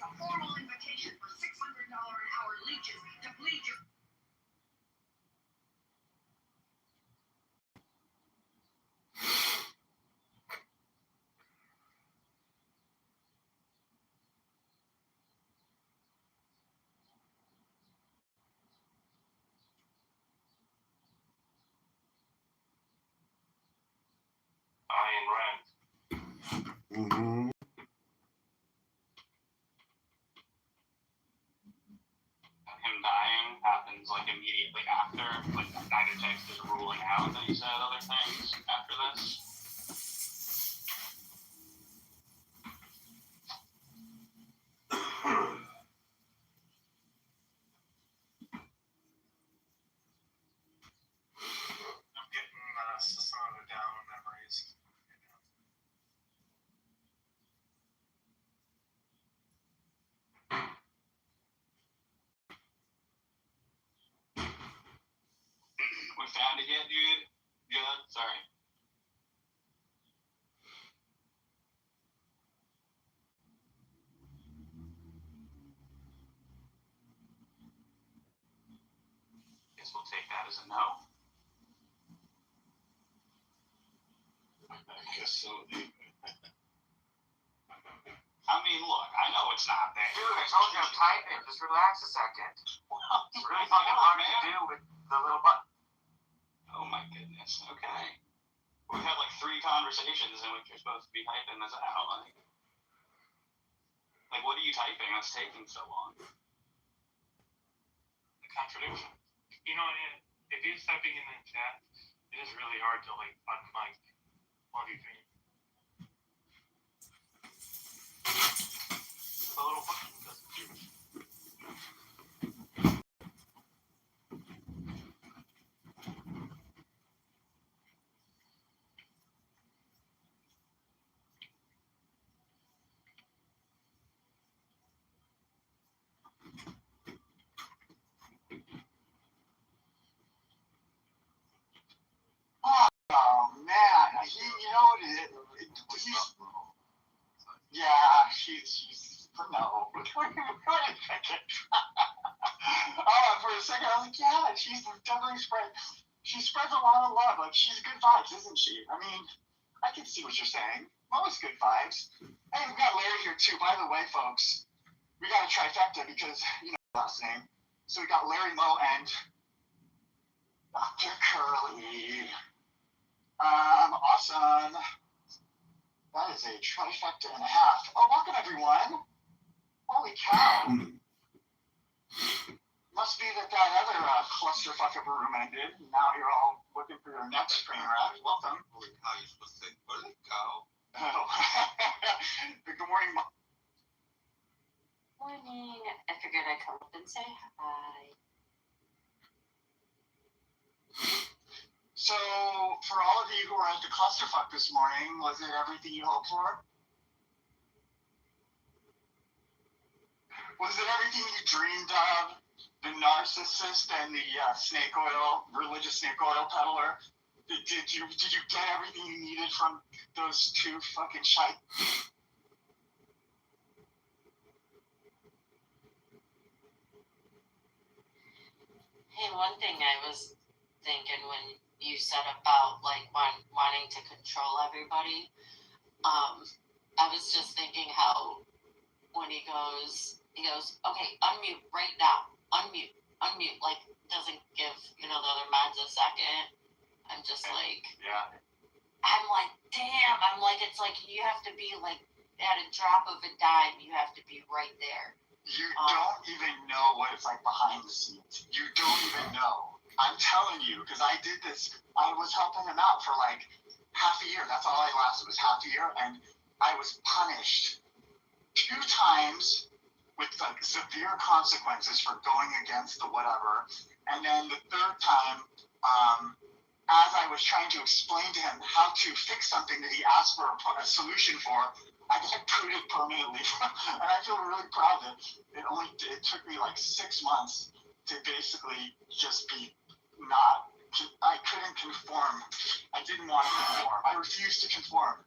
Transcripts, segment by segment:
a formal invitation for $600 an hour leeches to bleed your. Ayn Rand. Mm-hmm. Him dying happens like immediately after, like neither text is ruling out that he said other things after this. I'm getting Sasana down on memories. We found it yet, dude? Good? Sorry. Guess we'll take that as a no. I guess so. I mean, look, I know it's not there. Dude, I told you I'm typing. Just relax a second. Well, It's really fucking hard to do with the little button. Oh my goodness. Okay. We've had like 3 conversations in which you're supposed to be typing this out. Like what are you typing that's taking so long? The contradiction. You know, if he's typing in the chat, it is really hard to like unmic while he's reading. The little button doesn't do it. Oh, man. You know what it is? Yeah, she's no. Wait a second. For a second, I was like, yeah, she's definitely she spreads a lot of love. Like, she's good vibes, isn't she? I mean, I can see what you're saying. Always good vibes. Hey, we got Larry here, too. By the way, folks, we got a trifecta because, you know, last name. So we got Larry, Mo, and Dr. Curly. Awesome. That is a trifecta and a half. Oh, welcome, everyone. Holy cow. Must be that other clusterfuck of a room ended. Now you're all looking for your next train ride. Welcome. Holy cow, you're supposed to say, holy cow. Oh. Good morning, Mom. Morning. I figured I'd come up and say hi. So, for all of you who were at the clusterfuck this morning, was it everything you hoped for? Was it everything you dreamed of? The narcissist and the religious snake oil peddler? Did you get everything you needed from those 2 fucking shite? Hey, one thing I was thinking when you said about like wanting to control everybody, I was just thinking how when he goes, okay, unmute right now, unmute, like doesn't give the other meds a second. I'm just like, yeah. I'm like, damn. I'm like, it's like you have to be like at a drop of a dime. You have to be right there. You don't even know what it's like behind the scenes. You don't even know. I'm telling you, because I did this. I was helping him out for like half a year. That's all I lasted was half a year, and I was punished 2 times with like severe consequences for going against the whatever. And then the 3rd time, as I was trying to explain to him how to fix something that he asked for a solution for, I got booted permanently. And I feel really proud that it took me like 6 months to basically just be I couldn't conform. I didn't want to conform. I refused to conform.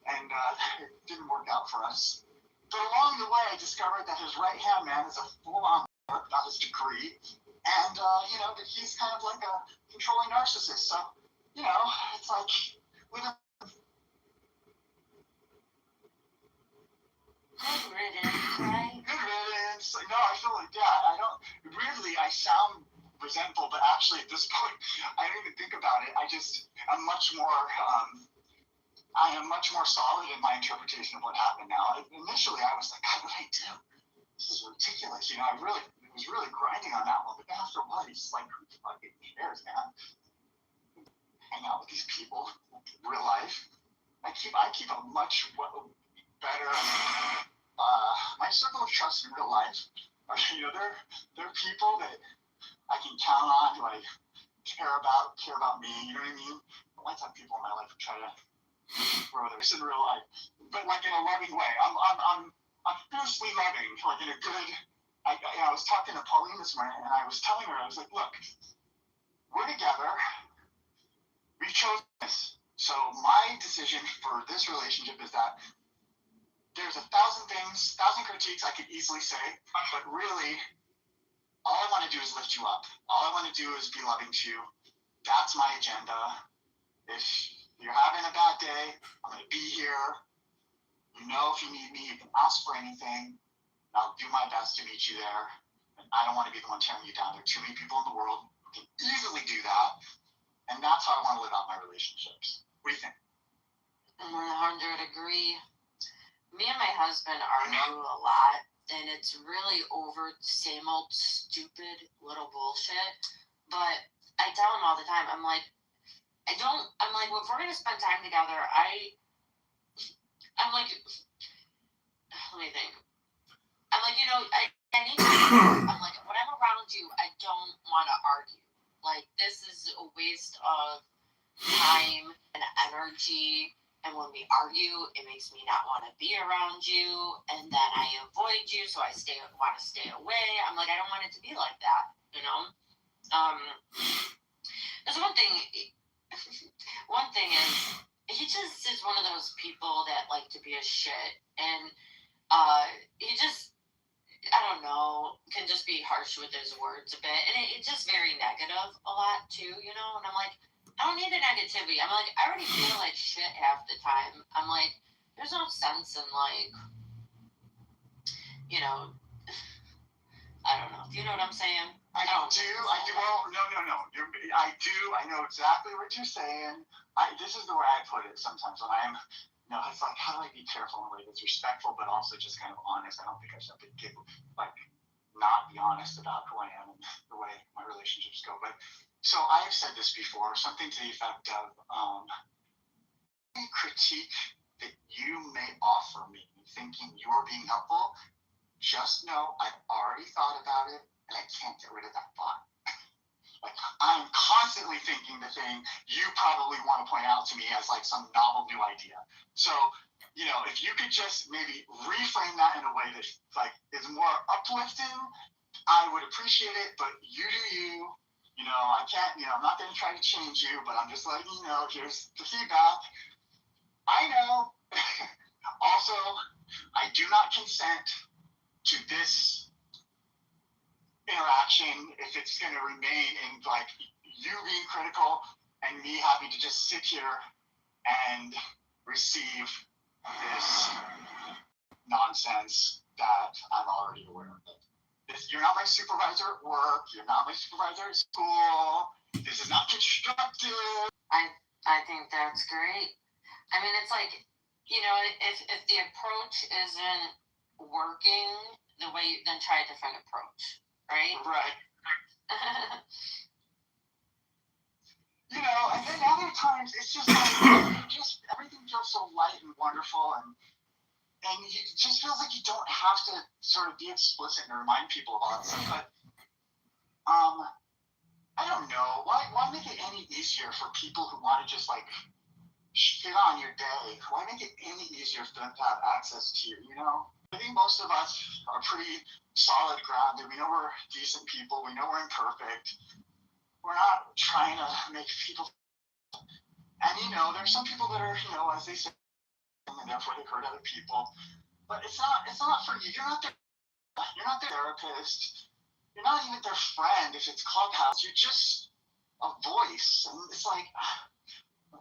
And it didn't work out for us. But along the way, I discovered that his right-hand man is a full-on got his degree, and that he's kind of like a controlling narcissist. So, it's like with a Good riddance, right? good riddance. No, I feel like I don't weirdly. I sound resentful, but actually at this point, I don't even think about it. I'm much more. I am much more solid in my interpretation of what happened now. Initially, I was like, God, what did I do? This is ridiculous. I was really grinding on that one. But after a while, it's just like, who fucking cares, man? Hang out with these people in real life. I keep a much better. My circle of trust in real life. They're people that I can count on, who I care about me. You know what I mean? I like to have people in my life who try to grow this in real life, but like in a loving way. I'm fiercely loving, like in a good. I was talking to Pauline this morning, and I was telling her, I was like, look, we're together. We've chosen this. So my decision for this relationship is that there's 1,000 critiques I could easily say, but really, all I want to do is lift you up. All I want to do is be loving to you. That's my agenda. If you're having a bad day, I'm going to be here. If you need me, you can ask for anything. I'll do my best to meet you there. And I don't want to be the one tearing you down. There are too many people in the world who can easily do that. And that's how I want to live out my relationships. What do you think? 100 agree. Me and my husband argue a lot, and it's really over same old stupid little bullshit. But I tell him all the time, I'm like, if we're gonna spend time together, I'm like, let me think. I'm like, I need to. I'm like, when I'm around you, I don't want to argue. Like, this is a waste of time and energy. And when we argue, it makes me not want to be around you, and then I avoid you, so I want to stay away. I'm like, I don't want it to be like that, There's one thing. One thing is, he just is one of those people that like to be a shit, and he just, I don't know, can just be harsh with his words a bit, and it's just very negative a lot too, And I'm like, I don't need the negativity. I'm like, I already feel like shit half the time. I'm like, there's no sense in like, I don't know. Do you know what I'm saying? I do. Well, no. I do. I know exactly what you're saying. This is the way I put it sometimes when I'm, it's like, how do I be careful in a way that's respectful, but also just kind of honest? I don't think I should not be honest about who I am and the way my relationships go. But so I have said this before, something to the effect of any critique that you may offer me, thinking you're being helpful, just know I've already thought about it and I can't get rid of that thought. Like, I'm constantly thinking the thing you probably want to point out to me as like some novel new idea. So, if you could just maybe reframe that in a way that like is more uplifting, I would appreciate it. But you do you. I can't. I'm not going to try to change you, but I'm just letting you know. Here's the feedback. I know. Also, I do not consent to this interaction if it's going to remain in like you being critical and me having to just sit here and receive this nonsense that I'm already aware of. You're not my supervisor at work. You're not my supervisor at school. This is not constructive. I think that's great. I mean, it's like, if the approach isn't working the way, then try a different approach, right? Right. And then other times it's just like everything feels so light and wonderful, and it just feels like you don't have to sort of be explicit and remind people of all that stuff. But I don't know. Why make it any easier for people who want to just like shit on your day? Why make it any easier for them to have access to you? I think most of us are pretty solid grounded. We know we're decent people. We know we're imperfect. We're not trying to make people. And there's some people that are, as they say, and therefore they hurt other people. But it's not for you. You're not their therapist. You're not even their friend if it's Clubhouse. You're just a voice. And it's like, I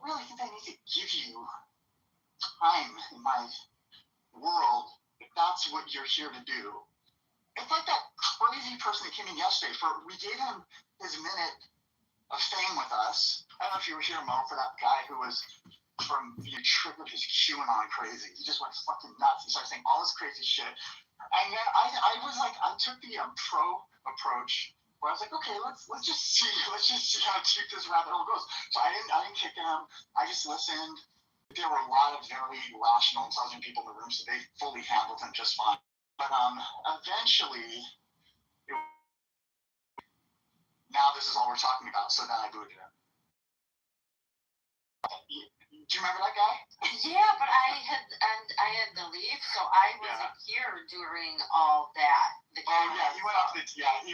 really think I need to give you time in my world if that's what you're here to do. It's like that crazy person that came in yesterday. We gave him his minute of fame with us. I don't know if you were here, Mo, for that guy who was you triggered his QAnon crazy. He just went fucking nuts. He started saying all this crazy shit. And then I was like, I took the pro approach where I was like, okay, let's just see how deep this rabbit hole goes. So I didn't kick him. I just listened. There were a lot of very rational, intelligent people in the room, so they fully handled him just fine. But eventually, now this is all we're talking about. So then I booted him. Do you remember that guy? Yeah, but I had to leave, so I wasn't here during all that. Yeah, he went off the deep end.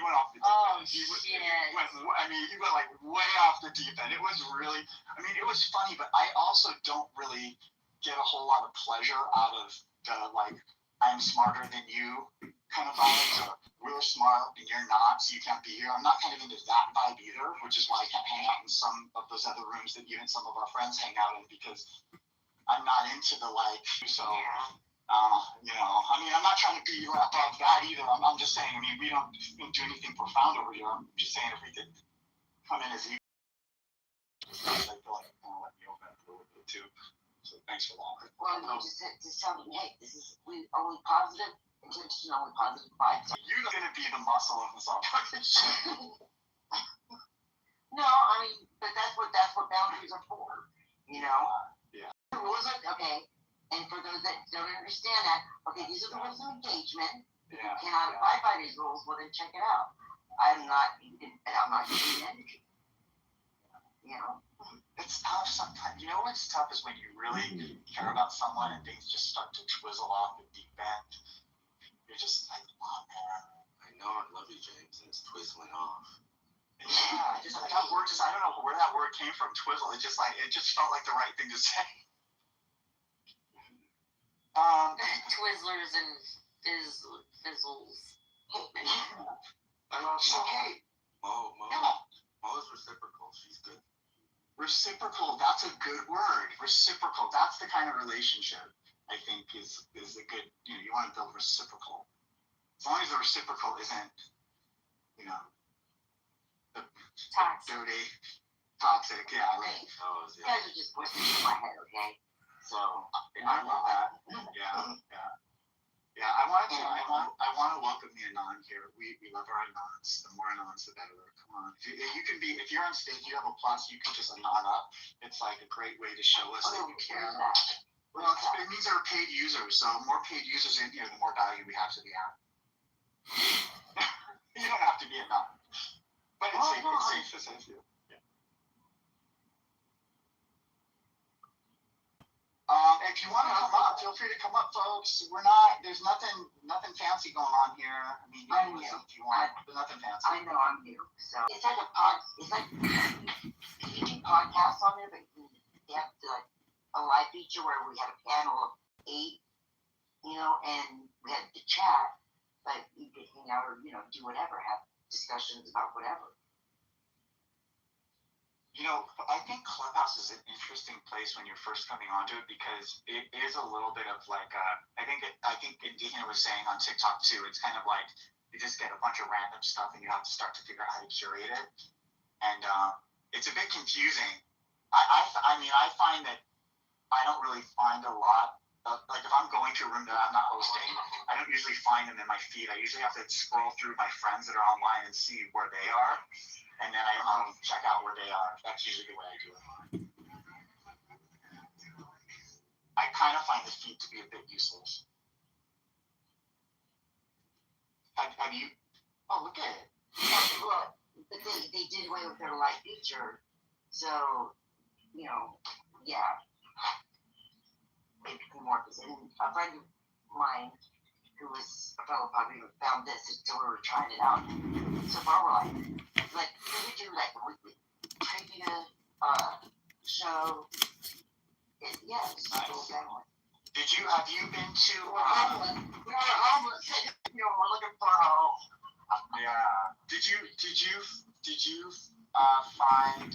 Oh, He shit. he went like way off the deep end. It was really, it was funny, but I also don't really get a whole lot of pleasure out of the like, I'm smarter than you kind of vibes, or we're smart and you're not, so you can't be here. I'm not kind of into that vibe either, which is why I can't hang out in some of those other rooms that even some of our friends hang out in, because I'm not into the like, so, I'm not trying to be above that either. I'm just saying, we don't do anything profound over here. I'm just saying if we could come in as equal, I feel like let me open up a little bit too. So thanks for that. Well, you just tell them, hey, this is only positive, intentional, only positive vibes. You're going to be the muscle of this operation. No, but that's what boundaries are for, Yeah. The rules are, okay, and for those that don't understand that, okay, these are the rules of engagement. If you cannot abide by these rules, well then check it out. I'm not doing it. It's tough sometimes. You know what's tough is when you really care about someone and things just start to twizzle off the deep end. You're just like, oh man. I know, I love you, James, and it's twizzling off. Yeah, that word I don't know where that word came from, twizzle. It just felt like the right thing to say. Twizzlers and fizzles. So, hey. Mo Yeah. is reciprocal. She's good. Reciprocal, that's a good word. Reciprocal, that's the kind of relationship I think is a good, you want to build reciprocal. As long as the reciprocal isn't, the dirty, toxic, yeah. Right. You guys are just whispering in my head, okay? So, I love that. Yeah. Yeah, I want to welcome the Anon here. We love our Anons. The more Anons, the better. Come on. If you're on stage, you have a plus, you can just Anon up. It's like a great way to show us that you care. Well, it means they're paid users, so more paid users in here, the more value we have to the app. You don't have to be Anon. But it's safe to say you. If you want to come up, feel free to come up, folks. There's nothing fancy going on here. You can listen if you want, but nothing fancy. I know I'm new. So it's like you do podcasts on there, but you have a live feature where we had a panel of 8, and we had the chat, but you could hang out or, do whatever, have discussions about whatever. I think Clubhouse is an interesting place when you're first coming onto it, because it is a little bit of like I think Indiana was saying on TikTok too. It's kind of like you just get a bunch of random stuff and you have to start to figure out how to curate it, and it's a bit confusing. I find that I don't really find a lot. Like if I'm going to a room that I'm not hosting, I don't usually find them in my feed. I usually have to scroll through my friends that are online and see where they are. And then I'll check out where they are. That's usually the way I do it. I kind of find the feed to be a bit useless. Have you? Oh, look at it. Well, but they did away with their live feature, so yeah. Maybe more. And a friend of mine who was a fellow probably found this until we were trying it out. So far we're like can we do like a weekly trivia show? Yes, Nice. Have you been to, We're homeless. We're homeless. We're looking for a home. yeah. Did you find,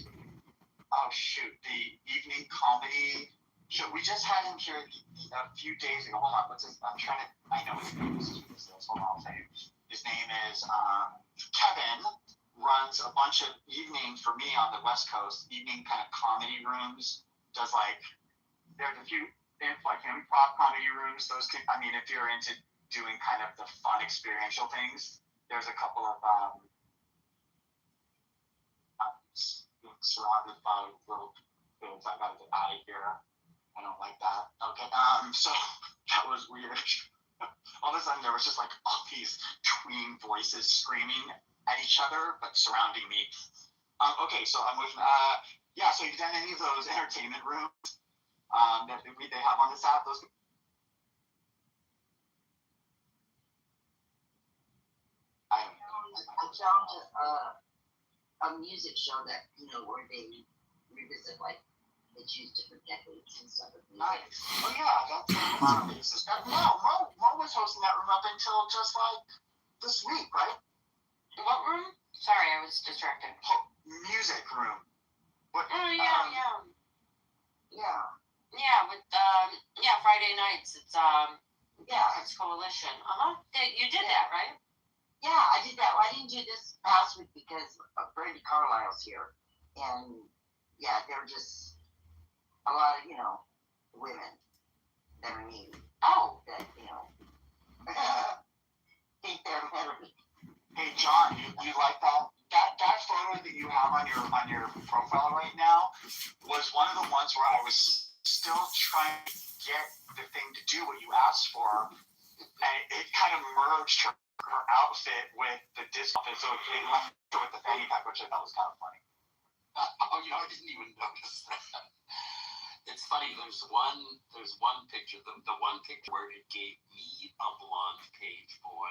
oh shoot, the evening comedy show? We just had him here a few days ago. Hold on, what's his, I know his name is Jesus. Hold on, I'll tell you. His name is, Kevin. Runs a bunch of evenings for me on the West Coast, evening kind of comedy rooms. Does like, there's a few like improv comedy rooms. Those can, I mean, if you're into doing kind of the fun experiential things, there's a couple of surrounded by little kids. I gotta get out of here. I don't like that. Okay. So that was weird. All of a sudden there was just like all these tween voices screaming at each other, but surrounding me. Okay, so I'm with, yeah, so you've done any of those entertainment rooms that they have on this app? Those. I don't know. I found a music show that, where they revisit, like, they choose different decades and stuff. Nice. Oh yeah, that's Mo was hosting that room up until just like this week, right? What room? Sorry, I was distracted. Music room. What? Oh yeah. Yeah. With Friday nights. It's Yeah. it's Coalition. You did that, right? Yeah, I did that. Well, I didn't do this past week because Brandy Carlisle's here. And, yeah, there were just a lot of, women that are needy. Oh. That, think they're better. Hey John, you like that photo that you have on your profile right now was one of the ones where I was still trying to get the thing to do what you asked for, and it kind of merged her outfit with the disc outfit, so it left her with the fanny pack, which I thought was kind of funny. Oh, I didn't even notice that. It's funny. There's one picture. The one picture where it gave me a blonde page boy.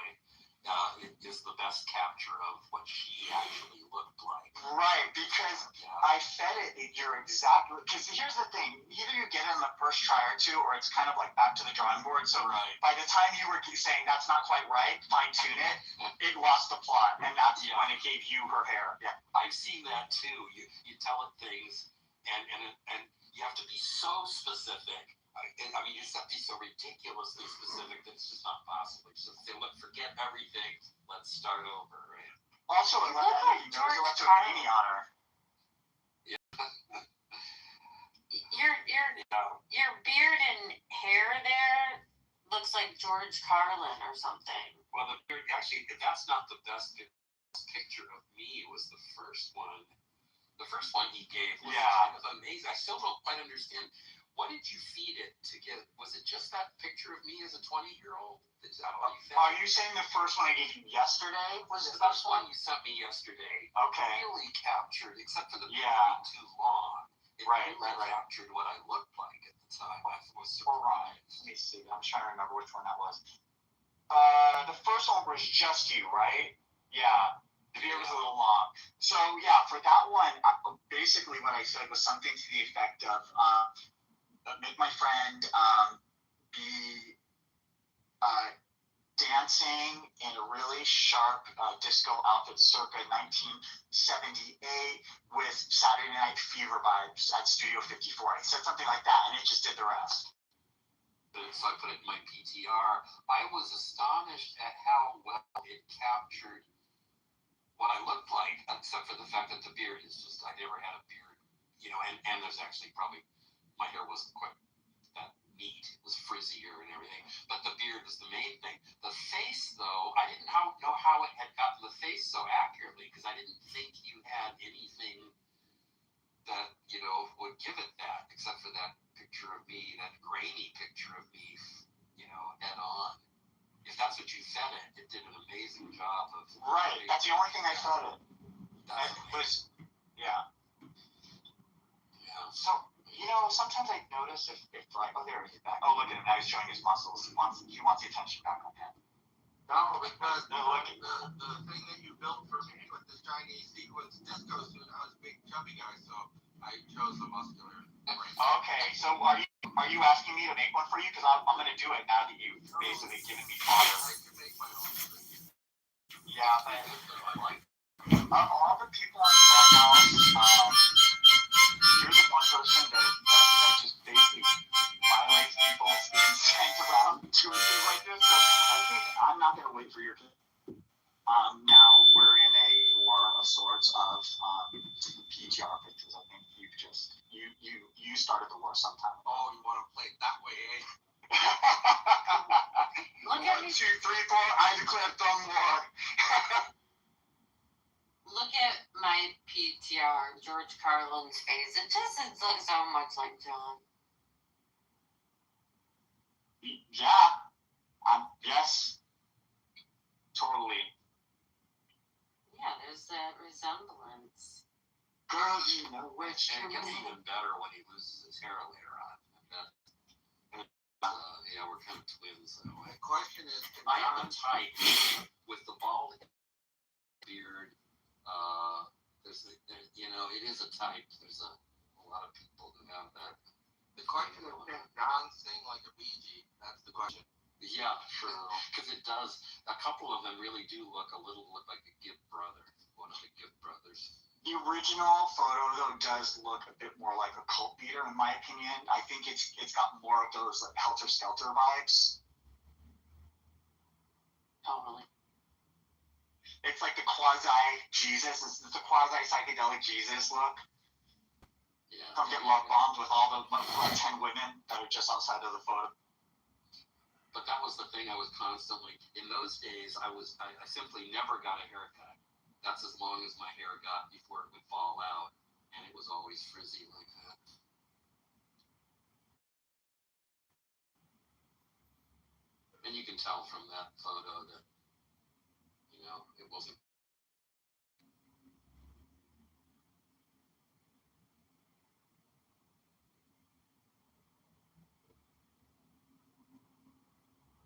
It is the best capture of what she actually looked like. Right, because I fed it. You're exactly. Because here's the thing: either you get it in the first try or two, or it's kind of like back to the drawing board. So by the time you were saying that's not quite right, fine tune it. It lost the plot, and that's when it gave you her hair. Yeah, I've seen that too. You tell it things, and you have to be so specific. I mean, you just have to be so ridiculously specific that it's just not possible. You just say, look, forget everything. Let's start over. Right? Also, You look like George beanie on her. Your beard and hair there looks like George Carlin or something. Well, actually, that's not the best picture of me. It was the first one. The first one he gave was kind of amazing. I still don't quite understand. What did you feed it to get? Was it just that picture of me as a 20-year-old? Is that all you fed? Are you saying the first one I gave you yesterday was the first one you sent me yesterday? Okay. Really captured, except for the being too long. It really captured what I looked like at the time. I was surprised. Let me see. I'm trying to remember which one that was. The first one was just you, right? Yeah. The beard was a little long. So, yeah, for that one, basically what I said was something to the effect of, make my friend be dancing in a really sharp disco outfit circa 1978 with Saturday Night Fever vibes at Studio 54. I said something like that, and it just did the rest. So I put it in my PTR. I was astonished at how well it captured what I looked like, except for the fact that the beard is just, I never had a beard, and there's actually probably, my hair wasn't quite that neat. It was frizzier and everything, but the beard was the main thing. The face, though, I didn't know how it had gotten the face so accurately, because I didn't think you had anything that, would give it that, except for that picture of me, that grainy picture of me, head on. If that's what you fed it, it did an amazing job of. Right, that's the only thing I fed it. So, sometimes I notice if like, oh, there, he's back. Oh, look at him, now he's showing his muscles. He wants the attention back on him. No, because the thing that you built for me with this Chinese sequence disco suit, I was a big chubby guy, so I chose the muscular. Okay, so are you Are you asking me to make one for you? Because I'm going to do it now that you've basically given me fodder. I can make my own. Yeah, I but think so. I like all the people on Clubhouse, you're the one person that just basically violates people's consent around doing things like this. So I think I'm not going to wait for your. Now we're in a war of sorts of PTR pictures. I think you started the war sometime. Oh, you want to play it that way, eh? Look at 1, 2, me. 3, 4. I declare thumb war. Look at my PTR, George Carlin's face. It looks so much like John. Yeah. Yes. Totally. Yeah, there's that resemblance. Girl, you know which. it gets even better when he loses his hair later on. And yeah, we're kind of twins that way. The question is, can I have a John type with the bald beard. It is a type. There's a lot of people who have that. The question is, can John sing like a Bee Gee? That's the question. Yeah, true. Because it does. A couple of them really do look like a Gibb brother. One of the Gibb brothers. The original photo though does look a bit more like a cult leader in my opinion. I think it's got more of those like Helter Skelter vibes. Totally. It's like the quasi Jesus. It's the quasi psychedelic Jesus look. Yeah. Come get love bombed with all the 10 women that are just outside of the photo. But that was the thing. I was constantly in those days. I simply never got a haircut. That's as long as my hair got before it would fall out, and it was always frizzy like that. And you can tell from that photo that it wasn't.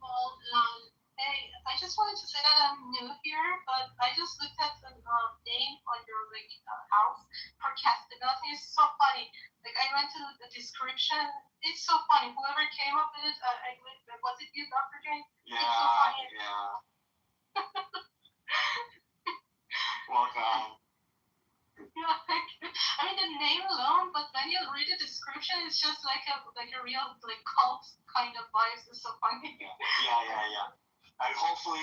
Well, hey, I just wanted to say that I'm new here, but I just looked at the name on your house for Castanet. It's so funny. Like I went to the description. It's so funny. Whoever came up with it, was it you, Dr. Jane? Yeah, It's so funny. yeah. Welcome. Yeah, I mean the name alone, but when you read the description, it's just like a real cult kind of vibes. It's so funny. Yeah. And hopefully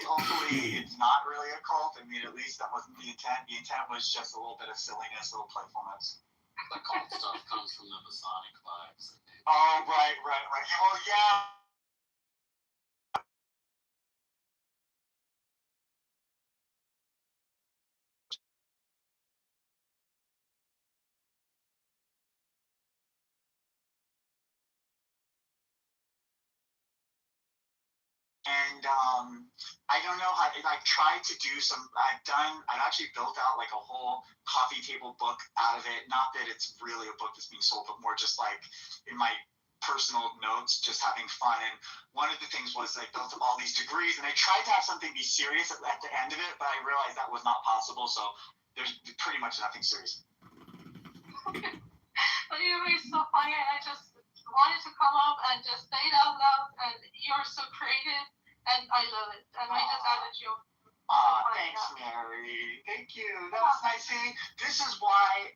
it's not really a cult. I mean, at least that wasn't the intent. The intent was just a little bit of silliness, a little playfulness. The cult stuff comes from the Masonic vibes. Oh, right. Oh, yeah. And I don't know how. I've tried to do some. I've actually built out like a whole coffee table book out of it. Not that it's really a book that's being sold, but more just like in my personal notes, just having fun. And one of the things was I built up all these degrees, and I tried to have something be serious at the end of it, but I realized that was not possible. So there's pretty much nothing serious. But anyway, it's so funny. I just wanted to come up and just say it out loud. And you're so creative, and I love it. And I just added you. Thanks, Mary. Thank you. That was nice. See, this is why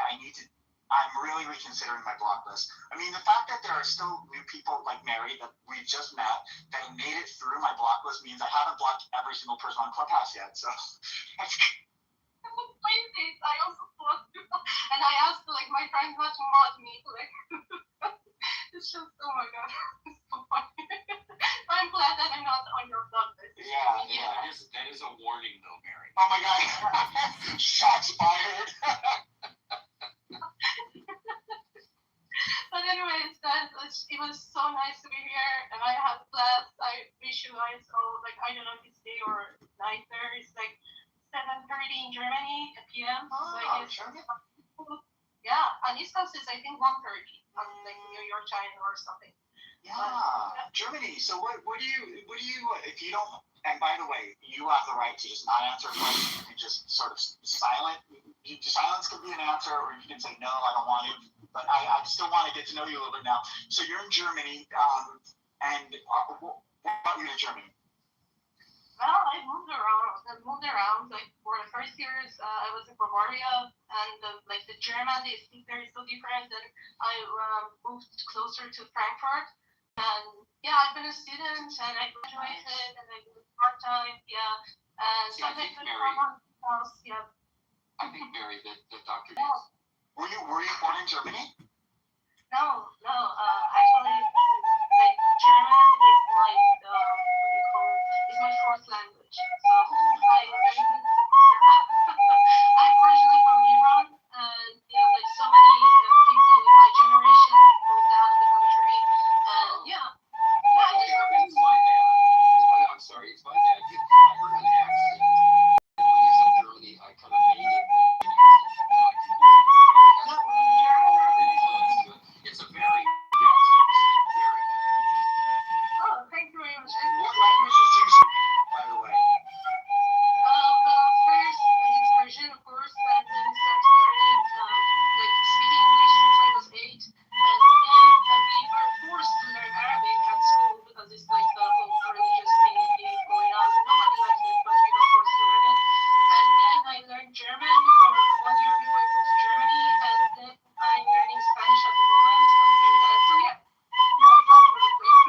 I need to. I'm really reconsidering my block list. I mean, the fact that there are still new people like Mary that we just met that have made it through my block list means I haven't blocked every single person on Clubhouse yet. So that's good. I also thought, and I asked my friends not to mod me. It's just, oh my god, it's so funny. I'm glad that I'm not on your block list. Yeah. That is a warning, though, Mary. Oh my god. Shots fired. But anyways, it was so nice to be here, and I had a blast. I wish you guys all I don't know if it's day or night there. It's 7:30 in Germany p.m. Germany? Yeah, and East Coast is I think 1:30 on New York time or something. Yeah, Germany. So what do you if you don't? And by the way, you have the right to just not answer a question. You can just sort of silence can be an answer, or you can say no, I don't want it. but I still want to get to know you a little bit now. So you're in Germany, and what brought you to Germany? Well, I moved around. Like for the first years, I was in Bavaria, and like the German, they speak very so different. Then I moved closer to Frankfurt, and yeah, I've been a student, and I graduated, and I did part time. Yeah, and Yeah, I sometimes think I Mary- come on house. Yeah. I think, Mary, that Dr. Yeah. Were you born in Germany? No, actually, like German is my what do you call it? Is my fourth language. So I learned it. Yeah. I'm originally from Iran, and yeah, like so many people in my generation moved out of the country, and yeah, I just It's my bad. I'm sorry, it's my bad. I heard an accent. When you said Germany, I kind of made it. no, German. It's a very accent. Very. Oh, thank you very much. And What languages do you speak, by the way? well, first it's Persian, of course, but then I started learning like speaking English since I was 8, and then we were forced to learn Arabic at school because it's like the whole religious thing going on. Nobody likes it, but we were forced to learn it. And then I learned German for 1 year before I moved to Germany, and then I'm learning Spanish at the moment. So yeah, it's all over the place.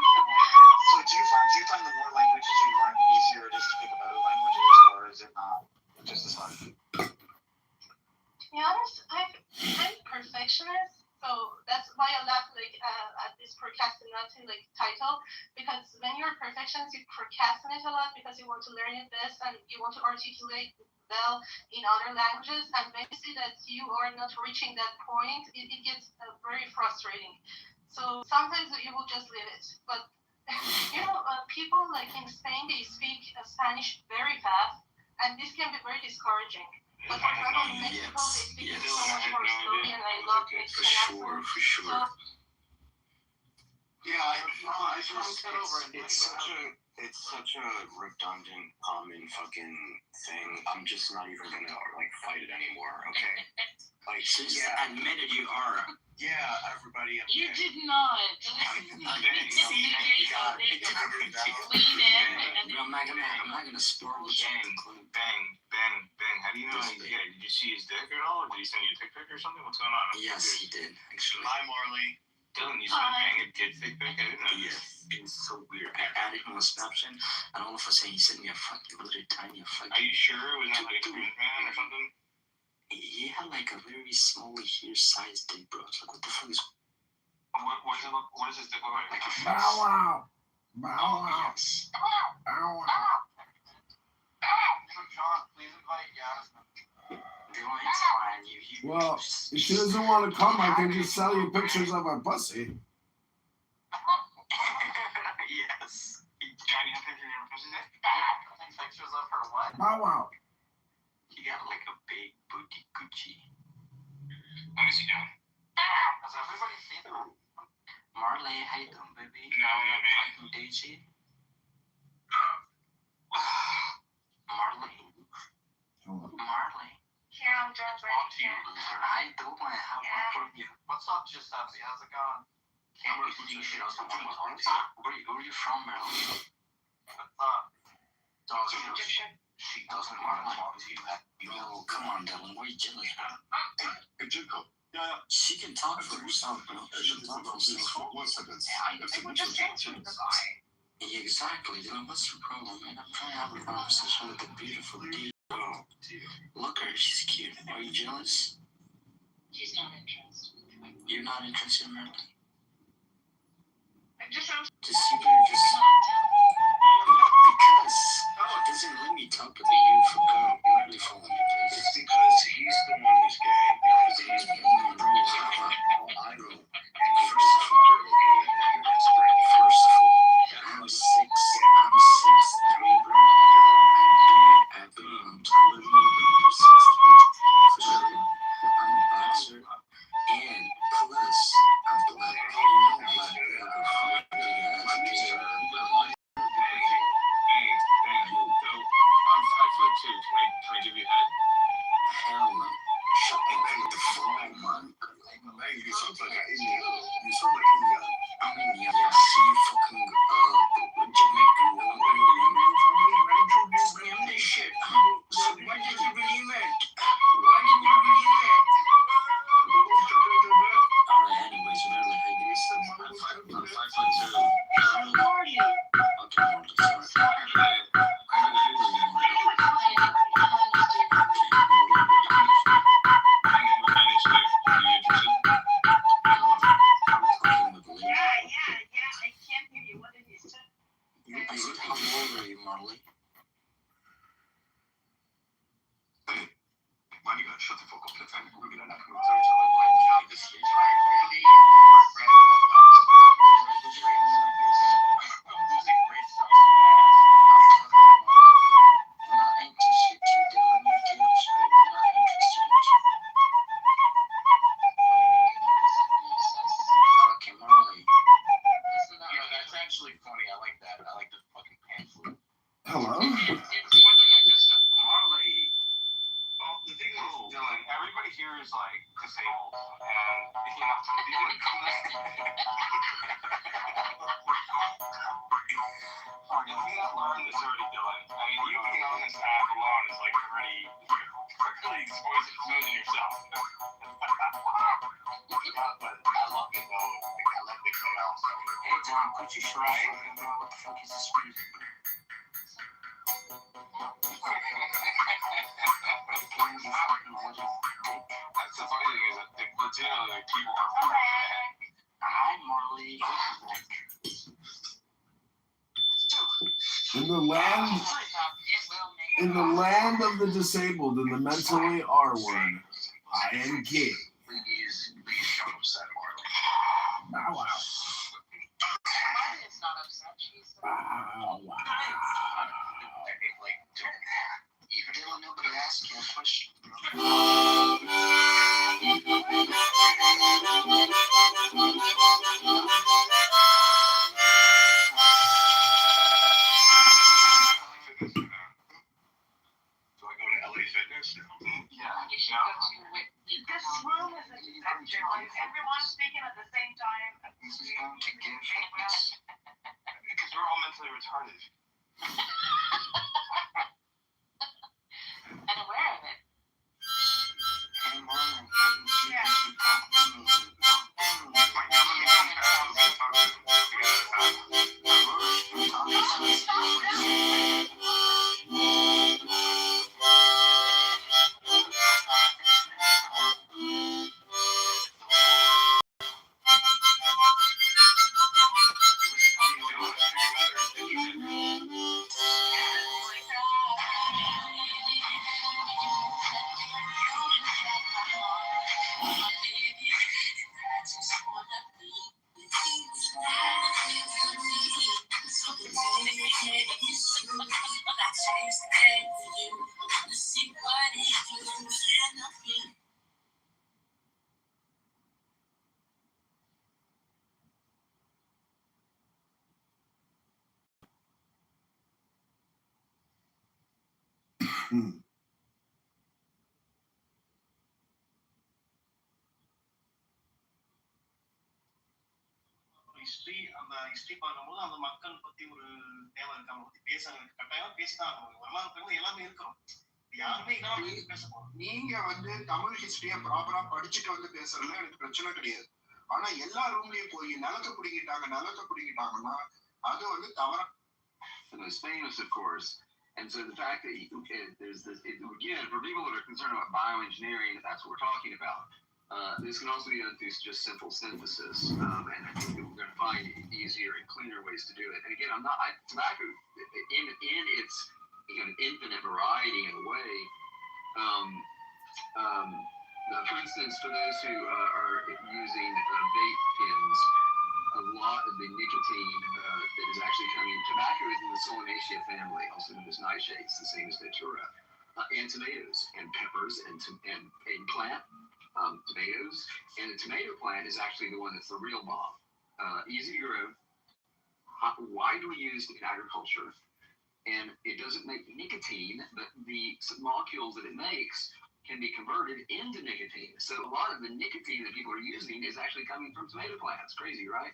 So do you find the more languages you learn, the easier it is to pick up other languages, or is it not just as hard? To be honest, I'm perfectionist, so that's why I laugh like at this procrastinating like title, because when you're a perfectionist, you procrastinate a lot because you want to learn it best and you want to articulate well in other languages, and when you see that you are not reaching that point, it gets very frustrating. So sometimes you will just leave it, but people like in Spain, they speak Spanish very fast, and this can be very discouraging. But for example, in Mexico, they speak it so much more slowly, and I love Mexican accent. For sure. So, Yeah, I just It's such a redundant, common fucking thing. I'm just not even gonna like fight it anymore. Okay. Like, Yeah, admitted you are. yeah, everybody. You did not. Lean in and I'm not gonna spoil the Bang. How do you know he's gay? Did you see his dick at all? Or did he send you a dick pic or something? What's going on? Yes, he did, actually. Hi, Marley. Dylan, you sent Bang a kid dick pic? I didn't know this. Yeah, it's so weird. I added him on Snapchat, and all of a sudden he sent me a fucking little tiny fucking. Are you sure it was not like a print man or something? He had like a very small here sized dick, bro. It's like, what the fuck is. What does this dick look like? Like a face? Wow. Yes. John, please invite Yasmin. It's fine. You Well, if she doesn't want to come, I can just sell you pictures of her pussy. Yes. Johnny, have pictures of your pussy there? Pictures of her what? Wow. You got like a big booty Gucci. Let me see, John. Has everybody seen them? Marley, how you doing, baby? No, not me. Fucking Daisy. Marley. here I'm just On right to you, here. loser. How you doing? How are you? What's up, Giuseppe? How's it going? Where you from, Marilyn? What's up? She doesn't want to talk to you. Yo, come on, Dylan. Where you chilling? Hey, Jacob. Yeah. She can talk for herself, bro. She can talk for herself. 1 second. Yeah, exactly, Dylan. What's your problem, man? I'm trying to have a conversation with a beautiful D. Look at her. She's cute. Are you jealous? she's not interested. You're not interested in Marilyn? Just Just you better just. Because it doesn't let me talk with a beautiful girl. You really follow me, please. It's because he's the one who's gay. Because he's the one who's I go. And first of all, they're looking at him. That's right. First of all, I'm 6'3", bro. I'm big. I'm taller than you. I'm 6'3". For sure. I'm a boxer. And plus, I'm black. You know, black. Money got shut the fuck up. The time we're gonna knock him out. This is trying really regret I'm losing great stuff. I'm not interested in you, Dylan. You can't scream. I'm not interested in you. Okay, Marley. Yeah, that's actually funny. I like that. I like the fucking pamphlet. Hello? It's more than just a Marley. Well, the thing is, Dylan, everybody here is like disabled, and you know, the only coolest. If you not learned this already, Dylan, I mean, you being on this app alone is like already quickly exposing yourself. But I love it though. I like the chaos. Hey, Don, put your short fucking mouth. What the fuck is this music? That's the funny thing is that legitimately people are fucking Hi, Marley. In the land of the disabled and the mentally R-word, I am gay. Please don't upset Marley. Bow wow. Marley is not upset. She's Bow wow. Like, Dylan, nobody asked you a question. do I go to LA Fitness now? yeah. You should go to Whitney. This room is a disaster. Like everyone's speaking at the same time. This is going to give fitness. Because we're all mentally retarded. And aware of it. Hey, Marley, I can see this and talk to me. Like, now let me go back to the talk to them. History பார்க்கும்போது அந்த மக்கள் பத்தி ஒரு தேவை இருக்கு, அவங்க பத்தி பேச கட்டாயமா பேசிதான் ஆகணும். வரலாறு எல்லாமே இருக்கிறோம், யாருமே இல்லாம பேச போறோம். நீங்க வந்து தமிழ் ஹிஸ்டரிய ப்ராப்பரா படிச்சுட்டு வந்து பேசுறதுல எனக்கு பிரச்சனை கிடையாது. ஆனா எல்லா ரூம்லயும் போய் நிலத்தை பிடிங்கிட்டாங்கன்னா அது வந்து தவறா. And it's famous, of course. And so the fact that there's this, again, for people that are concerned about bioengineering, that's what we're talking about. This can also be done through just simple synthesis, and I think that we're going to find easier and cleaner ways to do it. And again, tobacco in its infinite variety in a way. For instance, for those who are using vape pens, a lot of the nicotine that is actually coming. Tobacco is in the Solanaceae family, also known as nightshades, the same as Datura, and tomatoes and peppers and plant. Tomatoes, and the tomato plant is actually the one that's the real bomb. Easy to grow, widely used in agriculture, and it doesn't make nicotine, but the molecules that it makes can be converted into nicotine. So a lot of the nicotine that people are using is actually coming from tomato plants. Crazy, right?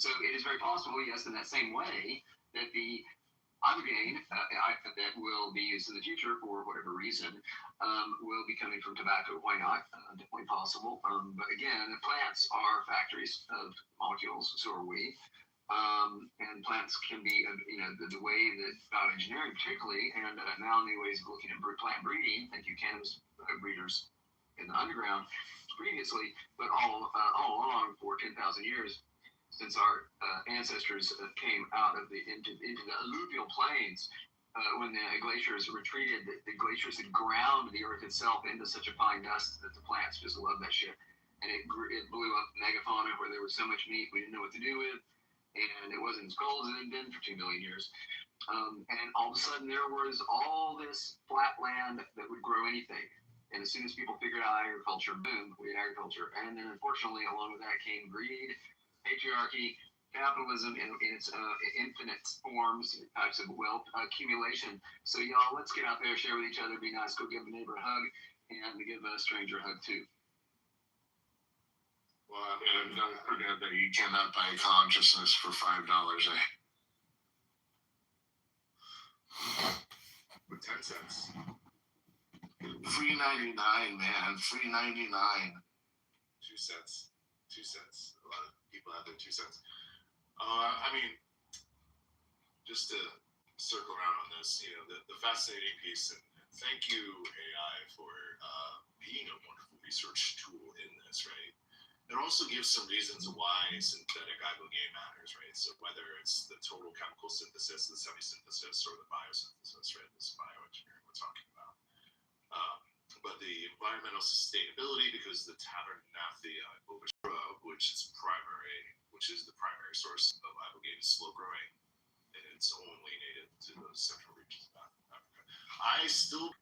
So it is very possible, yes, in that same way, that the ibogaine that will be used in the future for whatever reason will be coming from tobacco. Why not? Definitely possible. But again, plants are factories of molecules, so are we. And plants can be, the way that bioengineering particularly, and now new ways of looking at plant breeding, thank you cannabis breeders in the underground previously, but all along for 10,000 years, since our ancestors came out of into the alluvial plains, when the glaciers retreated, the glaciers had ground the earth itself into such a fine dust that the plants just loved that shit. And it blew up megafauna where there was so much meat we didn't know what to do with, and it wasn't as cold as it had been for 2 million years. And all of a sudden there was all this flat land that would grow anything. And as soon as people figured out agriculture, boom, we had agriculture. And then unfortunately, along with that came greed, patriarchy, capitalism in its infinite forms, types of wealth accumulation. So y'all, let's get out there, share with each other, be nice, go give a neighbor a hug, and give a stranger a hug too. Well, I mean, don't forget that you cannot buy consciousness for $5, eh? With 10 cents. Free 99, man. Free 99. 2 cents. 2 cents. A lot of people have their 2 cents. I mean, just to circle around on this, you know, the fascinating piece, and thank you, AI, for being a wonderful research tool in this, right? It also gives some reasons why synthetic ibogaine matters, right? So whether it's the total chemical synthesis, the semi-synthesis, or the biosynthesis, right? This bioengineering we're talking about. But the environmental sustainability, because the Tabernathia ovipara, which is the primary source of ibogaine, is slow growing, and it's only native to those central regions of Africa. I still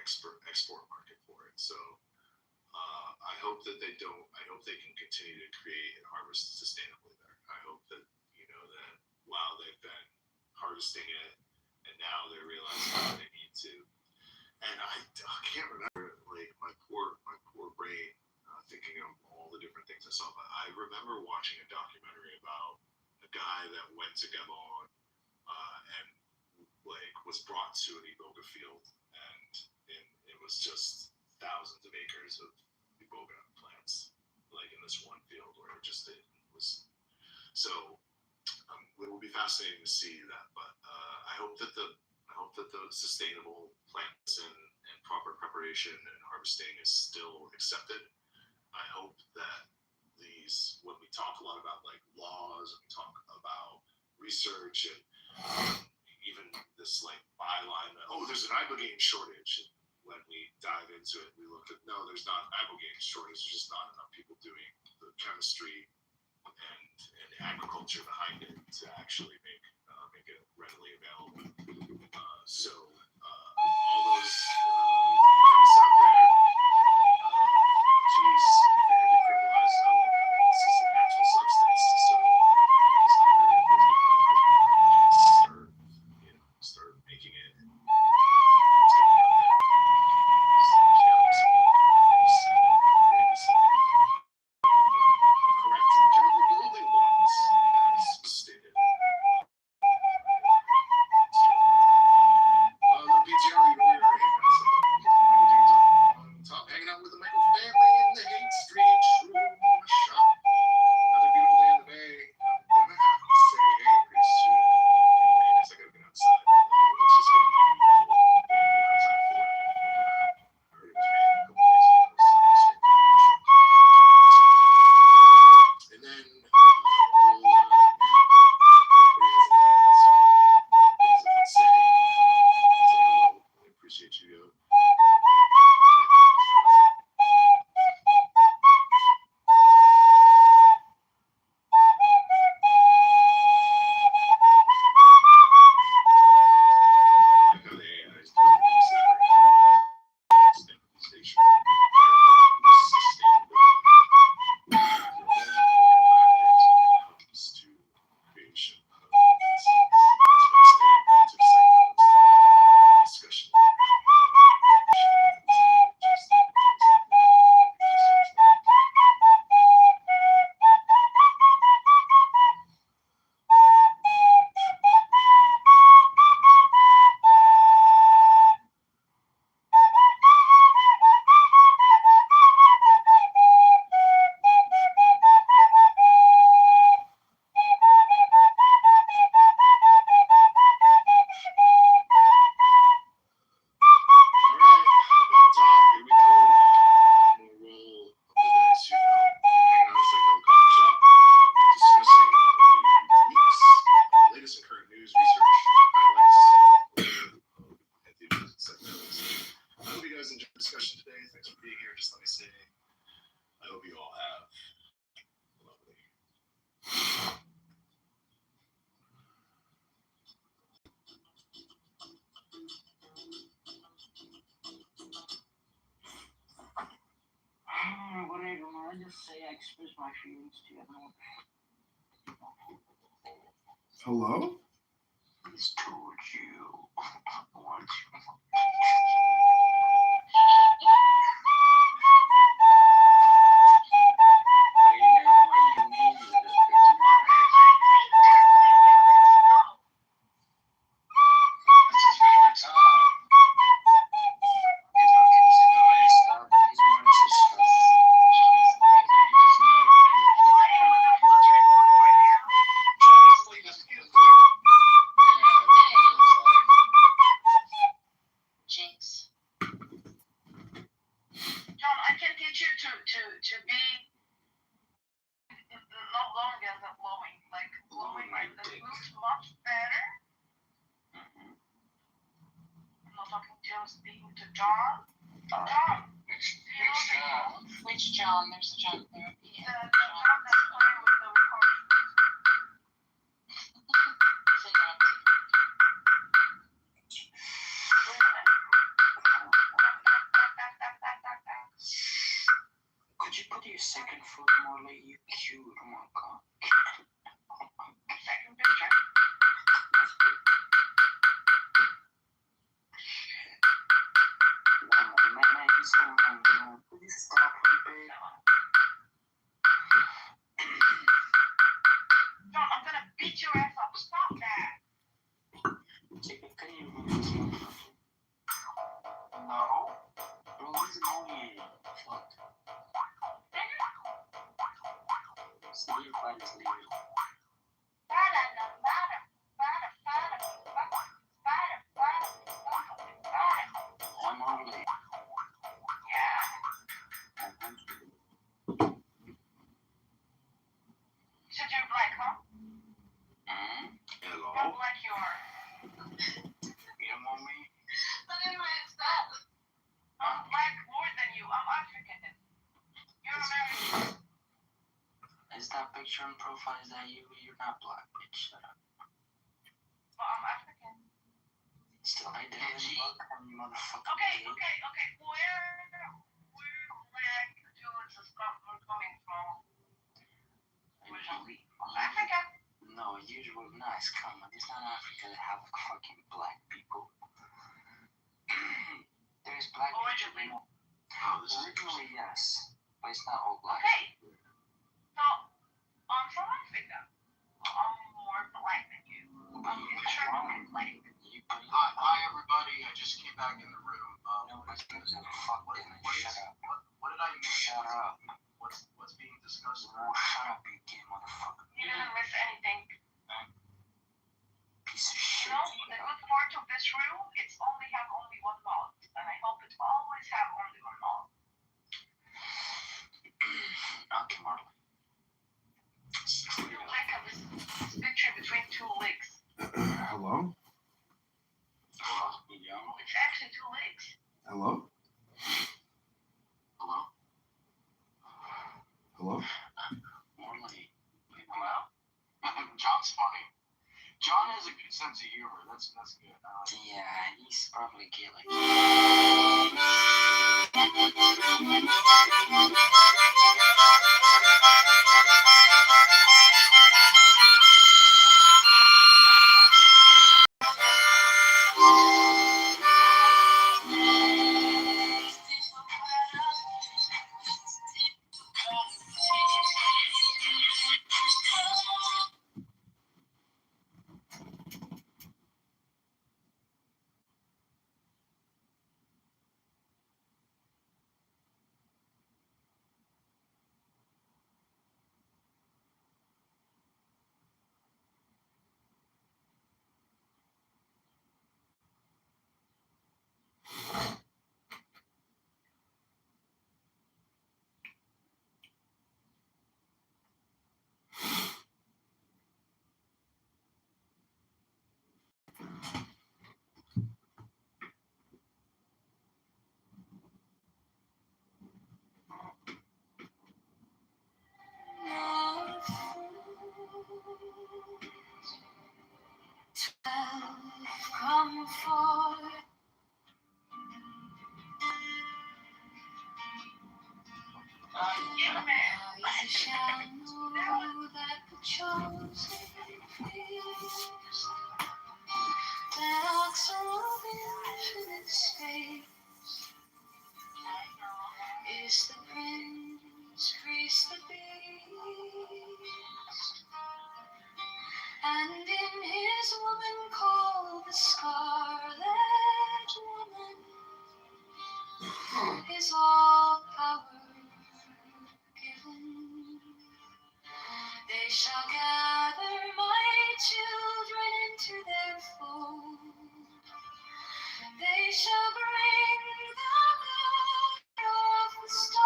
export market for it, so. I hope that they don't. I hope they can continue to create and harvest sustainably there. I hope that, you know, that while they've been harvesting it and now they're realizing that they need to. And I can't remember, like, my poor brain, thinking of all the different things I saw. But I remember watching a documentary about a guy that went to Gabon and like was brought to an iboga field, and it was just thousands of acres of iboga plants, like in this one field where it was. So it will be fascinating to see that. But I hope that the sustainable plants and proper preparation and harvesting is still accepted. I hope that when we talk a lot about like laws, and we talk about research, and even this like byline that, oh, there's an ibogaine shortage. And when we dive into it, we look at, no, there's not an ibogaine shortage. There's just not enough people doing the chemistry and agriculture behind it to actually make it readily available. So all those chemists out there, geez, they're going to decriminalize. This is a natural substance, so start making it. Correct chemical building blocks, as stated. Thanks for being here. Just let me say, I hope you all have lovely. Whatever, man. I just say I express my feelings to you. Hello? He's told you once. It's his favorite song. Jinx. John, I can teach you to be no longer than blowing. Like blowing looks much better. I'm not talking to you, I'm speaking to John. John. Which John? There's a John therapy. The John that's playing with the recorder. He's interrupting. Wait a minute. Could you put your second foot more like you cute? Oh my god. Second picture. Man, he's going on, man. Please stop with it. John, I'm gonna beat your ass up. Stop that. Check it, can you move this motherfucker? No. Bro, he's annoying. Fuck. So your body's leaving. I'm only. So you're black, huh? Hello. How black you are? You don't want me? But anyways, I'm black more than you. I'm African. You're American. Is that picture in profile? Is that you? You're not black, bitch. Shut up. Well, I'm African. Still, I didn't look at you, motherfucker. Okay. Where black dudes is coming from? Usually. Africa. No, usually nice. Come on, it's not Africa that have fucking black people. There's black Originally. people. Oh, this is Originally, yes, but it's not all black. Okay. So, I'm from Africa. I'm more black than you. But I'm you're extremely wrong. black. Hi, everybody. I just came back in the room. Nobody's gonna fuck them and shut up. What did I miss? Shut up. What's being discussed? Oh, shut up, you gay motherfucker. You didn't miss anything. Piece of You shit. know, the good part of this room, it's only have only one mouth. And I hope it always have only one mouth. Okay, Marlon. You like this picture between two legs. Hello? It's actually two legs. Hello? Hello? Hello? Marlon. Hello? John's funny. John has a good sense of humor. That's good. Yeah, he's probably gay like You shall know that the chosen fears that oxen of infinite space is the prince, priest, the beast, and in his woman called the Scarlet Woman is all power given. They shall gather my children into their fold. They shall bring the glory of the stars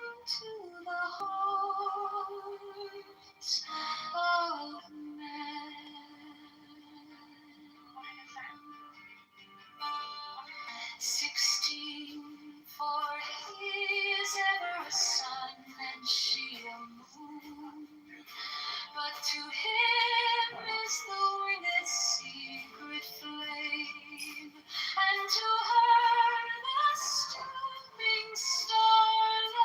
into the hearts of men. 16, for he is ever a sun and she a moon. But to him is the winged secret flame, and to her the stooping starlight.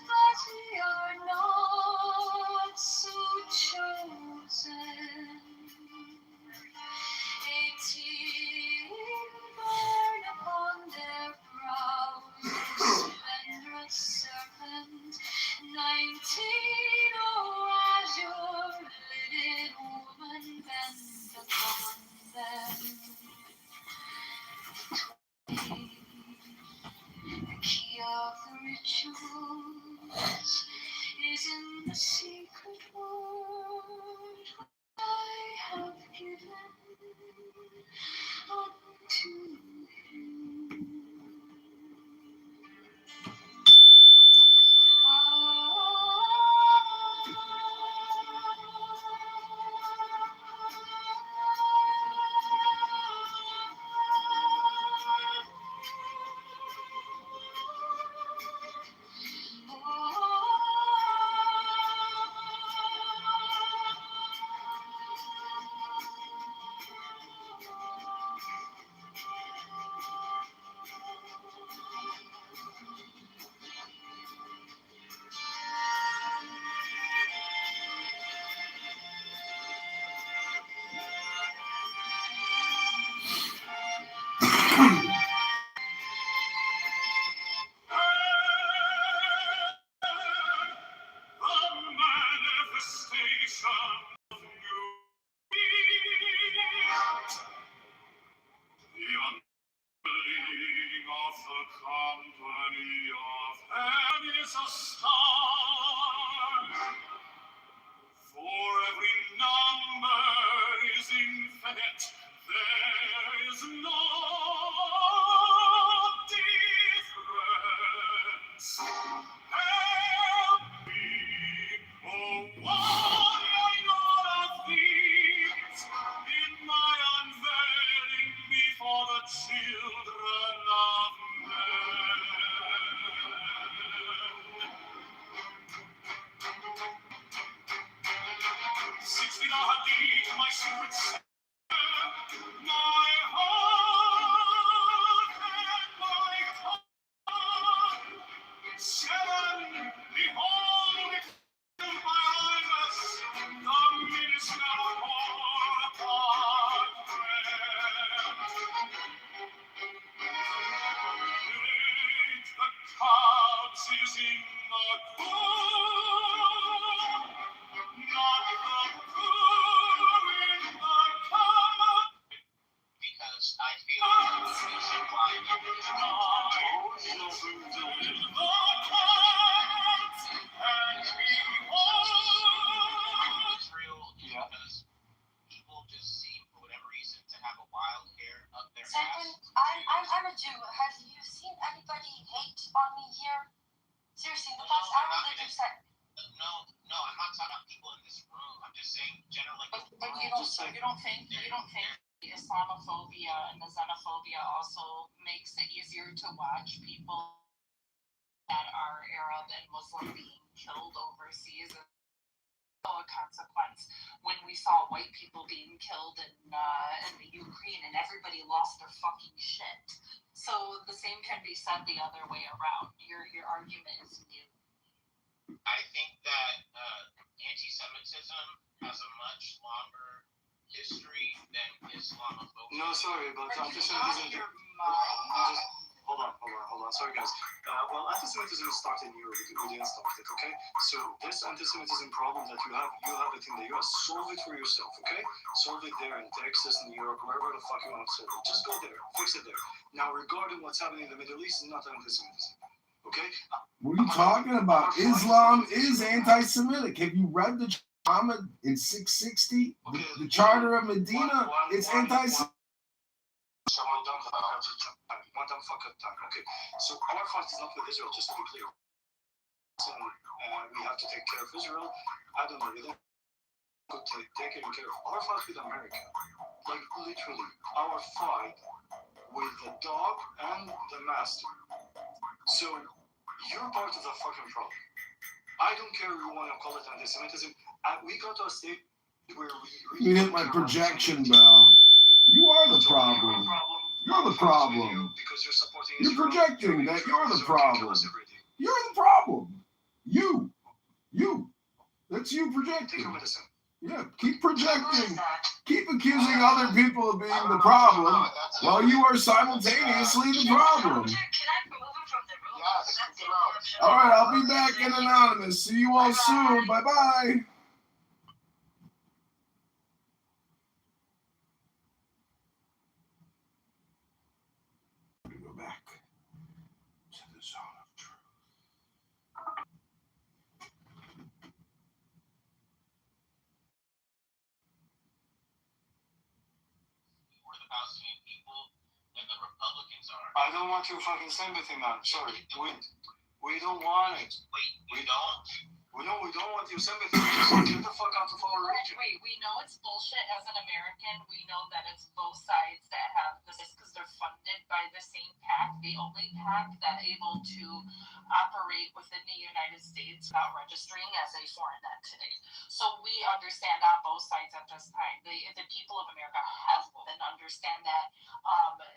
But we are not so chosen. 18 burn upon their brows, the splendorous serpent. 19, oh, azure lidded woman, bend upon them. 20, the key of the rituals is in the secret word I have given unto him. Because I feel like the reason why Israel is because people just seem, for whatever reason, to have a wild hair up their Second, ass. I'm a Jew. Have you seen anybody hate on me here? Seriously, the past hour that you said. No, I'm not talking about people in this room. I'm just saying generally. But you don't think the Islamophobia and the xenophobia also makes it easier to watch people that are Arab and Muslim being killed overseas? A consequence when we saw white people being killed in the Ukraine and everybody lost their fucking shit. So the same can be said the other way around. Your argument is new. I think that anti-Semitism has a much longer history than Islamophobia. No, sorry, but anti-Semitism. Hold on. Sorry, guys. Well, anti-Semitism started in Europe. We didn't start it, okay? So this anti-Semitism problem that you have it in the US. Solve it for yourself, okay? Solve it there in Texas, New York, wherever the fuck you want to solve it. Just go there. Fix it there. Now, regarding what's happening in the Middle East, is not anti-Semitism, okay? What are you talking about? Islam is anti-Semitic. Have you read the Muhammad in 660? Okay. The Charter of Medina? It's anti-Semitic. One fuck at a time. Okay. So our fight is not with Israel, just to be clear. We have to take care of Israel. I don't know. We don't take care of our fight with America. Like literally, our fight with the dog and the master. So you're part of the fucking problem. I don't care if you want to call it anti-Semitism. We got to a state where we You hit my projection bell. You are the problem. You're the problem. Because you're supporting You're Israel. projecting that you're the problem. You're the problem. You. That's you Take projecting. your medicine. Yeah, keep projecting. Keep accusing other people of being the problem while you are simultaneously the problem. Can I remove him from the room? Yes, That's get the out. option. All right, I'll be back in Anonymous. See you all soon. Bye-bye. Go back to the zone of truth. We're the Palestinian people and the Republicans are. I don't want your fucking sympathy, man. Sorry. We don't want it. Wait, we don't? No, we don't want your sympathy. Just get the fuck out of our region. Wait, we know it's bullshit as an American. We know that it's both sides that have this because they're funded by the same PAC, the only PAC that able to operate within the United States without registering as a foreign entity. So we understand on both sides at this time. The people of America have and understand that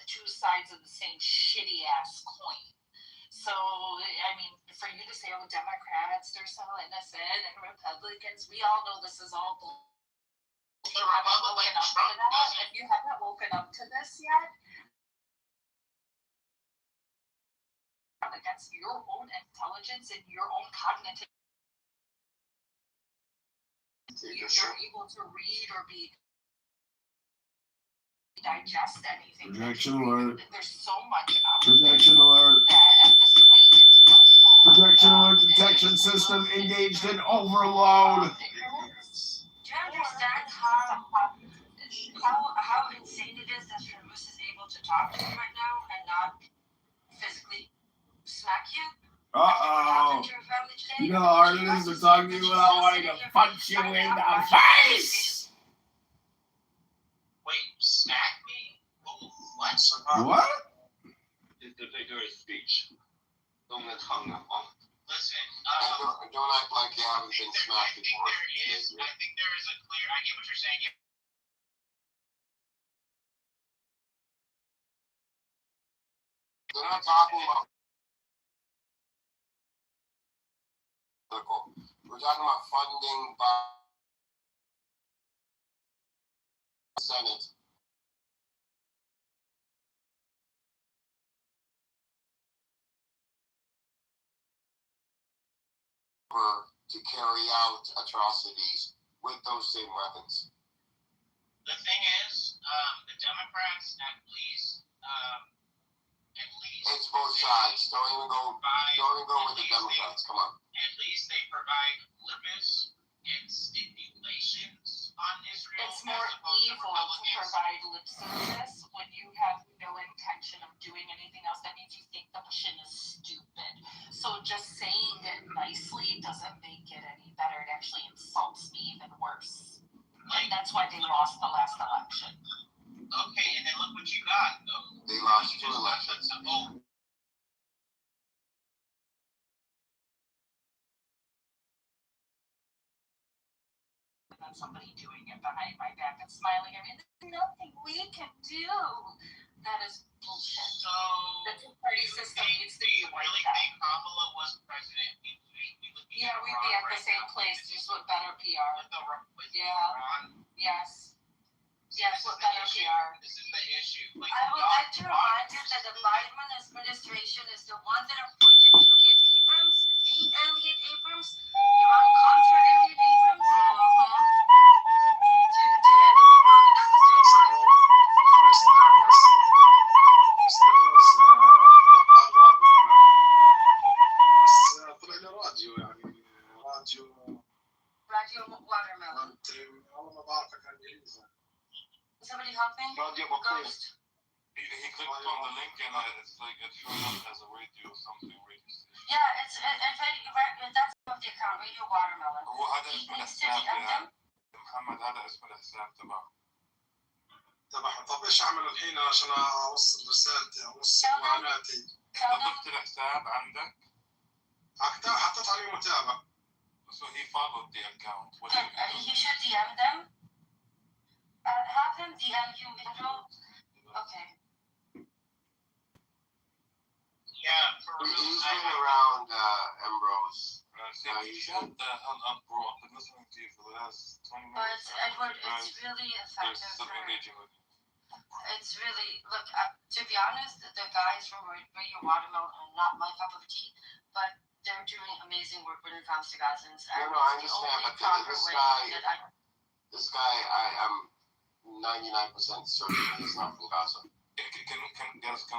two sides of the same shitty ass coin. So, I mean, for you to say, oh, Democrats, they're so innocent, and Republicans, we all know this is all bullshit. The Republican Trump doesn't. If you haven't woken up to this yet, against your own intelligence and your own cognitive, you're able to read or digest anything. Projection alert. There's so much Projection alert. that at this point it's willful. Projection alert detection system engaged in overload. Do you understand how insane it is that Shamus is able to talk to you right now and not physically smack you? Uh-oh. You know how hard it is to talk to you without wanting to punch you in the face? Wait, smack me? What? What? It's the figure of speech. Don't get hung up on it. Listen, Don't act like you haven't been smacked before. I think there is a clear, I get what you're saying. They're not talking about political. We're talking about funding by the Senate. To carry out atrocities with those same weapons. The thing is, the Democrats at least. It's both sides. Don't even go with the Democrats. Come on. At least they provide limits and stipulations on Israel. It's more evil to provide lip service when you have no intention of doing anything else. That means you think the mission is stupid. So just saying it nicely doesn't make it any better. It actually insults me even worse. And that's why they lost the last election. Okay, and then look what you got, though. They lost 2 elections. And somebody doing it behind my back and smiling at me. There's nothing we can do. That is bullshit. So Yes, what better PR. This is the issue. Like, I would like to remind you that the Biden administration is the one that appointed Elliot Abrams, the Elliot Abrams, Iran Contra Elliot Abrams, to handle Iran. And that was Joe Biden. طلع له راديو يعني Radio Watermelon. والله ما بعرف كان انجليزي. Somebody help me? راديو بطيء. Ghost. He clicked on the link and it's like it showed up as a radio something radio station. Yeah, it's that's of the account, Radio Watermelon. هو هذا He اسم needs to الحساب DM them. محمد هذا اسم الحساب تبعه. طب ايش اعمل الحين عشان اوصل رسالتي اوصل معاناتي؟ انت ضفت الحساب عندك؟ حطيت عليه متابع. So he followed the account. What He should DM them. Have him DM you intro. Okay. yeah, for real. He's been around Ambrose. Shut the hell up, bro. I've been listening to you for the last 20 But minutes. Edward, it's really They're effective. still engaging with you. It's really to be honest, the guys from Radio Watermelon are not my cup of tea, but they're doing amazing work when it comes to Gazans. No, I understand, but this guy, I'm 99% certain he's not from Gaza. Can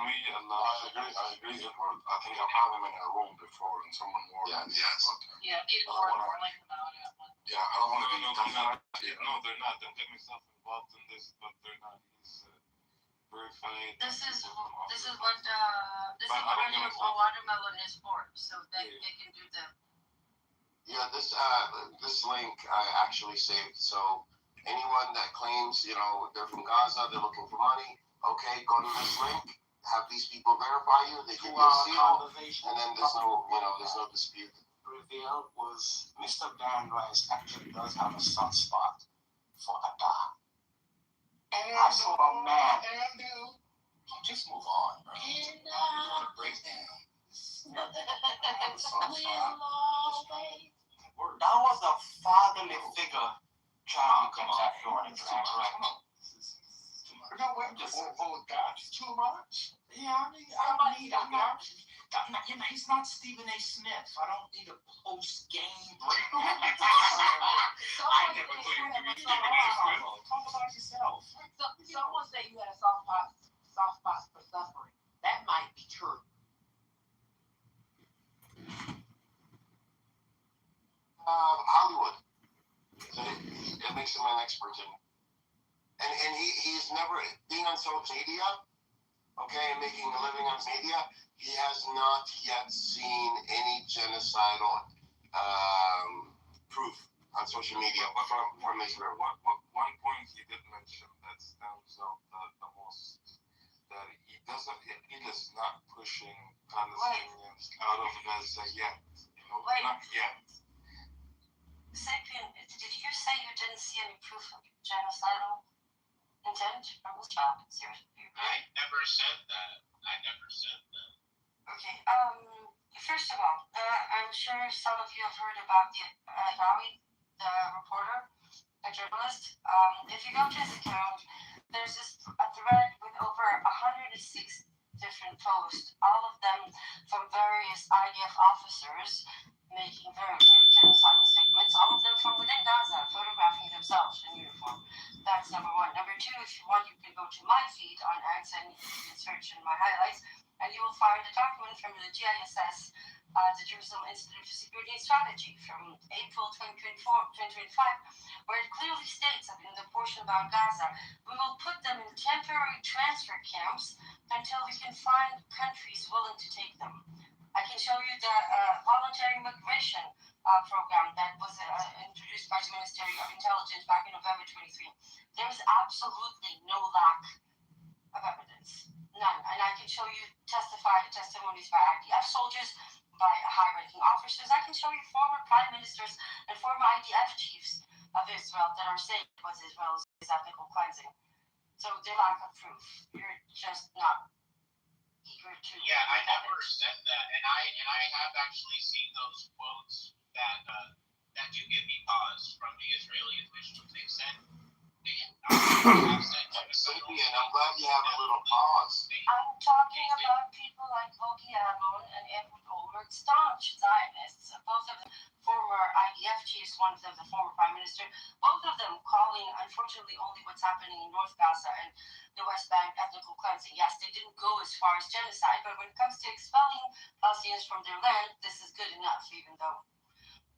we allow? I agree. I think I've had him in a room before and someone warned me. Yes. Yeah, people are like about it. Yeah, I don't want to be No, they're not. Don't get myself involved in this, but they're not. He's verified. This is what Radio Watermelon is for, so they can do the. Yeah, this link I actually saved. So anyone that claims, they're from Gaza, they're looking for money, okay, go to this link, have these people verify you, they give you a seal, and then there's no dispute. Revealed was Mr. Dan Rice actually does have a soft spot for Adar. I saw a man. Just move on, bro. You want to break down. That was a fatherly figure trying to contact you on his right. No, we're just God. It's too much. Yeah, he's not Stephen A. Smith. I don't need a post-game breakdown. I never thought you would be Stephen A. Smith. Talk about yourself. Someone say you had a soft spot for suffering. That might be true. Hollywood. It makes him an expert in. And he's never being on social media, okay, and making a living on media. He has not yet seen any genocidal proof on social media from Israel. One point he did mention that stands out the most, that he is not pushing Palestinians out of Gaza yet. Not yet. Sapien, did you say you didn't see any proof of genocidal intent from this child? Seriously? I never said that. Okay. First of all, I'm sure some of you have heard about the Yawi, the reporter, a journalist. If you go to his account, there's a thread with over 106 different posts, all of them from various IDF officers making very, very genocidal statements, all of them from within Gaza, photographing themselves in uniform. That's number one. Number two, if you want, you can go to my feed on X and you can search in my highlights, and you will find a document from the GISS, the Jerusalem Institute for Security and Strategy, from April 2025, where it clearly states that in the portion about Gaza, we will put them in temporary transfer camps until we can find countries willing to take them. I can show you the voluntary migration program that was introduced by the Ministry of Intelligence back in November 23. There's absolutely no lack of evidence. None. And I can show you testimonies by IDF soldiers, by high-ranking officers. I can show you former prime ministers and former IDF chiefs of Israel that are saying it was Israel's ethnical cleansing. So they lack of proof. You're just not eager to. Yeah, I never said that, and I have actually seen those quotes that do give me pause from the Israeli officials. They said Sapien, I'm glad you have a little pause. I'm talking about people like Vogie Alon and Ehud Olmert, staunch Zionists, both of them former IDF chiefs, one of them the former prime minister, both of them calling, unfortunately, only what's happening in North Gaza and the West Bank ethnical cleansing. Yes, they didn't go as far as genocide, but when it comes to expelling Palestinians from their land, this is good enough, even though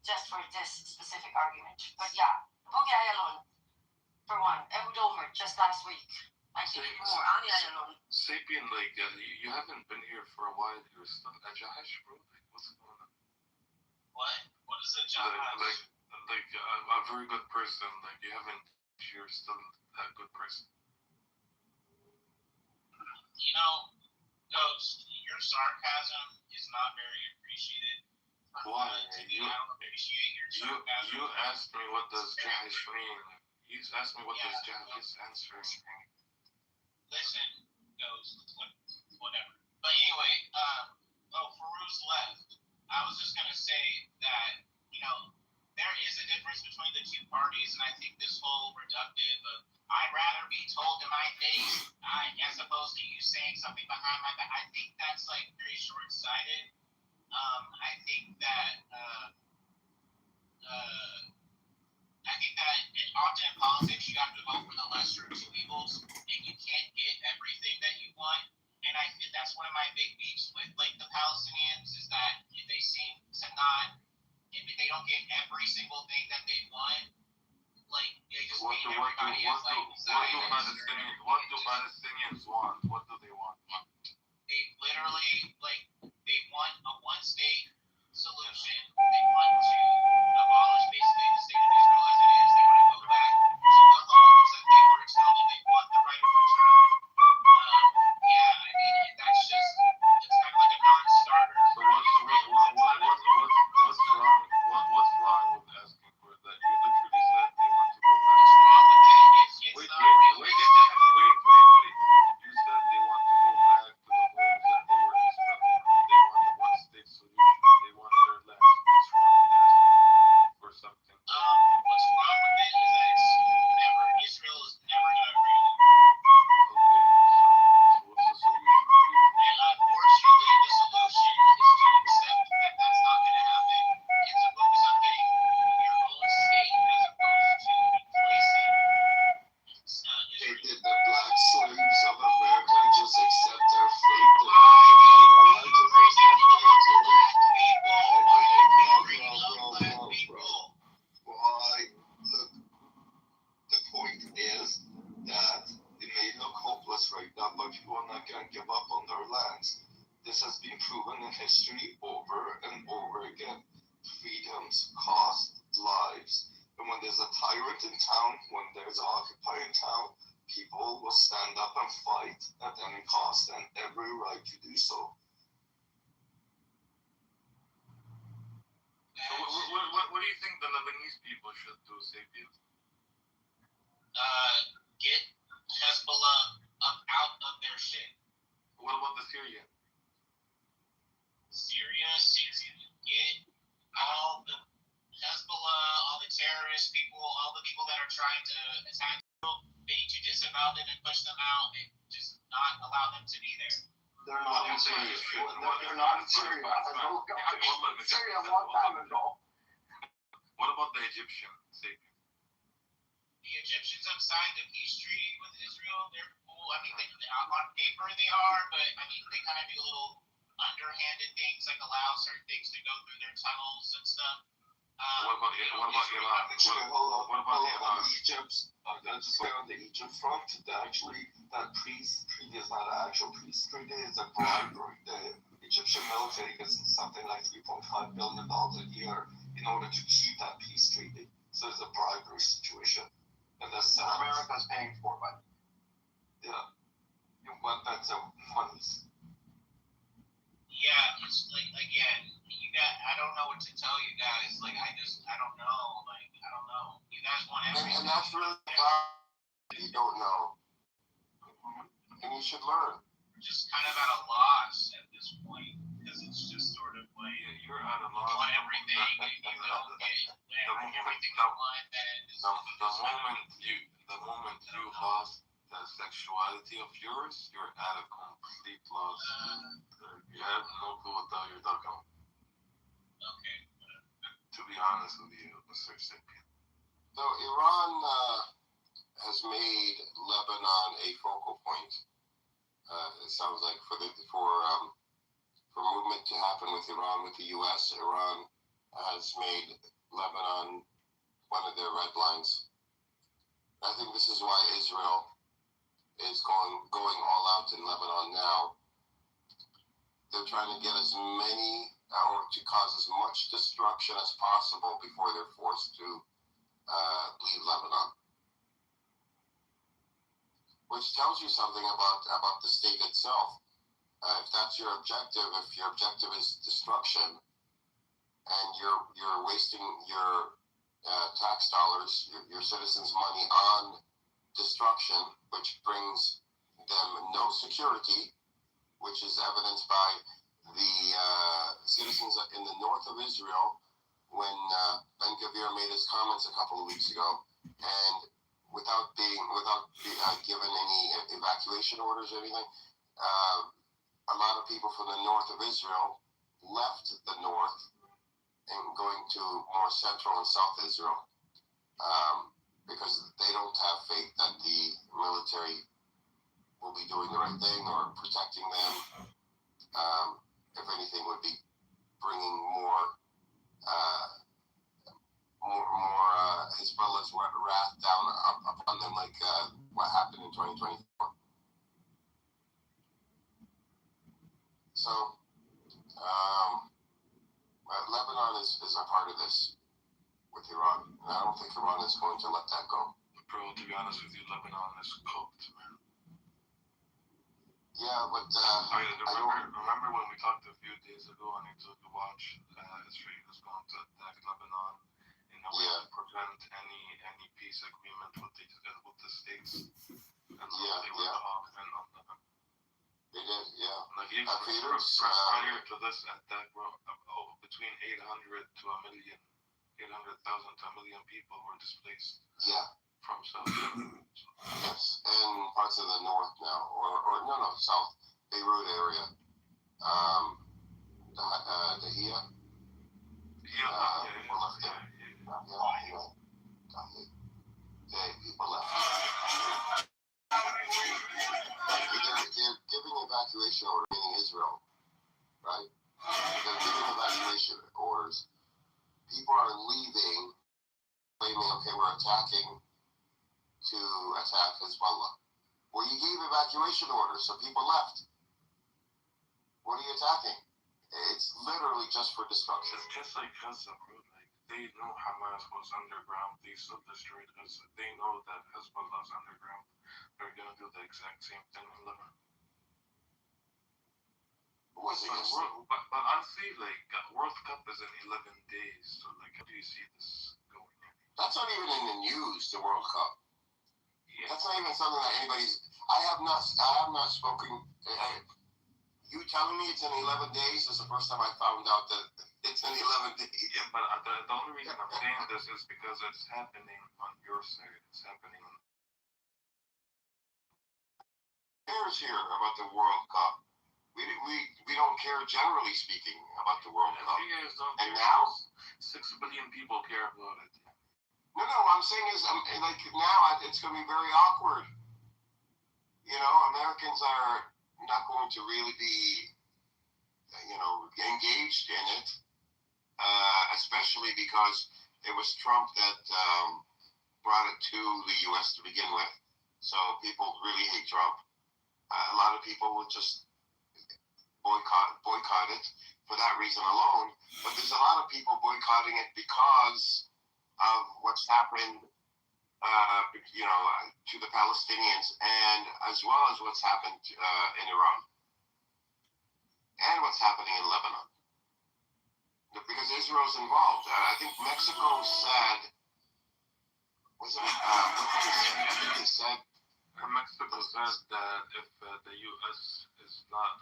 just for this specific argument. But yeah, Vogie Alon, for one, Ehud Olmert just last week. I can give you more. Ani Ayalon. Sapien, like, you haven't been here for a while. You're still a Jahash, bro. Like, what's going on? What? What is a Jahash? Like a very good person. Like, you haven't. You're still a good person. You know, Ghost, your sarcasm is not very appreciated. Why? I don't appreciate your sarcasm. You asked me what does Jahash mean. You asked me what does Jahash answer. Listen, Ghost, whatever. But anyway, Farouz left. I was just gonna say that, you know, there is a difference between the two parties, and I think this whole reductive of I'd rather be told to my face as opposed to you saying something behind my back, I think that's like very short-sighted. I think that often in politics you have to vote for the lesser of two evils, and you can't get everything that you want. And I think that's one of my big beefs with like the Palestinians is that if they seem to not, if they don't get every single thing that they want, like they just What do Palestinians want? What do they want? They literally they want a one-state solution. They want to abolish basically the state of Israel as it is. They want to go back to the homes that they were stolen. They want the right of return. That's just it's kind of like a non-starter. So what's wrong with asking for that? You literally said they want to go back. What's wrong with it? Wait. You said they want to go back to the homes that they were expelled from. They want a one-state solution. They want their land. What's wrong with asking for something? What's wrong with it is that Israel is never going to agree with it. Okay, so what's the solution? And unfortunately, the solution is to accept that that's not going to happen and to focus on getting your own state as opposed to replacing They did the black slaves of America just accept their fate. Why are you bringing up black people? Why are you bringing up black people? Why? Look, the point is that it may look hopeless right now, but people are not going to give up on their lands. This has been proven in history over and over again. Freedoms cost lives. And when there's a tyrant in town, when there's an occupier in town, people will stand up and fight at any cost and every right to do so. So what do you think the Lebanese people should do, Sapien? Get Hezbollah out of their shit. What about the Syrian? Syria, get all the Hezbollah, all the terrorist people, all the people that are trying to attack Israel, they need to disavow them and push them out and just not allow them to be there. They're not in Syria. They're not in Syria. Syria a long time ago. What about the Egyptian, Sapien? The Egyptians have signed a peace treaty with Israel. They're cool. I mean, on paper they are, but I mean, they kind of do little underhanded things like allow certain things to go through their tunnels and stuff. What about Iran? Hold on. Egypt, just wait on the Egypt front. That peace treaty is not an actual peace treaty. It's a bribery. The Egyptian military gets something like $3.5 billion a year in order to keep that peace treaty. So it's a bribery situation. And that's America's paying for it. Yeah. That's monies. Yeah, it's like again, I don't know what to tell you guys. Like I don't know. Like I don't know. You guys want everything. And that's really you don't know. And you should learn. We're just kind of at a loss at this point because it's just sort of like you're at a loss. You want everything and you don't get everything you want. Then the moment the moment you lost the sexuality of yours, you're at a complete loss. You have no clue what the hell you're talking about. Okay. To be honest with you, Mr. Sapien. So Iran has made Lebanon a focal point. It sounds like for movement to happen with Iran, with the U.S., Iran has made Lebanon one of their red lines. I think this is why Israel is going all out in Lebanon now. They're trying to get as many, or to cause as much destruction as possible before they're forced to leave Lebanon. Which tells you something about the state itself. If that's your objective, if your objective is destruction, and you're wasting your tax dollars, your citizens' money on destruction, which brings them no security, which is evidenced by the citizens in the north of Israel when Ben Gvir made his comments a couple of weeks ago, and without being given any evacuation orders or anything. A lot of people from the north of Israel left the north and going to more central and south Israel because they don't have faith that the military will be doing the right thing or protecting them. If anything, would be bringing more Hezbollah's wrath down upon them, like what happened in 2024. So, Lebanon is a part of this with Iran. And I don't think Iran is going to let that go. Bro, to be honest with you, Lebanon is cooked, man. Yeah, but remember when we talked a few days ago and you took to watch Israel is going to attack Lebanon in a way to prevent any peace agreement with the states. And they were talking on them. They did, yeah. Like prior to this attack, between 800,000 to 1 million people were displaced. Yeah. From South Lebanon. Yes, and parts of the north now, or south Beirut area. Dahia. People left there. People left. They're giving evacuation orders, meaning Israel, right? They're giving evacuation orders. People are leaving, claiming, okay, we're attacking to attack Hezbollah. Well, you gave evacuation orders, so people left. What are you attacking? It's literally just for destruction. It's just like Gaza, bro. Like, they know Hamas was underground. They still destroyed Gaza. They know that Hezbollah's underground. They're gonna do the exact same thing in Lebanon. But honestly, like, World Cup is in 11 days. So, like, how do you see this going? That's not even in the news, the World Cup. Yeah. That's not even something that anybody's. I have not spoken. You telling me it's in 11 days is the first time I found out that it's in 11 days. Yeah, but the only reason I'm saying this is because it's happening on your side. It's happening on. Cares here about the World Cup. We don't care, generally speaking, about the World Cup. You guys don't and care. Now 6 billion people care about it. No, what I'm saying is, like, now it's going to be very awkward. You know, Americans are not going to really be, engaged in it, especially because it was Trump that brought it to the U.S. to begin with. So people really hate Trump. A lot of people will just boycott it for that reason alone. But there's a lot of people boycotting it because of what's happened, to the Palestinians, and as well as what's happened in Iran, and what's happening in Lebanon. Because Israel's involved. I think Mexico said, what did they say? I think they said, Mexico said that if the U.S. is not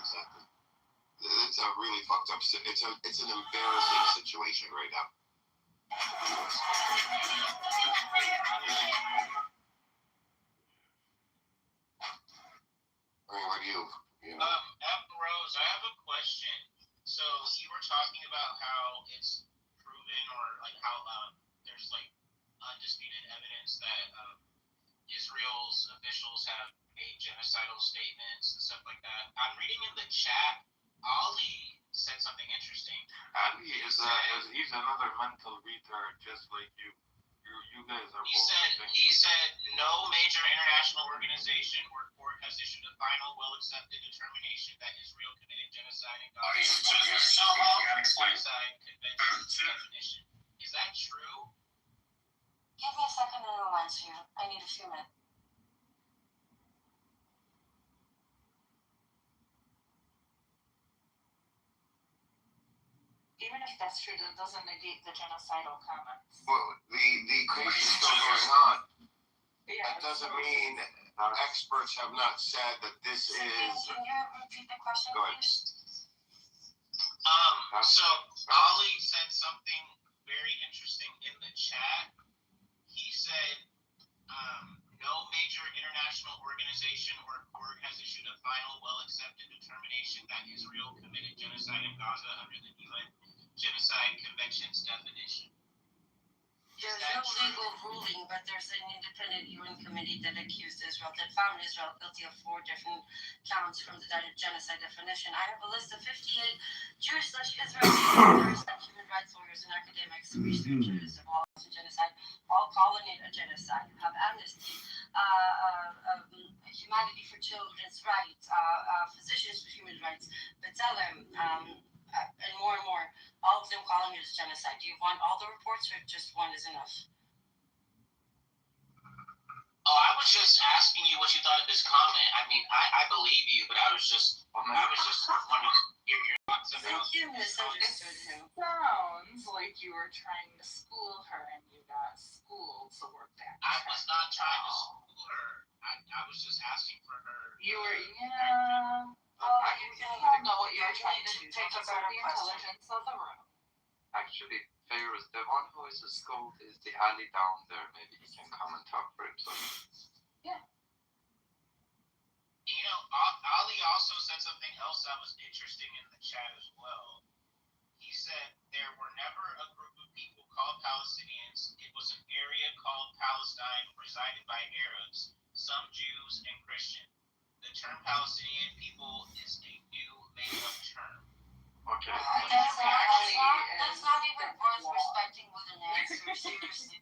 Exactly. It's a really fucked up. It's an embarrassing situation right now. I mean, what do you know? Rose, I have a question. So you were talking about how it's proven, or like how there's like undisputed evidence that Israel's officials have made genocidal statements and stuff like that. I'm reading in the chat, Ali said something interesting. Ali he's another mental retard, just like you. You guys are He said no major international organization or court has issued a final, well-accepted determination that Israel committed genocide in Gaza. Genocide convention definition. Is that true? Give me a second and I'll answer you. I need a few minutes. Even if that's true, that doesn't negate the genocidal comments. Well, the case is still going on. Yeah, that doesn't mean experts have not said that this is. Can you repeat the question, Go ahead. please? So Ali said something very interesting in the chat. He said, no major international organization or court has issued a final, well-accepted determination that Israel committed genocide in Gaza under the UN Genocide Convention's definition. There's no legal ruling, but there's an independent UN committee that accused Israel, that found Israel guilty of 4 different counts from the genocide definition. I have a list of 58 Jewish/Israeli human rights lawyers and academics, researchers of all genocide, all calling it a genocide. You have Amnesty, Humanity for Children's Rights, Physicians for Human Rights, B'Tselem, and more, all of them calling it a genocide. Do you want all the reports, or just one is enough? Oh, I was just asking you what you thought of this comment. I mean, I believe you, but I was just wanting to hear your thoughts about it. You misunderstood him. Sounds like you were trying to school her and you got schooled, so we're back. I was not trying to school her. I was just asking for her. You were, yeah. I don't know what you were trying to do. Take us out the intelligence of the room. Actually, Pharaoh's the one who is a school is the alley down there. Maybe he can come and talk for himself. Yeah. You know, Ali also said something else that was interesting in the chat as well. He said there were never a group of people called Palestinians. It was an area called Palestine resided by Arabs, some Jews and Christians. The term Palestinian people is a new made-up term. Okay. That's not even worth respecting with an answer, seriously.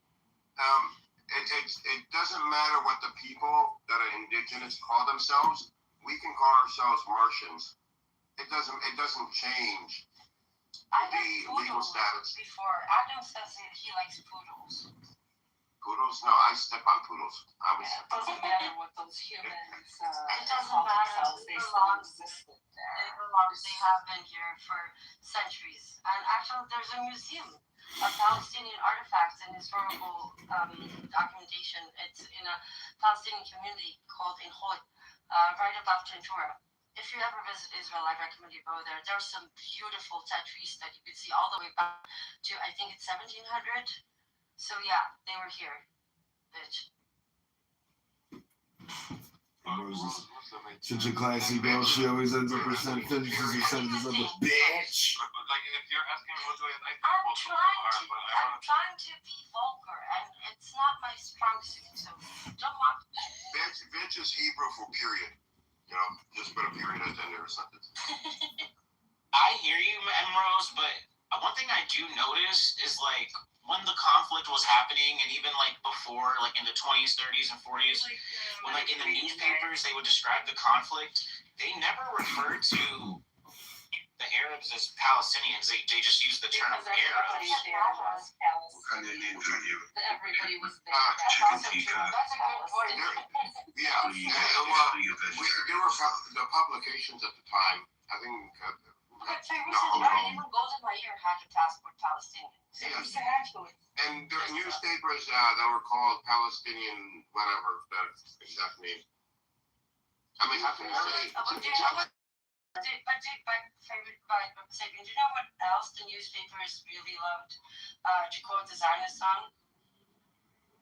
It doesn't matter what the people that are indigenous call themselves. We can call ourselves Martians. It doesn't change the legal status. Before Adam says that he likes poodles. Poodles? No, I step on poodles. It doesn't matter what those humans it doesn't call matter. themselves. They still existed there. They have been here for centuries. And actually, there's a museum of Palestinian artifacts and historical documentation. It's in a Palestinian community called Inhoi, right above Tentura. If you ever visit Israel, I recommend you go there. There's some beautiful tattoos that you can see all the way back to, I think it's 1700. So yeah, they were here, bitch. Moses. Such a classy girl, she always ends up her sentences or sentences of a bitch. Like, if you're asking me what do I like, I'm trying to be vulgar, and it's not my strong suit, so don't mock me. Bitch is Hebrew for period. You know, just put a period at the end of a sentence. I hear you, Emrose, but one thing I do notice is, like, when the conflict was happening, and even like before, like in the 20s, 30s, and 40s, when like in the newspapers they would describe the conflict, they never referred to the Arabs as Palestinians. They just used the term Arabs. Everybody there was Palestinian. Everybody was there. That's a good point. Yeah, there were the publications at the time. I think. But even Golden Meir had a passport Palestinian. Yes. And there were newspapers that were called Palestinian, whatever, that exact name. I mean, how can you say? Sapien, do you know what else the newspapers really loved? To quote the Zionist song,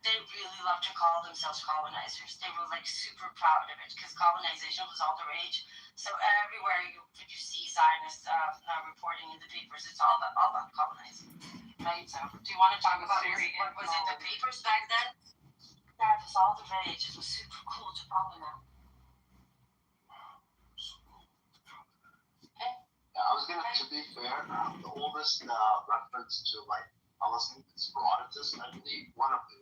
they really loved to call themselves colonizers. They were like super proud of it because colonization was all the rage. So everywhere you see Zionists reporting in the papers, it's all about colonizing, right? So do you want to talk about what was in the papers back then? That was all the rage. It was super cool to colonize. I was gonna, to be fair, the oldest reference to like Palestine is Herodotus, I believe, one of them.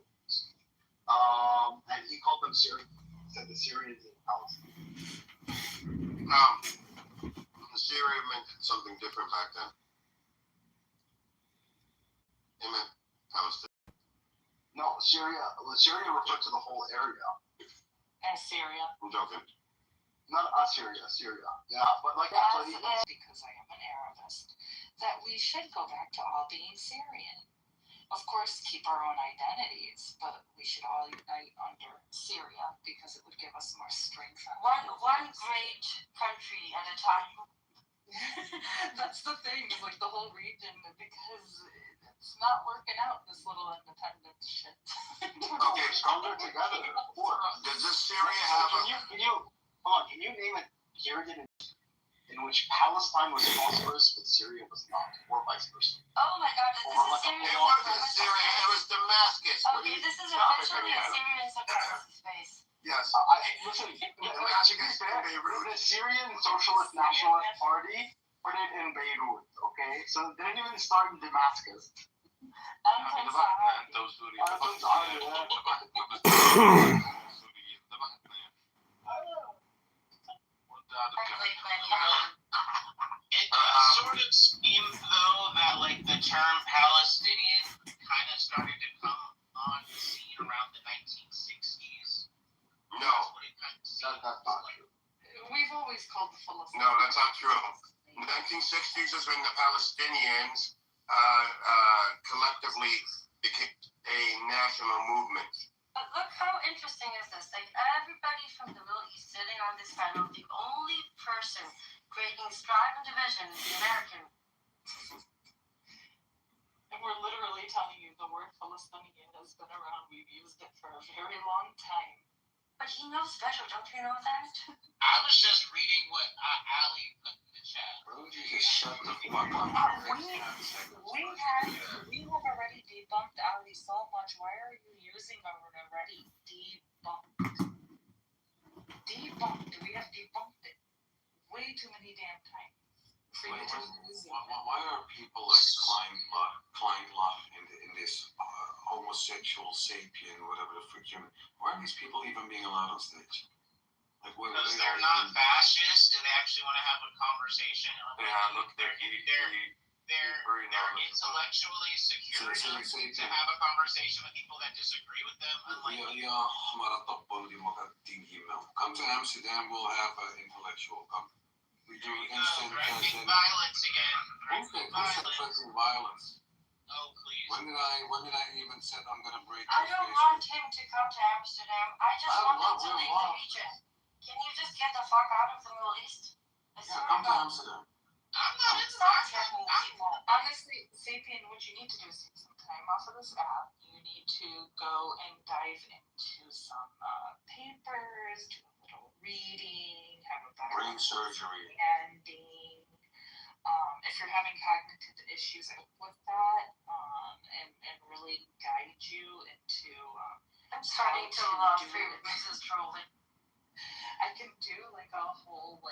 And he called them Syrians. He said the Syrians in Palestine. Syria meant something different back then. It meant Palestine. No, Syria referred to the whole area. And Syria. I'm joking. Not Assyria, Syria. Yeah, but like actually, because I am an Arabist, that we should go back to all being Syrian. Of course, keep our own identities, but we should all unite under Syria because it would give us more strength. One great country at a time. That's the thing, like the whole region, because it's not working out, this little independent shit. okay, stronger together. Does this Syria have Can you name a period in which Palestine was prosperous but Syria was not, or vice versa? Oh my God, this is Syria. It was Damascus. Okay, this is officially a Syrian supremacist space. Yes. Listen, the Syrian Socialist Nationalist Party put it in Beirut, okay? So it didn't even start in Damascus. It sort of seems though that like the term Palestinian kind of started to come on the scene around the 1960s. No, that's not true. We've always called the Philistines. No, that's not true. In the 1960s is when the Palestinians collectively became a national movement. But look how interesting is this? Like everybody from the Middle East sitting on this panel, the only person creating strife and division is the American. And we're literally telling you the word Palestinian has been around. We've used it for a very long time. But he knows better, don't you know that? I was just reading what Ali put in the chat. We have already debunked Ali so much. Why are you using our already debunked? Debunked. We have debunked it way too many damn times. Why are people like Kleinbach in this homosexual sapien, whatever the freaking? Why are these people even being allowed on stage? Like, because they're not fascist and they actually want to have a conversation. Yeah, look, they're intellectually secure enough to have a conversation with people that disagree with them. Come to Amsterdam, we'll have an intellectual come. We do instant violence again. Violence. Oh please. When did I even say I'm gonna break? I don't want him to come to Amsterdam. I just want him to leave the region. Can you just get the fuck out of the Middle East? Come to Amsterdam. I'm not people. Honestly, Sapien, what you need to do is take some time off of this app. You need to go and dive into some papers, do a little reading, have a better brain surgery. understanding. If you're having cognitive issues with that, and really guide you into I'm starting to love Mrs. Trolling. I can do like a whole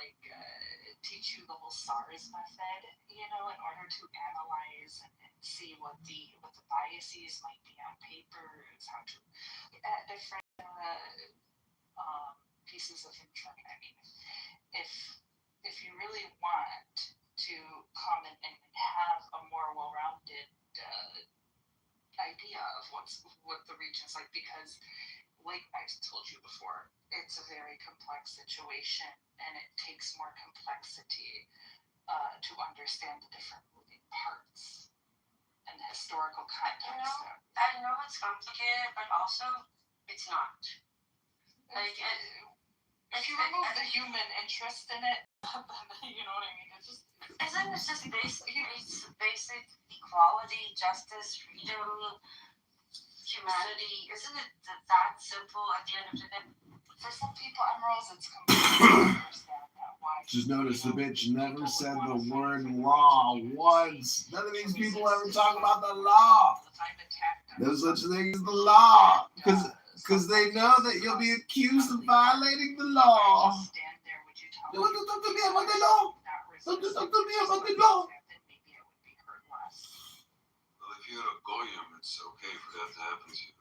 teach you the whole SARS method, in order to analyze and see what the biases might be on papers, how to different pieces of information. I mean, if you really want to come and have a more well-rounded idea of what the region's like, because like I've told you before, it's a very complex situation and it takes more complexity to understand the different moving parts and the historical context. I know it's complicated, but also it's not. Like, if you remove the human interest in it, You know what I mean? It's just. Isn't it just basic equality, justice, freedom, humanity? Isn't it that simple at the end of the day? For some people, Emeralds, it's completely understand that. Why? Just notice the bitch never said the word law once. None of these people ever talk about the law. No such thing as the law. Because they know that you'll be accused of violating the law. You want to talk to me about the law? Don't talk to me about the law. Well, if you're a goyim, it's okay for that to happen to you.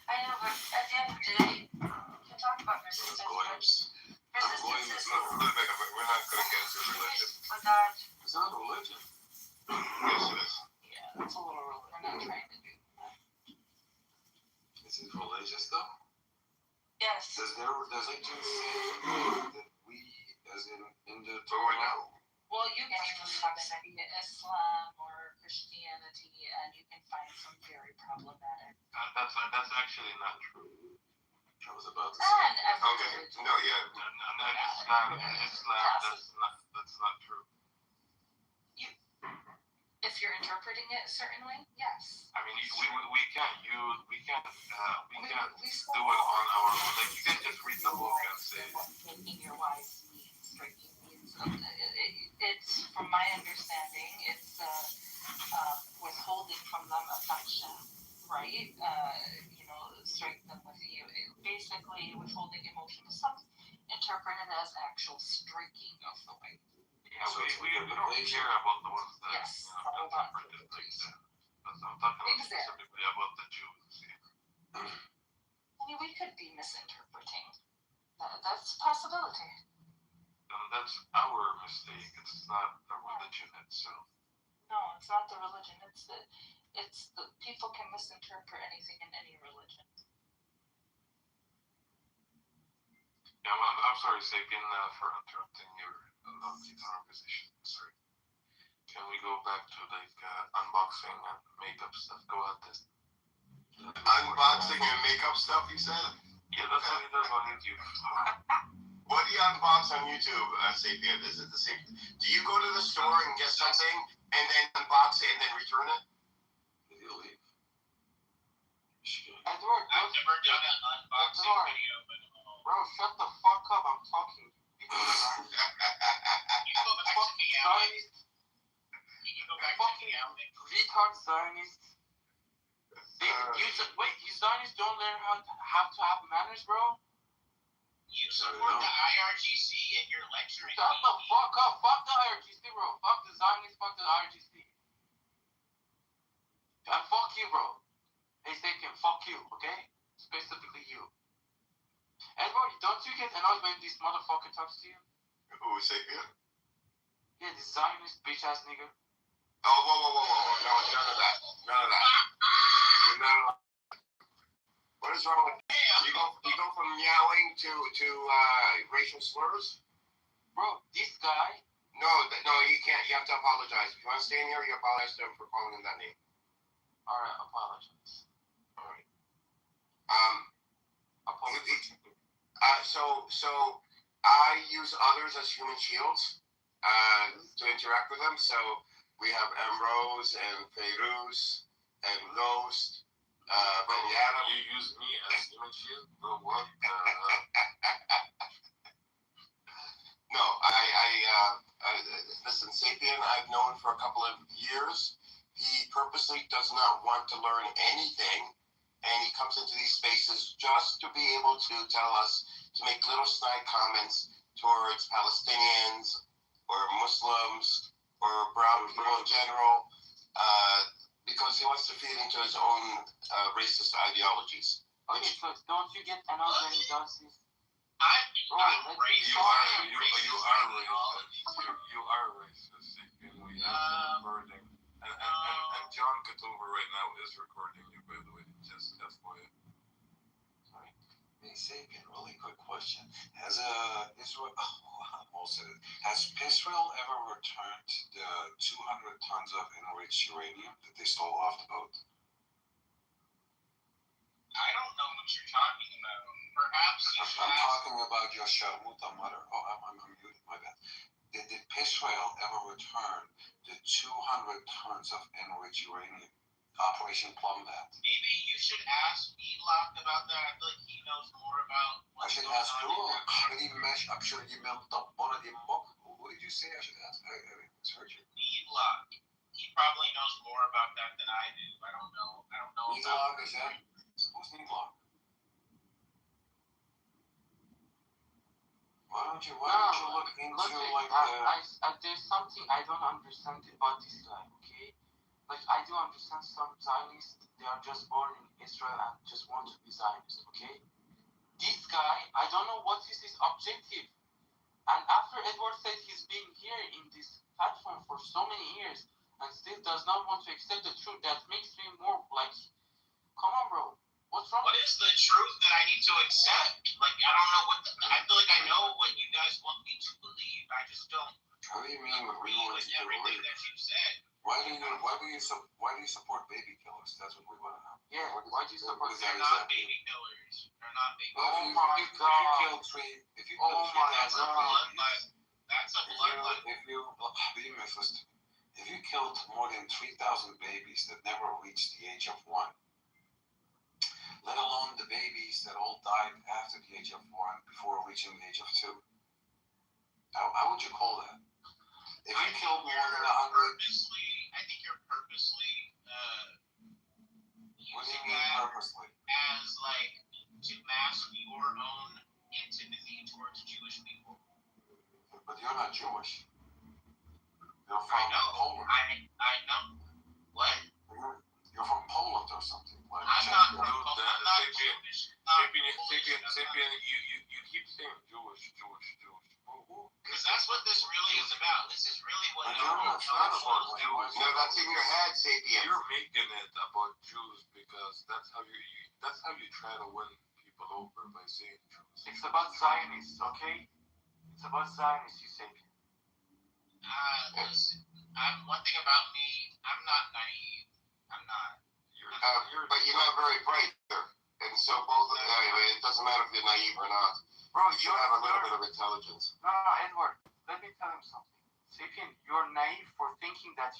I know, but at the end of the day, you can talk about resistance. Goyims. Resistance is We're not going to get into religion. but not. It's not a religion. Yes, it is. Yeah, it's a little early. We're not trying to do that. Is it religious though? Yes. Does it just say that we, as in the So Torah? now, Well, you can even look at Islam or Christianity, and you can find some very problematic. That's actually not true. I was about to say. And every okay, religion. no, yeah. Islam, that's not true. If you're interpreting it a certain way, yes. I mean, we can't do it on spoke our, like, you can't just read the book and say. What making your wives means, striking means. It's, from my understanding, it's withholding from them affection, right? Strike them with you. Basically, withholding emotion. Some interpret it as actual striking of the wife. Yeah, we don't care about the ones that, Yes, interpret it like that. But I'm talking specifically about the Jews. Yeah. I mean, we could be misinterpreting. That's a possibility. And that's our mistake. It's not the religion itself. No, it's not the religion. It's the people can misinterpret anything in any religion. Yeah, I'm sorry, Sapien, for interrupting your conversation. Sorry. Can we go back to unboxing and makeup stuff? Go at this. Unboxing and makeup stuff, you said? Yeah, that's what he does on YouTube. What do you unbox on YouTube, Sapien? Is it the same? Do you go to the store and get something and then unbox it and then return it? You leave. Edward, I've never done an unboxing video, but bro, shut the fuck up. I'm talking. you can go back to the alley. You can go back to the alley. Retard Zionists. You Zionists don't learn how to have manners, bro? You support the IRGC and you're lecturing. Shut the fuck up. Fuck the IRGC, bro. Fuck the Zionists. Fuck the IRGC. And fuck you, bro. Hey, Sapien, fuck you, okay? Specifically you. Edward, don't you get annoyed when this motherfucker talks to you? Who, Sapien? Yeah, this Zionist bitch-ass nigga. Oh, whoa. No, none of that. You're not allowed. What is wrong with you? You go from meowing to racial slurs? Bro, this guy. No, you can't. You have to apologize. If you want to stay in here, you apologize to him for calling him that name. Alright, apologize. Alright. Apologize. So I use others as human shields to interact with them. So we have Ambrose and Feiruz and Ghost. You use me as human shield? Bro, what? No, listen, Sapien, I've known for a couple of years. He purposely does not want to learn anything, and he comes into these spaces just to be able to tell us, to make little snide comments towards Palestinians or Muslims or brown people in general, because he wants to feed into his own racist ideologies. Okay, so don't you get annoyed when he does this? I'm racist. You are racist. We have the recording. And John Kitover right now is recording you, by the way. Just FYI. Sorry. Hey, Sapien, really quick question. Has Israel ever returned the 200 tons of enriched uranium that they stole off the boat? I don't know what you're talking about. Perhaps I'm talking about your Sharmuta mother. Oh, I'm muted. My bad. 100 tons of enriched uranium. Operation Plum that. Maybe you should ask Elon about that. I feel like he knows more about I what's should going ask on you. in that. I'm sure you meant one of the mock. What did you say I should ask? I misheard you. Elon. He probably knows more about that than I do. I don't know. Elon is that? Who's Elon? Why don't you look into like there's something I don't understand about this guy, okay? Like, I do understand some Zionists, they are just born in Israel and just want to be Zionist, okay? This guy, I don't know what is his objective. And after Edward said he's been here in this platform for so many years and still does not want to accept the truth, that makes me more like, come on, bro. What's wrong? What is the truth that I need to accept? Like, I don't know I feel like I know what you guys want me to believe. I just don't What do you mean agree with everything that you said. Why do you support baby killers? That's what we want to know. Yeah, why do you support They're not baby killers. They're not baby Well, killers. if you kill 3,000 That's a babies, bloodline. That's a bloodline. if you killed more than 3,000 babies that never reached the age of 1, let alone the babies that all died after the age of 1 before reaching the age of 2, how would you call that? If you killed more than 100, I think you're purposely what do you using mean that purposely? as like to mask your own antipathy towards Jewish people. But you're not Jewish. You're from I know. Poland. I know. What? You're from Poland or something. Like I'm not from Dude, Poland. I'm not Jewish. Sapien, you keep saying Jewish. Because that's what this really is about. This is really what But you're not Jews Jewish. do. No, that's in your head, Sapien. You're making it about Jews because that's how you try to win people over by saying Jews. It's about Zionists, okay? It's about Zionists, you say. Listen, one thing about me, I'm not naive. I'm not. But you're not very bright either. And so both, anyway, it doesn't matter if you're naive or not. Bro, you have a little bit of intelligence. No, Edward, let me tell him something. Sapien, you're naive for thinking that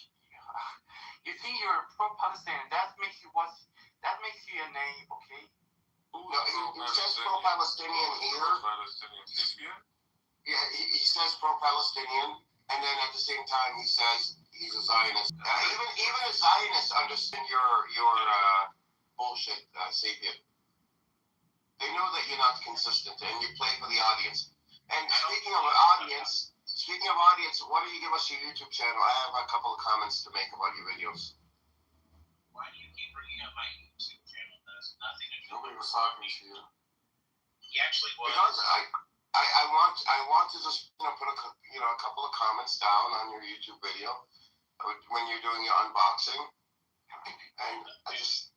you think you're pro-Palestinian. That makes you a naive, okay? No, he says pro-Palestinian here. Sapien? Yeah, he says pro-Palestinian, and then at the same time he says he's a Zionist. Even a Zionist understand your bullshit, Sapien. They know that you're not consistent, and you play for the audience. And speaking of audience, why don't you give us your YouTube channel? I have a couple of comments to make about your videos. Why do you keep bringing up my YouTube channel? That's nothing to do. Nobody was talking to you. He actually was. Because I want to just put a couple of comments down on your YouTube video when you're doing your unboxing, and I just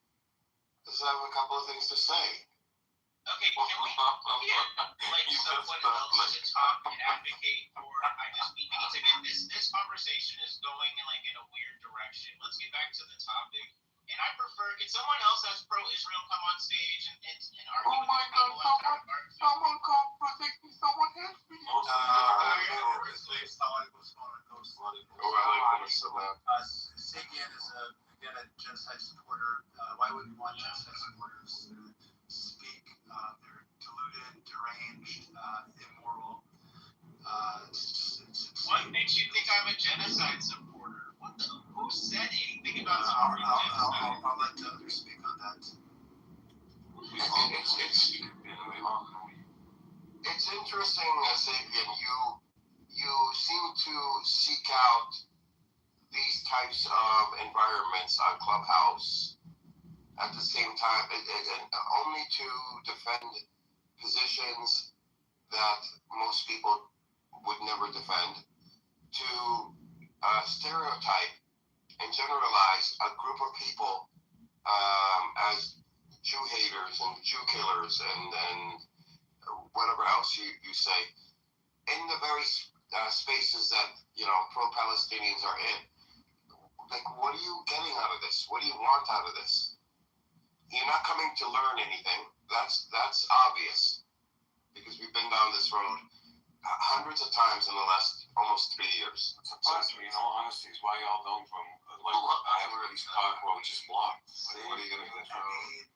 have a couple of things to say. Okay, can we get someone else to talk and advocate for? We need to get this conversation is going in a weird direction. Let's get back to the topic. And I prefer, can someone else that's pro-Israel come on stage and argue? Oh my God! Someone come protect me! Someone help me! Sapien is again a genocide supporter. Why would we want genocide supporters to speak? They're deluded, deranged, immoral. What makes you think I'm a genocide supporter? Who said anything about supporting genocide? I'll let others speak on that. It's interesting, Sapien. You seem to seek out these types of environments on Clubhouse at the same time, and only to defend positions that most people would never defend, to stereotype and generalize a group of people as Jew haters and Jew killers and whatever else you say, in the very spaces that pro-Palestinians are in. Like, what are you getting out of this? What do you want out of this? You're not coming to learn anything. That's obvious, because we've been down this road hundreds of times in the last almost 3 years. It surprised me, in all honesty, is why y'all don't from these cockroaches blocked. What are you gonna do? I mean,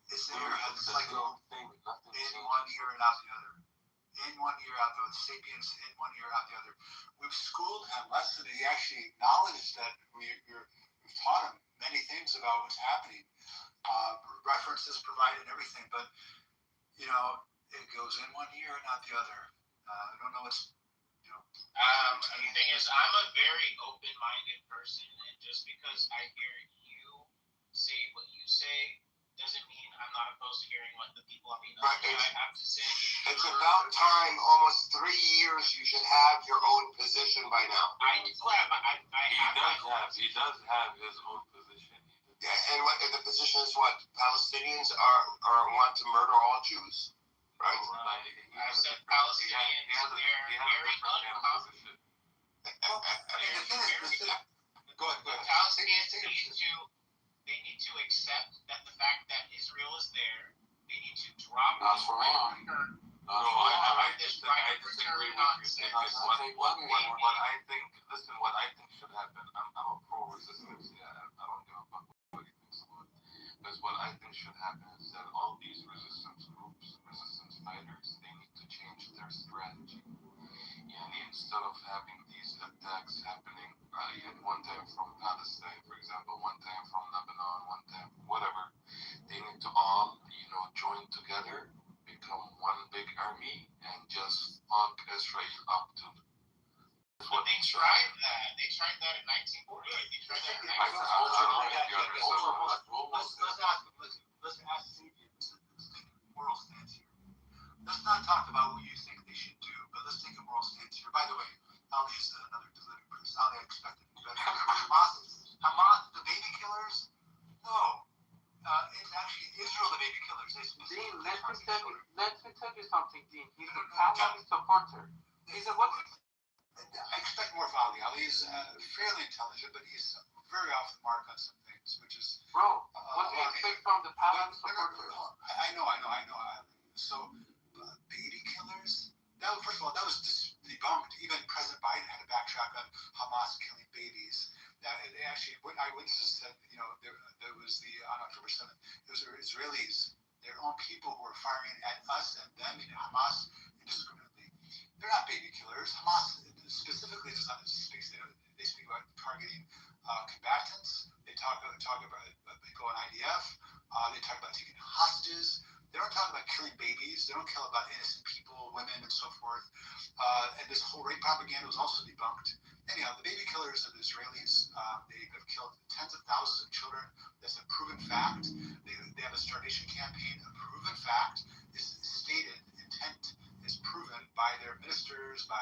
it's there. It's like in 1 year and out the other. In 1 year out the other. Sapiens in 1 year out the other. We've schooled him less than he actually acknowledged that we've taught him many things about what's happening. References provided and everything, but you know, it goes in 1 year and out the other. I don't know what's, you know. The thing is, I'm a very open-minded person, and just because I hear you say what you say doesn't mean I'm not opposed to hearing what the people on the other side have to say. It's about time, almost 3 years, you should have your own position by now. He does have his own position. Yeah, and what the position is what? Palestinians are want to murder all Jews, right? I said Palestinians, they're very unpopular. Go ahead. Palestinians need to accept that the fact that Israel is there, they need to drop Not for long. I disagree with you. What I think should happen. I'm a pro-resistance. Yeah, I don't give a fuck what he thinks about it. Because what I think should happen is that all these resistance groups, resistance fighters, they need to change their strategy. And instead of having these attacks happening, one time from Palestine, for example, one time from Lebanon, one time whatever, they need to all, join together, become one big army, and just fuck Israel up to. But they tried that. They tried that in 1948. They tried that in 1948. Let's ask Sapiens. Let's take a moral stance here. Let's not talk about what you think they should do, but let's take a moral stance here. By the way, Ali is another deluded person. Ali, I expected better. Hamas, the baby killers? No. It's actually Israel, the baby killers. Dean, let me tell you something, Dean. He's a Catholic supporter. He's a what? I expect more from Ali. Ali is fairly intelligent, but he's very off the mark on some things, which is. Bro, what do you expect from the Catholic supporters? I know. So, baby killers? First of all, that was debunked. Even President Biden had to backtrack on Hamas killing babies. Actually, eyewitnesses said, there was on October 7th, it was Israelis, their own people who were firing at us and them, Hamas, indiscriminately. They're not baby killers. Hamas specifically does not speak. They speak about targeting combatants. They talk about people on IDF. They talk about taking hostages. They don't talk about killing babies. They don't kill about innocent people, women, and so forth. And this whole rape propaganda was also debunked. Anyhow, the baby killers are the Israelis. They have killed tens of thousands of children. That's a proven fact. They have a starvation campaign. A proven fact is stated. Intent is proven by their ministers, by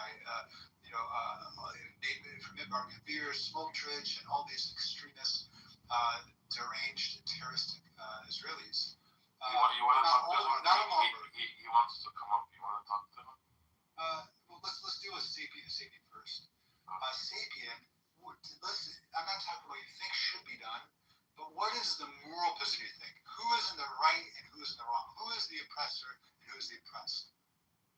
from Bargain Beer, Smotrich, and all these extremist, deranged, terroristic Israelis. You want to talk to him? He wants to come up. You want to talk to him? Well, let's do a Sapien first. Sapien, I'm not talking about what you think should be done, but what is the moral position you think? Who is in the right and who is in the wrong? Who is the oppressor and who is the oppressed?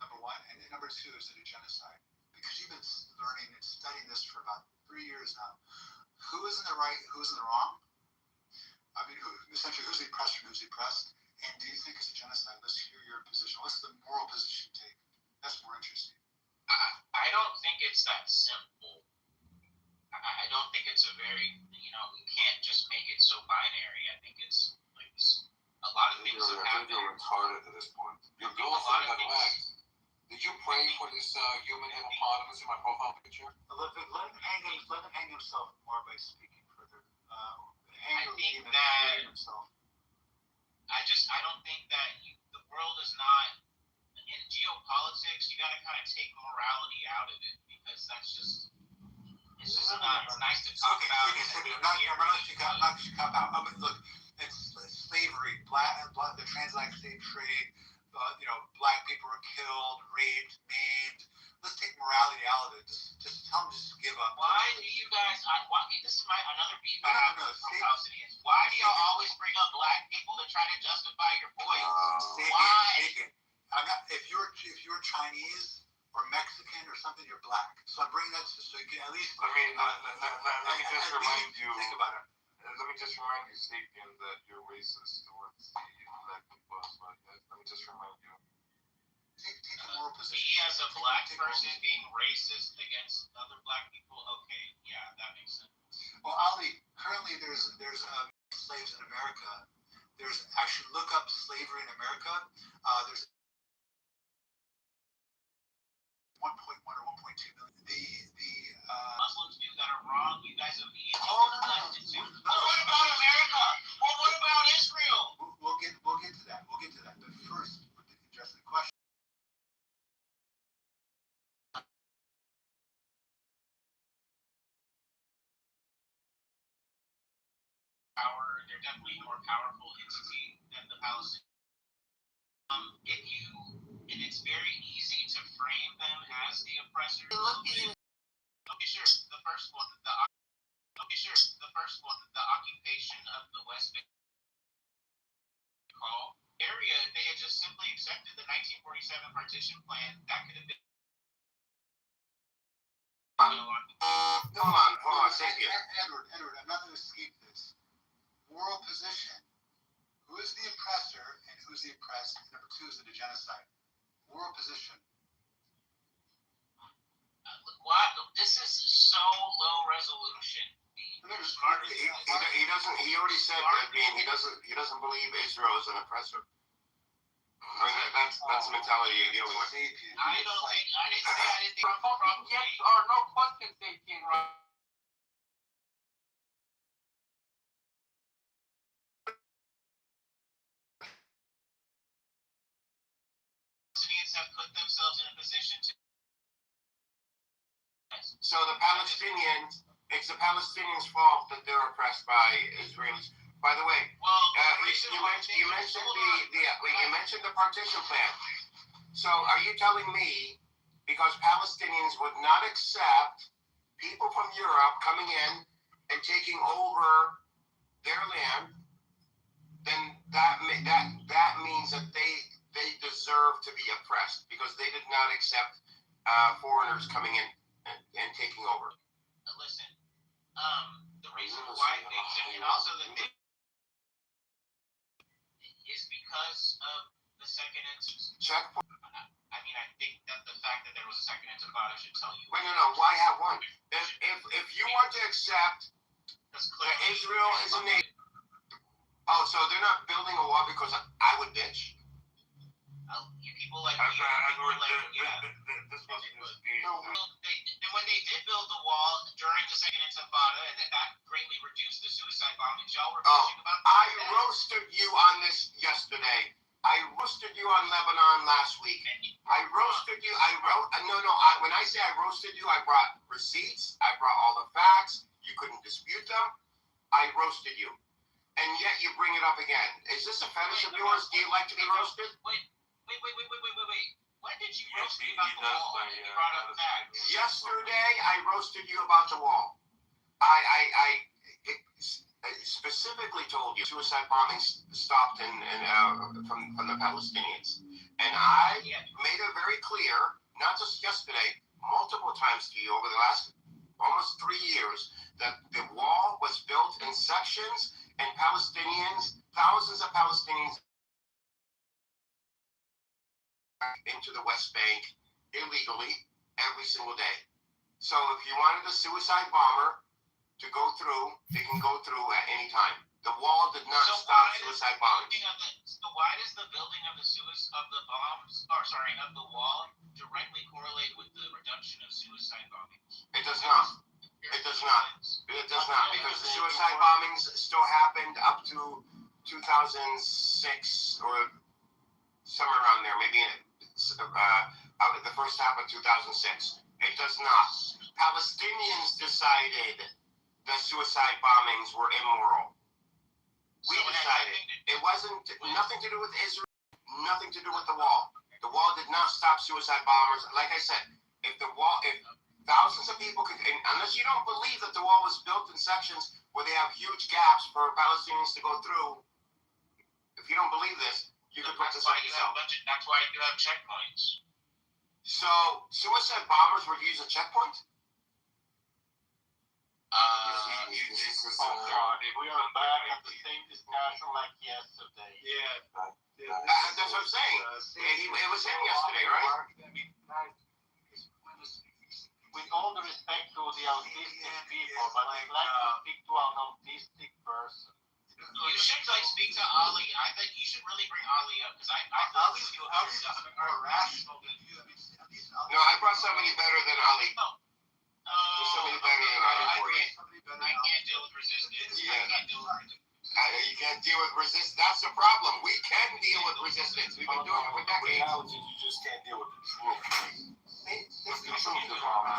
Number one. And then number two, is it a genocide? Because you've been learning and studying this for about 3 years now. Who is in the right, who's in the wrong? I mean, essentially, who's the oppressor and who's the oppressed? And do you think it's a genocide? Let's hear your position. What's the moral position you take? That's more interesting. I don't think it's that simple. I don't think it's a very, you can't just make it so binary. I think it's like a lot of things have happened. You're retarded at this point. Your girlfriend got whacked. Did you pray for this human hippopotamus in my profile picture? Let him hang himself more by speaking further. I think that I don't think that the world is not in geopolitics. You got to kind of take morality out of it because that's just it's not. It's nice to talk about. I'm not going to cop out. Look, it's slavery, the transatlantic slave trade. Black people were killed, raped, maimed. Let's take morality out of it. Just tell them to give up. Why do you guys? This is another beef I have with Palestinians. Why do y'all always bring up black people to try to justify your point? Why? If you're Chinese or Mexican or something, you're black. So I'm bringing that so you can at least. Let me just remind you. Think about it. Let me just remind you, Sapien, that you're racist towards the black people as well. Let me just remind you. Take the moral Me position. as a black person being racist against other black people, okay, yeah, that makes sense. Well, Ali, currently there's slaves in America. There's actually look up slavery in America. There's 1.1 or 1.2 million. Muslims do that are wrong. You guys immediately No. Well, what about America? Well, what about Israel? We'll get to that. But first, we're going to address the question. They're definitely a more powerful entity than the Palestinians. And it's very easy to frame them as the oppressor. Okay, sure. The first one, the occupation of the West Bank area, they had just simply accepted the 1947 partition plan. That could have been. Hold on, Sapien. Edward, I'm not going to escape this. Moral position. Who is the oppressor and who's the oppressed? And number two is the genocide. Moral position. This is so low resolution. He already said that he doesn't believe Israel is an oppressor. I mean, that's the mentality you're dealing with. I didn't say anything. Yes or no question, Sapien, right? Palestinians have put themselves in a position to. So it's the Palestinians' fault that they're oppressed by Israelis. By the way, you mentioned the partition plan. So are you telling me because Palestinians would not accept people from Europe coming in and taking over their land, then that means that they deserve to be oppressed because they did not accept foreigners coming in and taking over. Listen, the reason why things and also the thing is because of the second checkpoint. I mean, I think that the fact that there was a second intifada should tell you. Wait, no. Why have one? If you want to accept that Israel is a nation, so they're not building a wall because I would bitch. You people like This and when they did build the wall during the second intifada, and that greatly reduced the suicide bombings, y'all were bitching about. I roasted you on this yesterday. I roasted you on Lebanon last week. I roasted you. When I say I roasted you, I brought receipts. I brought all the facts. You couldn't dispute them. I roasted you. And yet you bring it up again. Is this a fetish of yours? Do you like to be roasted? Wait. When did you roast me about the wall? You brought up facts. Yesterday, I roasted you about the wall. I specifically told you suicide bombings stopped from the Palestinians. And I made it very clear, not just yesterday, multiple times to you over the last almost 3 years, that the wall was built in sections and thousands of Palestinians into the West Bank illegally every single day. So if you wanted a suicide bomber to go through, they can go through at any time. The wall did not stop suicide bombings. Why does the building of the wall directly correlate with the reduction of suicide bombings? It does not. Because the suicide bombings still happened up to 2006 or somewhere around there, maybe the first half of 2006. It does not. Palestinians decided that suicide bombings were immoral. We decided. It wasn't nothing to do with Israel, nothing to do with the wall. The wall did not stop suicide bombers. Like I said, if thousands of people could, unless you don't believe that the wall was built in sections where they have huge gaps for Palestinians to go through, if you don't believe this, you could put this on yourself. That's why you have checkpoints. So suicide bombers would use a checkpoint? Oh God, we are back at the same discussion like yesterday. Yeah. That's what I'm saying. It was him yesterday, right? I mean, With all the respect to the autistic people, but I'd like to speak to an autistic person. You should like speak to Ali. I think you should really bring Ali up because I Ali's more rational than you. No, I brought somebody better than Ali. There's somebody better than Ali for you. I can't deal with resistance. Yeah. I can't deal with You can't deal with resistance. That's the problem. We can deal with resistance. We've been doing it for decades. Reality, you just can't deal with the truth. What's the truth, the problem?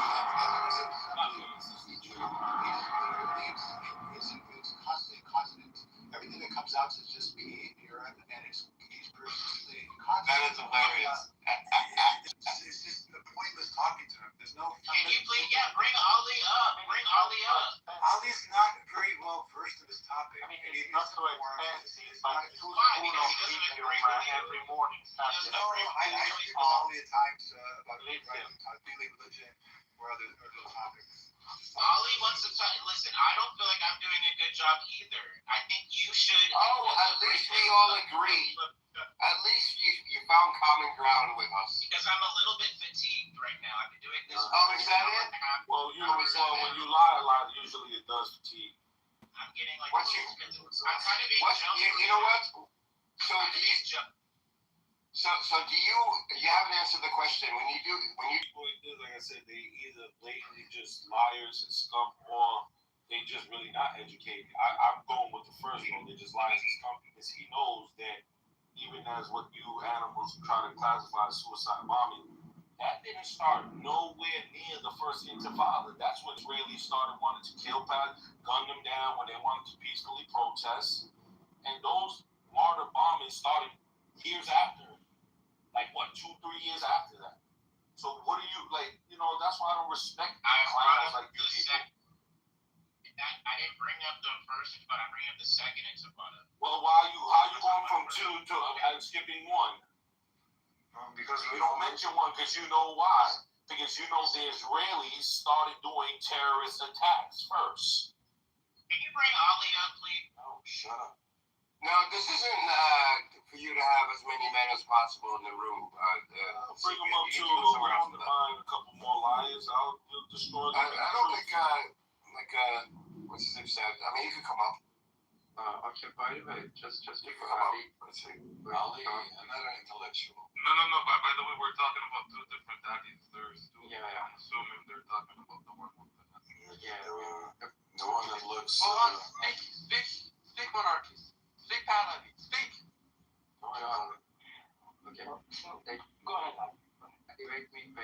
It's constant. Everything that comes out is just behavior, and it's persistently constant. That is hilarious. It's just the pointless talking to him. There's no. Can you please, bring Ali up. Bring Ali up. Ali's not very well versed in this topic. I mean, it's not so expensive, but it's too Why? full Because of he doesn't video agree with you. every morning. I speak with Ali at times about daily religion or other topics. Ali wants to talk. Listen, I don't feel like I'm doing a good job either. I think you should. Oh, at least we all agree. At least you found common ground with us. Because I'm a little bit fatigued right now. I've been doing this. Oh, is that it? Well, when you lie a lot, usually it does fatigue. I'm getting like. What's your? I'm kind of being jumped. You know what? So do you haven't answered the question. When you Like I said, they either blatantly just liars and scum, or they just really not educated. I'm going with the first one. They just liars and scum because he knows that even as what you animals try to classify as suicide bombing, that didn't start nowhere near the first Intifada. That's when Israelis started wanting to kill, gun them down when they wanted to peacefully protest, and those martyr bombings started years after. Like what, 2-3 years after that. So what do you like? That's why I don't respect clowns like you people. I didn't bring up the first, but I bring up the second Intifada. Well, how you going from 2 to skipping 1? Because you don't mention 1 because you know why. Because you know the Israelis started doing terrorist attacks first. Can you bring Ali up, please? Oh, shut up. No, this isn't for you to have as many men as possible in the room. Bring them up too. I want to find a couple more liars. I'll destroy them. I don't think what's his name said. I mean, you could come up. Okay, by the way, just You for could come up. Ali. Let's see. Ali, I'm not an intellectual. No. By the way, we're talking about 2 different daddies. There's 2. Yeah. I'm assuming they're talking about the one with the. The one that looks. Hold on, speak monarchies. Speak Pahlavi, speak! Okay, Go ahead. Wait, let me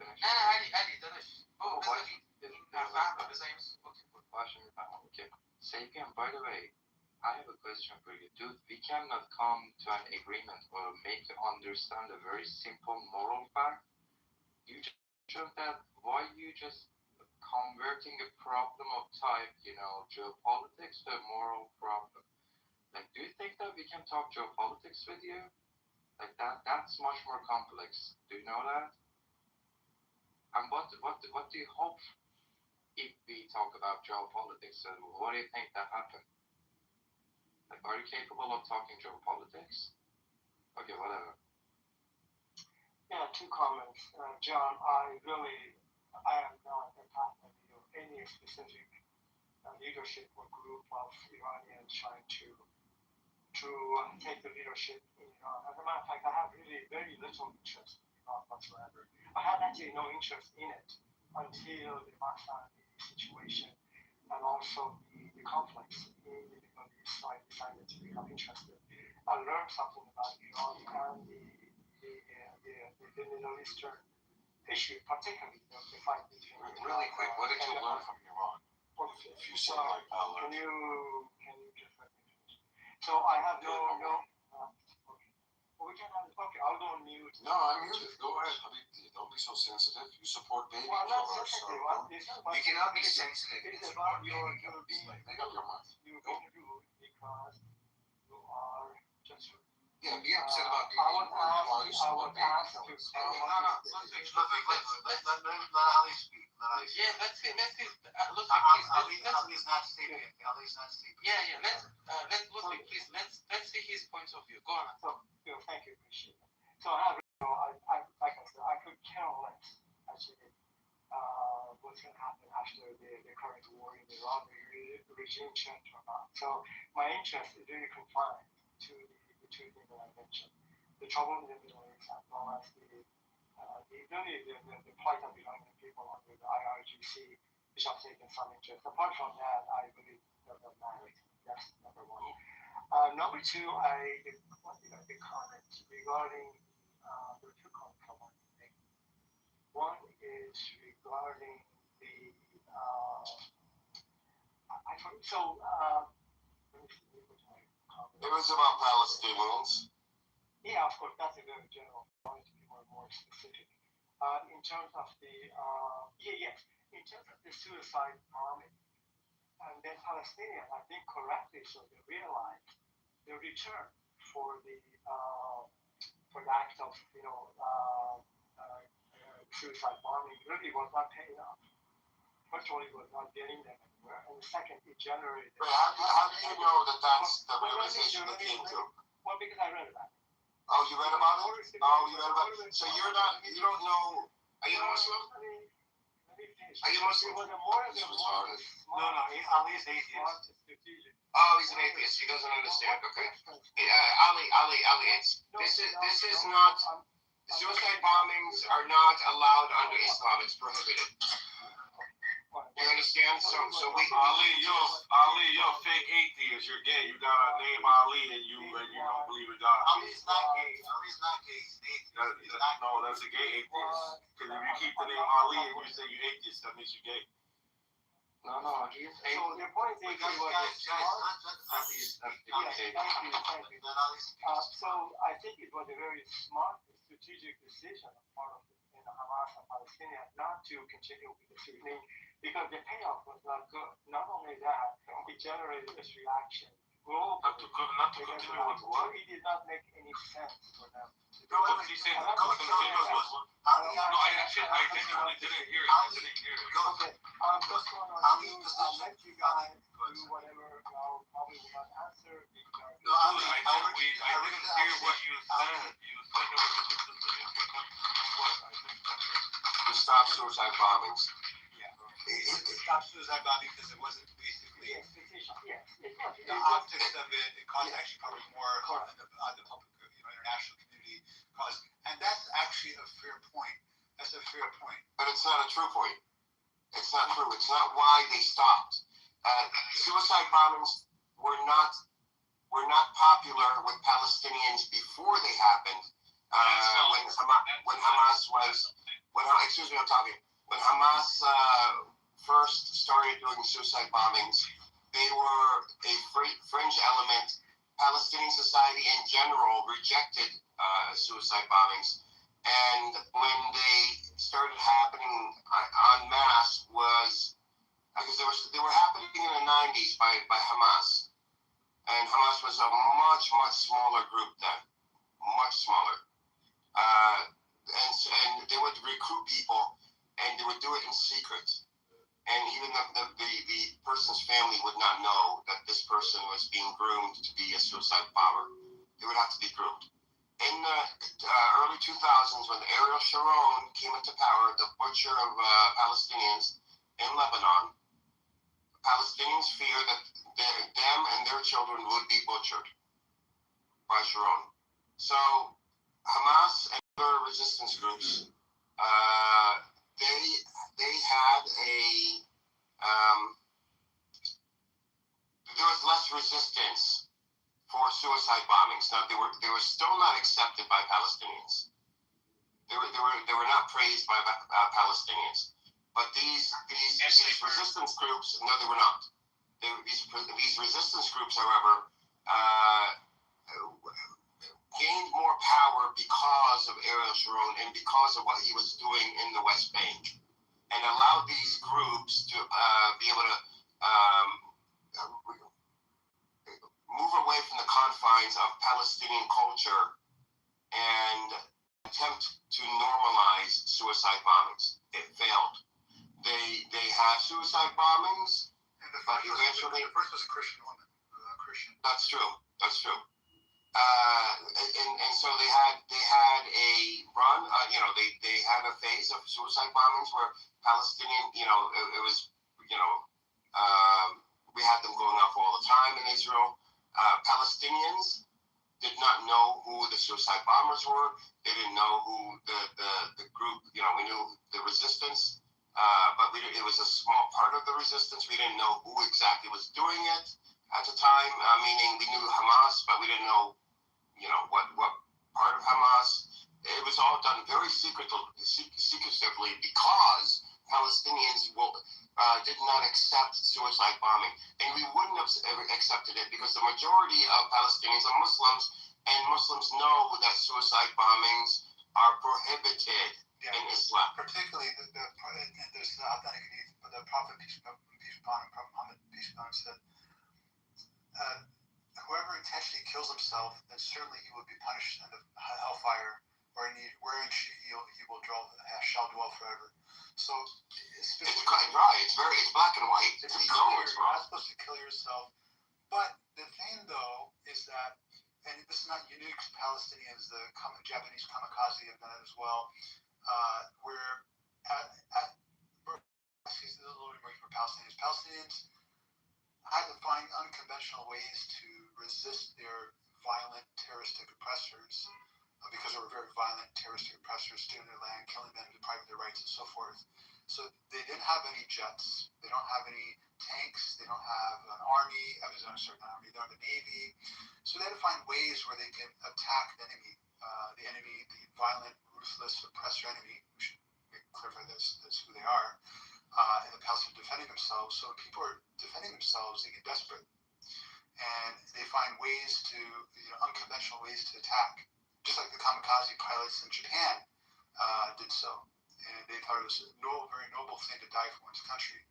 finish. Ali, Oh, okay. Sapien, by the way, I have a question for you. Dude, we cannot come to an agreement or make you understand a very simple moral fact. You just showed that why you just converting a problem of type, geopolitics to a moral problem. Like, do you think that we can talk geopolitics with you? Like that's much more complex. Do you know that? And what do you hope if we talk about geopolitics? So what do you think that happened? Like, are you capable of talking geopolitics? Okay, whatever. Yeah, 2 comments. John, I am not a part of any specific leadership or group of Iranians trying to take the leadership in Iran. As a matter of fact, I have really very little interest in Iran whatsoever. I had actually no interest in it until the Mahsani situation and also the conflicts in the Middle East. I decided to become interested. I learned something about Iran and the Middle Eastern issue, particularly the fight between. Really quick, what did you learn from Iran? If you say like I learned. Can you just let me finish? So I have no. We can have. Okay, I'll go on mute. No, I'm muted. Go ahead. I mean, don't be so sensitive. You support baby Well, not killers. sensitive. You cannot be sensitive. It's about your being. Make up your mind. You interviewed because you are just. Yeah, be upset. said about I would ask to. Let Ali speak. Yeah, let's see. Look, Ali's not sleeping. Ali's not sleeping. Yeah. Let's Ludwig, please. Let's see his point of view. Go on. So, thank you, appreciate it. So I have, I like I said, I could care less actually what's going to happen after the current war in Iran, the regime change or not. So my interest is really confined to the two things that I mentioned: the trouble in the Middle East, as well as the plight of Iranian people under the IRGC, which I've taken some interest. Apart from that, I really doesn't matter. That's number one. Number two, what did I comment regarding there are two comments I want to make. One is regarding the let me see what my comment. It was about Palestinians. Yeah, of course, that's a very general. I wanted to be more specific. In terms of the in terms of the suicide bombing, and then Palestinians, I think correctly, so they realize the return for the act of suicide bombing really was not paying off. First of all, it was not getting them anywhere, and the second, it generated. But how do you know that that's the realization they came to? Well, because I read about it. Oh, you read about it? Oh, you read about it. So you don't know. Are you Muslim? Are you Muslim? No, Ali's atheist. Oh, he's an atheist. He doesn't understand. Okay. Ali. This is not. Suicide bombings are not allowed under Islam. It's prohibited. You understand? So we. Ali, you're a fake atheist. You're gay. You got a name Ali, and you don't believe in God. Ali's not gay. Ali's not gay. He's an atheist. No, that's a gay atheist. Because if you keep the name Ali and you say you're atheist, that makes you gay. No, he's So the point is, Guys, let atheist speak. So I think it was a very smart strategic decision on part of Hamas and Palestinians not to continue with the shooting because the payoff was not good. Not only that, it generated this reaction globally. Not to continue with what? It did not make any sense for them. What did he say? Not to continue with what? No, I genuinely didn't hear it. Okay, just want to I'll let you guys do whatever. I'll probably will not answer because. No, I didn't hear what you said. You said there was a good decision for them to what? To stop suicide bombings. It stopped suicide bombing because it wasn't basically the optics of it. It actually covered more on the public, international community cause, and that's actually a fair point. That's a fair point. But it's not a true point. It's not true. It's not why they stopped. Suicide bombings were not popular with Palestinians before they happened. When Hamas was when Hamas first started doing suicide bombings, they were a fringe element. Palestinian society in general rejected suicide bombings, and when they started happening en masse was because they were happening in the 90s by Hamas, and Hamas was a much smaller group then, much smaller, and they would recruit people, and they would do it in secret. And even the person's family would not know that this person was being groomed to be a suicide bomber. They would have to be groomed. In the early 2000s, when Ariel Sharon came into power, the butcher of Palestinians in Lebanon, Palestinians feared that them and their children would be butchered by Sharon. So Hamas and other resistance groups, they had there was less resistance for suicide bombings. Now they were still not accepted by Palestinians. They were not praised by Palestinians. But these resistance groups, no, they were not. These resistance groups, however, gained more power because of Ariel Sharon and because of what he was doing in the West Bank, and allowed these groups to be able to move away from the confines of Palestinian culture and attempt to normalize suicide bombings. It failed. They have suicide bombings, but eventually. The first was a Christian woman. Christian. That's true. That's true. And so they had a run. They had a phase of suicide bombings where Palestinian. It was. We had them going off all the time in Israel. Palestinians did not know who the suicide bombers were. They didn't know who the group. We knew the resistance, but it was a small part of the resistance. We didn't know who exactly was doing it at the time. Meaning we knew Hamas, but we didn't know, what part of Hamas. It was all done very secretively because Palestinians did not accept suicide bombing, and we wouldn't have ever accepted it because the majority of Palestinians are Muslims, and Muslims know that suicide bombings are prohibited in Islam. Particularly, there's the authentic hadith, but the Prophet, peace be upon him, Prophet Muhammad, peace be upon him, said, whoever intentionally kills himself, then certainly he will be punished in the hellfire, wherein he will shall dwell forever. So it's quite right. It's black and white. You're not supposed to kill yourself. But the thing, though, is that, and this is not unique to Palestinians, the Japanese kamikaze have done it as well, where excuse me, a little bit more for Palestinians had to find unconventional ways to resist their violent terroristic oppressors, because they were very violent terroristic oppressors, stealing their land, killing them, depriving their rights, and so forth. So they didn't have any jets. They don't have any tanks. They don't have an army. They don't have a navy. So they had to find ways where they can attack the enemy, the violent, ruthless, oppressor enemy. We should clarify that's who they are. And the Palestinians defending themselves. So when people are defending themselves, they get desperate. And they find ways to, unconventional ways to attack. Just like the kamikaze pilots in Japan did so. And they thought it was a very noble thing to die for one's country.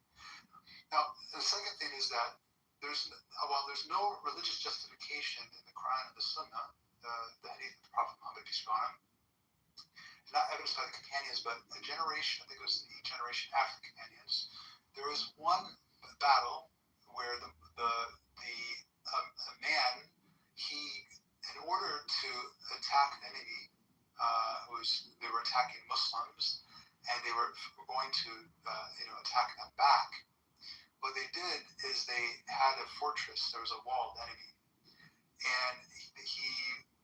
Now, the second thing is that while there's no religious justification in the Quran and the Sunnah, the hadith of the Prophet Muhammad, peace be upon him, not evidenced by the companions, but a generation, I think it was the generation after the companions, there was one battle where a man, in order to attack an enemy, they were attacking Muslims, and they were going to attack them back. What they did is they had a fortress. There was a walled enemy, and he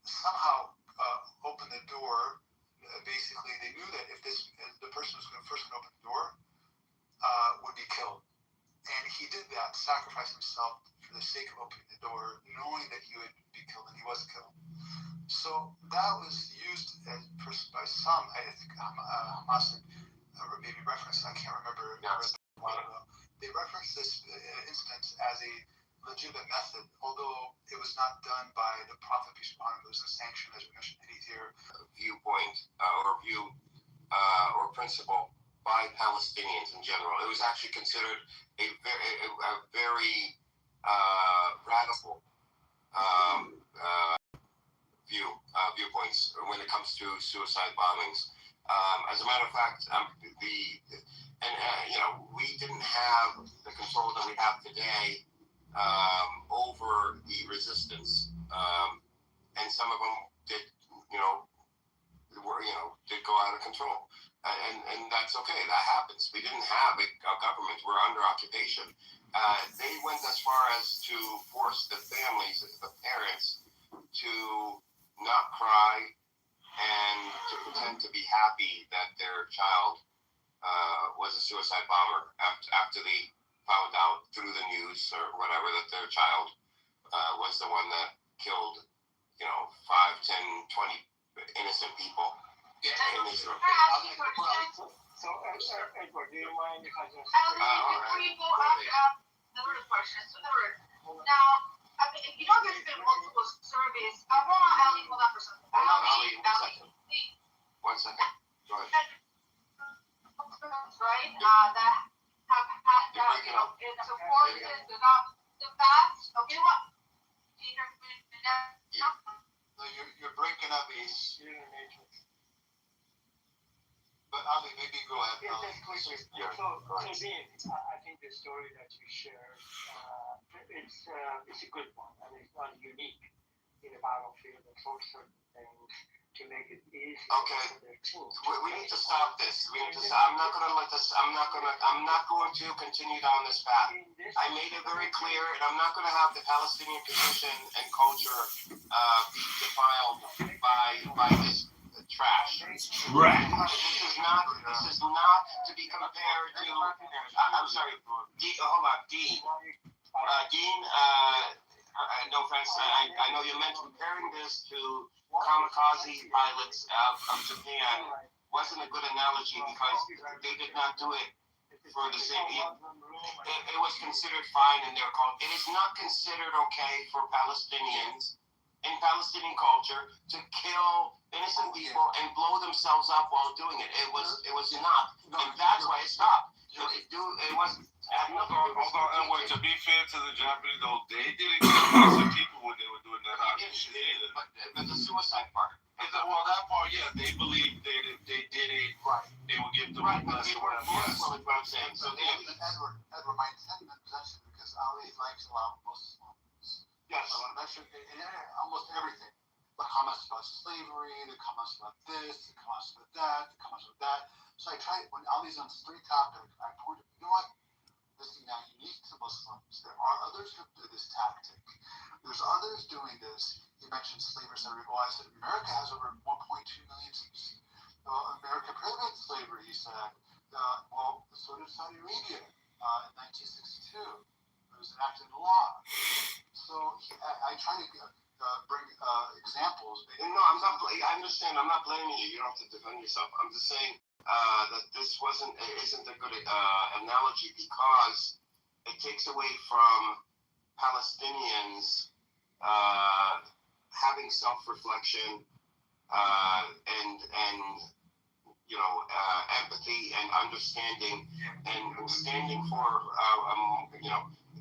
somehow opened the door. Basically, they knew that if the person who was first going to open the door would be killed, and he did that, sacrificed himself for the sake of opening the door, knowing that he would be killed, and he was killed. So that was used by some, I think Hamas maybe referenced, I can't remember, a while ago. They referenced this instance as a legitimate method, although it was not done by the Prophet, peace be upon him. It was a sanction, as we mentioned here. Viewpoint or principle by Palestinians in general. It was actually considered a very radical viewpoints when it comes to suicide bombings. As a matter of fact, we didn't have the control that we have today over the resistance, and some of them did go out of control, and that's okay. That happens. We didn't have a government. We're under occupation. They went as far as to force the families, the parents, to not cry and to pretend to be happy that their child was a suicide bomber after they found out through the news or whatever that their child was the one that killed 5, 10, 20 innocent people in Israel. So, Edward, do you mind if I just... Before you go, I have another question. Now, there's been multiple surveys. I want to Ali, hold on for a second. One second. Go ahead. Right? That have had, in support the facts. Okay, what? You're breaking up. Matrix. You're in the Matrix. But Ali, maybe go ahead. Yeah, just quickly. Yeah, So, go ahead. Dean, I think the story that you shared, it's a good one, and it's not unique in the battlefield. They told certain things to make it easier for their team. We need to stop this. We need to stop. I'm not going to let this. I'm not going to continue down this path. I made it very clear, and I'm not going to have the Palestinian position and culture be defiled by this trash. Right. This is not to be compared to. I'm sorry. Hold on, Dean. Dean. No offense. I know you meant comparing this to kamikaze pilots of Japan. Wasn't a good analogy because they did not do it for the same. It was considered fine in their culture. It is not considered okay for Palestinians in Palestinian culture to kill innocent people and blow themselves up while doing it. It was not, and that's why it stopped. It was. Although, to be fair to the Japanese, though, they didn't kill some people when they were doing that. But the suicide part. Well, that part, yeah, they believed they did it. Right. They would give them right. But they were forceful, is what I'm saying. So Edward, my sentiment possession because Ali likes a lot of Muslims. Yes. I want to mention in almost everything. The comments about slavery, the comments about this, the comments about that, the comments about that. So I tried, when Ali's on street topic, I pointed, you know what? This is not unique to Muslims. There are others who do this tactic. There's others doing this. He mentioned slavery. Well, I said America has over 1.2 million. America prohibited slavery, he said. Well, so did Saudi Arabia in 1962. It was enacted into law. So I try to bring examples. No, I'm not. I understand. I'm not blaming you. You don't have to defend yourself. I'm just saying that this isn't a good analogy because it takes away from Palestinians having self-reflection and empathy and understanding and standing for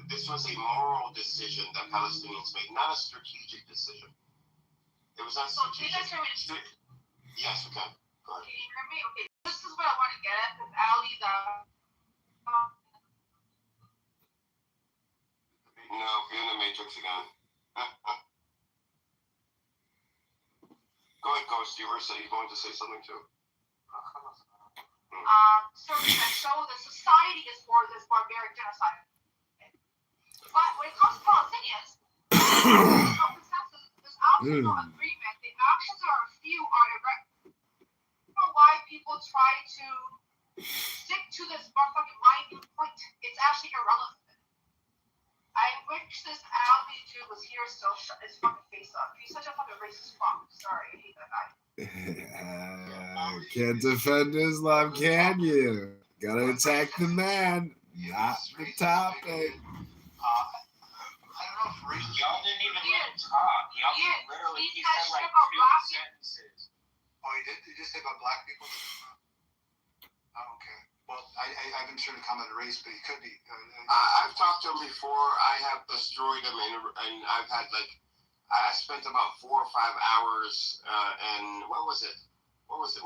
this was a moral decision that Palestinians made, not a strategic decision. It was not strategic. Yes, we can. Go ahead. Can you hear me? Okay, this is what I want to get at with Ali's No, you're in the Matrix again. Go ahead, Ghost. You were going to say something too. Surveys that show that society is for this barbaric genocide. But when it comes to Palestinians, there's no consensus. There's absolutely no agreement. The actions are few are irregular. I don't know why people try to stick to this fucking minute point. It's actually irrelevant. I wish this Ali dude was here so shut his fucking face up. He's such a fucking racist fuck. Sorry, I hate that guy. Can't defend Islam, can you? Gotta attack the man, not the topic. Y'all didn't even let him talk. Y'all literally, he said like 2 sentences. Oh, he did? Did you just say about black people? Oh, okay. Well, I haven't sure to comment on race, but he could be. I've talked to him before. I have destroyed him, and I've had I spent about 4 or 5 hours, and what was it? It was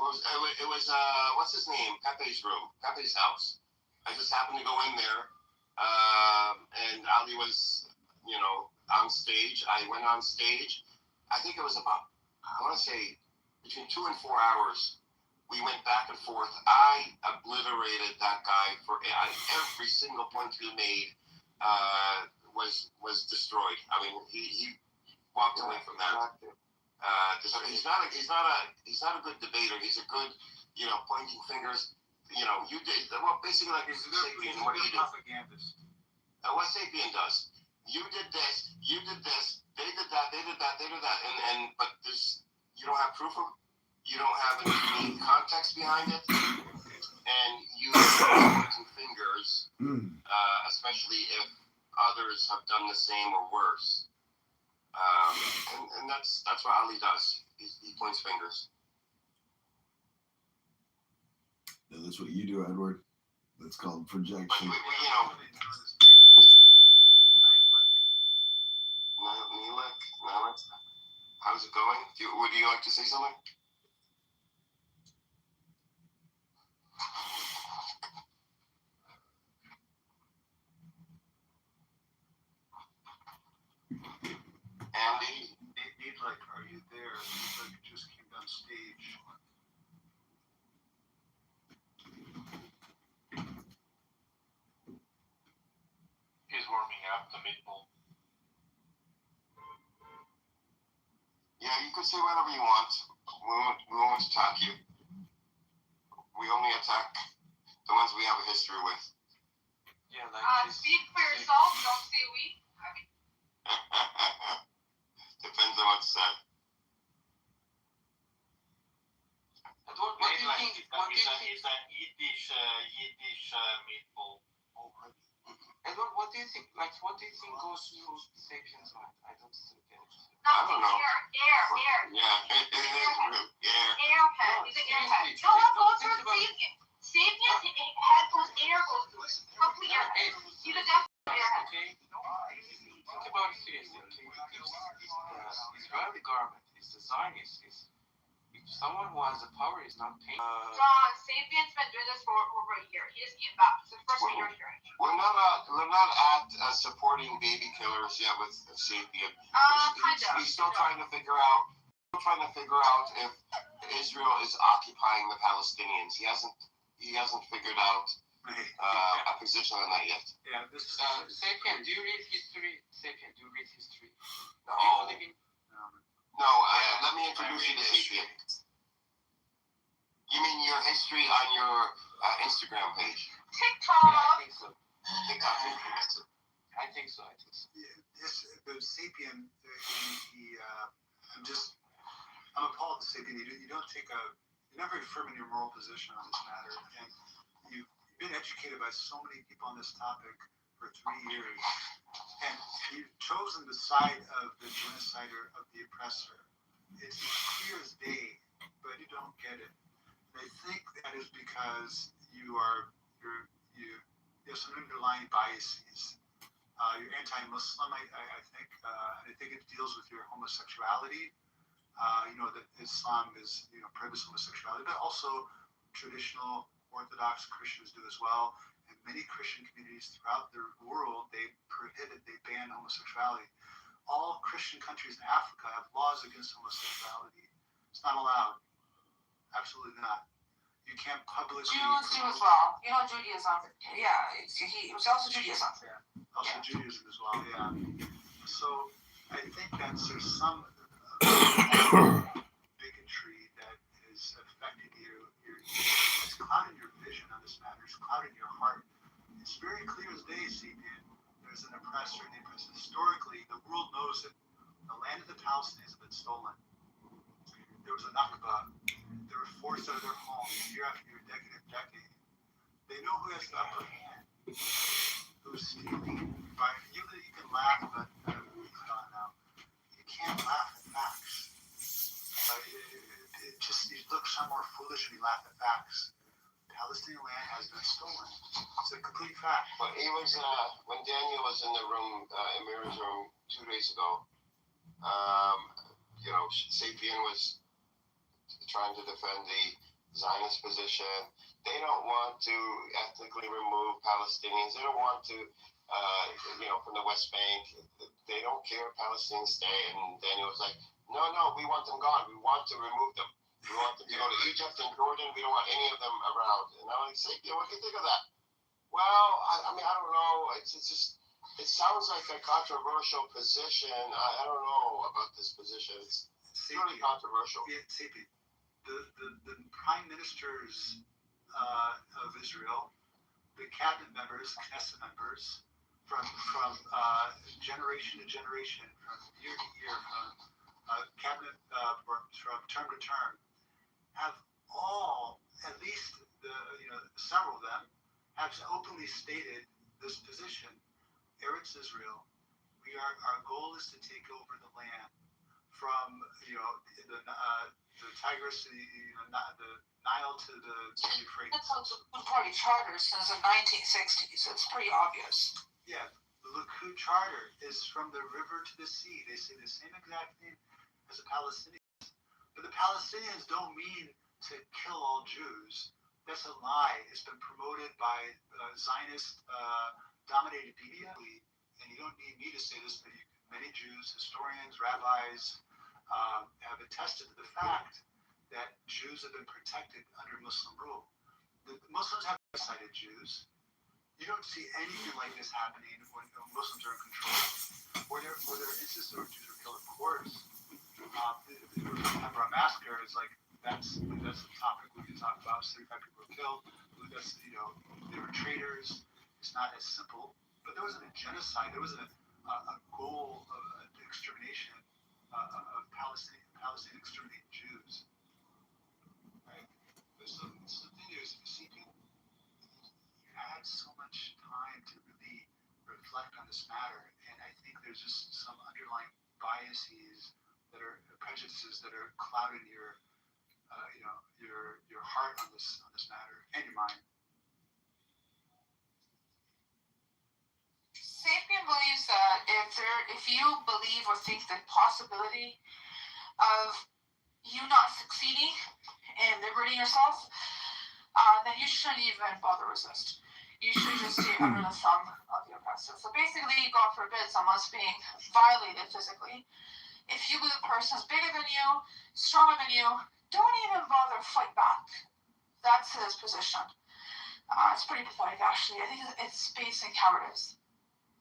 what's his name? Pepe's room, Pepe's house. I just happened to go in there, and Ali was, on stage. I went on stage. I think it was about, I want to say, between 2 and 4 hours. We went back and forth. I obliterated that guy for every single point he made. Was destroyed. I mean, he walked away from that. He's not a good debater. He's a good, pointing fingers. You did basically like Sapien. What do you do? What Sapien does? You did this. You did this. They did that. They did that. They did that. But you don't have proof of. You don't have any context behind it, and you pointing fingers, especially if others have done the same or worse. And that's what Ali does. He points fingers. Yeah, that's what you do, Edward. That's called projection. How's it going? Would you like to say something? Andy? Need like, are you there? Like, just came on stage. He's warming up the meatball. Yeah, you can say whatever you want. We won't attack you. We only attack the ones we have a history with. Yeah, like speak for yourself, don't say we. Depends on what's said. What do you think? It's an Yiddish meatball. Edward, what do you think? Like, what do you think goes through Sapiens' mind? I don't still get it. I don't know. Air. Yeah, it is real. Airhead. He's an airhead. No, what goes through Sapien? Sapien's head goes air goes through it. Complete airhead. He's a definite airhead. Okay. Think about it seriously. Okay. Israeli government, its design is if someone who has the power is not paying. John, Sapien's been doing this for over a year. He doesn't get back. It's the first thing you're hearing. We're not at supporting baby killers yet with Sapien. Kind of. He's still trying to figure out if Israel is occupying the Palestinians. He hasn't figured out a position on that yet. Yeah, this is Sapien, do you read history? Sapien, do you read history? No. Let me introduce you to Sapien. You mean your history on your Instagram page? TikTok. Yeah, I think so. I think so. Yeah, the Sapien, I'm appalled at Sapien. You're not very firm in your moral position on this matter, and you've been educated by so many people on this topic for 3 years, and you've chosen the side of the genocider, of the oppressor. It's clear as day, but you don't get it. And I think that is because you have some underlying biases. You're anti-Muslim, I think, and I think it deals with your homosexuality. That Islam prohibits homosexuality, but also traditional Orthodox Christians do as well. And many Christian communities throughout the world, they ban homosexuality. All Christian countries in Africa have laws against homosexuality. It's not allowed. Absolutely not. You can't publicly. Jews do as well. Judaism. Yeah, it was also Judaism. Yeah, also Judaism as well. Yeah. So I think that there's some bigotry that is affecting you. It's clouding your vision on this matter. It's clouding your heart. It's very clear as day, Sapien. There's an oppressor and the oppressor. Historically, the world knows that the land of the Palestinians has been stolen. There was a Nakba. They were forced out of their homes year after year, decade after decade. They know who has the upper hand, who's stealing. You can laugh, but now you can't laugh at facts. You look some more foolish when you laugh at facts. Palestinian land has been stolen. It's a complete fact. But he was when Daniel was in the room, Amir's room 2 days ago. Sapien was trying to defend the Zionist position. They don't want to ethnically remove Palestinians. They don't want to, from the West Bank. They don't care if Palestinians stay. And Daniel was like, no, we want them gone. We want to remove them. We want them to go to Egypt and Jordan. We don't want any of them around. And I'm like, Sapien, what do you think of that? Well, I don't know. It's just, it sounds like a controversial position. I don't know about this position. It's really controversial. Yeah, Sapien. The prime ministers of Israel, the cabinet members, Knesset members, from generation to generation, from year to year, from cabinet from term to term, have all, at least several of them, have openly stated this position. Eretz Israel, our goal is to take over the land from the Tigris, the Nile to the Euphrates. That's how the Likud Party charter since the 1960s. It's pretty obvious. Yeah, the Likud charter is from the river to the sea. They say the same exact thing as the Palestinians. But the Palestinians don't mean to kill all Jews. That's a lie. It's been promoted by Zionist dominated media. And you don't need me to say this, but many Jews, historians, rabbis have attested to the fact that Jews have been protected under Muslim rule. The Muslims have cited Jews. You don't see anything like this happening when Muslims are in control, or there are instances where Jews are killed, of course. The Hebron massacre is like that's a topic we can talk about. 35 people were killed. They were traitors. It's not as simple, but there wasn't a genocide. There wasn't a goal of extermination of Palestinian exterminated Jews. Right? So the thing is, you see people. Had so much time to really reflect on this matter, and I think there's just some underlying biases that are prejudices that are clouding your heart on this matter and your mind. Sapien believes that if you believe or think the possibility of you not succeeding and liberating yourself, then you shouldn't even bother resist. You should just stay under the thumb of the oppressor. So basically, God forbid someone's being violated physically. If you believe a person is bigger than you, stronger than you, don't even bother fight back. That's his position. It's pretty pathetic, actually. I think it's based in cowardice.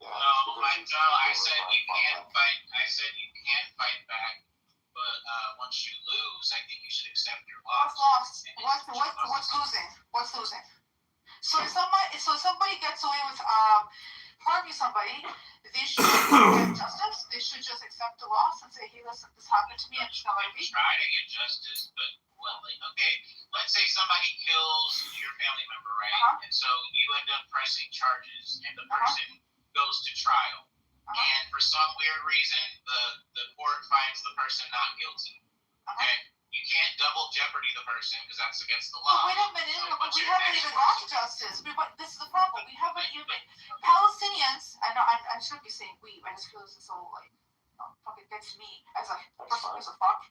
No, I said you can't fight. I said you can't fight back. But once you lose, I think you should accept your loss. What's losing? What's losing? So if somebody gets away with harming somebody, they should get justice. They should just accept the loss and say, "Hey, listen, this happened to me. I'm just gonna leave." Try to get justice, but okay. Let's say somebody kills your family member, right? And so you end up pressing charges, and the person goes to trial. And for some weird reason, the court finds the person not guilty. Okay? You can't double jeopardy the person because that's against the law. Wait a minute, we haven't even got justice. This is the problem. We haven't even Palestinians. I know I shouldn't be saying we. I just feel this is so fucking gets me as a person who's a fuck.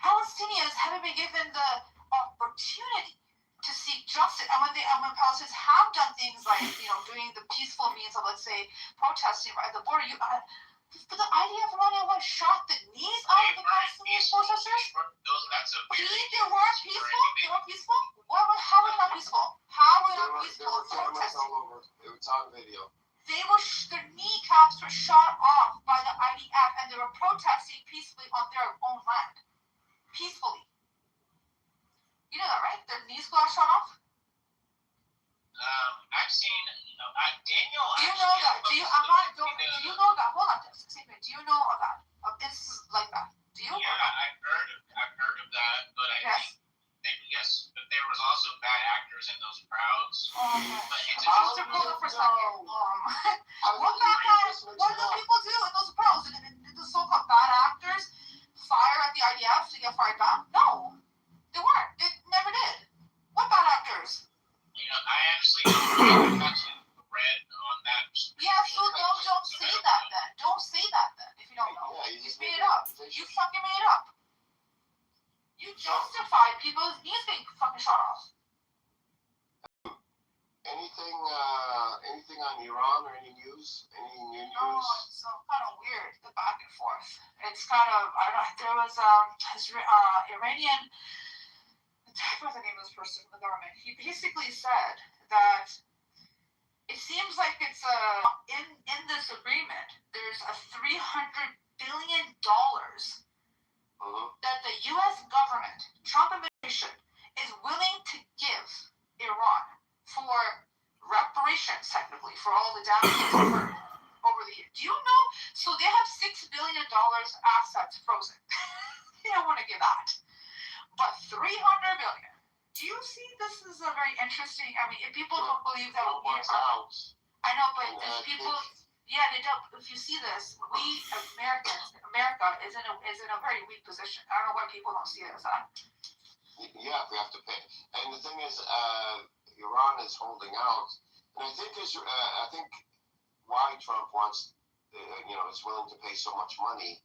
Palestinians haven't been given the opportunity to seek justice, and when Palestinians have done things like doing the peaceful means of, let's say, protesting at the border, the IDF running one shot the knees out of the Palestinian protesters. They weren't peaceful. They weren't peaceful. How were they not peaceful? How were they not peaceful protesting? It was on video. Their kneecaps were shot off by the IDF, and they were protesting peacefully on their own land, peacefully. You know that, right? Their knees got shot off. I've seen, Daniel. Do you know that? Do you know that? Hold on, do you know of that? Of instances like that? Do you? Yeah, I've heard of that, but yes, but there was also bad actors in those crowds. Hold on for a second. What do people do in those crowds? Did the so-called bad actors fire at the IDF to get fired back? No, they weren't. They never did. What bad actors? I honestly don't read on that. Yeah, so don't say that then. Don't say that then if you don't know. You made it up. You fucking made it up. You justified people's knees being fucking shot off. Anything on Iran or any news? Any new news? No, it's kind of weird, the back and forth. It's kind of, I don't know, there was Iranian, I forgot the name of this person in the government. He basically said that it seems like it's in this agreement, there's a $300 billion that the U.S. government, Trump administration, is willing to give Iran for reparations, technically, for all the damages occurred over the years. Do you know? So they have $6 billion assets frozen. They don't want to give that. But $300 billion. Do you see this is a very interesting? I mean, if people don't believe that, I know, but there's people. Yeah, they don't. If you see this, we America is in a very weak position. I don't know why people don't see it as that. Yeah, we have to pay. And the thing is, Iran is holding out, and I think why Trump wants, is willing to pay so much money,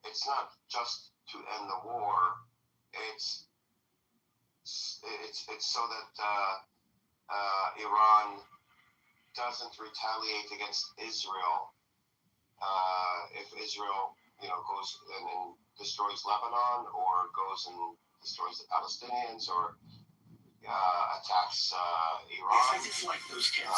it's not just to end the war. It's so that Iran doesn't retaliate against Israel. If Israel, goes and destroys Lebanon, or goes and destroys the Palestinians, or attacks Iran. I just like those kids.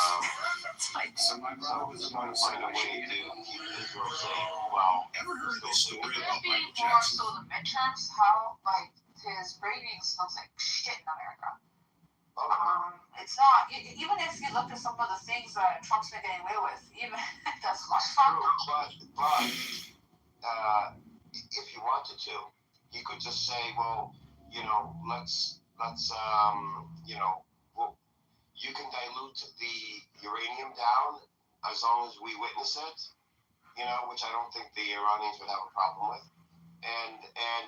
So my brother was about to find a way to keep Israel safe. Well, ever heard this story about Maybe Michael more Jackson? so the midterms, how like his ratings looks like shit in America. It's not, even if you look at some of the things that Trump's been getting away with, even that's much fun. But if he wanted to, he could just say, well, let's you can dilute the uranium down as long as we witness it, which I don't think the Iranians would have a problem with, and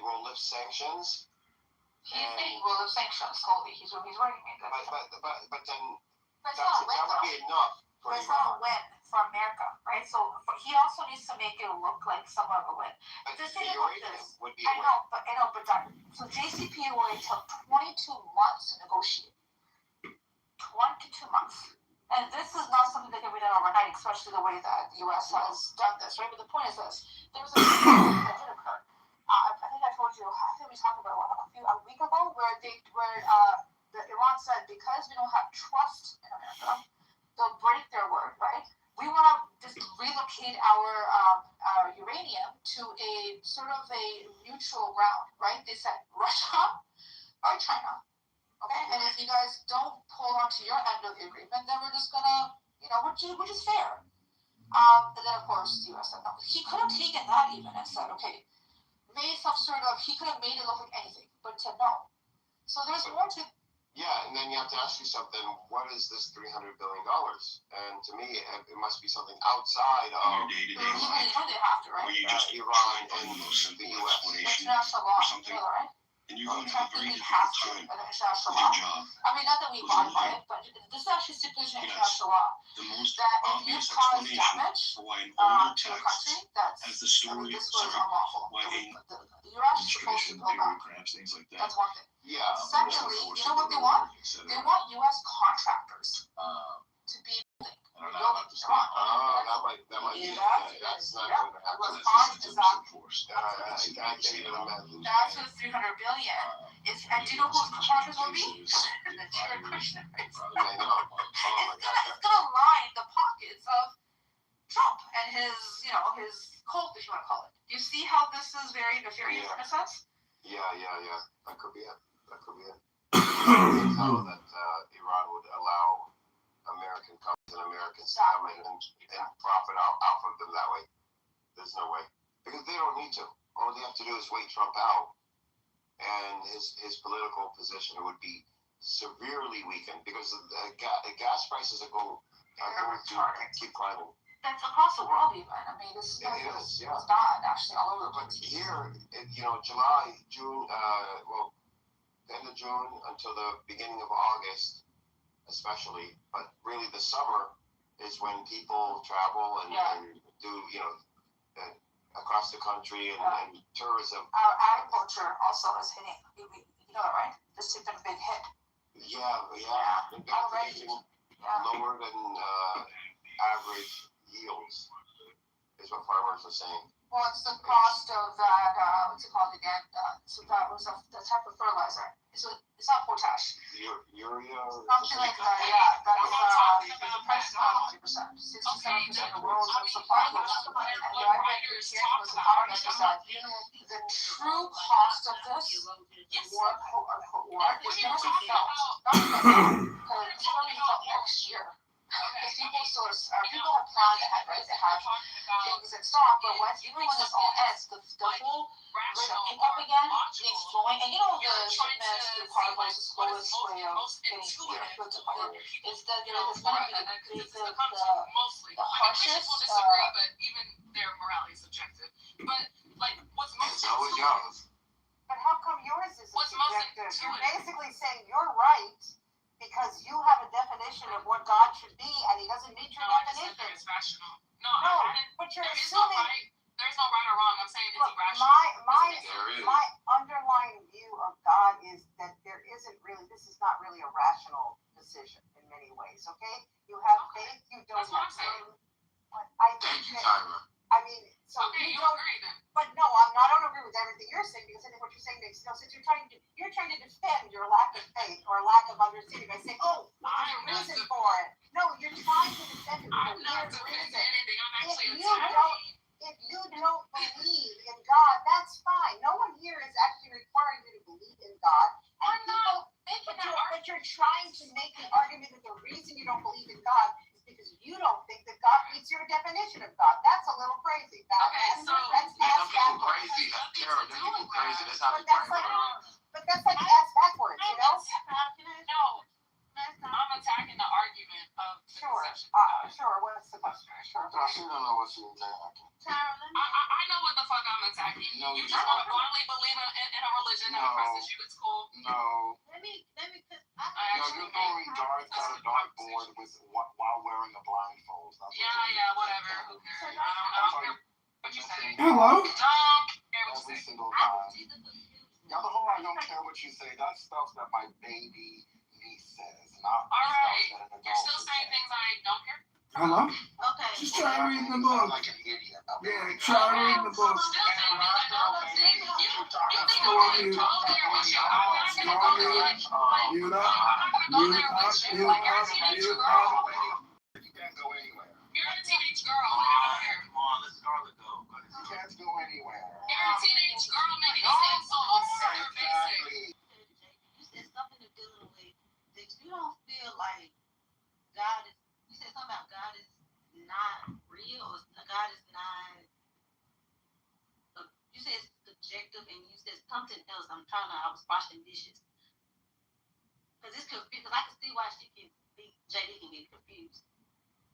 we'll lift sanctions. He's saying we'll lift sanctions slowly. He's already made that. But then But that would be enough for But it's not a Iran. win for America, right? So he also needs to make it look like somewhat of a win. But The the thing about uranium this, would be a I win. know, but that, so JCPOA took 22 months to negotiate. 22 months. And this is not something that can be done overnight, especially the way that the U.S. has done this, right? But the point is this: there was a that did occur. I think I told you. I think we talked about it a week ago, where the Iran said, because we don't have trust in America, they'll break their word, right? We want to just relocate our uranium to a sort of a neutral ground, right? They said Russia or China. Okay, and if you guys don't hold on to your end of the agreement, then we're just gonna, which is fair. And then of course the U.S. said no. He could have taken that even and said, okay, made some sort of, he could have made it look like anything, but said no. So there's more to. Yeah, and then you have to ask yourself, then what is this $300 billion? And to me, it must be something outside of day-to-day life, they have to, right? where you just Iran and the most the simple U.S. explanation International law, or something, right? and you're going to have a very Technically difficult have to, time under international with law. your job. I mean, not that we Goes abide by along. it, but this is actually stipulation in Yes. international law. The most That if you obvious cause explanation damage for why an older to a text country, that's, has the story, this was unlawful. why a You're actually supposed to administration, go back. bureaucrats, things like that. That's one thing. Yeah. Secondly, you know what they want? They want U.S. contractors to be building Iran. That might be. Yeah. That's not going to happen. That's I can't even imagine. That's what $300 billion is. And do you know who the contractors will be? The Jared Kushner. I know. It's gonna line the pockets of Trump and his cult, if you want to call it. Do you see how this is very nefarious in a sense? Yeah. That could be it. How that Iran would allow American companies and Americans to come in and profit off of them that way. There's no way. Because they don't need to. All they have to do is wait Trump out, and his political position would be severely weakened, because the gas prices are going to keep climbing. That's across the world even. I mean, it's not actually all over the But place. here, July, June, end of June until the beginning of August, especially, but really the summer is when people travel and do, across the country and tourism. Our agriculture also is hitting. You know that, right? This took a big hit. Yeah. Already. Lower than average yields is what farmers are saying. Well, it's the cost of that, what's it called again? So that was the type of fertilizer. So it's not potash. Urea? Something like that, yeah. That's, the price is about 50%. 67% of the world's supply goes to it. And what I read here was economist who said the true cost of this war is going to be felt. Not because it's going to be felt next year. Because people have planned ahead, right? They have things in stock, but even when this all ends, the whole rate of pickup again is flowing. And the shipments through cargo is the slowest way of getting goods to market. It's that it's going to be the harshest. But even their morality is subjective. But what's most yours. But how come yours is What's most subjective? You're intuitive? basically saying you're right because you have a definition of what God should be, and He doesn't meet your definition. It's rational. No, but you're there is no assuming. right. There is no right or wrong. I'm saying it's Look, irrational. my underlying view of God is that there isn't really, this is not really a rational decision in many ways, okay? You have faith, you don't That's what have I'm saying. faith. But I think Thank you, that, Tyra. I mean, so Okay, you you don't, agree then. but no, I don't agree with everything you're saying, because I think what you're saying makes no sense. You're trying to defend your lack of faith or lack of understanding by saying, oh, there's a reason for it. No, you're trying to defend it I'm with a not weird defending reason. anything. I'm actually If attacking. you don't believe in God, that's fine. No one here is actually requiring you to believe in God. And I'm not making that argument. but you're trying to make the argument that the reason you don't believe in God is because you don't think that God meets your definition of God. That's a little crazy. Okay, so that's Them ass people backwards. crazy. Tara, them people crazy. That's how they But that's like ass backwards, you know? No, I'm attacking the argument of the Sure. conception of God. Sure. What's the question? Sure. She don't know what she was attacking. I know what the fuck I'm attacking. No, You you just want to don't. blindly believe in a religion that No. oppresses you at school. No. Let me, I No, actually you're going dark on a dartboard while wearing a blindfold. That's what you're doing. Yeah, whatever. Who cares? I don't care what you say. Hello? Don't care what you Every say. single time. Yeah, the whole I don't care what you say. That's stuff that my baby niece says, not All right. stuff that an You're adult still would saying say. things I don't care. Hello? Okay. Just try reading the You book. sound like an idiot. Yeah, try reading the book. Still saying things I don't think. You think Go I'm on going mute. to go there with you. I'm not going to Go go on there mute. like Mute I'm up. not going to go Mute there up. with you. Mute Like, you're a up. teenage Mute girl. up. You can't go anywhere. You're a teenage girl. I don't care. Come on, let Scarlett go. You can't go anywhere. You're a teenage girl making these insults. You're basic. Exactly. You said something to do with that you don't feel like God is, you said something about God is not real, or God is not, you said subjective, and you said something else. I was washing dishes. Because it's confused, because I can see why JD can get confused.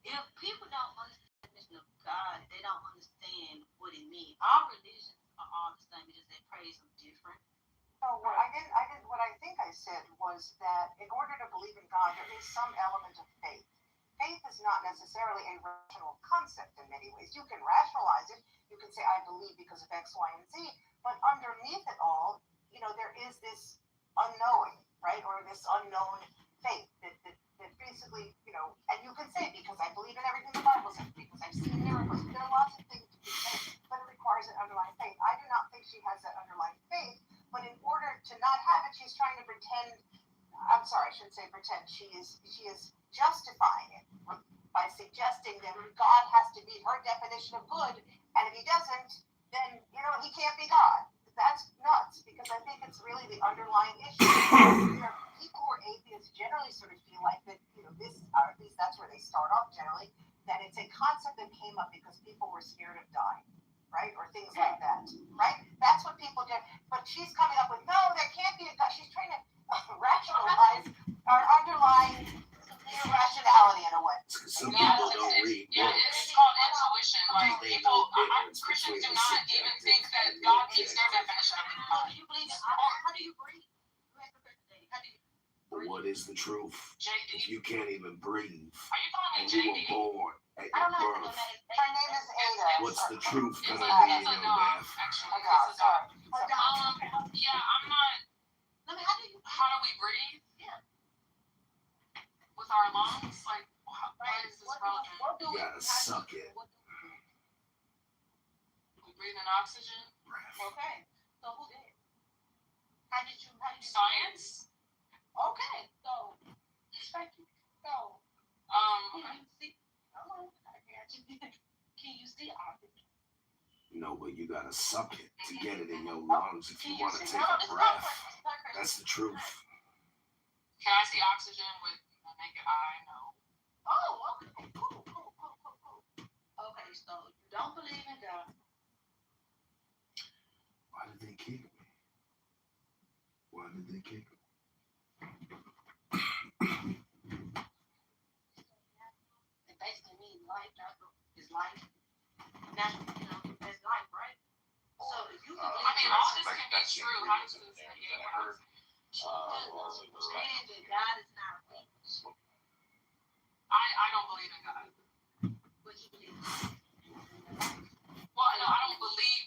If people don't understand the definition of God, they don't understand what it means. All religions are all the same, just they praise them different. So what I think I said was that in order to believe in God, there is some element of faith. Faith is not necessarily a rational concept in many ways. You can rationalize it. You can say, I believe because of X, Y, and Z. But underneath it all, there is this unknowing, right? Or this unknown faith that basically, and you can say, because I believe in everything the Bible says, because I've seen miracles. There are lots of things to be said, but it requires an underlying faith. I do not think she has that underlying faith. But in order to not have it, she's trying to pretend. I'm sorry, I shouldn't say pretend. She is justifying it by suggesting that God has to meet her definition of good, and if he doesn't, then he can't be God. That's nuts, because I think it's really the underlying issue. People who are atheists generally sort of feel like that. This, or at least that's where they start off generally. That it's a concept that came up because people were scared of dying. Right? Or things like that, right? That's what people do. But she's coming up with, no, there can't be a God. She's trying to rationalize our underlying irrationality in a way. Some people don't read books. It's called intuition. Like, Christians do not even think that God meets their definition of God. Do you believe in how do you breathe? What is the truth? If you can't even breathe Are you calling and me you JD? were born at I don't know. your birth, Her name is Ada. what's the truth It's gonna a be in your death? actually. It's a dog. Yeah, I'm not. How do we breathe? Yeah. With our lungs? Like, why is this relevant? You gotta suck it. We breathe in oxygen? Okay. So who did? How did you Science? Okay. So thank you. So can you see? Hello. Can you see oxygen? No, but you gotta suck it to get it in your lungs if you wanna take a breath. That's the truth. Can I see oxygen with the naked eye? No. Oh, okay. Cool. Okay, so you don't believe in God. Why did they kick me? Why did they kick me? It basically means life. Is life. Natural, there's life, right? So if you believe I mean, all this can be true. How does this negate what saying that God is not real. I don't believe in God. But you believe in God. Well, no, I don't believe.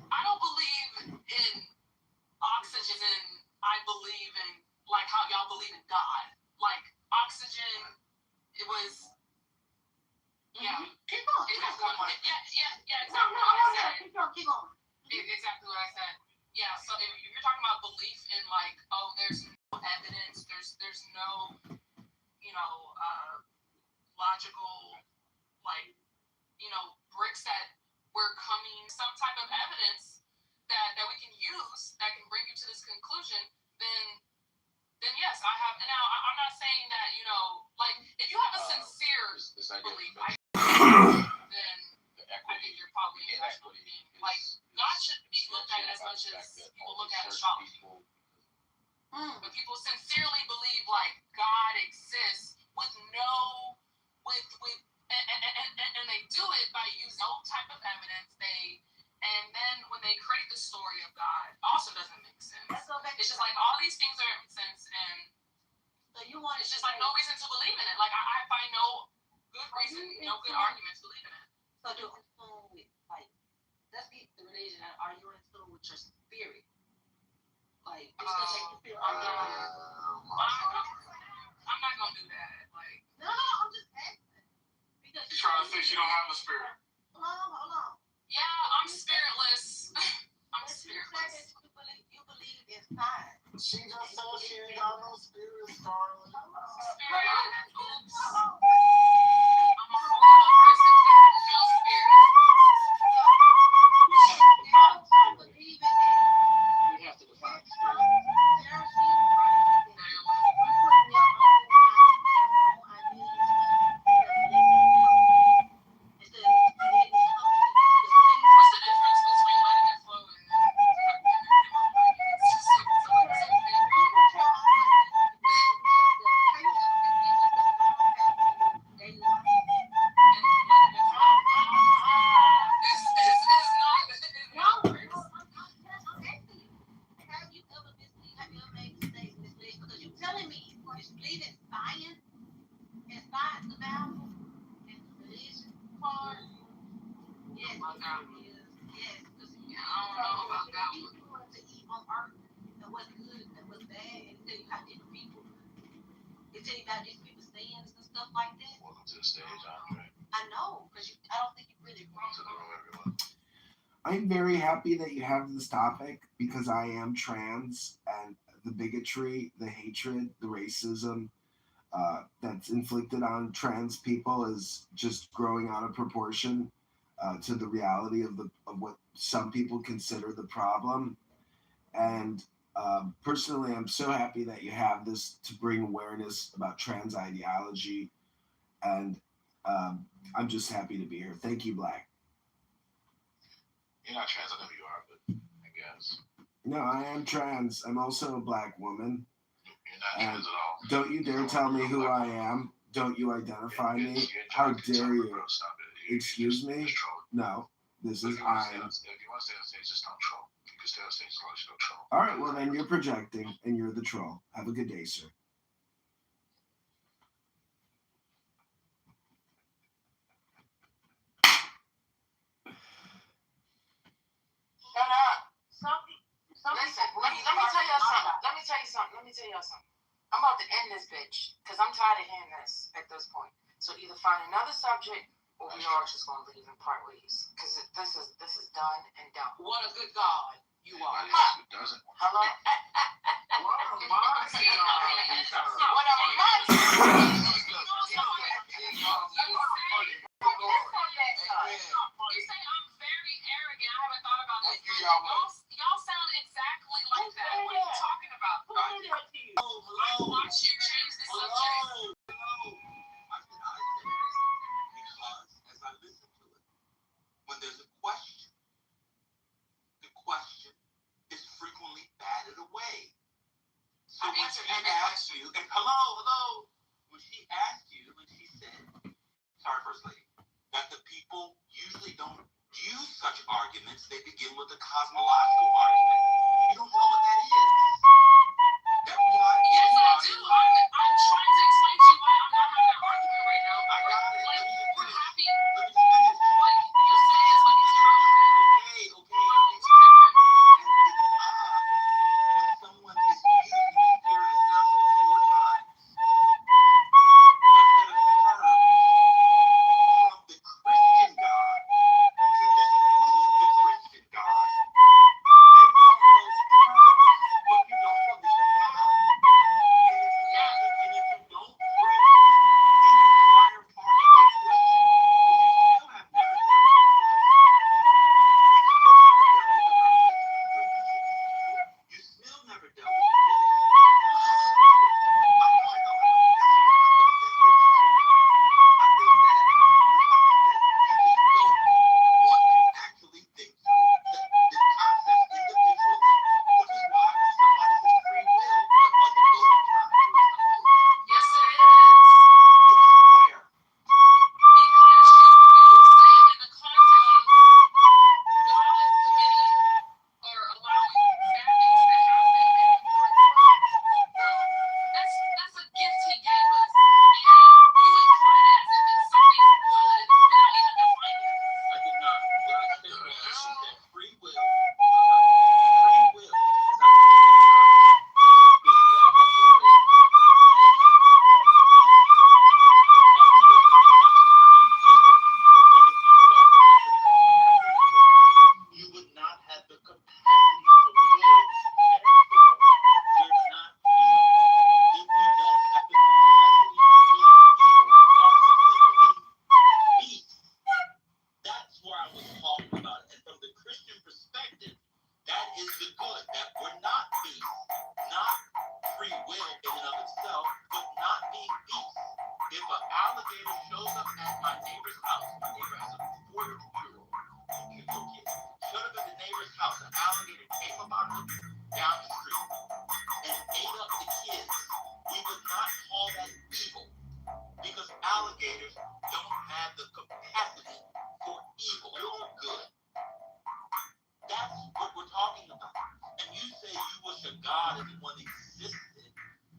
I don't believe in oxygen, and I believe in like how y'all believe in God. Like oxygen, it was. Yeah. Keep on. Exactly what I said. Keep on. Exactly what I said. Yeah. So if you're talking about belief in like, oh, there's no evidence, there's no, logical, like, bricks that were coming, some type of evidence that we can use that can bring you to this conclusion, then yes, I have. Now, I'm not saying that, like, if you have a sincere belief, then I think you're probably inequity. Like, God should be looked at as much as people look at astrology. But people sincerely believe, like, God exists with and they do it by using no type of evidence. And then when they create the story of God, also doesn't make sense. It's just like all these things don't make sense, and so it's just like no reason to believe in it. Like I find no good reason, no good argument to believe in it. So do in tune with let's get the religion. Are you in tune with your spirit? Like it's gonna make you feel I'm not gonna do that. Like no, I'm just asking because You're trying to fix you don't have a spirit. Hold on. Yeah, I'm spiritless. I'm spiritless. You believe in science. She just said she ain't got no spirit, Scarlett. Spirit. Oops. I'm a horrible person who feels spirit. We have to define spirit. What's the difference between letting it flow and I'm very happy that you have this topic because I am trans, and the bigotry, the hatred, the racism that's inflicted on trans people is just growing out of proportion to the reality of what some people consider the problem. And personally, I'm so happy that you have this to bring awareness about trans ideology, and I'm just happy to be here. Thank you, Black. You're not trans, I know you are, but I guess. No, I am trans. I'm also a Black woman. You're not trans at all. Don't you dare tell me who I am. Don't you identify me. How dare you? Excuse me? No, this is I. If you want to stay on stage, just don't troll. You can stay on stage as long as you don't troll. All right, well then you're projecting and you're the troll. Have a good day, sir. Listen, let me tell y'all something. I'm about to end this bitch because I'm tired of hearing this at this point. So either find another subject or we are just gonna leave and part ways because this is done and done. What a good God you are. Who doesn't? Hello. What a monster! What a monster! You say I'm very arrogant. I haven't thought about this. Y'all sound exactly like that. What are you talking about? I watch you change the subject. Because as I listen to it, when there's a question, the question is frequently batted away. So when she asked you, and hello, when she asked you, when she said, sorry, First Lady, that the people usually don't use such arguments, they begin with a cosmological argument. You don't know what that is. That's why. Yes, I do. I'm trying to explain to you why I'm not having an argument right now. I got it. Like, we're happy. Let me finish. But an alligator came about down the street and ate up the kids, we would not call that evil. Because alligators don't have the capacity for evil. They're all good. That's what we're talking about. And you say you wish a God, if one existed,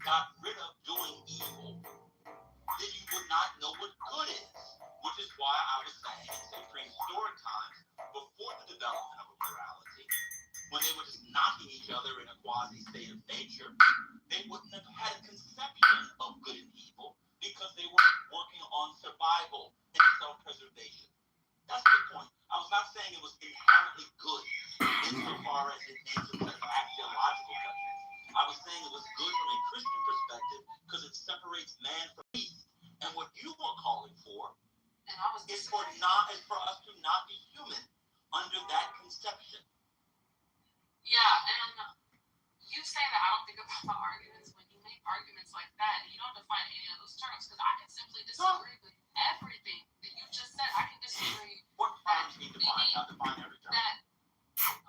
got rid of doing evil, then you would not know what good is. Which is why I was saying in prehistoric times, before the development of a morality, when they were just knocking each other in a quasi state of nature, they wouldn't have had a conception of good and evil because they were working on survival and self-preservation. That's the point. I was not saying it was inherently good insofar as it makes it like axiological judgments. I was saying it was good from a Christian perspective because it separates man from beast. And what you were calling for is for us to not be human under that conception. Yeah, and you say that I don't think about my arguments. When you make arguments like that, you don't define any of those terms because I can simply disagree with everything that you just said. I can disagree. What terms need to define? Not define every term.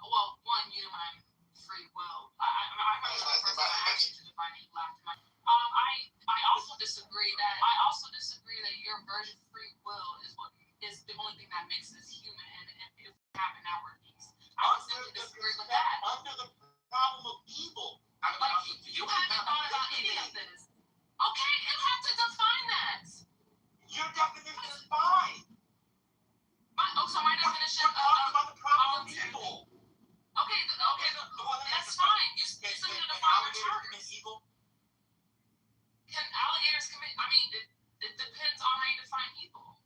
Well, one, you define free will. I remember the first time I asked you to define it, you laughed at my. I also disagree that your version of free will is the only thing that makes us human, and if we have an hour piece. I would simply disagree with that. Under the problem of evil. You haven't thought about any of this. Okay, you have to define that. Your definition is fine. So my definition we're talking about the problem of evil. Okay, that's fine. You still need to define your terms. Evil? Can alligators commit? I mean, it depends on how you define evil.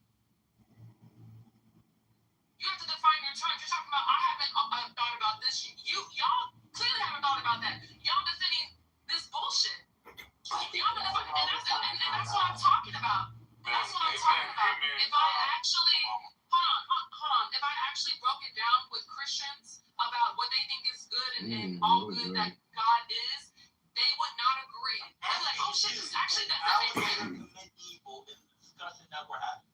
You have to define your terms. You're talking about, I haven't thought about this. Y'all clearly haven't thought about that. Y'all defending this bullshit. Y'all been defending, and that's what I'm talking about. That's what I'm talking about. If I actually, hold on. If I actually broke it down with Christians about what they think is good and all good that God is, they would not agree. They'd be like, oh shit, this actually doesn't make sense. Commit evil in the discussion that we're having.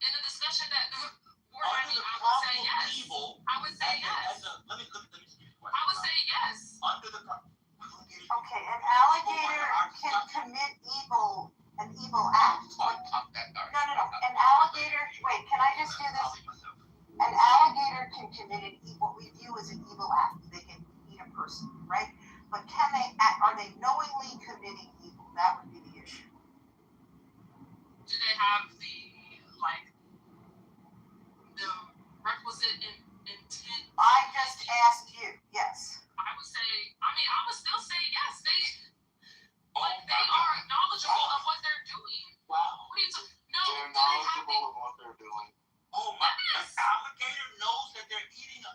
In the discussion that we're having, I would say yes. I would say yes. Let me speak. I would say yes. Under the problem. Okay, an alligator can commit an evil act. No. An alligator, wait, can I just do this? An alligator can commit what we view as an evil act. They can eat a person, right? But are they knowingly committing evil? That would be the issue. Do they have the requisite intent? I just asked you, yes. I would still say yes. They are knowledgeable of what they're doing. Wow. What are you They're knowledgeable of what they're doing. Oh my! An alligator knows that they're eating a.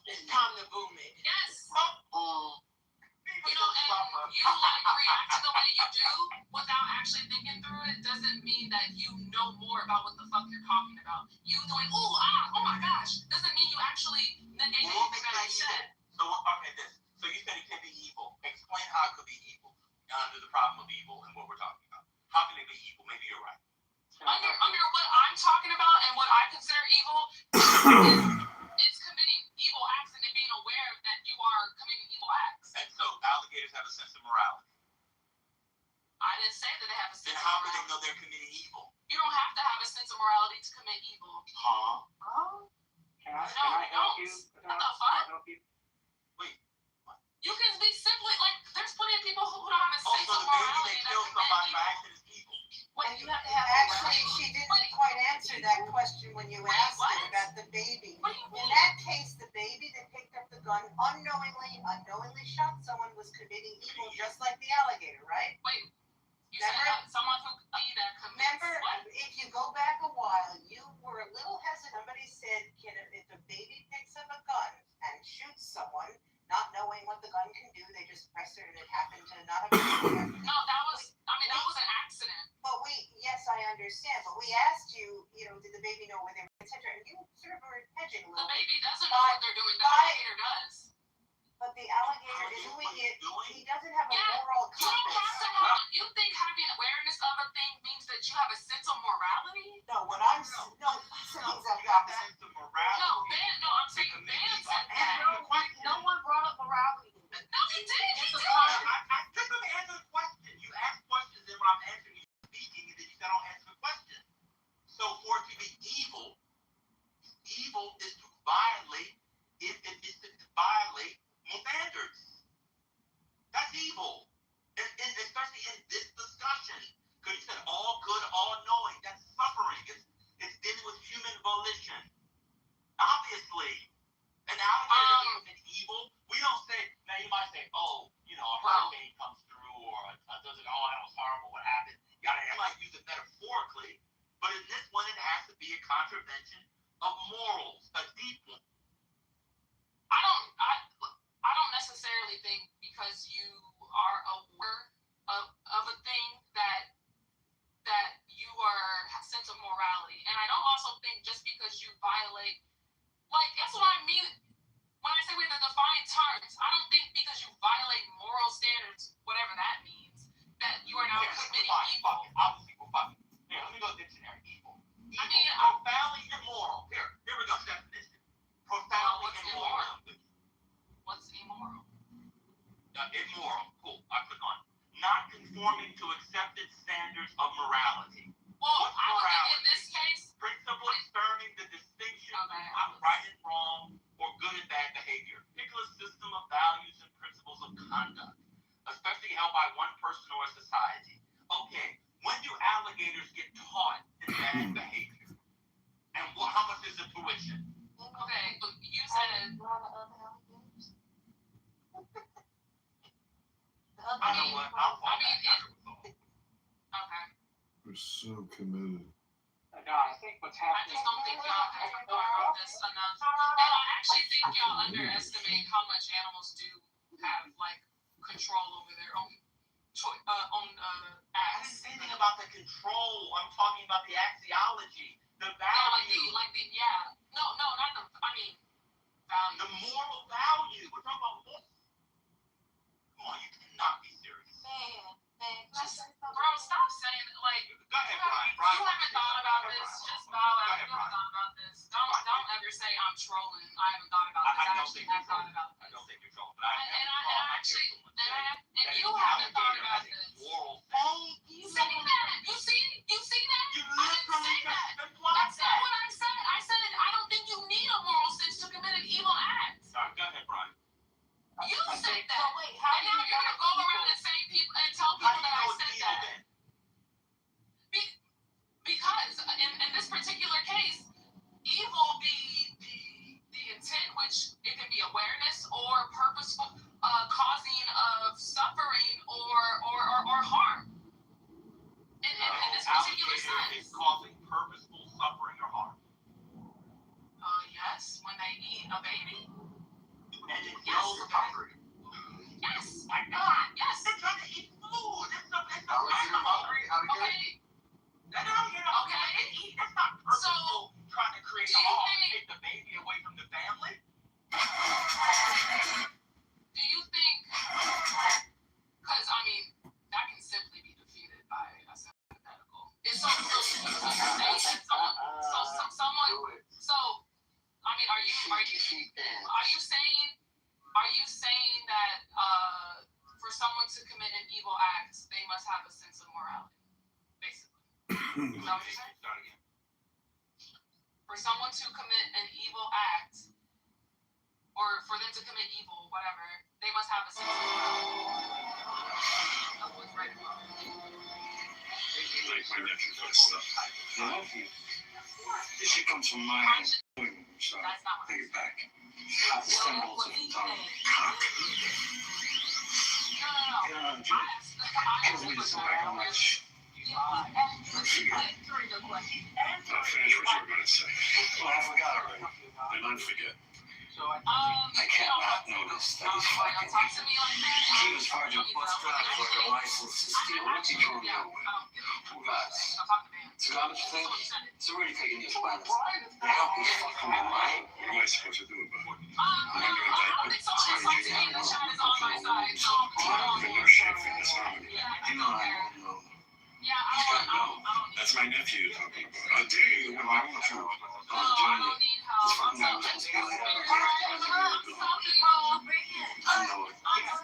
It's time to boom it. Yes. You know, and you react to the way you do without actually thinking through it doesn't mean that you know more about what the fuck you're talking about. You doing oh my gosh doesn't mean you actually negate anything that I said. So So you said it can be evil. Explain how it could be evil under the problem of evil and what we're talking about. How can it be evil? Maybe you're right. Under what I'm talking about and what I consider evil is committing evil acts and being aware that you are committing evil acts. And so alligators have a sense of morality. I didn't say that they have a sense of morality. Then how do they know they're committing evil? You don't have to have a sense of morality to commit evil. Huh? Can I help you? What the fuck? Wait. You can be simply there's plenty of people who don't have a sense of morality that kill somebody by accident is evil. Wait, you have to have Actually, she didn't quite answer that question when you asked it about the baby. What do you mean? In that case, the baby that picked up the gun unknowingly shot someone was committing evil, just like the alligator, right? Wait, you said someone who that commits. Remember, if you go back a while, you were a little hesitant. Somebody said, if a baby picks up a gun and shoots someone, not knowing what the gun can do, they just press it and it happened to not have been. No, that was an accident. But yes, I understand. But we asked you, did the baby know where they were, etc. And you sort of were hedging a little bit. The baby doesn't know what they're doing. The alligator does. But the alligator is doing it. He doesn't have a moral compass. You don't have to have. You think having awareness of a thing means that you have a sense of morality? No, what I'm no, sense of morality. No, use it metaphorically, but in this one, it has to be a contravention of morals, a deep one. I don't necessarily think because you are aware of a thing that you are have sense of morality, and I don't also think just because you violate, like that's what I mean when I say we have to define terms. I don't think because you violate moral standards, whatever that means, that you are now committing evil. Obviously, fuck it. Here, let me go to the dictionary. Evil. I mean, profoundly immoral. Here we go. Definition. Profoundly immoral. What's immoral? Immoral. Cool. I click on. Not conforming to accepted standards of morality. Well, I would think in this case, principle discerning the distinction between right and wrong or good and bad behavior. Particular system of values and principles of conduct, especially held by one person or a society. Okay, when do alligators get taught in bad behavior? And how much is the tuition? Okay, but you said. I know what. I mean, okay. We're so committed. No, I think what's I happening. just don't think y'all explore this enough. And I actually think y'all underestimate how much animals do have like control over their own I didn't say anything about the control. I'm talking about the axiology, the value. No, not the. I mean, value. The moral value. We're talking about moral. Come on, you cannot be serious. Man, just bro, stop saying like. Go ahead, Brian. You haven't thought about this. Just bow out. You haven't thought about this. Don't ever say I'm trolling. I haven't thought about this. I actually have thought about this. I don't think you're trolling, but I and you haven't thought about this. You see that? You see that? I didn't say that. That's not what I said. I said I don't think you need a moral sense to commit an evil act. Sorry, go ahead, Brian. You said that. So wait, how and now you're gonna go around and say people and tell people that I said that. Because in this particular case, evil the intent, which it can be awareness or purposeful causing of suffering or harm. In this particular sense. Is causing purposeful suffering or harm. Yes, when they eat a baby. And it kills the hungry. Yes. My God. Yes. They're trying to eat food. It's no hungry. Okay. Okay. That's not purposeful. Trying to create harm and take the baby away from the family. Do you think? Because I mean, that can simply be defeated by a hypothetical. It's so someone. So I mean, are you saying that for someone to commit an evil act, they must have a sense of morality, basically? Is that what you're saying? For someone to commit an evil act, or for them to commit evil, whatever, they must have a sense of morality. That's what's right and wrong. Like my nephew does stuff. I love you. This shit comes from my own. So take it back. Symbols of tongue. Cock. Yeah, kills me to sit back on that shit. I'll finish what you were going to say. Well, I forgot already. Then unforget. I can't not notice that he's fucking. He was charged with bus driver for a license to steal. What's he going nowhere? Who got it? It's a garbage thing? It's already taking your spinal. Now he's fucking alive. What am I supposed to do about it? I don't think someone has talked to me in the chat is on my side. So, No shit for disharmony. I don't know. Yeah, I don't need. That's my nephew you're talking about. I'll tell you when I want to. I don't need help. I know it. That's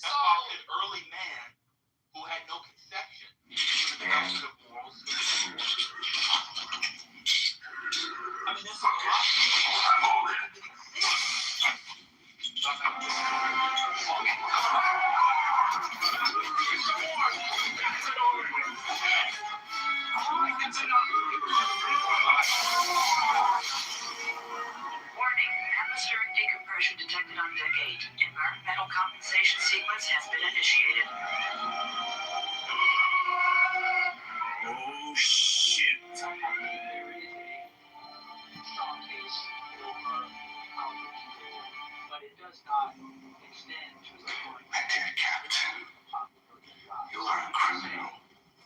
why I said early man who had no conception of the concept of morals. I mean, that's a lot. compensation sequence has been initiated. Oh, shit. There is a strong case for how people, but it does not extend to the point. My dear Captain, you are a criminal.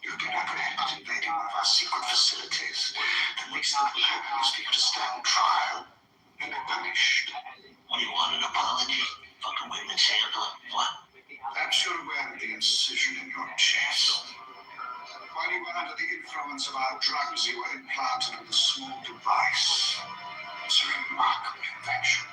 You have been apprehended invading one of our secret facilities. The least that will happen is for you to stand trial and be punished. What do you want, an apology? Fucking women's handler? What? Perhaps you're aware of the incision in your chest. While you were under the influence of our drugs, you were implanted with a small device. It's a remarkable invention.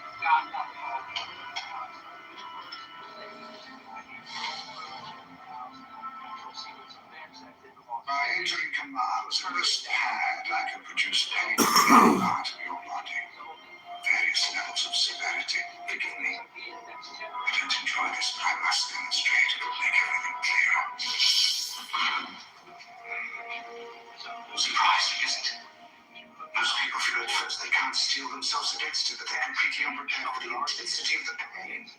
By entering command in this pad, I can produce pain in any part of your body. Various levels of severity. Forgive me. I don't enjoy this, but I must demonstrate. It will make everything clearer. Surprising, isn't it? Most people feel at first they can't steel themselves against it, but they're completely unprepared for the intensity of the pain.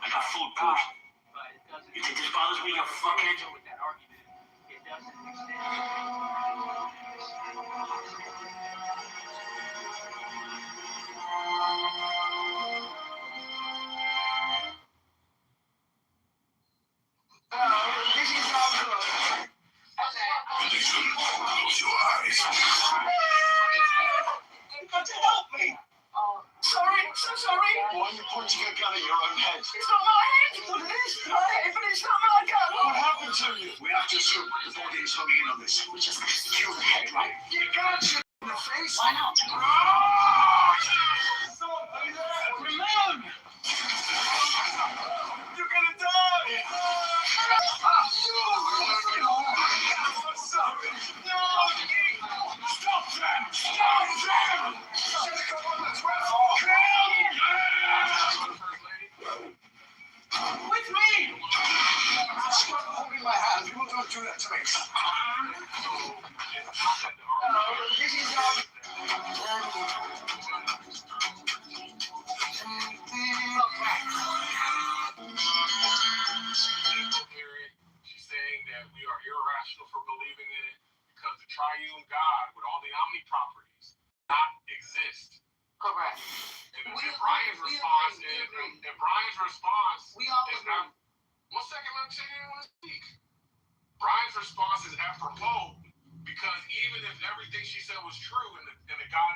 I got food poisoning. You think this bothers me, you fuckhead? Close your eyes. Help me! Sorry, so sorry. Why are you pointing a gun at your own head? It's not my head! It's my head, but it's not my gun! What happened to you? We have to assume the body is homing in on this. We just kill the head, right? You can't shoot in the face. Why not? Ramon! You're gonna die! I'm sorry. No! Stop them! Stop them! Seneca 1, that's where With me! Stop holding my hand. People don't do that to me. She's saying that we are irrational for believing in it because the triune God with all the omni properties not exist. Correct. And Brian's response is not. One second, let me say you want to speak. Brian's response is apropos because even if everything she said was true and the God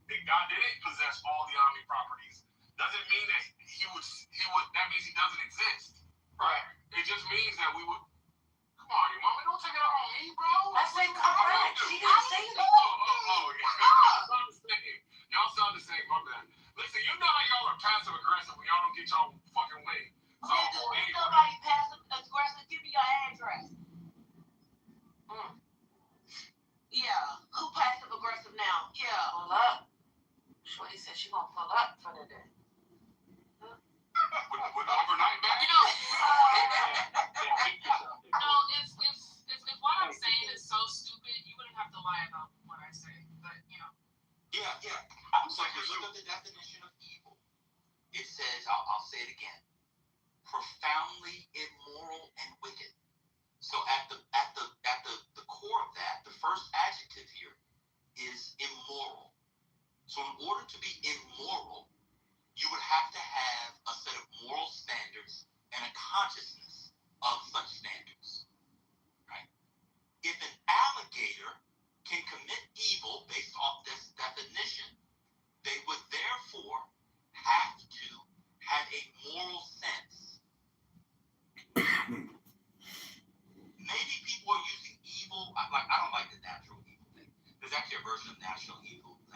didn't possess all the omni properties, doesn't mean that he would that means he doesn't exist. Right. It just means that we would. Come on, your mama, don't take it out on me, bro. I said correct. She didn't say that. Y'all sound the same, my bad. Listen, you know how y'all are passive aggressive when y'all don't get y'all fucking way. So, Ain't nobody passive aggressive. Give me your address. Yeah. Who passive aggressive now? Yeah. Pull up. Shorty said she gonna pull up for the day. With the overnight bag? No, if what I'm saying is so stupid, you wouldn't have to lie about what I say. But Yeah. I was like, look at the definition of evil. It says, I'll say it again, profoundly immoral and wicked. So at the core of that, the first adjective here is immoral. So in order to be immoral, you would have to have a set of moral standards and a consciousness of such standards, right? If an alligator can commit evil based off this definition, they would therefore have to have a moral sense. Maybe people are using evil, I don't like the natural evil thing. There's actually a version of national evil in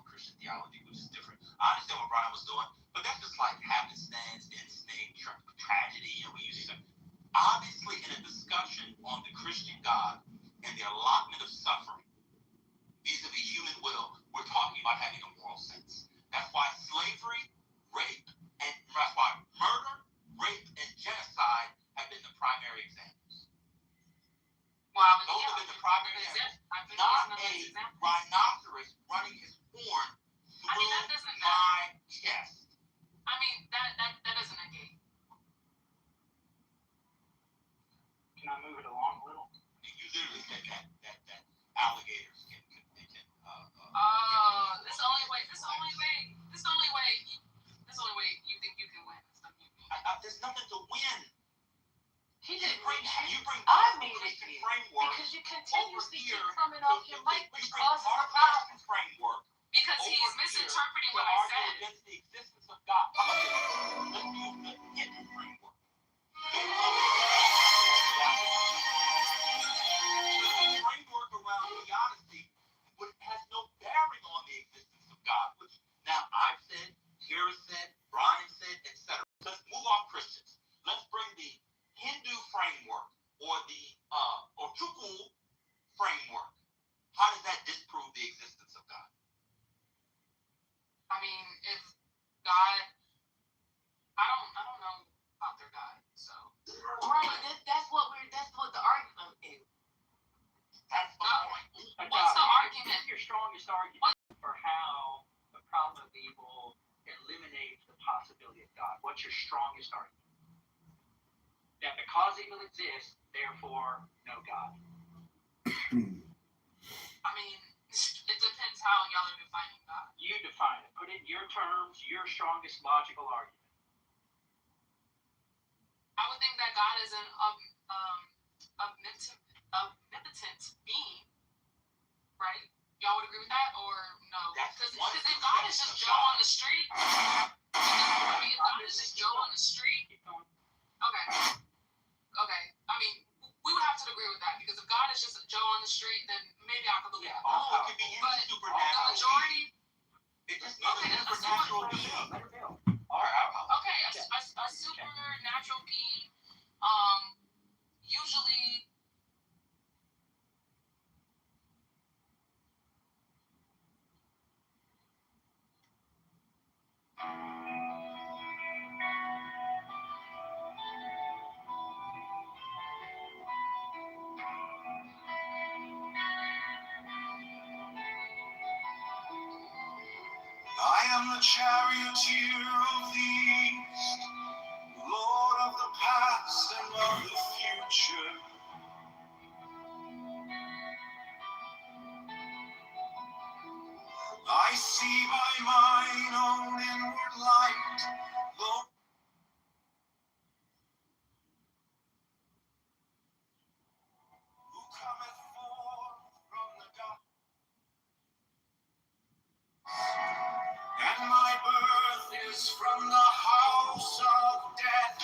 Christian theology, which is different. I understand what Brian was doing, but that's just like happenstance, instinct, tragedy, and we use these Can I move it along a little? You literally said that alligators can This only way you think you can win. There's nothing to win. He didn't You bring I made it Christian framework because you continuously keep here coming off your mic, we which bring causes our a problem. Christian framework Because he's over misinterpreting here what to I argue said. against the existence of God. How about this? Let's use the Hindu framework. The framework around theodicy has no bearing on the existence of God, which now I've said, Kira said, Brian said, etc. Let's move off Christians. Let's bring the Hindu framework or the Chukwu framework. How does that disprove the existence of God? I mean, if God, I don't know about their God, so. Right, that's what the argument is. That's the point. What's the argument? Your strongest argument for how the problem of evil eliminates the possibility of God. What's your strongest argument? That because evil exists, therefore, no God. I mean, it depends how y'all are defining God. You define it. Put it in your terms, your strongest logical argument. I would think that God is an omnipotent being, right? Y'all would agree with that, or no? Because if God is just Joe on the street, if God is just Joe on the street, okay. I mean, we would have to agree with that, because if God is just Joe on the street, then maybe I could believe that. Oh, it could be any supernatural. The majority. It's just not a supernatural being. Okay, a supernatural being, usually. I am the charioteer of the east, Lord of the past and of the future. I see by mine own inward light, Lord. Who cometh forth from the dark, and my birth is from the house of death.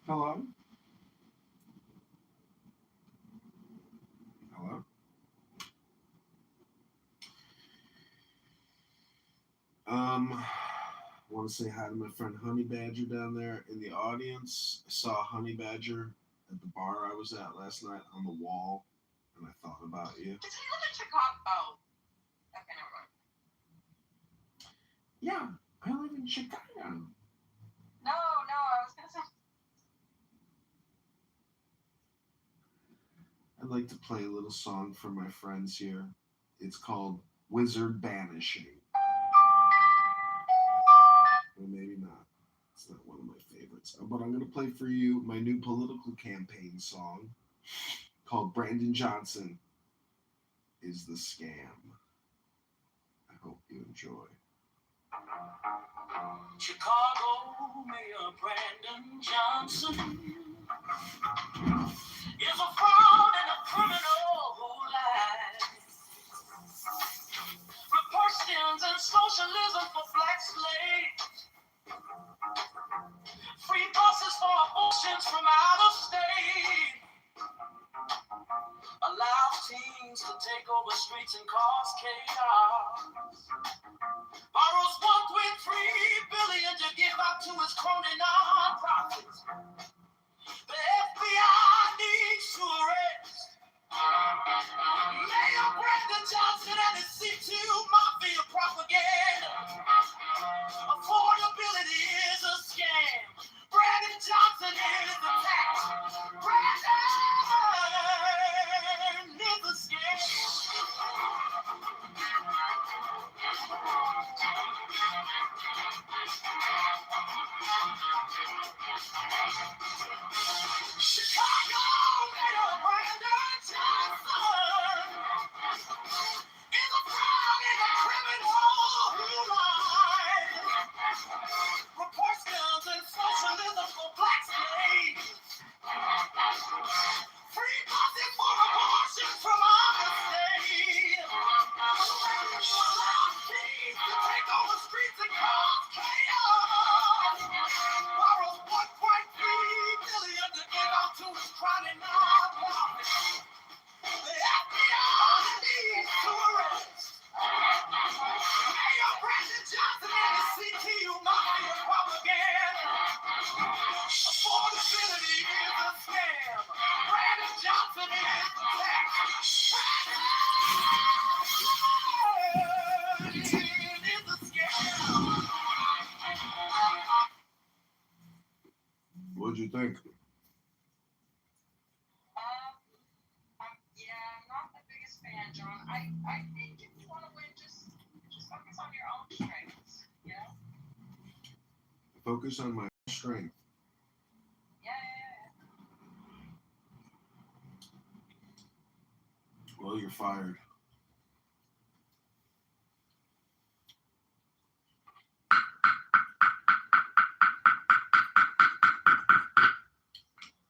Hello? Hello? I want to say hi to my friend Honey Badger down there in the audience. I saw Honey Badger at the bar I was at last night on the wall, and I thought about you. Does he live in Chicago? Oh. Okay, never mind. Yeah, I live in Chicago. No, I was gonna say. I'd like to play a little song for my friends here. It's called Wizard Banishing. Well, maybe not. It's not one of my favorites. But I'm going to play for you my new political campaign song called Brandon Johnson is the Scam. I hope you enjoy. Chicago Mayor Brandon Johnson is a fraud and a criminal who lies. Republicans and socialism for black slaves. Free buses for abortions from out of state. Allows teens to take over streets and cause chaos. Borrows $1.3 billion to give out to his crony non-profits. The FBI needs to arrest Mayor Brandon Johnson and his C2 mafia propaganda. Affordability is a scam. Brandon Johnson is the tax. Brandon is a scam. Chicago Mayor Brandon Johnson is a fraud and a criminal who lies. Reports guns and socialism for black slaves. Free buses for abortions from other states. Allow teens to take over streets and cause chaos. Borrows $1.3 billion to give out to his crowded non-profits. The FBI needs to arrest Mayor Brandon Johnson and his CTU mafia propaganda. Affordability is a scam. Brandon Johnson is the tax. Brandon is the scam. What'd you think? Yeah, I'm not the biggest fan, John. I think if you want to win, just focus on your own strengths. You know? Focus on my strength. Yeah. Well, you're fired.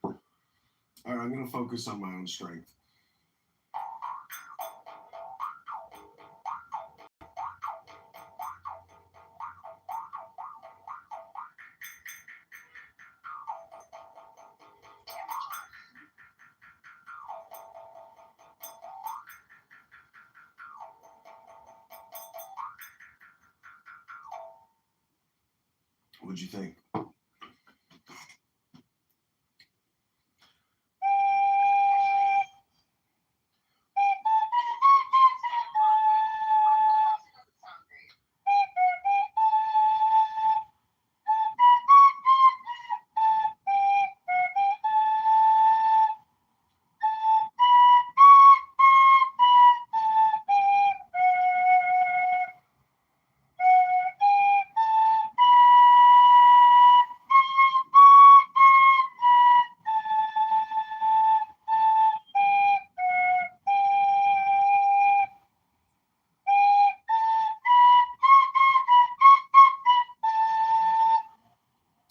All right, I'm going to focus on my own strength. What'd you think?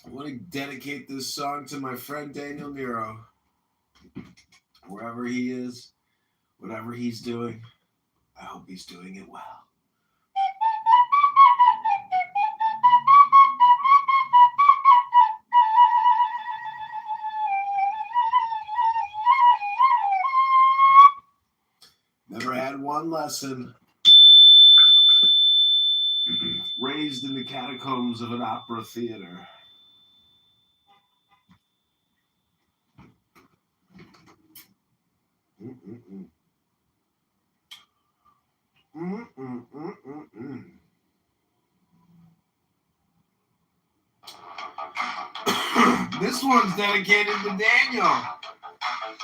I want to dedicate this song to my friend Daniel Nero. Wherever he is, whatever he's doing, I hope he's doing it well. one lesson. Raised in the catacombs of an opera theater. This one's dedicated to Daniel.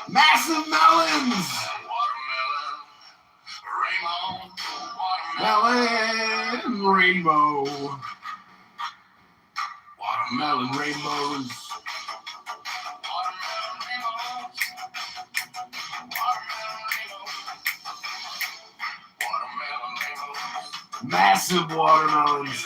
Massive melons. Melon rainbow. Watermelon rainbows. Massive watermelons.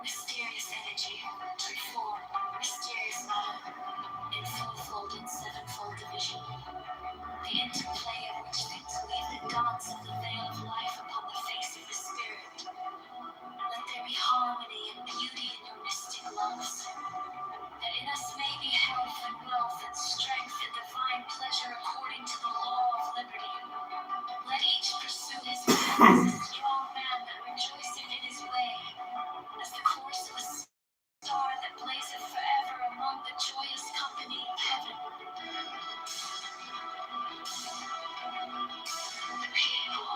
Mysterious energy, form, mysterious matter, in fourfold and sevenfold division. The interplay of which things weave the dance of the veil of life upon the face of the spirit. Let there be harmony and beauty in your mystic loves. That in us may be health and wealth and strength and divine pleasure according to the law of liberty. Let each pursue his path as a strong man that rejoiceth in his way, as the course of a star that blazeth forever among the joyous company of heaven. The people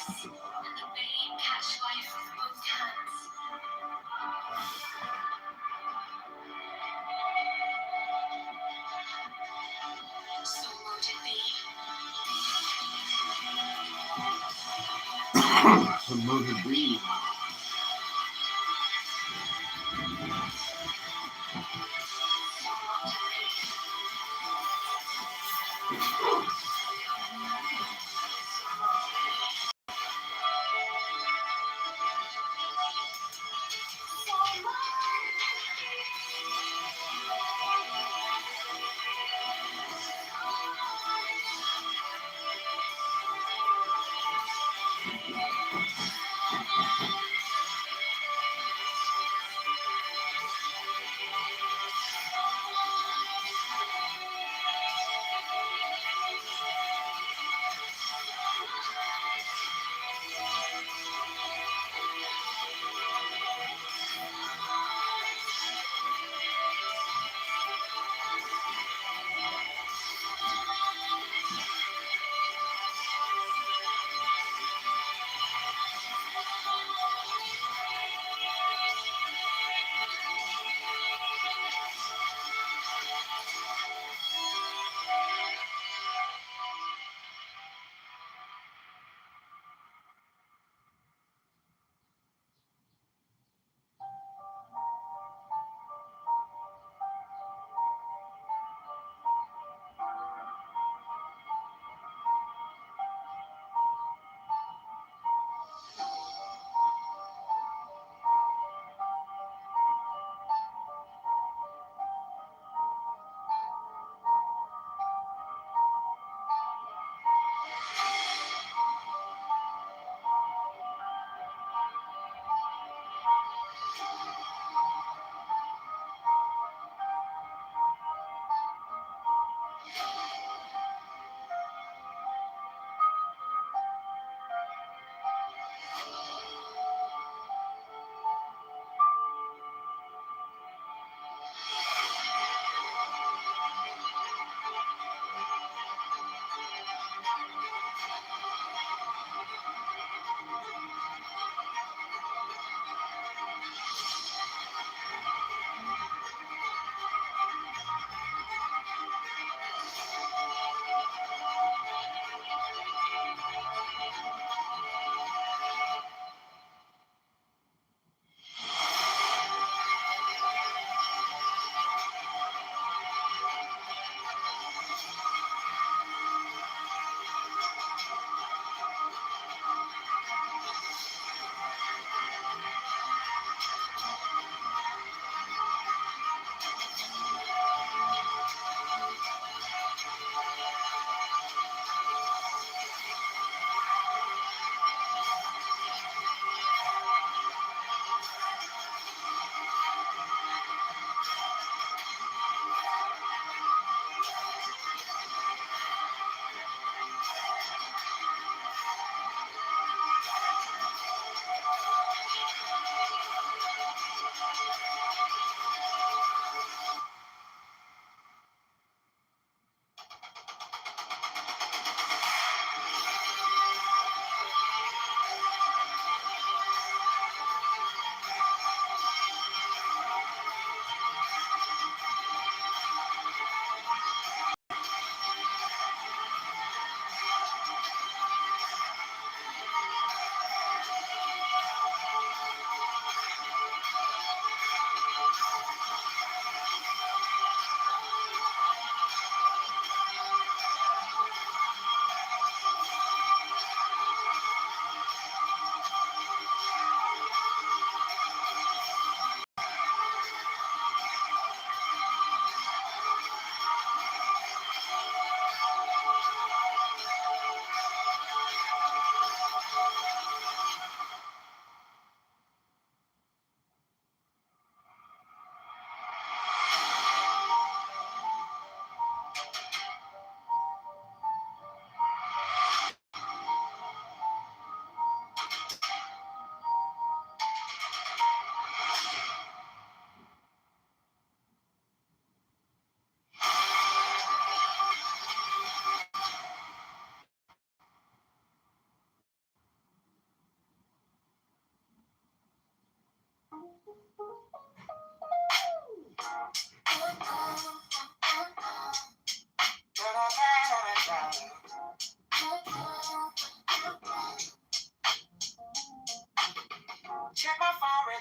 voice, and the bane catch life with both hands. So mote it be. So mote it be.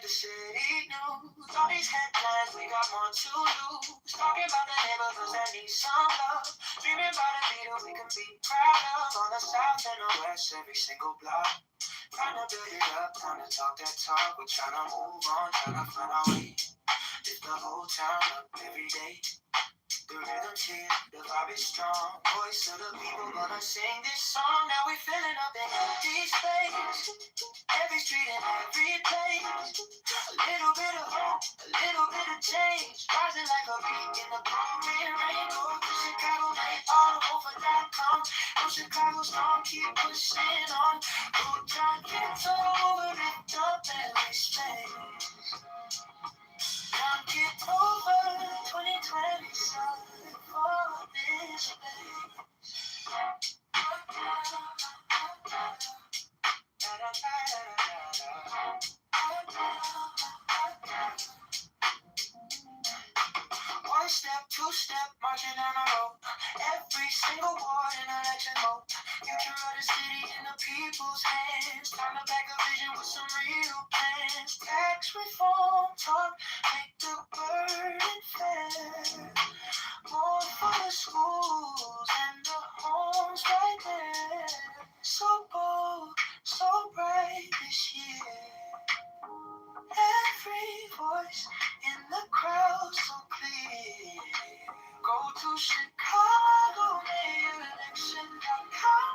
the city news. All these headlines, we got more to lose. Talking about the neighborhoods that need some love. Dreaming about a leader we can be proud of. On the south and the west, every single block. Trying to build it up, time to talk that talk. We're trying to move on, trying to find our way. Lift the whole town up every day. The rhythm's here, the vibe is strong. Voice of the people gonna sing this song. Now we filling up the empty space. Every street and every place. A little bit of hope, a little bit of change. Rising like a beat in the pouring rain. Go to Chicago, night all over.com. Go Chicago strong, keep pushing on. Go John, Kitover, lift up every space. John Kitover, 2020, something for this place. One step, two step, marching down the road. Every single ward in election mode. Future of the city in the people's hands. Time to back a vision with some real plans. Tax reform talk, make the burden fair. More for the schools and the homes right there. So bold, so bright this year. Every voice in the crowd so clear. Go to Chicago, mayorelection.com.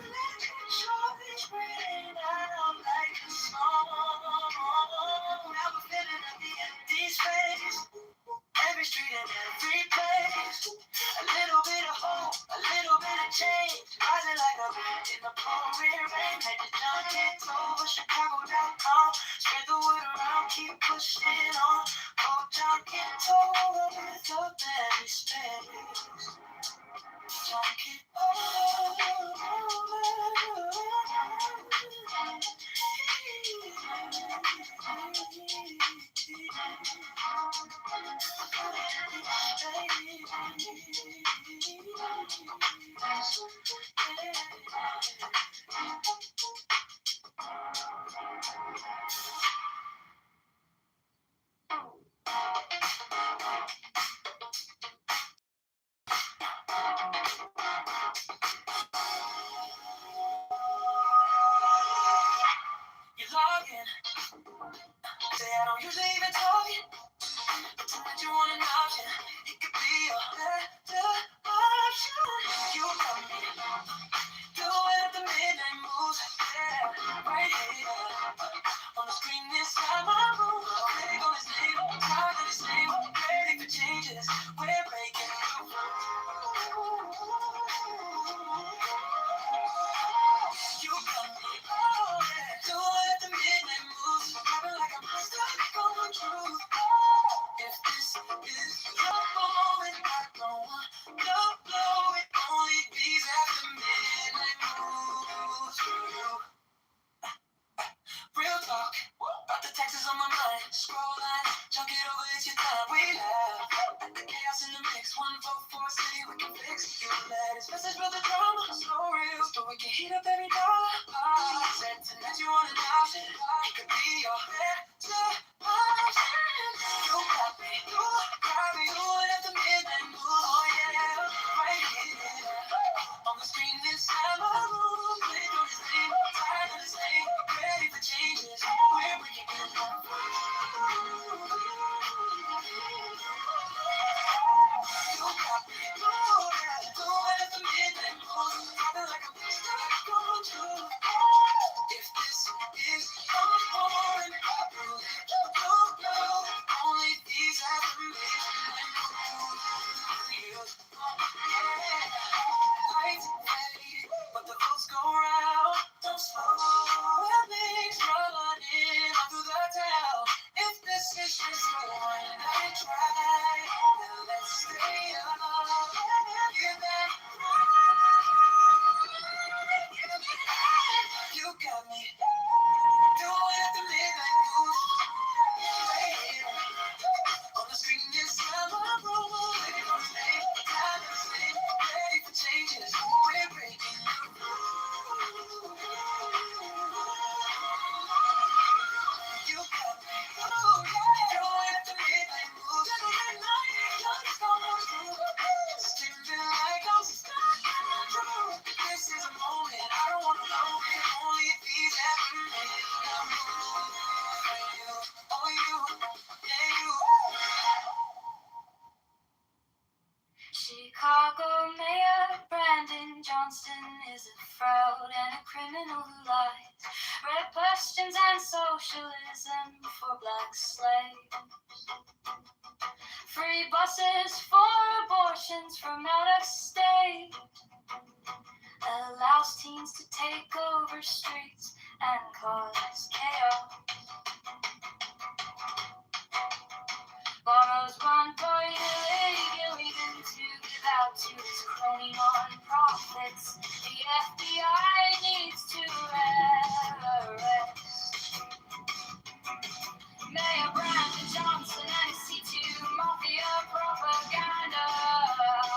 Let your choice ring out like a song. Now we're filling up the empty space. Every street and every place. A little bit of hope, a little bit of change. Rising like a wind in the pouring rain. Make the jump, Kitover, Chicago.com. Spread the word around, keep pushing on. Go John Kitover, lift up every space. John You log in, say I don't usually even talk it, but tonight you want an option. It could be a better option. You come in, do it at the midnight moves, yeah, right here. On the screen inside my room, click on his name, tired of his name, ready for changes. We're breaking the rules. You come in, oh yeah, do it at the midnight moves, rapping like I'm stuck going through. If this is your moment, I don't want no blow. It only beats after midnight moves for you. Real talk, about the taxes on my mind. Scroll line, chunk it over, it's your time. We laugh at the chaos in the mix. One vote for a city we can fix. You let us message with the drama, slow real, so we can heat up every dollar. Said tonight you want an option, it could be your better option. You got me, you got me, do it at the midnight move. Oh yeah, right here. On the screen inside my room, click on his name, tired of his name, ready for changes. We're bringing it home. You got me, do it at the midnight moves. I feel like I'm stuck going through. If this is your moment, lies. Red questions and socialism for black slaves. Free buses for abortions from out of state. Allows teens to take over streets and cause chaos. Borrows $1.8 billion to give out to his crony non-profits. The FBI needs to arrest Mayor Brandon Johnson and his C2 Mafia propaganda.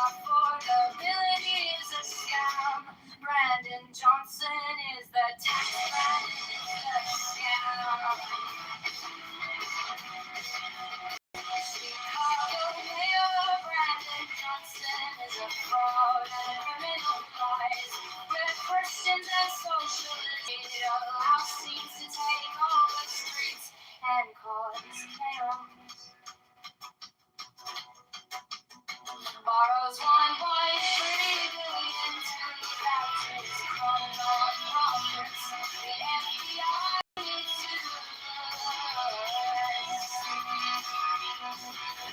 Affordability is a scam. Brandon Johnson is the tax man, is the scam. Chicago Mayor Brandon Johnson is a fraud and criminal lies. With Christians and socialists, it allows teens to take over streets and cause chaos. Borrows $1.3 billion to give out to his non-profits. The FBI needs to arrest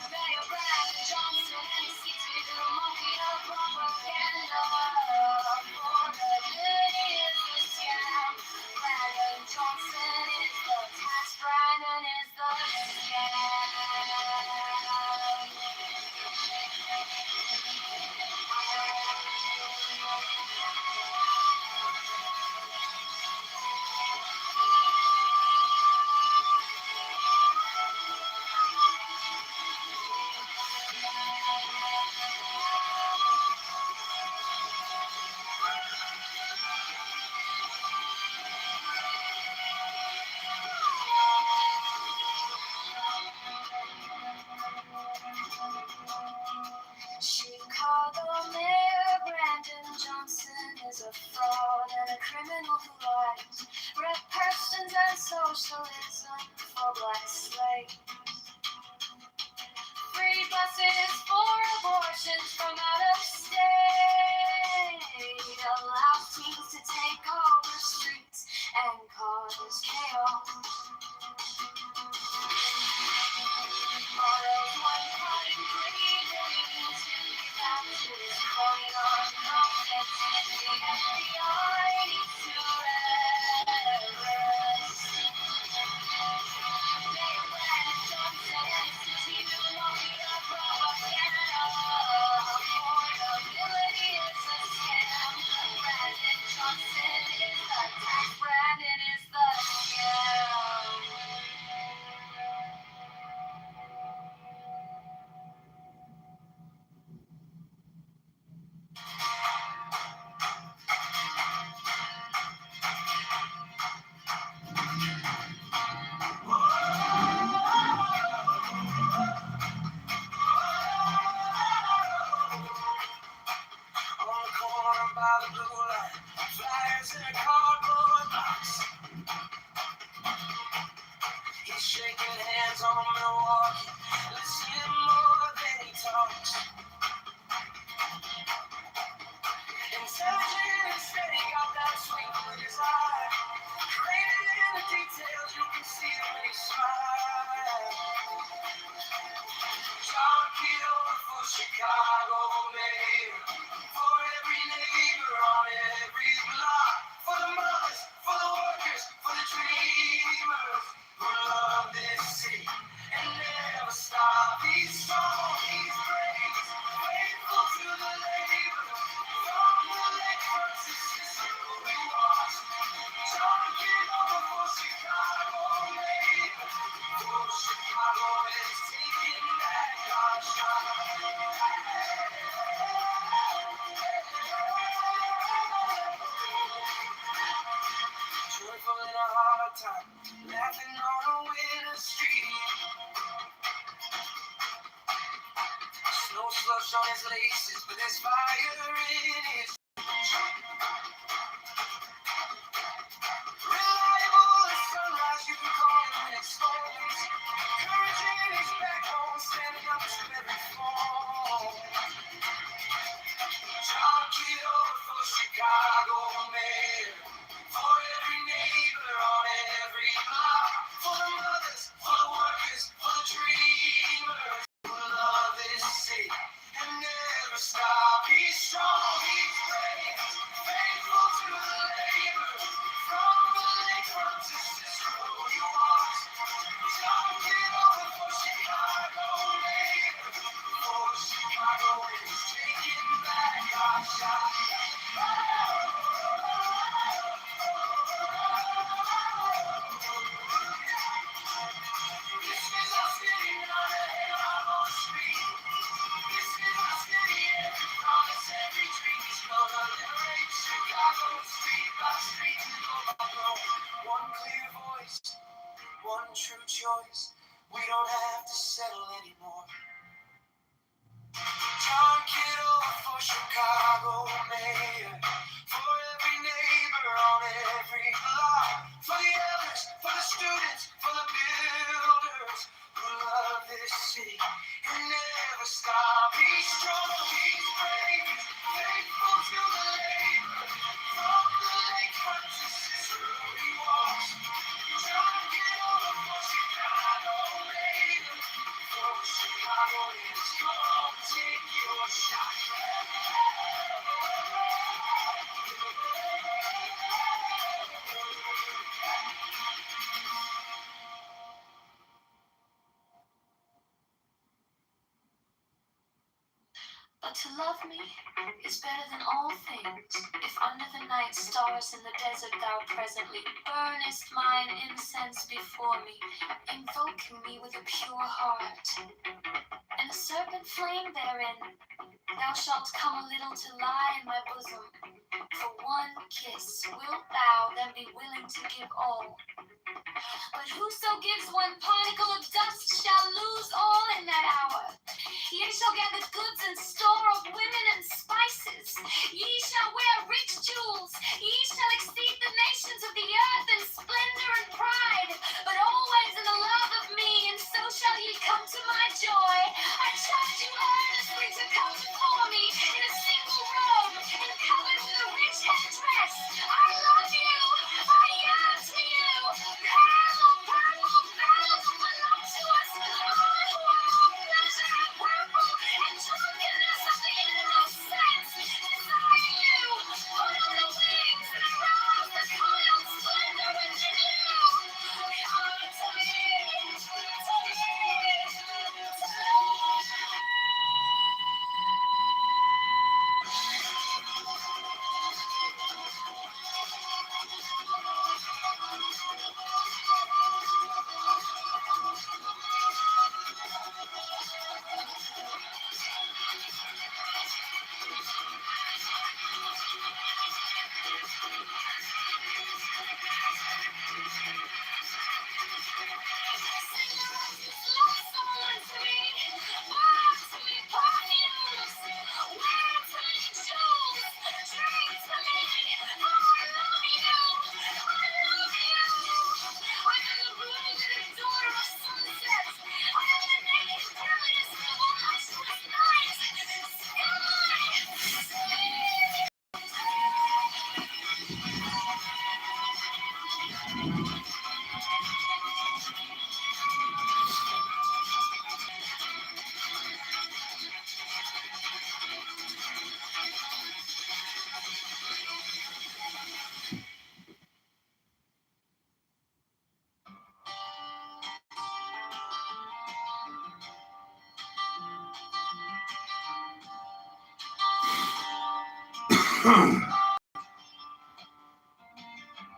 Mayor Brandon Johnson and his C2 Mafia propaganda. Affordability is a scam. Brandon Johnson is the tax. Brandon is the scam. Chicago Mayor Brandon Johnson is a fraud and a criminal who lies. Red persons and socialism for black slaves. Free buses for abortions from out of state. Allows teens to take over streets and cause chaos. Borrows $1.3 billion to give out to his crony non-profits. The FBI needs to arrest Mayor Brandon Johnson and his C2 Mafia propaganda. Affordability is a scam. Brandon Johnson is the tax. Brandon is the scam. On the corner by the blue light, flyers in a cardboard box. He's shaking hands on Milwaukee, listening more than he talks. Intelligent and steady, got that sweet look in his eye. Created in the details, you can see it when he smiles. John Kitover for Chicago Mayor. For every neighbor on every block. For the mothers, for the workers, for the dreamers who love this city and never stop. He's strong, he's brave, faithful to the labor. From the lake front to Cicero we watch. John Kitover for Chicago Mayor. For Chicago is taking that God shot. Joyful in a hard time, laughing on a winter street. Snow slush on his laces, but there's fire in his. Reliable as sunrise, you can call him when it storms. Courage in his backbone, standing up to every storm. John Kitover for Chicago Mayor. For true choice. We don't have to settle anymore. John Kitover for Chicago mayor, for every neighbor on every block, for the elders, for the students, for the builders who love this city and never stop. He's strong, he's brave, he's faithful to the labor. From the lakefront to through he walks. John Kitover for Chicago mayor, for Chicago is gone. Take your shot. But to love me is better than all things. If under the night stars in the desert thou presently burnest mine incense before me, invoking me with a pure heart, and a serpent flame therein, thou shalt come a little to lie in my bosom. For one kiss wilt thou then be willing to give all. But whoso gives one particle of dust shall lose all in that hour. Ye shall gather goods and store of women and spices. Ye shall wear rich jewels. Ye shall exceed the nations of the earth in splendor and pride. But always in the love of me, and so shall ye come to my joy. I charge you earnestly to come before me in a single robe and covered with a rich headdress. I love you. I yearn for you. Purple, purple, bells belong to us. All who are of pleasure and purple and drunkenness of the innermost sense. Desire you. Put on the wings and arouse the coiled splendor within you. Come to me. To me. To me.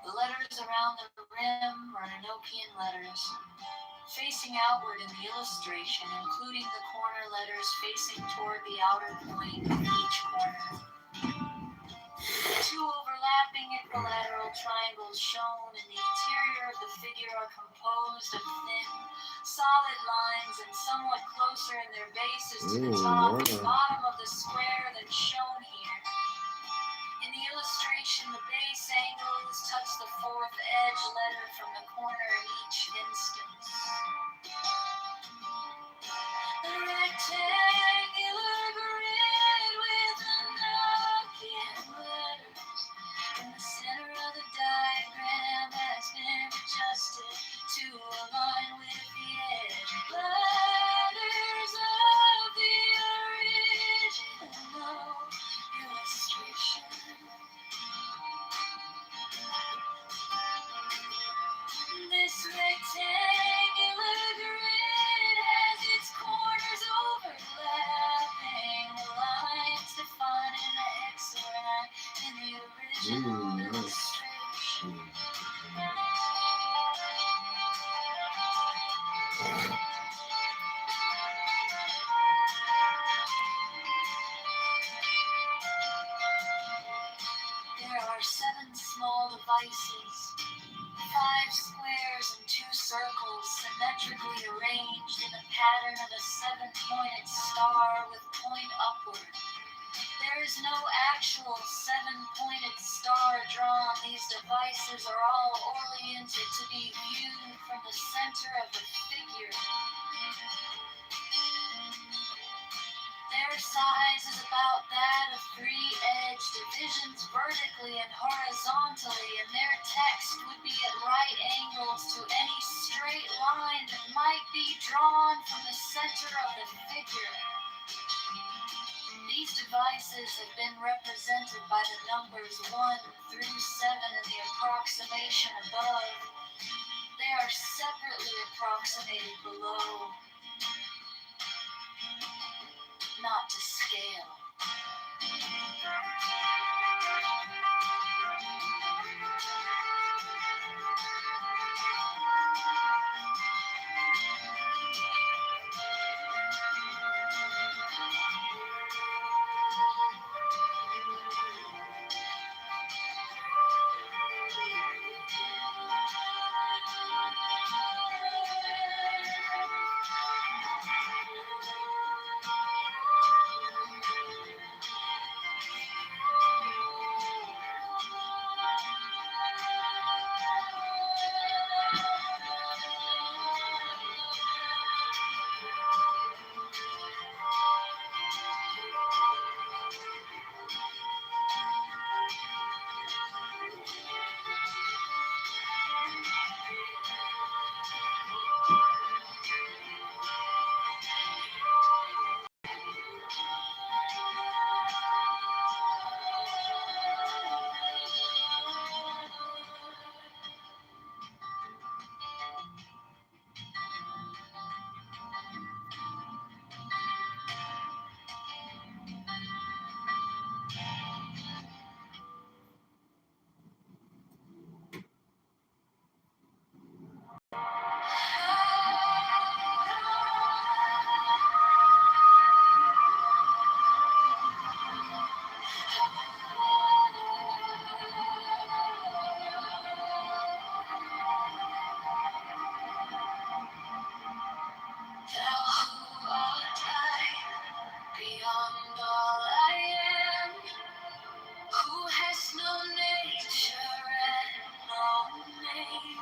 The letters around the rim are Enochian letters, facing outward in the illustration, including the corner letters facing toward the outer point of each corner. Two overlapping equilateral triangles shown in the interior of the figure are composed of thin, solid lines and somewhat closer in their bases to the top and bottom of the square than shown here. In the illustration, the base angles touch the fourth edge letter from the corner in each instance. The rectangular grid with Enochian letters in the center of the diagram has been adjusted to align with the edge letters of the original illustration. This rectangular grid has its corners overlapping, the lines defining the hexagon in the original illustration. There are 7 small devices 5 squares and 2 circles symmetrically arranged in the pattern of a 7-pointed star with point upward. There is no actual 7-pointed star drawn. These devices are all oriented to be viewed from the center of the figure. Their size is about that of 3 edge divisions vertically and horizontally, and their text would be at right angles to any straight line that might be drawn from the center of the figure. These devices have been represented by the numbers 1 through 7 in the approximation above. They are separately approximated below, not to scale. Beyond all I am, who has no nature and no name.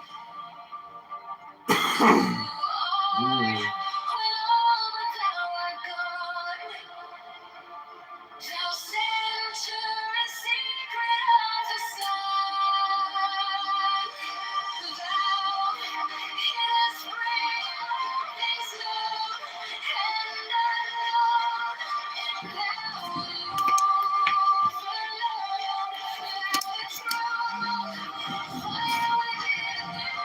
When all but thou art gone, thou center and secret of the sun. Thou hidden spring, things new and unknown. Thou alone, thou art true, fire within me.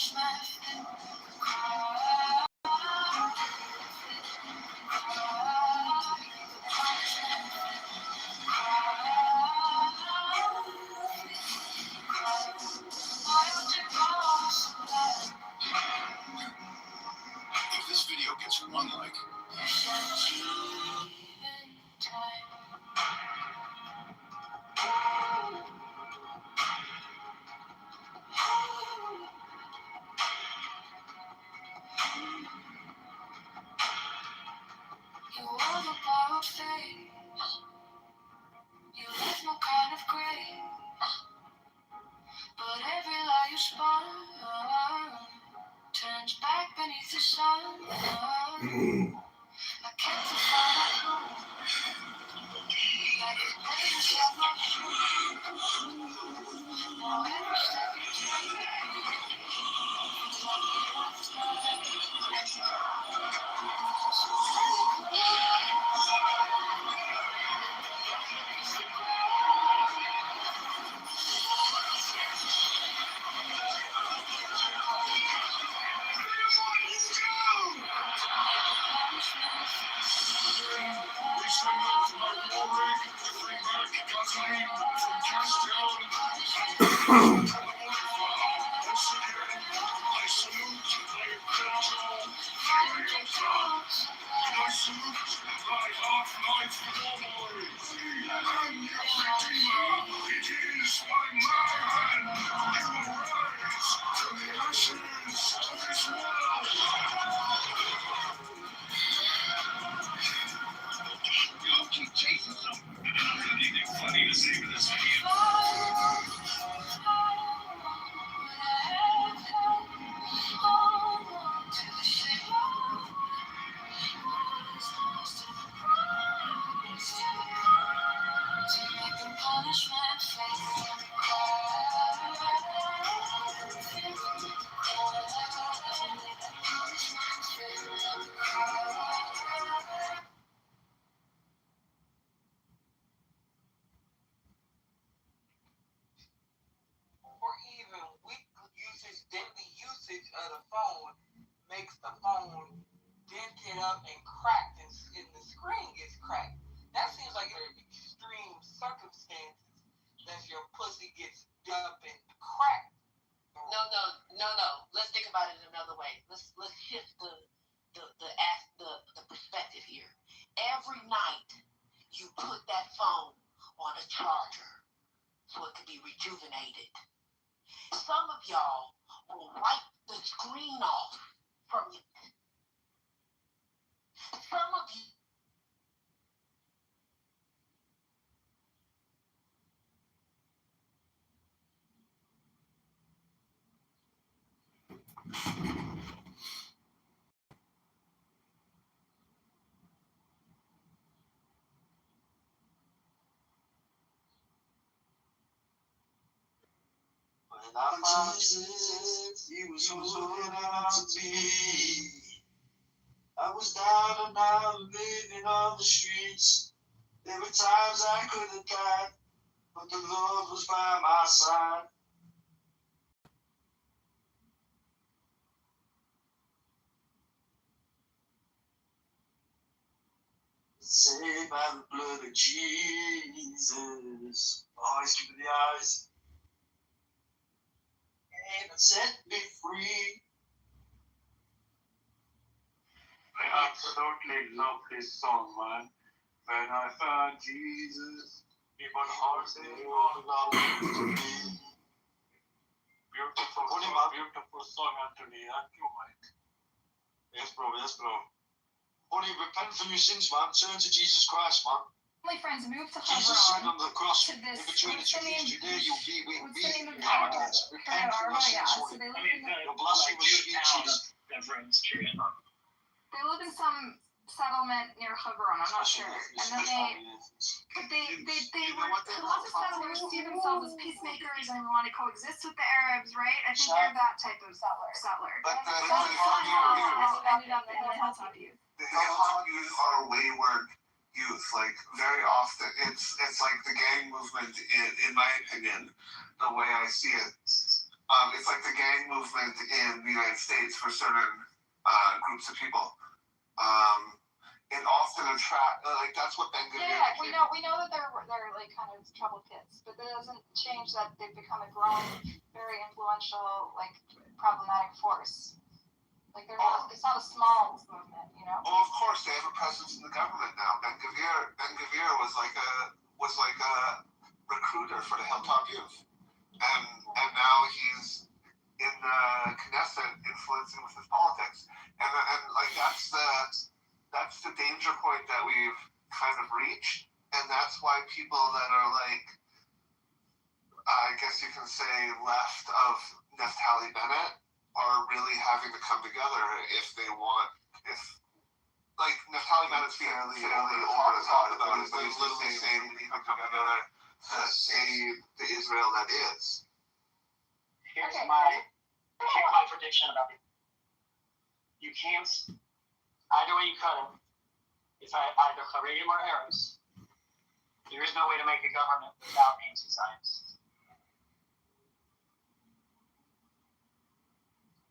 If this video gets one like, You wore the borrowed face. You left no kind of grace. But every lie you spun turns back beneath the sun. I kept to find out like the pages of my shoes. Now every step you take feels like you left or even weekly usage, daily usage of the phone makes the phone dented up and cracked, and the screen gets cracked. That seems like extreme circumstances that your pussy gets up and cracked. No. Let's think about it another way. Let's shift the perspective here. Every night you put that phone on a charger so it can be rejuvenated. Some of y'all will wipe the screen off from it. Some of you when I found Jesus, he was who was looking out to be. I was down and out, living on the streets. There were times I could have died, but the Lord was by my side. Saved by the blood of Jesus. Always keeping the eyes. And it set me free. I absolutely love this song, man. When I found Jesus, even hearts they all love to me. Beautiful song, Anthony. Thank you, Mike. Yes, bro. Only repent from your sins, man. Turn to Jesus Christ, man. My friends, moved to Jesus said on the cross, to this. in between the two things today, you'll be with What's me the name in of paradise. Repent from your sins, So Lord. they live in Your blessing was sweet, Jesus. they live in some settlement near Hebron. I'm not sure. And then they want to settle to see themselves as peacemakers and want to coexist with the Arabs, right? I think they're that type of settler. But Ended up in the hilltop youth. the hilltop youth are wayward youth. Like very often, it's like the gang movement. In my opinion, the way I see it, It's like the gang movement in the United States for certain groups of people. It often attract like that's what Ben Gurion. Yeah, we know that they're like kind of troubled kids, but that doesn't change that they've become a growing, very influential, like problematic force. Like they're not. It's not a small movement, you know. Oh, of course, they have a presence in the government now. Ben Gurion was like a recruiter for the Hilltop Youth, and now he's in the Knesset influencing with his politics, and like that's the danger point that we've kind of reached, and that's why people that are like, I guess you can say, left of Naftali Bennett are really having to come together if they want, if like Naftali Bennett's being fairly over the top about it, but he's literally saying we need to come together to save the Israel that is. Here's my prediction about it. You can't, either way you cut it, it's either Haredim or Arabs. There is no way to make a government without anti-Zionists.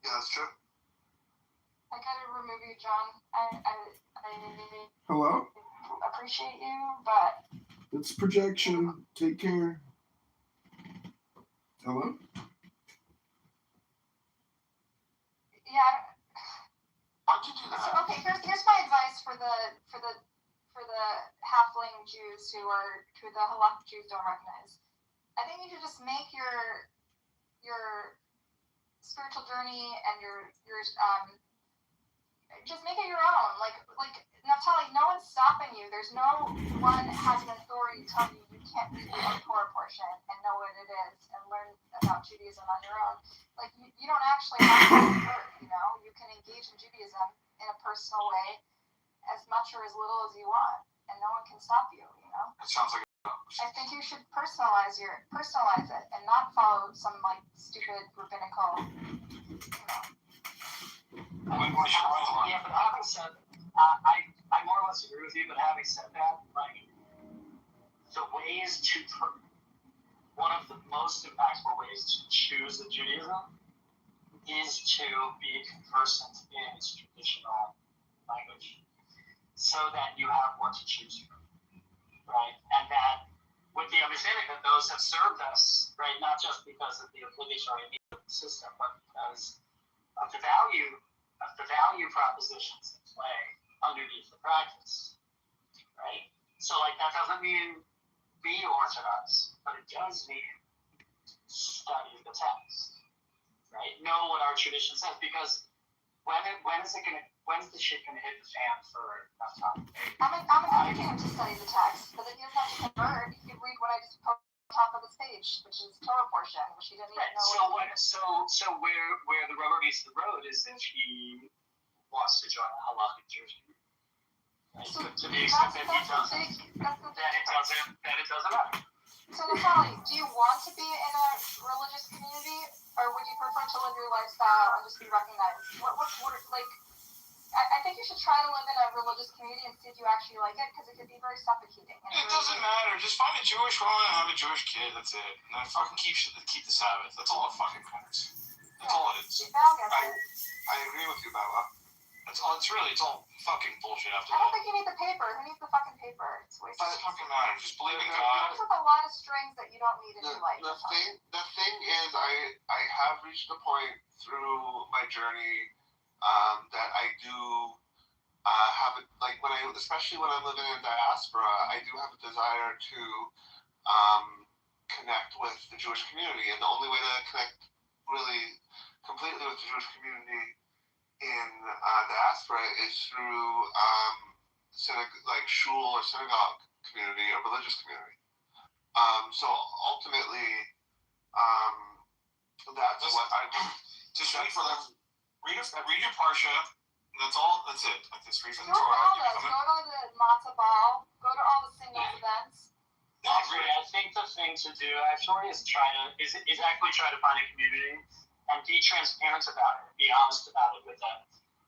Yeah, that's true. I gotta remove you, John. I Hello? appreciate you, but It's projection. Take care. Hello? yeah. Why'd you do that? So, okay, here's my advice for the halfling Jews who the halakhic Jews don't recognize. I think you should just make your spiritual journey and your just make it your own. Like Naftali, no one's stopping you. There's no one has an authority to tell you you can't read the Torah portion and know what it is and learn about Judaism on your own. Like you don't actually have to convert, you know. You can engage in Judaism in a personal way as much or as little as you want, and no one can stop you, you know. It sounds like I think you should personalize it and not follow some like stupid rabbinical, you know. Yeah, but having said, I more or less agree with you. But having said that, like the ways to one of the most impactful ways to choose a Judaism is to be conversant in its traditional language, so that you have what to choose from, right? And that with the understanding that those have served us, right, not just because of the obligatory need of the system, but because of the value propositions in play underneath the practice, right? So, like, that doesn't mean be Orthodox, but it does mean study the text, right? Know what our tradition says, because when's the shit gonna hit the fan for enough time? I'm encouraging him to study the text, but then he doesn't have to convert. He can read what I just put on top of his page, which is Torah portion, which he didn't even know. So where the rubber meets the road is if he wants to join a halakhic Jewish community. Right? So to the extent that he doesn't, then it doesn't matter. So Naftali, do you want to be in a religious community, or would you prefer to live your lifestyle and just be recognized? I think you should try to live in a religious community and see if you actually like it, because it could be very suffocating. It doesn't matter. Just find a Jewish woman and have a Jewish kid. That's it. And then fucking keep the Sabbath. That's all that fucking matters. That's all it is. I agree with you, Bella. It's all fucking bullshit after I that. don't think you need the paper. Who needs the fucking paper? It's wasted. It doesn't fucking matter. Just believe in It God. comes with a lot of strings that you don't need in your life. The thing is, I have reached the point through my journey that I do have it, like especially when I'm living in diaspora, I do have a desire to connect with the Jewish community, and the only way to connect really completely with the Jewish community in diaspora is through shul or synagogue community or religious community. So ultimately, that's what I just wait for them. Read your parsha. That's all. That's it. Like this read from the Go to all Torah. those. Go to the matzah ball. Go to all the singles events. Actually, I think the thing to do actually is try to find a community and be transparent about it. Be honest about it with them.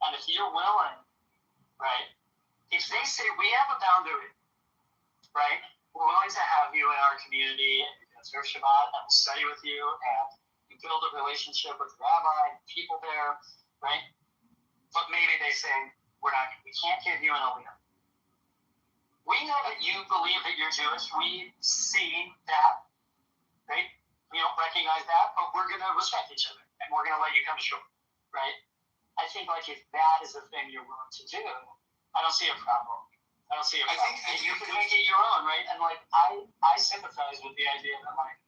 And if you're willing, right? If they say we have a boundary, right? We're willing to have you in our community and you can observe Shabbat and we'll study with you and you build a relationship with the rabbi, people there, right? But maybe they say, we can't give you an aliyah. We know that you believe that you're Jewish. We see that, right? We don't recognize that, but we're going to respect each other, and we're going to let you come to shore, right? I think, like, if that is the thing you're willing to do, I don't see a problem. I think you can make it your own, right? And, like, I sympathize with the idea that, like,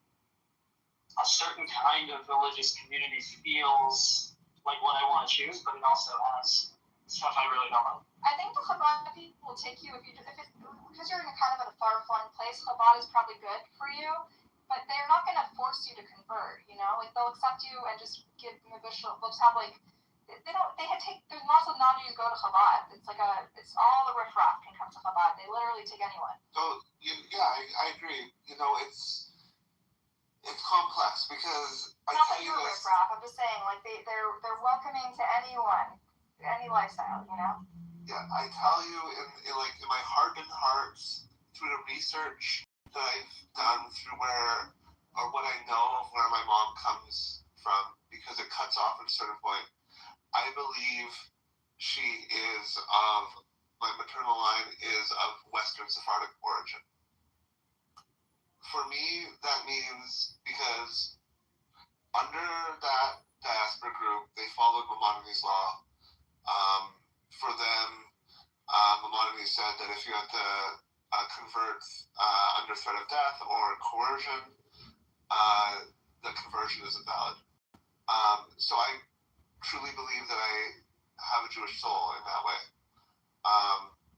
a certain kind of religious community feels like what I want to choose, but it also has stuff I really don't like. I think the Chabad people will take you because you're in a kind of a far-flung place. Chabad is probably good for you, but they're not going to force you to convert. You know, like they'll accept you and just give Mavishal. They'll just have like there's lots of non-Jews go to Chabad. It's all the riffraff can come to Chabad. They literally take anyone. So I agree. You know, it's complex because Not that you're riffraff. I'm just saying, like they're welcoming to anyone, any lifestyle. You know. Yeah, I tell you, in my heart and hearts, through the research that I've done, through what I know of where my mom comes from, because it cuts off at a certain point, I believe my maternal line is of Western Sephardic origin. For me, that means because under that diaspora group, they followed Maimonides' law. For them, Maimonides said that if you had to convert under threat of death or coercion, the conversion isn't valid. So I truly believe that I have a Jewish soul in that way.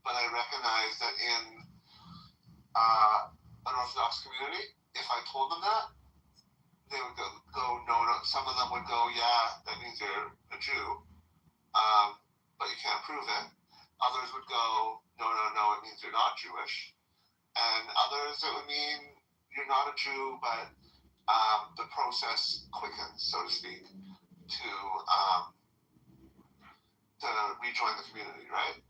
But I recognize that in an Orthodox community, if I told them that, they would go no. Some of them would go, yeah, that means you're a Jew. But you can't prove it. Others would go, no, it means you're not Jewish. And others, it would mean you're not a Jew, but the process quickens, so to speak, to rejoin the community, right?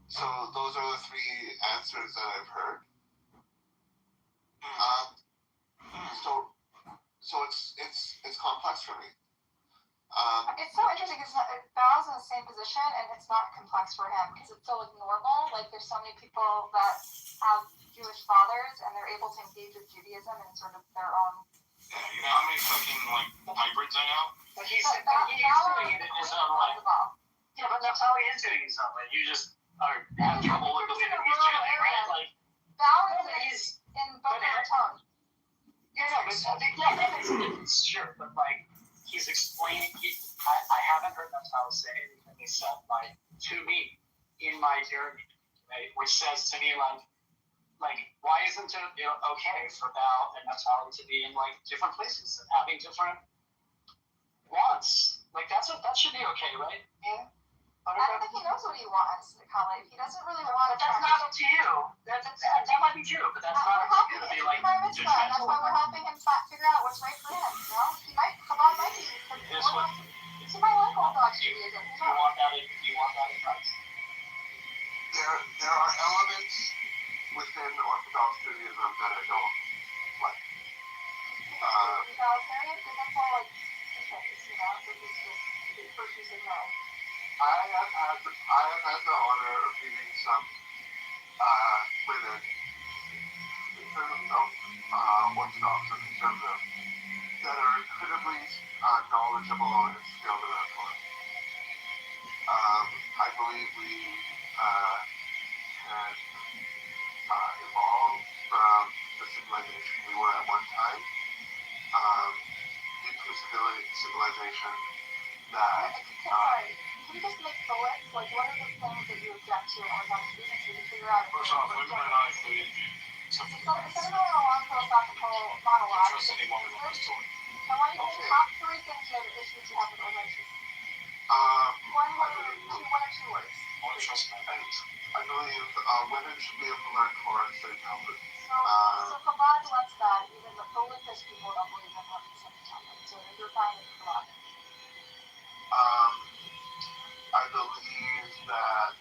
So those are the three answers that I've heard. So it's complex for me. It's so interesting because Barrow's in the same position and it's not complex for him because it's so normal. Like there's so many people that have Jewish fathers and they're able to engage with Judaism in sort of their own. Yeah, you know how many fucking hybrids I know? But he's doing it in his own way. Yeah, but that's how he is doing his own way. You just have trouble with believing he's Jewish, right? Like Barrow is in Boca Raton. Yeah, but that makes a difference, sure, but like. He's explaining. I haven't heard Naftali say anything he said to me in my journey, right? Which says to me like why isn't it okay for Val and Naftali to be in different places and having different wants? Like that should be okay, right? Yeah. I don't think he knows what he wants, Khaled. He doesn't really want to. But that's not up to you. That might be true, but that's not up to you to be like. That's why we're helping him figure out what's right for him. You know, Chabad might be. He might like Orthodox Judaism. Do you want that in Christ? There are elements within Orthodox Judaism that I don't like. Egalitarian, because that's all cliches, you know. This is just virtues of no. I have had the honor of meeting some women in terms of Orthodox or conservative that are incredibly knowledgeable and skilled in that form. I believe we can evolve from the civilization we were at one time into a civilization that. Can you just make the list? Like, what are the things that you object to in Orthodox Judaism so you can figure out? First off, women are not included in Instead of going on a long philosophical monologue, trust anyone with this story. I want you to name top 3 things that are issues you have with Orthodox Judaism. One or two words. I want to trust my friends. I believe women should be able to learn Torah and study Talmud. So Chabad lets that. Even the religious people don't believe in 100% Talmud. So you're fine with Chabad. I believe that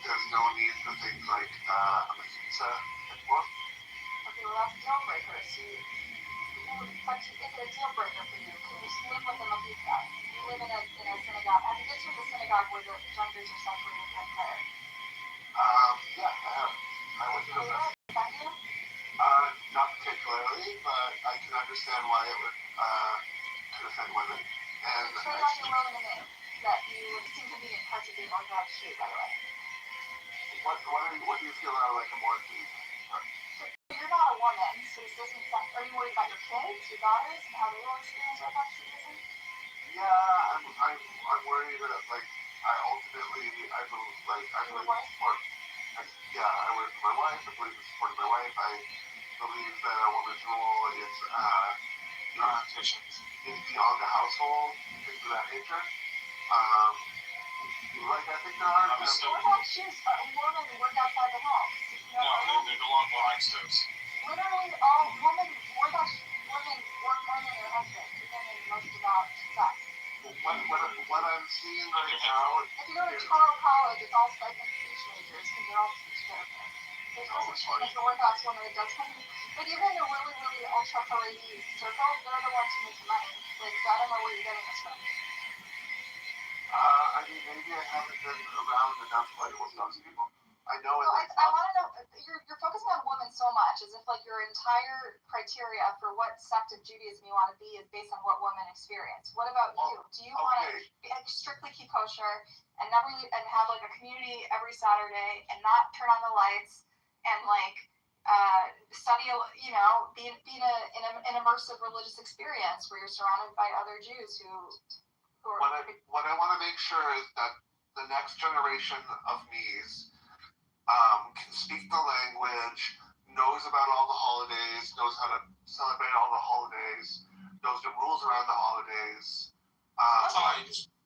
there's no need for things like a mezuzah anymore. Okay, well that's a deal breaker. So but is it a deal synagogue where the genders are separated from prayer? Yeah, I have. I went to that. Not particularly, but I can understand why it would could offend women. And It's very much your own name that you seem to be in parts of the Orthodox Jew, by the way. what do you feel are like a more key? You're not a woman, so this doesn't affect. Are you worried about your kids, your daughters, and how they will experience Orthodox Judaism? Yeah, I'm worried that like I ultimately I believe support. Yeah, I work for my wife. I believe in supporting my wife. I believe that a woman's role is beyond the household, things of that nature. Like I think there are. Orthodox Jews, women work outside the home. No, they belong behind steps. Literally, all Orthodox women work more than their husbands, even in most devout sects. What I'm seeing right now. If you go to Toronto College, it's all stipend speech majors because they're all speech therapists. There's no such thing as the Orthodox woman that does something. Like even in the really, really ultra Haredi circles, they're the ones who make the money. Like, so I don't know where you're getting this from. I mean, maybe I haven't been around enough like Orthodox people. I know it. I want to know. You're focusing on women so much, as if like your entire criteria for what sect of Judaism you want to be is based on what women experience. What about you? Do you want to strictly keep kosher and never and have like a community every Saturday and not turn on the lights and like study? You know, be in an immersive religious experience where you're surrounded by other Jews who are. What I want to make sure is that the next generation of me's can speak the language, knows about all the holidays, knows how to celebrate all the holidays, knows the rules around the holidays.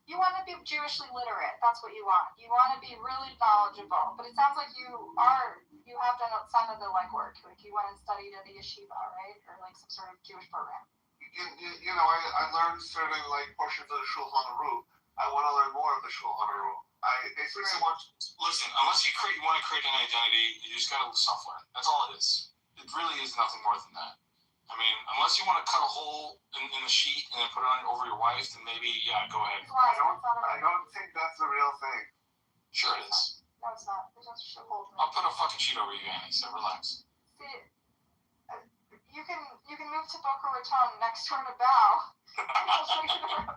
You want to be Jewishly literate. That's what you want. You want to be really knowledgeable. But it sounds like you have done some of the legwork. Like you went and studied at the yeshiva, right? Or like some sort of Jewish program. You know, I learned certain like portions of the Shulchan Aruch. I want to learn more of the Shulchan Aruch. Listen, unless you want to create an identity, you just gotta self-learn. That's all it is. It really is nothing more than that. I mean, unless you want to cut a hole in the sheet and then put it on over your wife, then maybe go ahead. I don't think that's a real thing. Sure it is. No, it's not. There's no shit holes. I'll put a fucking sheet over you, Annie. So relax. See, you can move to Boca Raton next door to Bow. I'll show you the road.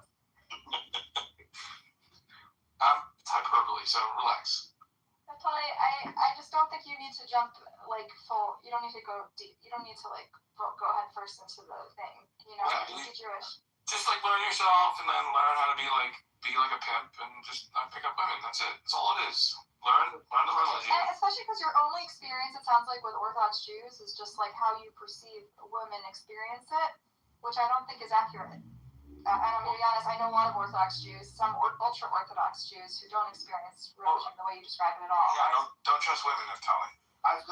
Hyperbole, so relax. I just don't think you need to jump like full. You don't need to go deep. You don't need to like go head first into the thing. You know, be Jewish. Just like learn yourself and then learn how to be like a pimp and just pick up women. That's it. That's all it is. Learn the religion. And especially because your only experience, it sounds like, with Orthodox Jews is just like how you perceive women experience it, which I don't think is accurate. And I'm going to be honest, I know a lot of Orthodox Jews, some ultra-Orthodox Jews who don't experience religion the way you describe it at all. Yeah, don't trust women, Natalie. I've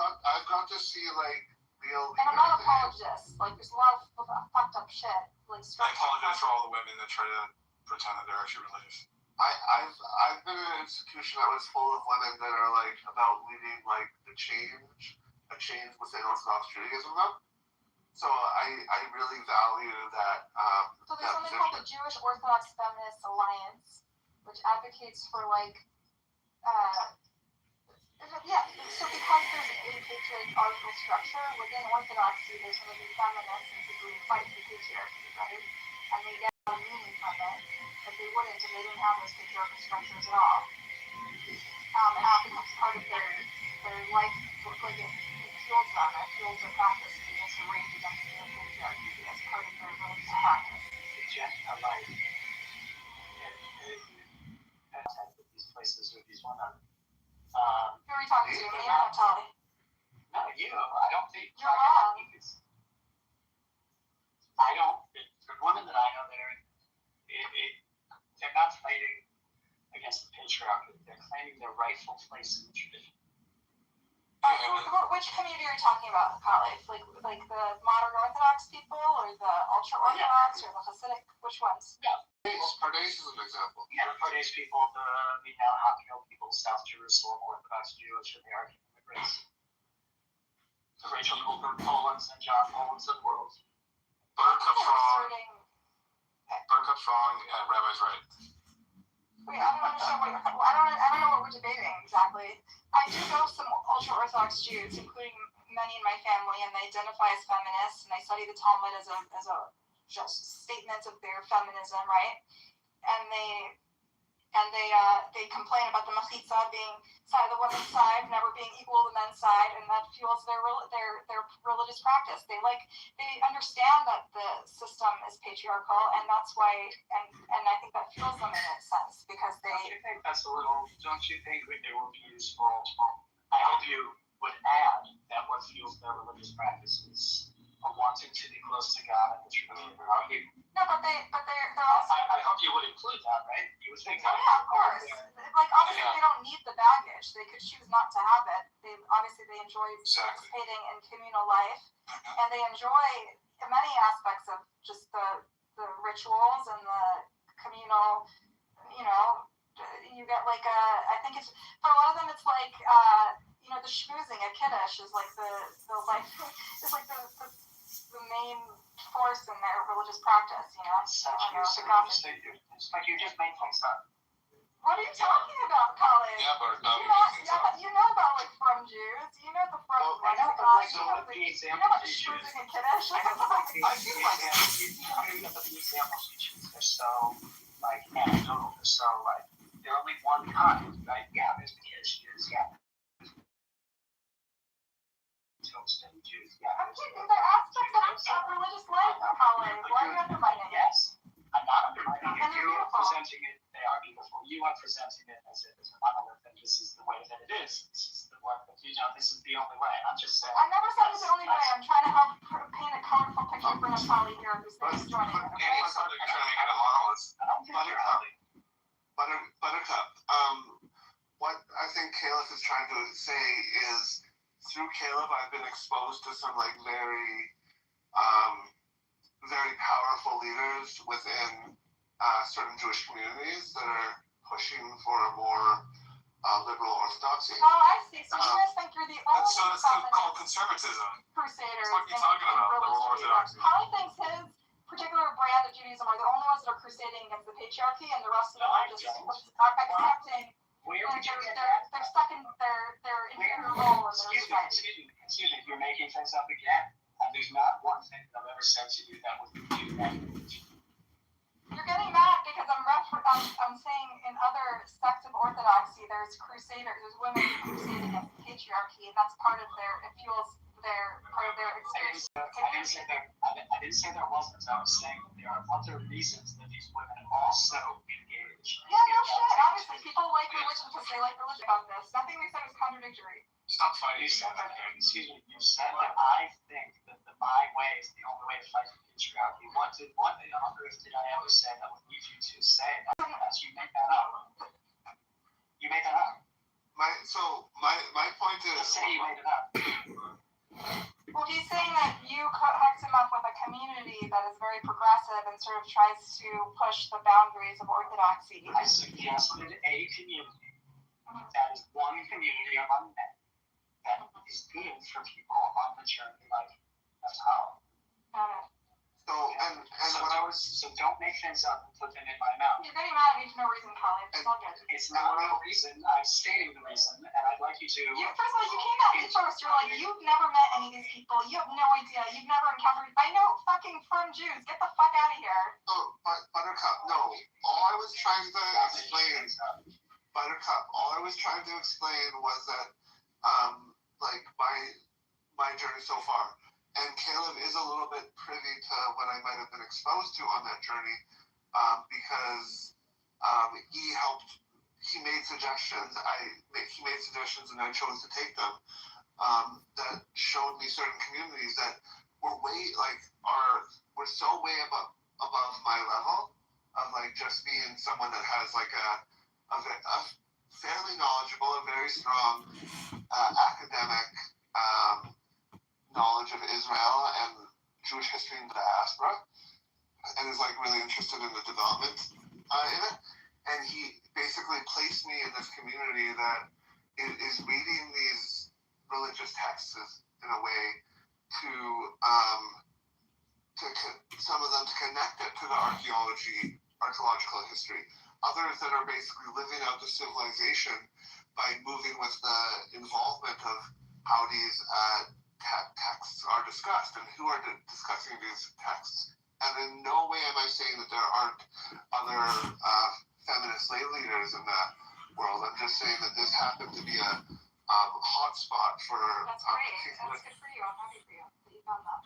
got to see like real. And I'm not an apologist. Like there's a lot of fucked up shit. Like I apologize for all the women that try to pretend that they're actually religious. I've been in an institution that was full of women that are like about leading like a change within Orthodox Judaism though. So I really value that. So there's something called the Jewish Orthodox Feminist Alliance, which advocates for like, so because there's a patriarchal structure within Orthodoxy, there's going to be feminists and people who fight the patriarchy, right? And they get a meaning from it, but they wouldn't if they didn't have those patriarchal structures at all. And it becomes part of their life, like it fuels them, it fuels their practice. To rage against the patriarchy as part of their religious practice. A life. With these places with these women. Who are you talking to? Me or Natalie? No, you. I don't think. You're wrong. I don't. The women that I know, they're not fighting against the patriarchy. They're claiming their rightful place in the tradition. Which community are you talking about, Kale? Like the modern Orthodox people, or the ultra-Orthodox, or the Hasidic? Which ones? Yeah. Pardes is an example. Yeah, the Pardes people, the now Happy people, South Jerusalem, Orthodox Jewish, and the Arctic immigrants. The Rachel Cooper Polands and John Polands of the world. Buttercup's wrong. Buttercup's wrong. Yeah, Rabbi's right. Wait, I don't understand what I don't know what we're debating exactly. I do know some ultra-Orthodox Jews, including many in my family, and they identify as feminists, and they study the Talmud as a just statement of their feminism, right? And they complain about the machitza being side of the women's side, never being equal to the men's side, and that fuels their religious practice. They understand that the system is patriarchal, and that's why, and I think that fuels them in a sense because they. Don't you think that's a little? Don't you think it would be useful? I hope you would add that what fuels their religious practices are wanting to be close to God and the truth. No, but they're also. I hope you would include that, right? You would think that. Yeah, of course. Like obviously they don't need the baggage. They could choose not to have it. They enjoy participating in communal life, and they enjoy many aspects of just the rituals and the communal. You get like I think it's for a lot of them it's like the schmoozing at Kiddush is like the life is like the main force in their religious practice, It's like you just made things up. What are you talking about, Colin? Yeah, but you know about like from Jews. You know the from Mexico. You know about the schmoozing at Kiddush. I feel like the examples you choose are so like anecdotal. They're so like they're only one kind, right? Yeah, there's the Jews. Yeah. Jews. Yeah. I'm kidding. They're aspects of religious life, Colin. Why are you undermining it? Yes. I'm not undermining it. You are presenting it. They are beautiful. You are presenting it as a monolith, and this is the way that it is. This is the one that this is the only way. I'm just saying. I never said it's the only way. I'm trying to help paint a colorful picture for Natali here, who's joining me. Buttercup. What I think Caleb is trying to say is, through Caleb, I've been exposed to some like very powerful leaders within certain Jewish communities that are pushing for a more liberal orthodoxy. Oh, I see. So you guys think you're the only so it's called conservatism. Crusaders. What are you talking about? Liberal orthodoxy. Holly thinks his particular brand of Judaism are the only ones that are crusading against the patriarchy, and the rest of them are just accepting. They're stuck in their inferior role in their society. Excuse me. You're making things up again. There's not one thing that I've ever said to you that would do that. You're getting mad because I'm saying in other sects of orthodoxy there's women who crusade against the patriarchy, and that's part of it fuels part of their experience. I didn't say there wasn't. I was saying that there are other reasons that these women also engage. Yeah, no shit. Obviously, people like religion because they like religion about this. Nothing we said is contradictory. Stop fighting. Excuse me. You said that I think that my way is the only way to fight the patriarchy. What on earth did I ever say that would lead you to say that? You made that up. You made that up. My point is. Just say you made it up. Well, he's saying that you hooked him up with a community that is very progressive and sort of tries to push the boundaries of orthodoxy. I suggested a community that is one community among men that is good for people on the journey. Like that's how. So don't make things up and put them in my mouth. You're getting mad at me for no reason, Colin. It's all good. It's not no reason. I'm stating the reason, and I'd like you to. First of all, you came at me first. You're like, you've never met any of these people. You have no idea. You've never encountered. I know fucking from Jews. Get the fuck out of here. Oh, Buttercup. No. All I was trying to explain, Buttercup. All I was trying to explain was that, like my journey so far. And Caleb is a little bit privy to what I might have been exposed to on that journey, because he made suggestions. He made suggestions, and I chose to take them. That showed me certain communities that were we're so way above my level of like just being someone that has like a fairly knowledgeable, a very strong academic knowledge of Israel and Jewish history in the diaspora, and is like really interested in the development in it. And he basically placed me in this community that is reading these religious texts in a way to some of them to connect it to the archaeology archaeological history. Others that are basically living out the civilization by moving with the involvement of how these texts are discussed and who are discussing these texts. And in no way am I saying that there aren't other feminist slave leaders in the world. I'm just saying that this happened to be a hot spot for. That's great. That's good for you. I'm happy for you that you found that.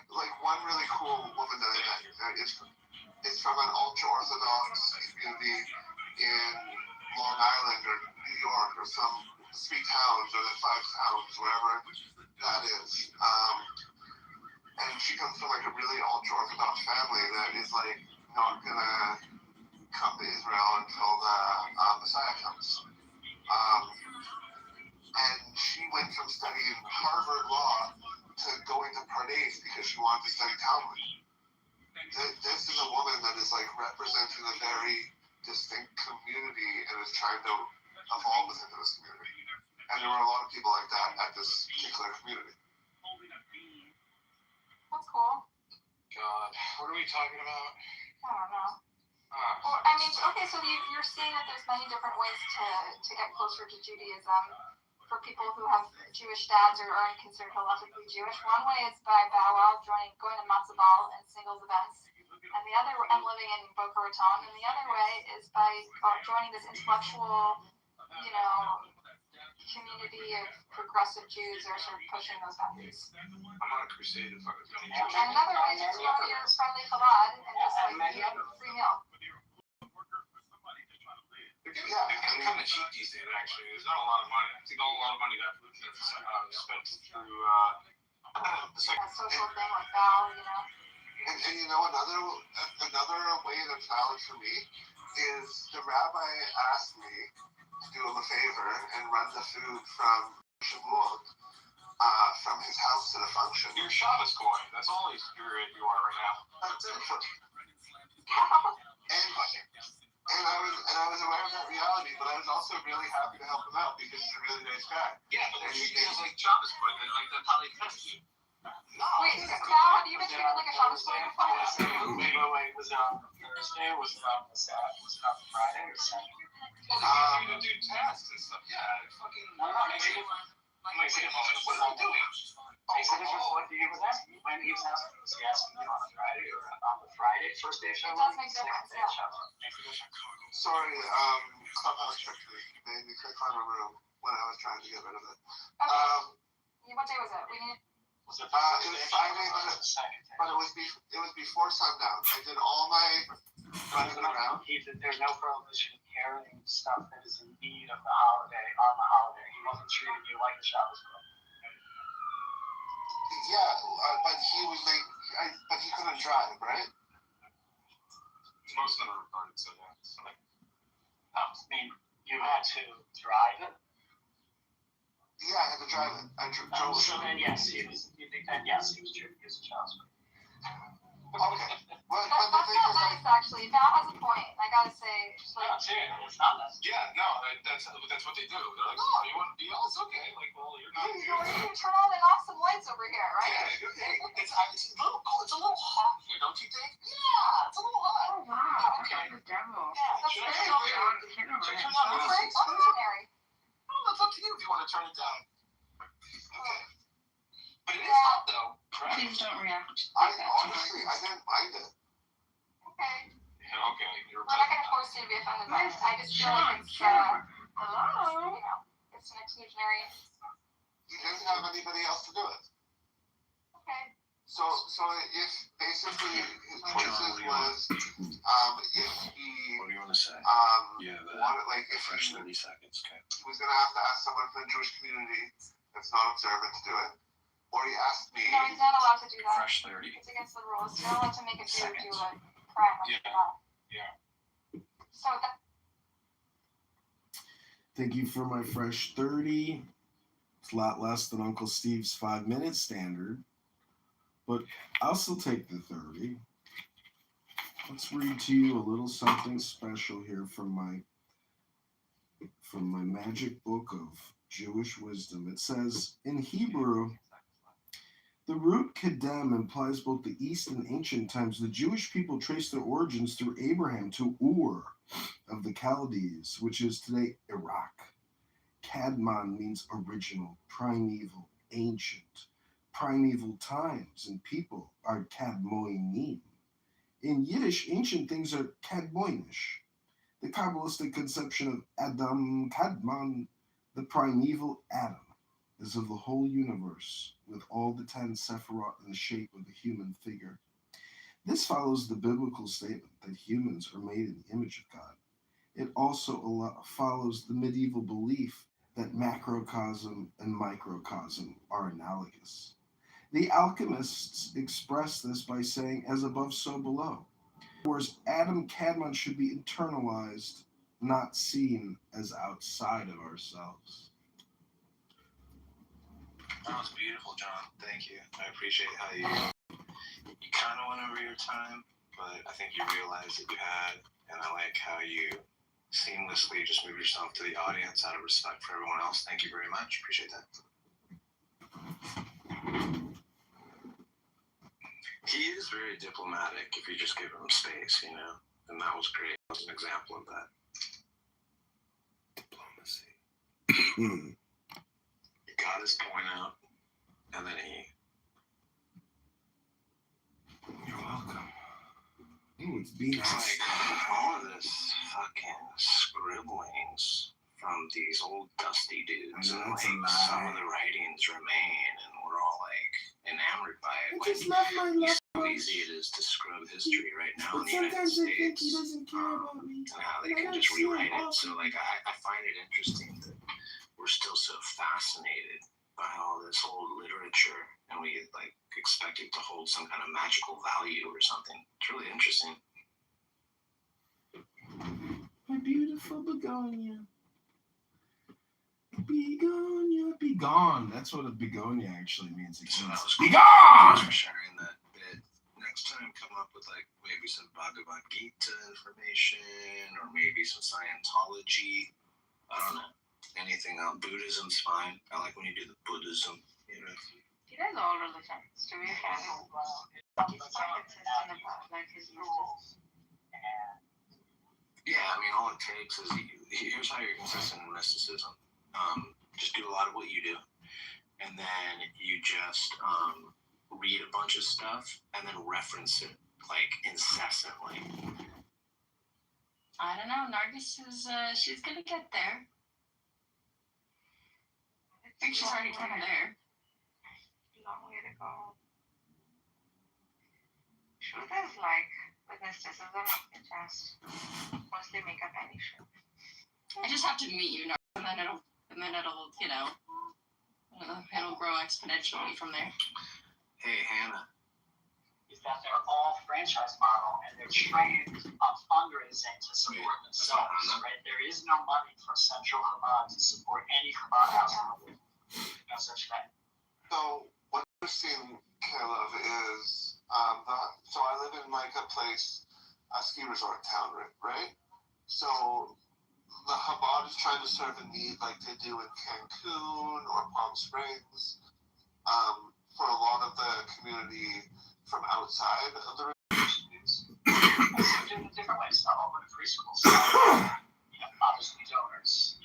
Like one really cool woman that I met is from an ultra-Orthodox community in Long Island or New York or some 3 towns or the 5 towns, wherever that is. And she comes from like a really ultra-Orthodox family that is like not gonna come to Israel until the Messiah comes. And she went from studying Harvard Law to going to Pardes because she wanted to study Talmud. This is a woman that is like representing a very distinct community and is trying to evolve within this community. And there were a lot of people like that at this particular community. That's cool. God, what are we talking about? I don't know. Well, I mean, okay, so you're saying that there's many different ways to get closer to Judaism for people who have Jewish dads or aren't considered halakhically Jewish. One way is by going to matzo ball and singles events, and the other, and living in Boca Raton, and the other way is by joining this intellectual, community of progressive Jews that are sort of pushing those boundaries. I'm on a crusade to fucking finish. And another way is just go to your friendly chabad and just like eat a free meal. They're kind of cheap these days, actually. There's not a lot of money. I think a lot of money got spent through the second. A social thing like Val, And another way that's valid for me is the rabbi asked me to do him a favor and run the food from Shavuot, from his house to the function. You're Shabbos going. That's all you are right now. That's it. And I was aware of that reality, but I was also really happy to help him out because he's a really nice guy. Yeah, but he feels like Shabbos going, and like that's how they test you. Wait, Val, have you been treated like a Shabbos boy before? Wait, was it on Thursday? Was it on Friday or Saturday? You to do tasks and stuff. Yeah, fucking. What am I doing? He was asking when he was asking, was he asking you on a Friday or on the Friday, first day of Shavuot? It does make a difference, Sorry, Clubhouse checked me. Made me click on a room when I was trying to get rid of it. Okay. What day was it? It was Friday, but it was before sundown. I did all my running around. There's no prohibition of carrying stuff that is in need of the holiday on the holiday. He wasn't treating you like a Shabbos boy. Yeah, but he couldn't drive, right? Most of them are retarded, so yeah. I mean, you had to drive it? Yeah, I had to drive it. I drove it. So then, yes, he was treating you as a Shabbos boy. Okay. Well, That's not nice, actually. Val has a point. I gotta say, it's not nice. Yeah, no, that's what they do. They're like, oh, you want to be all? It's okay. Like, well, you're not. you can turn on and off some lights over here, right? Yeah, it's a little hot here, don't you think? Yeah, it's a little hot. Oh wow. Okay. The devil. Yeah, That's should I very turn it down? Should I turn it down? That's very exclusionary. Oh, that's up to you if you want to turn it down. Okay. But it is hot though. Please don't react. I didn't mind it. Okay. Yeah, okay. We're not gonna force you to be offended by it. I just feel like it's hello. It's an exclusionary. He didn't have anybody else to do it. Okay. So if basically his choices was if he what do you want to say? wanted like if fresh 30 seconds, okay. He was gonna have to ask someone from the Jewish community that's not observant to do it. Or he asked me. No, he's not allowed to do that. Fresh 30. It's against the rules. You're not allowed to make a Jew do a crime like that. Yeah. So that. Thank you for my fresh 30. It's a lot less than Uncle Steve's 5-minute standard, but I'll still take the 30. Let's read to you a little something special here from my magic book of Jewish wisdom. It says in Hebrew, The root Kedem implies both the East and ancient times. The Jewish people trace their origins through Abraham to Ur of the Chaldees, which is today Iraq. Kadmon means original, primeval, ancient. Primeval times and people are Kadmoinim. In Yiddish, ancient things are Kadmoinish. The Kabbalistic conception of Adam Kadmon, the primeval Adam, is of the whole universe, with all the 10 Sephirot in the shape of a human figure. This follows the biblical statement that humans are made in the image of God. It also follows the medieval belief that macrocosm and microcosm are analogous. The alchemists express this by saying, as above, so below. Whereas Adam Kadmon should be internalized, not seen as outside of ourselves. That was beautiful, John. Thank you. I appreciate how you kind of went over your time, but I think you realized that you had, and I like how you seamlessly just move yourself to the audience out of respect for everyone else. Thank you very much. Appreciate that. He is very diplomatic if you just give him space, you know? And that was great. That was an example of that. Diplomacy. He got his point out, and then he... You're welcome. Ooh, it's being like all of this fucking scribblings from these old dusty dudes, and like some of the writings remain, and we're all like enamored by it. How easy it is to scrub history right now in the United States, he doesn't care about me. and how they can just rewrite it. So like I find it interesting that we're still so fascinated by all this old literature, and we like expect it to hold some kind of magical value or something. It's really interesting. My beautiful begonia. Begonia, be gone. That's what a begonia actually means. It means be gone! Thanks for sharing that bit. Next time, come up with like maybe some Bhagavad Gita information, or maybe some Scientology. I don't know. Anything else. Buddhism's fine. I like when you do the Buddhism, you know. He does all religions, to be fair. He's quite consistent about like his rules. Yeah, I mean, all it takes is here's how you're consistent in mysticism. Just do a lot of what you do, and then you just read a bunch of stuff and then reference it like incessantly. I don't know. Nargis is she's gonna get there. I think she's already kind of there. Long way to go. Truth is like with mysticism, it just mostly make up any shit. I just have to meet you, and then it'll you know, it'll grow exponentially from there. Hey, Hannah. Is that they're all franchise model and they're trained on fundraising to support themselves, right? There is no money from Central Chabad to support any Chabad house in the world. No such thing. So what we're seeing, Caleb, is so I live in like a place, a ski resort town, right? So the Chabad is trying to serve a need like they do in Cancun or Palm Springs, for a lot of the community from outside of the regions. So in different ways, not open to preschools, obviously donors,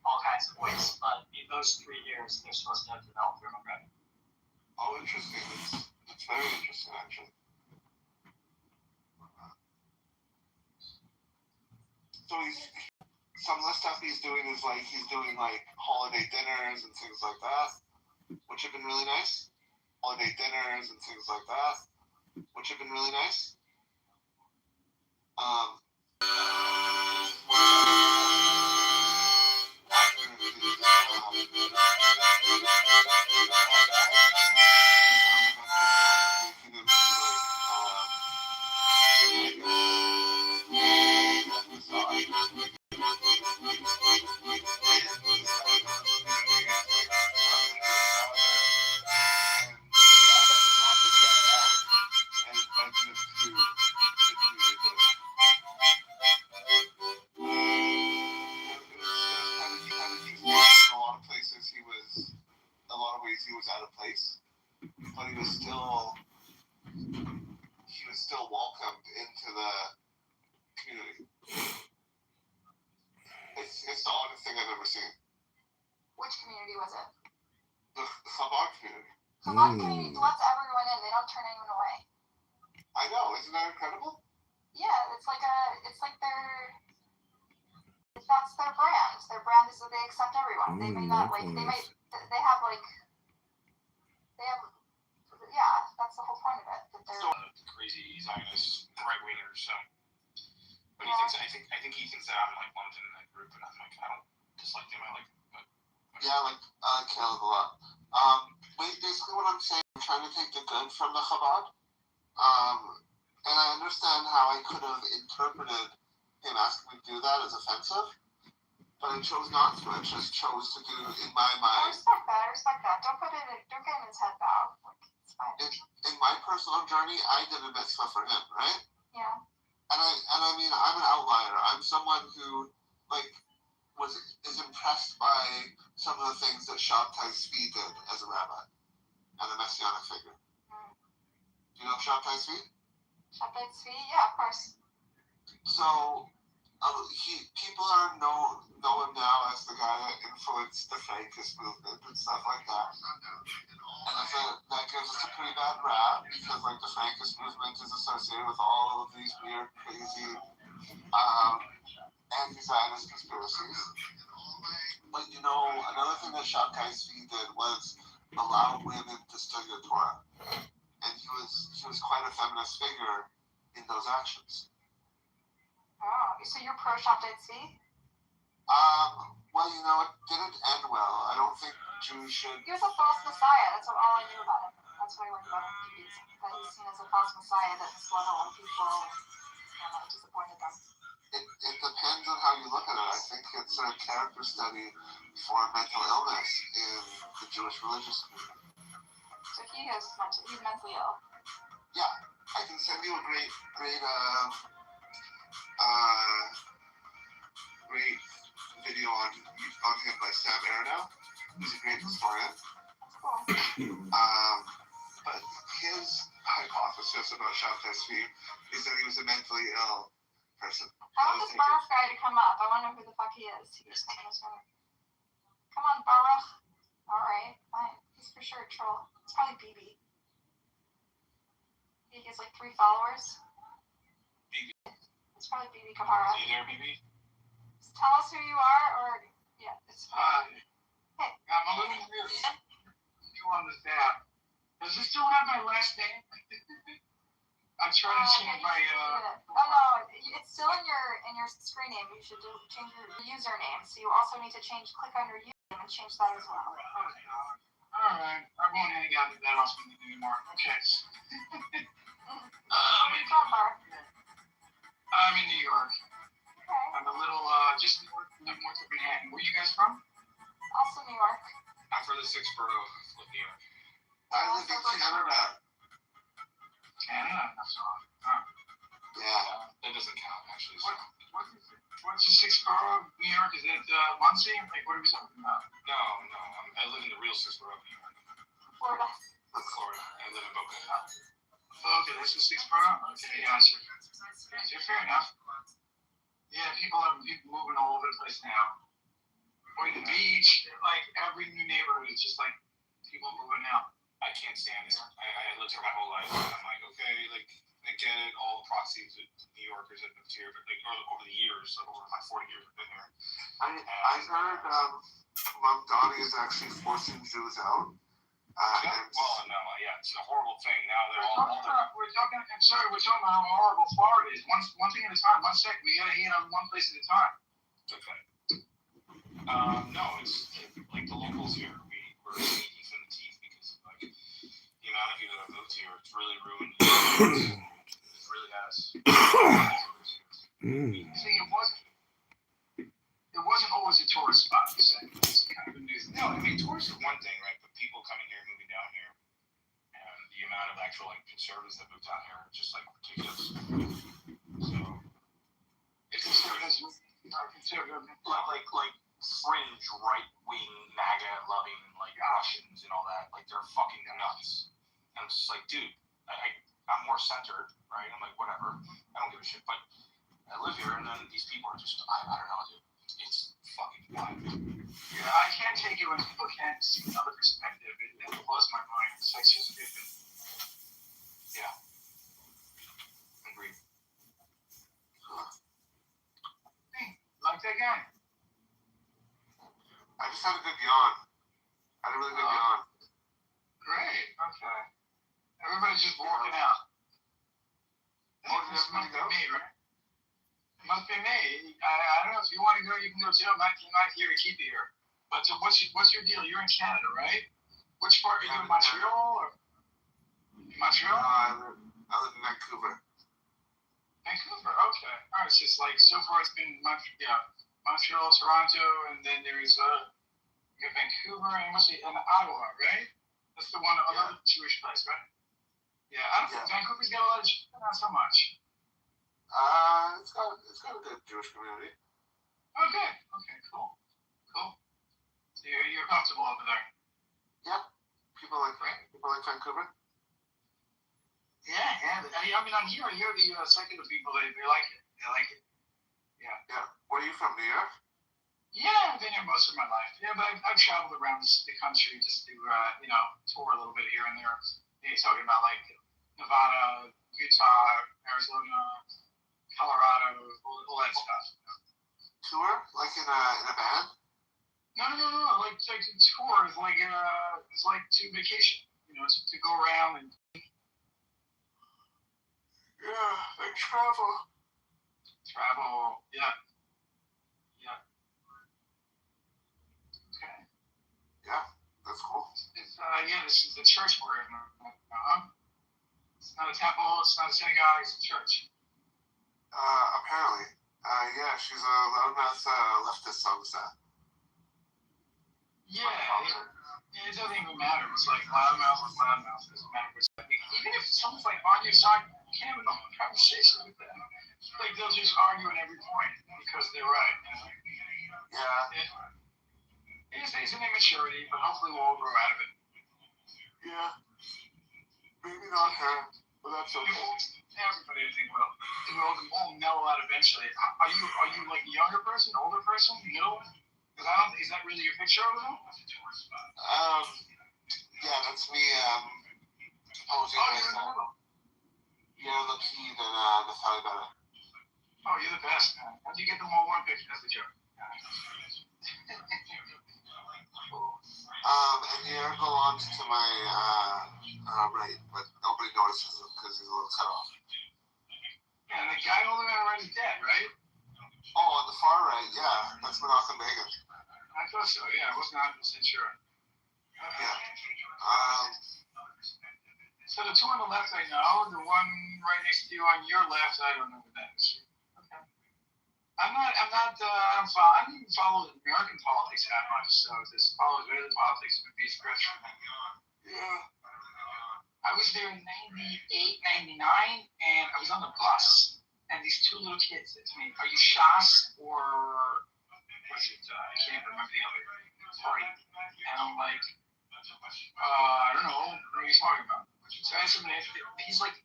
all kinds of ways. But in those 3 years, they're supposed to have developed their own revenue. Oh, interesting. It's very interesting, actually. So some of the stuff he's doing is like he's doing like holiday dinners and things like that, which have been really nice. Holiday dinners and things like that, which have been really nice. To It's the oddest thing I've ever seen. Which community was it? The Chabad community. Chabad community lets everyone in. They don't turn anyone away. I know. Isn't that incredible? Yeah, it's like that's their brand. Their brand is that they accept everyone. They may not like. They have yeah. That's the whole point of it. That they're crazy Zionist right wingers. So, but Yeah. I think he thinks that I'm like lumped in that group, and I'm like, I don't dislike them. I like them, but Yeah, I like Caleb a lot. Basically what I'm saying, I'm trying to take the good from the Chabad. And I understand how I could have interpreted him asking me to do that as offensive, but I chose not to. I just chose to do, in my I mind, respect that. Don't get in his head though. Like, it's fine. in my personal journey, I did a mitzvah for him, right? Yeah. And I mean, I'm an outlier. I'm someone who, like, is impressed by some of the things that Shabtai Tzvi did as a rabbi and a messianic figure. Do you know Shabtai Tzvi? Shabtai Tzvi? Yeah, of course. So, people know him now as the guy that influenced the Frankist movement and stuff like that. And that gives us a pretty bad rap because, like, the Frankist movement is associated with all of these weird, crazy, anti-Zionist conspiracies. But another thing that Shabtai Tzvi did was allow women to study the Torah, and he was quite a feminist figure in those actions. Oh, so you're pro Shabtai Tzvi? Well, it didn't end well. I don't think Jews should. He was a false messiah. That's all I knew about him. That's what I learned about him. That he's seen as a false messiah that misled a lot of people and disappointed them. It depends on how you look at it. I think it's a character study for mental illness in the Jewish religious community. So he's mentally ill. Yeah, I can send you a great video on him by Sam Erno. He's a great historian. Cool. But his hypothesis about Shabtai Tzvi is that he was a mentally ill person. How is this Baruch guy to come up? I wonder who the fuck he is. Come on, Baruch. Alright, fine. He's for sure a troll. It's probably BB. He has like 3 followers. BB? It's probably BB Kahara. Are you there, BB? Tell us who you are, or yeah, it's fine. Hey. I'm a little weird. You on this app? Does it still have my last name? I'm trying to see if my Oh no, it's still in your screen name. You should change your username. So you also need to click on your username and change that as well. Alright, I won't hang out with that awesome anymore. Okay. I'm in New York. Okay. I'm a little just north of Manhattan. Where you guys from? Also New York. I'm from the 6th borough of New York. I live in Canada. Canada? Huh. Yeah. That doesn't count, actually. What's the 6th borough of New York? Is it Muncie? Like, what are we talking about? No. I live in the real 6th borough of New York. Florida. I live in Boca Raton. Okay, that's the 6th borough? Okay, gotcha. Yeah, fair enough. Yeah, people are moving all over the place now. Or the beach, like every new neighborhood is just like people moving out. I can't stand it. I lived here my whole life, and I'm like, okay, like, I get it, all the proxies of New Yorkers that moved here, but like over the years, like over my 40 years I've been here. I heard Mom Donnie is actually forcing Jews out. It's a horrible thing. Now they're we're talking about how horrible Florida is. One thing at a time. 1 second. We gotta hit on one place at a time. Okay. No, it's like the locals here. We're teeth in the teeth because like the amount of people that have moved here, it's really ruined. It really has. See, it wasn't always a tourist spot. It's kind of a new thing. No, I mean tourists are one thing, right? But people coming here, moving down here, and the amount of actual like conservatives that move down here are just like ridiculous. So it's conservative, like fringe right wing MAGA loving like Russians and all that. Like they're fucking nuts. And I'm just like, dude, I'm more centered, right? I'm like, whatever. I don't give a shit. But I live here, and then these people are just, I don't know, dude. It's fucking wild. Yeah, I can't take it when people can't see another perspective. It blows my mind. It's like so stupid. Yeah. Agreed. Hey, like that guy. I just had a good yawn. I had a really good yawn. Great. Okay. Everybody's just working out. This must be me, right? It must be me. I don't know if you want to go, you can go too. I'm not here to keep you here. But what's your deal? You're in Canada, right? Which part? Are you in Montreal or? In Montreal? I live in Vancouver. Vancouver. Okay. All right. So it's like so far it's been Montreal, Toronto, and then there's you got Vancouver and Ottawa, right? That's the one other Jewish place, right? Yeah, I don't think Vancouver's got a lot of Jews, but not so much. It's got a good Jewish community. Okay, cool. So you're comfortable over there? Yeah. People like Vancouver. Yeah. I mean, I'm here. I hear the secular people. They like it. They like it. Yeah. Where are you from? New York? Yeah, I've been here most of my life. Yeah, but I've traveled around the country just to tour a little bit here and there. You're talking about like Nevada, Utah, Arizona, Colorado, all that stuff. Tour? Like in a band? No. Like a tour is like it's like to vacation. To go around and. Yeah, like travel. Yeah. Okay. Yeah, that's cool. This is the church we're in. It's not a temple. It's not a synagogue. It's a church. Apparently. Yeah, she's a loudmouth leftist, I would say. Yeah. It doesn't even matter. It's like loudmouth is loudmouth. It doesn't matter. Even if someone's like on your side, you can't have a conversation with them. Like they'll just argue at every point because they're right. Yeah. It's an immaturity, but hopefully we'll all grow out of it. Yeah. Maybe not her, but that's okay. Everybody, I think, will all mellow out eventually. Are you like a younger person, older person, middle? Because is that really your picture over there? Yeah, that's me. Posing myself. Yeah, look, that's how I got it. Oh, you're the best, man. How'd you get them all one picture? That's the joke. And here go on to my right, but nobody notices him because he's a little cut off. Yeah, and the guy over there already dead, right? Oh, on the far right, yeah, that's Menachem Begin. I thought so. Yeah, I wasn't 100% sure. Yeah. So the two on the left I know, the one right next to you on your left, I don't know who that is. Okay. I don't even follow American politics that much, so to follow Israeli politics would be a stretch. Yeah. I was there in 98, 99, and I was on the bus, and these two little kids said to me, "Are you Shas or was it? I can't remember the other party." And I'm like, I don't know what he's talking about. So I asked him, he's like,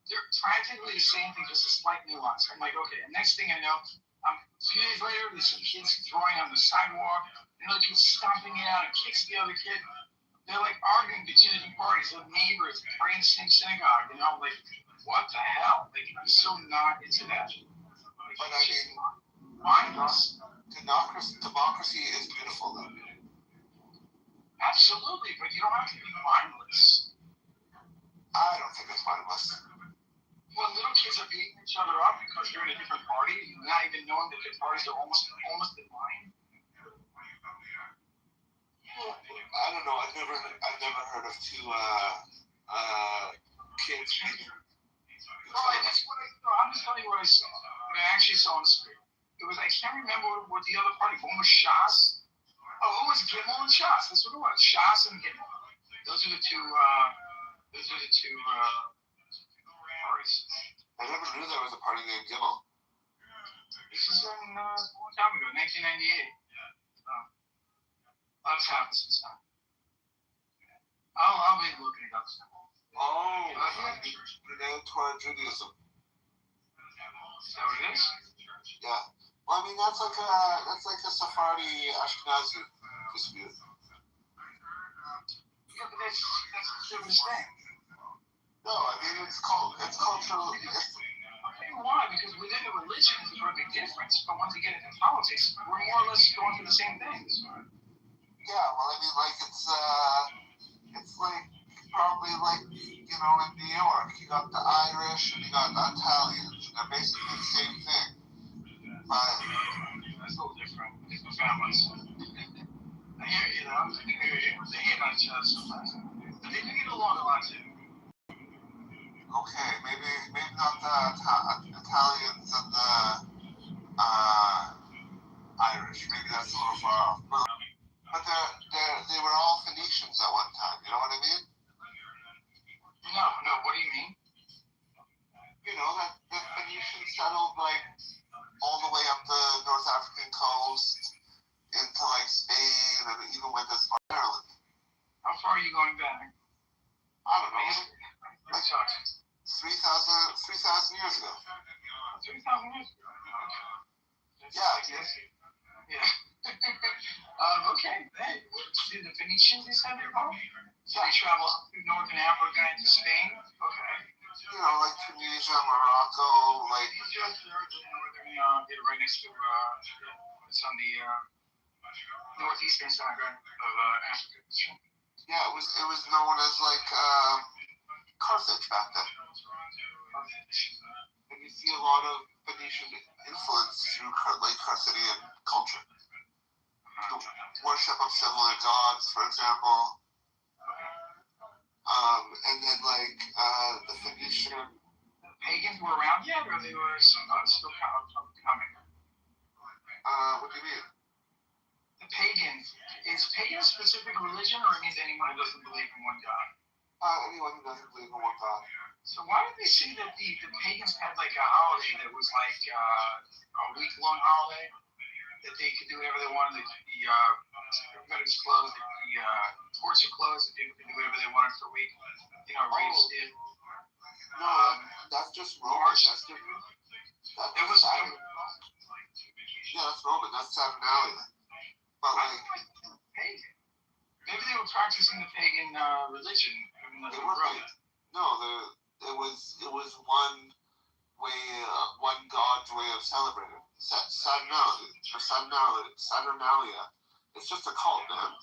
they're practically the same thing, just a slight nuance. I'm like, okay. And next thing I know, a few days later, there's some kids throwing on the sidewalk, another kid stomping it out and kicks the other kid. They're like arguing between the two parties, the neighbors praying in the same synagogue. Like, what the hell? Like, I'm so not into that. But I mean, mindless. Democracy is beautiful, though. Absolutely, but you don't have to be mindless. I don't think it's mindless. When little kids are beating each other up because they're in a different party, not even knowing that their parties are almost in line. I don't know. I've never heard of two kids beating. I'm just telling you what I saw. What I actually saw on the screen. It was, I can't remember what the other party. One was Shas. Oh, it was Gimel and Shas. That's what it was. Shas and Gimel. Those are the two. Parties. I never knew there was a party named Gimel. This is a long time ago, 1998. Lots happened since then. I'll be looking it up. Oh, Judaism. Is that what it is? Yeah. Well, I mean, that's like a Sephardi Ashkenazi dispute. Yeah, but that's a different thing. No, I mean it's cultural. Okay, why? Because within the religion is a big difference, but once you get into politics, we're more or less going through the same things. Yeah, well, I mean, like it's like probably like in New York, you got the Irish and you got the Italians. They're basically the same thing. But that's a little different. Different families. I hear you though. They hate on each other sometimes, but they do get along a lot too. Okay, maybe not the Italians and the Irish. Maybe that's a little far off. But they were all Phoenicians at one time. You know what I mean? No. What do you mean? You know that the Phoenicians settled like all the way up the North African coast into like Spain and even went as far as Ireland. How far are you going back? I don't know. Like 3,000 years ago. 3,000 years ago. Yeah. Yeah. Okay. Hey, did the Phoenicians they said they're home? So they travel through northern Africa into Spain? Okay. You know, like Tunisia, Morocco, like. They're right next to, it's on the northeastern side of Africa. Yeah, it was known as like Carthage back then. And you see a lot of Phoenician influence through like Carthaginian culture. The worship of similar gods, for example. And then like the Phoenician. Pagans were around yet, or they were still coming? What do you mean? The pagans. Is pagan a specific religion, or it means anyone who doesn't believe in one God? Anyone who doesn't believe in one God. So why did they say that the pagans had like a holiday that was like a week-long holiday? That they could do whatever they wanted. Everybody was closed. The ports are closed. And people could do whatever they wanted for a week. Raves did. No, that's just Roman. That was Saturn. Yeah, that's Roman. That's Saturnalia. But like pagan. Maybe they were practicing the pagan religion. They were right. No, it was one way, one god's way of celebrating. Saturnalia. It's just a cult, man.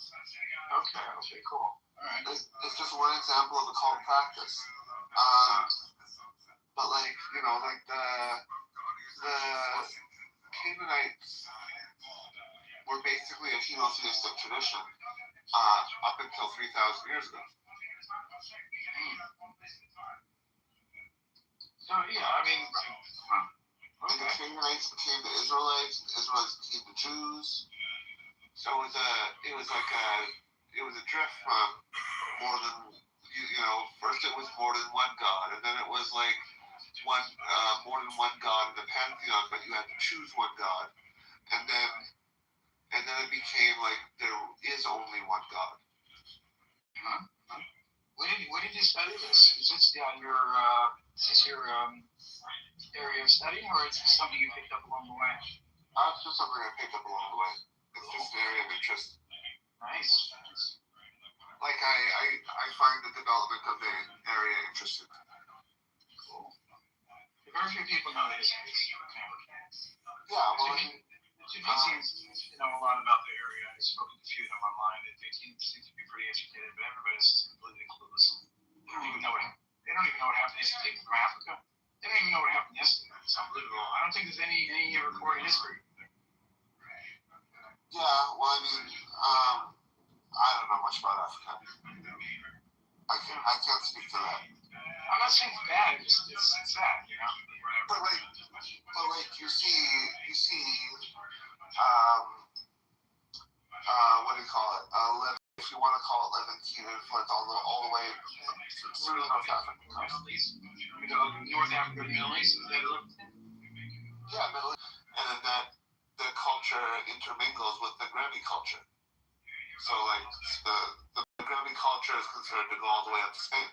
Okay, cool. Alright. It's just one example of a cult practice. But like, like the Canaanites were basically a henotheistic tradition up until 3,000 years ago. So yeah, I mean, and the Canaanites became the Israelites, and the Israelites became the Jews. So it was a drift from more than first it was more than one God, and then it was like more than one God in the pantheon, but you had to choose one God, and then it became like there is only one God. Where did you study this? Is this your area of study, or is it something you picked up along the way? It's just something I picked up along the way. It's just an area of interest. Nice. Like I find the development of the area interesting. Cool. Very few people know this. Yeah, well, Tunisians know a lot about the area. I've spoken to a few of them online. They seem to be pretty educated, but everybody's completely clueless. They don't even know what happened yesterday from Africa. They don't even know what happened yesterday. It's unbelievable. I don't think there's any recorded history. Yeah, well, I mean, I don't know much about Africa. I can't speak to that. I'm not saying it's bad. It's sad, But like you see, what do you call it? If you want to call it Levantine influence, all the way through the North African coast. North Africa, Middle East. Yeah, Middle East, and then the culture intermingles with the Grammy culture. So like the Grammy culture is considered to go all the way up to Spain.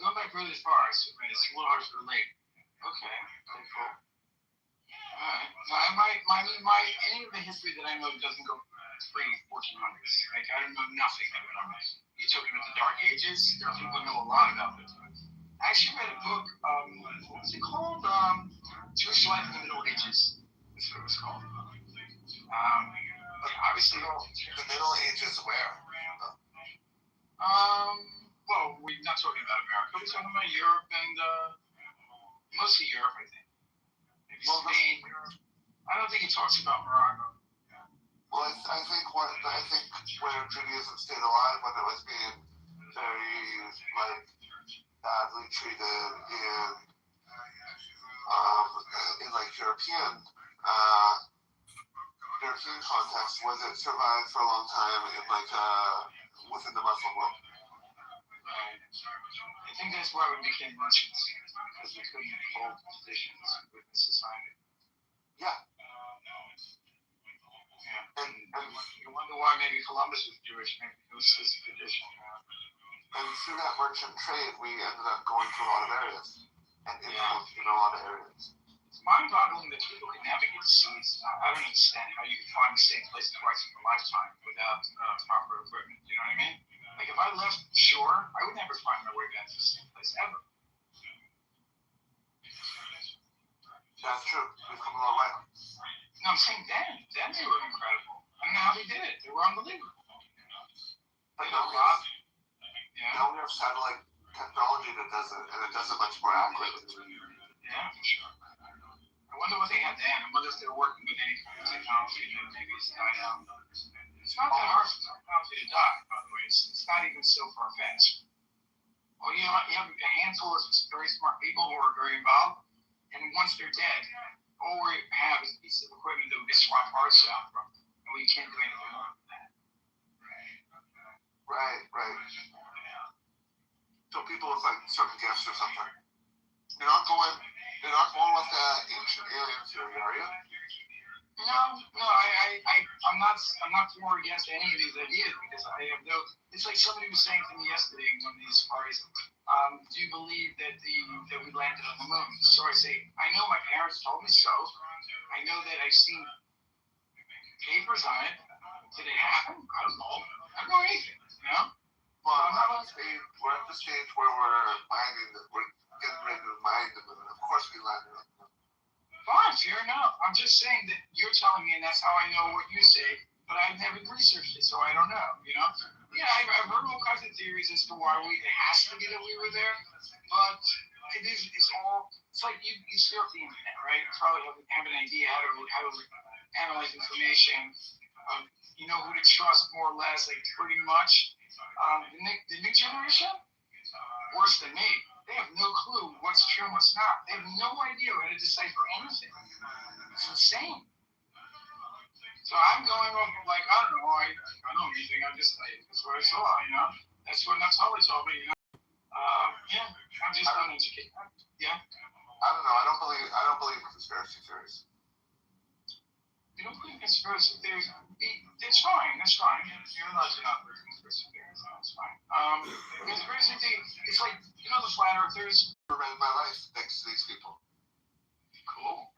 Going back really far, it's a little hard to relate. any of the history that I know doesn't go pre-1400s. Like, I don't know nothing of it. You're talking about the Dark Ages. There are people who know a lot about it. I actually read a book, what was it called? Jewish Life in the Middle Ages. That's what it was called. But obviously, The Middle Ages where? well, we're not talking about America. We're talking about Europe and mostly Europe, I think. Maybe Spain. I don't think he talks about Morocco. Well, I think where Judaism stayed alive when it was being very badly treated in like European context, was it survived for a long time in within the Muslim world. Right. I think that's why we became merchants, because we couldn't hold positions within society. Yeah. And you wonder why maybe Columbus was Jewish, maybe it was his tradition. And through that merchant trade, we ended up going to a lot of areas and influenced in a lot of areas. It's mind-boggling that people can navigate seas. I don't understand how you can find the same place twice in your lifetime without proper equipment. You know what I mean? Like, if I left shore, I would never find my way back to the same place ever. That's true. We've come a long way. No, I'm saying then they were incredible. I don't know how they did it. They were unbelievable. But now we have satellite technology that does it, and it does it much more accurately. Yeah, for sure. I wonder what they had then. I wonder if they're working with any kind of technology that maybe has died out. It's not that hard for technology to die, by the way. It's not even so far-fetched. Well, you have a handful of very smart people who are very involved, and once they're dead, all we have is a piece of equipment that we can swap parts out from, and we can't do anything more than that. Right. So people with certain gifts or something. You're not going with the ancient alien theory, are you? No, I'm not for or against any of these ideas because I have no. It's like somebody was saying to me yesterday in one of these parties. Do you believe that we landed on the moon? So I say, I know my parents told me so. I know that I've seen papers on it. Did it happen? I don't know. I don't know anything. You know? Well, we're at the stage where we're getting ready to mine the moon. Of course we landed on the moon. Fine, fair enough. I'm just saying that you're telling me, and that's how I know what you say, but I've never researched it, so I don't know, you know? Yeah, I've heard all kinds of theories as to why it has to be that we were there, but it's like you surf the internet, right? You probably have an idea how to analyze information, you know who to trust more or less, like pretty much. The new generation, worse than me. They have no clue what's true and what's not. They have no idea how to decipher anything. It's insane. So I'm going off of I don't know, I don't know anything. That's what I saw, you know. That's all they told me, you know. I'm just uneducated. Yeah. I don't know. I don't believe in conspiracy theories. You don't believe in conspiracy theories? That's fine. You're allowed to not believe in conspiracy theories. That's fine. Conspiracy theories, it's like, you know the flat earthers? I've never in my life next to these people. Cool.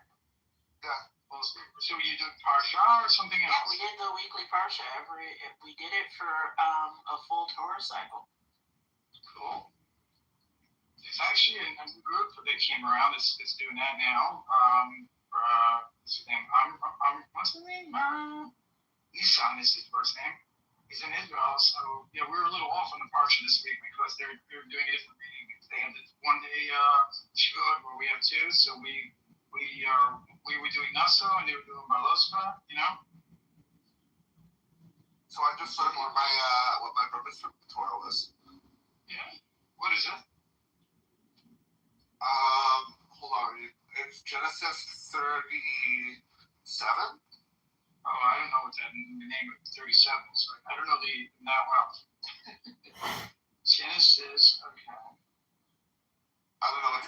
Yeah. Well, so you did Parsha or something else? Yeah, we did the weekly Parsha. We did it for a full Torah cycle. Cool. There's actually a group that came around that's doing that now. What's his name? What's his name? Nissan is his first name. He's in Israel, so yeah, we were a little off on the Parsha this week because they're doing a different reading. They have this one day Shuvah where we have two, so we were doing Naso and they were doing Barlosva, you know. So I just learned what my purpose for the Torah was. Yeah. What is it? Hold on. It's Genesis 37. Oh, I don't know what the name of 37 is. I don't know that well. Genesis, okay. I don't know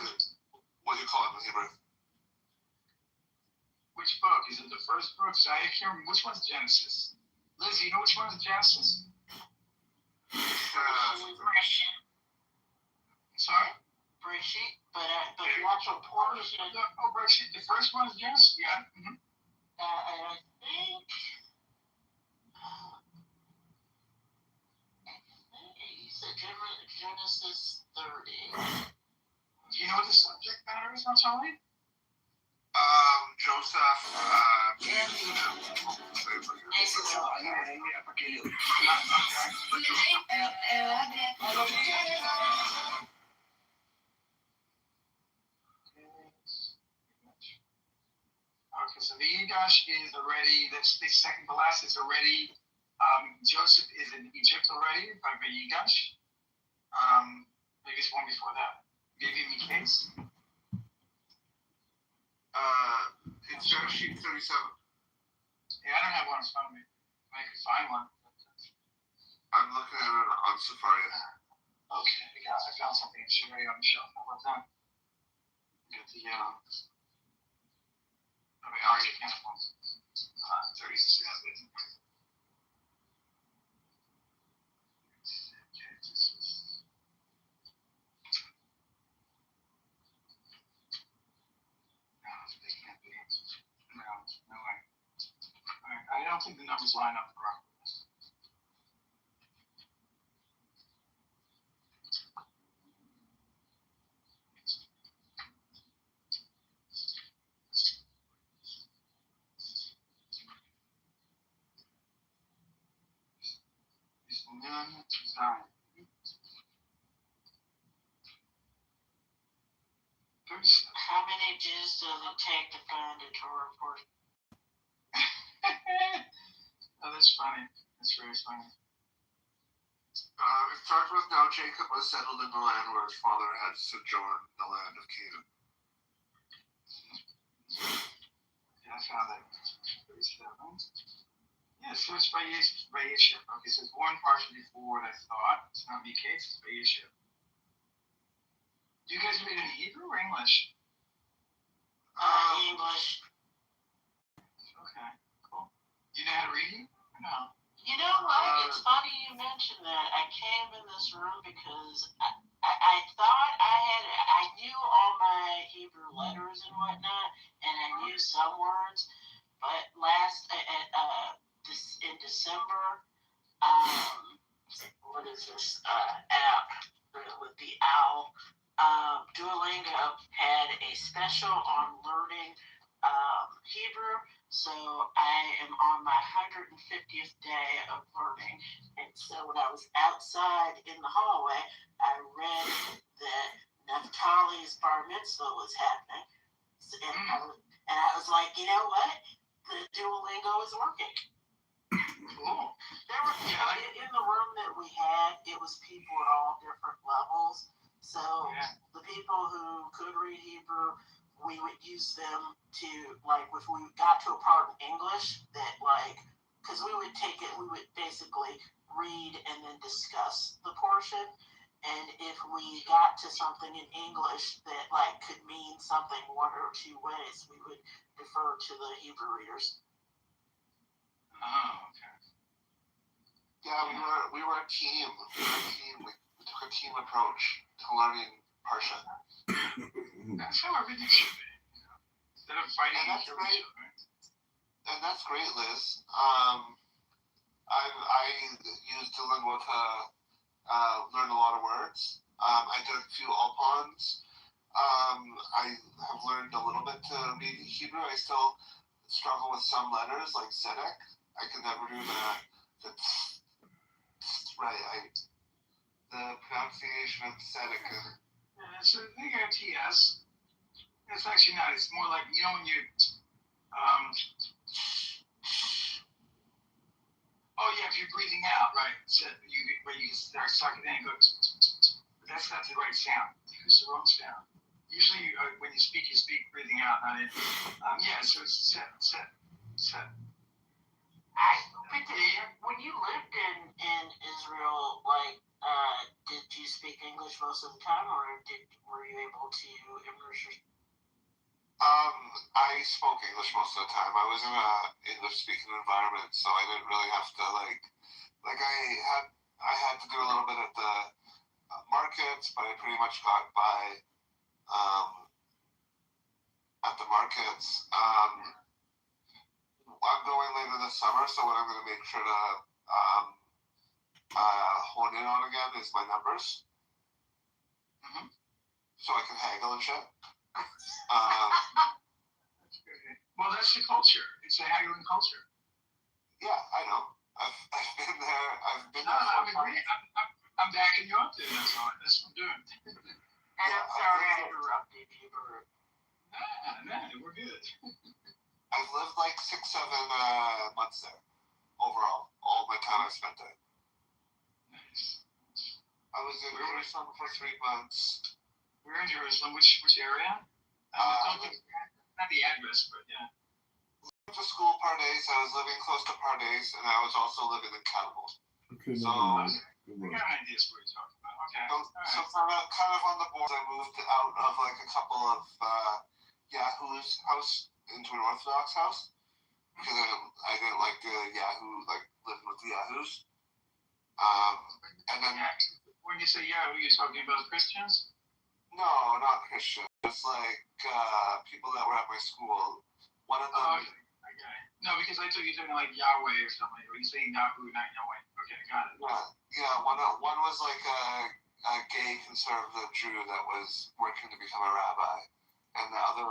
what you call it in Hebrew. Which book? Is it the first book? So I can't remember. Which one's Genesis? Liz, you know which one's Genesis? Sorry? Breshit, but the actual portion. Breshit. The first one is Genesis, yeah. Mm-hmm. I think you said Genesis 30. Do you know what the subject matter is on Charlie? Joseph. Okay, so the Yigash is already, the second to last is already, Joseph is in Egypt already by Yigash. Maybe it's one before that. Maybe in case. It's sheet 37. Yeah, I don't have one in front of me. I could find one. I'm looking at it on Safari. Okay, I found something already on the shelf. How about that? Got the yellow. I mean, I already found one. 37. No way. I don't think the numbers line up correctly. How many Jews does it take to find a Torah portion? Oh, that's funny. That's very funny. It starts with now Jacob was settled in the land where his father had sojourned, the land of Canaan. Yeah, I found that. 37. Yeah, so it's by Yeshua. Okay, so it's born partially before what I thought. It's not BK, it's by Yeshua. Do you guys read in Hebrew or English? English. Okay, cool. Do you know how to read Hebrew? No. You know what? It's funny you mentioned that. I came in this room because I thought I knew all my Hebrew letters and whatnot, and I knew some words, but in December, what is this app with the owl? Duolingo had a special on learning Hebrew, so I am on my 150th day of learning. And so when I was outside in the hallway, I read that Naphtali's bar mitzvah was happening, and I was like, you know what? The Duolingo is working. Cool. There were people in the room that we had. It was people at all different levels. So the people who could read Hebrew, we would use them to, like, if we got to a part in English that, like, because we would basically read and then discuss the portion. And if we got to something in English that, like, could mean something one or two ways, we would defer to the Hebrew readers. Oh, okay. Yeah, we were a team. We took a team approach to learning Parsha. That's how everything should be. Instead of fighting each other. And that's great, Liz. I used Duolingo to learn a lot of words. I did a few Alpons. I have learned a little bit to read Hebrew. I still struggle with some letters, like Tzedek. I can never do the pronunciation of Tzedek. So they got TS. It's actually not. It's more like, you know, when you, if you're breathing out, right? So where you start sucking in, go, but that's not the right sound. It's the wrong sound. Usually, when you speak breathing out, not in. So it's set. When you lived in Israel, like, did you speak English most of the time, or were you able to immerse yourself? I spoke English most of the time. I was in a English-speaking environment, so I didn't really have to I had to do a little bit at the markets, but I pretty much got by at the markets. I'm going later this summer, so what I'm going to make sure to hone in on again is my numbers. Mm-hmm. So I can haggle and shit. Well, that's the culture. It's a haggling culture. Yeah, I know. I've been there. I've been No, there. I'm agreeing. I'm backing you up there. That's what I'm doing. And I'm sorry I interrupted you, but Nah, we're good. I've lived like 6-7 months there overall. All my time I spent there. Nice. I was in Jerusalem for 3 months. We're in Jerusalem. Which area? Not the address, but yeah. I went to school Pardes. I was living close to Pardes, and I was also living in Campbell. Okay, so no, we got an idea what you're talking about. Okay. So kind of on the board, I moved out of like a couple of Yahoo's house into an Orthodox house because I didn't like the Yahoo, like living with the Yahoos. And then when you say Yahoo, you're talking about Christians? No, not Christians. It's like people that were at my school. One of them. Okay. No, because I thought you were talking like Yahweh or something. Or you saying Yahoo, not Yahweh. Okay, got it. Yeah. One was like a gay conservative Jew that was working to become a rabbi, and the other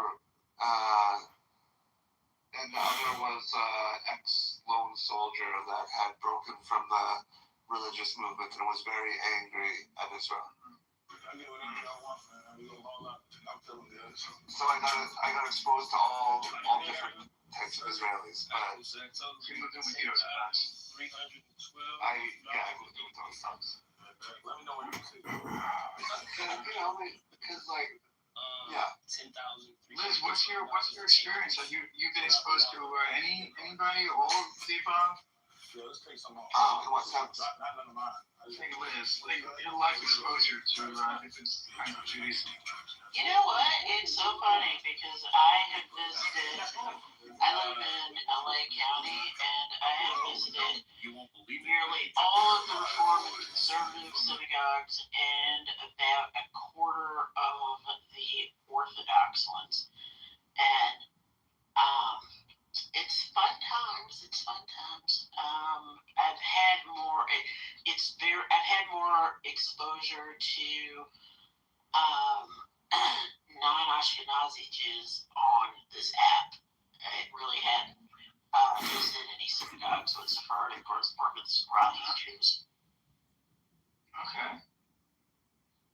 was ex-lone soldier that had broken from the religious movement and was very angry at Israel. So I got exposed to all different types of Israelis. But you moved in with you. I moved in with those subs. Let me know when you see. Because like, 10,000. Liz, what's your experience? Have you been exposed to anybody or all of the above? In what sense? Take Liz. Your life exposure to Judaism. you know what? It's so funny because I have visited. I live in LA County, and I have visited nearly all of the Reform and Conservative synagogues and about a quarter of the Orthodox ones. And it's fun times. I've had more. I've had more exposure to non-Ashkenazi Jews on this app. It really hadn't visited any synagogues with Sephardic or Mizrahi Jews. Okay.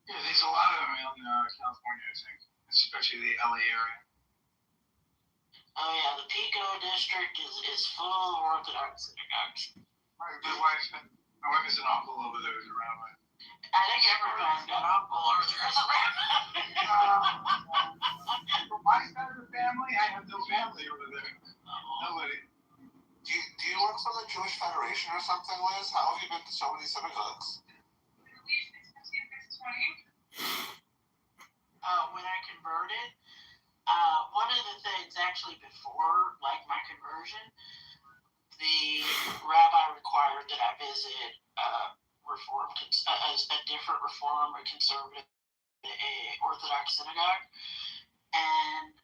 Yeah, there's a lot of them in California, I think, especially the LA area. Oh yeah, the Pico district is full of Orthodox synagogues. My wife is an uncle over there as a rabbi. I think everyone's got an uncle over there as a rabbi. From my side of the family, I have no family over there. Nobody. Do you work for the Jewish Federation or something, Liz? How have you been to so many synagogues? When I converted, one of the things actually before like my conversion, the rabbi required that I visit a different Reform or Conservative Orthodox synagogue. And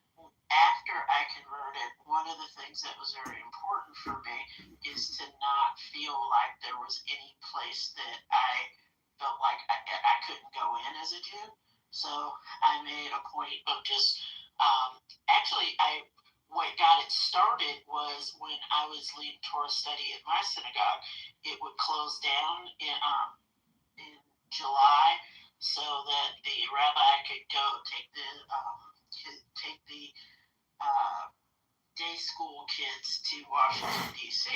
after I converted, one of the things that was very important for me is to not feel like there was any place that I felt like I couldn't go in as a Jew. So I made a point of just what got it started was when I was leading Torah study at my synagogue. It would close down in July so that the rabbi could go take the day school kids to Washington, D.C.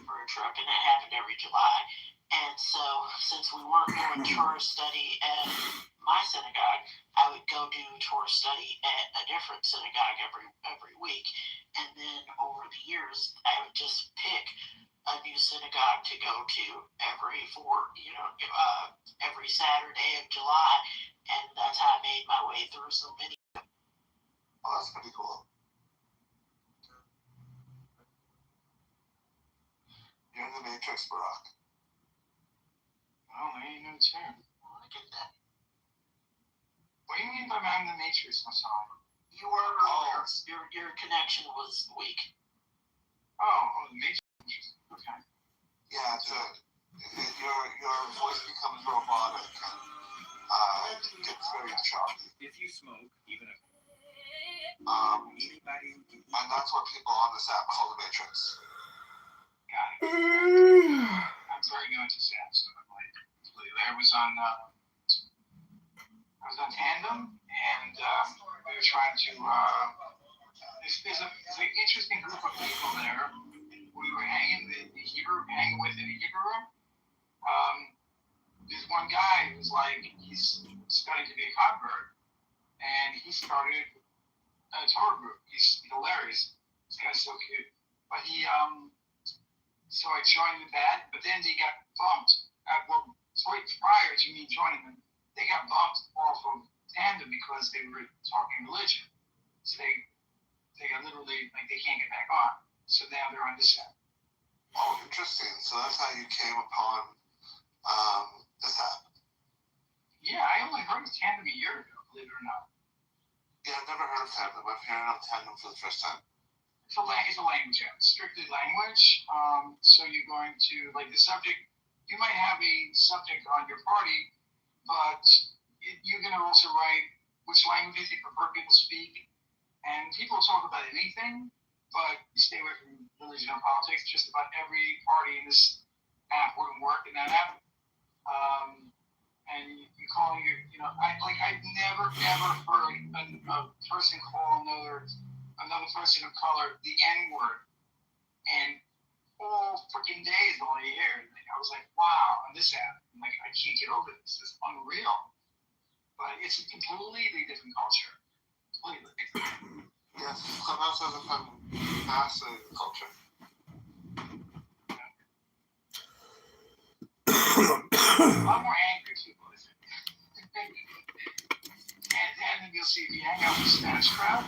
for a trip, and that happened every July. And so, since we weren't doing Torah study at my synagogue, I would go do Torah study at a different synagogue every week. And then over the years, I would just pick a new synagogue to go to every Saturday of July, and that's how I made my way through so many. Oh, that's pretty cool. You're in the Matrix, Barack. Oh, there you go, too. Look at that. What do you mean by I'm the Matrix? I'm sorry. You were earlier. Your connection was weak. Oh, the Matrix. Okay. Yeah, your voice becomes robotic and gets very choppy. If you smoke, even if anybody, and that's what people on this app call the Matrix. Got it. I'm very new into Sam, so I'm like, I was on Tandem, and we were trying to. There's an interesting group of people there. We were hanging with in the Hebrew room. There's one guy who's like, he's studying to be a convert, and he started a Torah group. He's hilarious. This guy's so cute. But so I joined with that, but then they got bumped. Prior to me joining them, they got bumped off of Tandem because they were talking religion. So they got literally, like, they can't get back on. So now they're on this app. Oh, interesting. So that's how you came upon this app. Yeah, I only heard of Tandem a year ago, believe it or not. Yeah, I've never heard of Tandem. I'm hearing of Tandem for the first time. It's a language app, strictly language. So you're going to, like, the subject, you might have a subject on your party, but you're going to also write which languages you prefer people speak. And people talk about anything, but you stay away from religion and politics. Just about every party in this app wouldn't work in that app. And you call I've never ever heard a person call another person of color the N-word. And all freaking days all year. I was like, wow, on this app, I'm like, I can't get over this. It's unreal. But it's a completely different culture. Completely. Yes, Clubhouse has a fascinating culture. A lot more angry people, isn't it? And you'll see if you hang out with the Spanish crowd,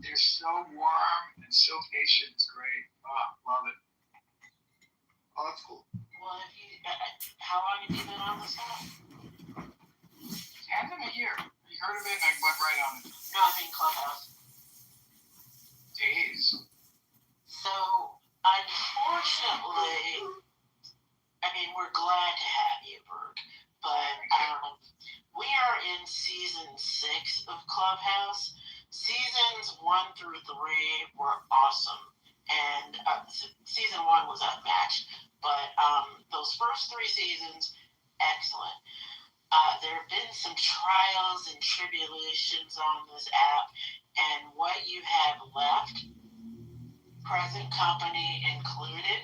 they're so warm and so patient. It's great. Oh, love it. Oh, that's cool. Well, how long have you been on this app? Tandem a year. You heard of it? I went right on it. No, I mean Clubhouse. Days. So, unfortunately, I mean, we're glad to have you, Berg, but we are in season 6 of Clubhouse. Seasons 1 through 3 were awesome, and season 1 was unmatched, but those first 3 seasons, excellent. There have been some trials and tribulations on this app, and what you have left, present company included,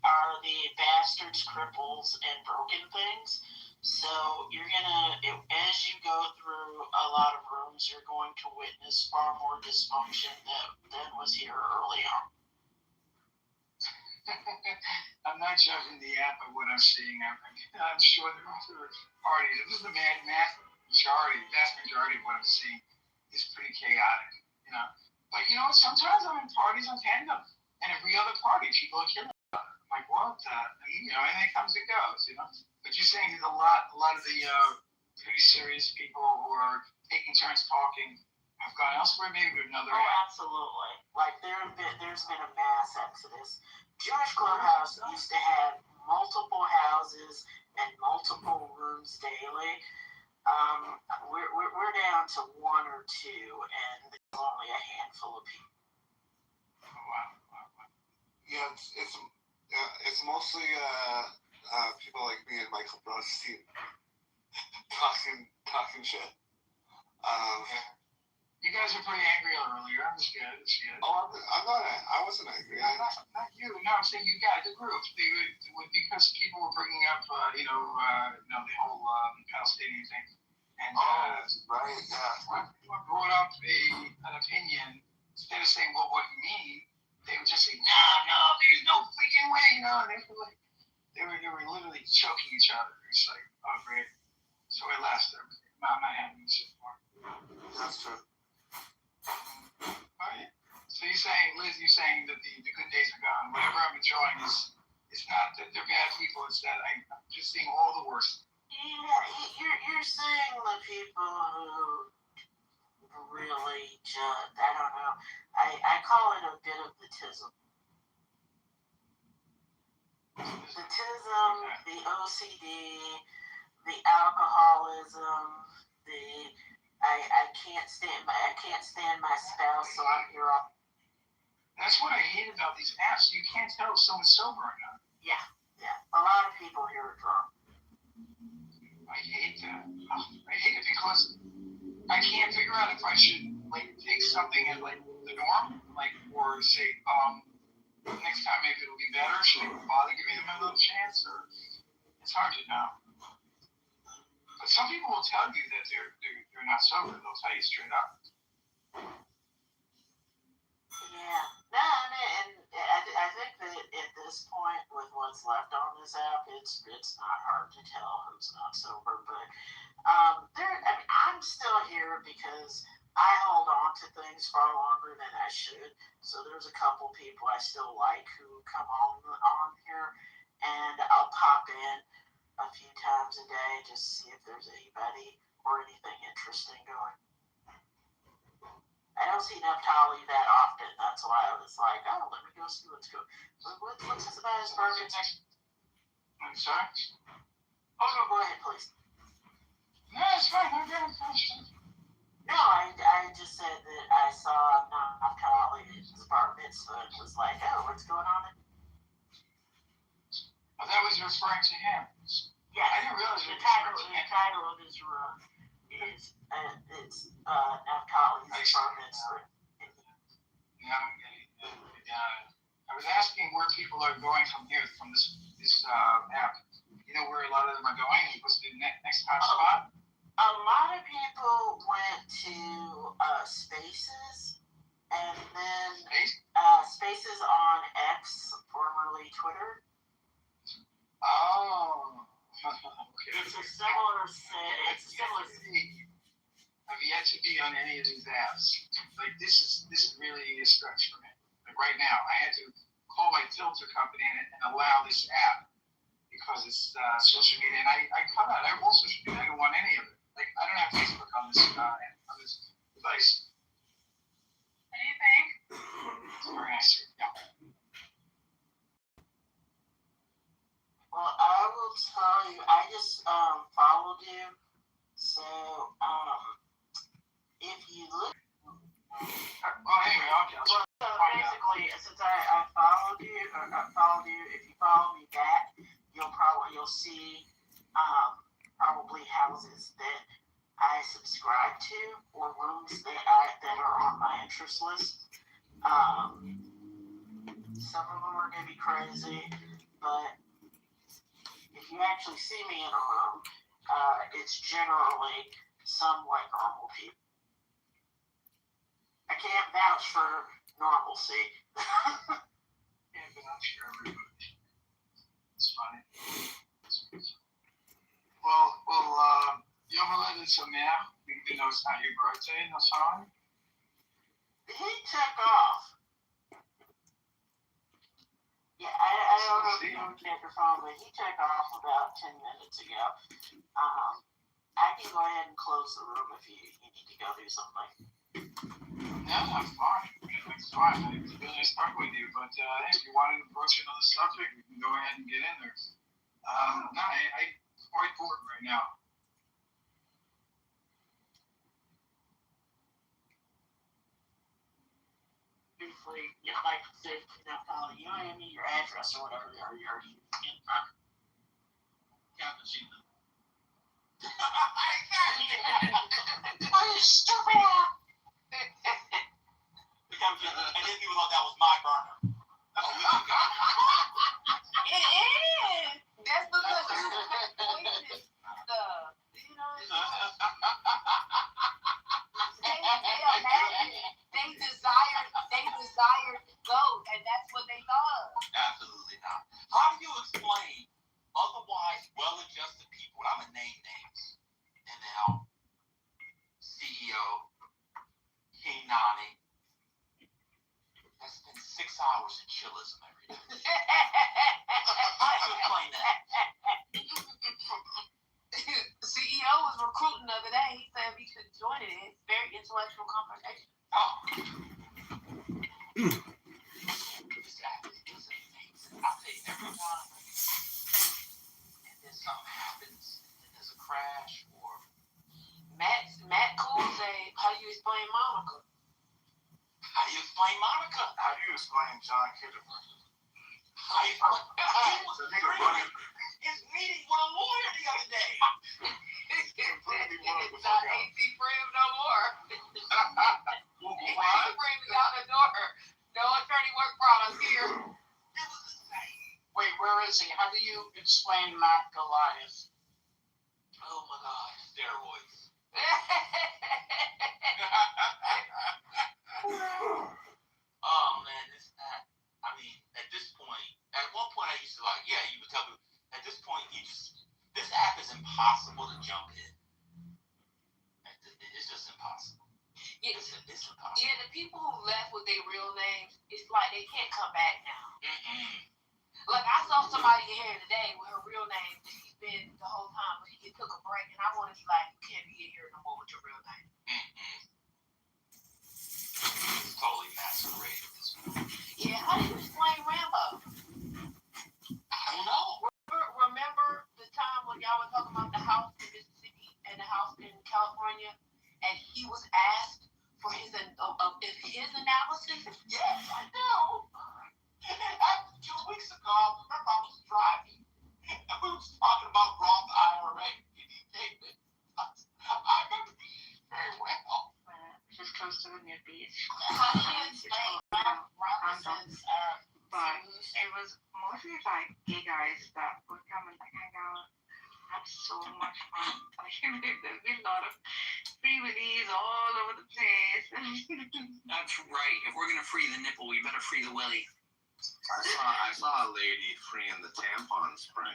are the bastards, cripples, and broken things. So you're as you go through a lot of rooms, you're going to witness far more dysfunction than was here early on. I'm not judging the app by what I'm seeing. I'm sure there are other parties. This is the vast majority of what I'm seeing is pretty chaotic, you know. But you know, sometimes I'm in parties on Tandem, and every other party, people are killing each other. I'm like, what? You know, and it comes and goes, you know. But you're saying there's a lot of the pretty serious people who are taking turns talking have gone elsewhere, maybe to another app. Absolutely. Like there's been a mass exodus. Jewish Clubhouse used to have multiple houses and multiple rooms daily. We're down to 1 or 2, and there's only a handful of people. Oh, wow. Yeah, it's mostly people like me and Michael Brostein talking shit. You guys are pretty angry earlier. It's good. Oh, I wasn't angry. Not you. No, I'm saying you guys, the group. Because people were bringing up, the whole Palestinian thing. And right, yeah. When people brought up an opinion, instead of saying, well, what do you mean? They would just say, no, there's no freaking way, you know. And they were literally choking each other. It's like, oh, great. So I left them. I'm not having this anymore. That's true. Right. So you're saying, Liz, that the good days are gone. Whatever I'm enjoying is not that they're bad people. It's that I'm just seeing all the worst. Yeah, you're seeing the people who really judge. I don't know. I call it a bit of the tism. the TISM, the OCD, the alcoholism, I can't stand my spouse, so I'm here all. That's what I hate about these apps. You can't tell if someone's sober or not. Yeah. A lot of people here are drunk. I hate that. I hate it because I can't figure out if I should take something as the norm, or say, next time maybe it'll be better. Should I bother giving them a little chance, or it's hard to know. But some people will tell you that they're not sober. They'll tell you straight up. Yeah. No, and I think that at this point, with what's left on this app, it's not hard to tell who's not sober. But I'm still here because I hold on to things far longer than I should. So there's a couple people I still like who come on here, and I'll pop in a few times a day just to see if there's anybody or anything interesting going. I don't see Naphtali that often. That's why I was like, oh, let me go see what's going. What's this about his birthday? I'm sorry? Oh, no, go ahead, please. No, it's fine. I'm very question. No, I just said that I saw Naphtali at his bar mitzvah and was like, oh, what's going on? Oh, that was referring to him. Yeah, I didn't realize the title of his room is Naphtali's bar mitzvah. I was asking where people are going from here, from this app. You know where a lot of them are going? What's the next time spot? A lot of people went to Spaces, and then Spaces on X, formerly Twitter. Oh, okay. It's a similar city. I've yet to be on any of these apps. This is really a stretch for me. Right now, I had to call my filter company and allow this app because it's social media, and I cut out. I want social media. I don't want any of it. I don't have Facebook on this device. Anything? It's very nice. Yeah. Well, I will tell you. I just followed you, so if you look. Anyway, okay. So basically, since I followed you, if you follow me back, you'll see probably houses that I subscribe to or rooms that are on my interest list. Some of them are gonna be crazy, but if you actually see me in a room, it's generally somewhat normal people. I can't vouch for normalcy. Can't vouch for everybody. It's funny. Well, Yom Haledet Sameach, even though it's not your birthday, no song. He took off. Yeah, I don't know if you can check your phone, but he took off about 10 minutes ago. I can go ahead and close the room if you need to go do something. No, I'm fine. It's fine. It's really nice talking with you. But if you want to approach another subject, we can go ahead and get in there. I'm quite bored right now. Briefly, like I said, you know, your address or whatever, or your cappuccino. Are you stupid? And then people thought that was my burner. It is. That's because you pointed stuff. You know. They desired goat, and that's what they thought. Absolutely not. How do you explain otherwise well-adjusted people? I'm gonna name names. And now, CEO King Nani. I spend 6 hours in chillism every day. How do you explain that? CEO was recruiting the other day. He said if he could join it, it's very intellectual conversation. This app is amazing. I say every time explain Monica? How do you explain John Kitover? He was drinking his meeting with a lawyer the other day. It's not AC Frame no more. AC What? Frame is out the door. No attorney work product here. It was insane. Wait, where is he? How do you explain Matt Goliath? Oh my God, steroids. Oh man, I mean, at this point, at one point I used to like, yeah, you would tell me, at this point, this app is impossible to jump in. It's just impossible. Yeah, It's impossible. yeah, the people who left with their real names, it's like they can't come back now. Like I saw somebody in here today with her real name that she's been the whole time, but she took a break, and I want to be like, you can't be in here no more with your real name. It's totally masquerade at this point. Yeah, how do you explain Rambo? I don't know. Remember the time when y'all were talking about the house in Mississippi and the house in California, and he was asked for his analysis? Yes, I know. It happened 2 weeks ago. I remember I was driving, and we was talking about Roth IRA. I remember very well. Just close to the new beach. How do you explain Robinson's But it was mostly like gay guys that would come and hang out. Have so much fun. Like there's been a lot of free willies all over the place. That's right. If we're gonna free the nipple, we better free the willy. I saw a lady freeing the tampon string.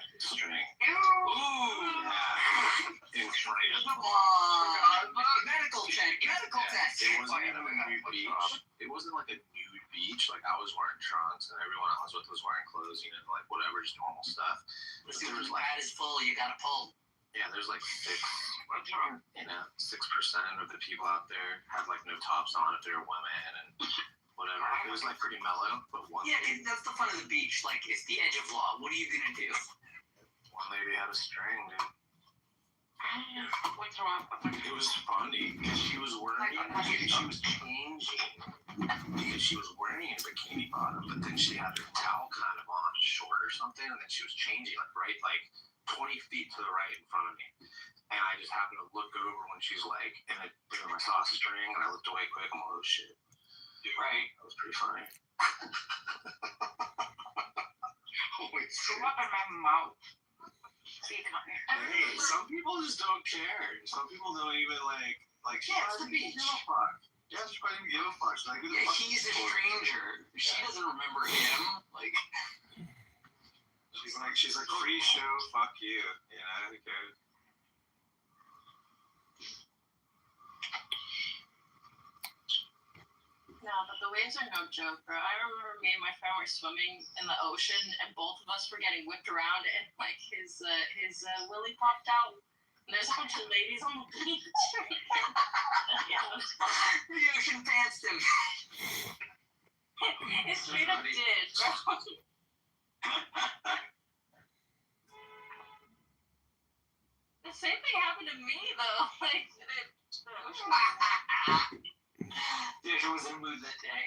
Ooh. Yeah. In France. Come on. Medical check. Medical test. It wasn't even a nude beach. It wasn't like a nude beach. Like I was wearing trunks and everyone I was with was wearing clothes, you know, like whatever, just normal stuff. But Listen, there was when like, the pad is full, you gotta pull. yeah, there's like 6% of the people out there have like no tops on if they're women and whatever. It was like pretty mellow, but Yeah, that's the fun of the beach. Like it's the edge of law. What are you gonna do? one lady had a string, dude. What's wrong? It was funny because she was wearing, she was changing because she was wearing a bikini bottom, but then she had her towel kind of on short or something, and then she was changing like 20 feet to the right in front of me. And I just happened to look over when she's like, and I saw a string, and I looked away quick. I'm like, oh shit. Right. That was pretty funny. Holy shit. What in my mouth? Hey, some people just don't care. Some people don't even like. Yeah, it's the beach. Give a fuck. Yeah, she probably didn't give a fuck. She's like, who the Yeah, fuck he's a is this for? stranger. She doesn't remember him. Like. She's like free show. Fuck you. You know, who cares? No, but the waves are no joke, bro. I remember me and my friend were swimming in the ocean, and both of us were getting whipped around, and like his willy popped out. And there's a bunch of ladies on the beach. Yeah. The ocean danced him. It straight up did, bro. The same thing happened to me though. Like the ocean. Dude, who was in the mood that day?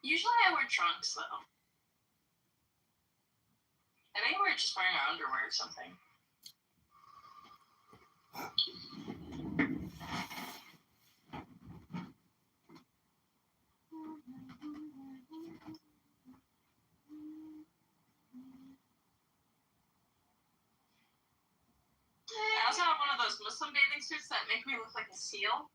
Usually I wear trunks though. I think we're just wearing our underwear or something. I also have one of those Muslim bathing suits that make me look like a seal.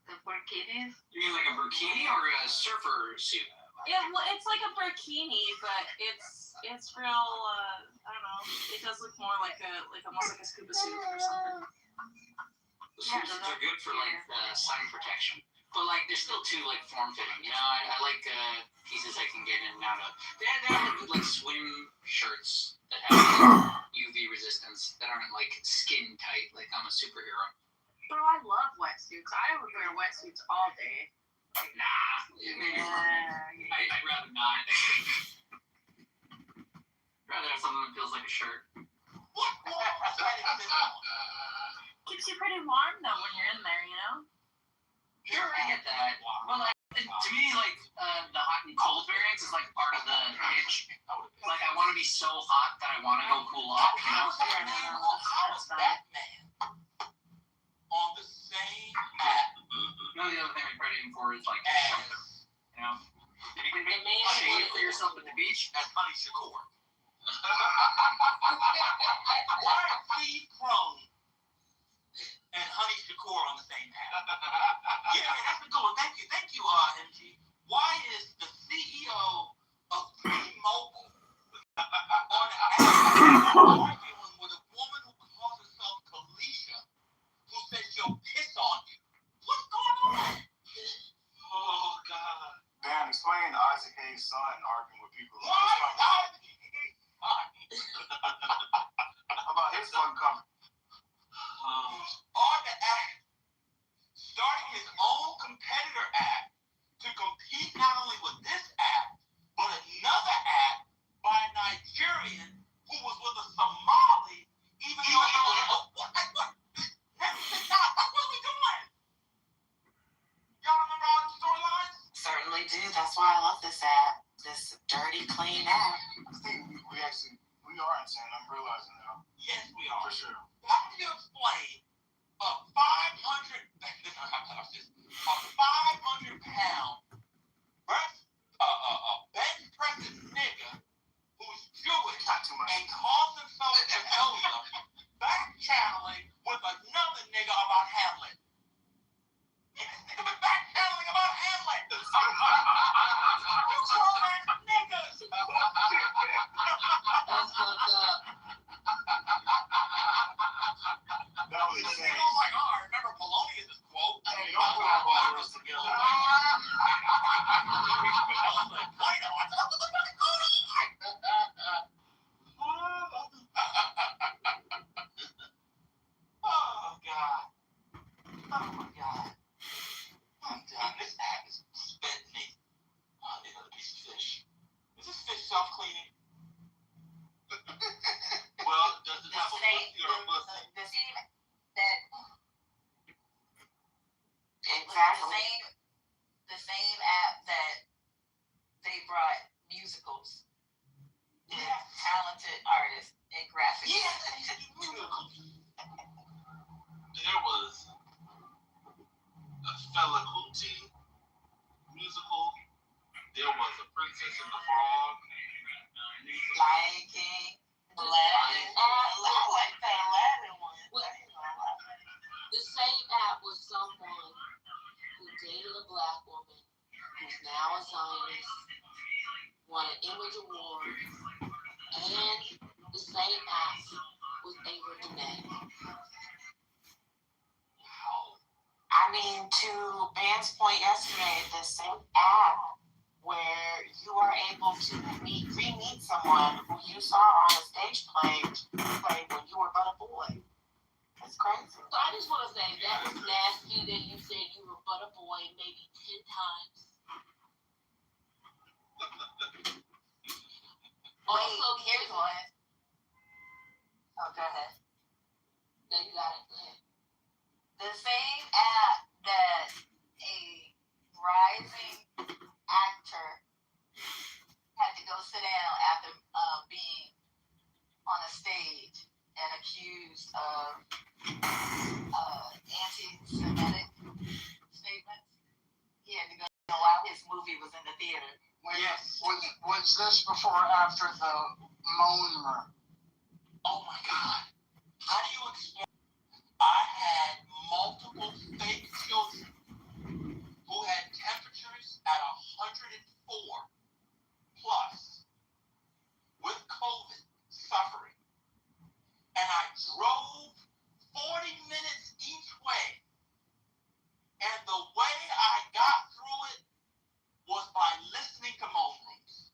The burkinis? You mean like a bikini or a surfer suit? Yeah, well, it's like a burkini, but it's real. I don't know. It does look more like almost like a scuba suit or something. The suits are good for like sun protection, but like they're still too like form fitting. You know, I like pieces I can get in and out of. They have good like swim shirts that have UV resistance that aren't like skin tight like I'm a superhero. Bro, I love wetsuits. I would wear wetsuits all day. Nah, I'd rather not. Rather have something that feels like a shirt. What? keeps you pretty warm though when you're in there, you know? Sure, I get that. Well, like, to me, like, the hot and cold variance is like part of the itch. Like, I want to be so hot that I want to go cool off. How is Batman on the same app? No, the other thing we tried aiming for is like shelter. You know, if you can make shade for yourself at the beach, That's Honey Shakur. Why are Steve Crone and Honey Shakur on the same app? Yeah, that's a good one. Thank you, MG. Why is the CEO of T-Mobile on the app arguing with a woman who calls herself Kalisha, who says she'll piss on you? What's going on? Oh God. Dan, explain Isaac Hayes' son arguing with people. Why is Isaac Hayes' son? How about his son coming? On the app, starting his own competitor app to compete not only with this app, but another app by a Nigerian who was with a Somali, even though he was what are we doing? Y'all remember all the storylines? Certainly do. That's why I love this app. This dirty, clean app. I think we are insane. I'm realizing now. Yes, we are. For sure. How do you explain a 500-pound bench pressing nigga who's Jewish and calls himself an elder back channeling with another nigga about Hamlet? This nigga been back channeling about Hamlet. You grown-ass niggas. That's fucked up. That was insane. I was like, oh, I remember Polonius' quote. Hey, don't put our borders together. I was like, Plato, what the fuck is going on? Oh, God. Oh, my God. I'm done. This app is spent me. Oh, another piece of fish. Is this fish self-cleaning? Well, does it have a pussy or a pussy? The same that Exactly. the same app that they brought musicals with talented artists and graphics. Yes, there was a Fela Kuti musical. There was a Princess and the Frog musical. Lion King, Aladdin. I like the Aladdin one. The same app was someone who dated a black woman who's now a Zionist, won an Image Award, and the same app was Ava DuVernay. I mean, to Ben's point yesterday, the same app where you are able to re-meet someone who you saw on a stage play when you were but a boy. It's crazy. So I just want to say that was nasty that you said you were but a boy maybe 10 times. Also, Here's one. Oh, go ahead. No, you got it. Go ahead. The same app that a rising actor had to go sit down after being on a stage and accused of anti-Semitic statements. He had to go while his movie was in the theater. Yes. Was this before or after the Moaner? Oh my God. How do you explain? I had multiple fake children who had temperatures at 104 plus with COVID suffering. And I drove 40 minutes each way. And the way I got through it was by listening to moan rooms.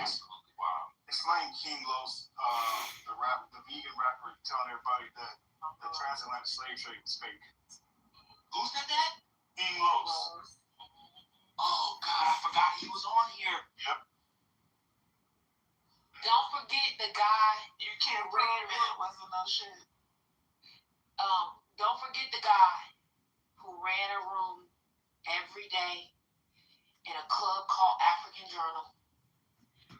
Absolutely wild. Explain King Los, the vegan rapper, telling everybody that the transatlantic slave trade was fake. Who said that? King Los. Oh God, I forgot he was on here. Yep. Don't forget the guy. You can't read it. Wasn't no shit. Don't forget the guy who ran a room every day in a club called African Journal,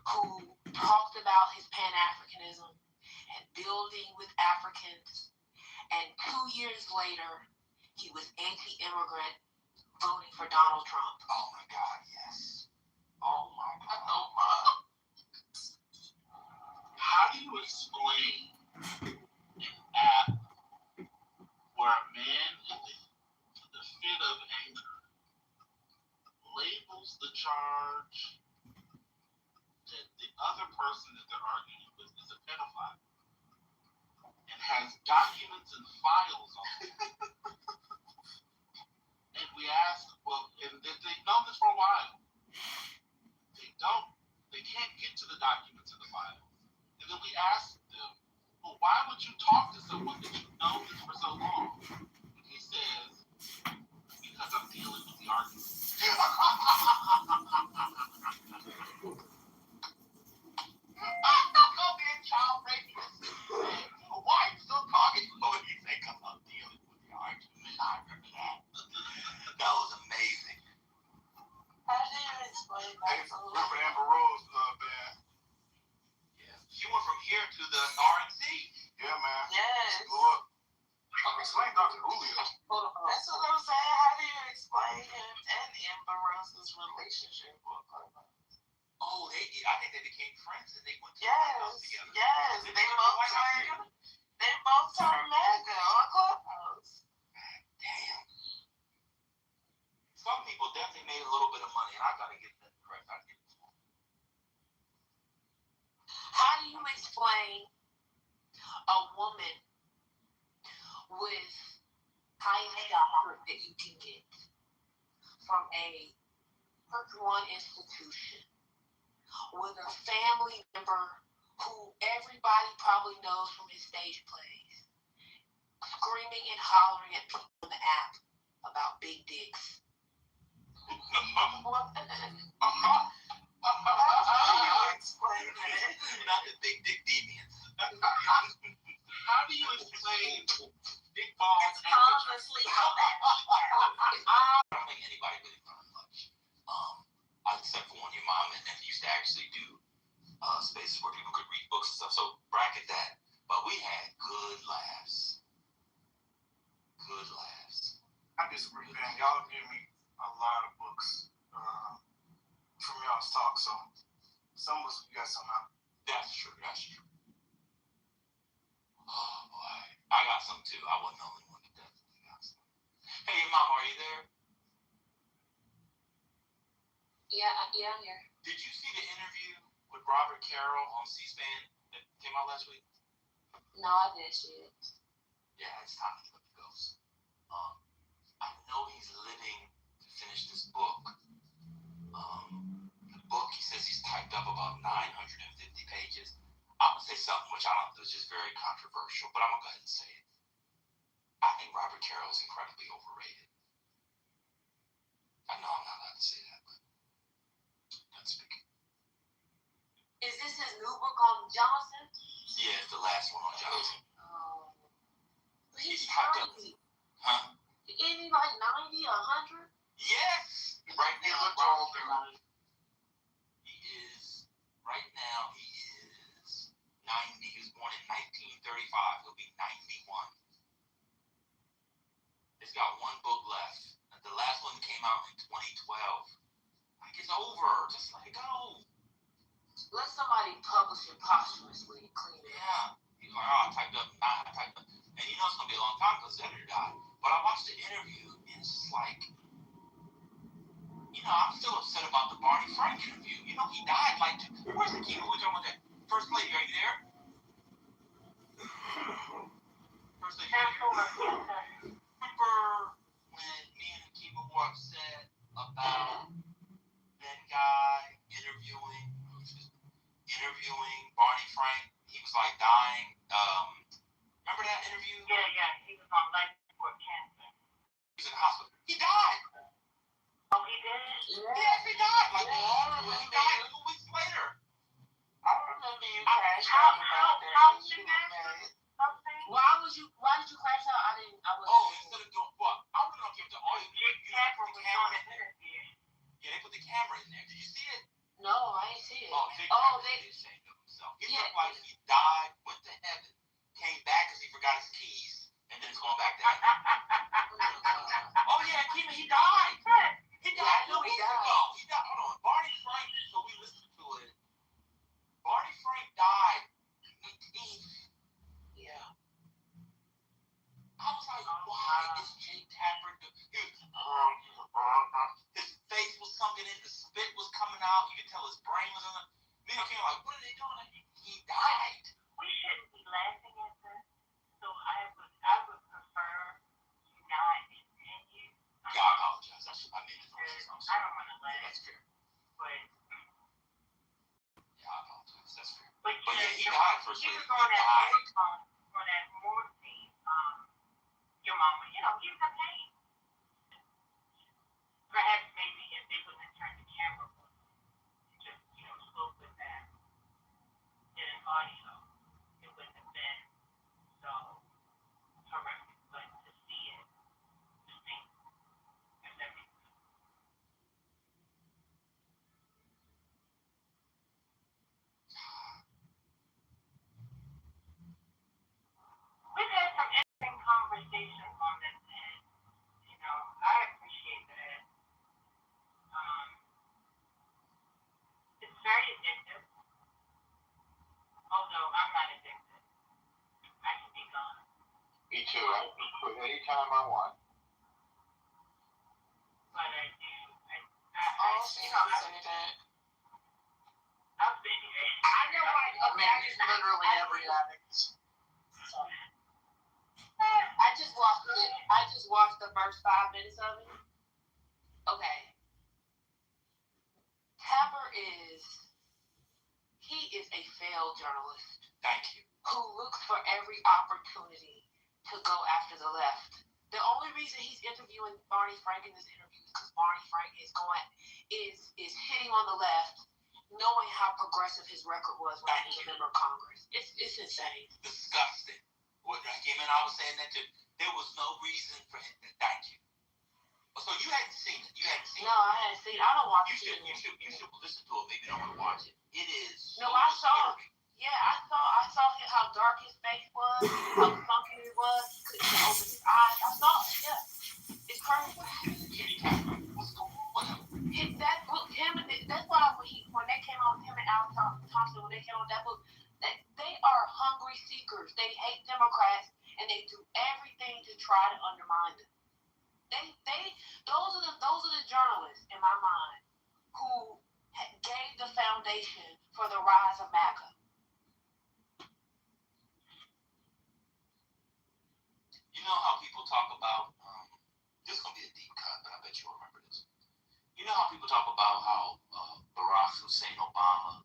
who talked about his Pan-Africanism and building with Africans, and 2 years later, he was anti-immigrant, voting for Donald Trump. Oh my God, yes. Oh my God. Oh my. How do you explain an app where a man in the fit of anger labels the charge that the other person that they're arguing with is a pedophile and has documents and files on it? And we asked, well, and they've known this for a while. They can't get to the documents and the files. And then we asked them, well, why would you talk to someone that you've known this for so long? And he says, because I'm dealing with the argument. Don't go being child rapist. Why are you still talking to him? You think I'm dealing with the argument? I remember that. That was amazing. How do you explain that? Hey, remember Amber Rose, man? Yeah. She went from here to the RNC. Yeah, man. Yes. She blew up. Explain Dr. Julio. That's what I'm saying. How do you explain him and Amber Rose's relationship on Clubhouse? Oh, I think they became friends and they went to the Yes. White House together. Yes. They both turned MAGA on Clubhouse. Damn. Some people definitely made a little bit of money, and I gotta give them credit. How do you explain a woman with highest doctorate that you can get from a Church One institution with a family member who everybody probably knows from his stage plays, screaming and hollering at people on the app about big dicks? Not the big dick deviants. How do you explain big balls and Honestly, how that I don't think anybody really learned much. Except for when your mom and used to actually do spaces where people could read books and stuff. So bracket that. But we had good laughs. Good laughs. I disagree, man. Y'all give me a lot of books from y'all's talk, so some of us, we got some out. That's true. That's true. Oh boy, I got some too. I wasn't the only one that definitely got some. Hey, Mom, are you there? Yeah, I'm here. Did you see the interview with Robert Carroll on C-SPAN that came out last week? No, I didn't see it. Yeah, it's time to let it go. I know he's living to finish this book. The book, he says he's typed up about 950 pages. I'm going to say something which I don't know is just very controversial, but I'm going to go ahead and say it. I think Robert Carroll is incredibly overrated. I know I'm not allowed to say that, but I'm speaking. Is this his new book on Johnson? Yeah, it's the last one on Johnson. Oh. He's typed up. Huh? Isn't he like 90, 100? Yes! Right now, he is 90. He was born in 1935. He'll be 91. It's got one book left. The last one came out in 2012. Like, it's over. Just let it go. Let somebody publish it posthumously and clean it. Yeah. He's like, oh, I typed up. And you know it's going to be a long time because the editor died. But I watched the interview, and it's just like, you know, I'm still upset about the Barney Frank interview. You know, he died like, where's the Kitover? We're talking about that. First Lady, are you there? First Lady, remember when me and Kitover were upset about after he died. Like, he died 2 weeks later. I remember you crashed out about that. Why did you crash out? Instead of doing what? I really don't give a all you do. Yeah, they put the camera in there. Did you see it? No, I didn't see it. They ashamed of himself. He looked like he died, went to heaven, came back because he forgot his keys, and then he's going back to heaven. He died. He died. I know he died. He died. Hold on. Barney Frank, so we listened to it. Barney Frank died. Yeah. I was like, why is Jake Tapper his face was sunken in, the spit was coming out, you could tell his brain was on it. Me and King were like, what are they doing? He died. We shouldn't be laughing at this, so I would prefer you not continue. Yeah, I apologize. I made it. I don't want to laugh. That's fair. But yeah, I apologize. That's fair. But he died for he sure. was on that morphine. Your mama, he was in pain. Perhaps maybe if they wouldn't have turned the camera on, just spoke with that in an audio, it wouldn't have been so horrific. But to see it, to think, if that makes sense. We've had some interesting conversations on this, and I appreciate that. It's very addictive. Although I'm not addicted, I can be gone. Me too. I can quit anytime I want. But I do. I've been here. I know why. Okay, I just literally every addict. I just watched the first 5 minutes of it. Okay. Tapper is a failed journalist. Thank you. Who looks for every opportunity to go after the left. The only reason he's interviewing Barney Frank in this interview is because Barney Frank is hitting on the left, knowing how progressive his record was when he was a member of Congress. It's insane. Disgusting. I was saying that too. There was no reason for him to thank you. So you hadn't seen it. No, I hadn't seen it. I don't watch it. You should listen to it. Maybe you don't want to watch it. It is. No, I saw. Yeah, I saw how dark his face was, how funky it was. He couldn't open his eyes. I saw it. Yeah, it's crazy. That book, that's why when they came on, him and Al Thompson, when they came on that book, they are hungry seekers. They hate Democrats and they do everything to try to undermine them. Those are the journalists in my mind who gave the foundation for the rise of MAGA. You know how people talk about this is gonna be a deep cut, but I bet you'll remember this. You know how people talk about how Barack Hussein Obama,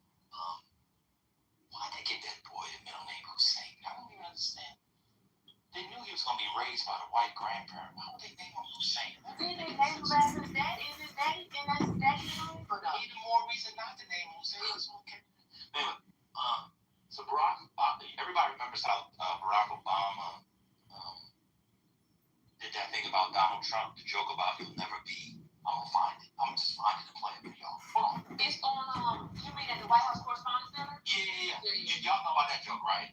why'd they get that boy the middle name Hussein? I don't even understand. They knew he was gonna be raised by the white grandparent. Why would they name him Hussein? Did they name him after his daddy? Is his daddy and that's his daddy's name? Or no? Even more reason not to name him Hussein. Okay. Anyway, so everybody remembers how Barack Obama did that thing about Donald Trump, the joke about he'll never be. I'm gonna find it. I'm gonna just find it and play it for y'all. Hold on. It's on. You mean at the White House Correspondents' Center? Yeah. Y'all know about that joke, right?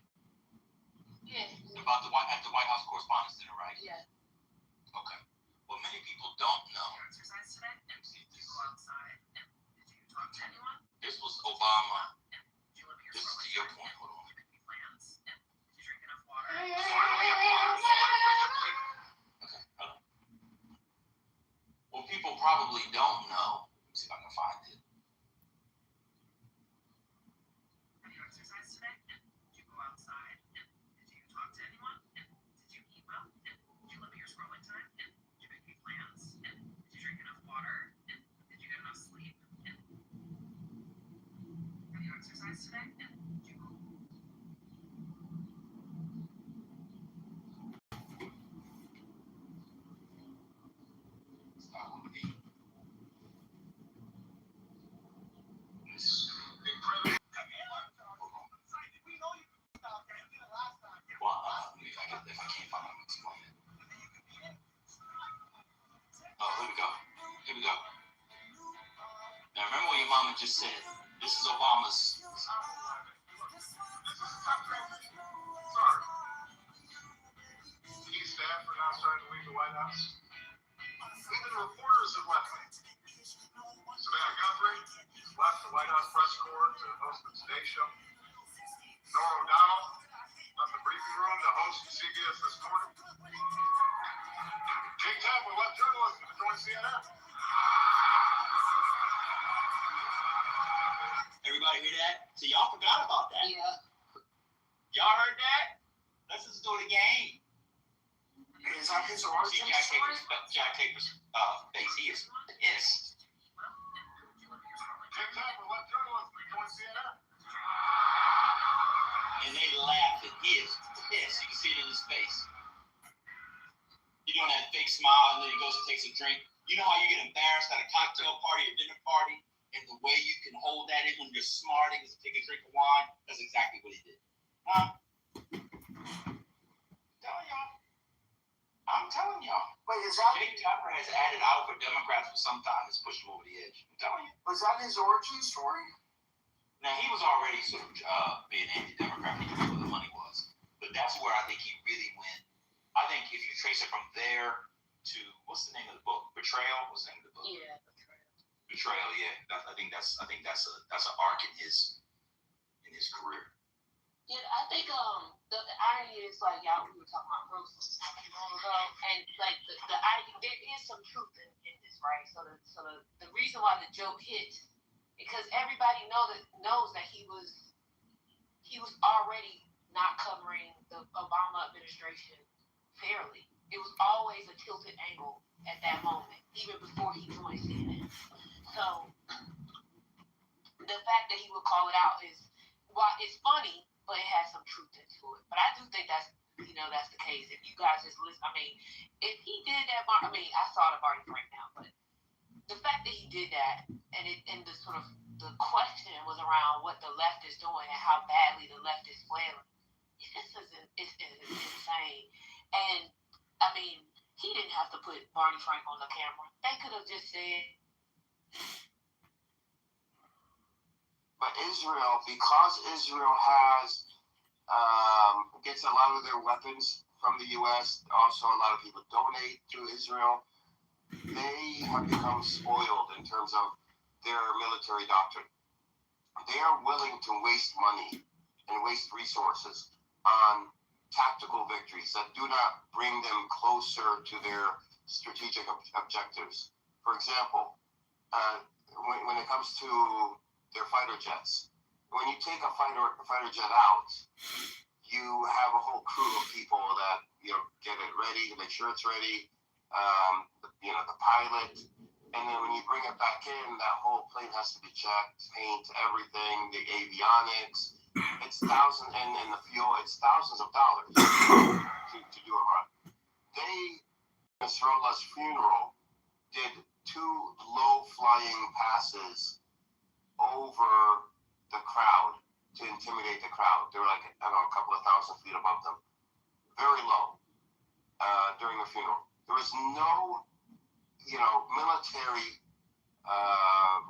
Yeah. About at the White House Correspondents' Center, right? Yeah. Okay. What many people don't know. Exercise today? Did you go outside? Did you talk to anyone? This was Obama. This is to your point. Hold on. Plans? Did you drink enough water? What people probably don't know. Let me see if I can find it. Have you exercised today? Did you go outside? Did you talk to anyone? Did you eat well? Did you limit your scrolling time? Did you make any plans? Did you drink enough water? Did you get enough sleep? Have you exercised today? Did you go? Obama just said. This is Obama's. Key staff are now starting to leave the White House. Even reporters have left. Savannah Guthrie left the White House press corps to host the Today Show. Norah O'Donnell left the briefing room to host CBS This Morning. Kitover left journalism to join CNN. Everybody hear that? So y'all forgot about that. Yeah. Y'all heard that? Let's just do it again. Is that his origin story? Jack Taper's face. He is pissed. Kitover left journalism to join CNN. And they laughing. He is pissed. You can see it in his face. He's doing that fake smile, and then he goes and takes a drink. You know how you get embarrassed at a cocktail party or dinner party, and the way you can hold that in when you're smarting is to take a drink of wine? That's exactly what he did. I'm telling y'all. Wait, is that Jake Tapper has added out for Democrats for some time. It's pushed him over the edge. I'm telling you. was that his origin story? Now, he was already sort of being anti-Democrat. He knew where the money was. But that's where I think he really went. I think if you trace it from there to, what's the name of the book? Betrayal? What's the name of the book? Yeah. Betrayal, yeah. I think that's an arc in his career. Yeah, I think the irony is like y'all we were talking about Bruce not too long ago, and like the irony there is some truth in this, right? So the reason why the joke hit because everybody knows that he was already not covering the Obama administration fairly. It was always a tilted angle at that moment, even before he joined CNN. So the fact that he would call it out is why it's funny, but it has some truth into it. But I do think that's the case. If you guys just listen, I mean, if he did that, I saw the Barney Frank now, but the fact that he did that, and the sort of the question was around what the left is doing and how badly the left is flailing. It's insane. And I mean, he didn't have to put Barney Frank on the camera. They could have just said. But Israel, because Israel has gets a lot of their weapons from the U.S., also a lot of people donate to Israel, they have become spoiled in terms of their military doctrine. They are willing to waste money and waste resources on tactical victories that do not bring them closer to their strategic objectives. For example, when it comes to their fighter jets, when you take a fighter jet out, you have a whole crew of people that get it ready, make sure it's ready. The pilot, and then when you bring it back in, that whole plane has to be checked, paint, everything, the avionics. It's thousands, and the fuel. It's thousands of dollars to do a run. They, Nasrallah's funeral, did 2 low-flying passes over the crowd to intimidate the crowd. They were like, I don't know, a couple of thousand feet above them. Very low during the funeral. There was no, military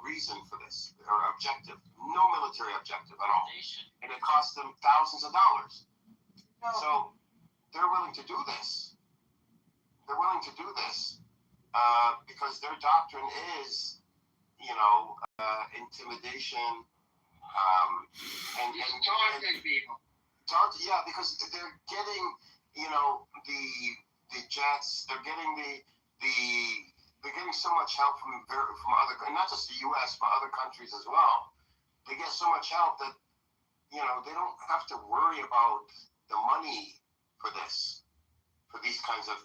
reason for this, or objective. No military objective at all. And it cost them thousands of dollars. So they're willing to do this. They're willing to do this because their doctrine is, intimidation. Because they're getting, the jets. They're getting they're getting so much help from other, not just the U.S. but other countries as well. They get so much help that they don't have to worry about the money for these kinds of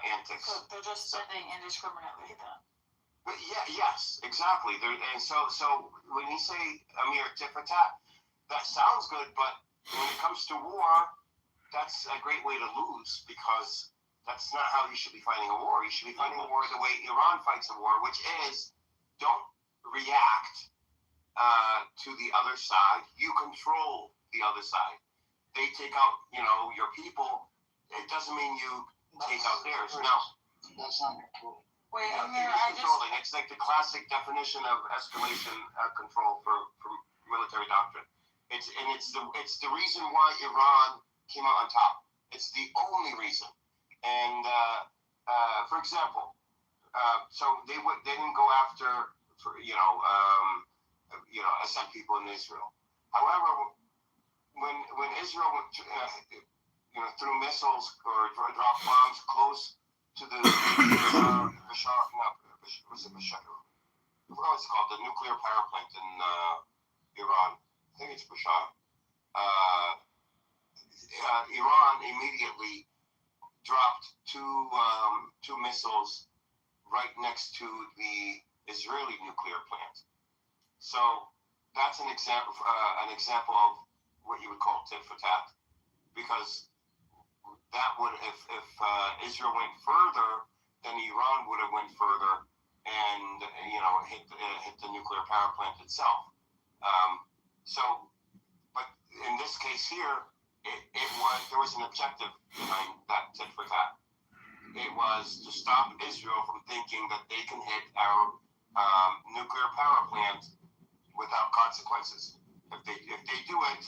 antics. So they're just spending indiscriminately then. But yes, exactly. And so when you say Amir tit for tat, that sounds good, but when it comes to war, that's a great way to lose because that's not how you should be fighting a war. You should be fighting a war the way Iran fights a war, which is don't react to the other side. You control the other side. They take out, your people. It doesn't mean you take out theirs. No. That's not cool. Wait, Yeah, Amir, it is I just. controlling. It's like the classic definition of escalation control for military doctrine. It's the reason why Iran came out on top. It's the only reason. And for example, so they didn't go after Assad people in Israel. However, when Israel threw missiles or dropped bombs close to the Bashar, was it Bashar? I forgot what it's called, the nuclear power plant in Iran. I think it's Bashar. Iran immediately dropped two missiles right next to the Israeli nuclear plant. So that's an example of what you would call tit for tat, because that would, if Israel went further, then Iran would have went further and hit the nuclear power plant itself. But in this case here, there was an objective behind that tit for tat. It was to stop Israel from thinking that they can hit our nuclear power plant without consequences. If they do it,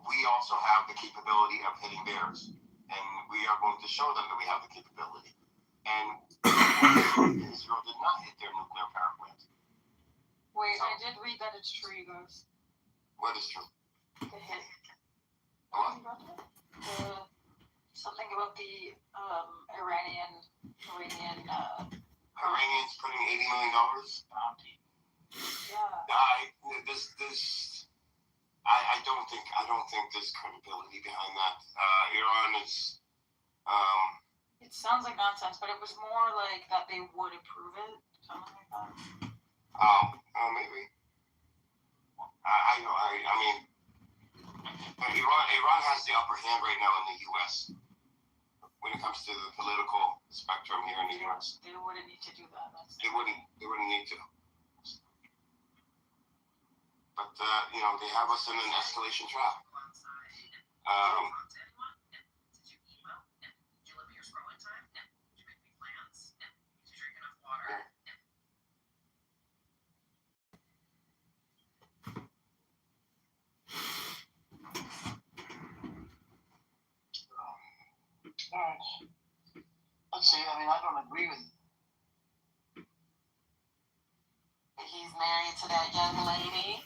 we also have the capability of hitting theirs, and we are going to show them that we have the capability. And Israel did not hit their nuclear power plant. Wait, I did read that it's true, you guys. What is true? The hit. What? Something about the Iranians putting $80 million bounty. Yeah. I don't think there's credibility behind that. Iran is. It sounds like nonsense, but it was more like that they would approve it, something like that. Maybe. I mean, but Iran has the upper hand right now in the U.S. when it comes to the political spectrum here in the U.S. They wouldn't need to do that. They wouldn't need to. But they have us in an escalation trap. Alright. Let's see, I don't agree with. He's married to that young lady.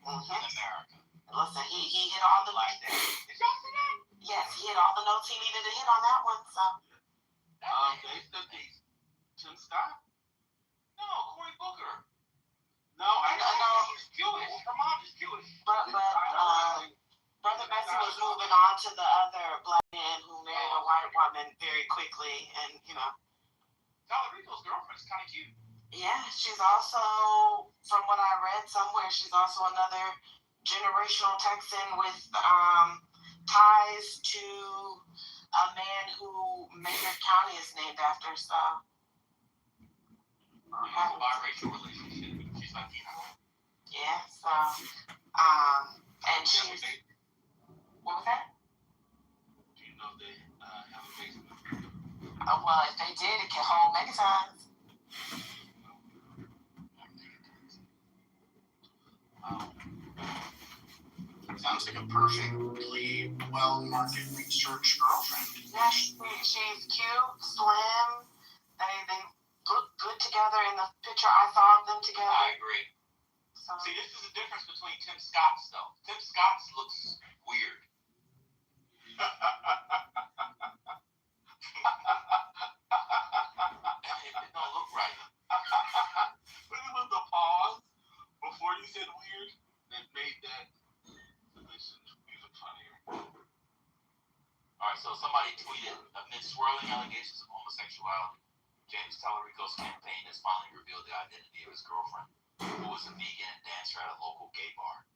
America. Listen, he hit all the Yes, he hit all the notes he needed to hit on that one. So. Tim Scott? No, Cory Booker. No, I know. She's Jewish. Her mom is Jewish. But Brother Bessie was moving on to the other black man who married a white woman very quickly, and Talarico's girlfriend's kind of cute. Yeah, she's also, from what I read somewhere, she's also another generational Texan with ties to a man who Maynard County is named after. So. Have a biracial relationship. She's Latina. Yeah. So. And she's. What was that? Do you know they have a basement? Well, if they did, it can hold many times. Sounds like a perfectly well-market research girlfriend. Yeah, she's cute, slim. They look good together in the picture I saw of them together. I agree. So. See, this is the difference between Tim Scott's, though. Tim Scott's looks weird. It don't look right. But it was the pause before you said weird that made that submission even funnier. Alright, so somebody tweeted, amid swirling allegations of homosexuality, James Talarico's campaign has finally revealed the identity of his girlfriend, who was a vegan and dancer at a local gay bar.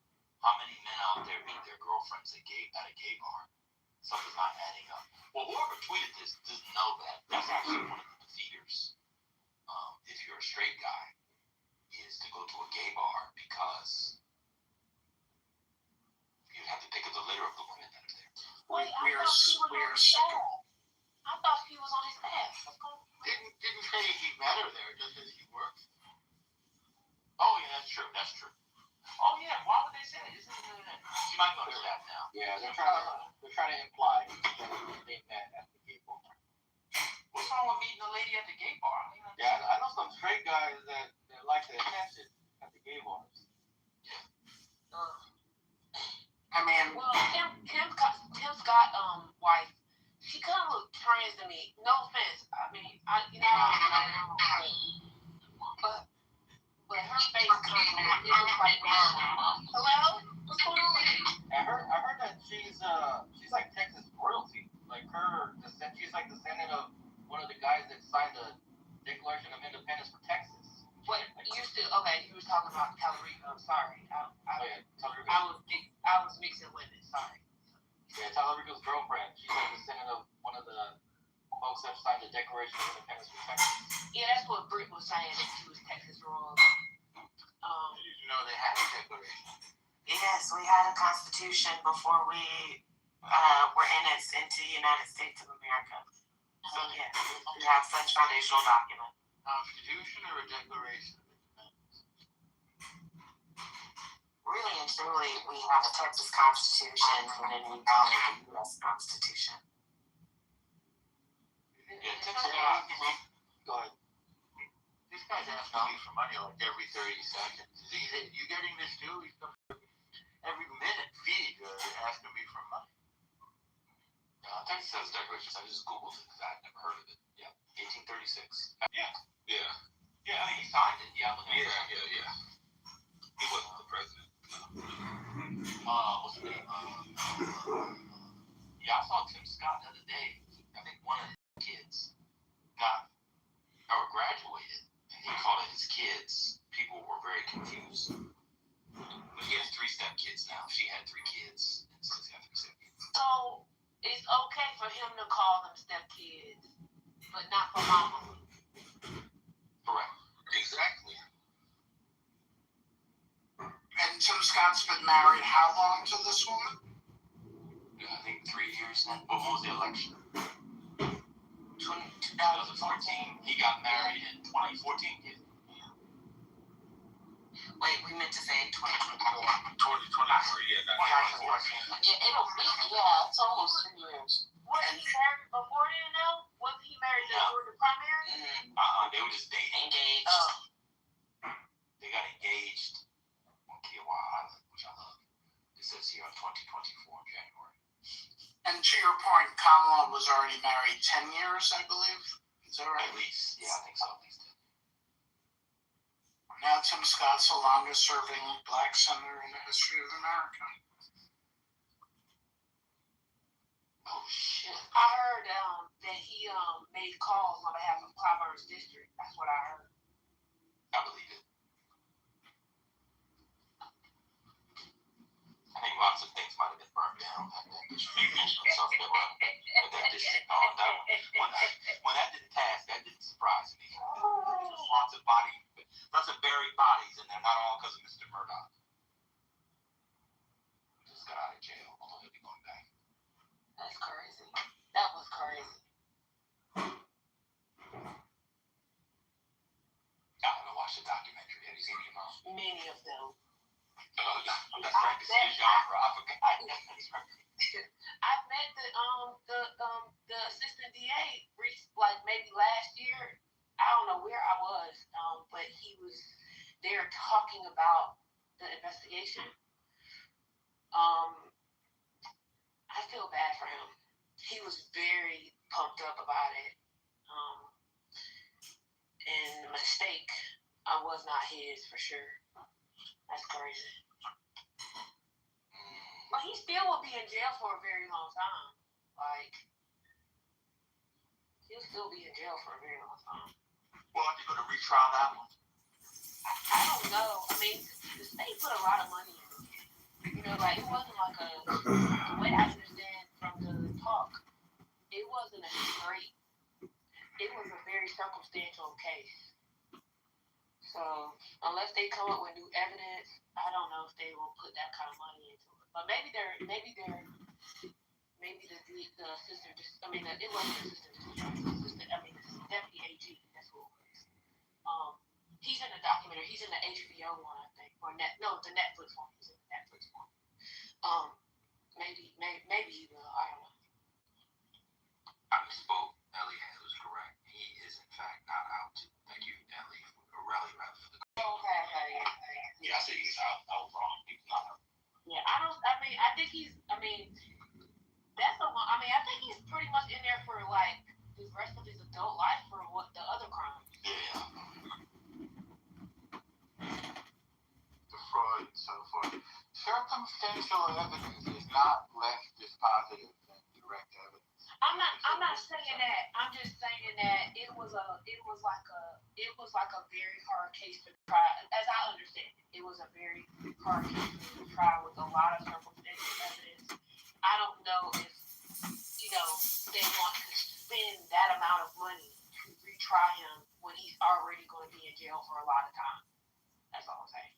How many men out there meet their girlfriends at a gay bar? Something's not adding up. Well, whoever tweeted this doesn't know that. That's actually one of the defeaters. If you're a straight guy, is to go to a gay bar because you'd have to pick up the litter of the women that are there. We are sick. I thought he was on his staff. Didn't say he met her there, just as he worked. Oh yeah, that's true. That's true. Oh yeah, why would they say that? She might go to that now. Yeah, they're trying to imply that they met at the gay bar. What's wrong with meeting a lady at the gay bar? Yeah, I know some straight guys that like the attention at the gay bars. I mean, well, Tim Scott wife, she kind of looked trans to me. No offense. I mean, but her face kind of looks like hello, what's going on? I heard that she's like Texas royalty. Like she's like descendant of one of the guys that signed the Declaration of Independence for Texas. What you was talking about Tallarico. Sorry, I was mixing women. Sorry. Yeah, Tallarico's girlfriend. She's like descendant of one of the folks that signed the Declaration of Independence for Texas. Yeah, that's what Britt was saying. That she was Texas royalty. Did you know they had a declaration? Yes, we had a constitution before we were into the United States of America. So yeah, we have such foundational document. Constitution or a declaration? Really and truly, we have a Texas Constitution, and then we have a U.S. Constitution. Yeah, Texas. Go ahead. This guy's asking me for money like every 30 seconds. Is you getting this too? Every minute feed, asking me for money. Texas has declarations. I just Googled it because I had never heard of it. Yeah, 1836. Yeah. I mean, he signed it. Yeah. He wasn't the president. What's his name? Yeah, I saw Tim Scott the other day. I think one of his kids graduated, and he called it his kids. People were very confused. But he has 3 stepkids now. She had 3 kids, and so he's got 3 stepkids. So it's okay for him to call them stepkids, but not for mama. Correct. Exactly. And Tim Scott's been married how long to this woman? I think 3 years now. But when was the election? 2014. He got married in 2014. Wait, we meant to say 2024. 2024, yeah. It's almost 3 years. Wasn't he married before then, though? Wasn't he married during the primary? They were just dating. Engaged. They got engaged on Kiowa Island, which I love. It says here on 2024 January. And to your point, Kamala was already married 10 years, I believe. Is that right? At least, yeah, I think so. At least. Now Tim Scott's the longest serving black senator in the history of America. Oh shit! I heard that he made calls on behalf of Clyburn District. That's what I heard. I believe it. I think lots of things might have been burned down back then. But that district on that when that didn't pass, that didn't surprise me. There's lots of buried bodies, and they're not all because of Mr. Murdoch. He just got out of jail, although he'll be going back. That's crazy. That was crazy. I haven't watched the documentary. Have you seen it, Mom? Many of them. That's right. This is genre. I forgot. That's right. I met the assistant DA like maybe last year. I don't know where I was, but he was there talking about the investigation. I feel bad for him. He was very pumped up about it. And the mistake was not his for sure. That's crazy. But he still will be in jail for a very long time. Like, he'll still be in jail for a very long time. Well, are you going to retrial that one? I don't know. I mean, the state put a lot of money in it. You know, like, it wasn't like the way I understand from the talk, it wasn't a straight, it was a very circumstantial case. So, unless they come up with new evidence, I don't know if they will put that kind of money into it. But maybe they're maybe the assistant, it wasn't the assistant, the deputy AG, that's who it was. He's in the documentary, he's in the HBO one, I think, or the Netflix one, he's in the Netflix one. Maybe he will, I don't know. I misspoke. Ellie was correct. He is, in fact, not out. Thank you, Ellie, for rally rather for the. Okay, Yeah, I say he's out. I was wrong. He's not out. yeah, I think he's, that's the one, I think he's pretty much in there for, like, the rest of his adult life for what the other crimes. Yeah. The fraud and so forth. Circumstantial evidence is not less dispositive than direct evidence. I'm not saying that. I'm just saying that it was like a very hard case to try. As I understand it, it was a very hard case to try with a lot of circumstantial evidence. I don't know if they want to spend that amount of money to retry him when he's already going to be in jail for a lot of time. That's all I'm saying.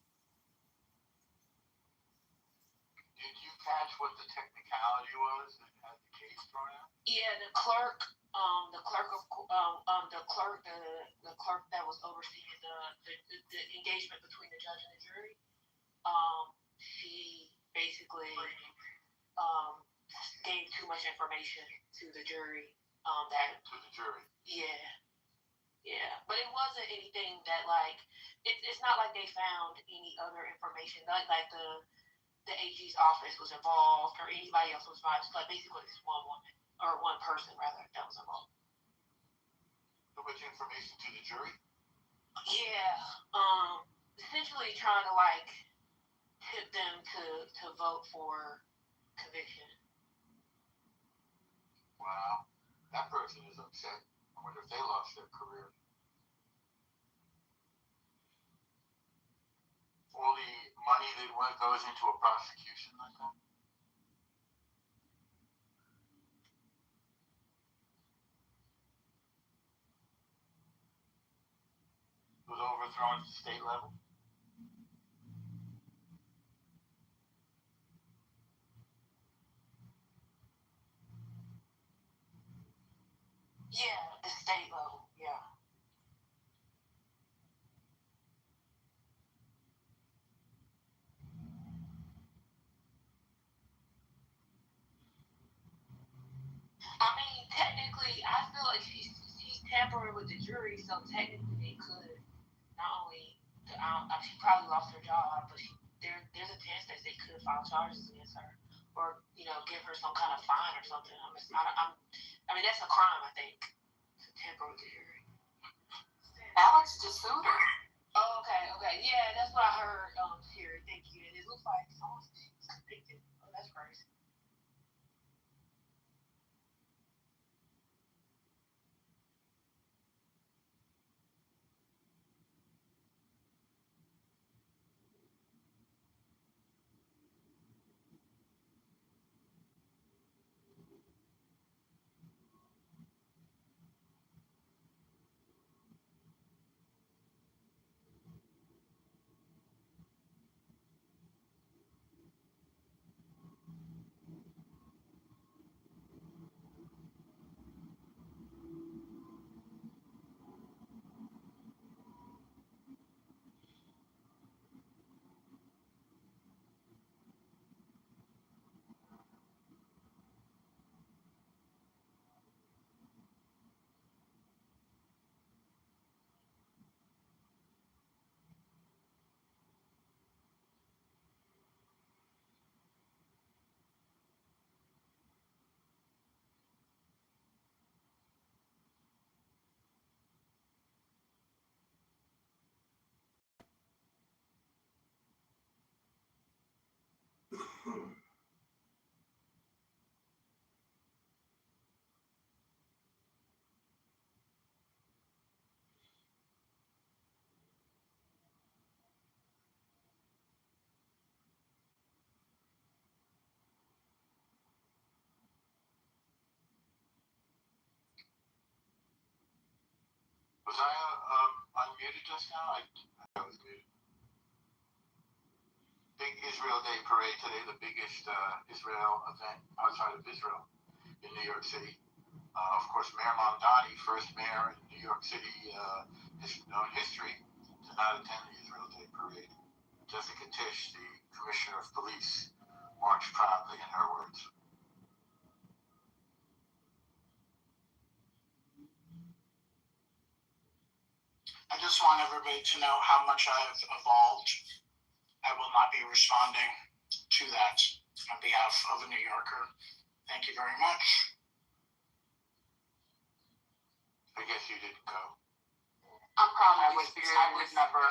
Did you catch what the technicality was that had the case thrown out? Yeah, the clerk that was overseeing the engagement between the judge and the jury, she basically gave too much information to the jury. Yeah, but it wasn't anything that it's not like they found any other information like the AG's office was involved or anybody else was involved. It's like basically this one woman or one person rather that was involved. So much information to the jury? Yeah, essentially trying to tip them to vote for conviction. Wow, that person is upset. I wonder if they lost their career. All the money that goes into a prosecution like that? Was overthrown at the state level? Yeah, the state level, yeah. Technically, I feel like she's tampering with the jury, so technically they could not only she probably lost her job, but there's a chance that they could file charges against her or give her some kind of fine or something. That's a crime, I think, to tamper with the jury. Alex just sued her. Oh, okay, yeah, that's what I heard. Sherry, thank you. And it looks like someone's convicted. Oh, that's crazy. Was I unmuted just now? I was muted. big Israel Day parade today, the biggest Israel event outside of Israel in New York City. Of course, Mayor Mamdani, first mayor in New York City history, to not attend the Israel Day parade. Jessica Tisch, the commissioner of police, marched proudly, in her words. I just want everybody to know how much I've evolved. I will not be responding to that on behalf of a New Yorker. Thank you very much. I guess you didn't go. I'm proud I would never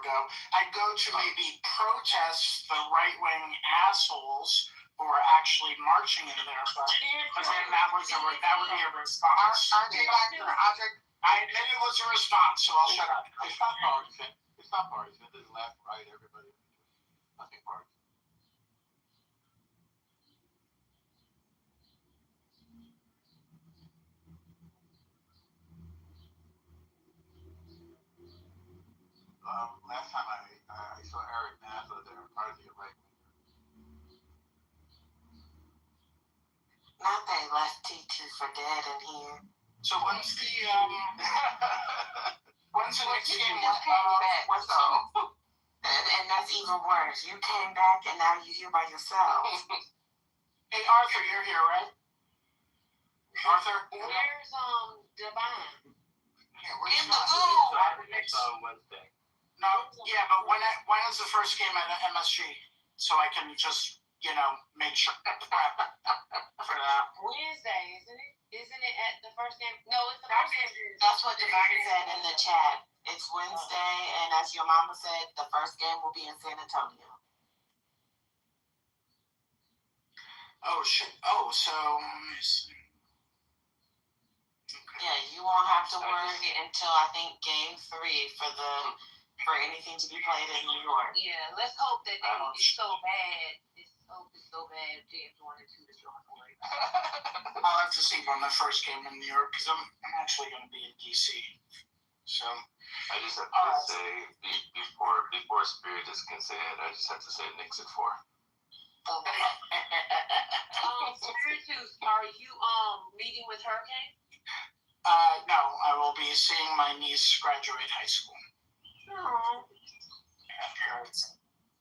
go. I'd go to maybe protest the right-wing assholes who are actually marching in there, but then that would be a response. I admit it was a response, so I'll shut up. It's not partisan. It's not partisan. There's left, right, everybody. Nothing partisan. Last time I saw Eric Nasser there, hardly a right winger. Not they left T2 for dead in here. So when's the next game? What's up? And that's even worse. You came back and now you're here by yourself. Hey Arthur, you're here, right? Arthur? Where's Divine? In the It's on Wednesday. No, yeah, but when is the first game at MSG? So I can just, make sure to prep for that. Wednesday, isn't it? Isn't it at the first game? No, it's the first game. That's what Divine said in the chat. It's Wednesday, and as your mama said, the first game will be in San Antonio. Oh, shit. Oh, so... Yeah, you won't have to worry until I think game 3 for anything to be played in New York. Yeah, let's hope that it's so bad. It's so bad. Games 1 and 2 is going away. I'll have to see when the first game in New York, because I'm actually going to be in DC. So I just have to say before Spirit is considered, I just have to say Knicks at 4. Spiritus, are you meeting with Hurricane? No, I will be seeing my niece graduate high school. No.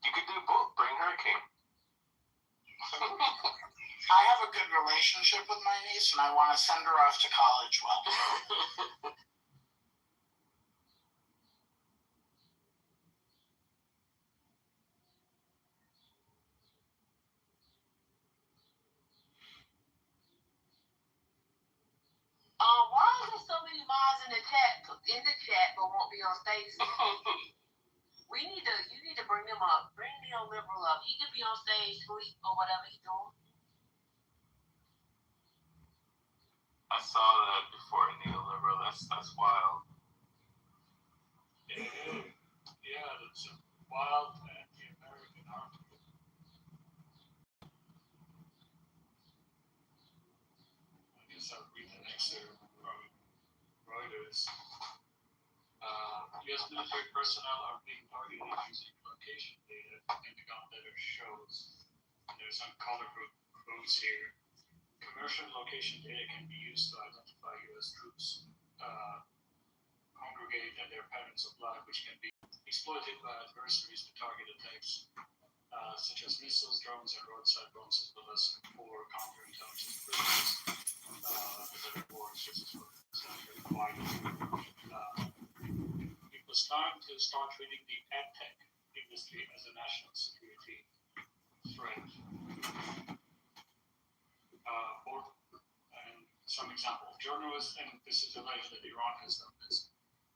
You could do both. Bring Hurricane. I have a good relationship with my niece, and I want to send her off to college well. Why is there so many mods in the chat but won't be on stage? You need to bring them up. Bring Neoliberal up. He could be on stage tweet or whatever he's doing. I saw that before Neoliberal. That's wild. Yeah, that's a wild anti-American article. I guess I'll read the excerpt from Reuters. U.S. military personnel are being targeted using location data. Pentagon letter shows. There's some color codes here. Commercial location data can be used to identify U.S. troops congregate at their patterns of life, which can be exploited by adversaries to target attacks, such as missiles, drones, and roadside bombs, as well as for counterintelligence purposes. The reports, this is for it was time to start treating the AdTech industry as a national security threat. And some example of journalists, and this is alleged that Iran has done this.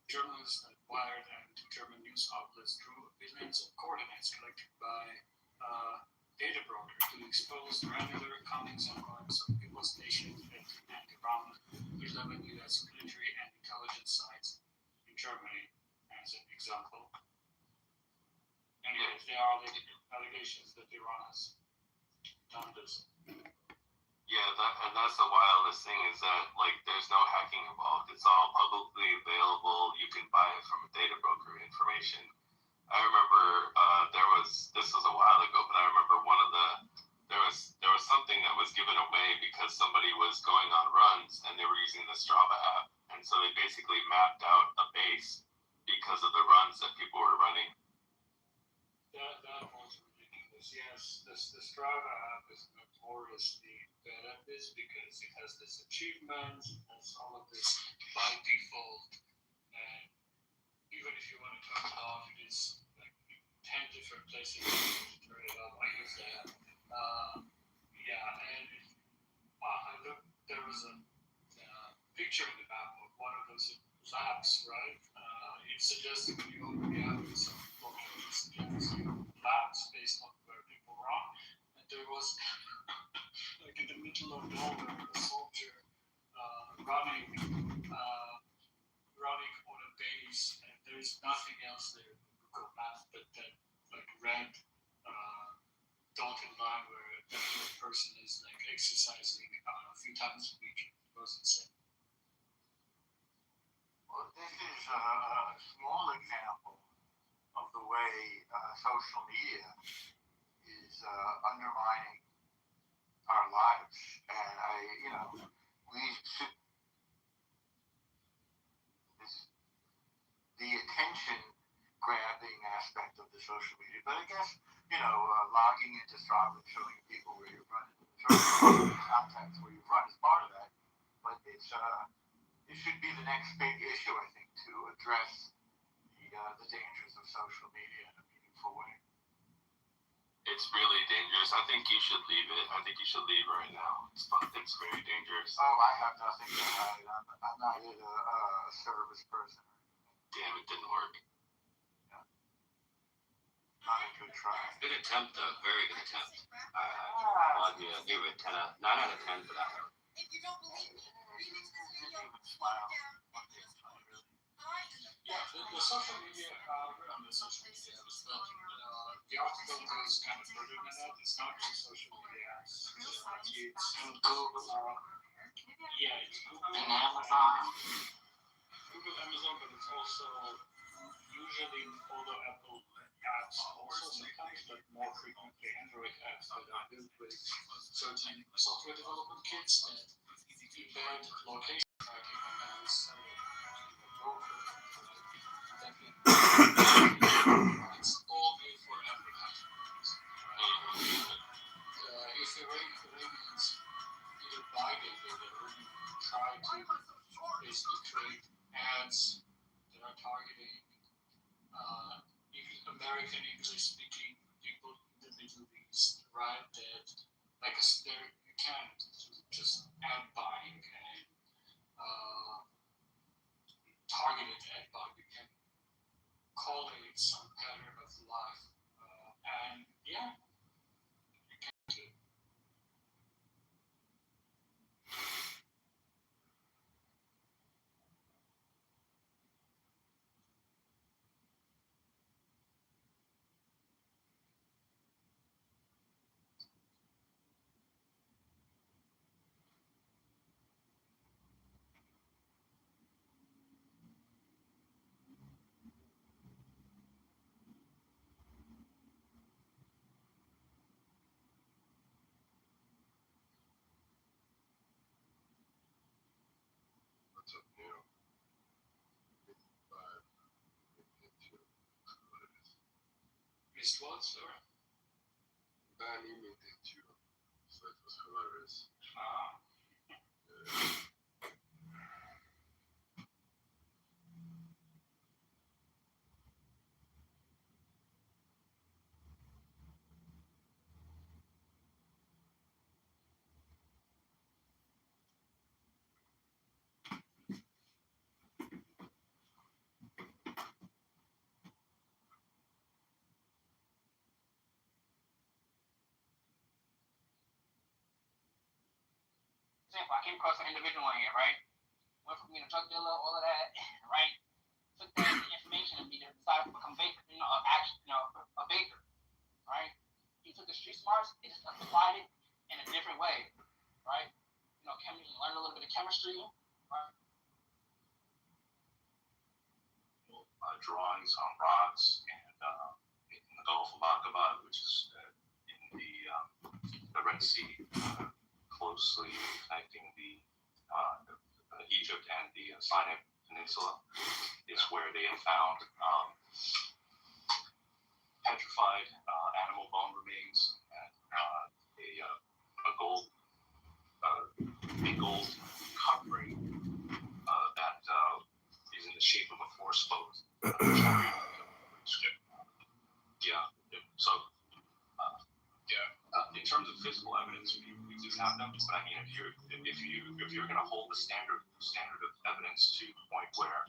Journalists that wired and German news outlets drew billions of coordinates collected by data brokers to expose granular accounts and crimes of people stationed at around 11 U.S. military and intelligence sites in Germany, as an example. And if there are allegations that Iran has done this. Yeah, that's the wildest thing is that there's no hacking involved. It's all publicly available. You can buy it from a data broker information. I remember there was this was a while ago, but I remember there was something that was given away because somebody was going on runs and they were using the Strava app, and so they basically mapped out a base because of the runs that people were running. That was ridiculous. Yes, the Strava app is notoriously bad at this because it has this achievement, it has all of this by default, and even if you want to turn it off, it is like 10 different places to turn it off. I use that. And I looked, there was a picture in the map of one of those labs, right? It suggested when you open the app, it's suggests labs based on where people run. And there was, like in the middle of nowhere, a soldier running on a base, and there's nothing else there in Google Maps but that like red dotted line where that person is like exercising a few times a week. It was insane. Well, this is a small example of the way social media is undermining our lives, and we should. The attention grabbing aspect of the social media, but I guess logging into Strava and showing people where you're running, showing contacts where you run is part of that. But it should be the next big issue, I think, to address the dangers of social media in a meaningful way. It's really dangerous. I think you should leave it. I think you should leave right now. It's very dangerous. Oh, I have nothing to hide. I'm not a service person. Damn, it didn't work. Yeah. Not a good try. Good attempt, though. Very good attempt. I'll give it 9 out of 10 for that one. If you don't believe me, remix this video, Smile. Yeah, the social media, we're on the social media, but the article was kind of further than that. It's not just social media apps. It's Google. It's Google And Amazon. Google, Amazon, but it's also usually although Apple apps also sometimes, but more frequently Android apps that are built with certain software development kits that embed location tracking and sell it to a broker. It's all made for advertising. If the Iranians either buy data or try to basically create ads that are targeting American English-speaking people in the Middle East, right? That you can't just ad buying and targeted ad buying. You can collate some pattern of life, and you can do. What's up, new? 55, 52. What it is. Missed what, sir? Bad email did too. So it was hilarious. Example, I came across an individual in here, right? Went from being a drug dealer, all of that, right? Took that information and decided to become a baker, a baker, right? He took the street smarts and just applied it in a different way, right? Learned a little bit of chemistry, right? Drawings on rocks and in the Gulf of Aqaba, Red Sea, closely connecting the Egypt and the Sinai Peninsula, is where they have found petrified animal bone remains and a gold covering that is in the shape of a force boat. In terms of physical evidence, we do have them. But I mean, if you're going to hold the standard of evidence to the point where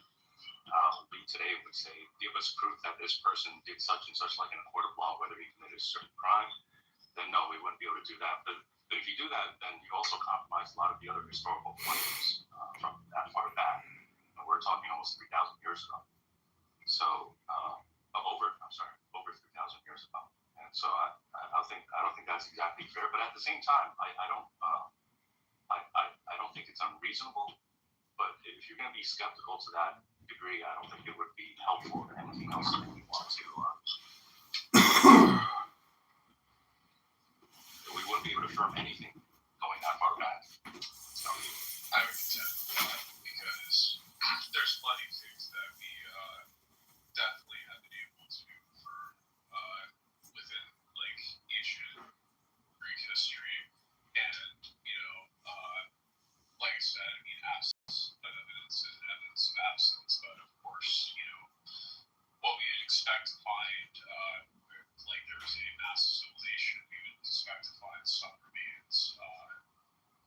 we today would say, give us proof that this person did such and such, like in a court of law, whether he committed a certain crime, then no, we wouldn't be able to do that. But if you do that, then you also compromise a lot of the other historical claims from that far back. And we're talking almost 3,000 years ago. So over 3,000 years ago. And so I don't think that's exactly fair. But at the same time, I don't think it's unreasonable. But if you're going to be skeptical to that degree, I don't think it would be helpful to anything else that we want to. We wouldn't be able to affirm anything going that far back. So I would contend that because there's plenty of things that we definitely have been able to affirm within like ancient Greek history, and like I said, I mean, absence of evidence is evidence of absence, but of course, what we'd expect to find, like there was a massive civilization, we would expect to find some remains,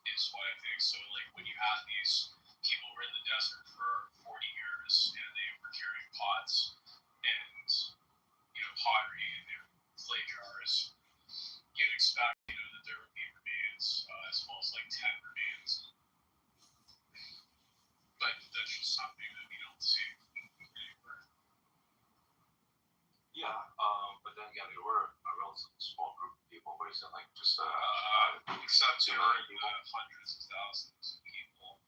is what I think. So, like, when you have these people who were in the desert for 40 years and they were carrying pots and, pottery in their clay jars, you'd expect, that there would be remains, as well as like 10 remains. But that's just something that we don't see anywhere. Yeah, but then again, they were a relatively small group of people. What is it, like just except there are hundreds of thousands of people.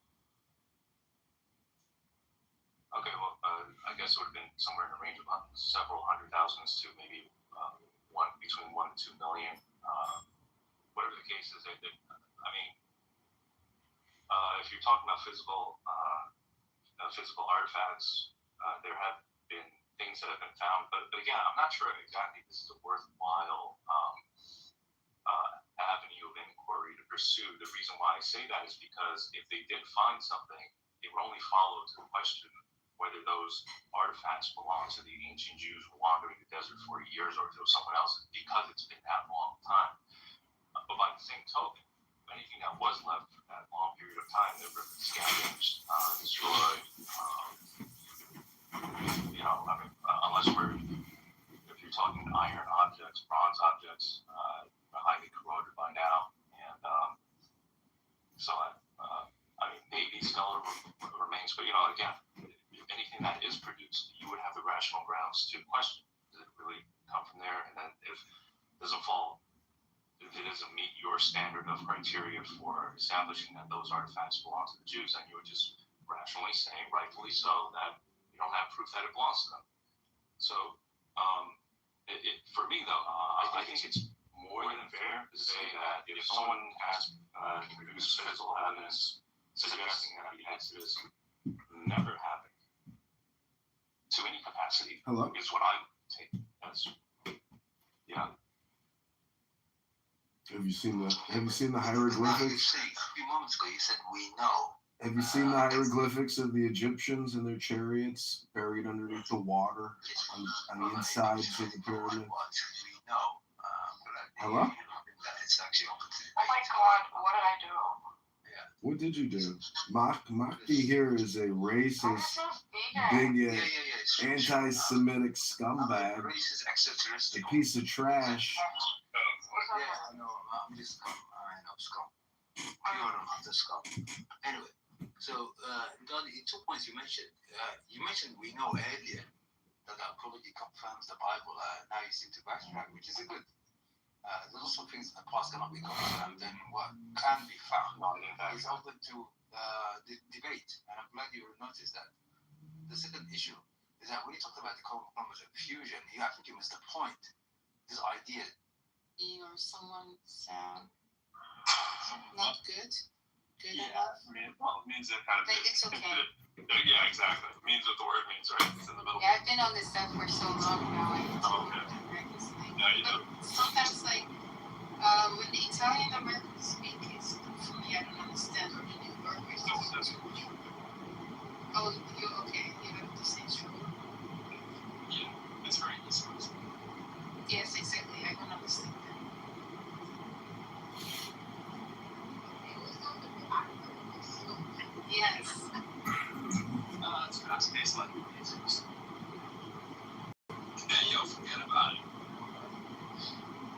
Okay, well, I guess it would have been somewhere in the range of several hundred thousands to maybe between 1 and 2 million. Whatever the case is, I mean, if you're talking about physical artifacts, there have been things that have been found, but again, I'm not sure exactly this is a worthwhile avenue of inquiry to pursue. The reason why I say that is because if they did find something, it would only follow to the question whether those artifacts belong to the ancient Jews wandering the desert for years or to someone else, because it's been that long time. But by the same token, anything that was left for that long period of time, that were scavenged, destroyed, unless if you're talking iron objects, bronze objects, highly corroded by now, and so I mean, maybe skeletal remains, but again, anything that is produced, you would have the rational grounds to question: does it really come from there? And then if it doesn't meet your standard of criteria for establishing that those artifacts belong to the Jews, then you would just rationally say, rightfully so, that you don't have proof that it belongs to them. So, for me though, I think it's more than fair to say that if someone has produced physical evidence suggesting that the Exodus never happened to any capacity, is what I would take as, Have you seen the hieroglyphics? A few moments ago, you said we know. Have you seen the hieroglyphics of the Egyptians and their chariots buried underneath the water on the insides of the pyramid? We know. Hello? It's actually open to. Oh my God! What did I do? What did you do? Mahdi here is a racist, bigot, anti-Semitic scumbag, a piece of trash. Yeah, I know. I'm just scum. I know scum. Pure hunter scum. Anyway, so Don, in 2 points you mentioned we know earlier that the archaeology confirms the Bible. Now you seem to backtrack, which is a good. There's also things in the past cannot be confirmed, and what can be found is open to debate. And I'm glad you noticed that. The second issue is that when you talked about the chromosome fusion, I think you missed the point. This idea. Or someone, Sam. Not good. Good Yeah, enough. I mean, well, it means it kind of. Like, it's okay. Yeah, exactly. It means what the word means, right? It's in the middle. Yeah, I've been on this stuff for so long now. Oh, okay. No, you don't. Sometimes, like, when the Italian Americans speak, it's for me, I don't understand what the New Yorkers do. Oh, you okay? You have the same struggle. Yeah, it's very easy. Yes, exactly. I don't understand that. Yes. It's fast paced like it's just. Yeah, yo, forget about it.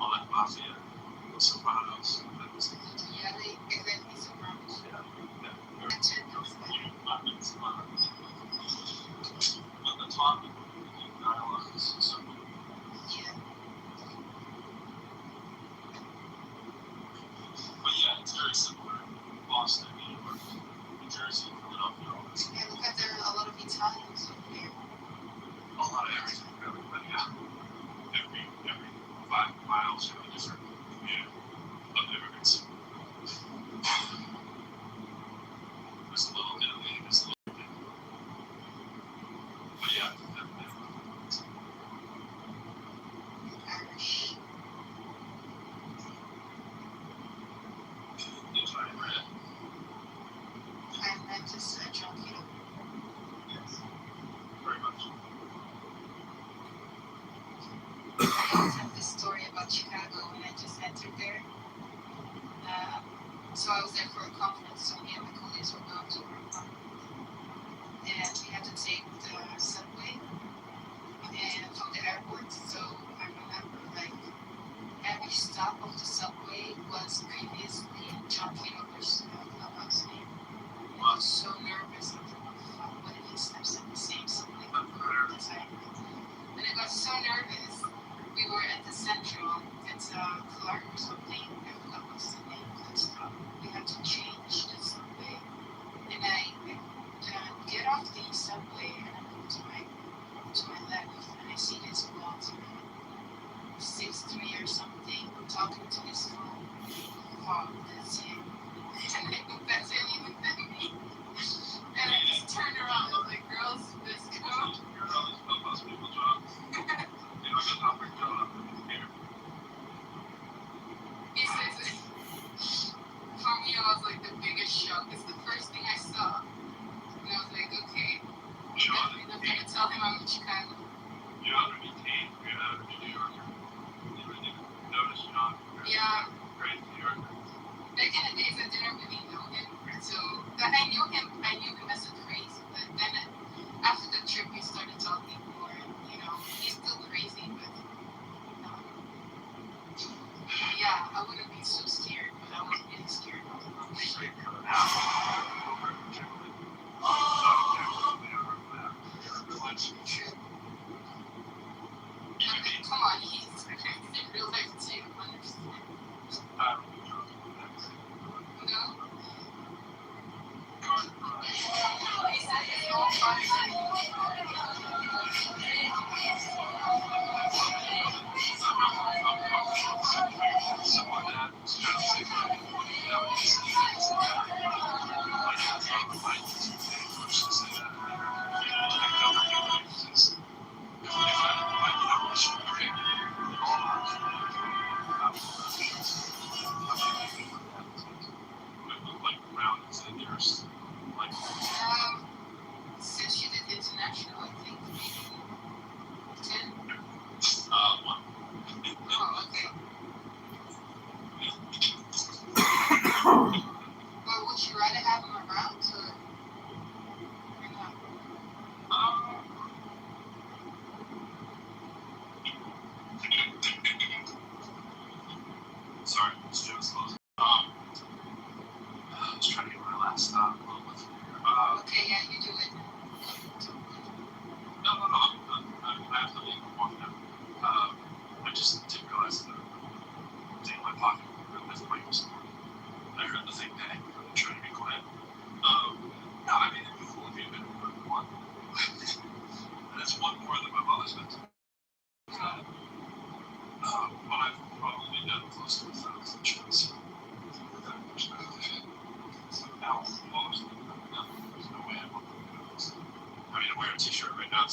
All that mafia, Sopranos. Yeah, they exactly Sopranos. Yeah. But the talking, the dialogue is so good. Yeah. But yeah, it's very similar. Boston, New York, New Jersey, Philadelphia, all that stuff. Yeah, because there are a lot of Italians over there. A lot of everything, really. But yeah, every 5 miles, you have a different community of immigrants. There's a little Italy, there's a little bit. But yeah, definitely. Irish. Italian bread. I met this John Kitover. Yes. Very much. I always have this story about Chicago when I just entered there. So I was there for a conference, so me and my colleagues were going to work. And we had to take the subway and from the airport. So I remember like every stop of the subway was previously John Kitover's clubhouse name. I was so nervous. I was like, what if he steps in the same subway as I am? And I got so nervous. We were at the Central. It's Clark or something. I forgot what's the name of that stop. We had to change the subway. And I get off the subway and I look to my left and I see this blonde man, 6'3" or something, talking to his phone. Oh, that's him. And I think that's him. He looked at me. And I just turned around. I was like, girls, let's go. You're all these clubhouse people, John. You know, I got not bring John up here. He says, for me, it was like the biggest shock. It's the first thing I saw. And I was like, okay. I'm going to tell him I'm in Chicago. You know, to be tame, you're out of New York. You really didn't notice John. Yeah. Great New York. Back in the days, I didn't really know him. So I knew him as a crazy. But then after the trip, we started talking more. You know, he's still crazy, but yeah, I wouldn't be so scared. But I was really scared. True. Come on, he's in real life too. Understand? No. Since you did international, I think maybe 10. One. Oh, okay. But would you rather have him around or not? Sorry, this Joe's closing. I was trying to get my last stop. Okay, yeah, you do it. No. I have to leave one now. I just didn't realize that I was in my pocket with my music. I heard the thing bang. I'm trying to be quiet. No, I mean, it'd be cool if you had been one. And it's one more than my mother's been to. But I've probably done close to 1,000 shows.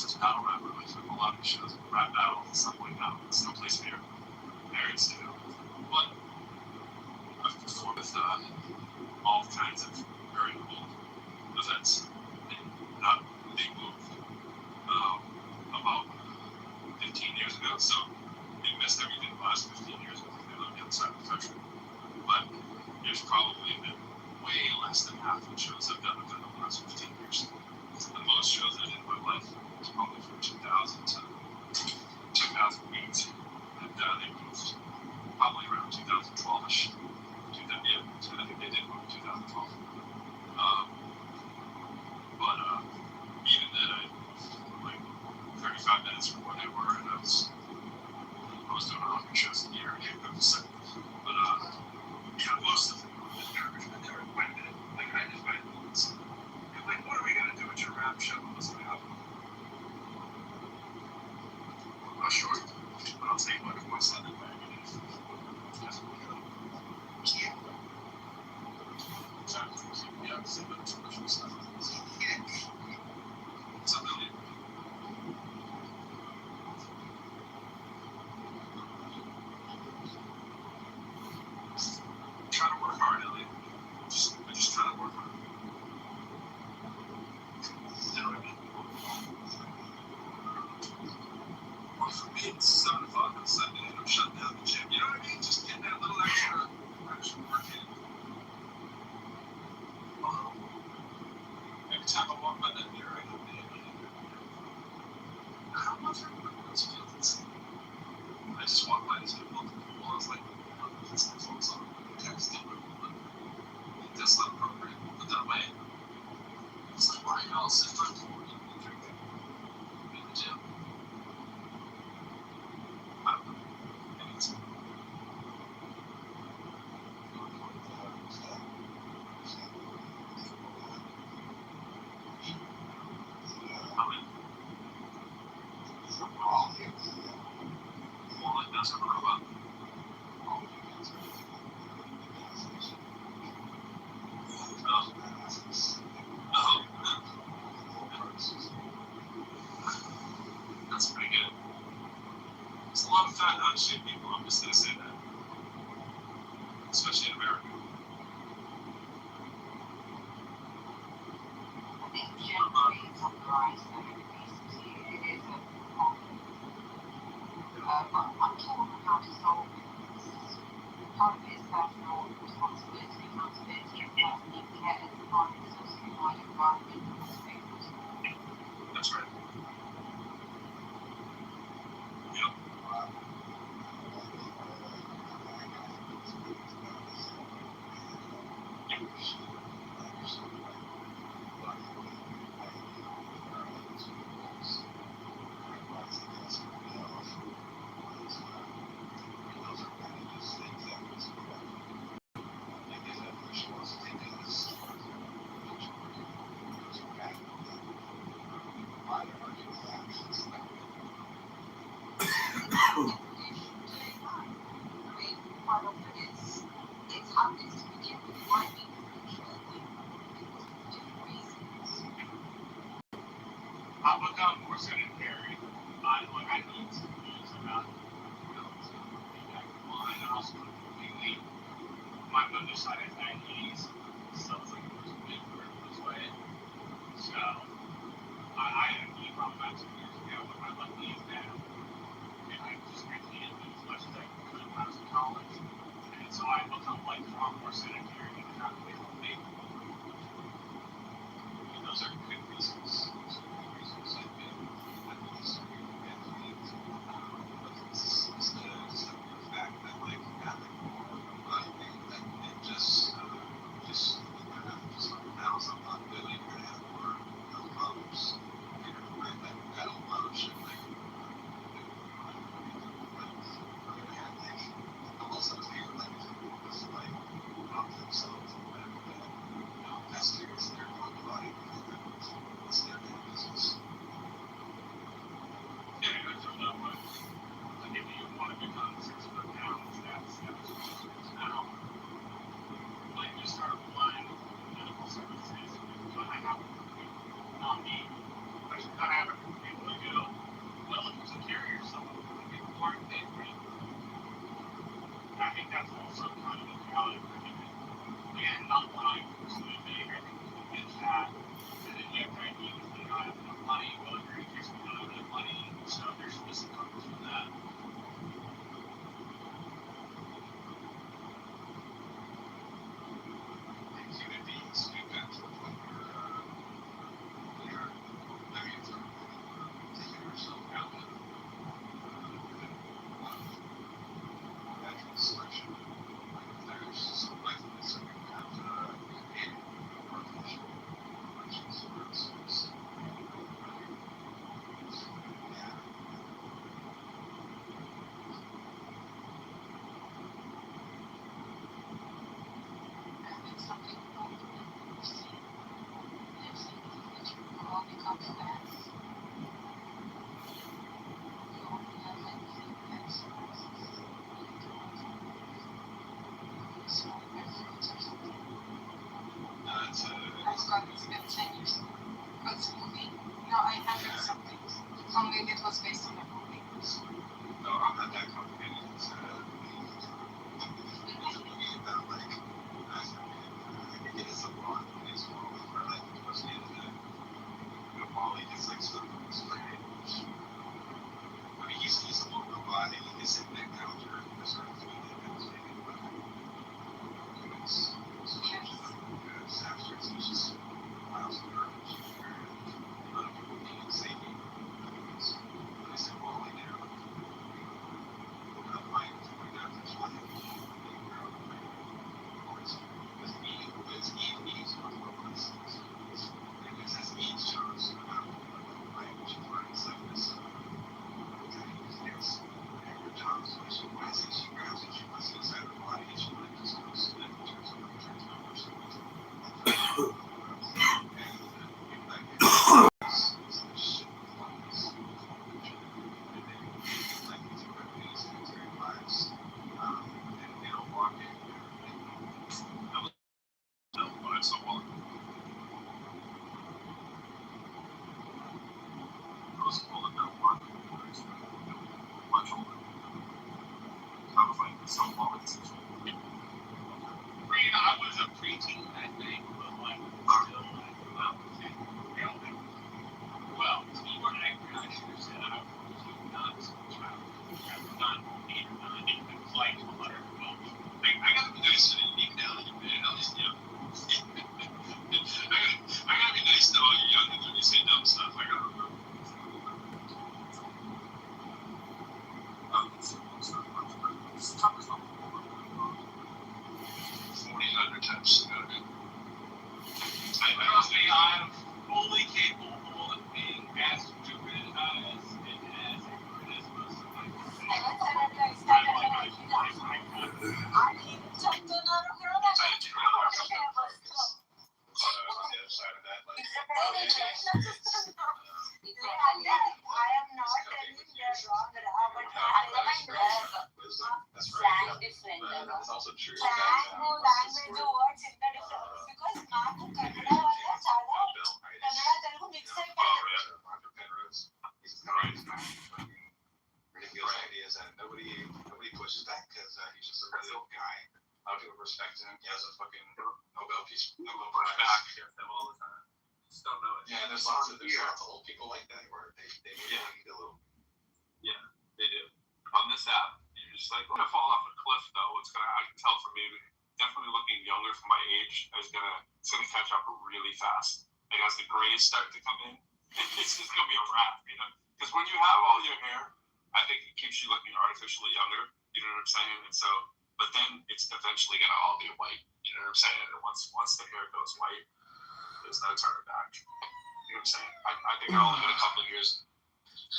such a battle rapper, like a lot of these shows, rap battle, stuff like that. It's no place near parents to. But I've performed with all kinds of very cool events. And not they moved about 15 years ago, so they missed everything the last 15 years because they lived outside the country. But there's probably been way less than half the shows I've done within the last 15 years. The most shows I did in my life was probably from 2000 to 2008. And they moved probably around 2012-ish. Yeah, I think they did move in 2012. But even then, I moved like 35 minutes from where they were, and I was doing 100 shows a year. But yeah, most of them I never went in. Like I just went and said, like, what are we gonna do at your rap show? I was like, I'm not sure, but I'll take one of my Sunday bag. Yeah, I'm saying that commercial stuff. What's up, Elliot? Try to work hard, Elliot. I just try to work hard. You know what I mean? Well, for me, it's 7 o'clock on Sunday, and I'm shutting down the gym. You know what I mean? Just getting that little extra work in. Every time I walk by that mirror, I go, man, how much everyone else feels the same? I just walked by these people, I was like, that's not folks on the text. That's not appropriate, but that way, it's like, why y'all sit front for me and drinking in the gym? I don't know. Maybe it's well, that's what I'm about. That's pretty good. There's a lot of fat, out of shape people, I'm just gonna say that. Especially in America. I think generally summarized that obesity is a problem. I'm torn on how to solve it. Part of it is personal responsibility, accountability, and personally care as part of the social wider environment aspect. That's right. Yep. I've become more sedentary. I need to use about feedback. Well, I also completely my side is 90s, so it's like it was big for this way. So I had a knee problem about 2 years ago when my left knee is down, and I just can't do as much as I could when I was in college. And so I become like far more sedentary and not really healthy. And those are good reasons. I've been at least it's the fact that like having more body that it just balance up on feeling you're gonna have more health problems. You're gonna find that battle motion like unless I was here like just like up themselves. he's a little bit blind, and he can sit back down during the certain food that was taken, but it's abstract, it's just miles of garbage. A lot of people being safety. They said, well, like, you know, we're not fighting for my God, that's why it's easy for us. It says each shows language and words like this. Yes, your job is when she grabs it, she puts it inside her body, and she just goes to that in terms of like transformers. I was a preteen, I think, but like still like well, you were angry, I should have said I was not a child. I was not 8 or 9. It was like 100. Well, I gotta be nice to you deep down in your bed. At least, you know. I gotta be nice to all you youngins when you say dumb stuff. I gotta remember. 1,400 times. I'm fully capable of being as stupid as ignorant as most of my on the other side of that, like, I am not telling they're wrong at all, but slang different. That's also true. Slang language words in the different because నాకు కన్నడ వల్ల చాలా Kannada Telugu mix అయిపోయింది. Ridiculous ideas, and nobody pushes back because he's just a really old guy. A lot of people respect him. He has a fucking Nobel Prize. back against them all the time. Just don't know it. Yeah, and there's lots of old people like that where they need a little. Yeah, they do. On this app, you're just like, I'm gonna fall off a cliff though. I can tell for me, definitely looking younger for my age, it's gonna catch up really fast. Like as the grays start to come in, it's just gonna be a wrap, you know. Because when you have all your hair, I think it keeps you looking artificially younger. You know what I'm saying? And so, but then it's eventually gonna all be white. You know what I'm saying? And once the hair goes white, there's no turning back. You know what I'm saying? I think I'll only get a couple of years.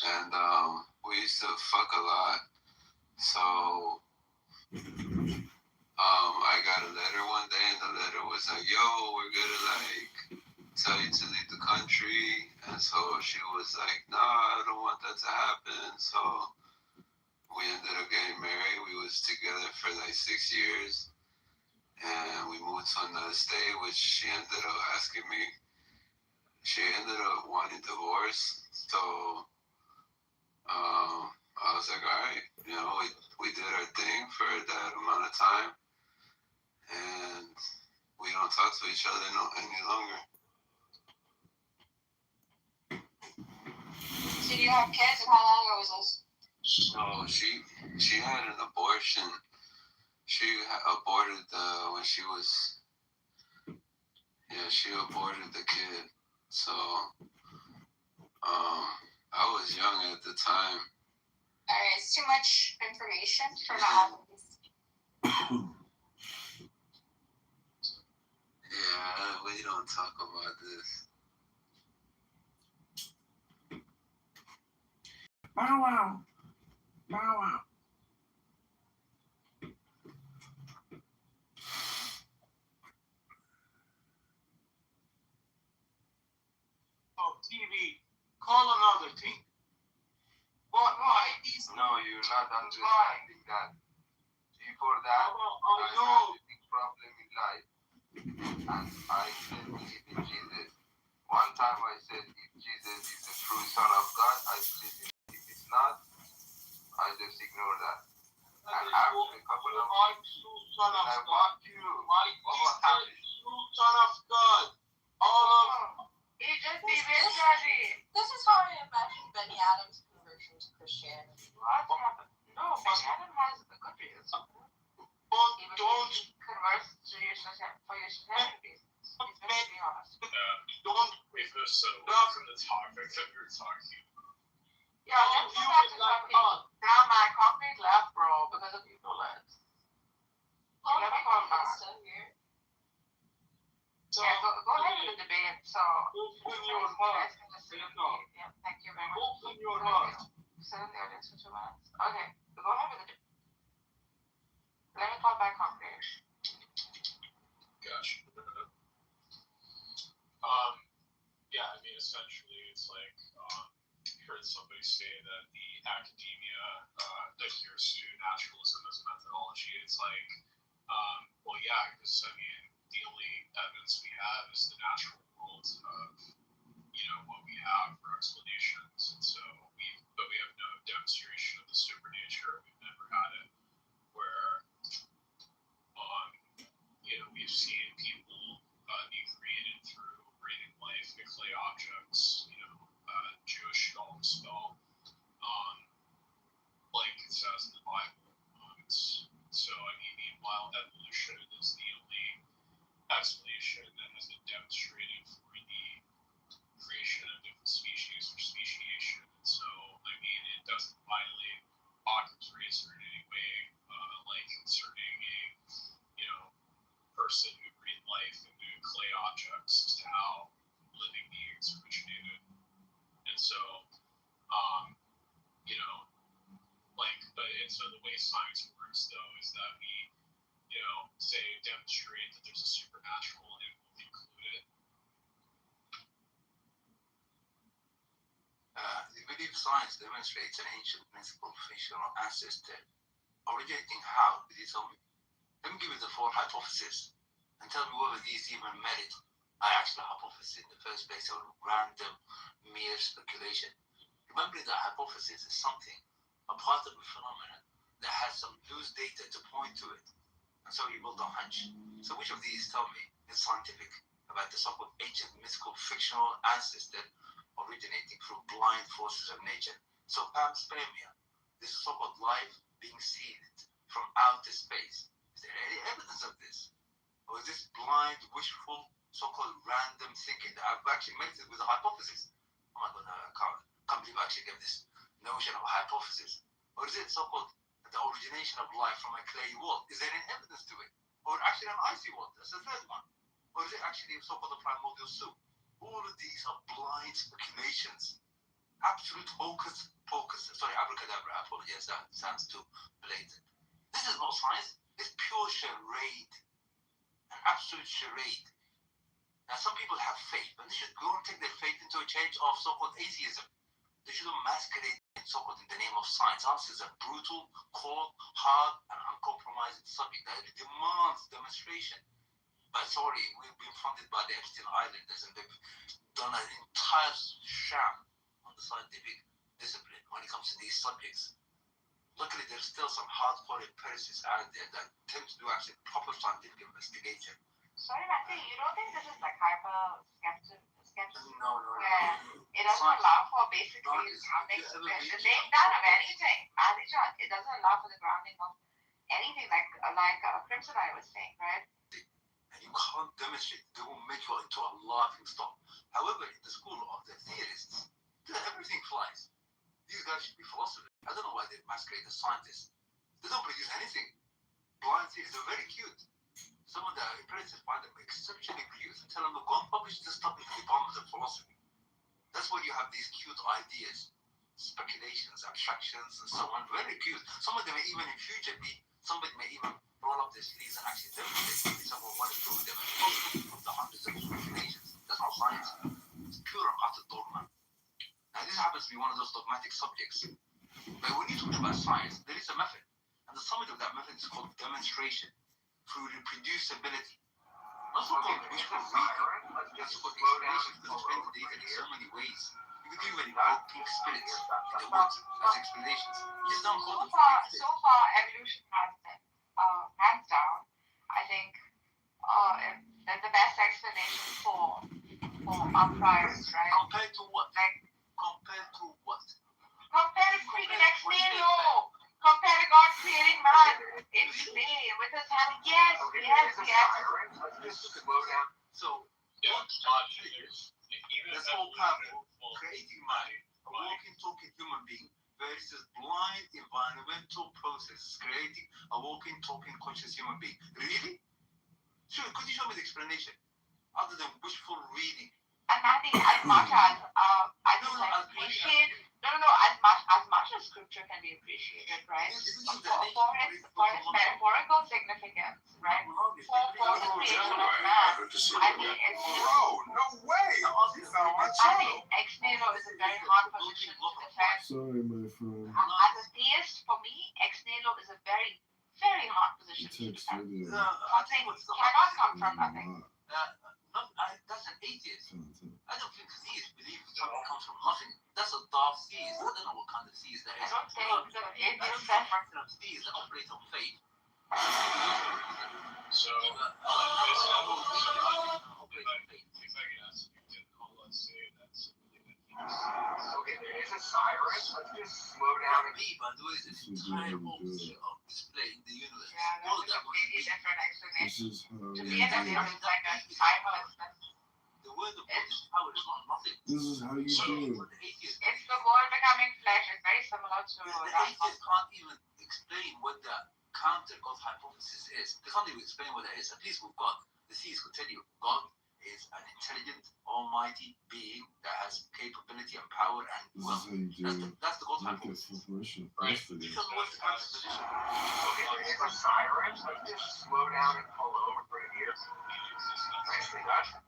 And we used to fuck a lot. So I got a letter one day, and the letter was like, "Yo, we're gonna like tell you to leave the country." And so she was like, "Nah, I don't want that to happen." So we ended up getting married. We was together for like 6 years, and we moved to another state, which she ended up asking me. She ended up wanting divorce, so I was like, all right, you know, we did our thing for that amount of time, and we don't talk to each other any longer. So do you have kids, and how long ago was this? So she had an abortion. She aborted when she was, she aborted the kid. So I was young at the time. Alright, it's too much information for my albums. Yeah, we don't talk about this. Bow wow. Bow wow. Oh, TV, call another team. Why? No, you're not understanding that. Before that, I had a big problem in life, and I didn't believe in Jesus. One time I said, if Jesus is the true Son of God, I believe in him. If it's not, I just ignore that. And after a couple of weeks, when I walked you, what was happening? True Son of God. All of This is how I imagine Benny Adams' conversion to Christianity. What happened? No, but Adam has a good reason. But don't Converse to your for your shenanigans. He's going to be honest. don't We've moved so away from the topic that we were talking. Yeah, let's go back to talking. Now my concrete left, bro, because of you bullets. Oh, Let me my call God, back. still here. Yeah, go ahead with the debate. So, open your you heart. guys can just sit with me. Yeah, thank you very much. Open your heart. Sit in the audience for 2 minutes. Okay, go ahead with the debate. Let me call back concrete. Gotcha. Yeah, I mean, essentially, it's like, heard somebody say that the academia adheres to naturalism as a methodology. It's like, well, yeah, because, I mean, the only evidence we have is the natural world of, what we have for explanations. And so but we have no demonstration of the supernature. We've never had it where, we've seen people be created through breathing life in clay objects, Jewish golem spell, like it says in the Bible. So, I mean, meanwhile, evolution is the only explanation that has been demonstrated for the creation of different species or speciation. And so, I mean, it doesn't violate Occam's razor in any way, like concerning a, person who breathed life into clay objects as to how living beings originated. And so, and so the way science works, though, is that we, say, demonstrate that there's a supernatural and we'll include it. The belief science demonstrates an ancient mythical fictional ancestor originating how? Did you tell me? Let me give you the 4 hypotheses and tell me whether these even merit actual hypothesis in the first place or random mere speculation. Remembering that hypothesis is something, a part of a phenomenon that has some loose data to point to it. And so you build a hunch. So which of these tell me is scientific about the so-called ancient mythical fictional ancestor originating through blind forces of nature? So panspermia, this is so-called life being seen from outer space. Is there any evidence of this? Or is this blind, wishful, so-called random thinking that I've actually made it with a hypothesis? Oh my God, I can't believe I actually gave this notion of a hypothesis. Or is it so-called the origination of life from a clay wall? Is there any evidence to it? Or actually an icy wall? That's the third one. Or is it actually so-called the primordial soup? All of these are blind speculations. Absolute hocus pocus. Sorry, abracadabra. I apologize. That sounds too blatant. This is not science. It's pure charade. An absolute charade. Now, some people have faith, but they should go and take their faith into a change of so-called atheism. They shouldn't masquerade so-called in the name of science. Science is a brutal, cold, hard, and uncompromising subject that demands demonstration. But sorry, we've been funded by the Epstein Islanders, and they've done an entire sham on the scientific discipline when it comes to these subjects. Luckily, there's still some hardcore empiricists out there that tend to do actually proper scientific investigation. Sorry, Matthew, you don't think this is like hyper skepticism? No. Where it doesn't allow for basically the breakdown of anything. Adija, it doesn't allow for the grounding of anything like Crimson I was saying, right? And you can't demonstrate, they will make you into a laughing stock. However, in the school of the theorists, everything flies. These guys should be philosophers. I don't know why they masquerade as scientists. They don't produce anything. Blind theories are very cute. Some of the empiricists find them exceptionally cute and tell them to go and publish this stuff in the department of philosophy. That's where you have these cute ideas, speculations, abstractions, and so on. Very cute. Some of them may even in future be, somebody may even roll up their sleeves and actually demonstrate maybe someone want to prove them from the hundreds of speculations. That's not science. It's pure and utter dogma. Now, this happens to be one of those dogmatic subjects. But when you talk about science, there is a method. And the summit of that method is called demonstration through reproducibility. Not so-called wishful thinking. That's called explanation because explain the data in so many ways. You could even invoke pink spirits in the woods as explanations. You just don't call them pink spirits. So far, evolution has been, hands down, I think, the best explanation for uprise, right? Compared to what? Like, compared to what? compared to freaking X-Men, Yes, let's just slow down. So, this whole parable, creating mind, a walking, talking human being versus blind environmental processes, creating a walking, talking conscious human being. Really? Sure, could you show me the explanation? Other than wishful reading. And I think as much as I don't appreciate, as much as scripture can be appreciated, right? For its metaphorical significance, right? For the creation of man, I mean, it's no way! You found my I channel. think ex nihilo is a very hard position to defend. Sorry, my friend. As a theist, for me, ex nihilo is a very, very hard position to Text defend. video. Something cannot come from nothing. That's an atheist. I don't think theists believe something comes from nothing. That's a dark theist. I don't know what kind of theist that is. I don't think the atheist theists that operate on faith. So, if I could ask you to call us, say that's Okay, there is a siren. Let's just slow down. Me, by the way, is an entire opposite of display in the universe. Yeah, All of that's that a was completely different explanation. This is how To you me, that do is like a timelessness. the word of God is power, is not nothing. This is how you do. It's the word becoming flesh. It's very similar to The that. atheists can't even explain what the counter God hypothesis is. They can't even explain what that is. At least with God, the theists will tell you God is an intelligent, almighty being that has capability and power and wealth. That's the God hypothesis. Right. You tell me what's the counter position. Okay, it's a siren. Let's just slow down and pull over right here. Nicely done.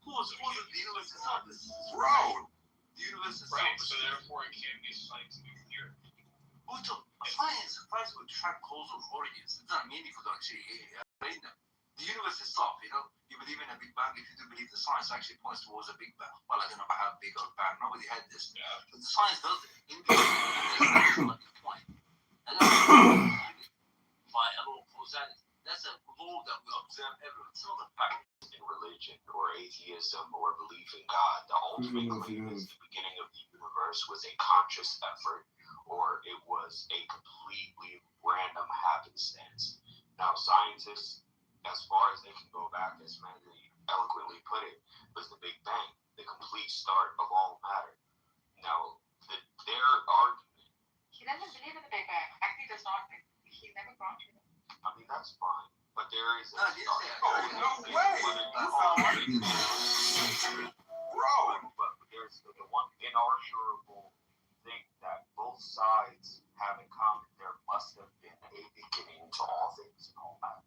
Pause the universe itself. Bro! The universe itself. Right, so therefore it can't be scientific theory. Science would track causal origins. It doesn't mean you could actually explain them. The universe itself, you believe in a Big Bang. If you do believe the science actually points towards a Big Bang. Well, I don't know about how big or bang. Nobody had this. Yeah. But the science does it. In the point. And that's by a law of causality. That's a law that we observe everywhere. It's not a fact. In religion or atheism or belief in God, the ultimate claim is the beginning of the universe was a conscious effort or it was a completely random happenstance. Now, scientists, as far as they can go back, as Mandy eloquently put it, was the Big Bang, the complete start of all matter. Now, their argument... He doesn't believe in the Big Bang. Actually, does not. He never granted it. I mean, that's fine. But there is a No, start. no way! Bro! But there's the one inarguable thing that both sides have in common. There must have been a beginning to all things and all that.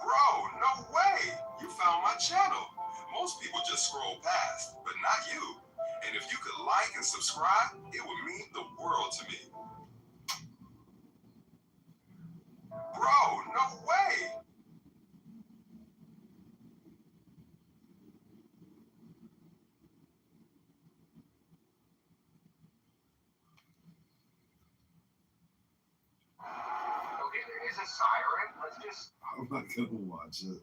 Bro, no way! You found my channel. Most people just scroll past, but not you. And if you could like and subscribe, it would mean the world to me. Bro, no way! Okay, there is a siren. Let's just... I'm not gonna watch it.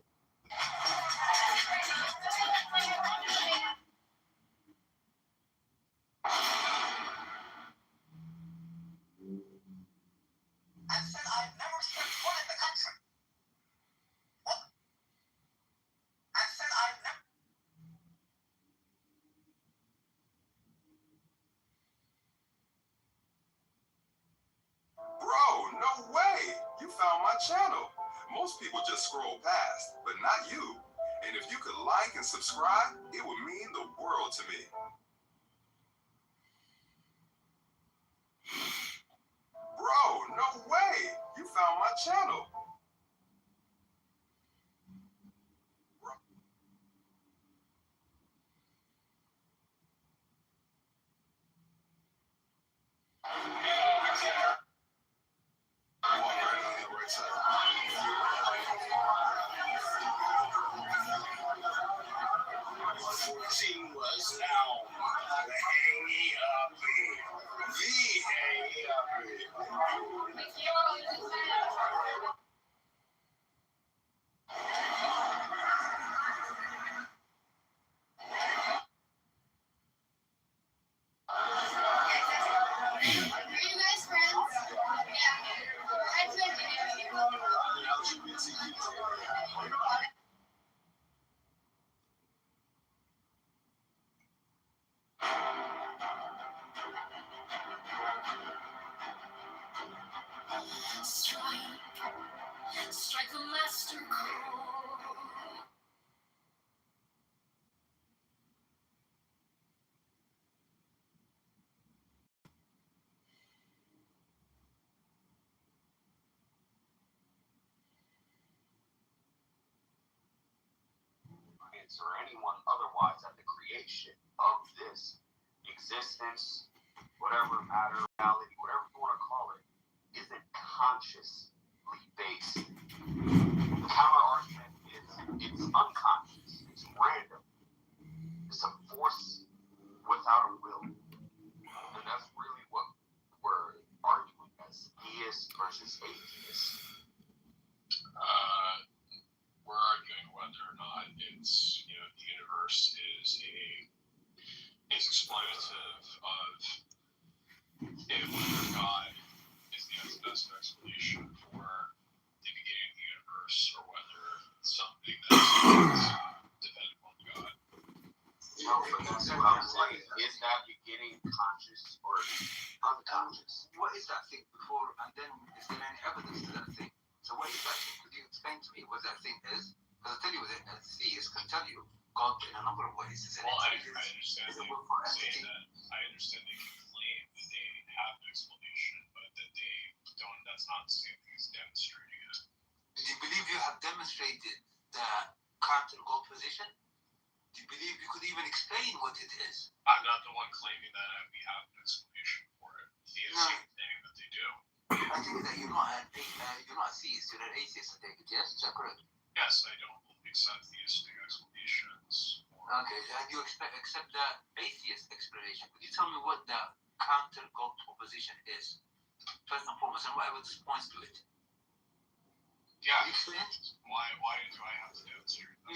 I said I've never set foot in the country. What? I said I've never... Bro, no way! You found my channel. Most people just scroll past, but not you. And if you could like and subscribe, it would mean the world to me. Bro, no way! You found my channel. She was now the hangy uppy. The hangy uppy. Strike a master chord. Or anyone otherwise at the creation of this existence, whatever matter, reality, whatever you want to call it, isn't consciously based. The counter argument is it's unconscious, it's random, it's a force without a will. And that's really what we're arguing as theists versus atheists. We're arguing whether or not it's, the universe is exploitative of whether God is the best explanation for the beginning of the universe, or whether it's something that's dependent on God. No, but that's what I'm saying. Is that beginning conscious or unconscious? What is that thing before, and then is there any evidence to that thing? So what is that thing? Could you explain to me what that thing is? Because I tell you, a theist can tell you God in a number of ways. Is it Well, I understand they saying that. I understand they can claim that they have an explanation, but that they don't. That's not the same thing as demonstrating it. Do you believe you have demonstrated the counter God position? Do you believe you could even explain what it is? I'm not the one claiming that we have an explanation for it. Theists are saying that they do. I think that you're not a theist, you're an atheist, I take it, yes? Is that correct? Yes, I don't accept theistic explanations. Okay, and you accept the atheist explanation. Could you tell me what the counter God proposition is? First and foremost, and what evidence points to it? Yeah. Can you explain? Why do I have to demonstrate that?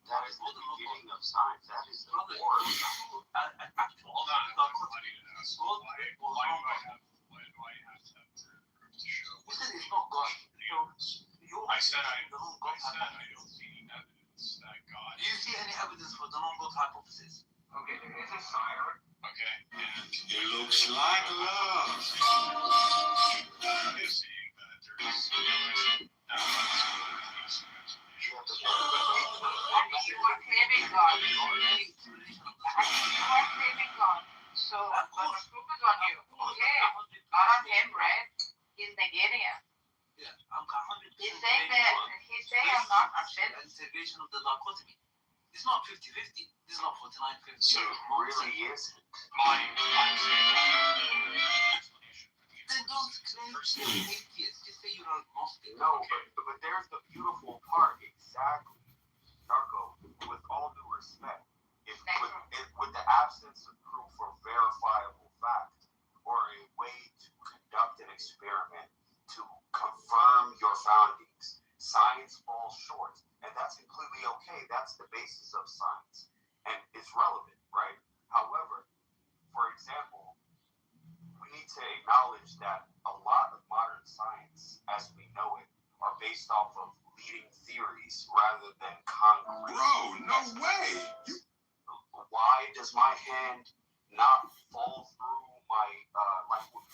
That is the beginning of science. That is the core of science. Hold on, I need to ask. Why do I have to have proof to show? You said it's not God. I said I don't see any evidence that God. Do you see any evidence for the non-God hypothesis? Okay, there is a siren. Okay, and it looks like love. You're saying that there is you are claiming God. You are claiming God. So the proof is on you. Okay, not on him, right? He's negating it. Yeah, I'm 100%. He's saying I'm not convinced. Integration of the dichotomy. It's not 50-50. This is not 49-50. So it really isn't. Then don't claim to be atheist. Just say you're agnostic. No, but there's the beautiful part. Exactly. Narco, with all due respect, with the absence of proof or verifiable fact, or a way to conduct an experiment to confirm your findings, science falls short. And that's completely okay. That's the basis of science. And it's relevant, right? However, for example, we need to acknowledge that a lot of modern science, as we know it, are based off of leading theories rather than concrete. Bro, no way! Why does my hand not fall through my,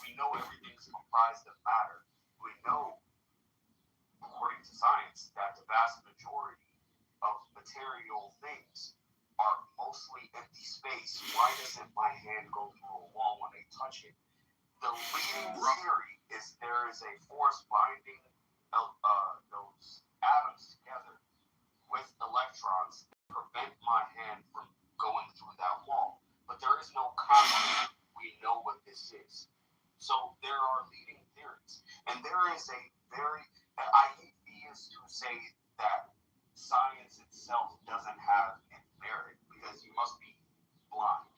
we know everything's comprised of matter. We know, according to science, that the vast majority of material things are mostly empty space. Why doesn't my hand go through a wall when they touch it? The leading theory is there is a force binding those atoms together with electrons that prevent my hand from going through that wall. But there is no concrete. We know what this is. So there are leading theories. And there is a I hate theists who say that science itself doesn't have any merit because you must be blind.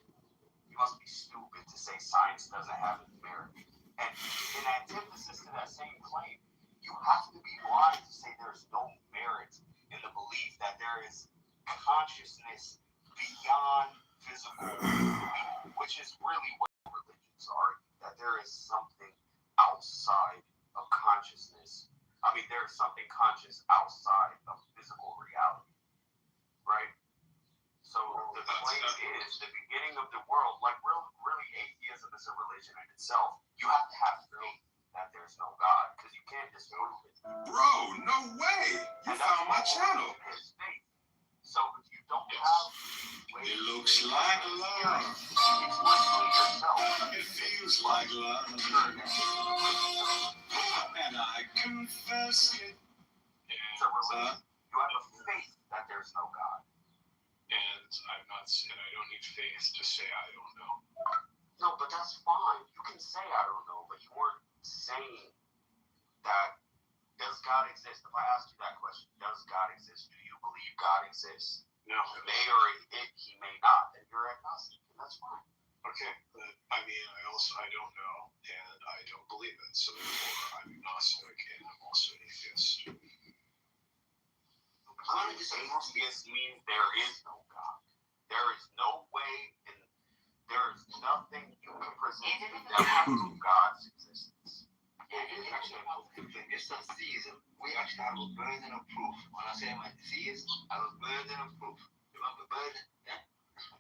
You must be stupid to say science doesn't have any merit. And in antithesis to that same claim, you have to be blind to say there's no merit in the belief that there is consciousness beyond physical, which is really what religions are, that there is something outside of consciousness. I mean, there is something conscious outside of physical reality, right? So the claim is the beginning of the world, like really atheism is a religion in itself. You have to have faith can't disprove it. Bro, no way. You found my channel. So if you don't have ways, It looks like love. it's literally yourself. It feels like love. And I confess it. It's a religion. You have a faith that there's no God. And I don't need faith to say I don't know. No, but that's fine. You can say I don't know, but you weren't saying that. Does God exist? If I asked you that question, does God exist? Do you believe God exists? No. He may or he may not, and you're agnostic, and that's fine. Okay, but I mean, I don't know, and I don't believe it, so therefore I'm agnostic, and I'm also an atheist. How did you say atheist means there is no God? There is no way, and there is nothing you can present to me that will prove God's existence. It's not theism. We actually have a burden of proof. When I say I'm a theist, I have a burden of proof. Remember burden? Yeah?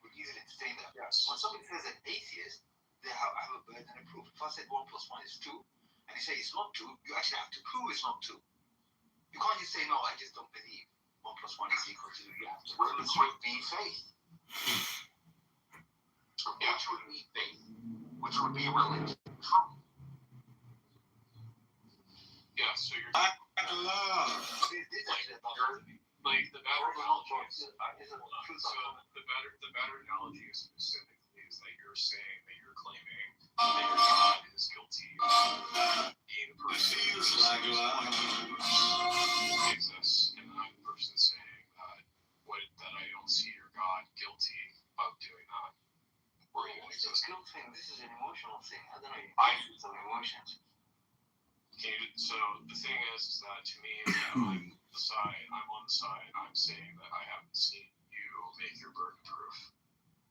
We easily say that. Yes. When somebody says an atheist, they have a burden of proof. If I said 1 + 1 is 2, and you say it's not 2, you actually have to prove it's not 2. You can't just say, no, I just don't believe 1 + 1 is equal to 2. You have to prove Which would be faith. Which would be faith. Which would be religion. Truth. Yeah, so you're Like love. like the better analogy is the better analogy is specifically is that you're saying that you're claiming that your God is guilty of being a person It feels like love. exists, and I'm the person saying that I don't see your God guilty of doing that. Or even It's a existing. skill thing. This is an emotional thing. I don't know. I- Some emotions. So the thing is that to me, I'm on the side, I'm saying that I haven't seen you make your burden proof.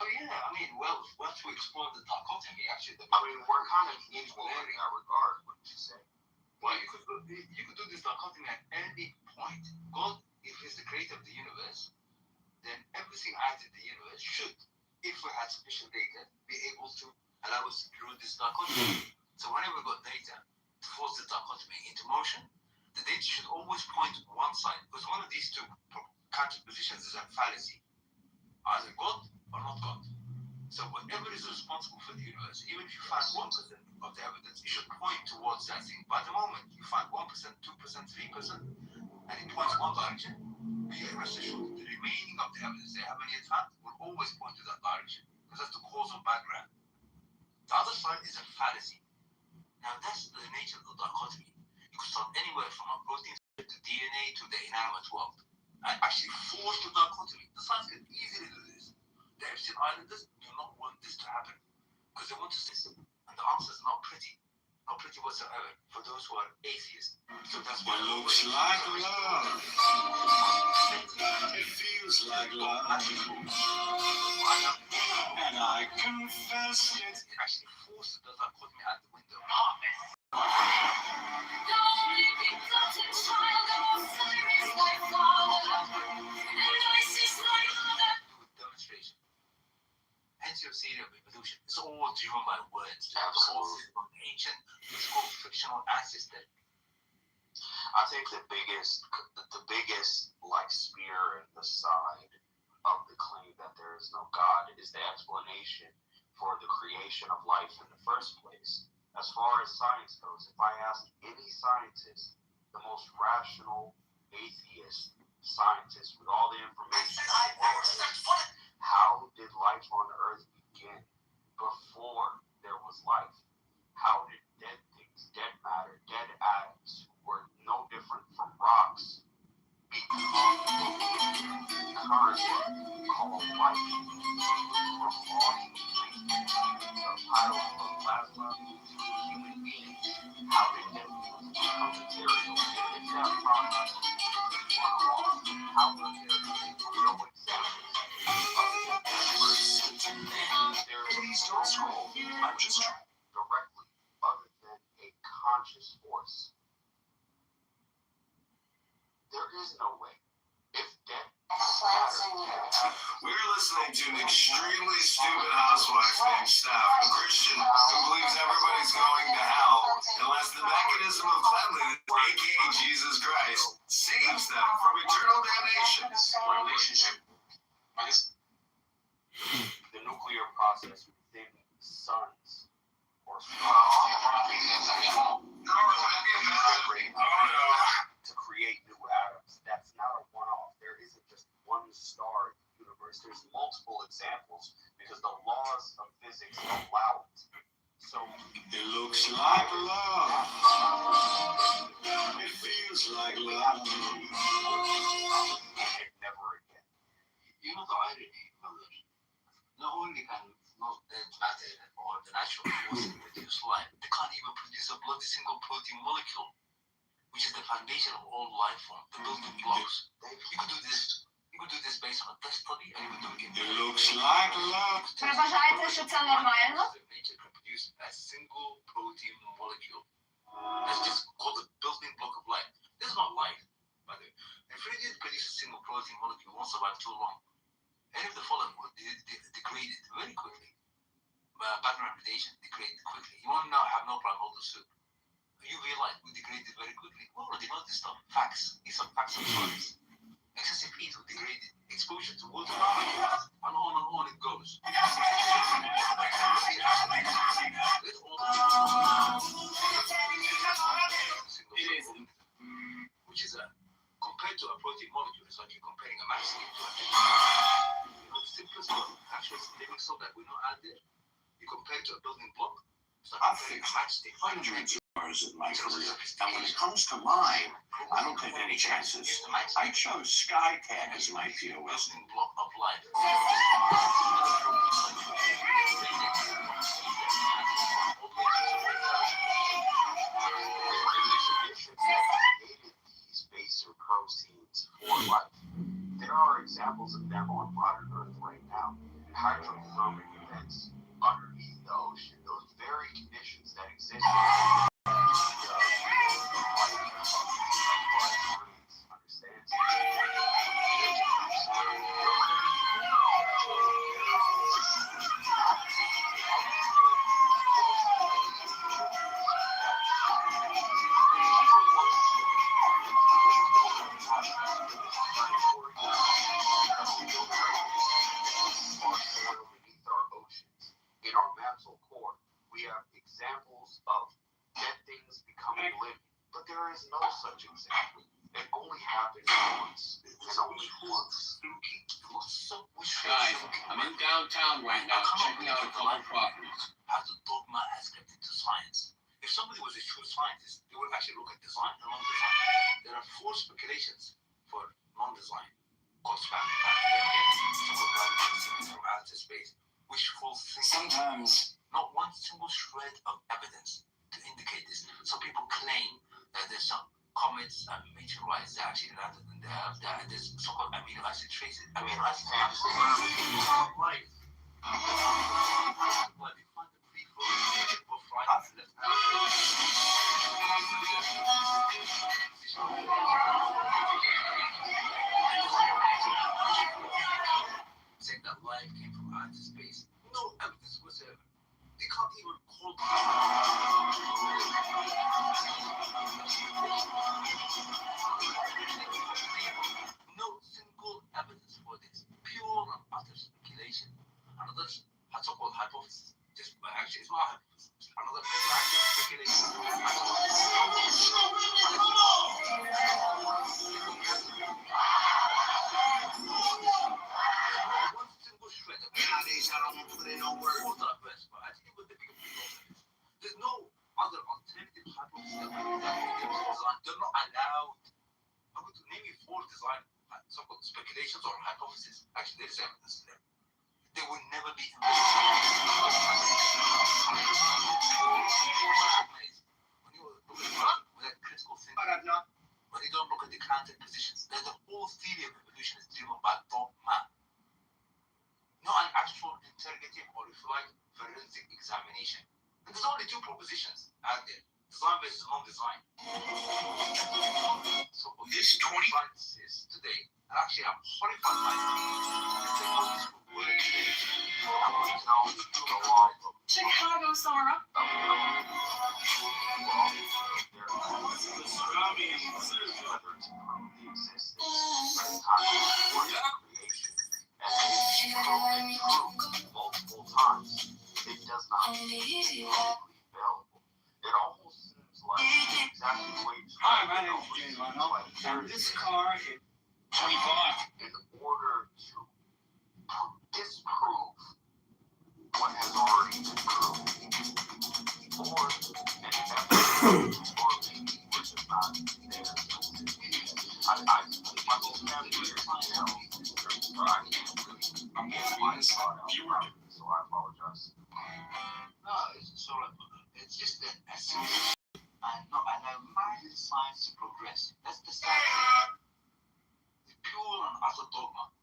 Oh yeah, I mean, well, once we explore the dichotomy, actually, We're kind of equal in that regard, wouldn't you say? well, you could do this dichotomy at any point. God, if He's the creator of the universe, then everything out in the universe should, if we had sufficient data, be able to allow us to draw this dichotomy. So whenever we got data to force the dichotomy into motion, the data should always point to one side, because one of these two counter positions is a fallacy, either God or not God. So whatever is responsible for the universe, even if you find 1% of the evidence, it should point towards that thing. By the moment you find 1%, 2%, 3%, and it points one direction, be rest assured the remaining of the evidence they haven't yet found will always point to that direction, because that's the causal background. The other side is a fallacy. Now that's the nature of the dichotomy. You could start anywhere from a protein to DNA to the inanimate world. And actually force the dichotomy. The science can easily do this. The Epstein Islanders do not want this to happen, because they want to system. And the answer is not pretty. Not pretty whatsoever for those who are atheists. So that's why It looks like love. It feels like love. And I confess it. It actually forces the dichotomy out the window. Demonstration. Hence your theory of evolution. It's all driven by words. Absolutely. From ancient, it's called fictional ancestor. I think the biggest like spear in the side of the claim that there is no God is the explanation for the creation of life in the first place. As far as science goes, if I ask any scientist, the most rational atheist scientist with all the information, how did life on Earth begin before there was life? How did dead things, dead matter, dead atoms, who were no different from rocks, become current called life? From all the piles of plasma to human beings, how did dead things become material? It's that process. How does there be no examples Please don't scroll. I'm just trying. directly other than a conscious force? There is no way. If dead matter, We're listening to an extremely stupid housewife named Steph, a Christian who believes everybody's going to hell unless the mechanism of cleanliness, aka Jesus Christ, saves them from eternal damnation. Relationship. I guess the nuclear process within suns or to create new atoms. That's not a one-off. There isn't just one star in the universe. There's multiple examples because the laws of physics allow it. So it looks like love. It feels like love. And never again. You know the irony, brother. Not only can not matter or the natural forces produce life, they can't even produce a bloody single protein molecule, which is the foundation of all life form, the building blocks. You could do this. You could do this based on a test study, and you could do it in. It looks like love. Uważajcie, że to normalne? Nature can produce a single protein molecule. That's just called the building block of life. This is not life, by the way. If we didn't produce a single protein molecule, it won't survive too long. Any of the fallen will degrade it very quickly. Pattern reputation degraded quickly. You won't now have no primordial soup. UV light will degrade it very quickly. We already know this stuff. Facts. These are facts of science. Excessive heat will degrade it. Exposure to water, and on it goes. Which is compared to a protein molecule, it's like you're comparing a matchstick to a the simplest actual living cell that we know out there. You compare it to a building block. It's like I've fixed hundreds of cars in my career, and when it comes to mine, I don't take any chances. I chose SkyCat as my POS. Building block of life. These baser proteins for life. There are examples of them on modern Earth right now. Hydrothermic events underneath the ocean, those very conditions that exist. Beneath our oceans, in our mantle core, we have examples of dead things becoming living. But there is no such example. It only happens once. It's only once. Guys, I'm in downtown right now checking out a couple properties. How the dogma has crept into science. If somebody was a true scientist, they would actually look at design and non-design. There are 4 speculations for non-design. Conspiracy from outer space, wishful thinking. Sometimes, not one single shred of evidence to indicate this. Some people claim that there's some comets and meteorites that actually landed in the Earth. That there's so-called amino acid traces. Amino acid life. But they find the free flow both right and left out. Saying that life came from outer space. No evidence whatsoever. They can't even call it. No single evidence for this. Pure and utter speculation. Another so-called hypothesis. Just actually, it's not a hypothesis. Another random speculation. Nowadays, I don't put in no words. There's no other alternative hypothesis that we design. They're not allowed. I'm going to name you 4 design so-called speculations or hypotheses. Actually, there's evidence there. They will never be when you look at critical thinking, when you don't look at the counter positions, then the whole theory of evolution is driven by dogma. Not an actual interrogative or, if you like, forensic examination. And there's only 2 propositions out there: design versus non-design. So this 20 scientists today, and actually I'm horrified by it. Chicago summer up. Multiple times, it does not feel available. It almost seems like exactly the way it's Hi, my name is Jay Leno, and this car is 25. in order to disprove what has already been proven, or an evidence, or maybe we're just not there. My whole family is now, so I can't really, I'm getting my start out, so I apologize. No, it's sort of, it's just that as soon as I admire the science to progress. That's the sad thing. The pure and utter dogma.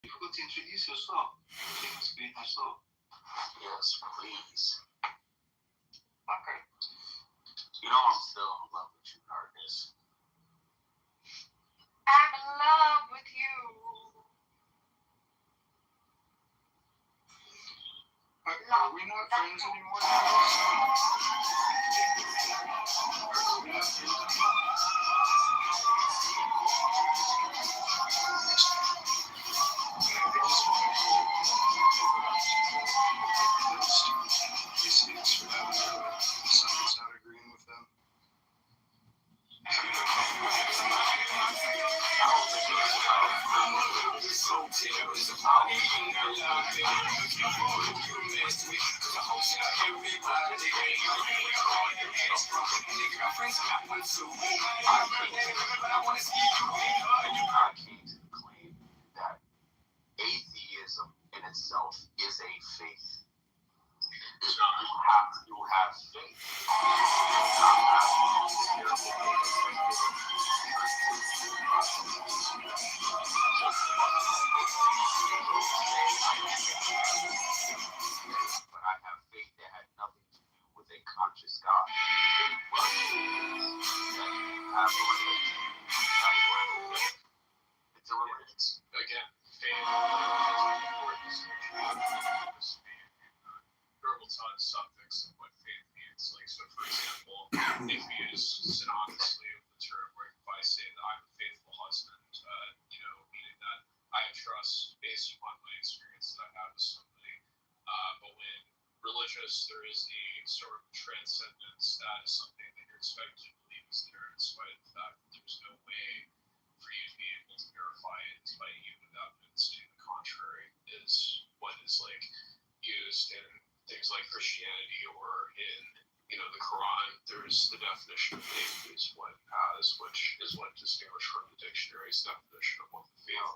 You forgot to introduce yourself. You must be herself. Yes, please. Okay. You know I'm still in love with you, Darkness. I'm in love with you. Are we not friends anymore? Someone's not agreeing with them. I came to the claim that atheism in itself is a faith. You have to have faith. But I have faith that had nothing to do with a conscious God. It's a religion. Again, faith is important. Verbal suffix of what faith means. Like, so for example, if we use synonymously of the term, where if I say that I'm a faithful husband, meaning that I have trust based upon my experience that I have with somebody. But when religious, there is a sort of transcendence that is something that you're expected to believe is there, in spite of the fact that there's no way for you to be able to verify it, despite even with evidence to the contrary, is what is like used in things like Christianity or in the Quran. There's the definition of faith is what it has, which is what distinguished from the dictionary's definition of what the faith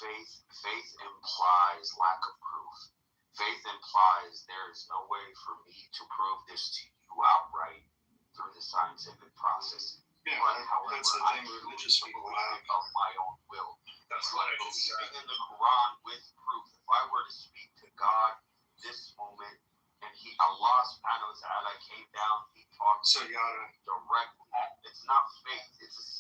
means. Faith implies lack of proof. Faith implies there is no way for me to prove this to you outright through the scientific process. Yeah, but however, that's the thing religious people have. Of my own will. That's what I just said. In the Quran with proof. If I were to speak to God this moment, and Allah subhanahu wa ta'ala came down, he talked so directly. It's not faith.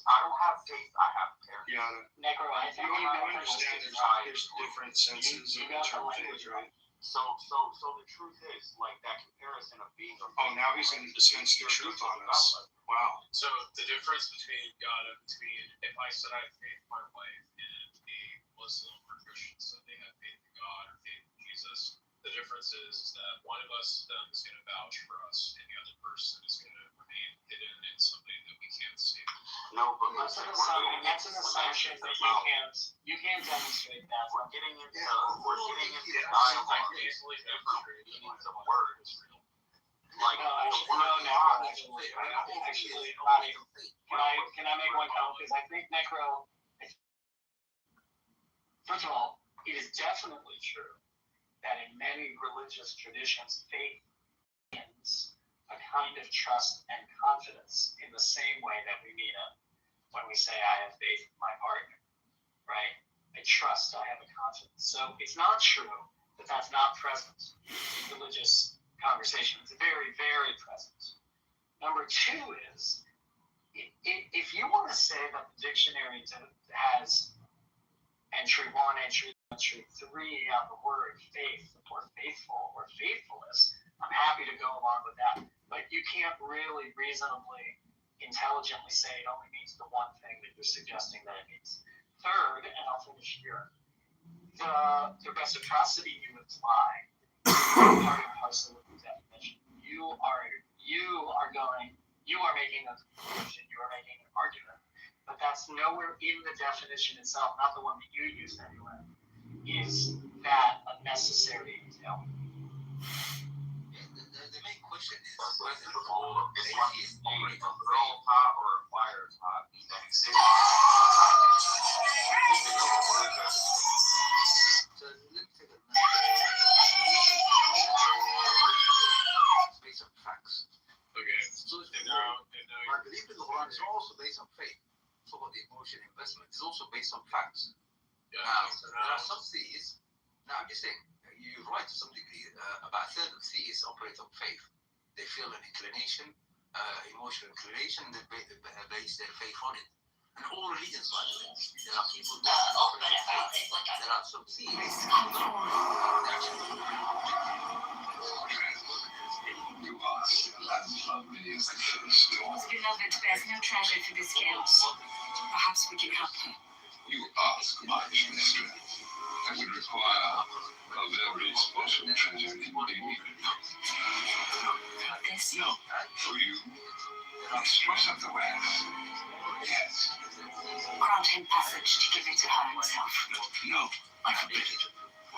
I don't have faith, I have parents. Necro, I think you understand there's different senses of the term faith, right? So the truth is, like that comparison of being a oh, now he's going to dispense the truth on us. Wow. So the difference between God and between if I said I have faith in my wife and a Muslim or Christian said they have faith in God or faith in Jesus, the difference is that one of us then is going to vouch for us and the other person is going to remain hidden in somebody that we can't see. No, but that's an assumption that you can't demonstrate that. We're getting into dialogue, meanings of words. Like, actually, can I make one comment? Because I think Necro, first of all, it is definitely true that in many religious traditions, faith means a kind of trust and confidence in the same way that we mean it when we say, I have faith in my partner, right? I trust, I have a confidence. So it's not true that's not present in religious conversation. It's very, very present. Number two is, if you want to say that the dictionary has entry 1, entry 3 on the word faith, or faithful, or faithfulness, I'm happy to go along with that. But you can't really reasonably, intelligently say it only means the one thing that you're suggesting that it means. Third, and I'll finish here, the reciprocity you imply is part and parcel of the definition. You are making a conclusion, you are making an argument, but that's nowhere in the definition itself, not the one that you used anyway. Is that a necessary detail? The main question is whether the role of atheist operate a girl pot or a fire pot. So let me take a look. It's based on facts. Okay. So my belief in the Quran is also based on faith. So about the emotion investment is also based on facts. Yeah. Now, there are some theists. Now, I'm just saying, you're right to some degree. About a third of theists operate on faith. They feel an inclination, emotional inclination, they base their faith on it. And all religions, by the way, there are people that operate on faith. There are some theists who You are still as lovely as the first dawn. Beloved bears no treasure to the scales. Perhaps we can help her. You ask much, mistress. I would require a very special treasure indeed. This? No, for you, mistress of the West. Yes. Grant him passage to give it to her himself. No, I forbid it.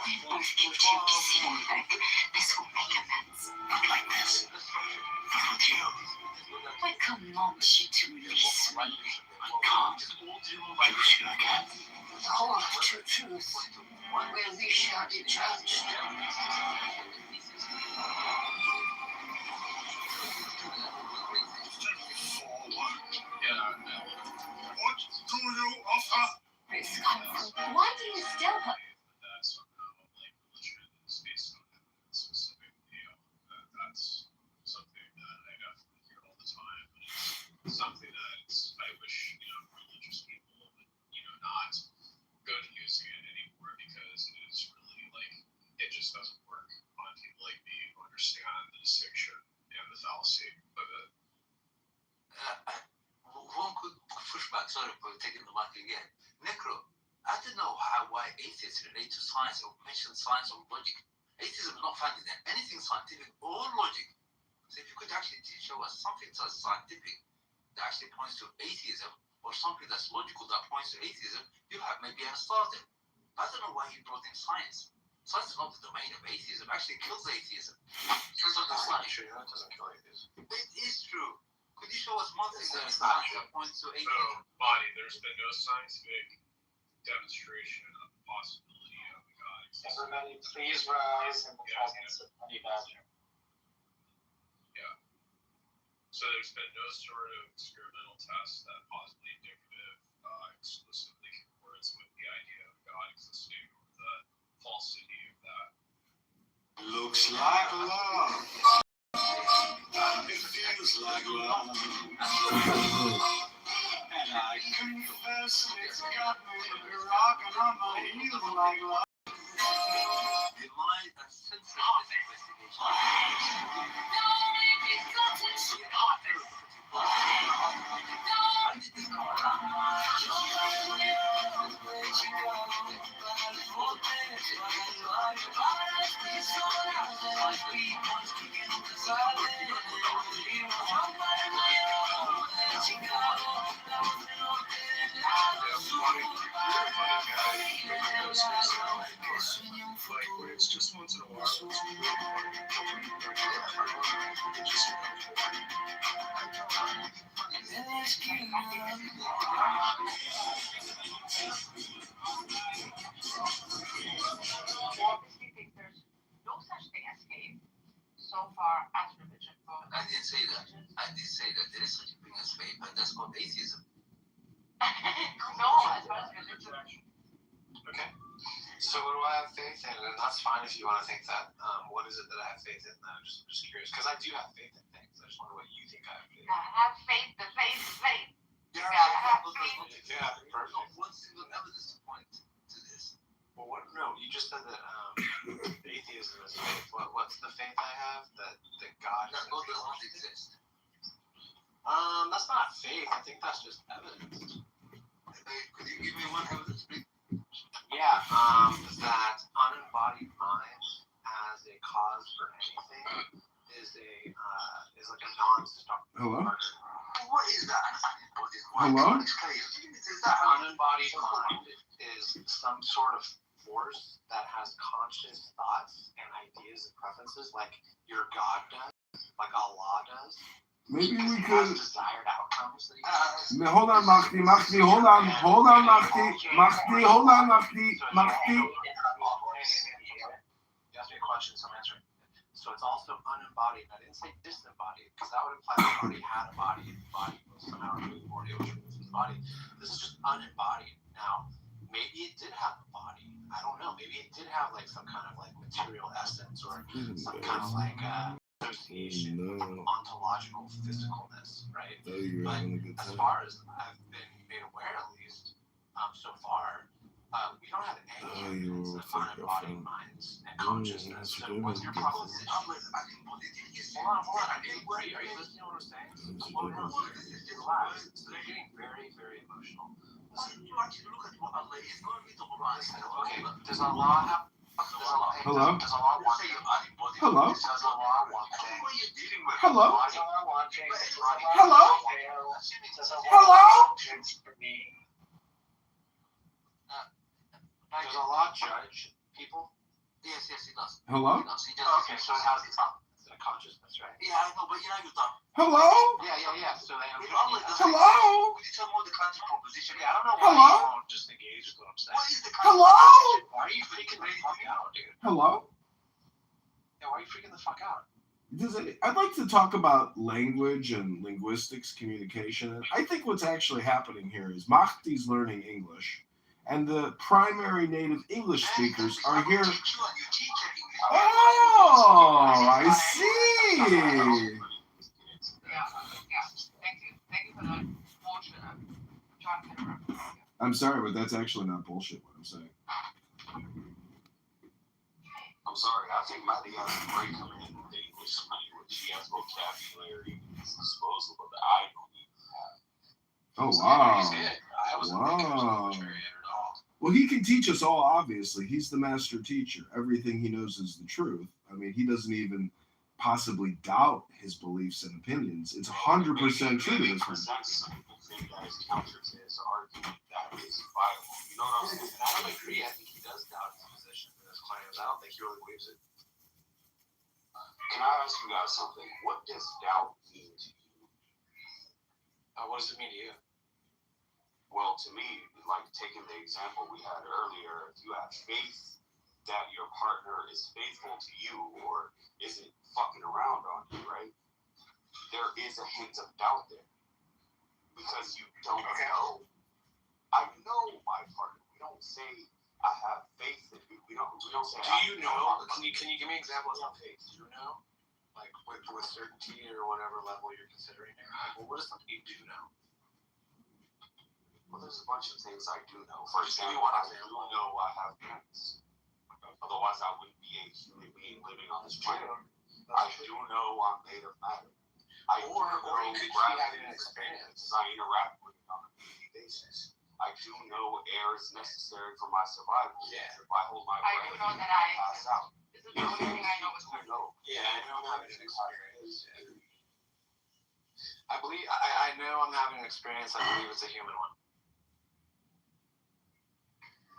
We both give you deceiving back. This will make amends. Not like this. Not with you. I command you to release me. I can't. You sure can. Call to truth. Where we shall be judged. What do you offer? Why do you still her? That somehow, like, religion is based on evidence specifically. That's something that I definitely hear all the time. And it's something that I wish, religious people would, not go to using it anymore, because it's really, it just doesn't work on people like me who understand the distinction and the fallacy of it. one could push back, sorry for taking the mic again. Necro, I don't know why atheists relate to science or mention science or logic. Atheism is not founded in anything scientific or logic. So if you could actually show us something that's scientific that actually points to atheism, or something that's logical that points to atheism, you have maybe started. I don't know why he brought in science. Science is not the domain of atheism. It actually kills atheism. So that's not true. It doesn't kill atheism. It is true. Could you show us one thing that points to atheism? So, Bonnie, there's been no scientific demonstration of the possibility of a God existing. Everybody, please rise in the presence of Honey Badger. Yeah. So there's been no sort of experimental test that possibly indicative exclusively concords with the idea of God existing, or the falsity of that. Looks like love. It feels like love. And I confess it's got me rocking on my heels like love. In my senseless investigation, It's just once in a while. Obviously think there's no such thing as faith so far as religion goes. I didn't say that. I did say that there is such a thing as faith, but that's called atheism. No, as far as religion. Okay. So So what do I have faith in? And that's fine if you want to think that. What is it that I have faith in? I'm just curious because I do have faith in things. I just wonder what you think I have faith in. Have faith. The faith is faith. Yeah, Yeah, perfect. one single evidence to point to this. Well, what? No, you just said that atheism is faith. What's the faith I have? That God That God does not exist. That's not faith. I think that's just evidence. Could you give me one evidence, please? Yeah, that unembodied mind as a cause for anything is like a non-stop. Hello? What is that? Hello? Is that unembodied mind is some sort of force that has conscious thoughts and ideas and preferences like your God does, like Allah does. Maybe we It could. has desired outcomes. Hold on, Mahdi, hold on, Mahdi, hold on, Mahdi. You asked me a question, so I'm answering. So it's also unembodied. I didn't say disembodied, because that would imply the body had a body, and the body was somehow removed, or it was removed from the body. This is just unembodied. Now, maybe it did have a body. I don't know. Maybe it did have like some kind of like material essence, or some kind of like association with ontological physicalness, right? But as far as I've been made aware, at least so far, we don't have any evidence of unembodied minds and consciousness. So what's your proposition? Hold on. Are you listening to what I'm saying? Relax. They're getting very, very emotional. Listen. Okay, does Allah have... Hello? Does Allah want things? Hello? Does Allah want things? Hello? Hello? Hello? Does Allah judge people? Yes, he does. Hello? He does. Okay, so it has a consciousness, right? Yeah, I know, but you dumb. Hello? Yeah. So they have... Hello? Would you tell me what the counter proposition? Yeah, I don't know Hello? why you don't just engage with what I'm saying. What is the counter Hello? Why are you freaking the fuck out, dude? Hello? Yeah, why are you freaking the fuck out? I'd like to talk about language and linguistics communication. I think what's actually happening here is Mahdi's learning English, and the primary native English speakers are here. Oh, I see. Yeah. Thank you for that bullshit. John Kitover. I'm sorry, but that's actually not bullshit what I'm saying. I'm sorry. I think Mahdi has a great command of the English language. He has vocabulary at his disposal that I don't even have. Oh, wow. He's good. I wasn't thinking it was contrarian at all. Well, he can teach us all, obviously. He's the master teacher. Everything he knows is the truth. I mean, he doesn't even possibly doubt his beliefs and opinions. It's 100% true to this one. Presents something that is counter to his argument that is viable. You know what I'm saying? I don't agree. I think he does doubt his position and his claims. I don't think he really believes it. Can I ask you guys something? What does doubt mean to you? What does it mean to you? Well, to me, like taking the example we had earlier, if you have faith that your partner is faithful to you or isn't fucking around on you, right? There is a hint of doubt there because you don't know. I know my partner. We don't say I have faith in you. We don't say. Do you know? Can you give me examples of faith? Do you know? Like with certainty or whatever level you're considering here. Like, well, what is something you do know? Well, there's a bunch of things I do know. For example, I do know I have parents. Otherwise, I wouldn't be a human being living on this planet. I do know I'm made of matter. Or you could be having an experience. I interact with it on a daily basis. I do know air is necessary for my survival. Yeah. If I hold my breath, I do know that I pass out. This is the only thing I know is You know. Yeah, I know I'm having an experience. I know I'm having an experience. I believe it's a human one.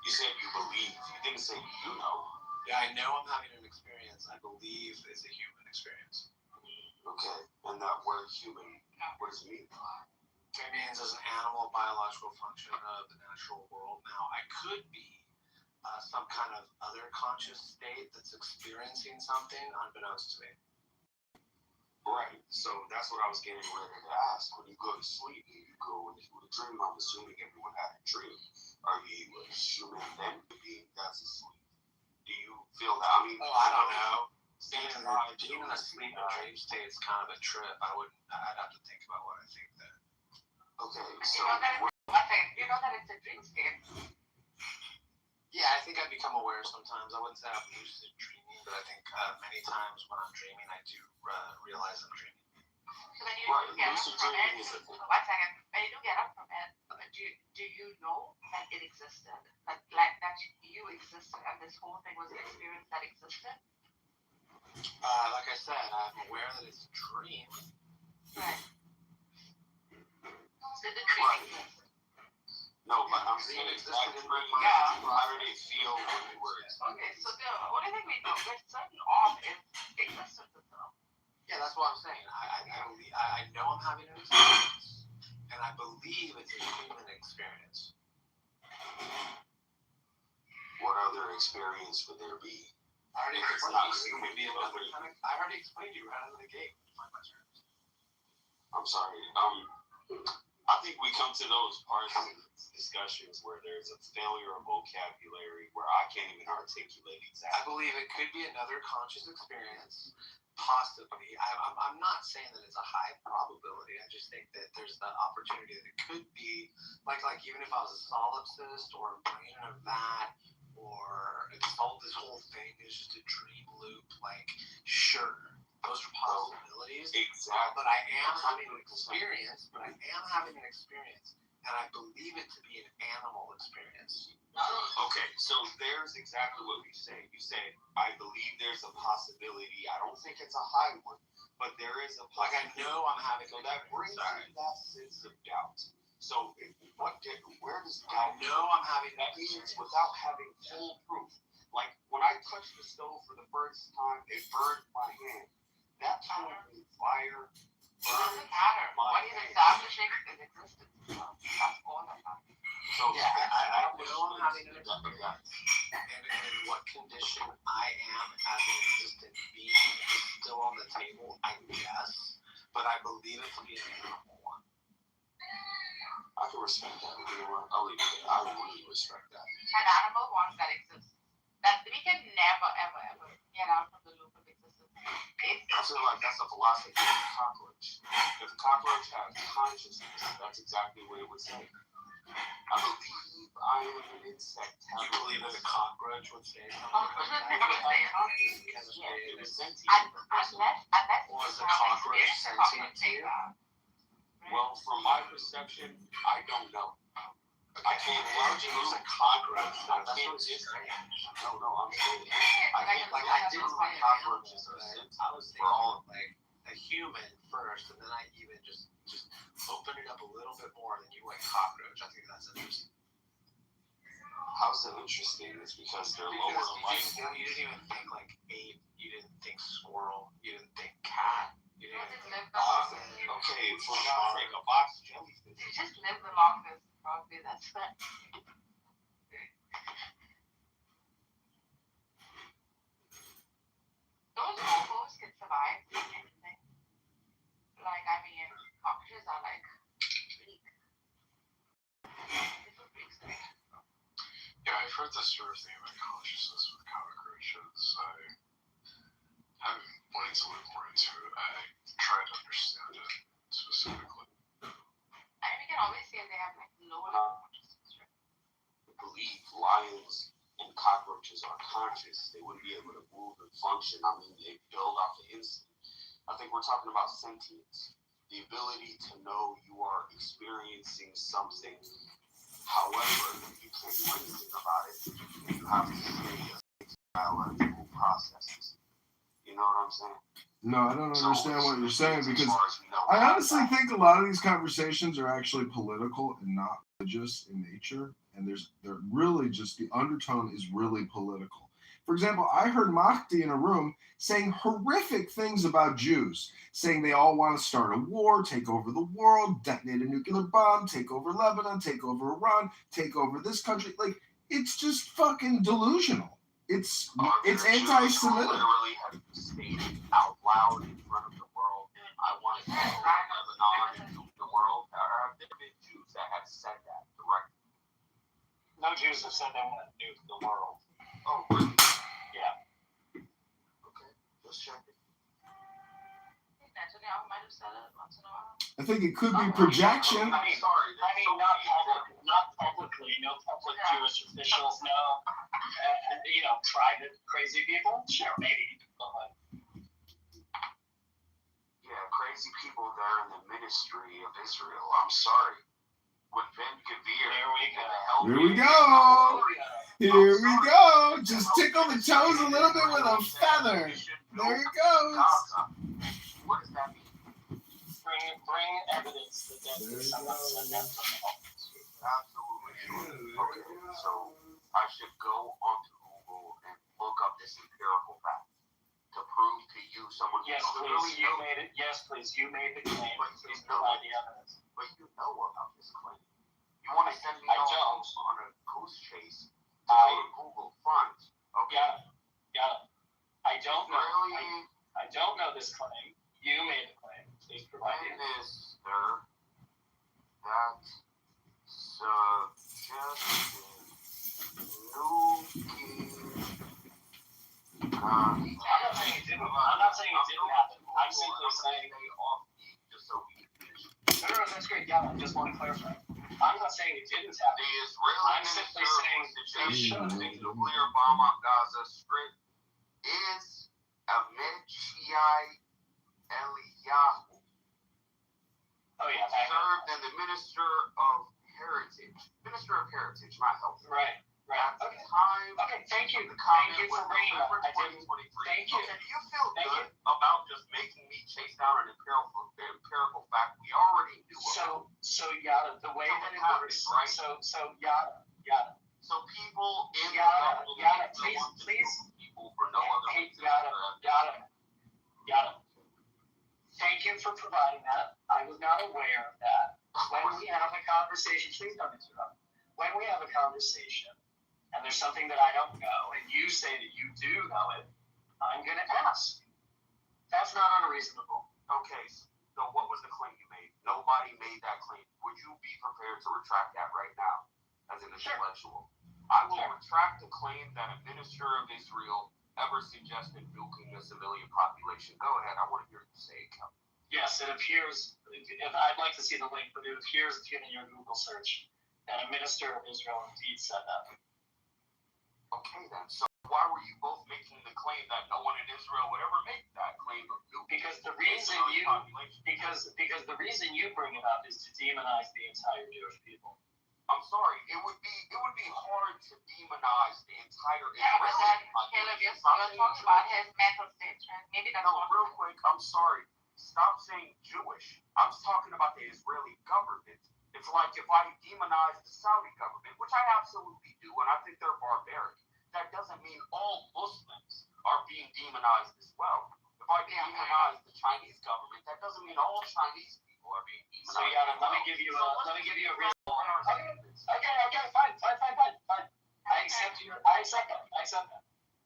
You said you believe. You didn't say you know. Yeah, I know I'm having an experience. I believe it's a human experience. Okay. And that word human, what does it mean? It means as an animal biological function of the natural world. Now, I could be some kind of other conscious state that's experiencing something unbeknownst to me. Right. So that's what I was getting ready to ask. When you go to sleep, you go into a dream. I'm assuming everyone had a dream. Are you a human then being that's asleep? feel that. I mean, I don't know. Being in a sleep and dream state is kind of a trip. I'd have to think about what I think then. Okay, So you know that it's a dream state. Yeah, I think I become aware sometimes. I wouldn't say I'm lucid dreaming, but I think many times when I'm dreaming, I do realize I'm dreaming. So when you do get up from it, one second, when you do get up from it, do you know that it existed? Like that you existed and this whole thing was an experience that existed? Like I said, I'm aware that it's a dream. Right. Did the dream exist? No, but I'm saying existed in my mind. Yeah. I already feel what you were. Okay, so the only thing we know we're certain of is existence itself. Yeah, that's what I'm saying. I know I'm having an experience, and I believe it's a human experience. What other experience would there be? I already explained to you right out of the gate. I'm sorry. I think we come to those parts of discussions where there's a failure of vocabulary where I can't even articulate exactly. I believe it could be another conscious experience, possibly. I'm not saying that it's a high probability. I just think that there's the opportunity that it could be, like even if I was a solipsist or a brain of that, or this whole thing is just a dream loop. Like, sure. Those are possibilities. Exactly. But I am having an experience, and I believe it to be an animal experience. Okay, so there's exactly what you say. You say, I believe there's a possibility. I don't think it's a high one, but there is a possibility. Like I know I'm having so that brings me that sense of doubt. So where does doubt? I know I'm having that means without having full proof. Like when I touched the stove for the first time, it burned my hand. That told me fire. It doesn't matter. What he's establishing is existence. That's all that matters. So yeah, I know I'm having an experience, and in what condition I am as an existent being is still on the table, I guess, but I believe it to be an animal one. I can respect that. You know what? I'll leave it there. I really respect that. An animal one that exists. That we can never, ever, ever get out from the loop of existence. I feel like that's a philosophy of a cockroach. If a cockroach has consciousness, that's exactly what it would say. I believe I am an insect. You believe that a cockroach would say something? Unless a cockroach sentient to you? Well, from my perception, I don't know. I can't use a cockroach. I can't just say. No, I'm saying. I didn't like cockroaches. I was thinking like a human first, and then I even just open it up a little bit more, and then you went cockroach. I think that's interesting. How's that interesting? It's because they're lower in life. You didn't even think like ape. You didn't think squirrel. You didn't think cat. You didn't think dolphin. Okay, for God's sake, a box jellyfish. You just live the longest, probably. That's it. Those mofos can survive anything. Like, I mean, cockroaches are like weak. Yeah, I've heard this sort of thing about consciousness with cockroaches. I haven't wanted to look more into it. I tried to understand it specifically. I mean, we can always say they have like low level consciousness, right? I believe lions and cockroaches are conscious. They would be able to move and function. I mean, they build off the instinct. I think we're talking about sentience. The ability to know you are experiencing something. However, you can't do anything about it. You have to stay biological processes. You know what I'm saying? No, I don't understand what you're saying because I honestly think a lot of these conversations are actually political and not religious in nature. And they're really just, the undertone is really political. For example, I heard Mahdi in a room saying horrific things about Jews, saying they all want to start a war, take over the world, detonate a nuclear bomb, take over Lebanon, take over Iran, take over this country. Like, it's just fucking delusional. It's anti-Semitic. Literally have stated out loud in front of the world, I want to take over Lebanon and nuke the world. Or have there been Jews that have said that directly? No Jews have said they want to nuke the world. Oh, really? Yeah. said it once in a while. I think it could be projection. not publicly, no public Jewish officials, no, private crazy people. Sure, maybe. Yeah, crazy people there in the ministry of Israel. I'm sorry. When Ben Gavir. Here we go. Here we go. Just tickle the toes a little bit with a feather. There it goes. What does that mean? Bring evidence that that's someone said that from the office. Absolutely. Okay, so I should go onto Google and look up this empirical fact to prove to you someone who please. You made it. Yes, please. You made the claim. But please provide the evidence. But you know about this claim. You want to send me on a goose chase to go to Google Find. Okay. Got it. I don't know. Really? I don't know this claim. You made the claim. Please provide it. Minister that suggested nuking. I'm not saying it didn't happen. I'm simply saying just so we can finish. No, that's great. Yeah, I just want to clarify. I'm not saying it didn't happen. The Israeli I'm simply saying the nuclear bomb on Gaza Strip is Amichai Eliyahu. Oh yeah, served as the Minister of Heritage. Minister of Heritage, not health. Right. At the time. Okay, thank you. The Thank you comment for was bringing November that. 2023. Thank you. Okay, do you feel good about just making me chase down an empirical fact we already knew about? So Yada, the way that it works, right? So Yada. So people in Yada, the please. People for no other reason. Yada. Thank you for providing that. I was not aware of that. When we have a conversation, please don't interrupt. When we have a conversation, and there's something that I don't know, and you say that you do know it, I'm going to ask. That's not unreasonable. Okay, so what was the claim you made? Nobody made that claim. Would you be prepared to retract that right now, as an intellectual? I will retract the claim that a minister of Israel ever suggested nuking the civilian population. Go ahead, I want to hear you say it, Kelly. Yes, it appears, I'd like to see the link, but it appears in your Google search that a minister of Israel indeed said that. Okay then, so why were you both making the claim that no one in Israel would ever make that claim of nuking? Because the reason you bring it up is to demonize the entire Jewish people. I'm sorry, it would be hard to demonize the entire Israel. Yeah, but then Caleb, you're talking about his mental state, right? Maybe that's real quick, I'm sorry. Stop saying Jewish. I'm talking about the Israeli government. It's like if I demonize the Saudi government, which I absolutely do, and I think they're barbaric, that doesn't mean all Muslims are being demonized as well. If I demonize the Chinese government, that doesn't mean all Chinese people are being demonized. So yeah, let me give you a real. Okay, fine. I accept that.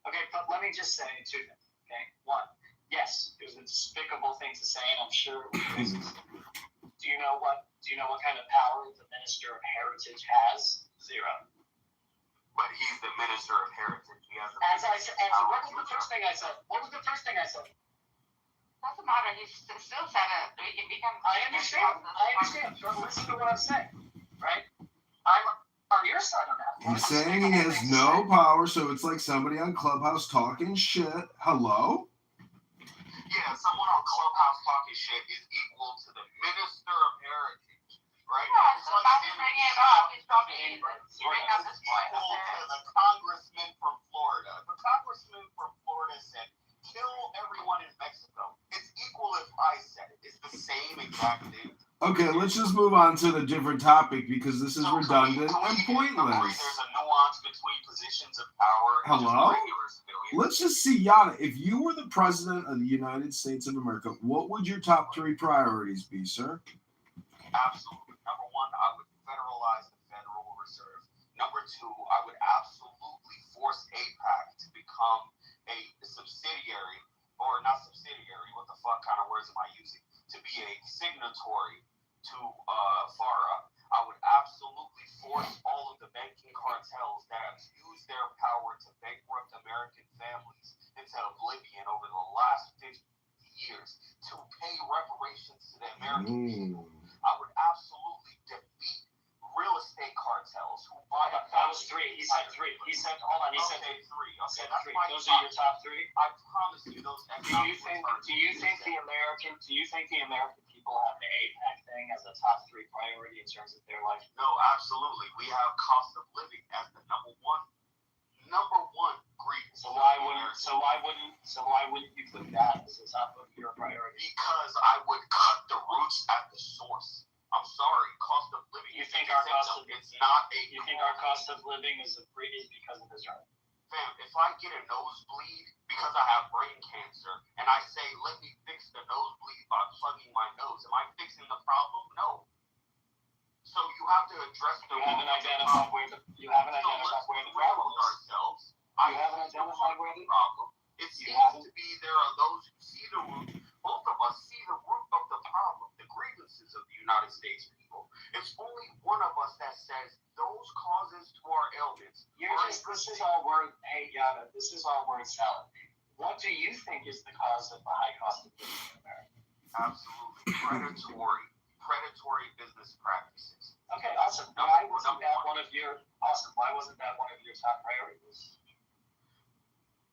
Okay, but let me just say two things. Okay, one, yes, it was a despicable thing to say, and I'm sure it was. Do you know what kind of power the Minister of Heritage has? Zero. But he's the Minister of Heritage. He has what was the first thing I said? Doesn't matter. He still said it. We can. I understand. But listen to what I'm saying, right? I'm on your side on that. He's saying he has no power, so it's like somebody on Clubhouse talking shit. Hello? Yeah, someone on Clubhouse talking shit is equal to the Minister of Heritage, right? Yeah, so by him bringing it up, he's probably bringing up this point. Equal to the Congressman from Florida. The Congressman from Florida said, kill everyone in Mexico. It's equal if I said it. It's the same exact thing. Okay, let's just move on to the different topic because this is redundant and pointless. There's a nuance between positions of power and Hello? regular civilians. Let's just see, Yana, if you were the president of the United States of America, what would your top 3 priorities be, sir? Absolutely. Number 1, I would federalize the Federal Reserve. Number 2, I would absolutely force AIPAC to become a subsidiary, or not subsidiary, what the fuck kind of words am I using? To be a signatory to FARA. I would absolutely force all of the banking cartels that have used their power to bankrupt American families into oblivion over the last 50 years to pay reparations to the American people. I would absolutely defeat real estate cartels who buy up. That was three. He said three. He said, hold on. He said three. Okay, said that's three. my Those top are your top three. I promise you those. Do you think the American people have the APAC thing as a top three priority in terms of their life? No, absolutely. We have cost of living as the number one grievance. So why wouldn't you put that as the top of your priority? Because I would cut the roots at the source. I'm sorry, cost of living. You think our cost of living is because of Israel? Fam, if I get a nosebleed because I have brain cancer and I say, let me fix the nosebleed by plugging my nose, am I fixing the problem? No. So you have to address the You haven't identified where the problem is. ourselves. You haven't identified where the problem. It seems to be there are those who see the root. Both of us see the root of the problem, the grievances of the United States people. It's only one of us that says those causes to our ailments. This is all word. Hey, Yada, this is all word salad. What do you think is the cause of the high cost of living in America? Absolutely predatory business practices. Okay, awesome. Why wasn't that one of your top priorities?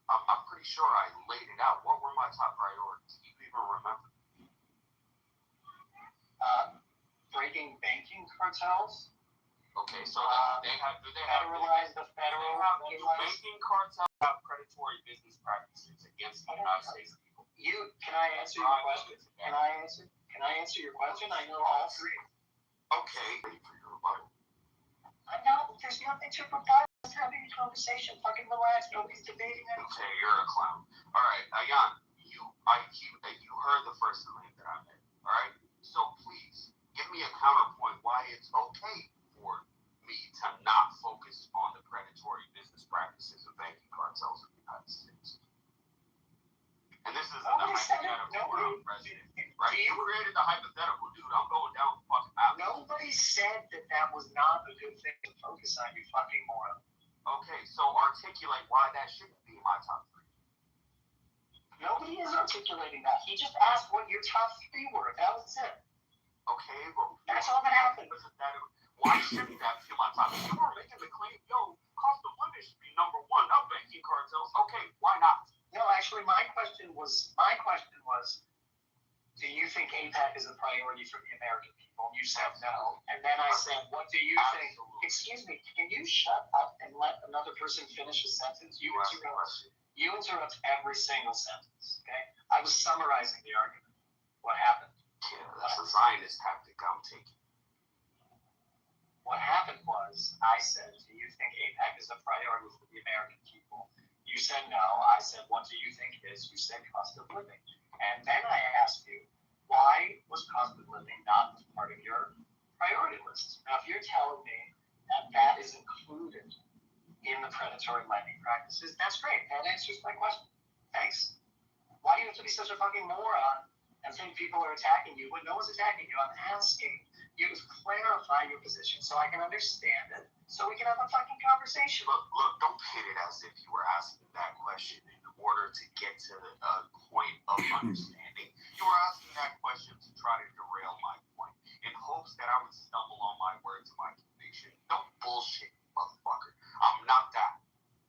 I'm pretty sure I laid it out. What were my top priorities? Do you even remember? Breaking banking cartels. Okay, so do they have federalize the federal. Do banking cartels have predatory business practices against the United States people? Can I answer your question? Can I answer your question? I know all three. Okay, ready for your rebuttal. I'm not. There's nothing to rebut. Let's having a conversation. Fucking relax. Nobody's debating it. Okay, you're a clown. All right, Ayan, you heard the first claim that I made. All right, so please give me a counterpoint why it's okay for me to not focus on the predatory business practices of banking cartels in the United States. And this is the hypothetical where I'm president, right? You created the hypothetical, dude. I'm going down the fucking mountain. Nobody said that was not a good thing to focus on, you fucking moron. Okay, so articulate why that shouldn't be my top three. Nobody is articulating that. He just asked what your top three were. That was it. Okay, well, that's all that happened. Why shouldn't that be my top three? You were making the claim, cost of living should be number one, not banking cartels. Okay, why not? No, actually, my question was, do you think APAC is a priority for the American people? You said no. And then I said, what do you think? Excuse me, can you shut up and let another person finish a sentence? You interrupt every single sentence, okay? I was summarizing the argument. What happened? Yeah, that's a Zionist tactic I'm taking. What happened was, I said, do you think APAC is a priority for the American people? You said no. I said, what do you think it is? You said cost of living. And then I asked you, why was cost of living not part of your priority list? Now, if you're telling me that is included in the predatory lending practices, that's great. That answers my question. Thanks. Why do you have to be such a fucking moron and think people are attacking you when no one's attacking you? I'm asking you to clarify your position so I can understand it, so we can have a fucking conversation. Look, don't hit it as if you were asking that question in order to get to a point of understanding. You were asking that question to try to derail my point in hopes that I would stumble on my words and my conviction. Don't bullshit, motherfucker. I'm not that.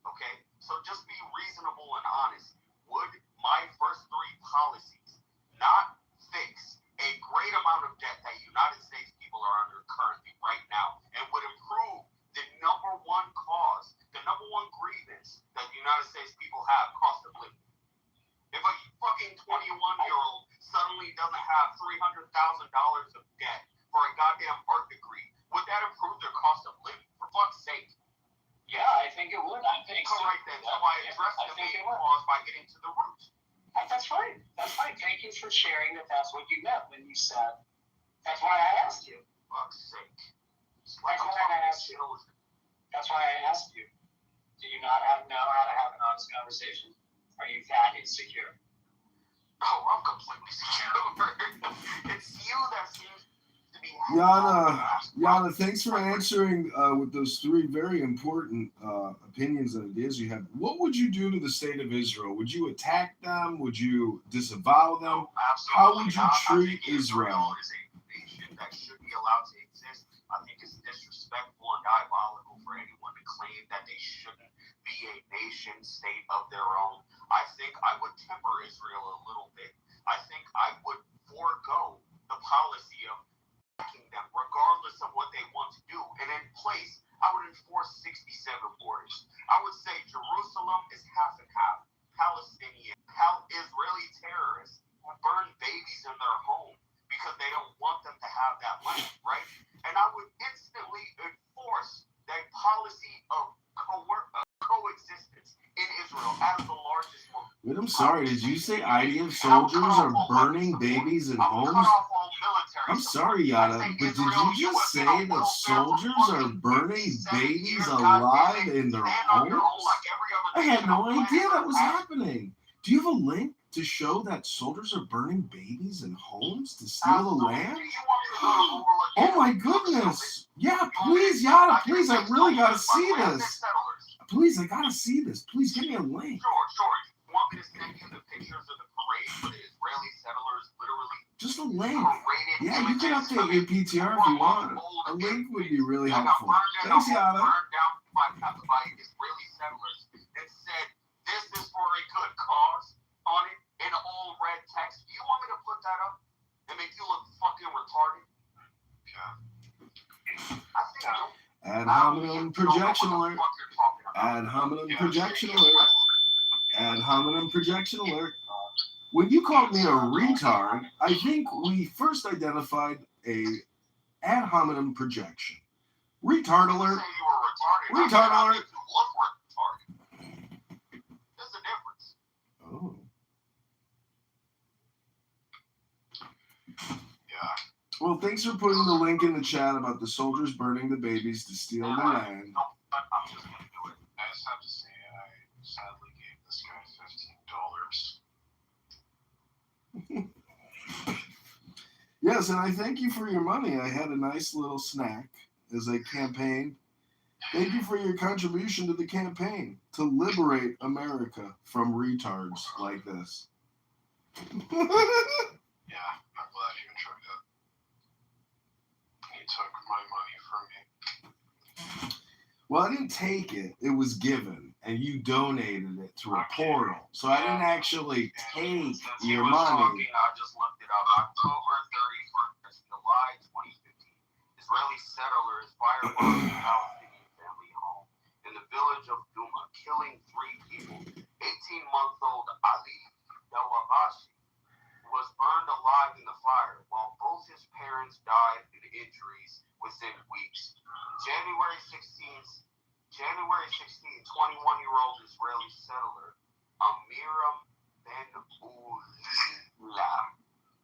Okay? So just be reasonable and honest. Would my first three policies not fix a great amount of debt that United States people are under currently right now and would improve the number one cause, the number one grievance that the United States people have, cost of living? If a fucking 21-year-old suddenly doesn't have $300,000 of debt for a goddamn art degree, would that improve their cost of living? For fuck's sake. Yeah, I think it would. I think so. Right then. So I addressed the main cause by getting to the root. That's fine. That's fine. Thank you for sharing that that's what you meant when you said. That's why I asked you. Fuck's sake. That's why I asked you. That's why I asked you. Do you not know how to have an honest conversation? Are you that insecure? Oh, I'm completely secure. It's you that seems to be Yana, thanks for answering with those three very important opinions and ideas you have. What would you do to the state of Israel? Would you attack them? Would you disavow them? How would you treat Israel? Is a nation that should be allowed to exist. I think it's disrespectful and diabolical for anyone to claim that they shouldn't be a nation state of their own. I think I would temper Israel a little bit. I think I would forego the policy of attacking them, regardless of what they want to do. And in place, I would enforce 67 borders. I would say Jerusalem is half and half. Palestinian, Israeli terrorists who burn babies in their home because they don't want them to have that land, right? And I would instantly enforce that policy of coexistence in Israel as the largest one. Wait, I'm sorry. Did you say IDF soldiers are burning babies in homes? I'm sorry, Yada, but did you just say that soldiers are burning babies alive in their homes? I had no idea that was happening. Do you have a link to show that soldiers are burning babies in homes to steal the land? Oh my goodness. Yeah, please, Yada, please, I really gotta see this. Please, I gotta see this. Please give me a link. Sure. You want me to send you the pictures of the parade where the Israeli settlers literally just a link. Yeah, you can update your PTR if you want. A link would be really helpful. Thanks, Yada. Burned down by Israeli settlers and said, "This is for a good cause" on it in all red text. Do you want me to put that up and make you look fucking retarded? I think Ad hominem projection alert. Ad hominem projection alert. Ad hominem projection alert. When you called me a retard, I think we first identified a ad hominem projection. Retard alert. Retard alert. There's a difference. Oh. Yeah. Well, thanks for putting the link in the chat about the soldiers burning the babies to steal the land. I'm just going to do it. I just have to say, I sadly gave this guy $15. Yes, and I thank you for your money. I had a nice little snack as I campaigned. Thank you for your contribution to the campaign to liberate America from retards like this. Yeah, I'm glad you enjoyed it. He took my money from me. Well, I didn't take it. It was given, and you donated it to a portal. So I didn't actually take your money. I just looked it up. October 31st, July 2015. Israeli settlers firebombed a Palestinian family home in the village of Duma, killing 3 people. 18-month-old Ali Dawabashi was burned alive in the fire, while both his parents died in injuries within weeks. January 16th, 21-year-old Israeli settler Amiram Ben Ula.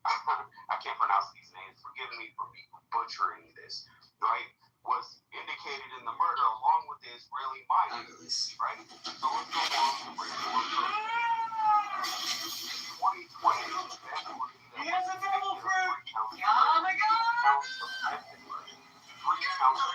I can't pronounce these names. Forgive me for butchering this. Right? Was indicated in the murder along with the Israeli miners. Right? So let's go on to break 2020. Here's a devil fruit. Oh my God. 3 counts of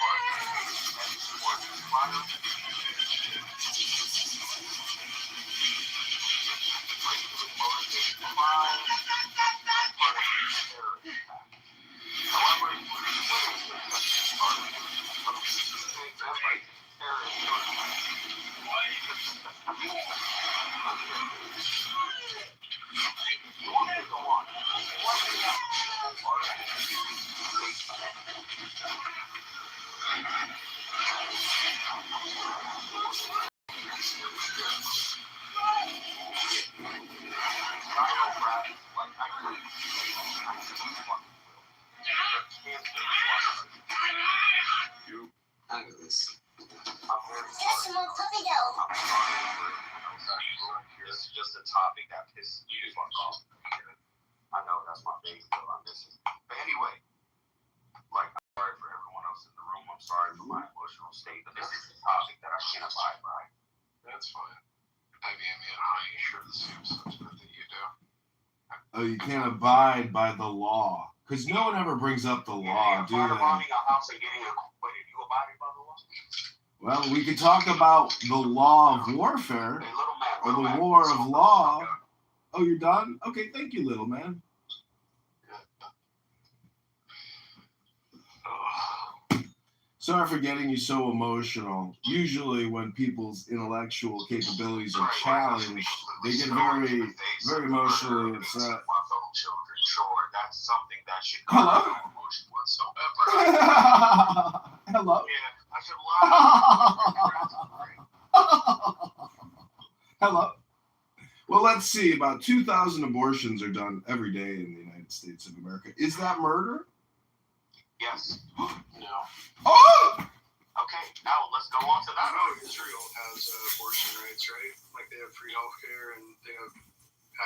This is just a topic that pisses me off. I know that's my base, but but anyway, like, I'm sorry for everyone else in the room. I'm sorry for my emotional state, but this is a topic that I can't abide by. That's fine. I mean, honey, sure the same stuff that you do. Oh, you can't abide by the law Because no one ever brings up the law, do Robbing they? a house and getting acquitted. You abiding by the law? Well, we could talk about the law of warfare or the war of law. Oh, you're done? Okay, thank you, little man. Sorry for getting you so emotional. Usually when people's intellectual capabilities are challenged, they get very, very emotionally upset. That's something that should Hello? no emotion whatsoever. Hello? Yeah, I should lie. Hello? Well, let's see. About 2,000 abortions are done every day in the United States of America. Is that murder? Yes. No. Oh! Okay, now let's go on to that. I know Israel has abortion rights, right? Like they have free healthcare and they have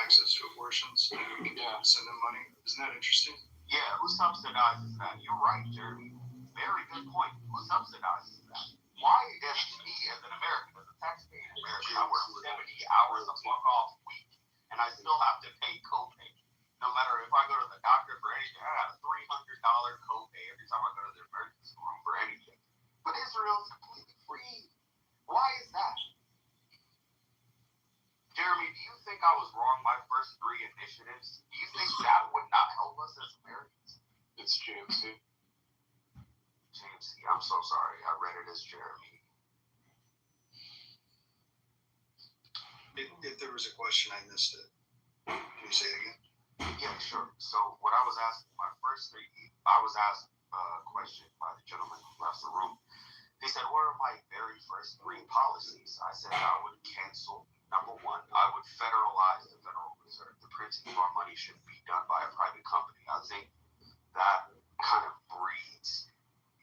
access to abortions. And we can send them money. Isn't that interesting? Yeah, who subsidizes that? You're right, Jeremy. Very good point. Who subsidizes that? Why does me as an American, as a taxpayer in America, I work 70 hours a fuck off week and I still have to pay copay? No matter if I go to the doctor for anything, I got a $300 copay every time I go to the emergency room for anything. But Israel's completely free. Why is that? Jeremy, do you think I was wrong my first 3 initiatives? Do you think that would not help us as Americans? It's GMC. GMC, I'm so sorry. I read it as Jeremy. If there was a question, I missed it. Can you say it again? Yeah, sure. So what I was asking, my first 3, I was asked a question by the gentleman who left the room. He said, what are my very first 3 policies? I said I would cancel. Number 1, I would federalize the Federal Reserve. The printing of our money should be done by a private company. I think that kind of breeds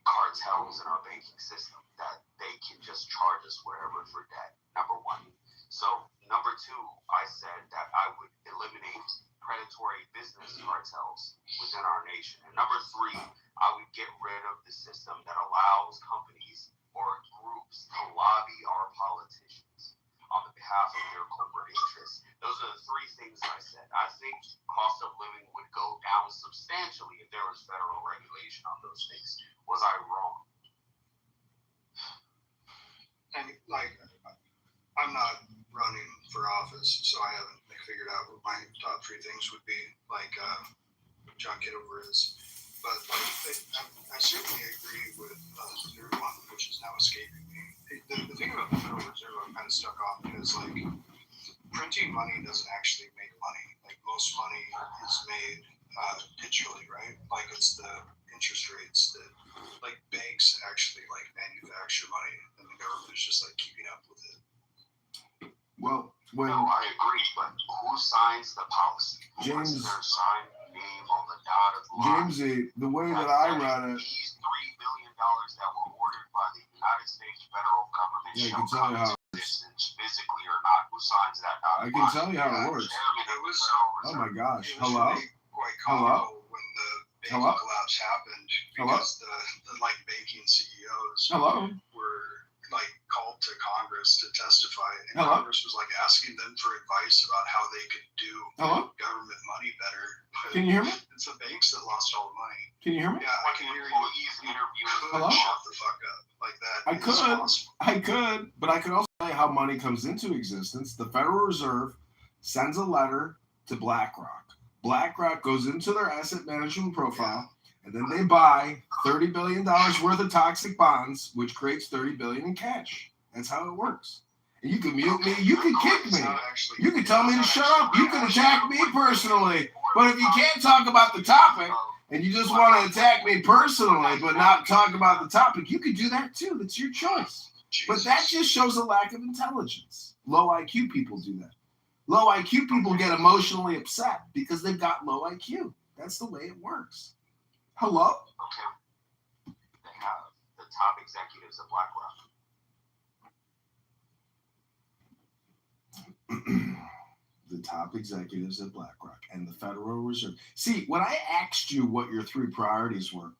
cartels in our banking system, that they can just charge us wherever for debt. Number 1. So number 2, I said that I would eliminate predatory business cartels within our nation. And number 3, I would get rid of the system that allows companies or groups to lobby our politicians on the behalf of their corporate interests. Those are the 3 things I said. I think cost of living would go down substantially if there was federal regulation on those things. Was I wrong? And like, I'm not running for office, so I haven't figured out what my top 3 things would be, like John Kitover is. But like, I certainly agree with the third one, which is now escaping me. The thing about the Federal Reserve I'm kind of stuck on because like printing money doesn't actually make money. Like most money is made digitally, right? Like it's the interest rates that like banks actually like manufacture money and the government is just like keeping up with it. Well, when no, I agree, but who signs the policy? James, who puts their sign name on the dotted line? Jamesy, the way that I read it, these $3 billion that were ordered by the United States federal government yeah, I shall can tell come you how into existence physically or not. Who signs that dotted I can line? tell you how it works. It was, Oh my gosh! It was Hello? really quite Hello? comical when the banking Hello? collapse happened Hello? because the like banking CEOs Hello? were like called to Congress to testify, and Hello? Congress was like asking them for advice about how they could do Hello? government money better. But Can you hear me? it's the banks that lost all the money. Can you hear me? Yeah, I can hear you. Hello? Shut the fuck up. Like that. I could, but I could also tell you how money comes into existence. The Federal Reserve sends a letter to BlackRock. BlackRock goes into their asset management profile, and then they buy $30 billion worth of toxic bonds, which creates $30 billion in cash. That's how it works. And you can mute me, you can kick me, you can tell me to shut up, you can attack me personally. But if you can't talk about the topic, and you just want to attack me personally, but not talk about the topic, you could do that too. That's your choice. But that just shows a lack of intelligence. Low IQ people do that. Low IQ people get emotionally upset because they've got low IQ. That's the way it works. Hello? Okay. They have the top executives of BlackRock. The top executives at BlackRock and the Federal Reserve. See, when I asked you what your 3 priorities were,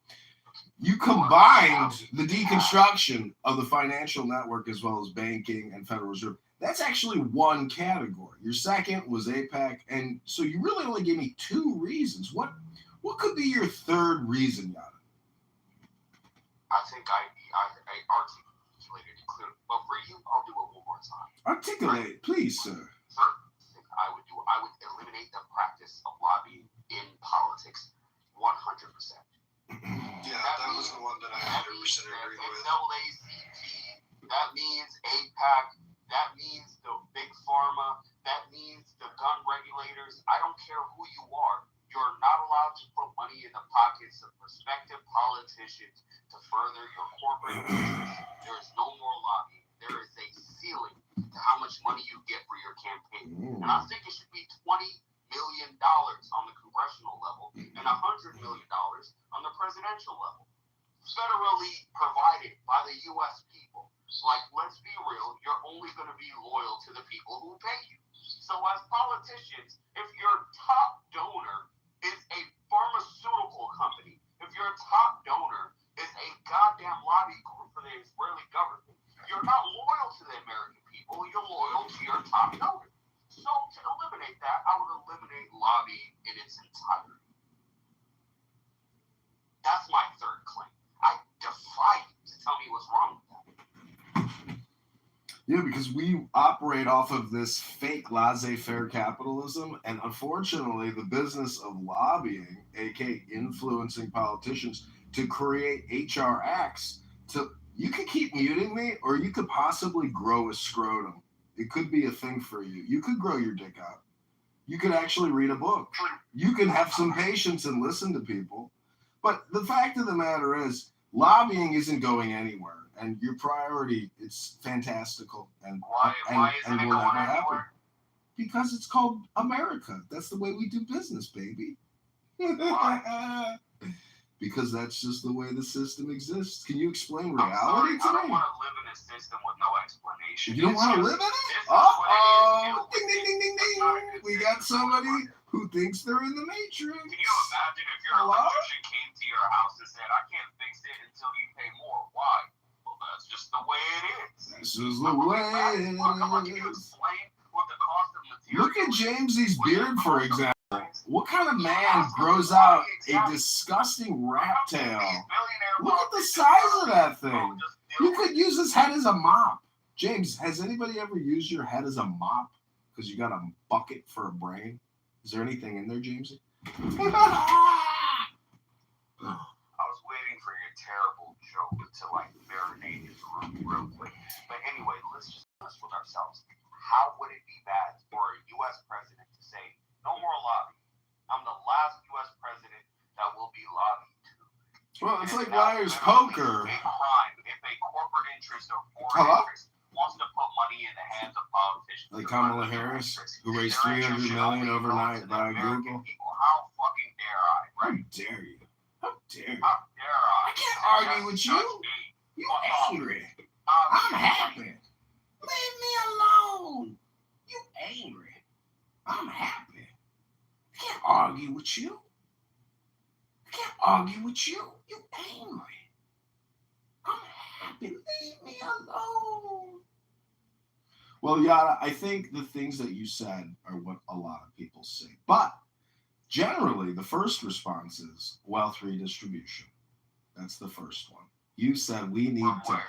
you combined the deconstruction of the financial network as well as banking and Federal Reserve. That's actually one category. Your second was APEC, and so you really only gave me 2 reasons. What What could be your third reason, Yada? I think I articulated it clearly. But for you, I'll do it one more time. Articulate, please, sir. Third thing I would eliminate the practice of lobbying in politics 100%. Yeah, that was the one that I 100% agree with. NAACP, that means APAC, that means the big pharma, that means the gun regulators. I don't care who you are. You're not allowed to put money in the pockets of prospective politicians to further your corporate interests. There is no more lobbying. There is a ceiling to how much money you get for your campaign. And I think it should be $20 million on the congressional level and $100 million on the presidential level. Federally provided by the U.S. people. Like, let's be real, you're only going to be loyal to the people who pay you. So as politicians, if your top donor is a pharmaceutical company, if your top donor is a goddamn lobby group for the Israeli government, you're not loyal to the American people, you're loyal to your top donor. So to eliminate that, I would eliminate lobbying in its entirety. That's my third claim. I defy you to tell me what's wrong with that. Yeah, because we operate off of this fake laissez-faire capitalism, and unfortunately, the business of lobbying, aka influencing politicians, to create HR acts. You could keep muting me, or you could possibly grow a scrotum. It could be a thing for you. You could grow your dick out. You could actually read a book. You could have some patience and listen to people. But the fact of the matter is, lobbying isn't going anywhere. And your priority, it's fantastical, and why will never happen. Because it's called America. That's the way we do business, baby. Because that's just the way the system exists. Can you explain reality to me? I don't want to live in a system with no explanation. You don't want to live in it? Uh-oh. Ding, ding, ding, ding, ding. We got somebody who thinks they're in the Matrix. Can you imagine if your electrician came to your house and said, I can't fix it until you pay more? Why? That's just the way it is. This is the way it is. Look at Jamesy's beard, for example. What kind of man grows out a disgusting rat tail? Look at the size of that thing. You could use his head as a mop. James, has anybody ever used your head as a mop? Because you got a bucket for a brain? Is there anything in there, Jamesy? I was waiting for your terrible joke to marinate his room real quick. But anyway, let's just be honest with ourselves. How would it be bad for a U.S. president to say, no more lobbying? I'm the last U.S. president that will be lobbied to. Well, it's like Liar's Poker. A crime if a corporate interest or foreign interest wants to put money in the hands of politicians. Like Kamala Harris, who raised $300 million overnight by Google. How fucking dare I? How dare you? How dare you? How dare I? I can't argue with you. You're angry. I'm happy. Leave me alone. You angry. I'm happy. I can't argue with you. I can't argue with you. You angry. I'm happy. Leave me alone. Well, Yada, I think the things that you said are what a lot of people say. But generally, the first response is wealth redistribution. That's the first one. You said we need to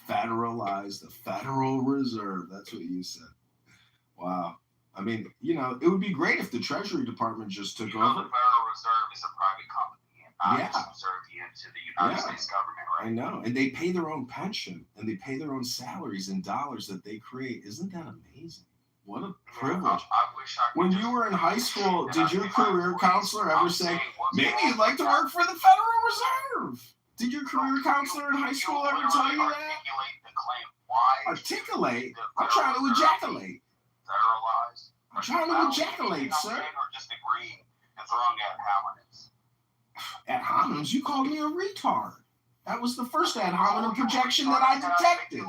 federalize the Federal Reserve. That's what you said. Wow. I mean, it would be great if the Treasury Department just took over. The Federal Reserve is a private company and not subservient to the United States government, right? I know. And they pay their own pension and they pay their own salaries in dollars that they create. Isn't that amazing? What a privilege. I wish I when you were in high school, did your career counselor ever say, maybe you'd like to work for the Federal Reserve? Did your career counselor in high school ever tell you that? Articulate? I'm trying to ejaculate. Federalized. I'm trying to ejaculate, sir. Or just agreeing and throwing ad hominems. Ad hominems? You called me a retard. That was the first ad hominem projection that I detected.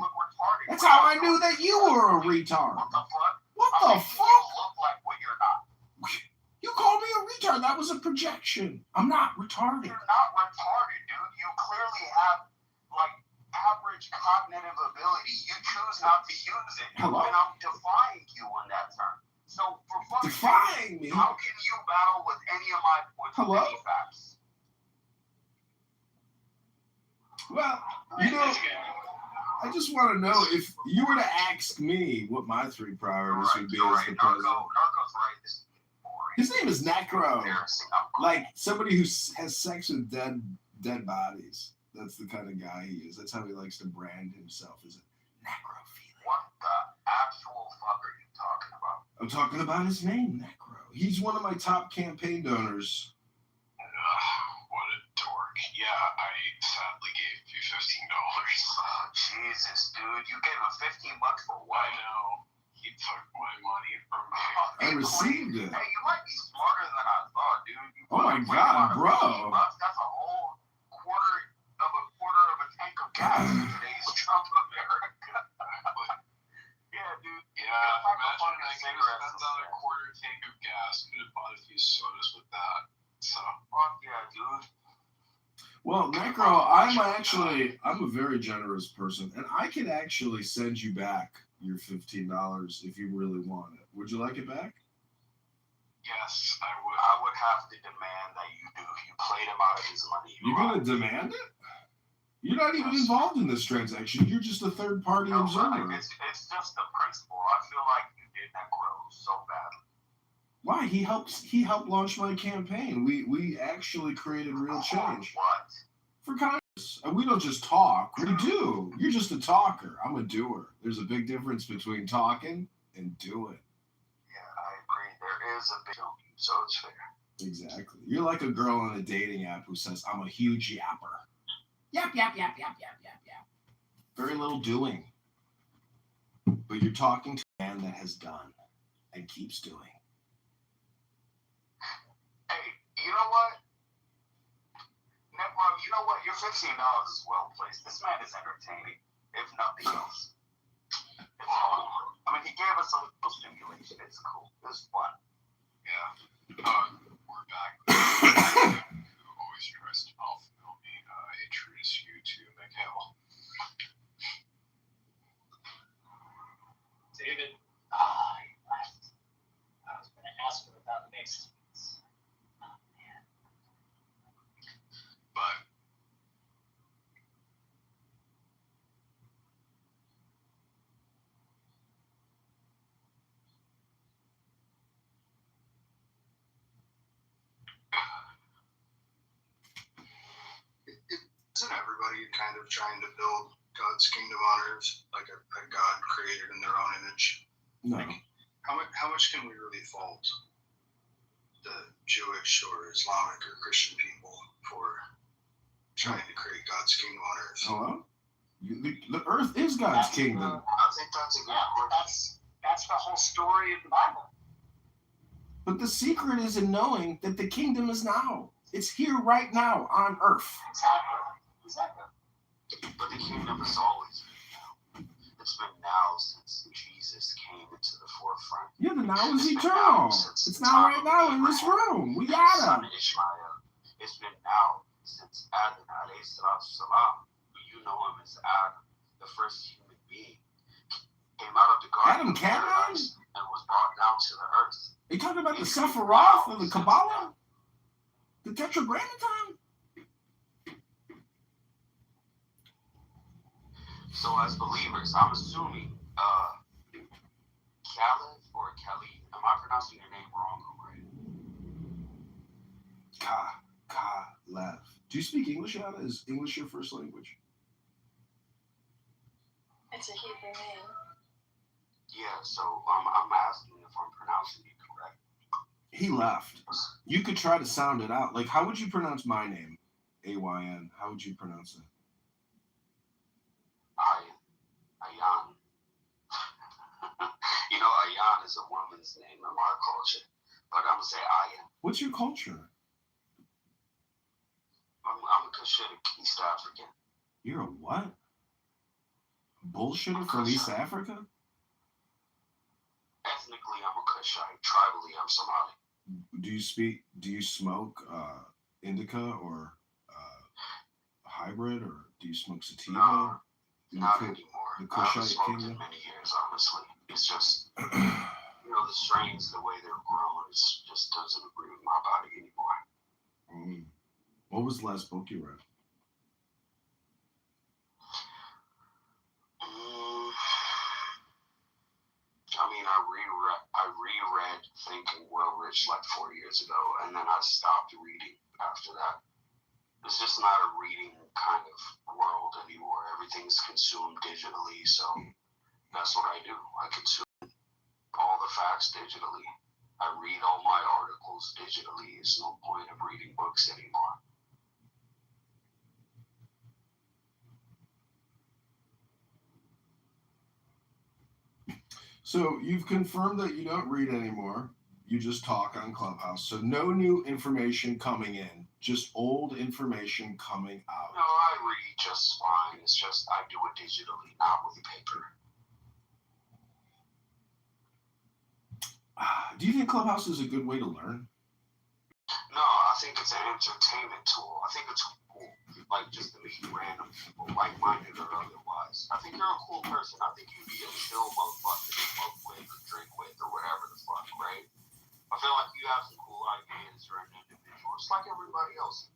That's how I knew that you were a retard. What the fuck? What the fuck? You look like what you're not. You called me a retard. That was a projection. I'm not retarded. You're not retarded, dude. You clearly have, average cognitive ability. You choose not to use it. Hello? And I'm defying you on that term. So, for fuck's defying me. How can you battle with any of my Hello? any facts? Well, you know, I just want to know if you were to ask me what my 3 priorities would be as the president. Narco's right. This is boring. His name is Necro. Embarrassing. Like somebody who has sex with dead bodies. That's the kind of guy he is. That's how he likes to brand himself, as a necrophiliac. What the actual fuck are you talking about? I'm talking about his name, Necro. He's one of my top campaign donors. What a dork. Yeah, I sadly gave you $15. Oh, Jesus, dude. You gave him $15 for what? I know. He took my money from me. I received it. Hey, you might be smarter than I thought, dude. Oh my God, bro. That's a whole quarter of a tank of gas in today's Trump America. Yeah, dude. Yeah, imagine I could have spent on a quarter tank of gas. Could have bought a few sodas with that. So. Fuck yeah, dude. Well, Necro, I'm a very generous person, and I could actually send you back your $15 if you really want it. Would you like it back? Yes, I would. I would have to demand that you do. You played him out of his money. You're going to demand it? You're not even involved in this transaction. You're just a third-party observer. It's just the principle. I feel like you did Necro so badly. Why? He helped launch my campaign. We actually created real change. What? For Congress. And we don't just talk. We do. You're just a talker. I'm a doer. There's a big difference between talking and doing. Yeah, I agree. There is a big difference, so it's fair. Exactly. You're like a girl on a dating app who says, I'm a huge yapper. Yap, yap, yap, yap, yap, yap, yap. Very little doing. But you're talking to a man that has done and keeps doing. Hey, you know what? Necro, you know what? Your $15 is well placed. This man is entertaining, if nothing else. I mean, he gave us a little stimulation. It's cool. It's fun. Yeah. We're back. Who always tries to mouthfeel me. Introduce you to Mikhail. David. He left. I was going to ask him about mixed meats. Oh, man. But isn't everybody kind of trying to build God's kingdom on earth, like a God created in their own image? No. How much can we really fault the Jewish or Islamic or Christian people for trying to create God's kingdom on earth? Hello? The earth is God's kingdom. I think that's a good point. That's the whole story of the Bible. But the secret is in knowing that the kingdom is now. It's here right now on earth. Exactly. But the kingdom has always been now. It's been now since Jesus came into the forefront. Yeah, the now is eternal. It's now right now in this room. We got him. Ishmael. It's been now since Adam, alayhi salatu salam. You know him as Adam, the first human being. Came out of the garden Adam Cameron? And was brought down to the earth. Are you talking about the Sephiroth or the Kabbalah? The Tetragrammaton? So as believers, I'm assuming, Khaled or Khalid, am I pronouncing your name wrong or right? Kalev. Do you speak English, Ada? Is English your first language? It's a Hebrew name. Yeah, so I'm asking if I'm pronouncing it correct. He left. You could try to sound it out. Like, how would you pronounce my name? A-Y-N. How would you pronounce it? Ayan. You know, Ayan is a woman's name in our culture, but I'm going to say Ayan. What's your culture? I'm a Cushitic East African. You're a what? Bullshitter from East Africa? Ethnically, I'm a Cushite. Tribally, I'm Somali. Do you smoke indica or hybrid, or do you smoke sativa? No, not anymore. The I haven't Kushite smoked kingdom? in many years, honestly. It's just, the strains, the way they're grown, just doesn't agree with my body anymore. What was the last book you read? I reread Think and Grow Rich like 4 years ago, and then I stopped reading after that. It's just not a reading kind of world anymore. Everything's consumed digitally, so that's what I do. I consume all the facts digitally. I read all my articles digitally. There's no point of reading books anymore. So you've confirmed that you don't read anymore. You just talk on Clubhouse. So no new information coming in, just old information coming out. No, I read just fine. It's just I do it digitally, not with paper. Do you think Clubhouse is a good way to learn? No, I think it's an entertainment tool. I think it's cool, like just to meet random people, like-minded or otherwise. I think you're a cool person. I think you'd be a chill motherfucker to smoke with or drink with or whatever the fuck, right? I feel like you have some cool ideas. You're an individual, just like everybody else.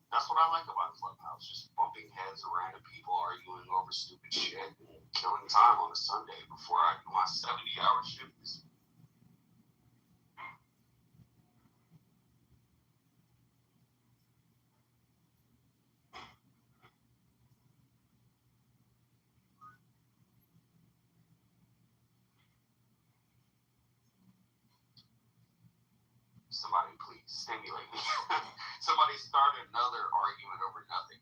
That's what I like about Clubhouse, just bumping heads of random people arguing over stupid shit and killing time on a Sunday before I do my 70-hour shift. Somebody please stimulate me. Somebody start another argument over nothing.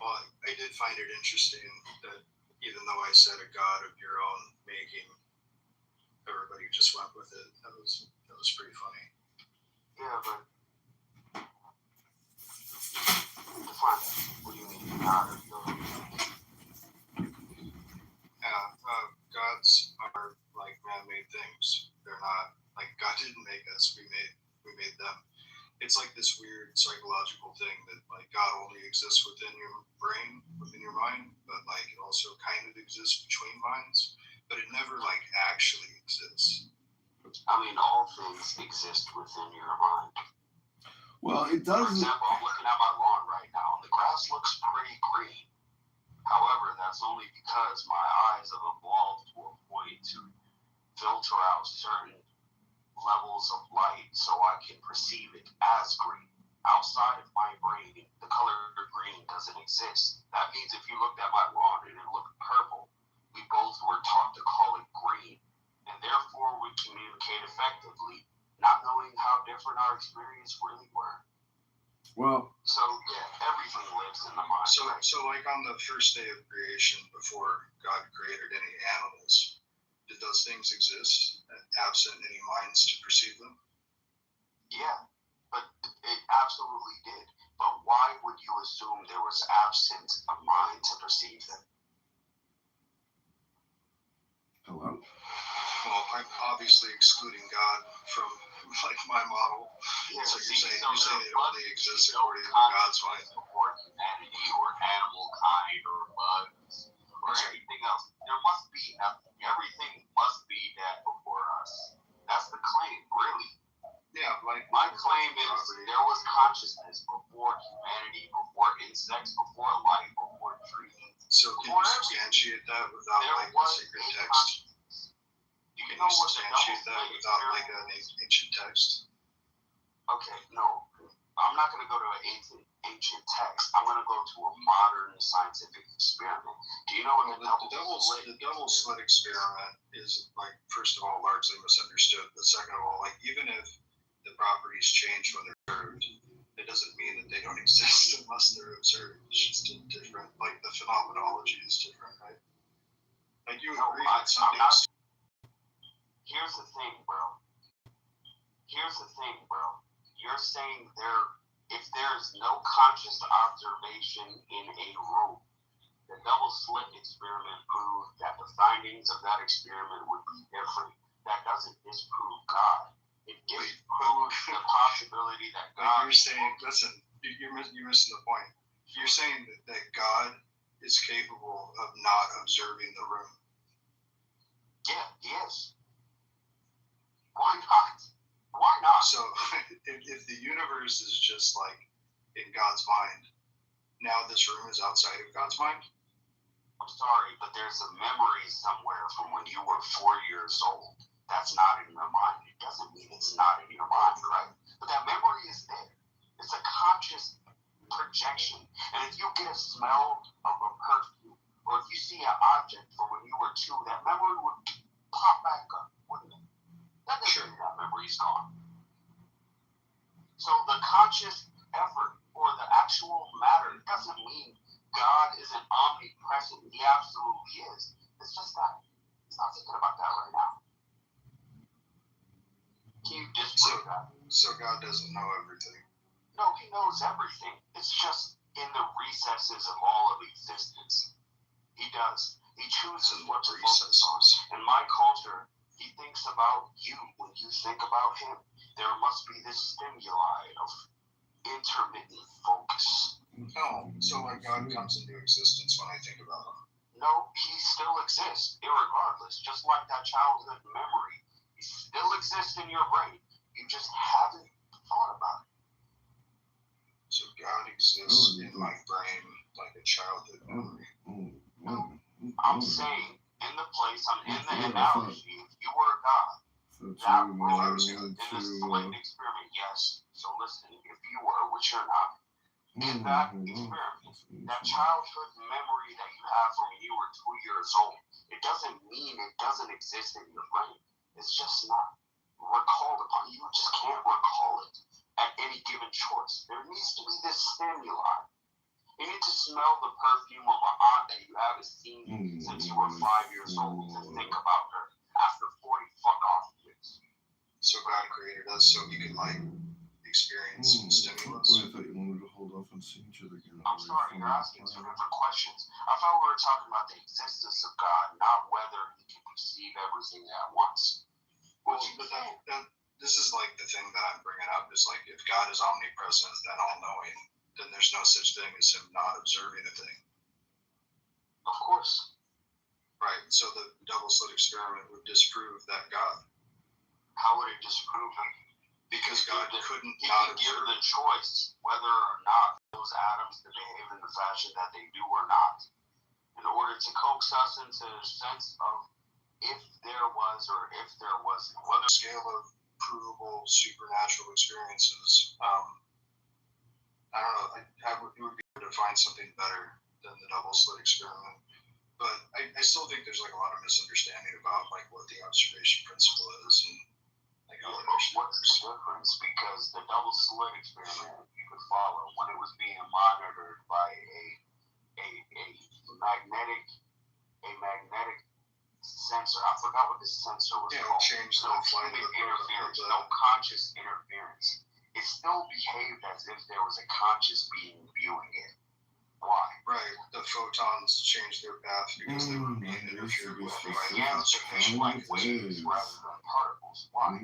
Well, I did find it interesting that even though I said a god of your own making, everybody just went with it. That was pretty funny. Yeah, but define that. What do you mean, god of your own making? Yeah, gods are like man-made things. They're not like God didn't make us. We made them. It's like this weird psychological thing that like God only exists within your brain, within your mind, but like it also kind of exists between minds, but it never like actually exists. I mean, all things exist within your mind. Well, it For doesn't. example, I'm looking at my lawn right now, and the grass looks pretty green. However, that's only because my eyes have evolved to a point to filter out certain levels of light so I can perceive it as green. Outside of my brain, the color green doesn't exist. That means if you looked at my lawn and it looked purple, we both were taught to call it green, and therefore we communicate effectively, not knowing how different our experience really were. Well, so yeah, everything lives in the mind. So like on the first day of creation, before God created any animals, did those things exist absent any minds to perceive them? Yeah, but it absolutely did. But why would you assume there was absent a mind to perceive them? Hello? Well, I'm obviously excluding God from like my model. Yeah, so you're saying it only exists according to God's mind. Before humanity or animal kind or bugs or anything else. There must be nothing. Everything must be that before us. That's the claim, really. Yeah, like my claim is there was consciousness before humanity, before insects, before life, before trees. So can you substantiate that without like a secret text? Can you substantiate that without like an ancient text? Okay, no. I'm not going to go to an ancient text. I'm going to go to a modern scientific experiment. Do you know what the double slit experiment is? Like, first of all, largely misunderstood. But second of all, like even if the properties change when they're observed, it doesn't mean that they don't exist unless they're observed. It's just different. Like the phenomenology is different, right? Like you agree that something's. Here's the thing, bro. You're saying if there's no conscious observation in a room, the double slit experiment proved that the findings of that experiment would be different. That doesn't disprove God. It disproves the possibility that God. You're saying, listen, You're missing the point. You're saying that God is capable of not observing the room. Yeah, he is. Why not? Why not? So if the universe is just like in God's mind, now this room is outside of God's mind? I'm sorry, but there's a memory somewhere from when you were 4 years old. That's not in your mind. It doesn't mean it's not in your mind, right? But that memory is there. It's a conscious projection. And if you get a smell of a perfume, or if you see an object from when you were 2, that memory would pop back up, wouldn't it? That doesn't mean that memory's gone. So the conscious effort or the actual matter doesn't mean God isn't omnipresent. He absolutely is. It's just that he's not thinking about that right now. Can you disprove that? So God doesn't know everything. No, he knows everything. It's just in the recesses of all of existence. He does. He chooses what to focus on. In my culture, he thinks about you when you think about him. There must be this stimuli of intermittent focus. No. So like God comes into existence when I think about him. No, he still exists, irregardless. Just like that childhood memory, he still exists in your brain. You just haven't thought about it. So God exists in my brain like a childhood memory. No, I'm saying in the place, I'm in the analogy, if you were God, that was in the Slayton experiment, yes. So listen, if you were, which you're not, in that experiment, that childhood memory that you have from when you were 2 years old, it doesn't mean it doesn't exist in your brain. It's just not recalled upon. You just can't recall it at any given choice. There needs to be this stimuli. You need to smell the perfume of an aunt that you haven't seen since you were 5 years old to think about her after 40 fuck-off years. So God created us so he could like experience some stimulus. Boy, I thought you wanted to hold off on seeing each other again. I'm sorry, you're asking two different questions. I thought we were talking about the existence of God, not whether he can perceive everything at once. Well, but this is like the thing that I'm bringing up is like if God is omnipresent, then all-knowing, then there's no such thing as him not observing a thing. Of course. Right. So the double slit experiment would disprove that God. How would it disprove him? Because God couldn't he not can give observe. the choice whether or not those atoms behave in the fashion that they do or not. In order to coax us into a sense of if there was or if there wasn't. Whether scale of provable supernatural experiences, I don't know, it would be good to find something better than the double slit experiment. But I still think there's like a lot of misunderstanding about like what the observation principle is and like how it what's the difference? Because the double slit experiment you could follow when it was being monitored by a magnetic sensor. I forgot what this sensor was called. No human interference, no conscious interference. It still behaved as if there was a conscious being viewing it. Why? Right. The photons changed their path because they were being interfered with by the observation like waves rather than particles. Why?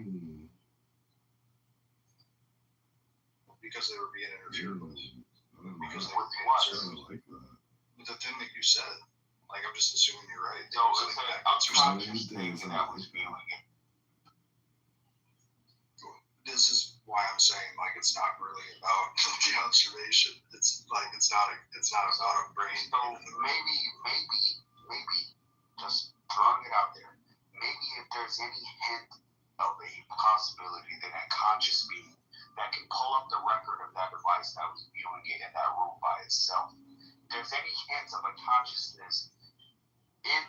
Because they were being interfered with. Because they with were being what? observed. With the thing that you said. Like, I'm just assuming you're right. No, it's an unconscious thing that was viewing it. This is why I'm saying, like, it's not really about the observation. It's like, it's not about a brain. So maybe, just throwing it out there, maybe if there's any hint of a possibility that a conscious being that can pull up the record of that device that was viewing it in that room by itself, if there's any hint of a consciousness in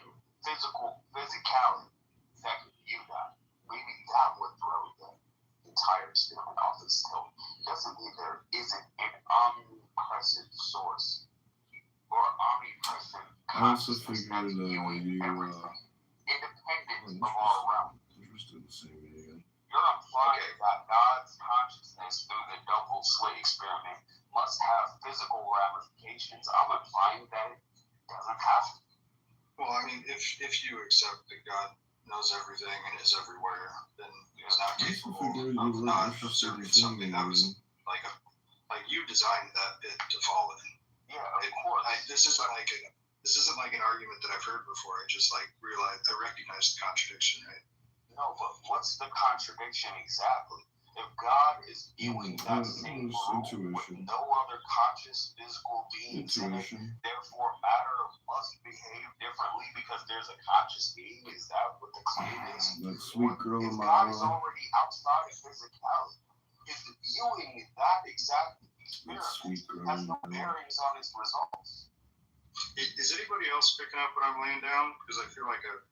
physicality that could view that, maybe that would throw the entire experiment off its tilt. It doesn't mean there isn't an omnipresent source or omnipresent consciousness that's viewing everything, independent of all realms. You're implying that God's consciousness through the double slit experiment must have physical ramifications. I'm implying that it doesn't have to. Well, I mean, if you accept that God knows everything and is everywhere, then he's not capable of not observing something that was like like you designed that pit to fall in. Yeah, of course. This isn't like an argument that I've heard before. I just like realized I recognize the contradiction, right? No, but what's the contradiction exactly? If God is viewing that same room with no other conscious physical beings in it, therefore matter must behave differently because there's a conscious being. Is that what the claim is? That sweet girl If in my God is already outside of physicality, is viewing that exact experiment has no bearings on its results. Is anybody else picking up what I'm laying down? Because I feel like I've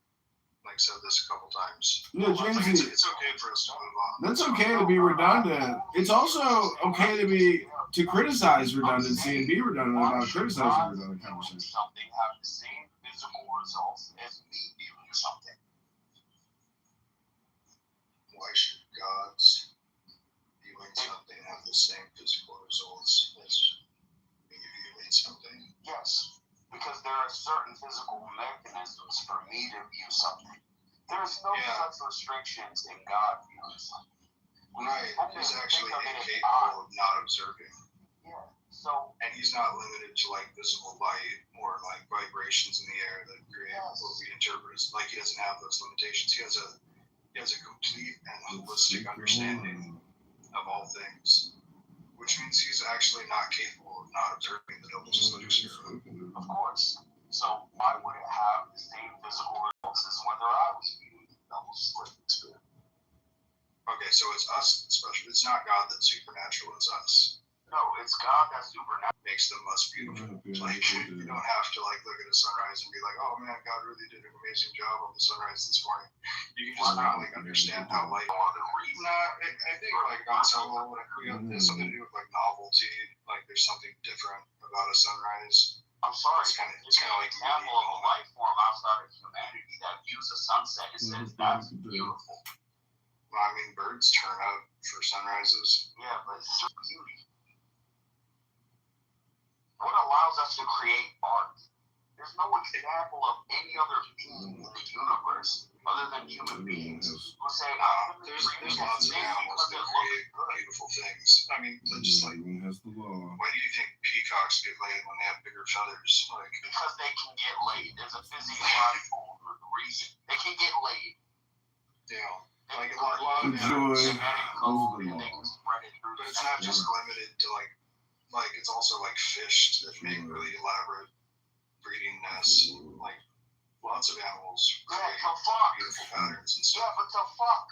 said this a couple times. No, Jamesy, it's okay for us to move on. That's okay to be redundant. It's also okay to criticize redundancy and be redundant about criticizing redundant conversation. Something have the same physical results as me viewing something. Why should God's viewing something have the same physical results as me viewing something? Yes, because there are certain physical mechanisms for me to view something. There's no such restrictions in God viewing something. Right, he's actually incapable of not observing. Yeah, so... And he's not limited to like visible light or like vibrations in the air that create what we interpret as, like he doesn't have those limitations. He has a complete and holistic understanding of all things, which means he's actually not capable of not observing the double split spirit. Of course. So why would it have the same physical results as whether I was viewing the double split spirit? Okay, so it's us special. It's not God that's supernatural, it's us. No, it's God that's supernatural. Makes them less beautiful. Like, you don't have to like look at a sunrise and be like, oh man, God really did an amazing job on the sunrise this morning. You can just not like understand how light. I think like on some level, there's something to do with like novelty. Like there's something different about a sunrise. I'm sorry, it's kind of like an example of a life form outside of humanity that views a sunset and says that's beautiful. Well, I mean, birds turn up for sunrises. Yeah, but it's beauty. What allows us to create art? There's no example of any other being in the universe other than human beings who say, there's lots of animals that create beautiful things. I mean, just like, why do you think peacocks get laid when they have bigger feathers? Like, because they can get laid. There's a physiological reason. They can get laid. Yeah. Like a lot of genetic code and they can spread it through. But it's not just limited to like it's also like fish that make really elaborate breeding nests. Like lots of animals create beautiful patterns and stuff. Yeah, but to fuck.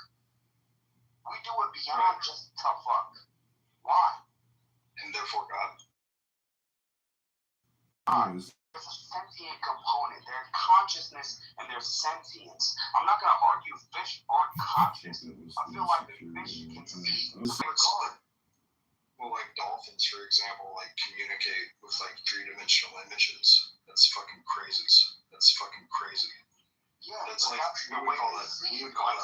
We do it beyond just to fuck. Why? And therefore God. There's a sentient component. There's consciousness and there's sentience. I'm not gonna argue fish aren't conscious. I feel like the fish can see. Well, like dolphins, for example, like communicate with like 3-dimensional images. That's fucking crazy. That's fucking crazy. Yeah, that's like we would call that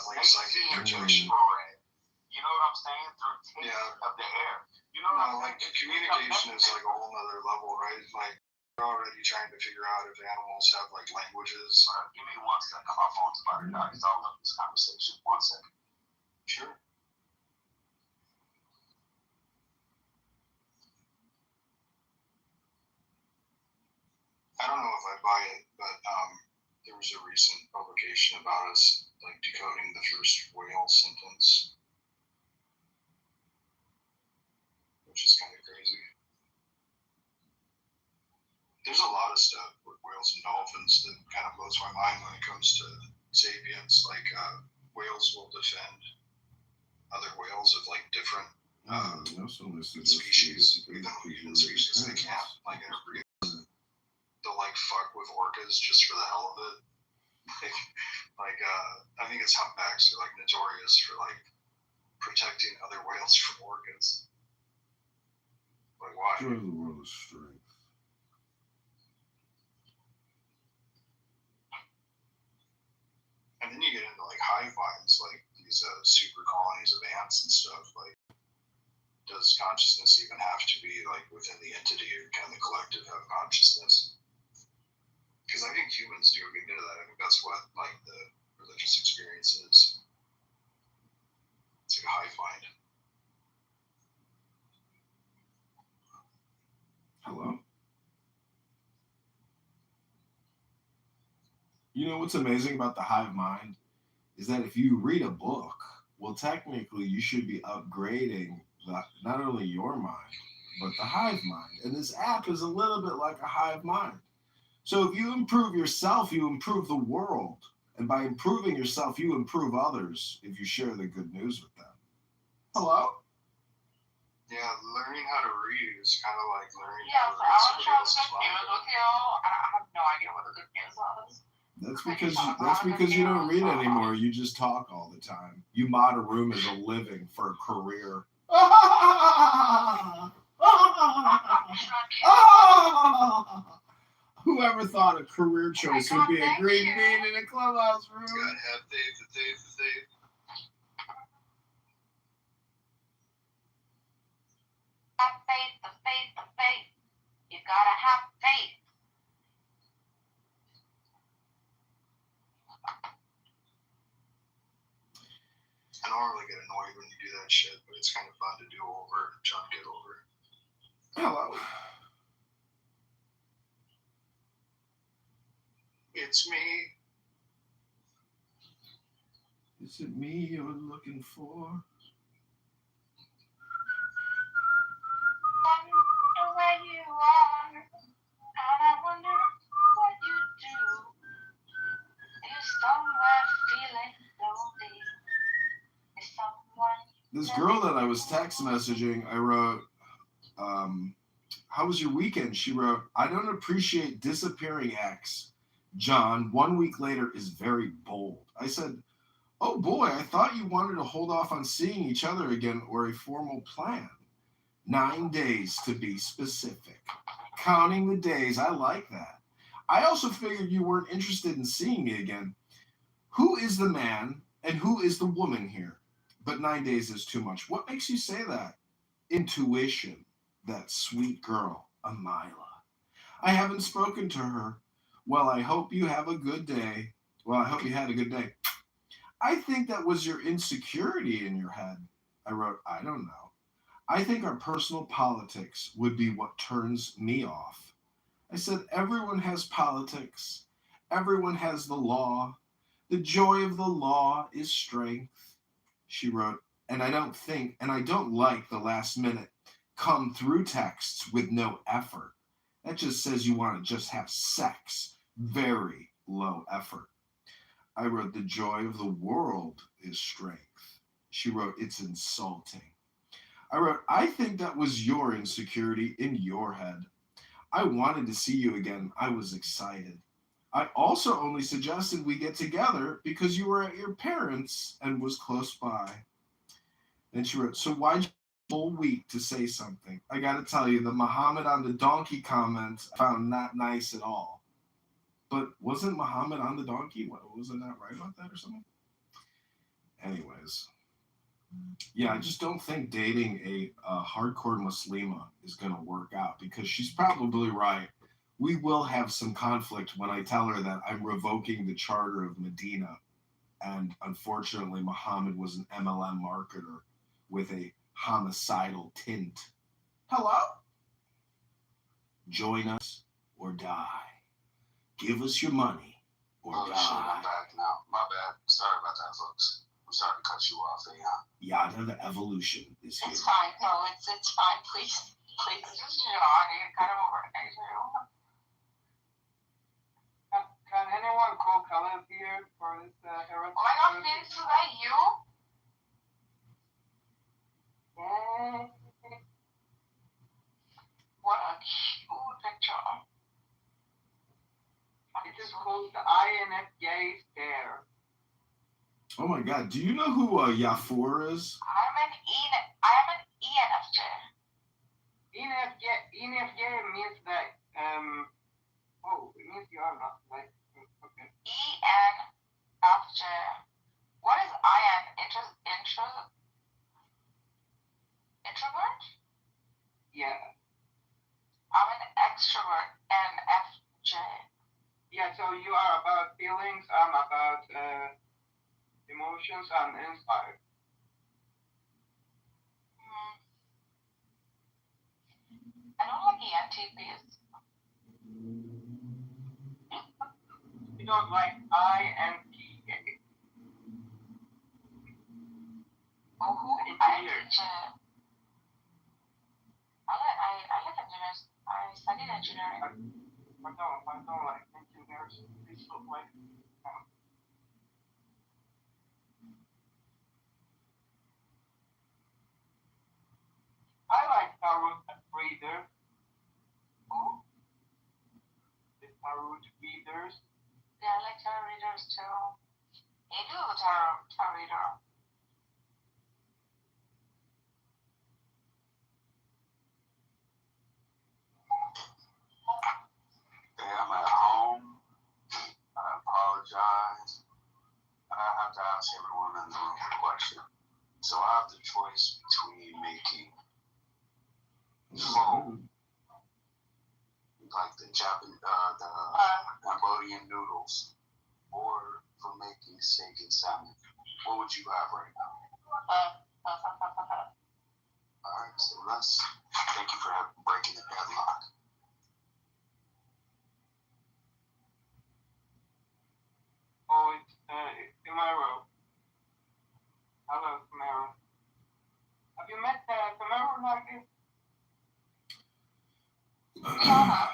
like psychic projection. You know what I'm saying? Through taste of the air. You know what I'm saying? Like communication is like a whole nother level, right? Like we're already trying to figure out if animals have like languages. Give me 1 second. My phone's about to die. I'll love this conversation. 1 second. Sure. I don't know if I buy it, but there was a recent publication about us like decoding the first whale sentence, which is kind of crazy. There's a lot of stuff with whales and dolphins that kind of blows my mind when it comes to sapiens. Like whales will defend other whales of like different species, even human species. They can't like interbreed. They'll like fuck with orcas just for the hell of it. I think it's humpbacks are like notorious for like protecting other whales from orcas. Like why? Joy the world of strength. And then you get into like hive minds, like these super colonies of ants and stuff. Like, does consciousness even have to be like within the entity, or can the collective have consciousness? Because I think humans do a good bit of that. I think that's what like the religious experience is. It's like a hive mind. You know what's amazing about the hive mind is that if you read a book, well, technically you should be upgrading not only your mind, but the hive mind. And this app is a little bit like a hive mind. So if you improve yourself, you improve the world. And by improving yourself, you improve others if you share the good news with them. Hello? Yeah, learning how to read is kind of like learning Yeah, how to so read I want to somebody try the else's good mind. news with you. I have no idea what the good news is. That's because you don't read anymore. You just talk all the time. You mod a room as a living for a career. Whoever thought a career choice would be a green bean in a clubhouse room? Gotta have faith, the faith, the faith. Have faith, the faith, the faith. You gotta have faith. I normally get annoyed when you do that shit, but it's kind of fun to do over, trying to get over. Hello. It's me. Is it me you're looking for? I wonder where you are, and I wonder what you do. You're somewhere feeling lonely. Is someone. This girl that I was text messaging, I wrote, how was your weekend? She wrote, I don't appreciate disappearing ex. John, 1 week later, is very bold. I said, oh boy, I thought you wanted to hold off on seeing each other again or a formal plan. 9 days to be specific. Counting the days, I like that. I also figured you weren't interested in seeing me again. Who is the man and who is the woman here? But 9 days is too much. What makes you say that? Intuition. That sweet girl, Amila. I haven't spoken to her. Well, I hope you have a good day. Well, I hope you had a good day. I think that was your insecurity in your head. I wrote, I don't know. I think our personal politics would be what turns me off. I said, everyone has politics. Everyone has the law. The joy of the law is strength. She wrote, and I don't like the last minute come through texts with no effort. That just says you want to just have sex. Very low effort. I wrote, the joy of the world is strength. She wrote, it's insulting. I wrote, I think that was your insecurity in your head. I wanted to see you again. I was excited. I also only suggested we get together because you were at your parents' and was close by. Then she wrote, so why'd you whole week to say something? I gotta tell you, the Muhammad on the donkey comments I found not nice at all. But wasn't Muhammad on the donkey? Wasn't that right about that or something? Anyways. Yeah, I just don't think dating a hardcore Muslima is going to work out because she's probably right. We will have some conflict when I tell her that I'm revoking the charter of Medina. And unfortunately, Muhammad was an MLM marketer with a homicidal tint. Hello? Join us or die. Give us your money or die. Shit, I'm back now. My bad. Sorry about that, folks. I'm sorry to cut you off, Yada the evolution is here. It's fine. No, it's fine. Please. Just, I get kind of over it. Can anyone call Caleb here for this heresy? Oh my God, Vince, is that you? Yay. What a cute picture. It is called the INFJ scare. Oh my God, do you know who Yafur is? I'm an ENFJ. ENFJ means that, it means you are not like, okay. ENFJ. What is IN? Introvert? Yeah. I'm an extrovert, NFJ. Yeah, so you are about feelings, I'm about emotions and insight. I don't like ENTPs. don't like INTA. Oh, who? Engineers. I like engineers. I studied engineering. I don't like engineers. They look like. I like tarot reader. Who? The tarot readers. Yeah, I like tarot readers too. Angel is a tarot reader. Hey, I'm at home. I apologize. I have to ask everyone in the room a question. So I have the choice between making pho, like the Cambodian noodles, or for making steak and salmon. What would you have right now? Alright, so thank you for breaking the deadlock. Oh, it's Camaro. Hello, Camaro. Have you met Camaro Nugget? Yeah.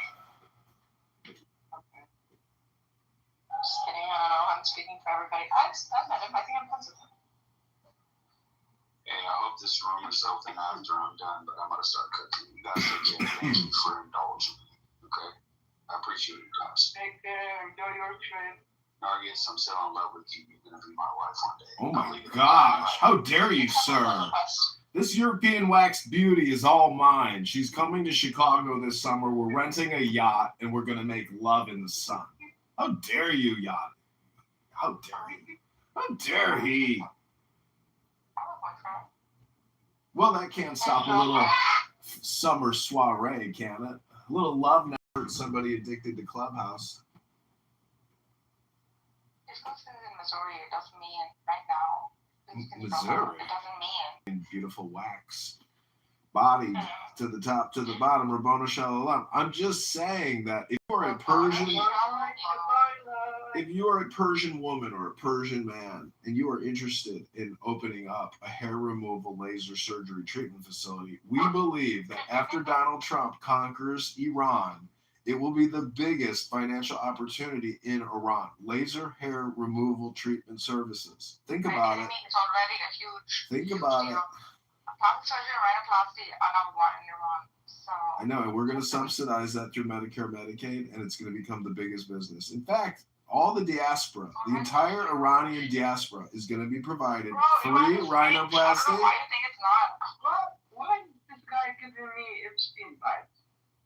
Just kidding. I don't know. I'm speaking for everybody. I met him. I think I'm friends with him. Hey, I hope this room is open after I'm done, but I'm gonna start cooking. You guys take care. Thank you for indulging me. Okay? I appreciate you guys. Take care. Enjoy your trip. Nargis, I'm still in love with you. You're gonna be my wife one day. Oh my gosh, how dare you, sir? This European waxed beauty is all mine. She's coming to Chicago this summer. We're renting a yacht, and we're going to make love in the sun. How dare you, yacht? How dare you? How dare he? Well, that can't stop a little summer soiree, can it? A little love now for somebody addicted to Clubhouse. This person is in Missouri. It doesn't mean right now. Missouri. It doesn't mean. Beautiful wax. Bodied to the top, to the bottom, Rabbona Shalom. I'm just saying that if you are a Persian woman or a Persian man and you are interested in opening up a hair removal laser surgery treatment facility, we believe that after Donald Trump conquers Iran, it will be the biggest financial opportunity in Iran. Laser hair removal treatment services. Think about it. It's already a huge. Think about it. Plastic surgery and rhinoplasty are number one in Iran. So. I know, and we're going to subsidize that through Medicare, Medicaid, and it's going to become the biggest business. In fact, all the diaspora, the entire Iranian diaspora, is going to be provided free rhinoplasty. I don't know why you think it's not. Why is this guy giving me Epstein vibes?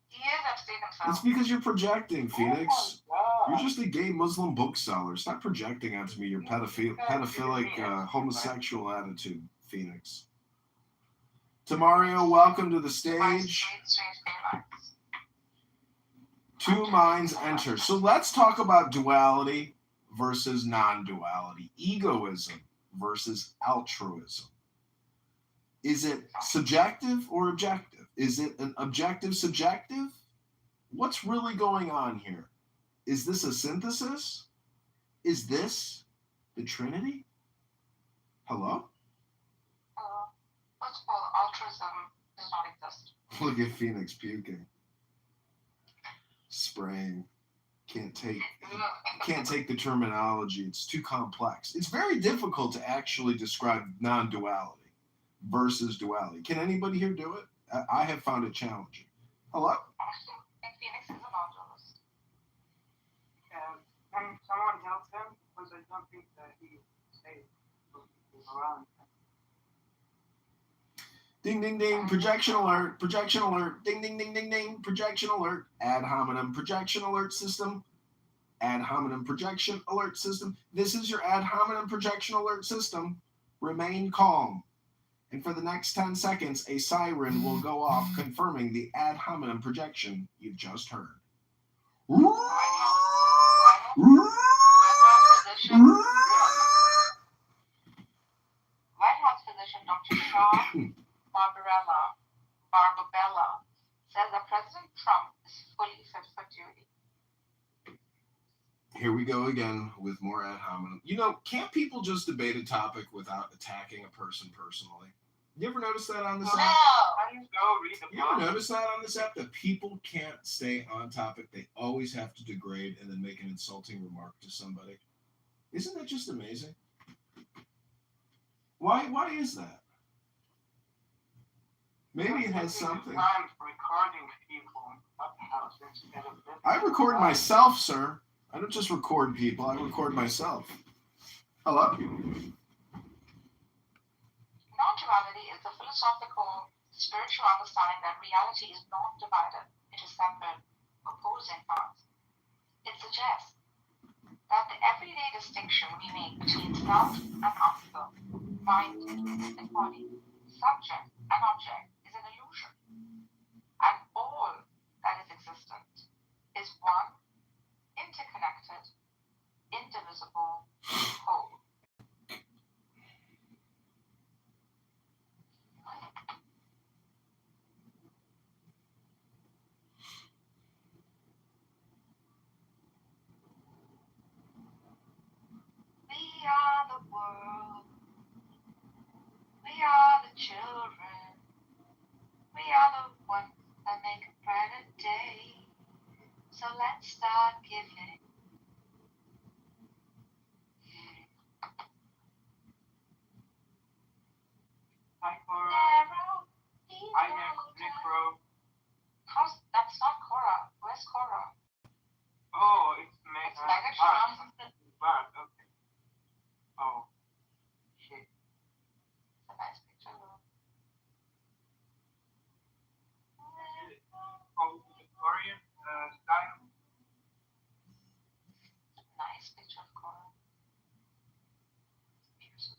He is Epstein himself. It's because you're projecting, Phoenix. Oh You're just a gay Muslim bookseller. Stop projecting onto me your pedophilic, homosexual attitude, Phoenix. Tamario, welcome to the stage. Two minds enter. So let's talk about duality versus non-duality. Egoism versus altruism. Is it subjective or objective? Is it an objective subjective? What's really going on here? Is this a synthesis? Is this the Trinity? Hello? First of all, altruism does not exist. Look at Phoenix puking. Spraying. Can't take the terminology. It's too complex. It's very difficult to actually describe non-duality versus duality. Can anybody here do it? I have found it challenging. Hello? And Phoenix is an altruist. Can someone help him? Because I don't think that he stays around. Ding, ding, ding, projection alert, ding, ding, ding, ding, ding, projection alert, ad hominem projection alert system, ad hominem projection alert system. This is your ad hominem projection alert system. Remain calm. And for the next 10 seconds, a siren will go off confirming the ad hominem projection you've just heard. Lighthouse physician Dr. Sean Barbabella says that President Trump is fully fit for duty. Here we go again with more ad hominem. You know, can't people just debate a topic without attacking a person personally? You ever notice that on this app? You ever notice that on this app that people can't stay on topic? They always have to degrade and then make an insulting remark to somebody. Isn't that just amazing? Why is that? Maybe it has something. I record myself, sir. I don't just record people. I record myself. Hello? Non-duality is the philosophical, spiritual understanding that reality is not divided into separate, opposing parts. It suggests that the everyday distinction we make between self and other, mind and body, subject and object is an illusion. And all that is existent is one, interconnected, indivisible whole. We are the world. We are the children. We are the ones that make a brighter day. So let's start giving. Hi, Cora. Narrow, Hi, Necro. That's not Cora. Where's Cora? Oh, it's Megatron. Bart, okay. Oh, shit. It's a nice picture. Oh, Victorian style. Nice picture of Cora. Beautiful.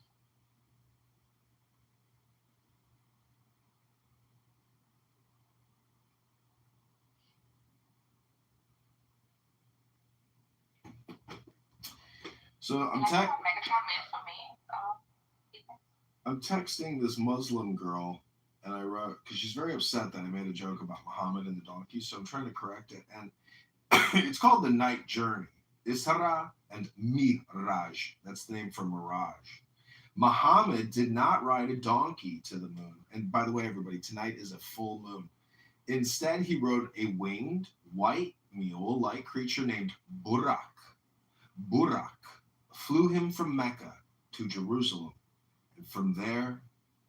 So I'm texting this Muslim girl, and I wrote, because she's very upset that I made a joke about Muhammad and the donkey, so I'm trying to correct it. And it's called The Night Journey. Isra and Miraj. That's the name for mirage. Muhammad did not ride a donkey to the moon. And by the way, everybody, tonight is a full moon. Instead, he rode a winged, white, mule-like creature named Burak. Burak flew him from Mecca to Jerusalem, and from there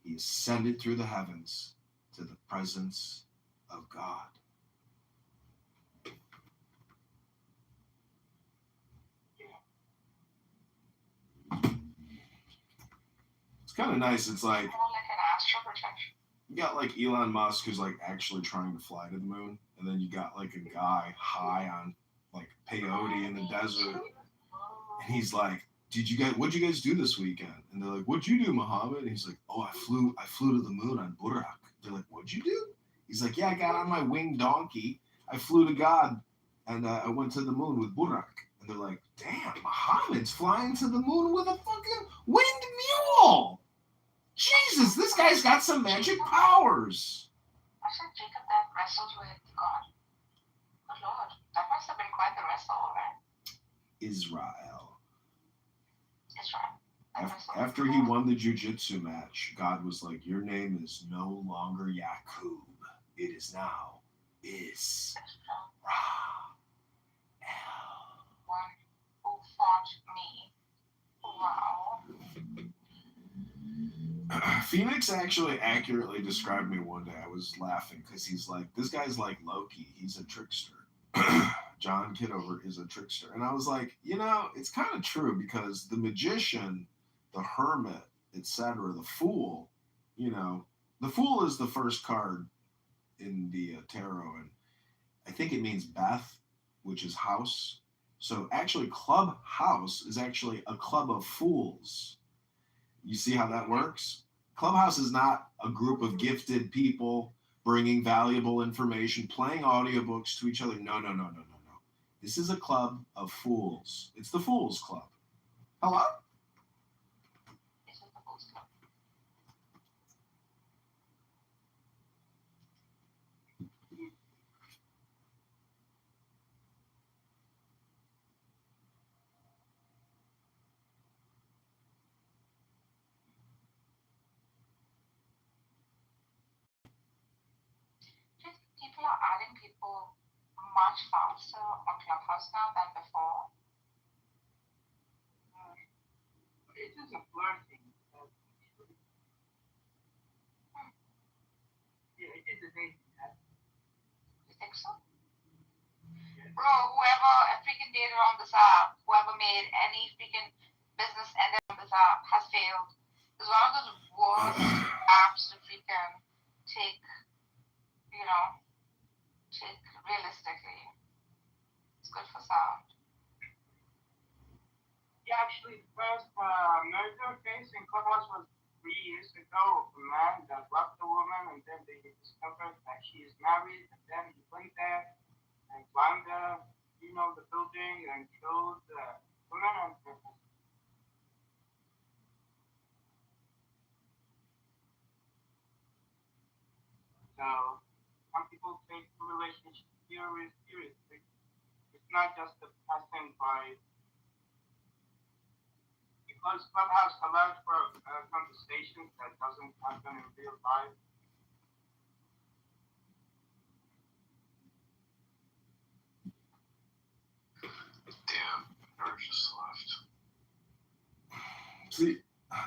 he ascended through the heavens to the presence of God. It's kind of nice. It's like, More like an astral projection. you got like Elon Musk who's like actually trying to fly to the moon, and then you got like a guy high on like peyote in the desert, and he's like, what'd you guys do this weekend? And they're like, what'd you do, Muhammad? And he's like, oh, I flew to the moon on Burak. They're like, what'd you do? He's like, yeah, I got on my winged donkey, I flew to God, and I went to the moon with Burak. And they're like, damn, Muhammad's flying to the moon with a fucking winged mule. Jesus, this guy's got some magic powers. I said Jacob that wrestled with God. Good Lord, that must have been quite the wrestle, right? Israel. Israel. After he won the jiu-jitsu match, God was like, your name is no longer Yakub. It is now Israel. One who fought me. Wow. Phoenix actually accurately described me one day. I was laughing because he's like, this guy's like Loki. He's a trickster. John Kitover is a trickster. And I was like, it's kind of true, because the magician, the hermit, etc., the fool, the fool is the first card in the tarot. And I think it means Beth, which is house. So actually, Clubhouse is actually a club of fools. You see how that works? Clubhouse is not a group of gifted people bringing valuable information, playing audiobooks to each other. No. This is a club of fools. It's the Fools Club. Hello? people much faster on Clubhouse now than before. It is a flirting. Yeah, it is a dating app. You think so? Bro, whoever freaking dated on this app, whoever made any freaking business ended on this app has failed. It's one of those worst apps to freaking take realistically. It's good for sound. Yeah, actually, the first murder case in Clubhouse was 3 years ago of a man that left a woman, and then they discovered that she is married, and then he went there and climbed the building and killed the woman on purpose. So some people take the relationship seriously. It's not just a passing by. Because Clubhouse allows for conversations that doesn't happen in real life. Damn, Nerve just left. See,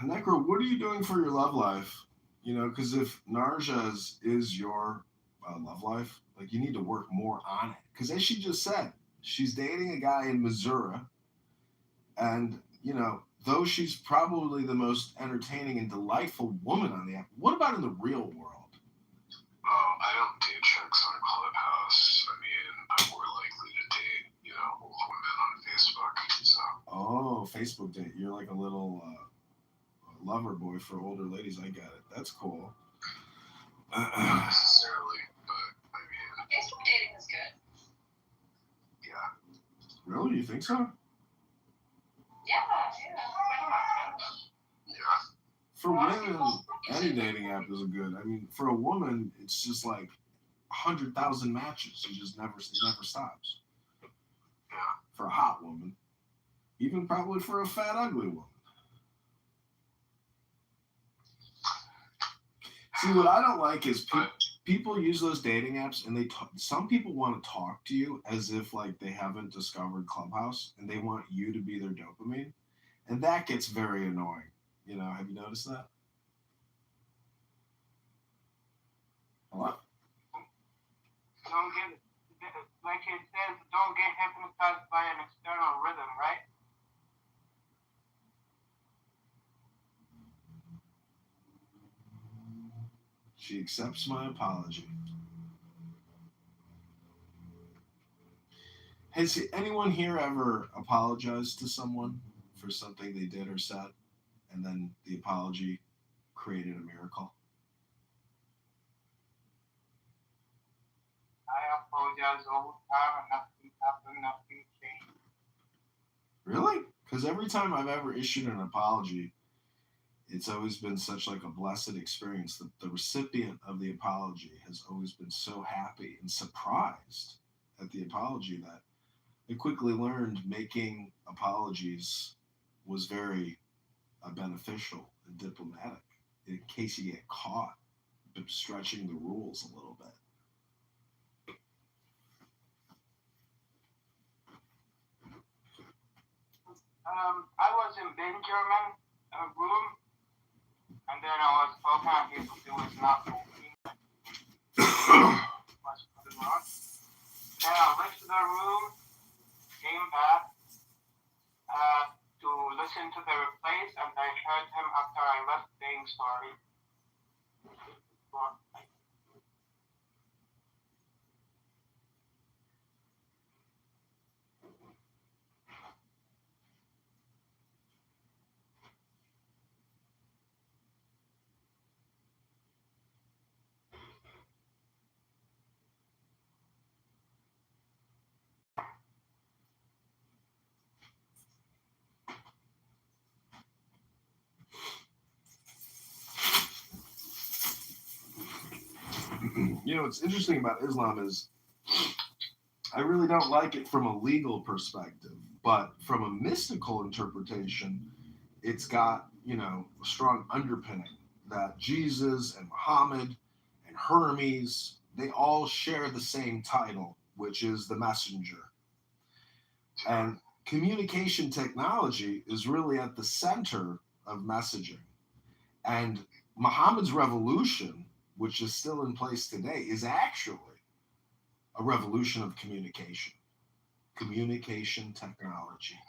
Necro, what are you doing for your love life? Because if Narja's is your love life, like you need to work more on it. Because as she just said, she's dating a guy in Missouri, and though she's probably the most entertaining and delightful woman on the app, what about in the real world? I don't date chicks on Clubhouse. I mean, I'm more likely to date, old women on Facebook. So. Oh, Facebook date. You're like a little lover boy for older ladies. I get it. That's cool. Not necessarily, but I mean. Facebook dating is good. Yeah. Really? You think so? Yeah. For women, any dating app is good. I mean, for a woman, it's just like 100,000 matches. It never stops. Yeah. For a hot woman, even probably for a fat, ugly woman. See, what I don't like is people use those dating apps, and some people want to talk to you as if like they haven't discovered Clubhouse, and they want you to be their dopamine, and that gets very annoying. Have you noticed that? What? Don't get, like it says, don't get hypnotized by an external rhythm, right? She accepts my apology. Has anyone here ever apologized to someone for something they did or said, and then the apology created a miracle? I apologize all the time, and nothing happened, nothing changed. Really? Because every time I've ever issued an apology, it's always been such like a blessed experience. The recipient of the apology has always been so happy and surprised at the apology that I quickly learned making apologies was very beneficial and diplomatic in case you get caught stretching the rules a little bit. I was in Benjamin room, and then I was talking to people who was not moving. Then I went to the room, came back to listen to the replays, and I heard him after I left saying sorry. What's interesting about Islam is I really don't like it from a legal perspective, but from a mystical interpretation, it's got, a strong underpinning that Jesus and Muhammad and Hermes, they all share the same title, which is the messenger. And communication technology is really at the center of messaging. And Muhammad's revolution, which is still in place today, is actually a revolution of communication technology.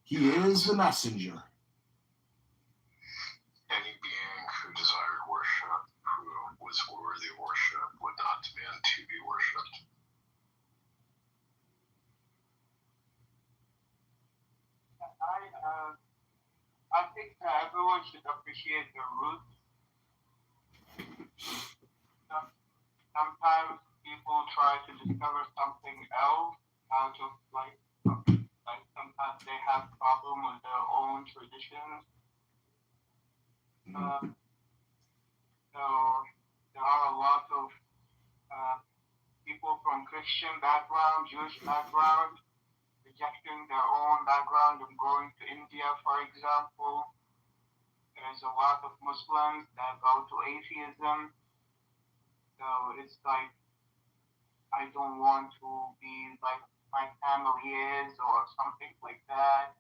He is the messenger. Any being who desired worship, who was worthy of worship, would not demand to be worshipped. I think that everyone should appreciate their roots. Sometimes people try to discover something else out of like sometimes they have problem with their own traditions. So there are a lot of people from Christian background, Jewish background, rejecting their own background and going to India, for example. There's a lot of Muslims that go to atheism. So it's like, I don't want to be like my family is or something like that.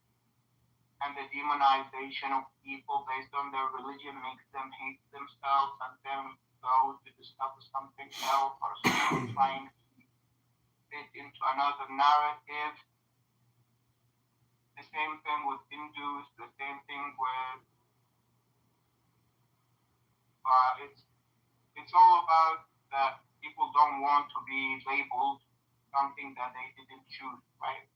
And the demonization of people based on their religion makes them hate themselves and then go to discover something else or trying to fit into another narrative. The same thing with Hindus, the same thing with it's all about that people don't want to be labeled something that they didn't choose, right?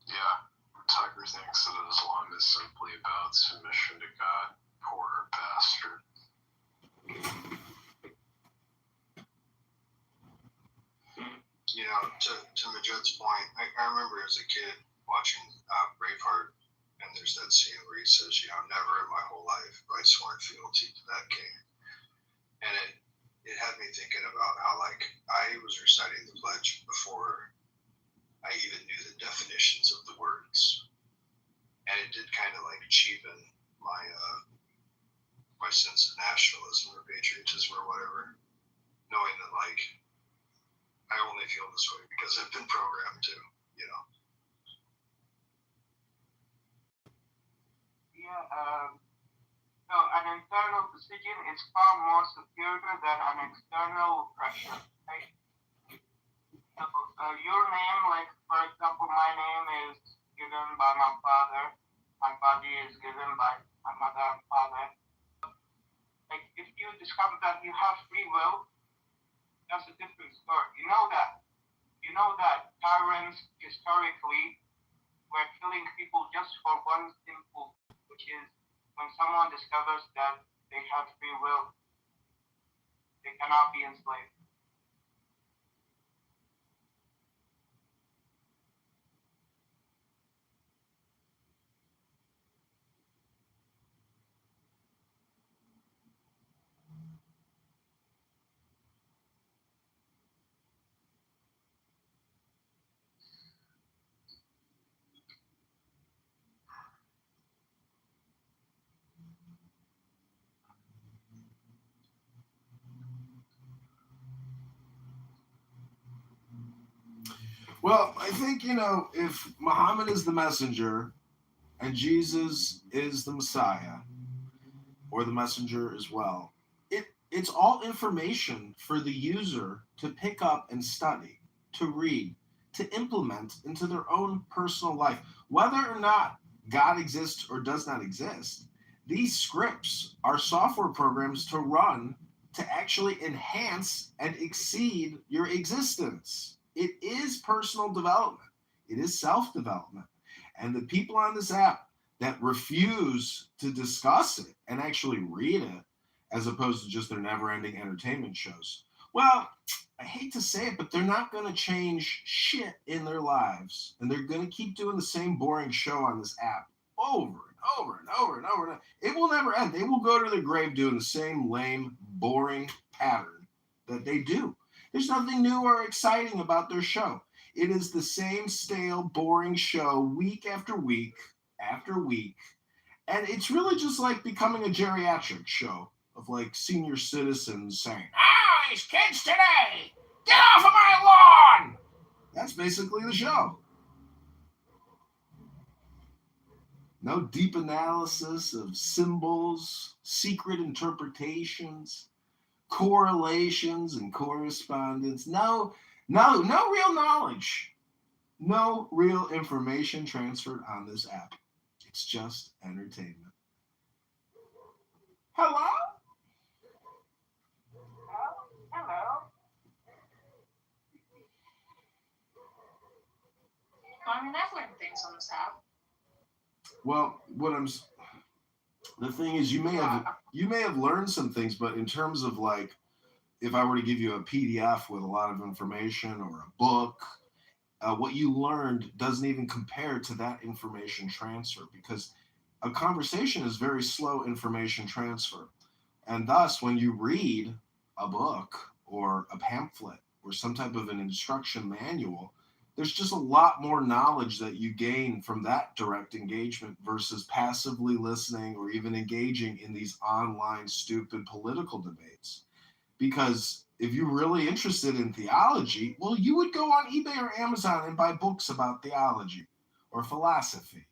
Yeah, Tiger thinks that Islam is simply about submission to God. Poor bastard. You know, to Majid's point, I remember as a kid watching Braveheart, and there's that scene where he says, you know, never in my whole life have I sworn fealty to that king. And it had me thinking about how, like, I was reciting the pledge before I even knew the definitions of the words. And it did kind of like cheapen my my sense of nationalism or patriotism or whatever, knowing that like I only feel this way because I've been programmed to, you know. Yeah, so an internal decision is far more superior than an external pressure, right? So, your name, like for example, my name is given by my father, my body is given by my mother and father. Like if you discover that you have free will, that's a different story. You know that tyrants historically were killing people just for one simple, which is when someone discovers that they have free will, they cannot be enslaved. Well, I think, you know, if Muhammad is the messenger and Jesus is the Messiah, or the messenger as well, it's all information for the user to pick up and study, to read, to implement into their own personal life. Whether or not God exists or does not exist, these scripts are software programs to run to actually enhance and exceed your existence. It is personal development. It is self-development. And the people on this app that refuse to discuss it and actually read it, as opposed to just their never-ending entertainment shows, well, I hate to say it, but they're not going to change shit in their lives. And they're going to keep doing the same boring show on this app over and over and over and over and over. It will never end. They will go to the grave doing the same lame, boring pattern that they do. There's nothing new or exciting about their show. It is the same stale, boring show week after week after week. And it's really just like becoming a geriatric show of like senior citizens saying, these kids today, get off of my lawn! That's basically the show. No deep analysis of symbols, secret interpretations, correlations and correspondence. No real knowledge. No real information transferred on this app. It's just entertainment. Hello? Hello. I mean, I've learned things on this app. Well, the thing is, you may have learned some things, but in terms of like, if I were to give you a PDF with a lot of information or a book, what you learned doesn't even compare to that information transfer, because a conversation is very slow information transfer. And thus, when you read a book or a pamphlet or some type of an instruction manual, there's just a lot more knowledge that you gain from that direct engagement versus passively listening or even engaging in these online stupid political debates. Because if you're really interested in theology, well, you would go on eBay or Amazon and buy books about theology or philosophy.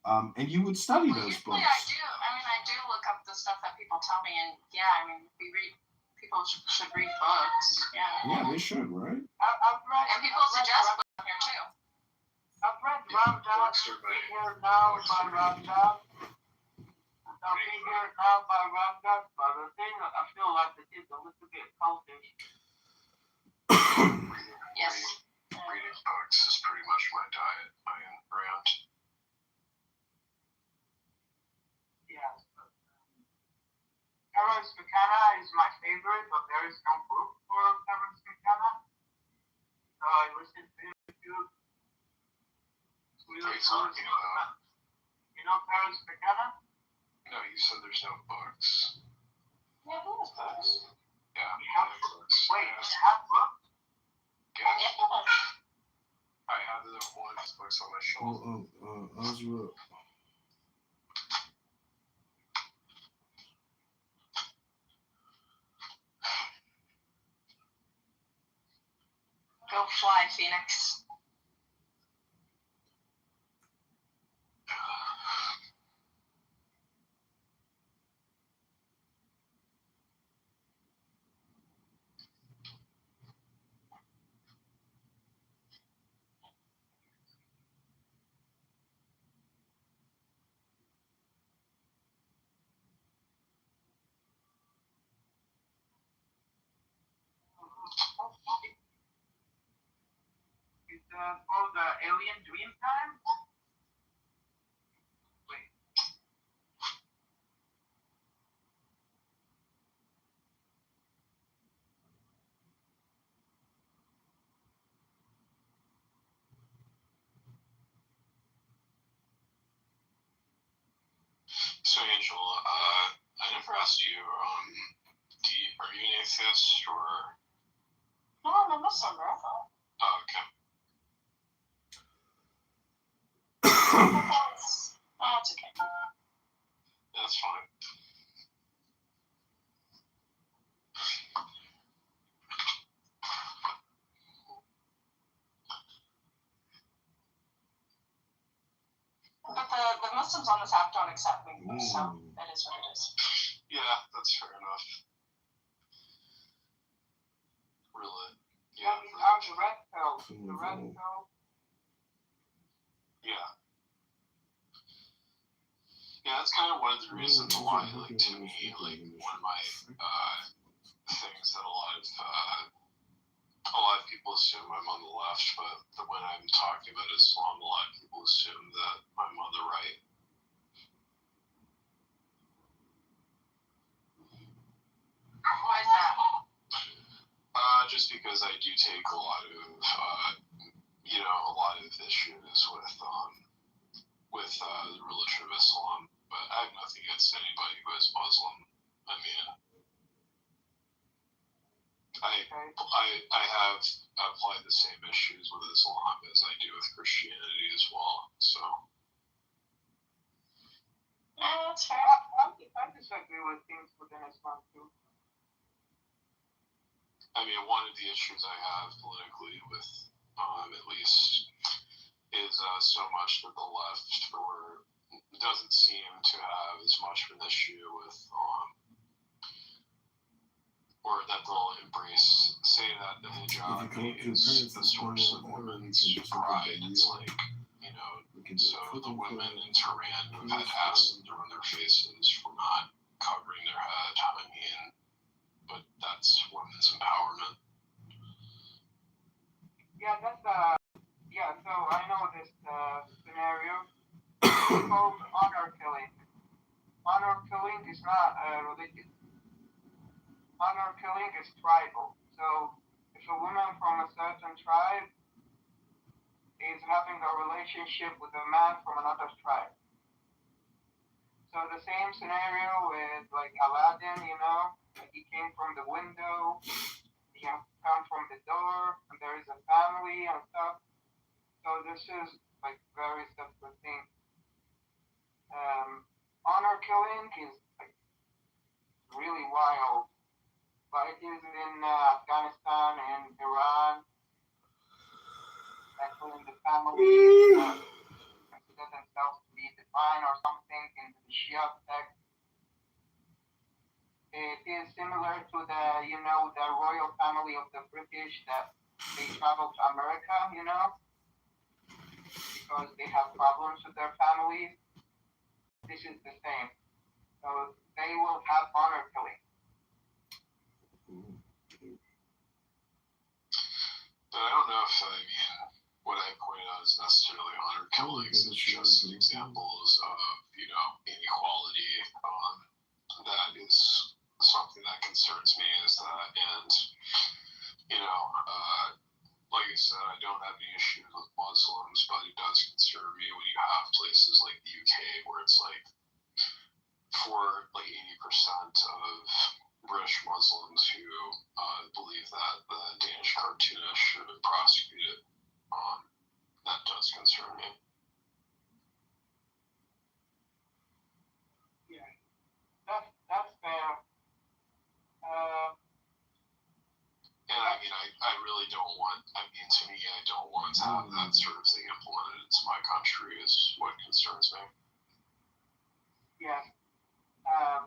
And you would study those books. I do look up the stuff that people tell me, and people should read books. Yeah, they should, right? And people suggest books here too. I've read Ron Dodd, Be Here Now by Ron Dodd. I'll Be Here Now by Ron Dodd, but the thing I feel like it is a little bit cultish. Yes. Reading books is pretty much my diet, my brand. Yeah. Terence McKenna is my favorite, but there is no book for Terence McKenna. So I listened to him too. What are you talking about? You know Terence McKenna? No, you said there's no books. Yeah, who has books? Yeah, We have books. Wait, you have books? Yeah. I have the one books on my shelf. Ezra. Go fly, Phoenix. It's called Alien Dream Time. Wait. So, Angel, I never asked you, are you an atheist or? No, I'm a Muslim, bro. Oh, okay. It's okay. That's fine. But the Muslims on this app don't accept me, so that is what it is. Yeah, that's fair enough. Really? Yeah. I'm the red pill. The red pill. Yeah. Yeah, that's kind of one of the reasons why, like, to me, like, one of my things that a lot of people assume I'm on the left, but when I'm talking about Islam, a lot of people assume that I'm on the right. Why is that? Just because I do take a lot of, a lot of issues with, with the religion of Islam, but I have nothing against anybody who is Muslim. I mean, I have applied the same issues with Islam as I do with Christianity as well. So. That's fair. I disagree with things within Islam too. I mean, one of the issues I have politically with, at least, is so much that the left doesn't seem to have as much of an issue with, or that they'll say that the hijab is the source of women's pride. It's like, you know, so the women in Tehran who have had acid thrown in their faces for not covering their head, I mean, but that's women's empowerment. Yeah, that's so I know this scenario. It's called honor killing. Honor killing is not religious. Honor killing is tribal. So if a woman from a certain tribe is having a relationship with a man from another tribe. So the same scenario with like Aladdin, you know, like he came from the window, he come from the door, and there is a family and stuff. So this is like very separate thing. Honor killing is like really wild. Like it is in Afghanistan and Iran. Actually, in the family consider themselves to be divine or something in the Shia sect. It is similar to the royal family of the British that they travel to America, you know, because they have problems with their families. This is the same. So they will have honor killing. But I don't know if, what I pointed out is necessarily honor killings. It's just examples of, inequality. That is something that concerns me, is that, and, like I said, I don't have any issues with Muslims, but it does concern me when you have places like the UK where it's like, for like 80% of British Muslims who believe that the Danish cartoonist should have been prosecuted. That does concern me. Yeah, that's fair. And I mean, I really don't want, to me, I don't want to have that sort of thing implemented into my country is what concerns me. Yeah.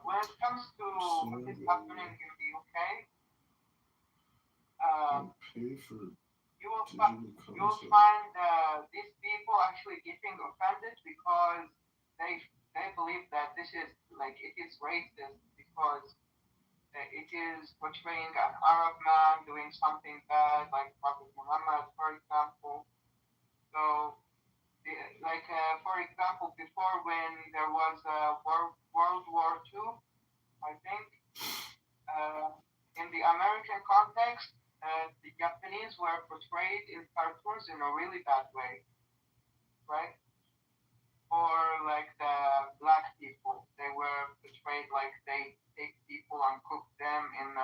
When it comes to what is happening in the UK, you will find these people actually getting offended because they believe that this is like it is racist because it is portraying an Arab man doing something bad, like Prophet Muhammad, for example. So, for example, before when there was World War II, I think, in the American context, the Japanese were portrayed in cartoons in a really bad way, right? Or like the black people, they were portrayed like they take people and cook them in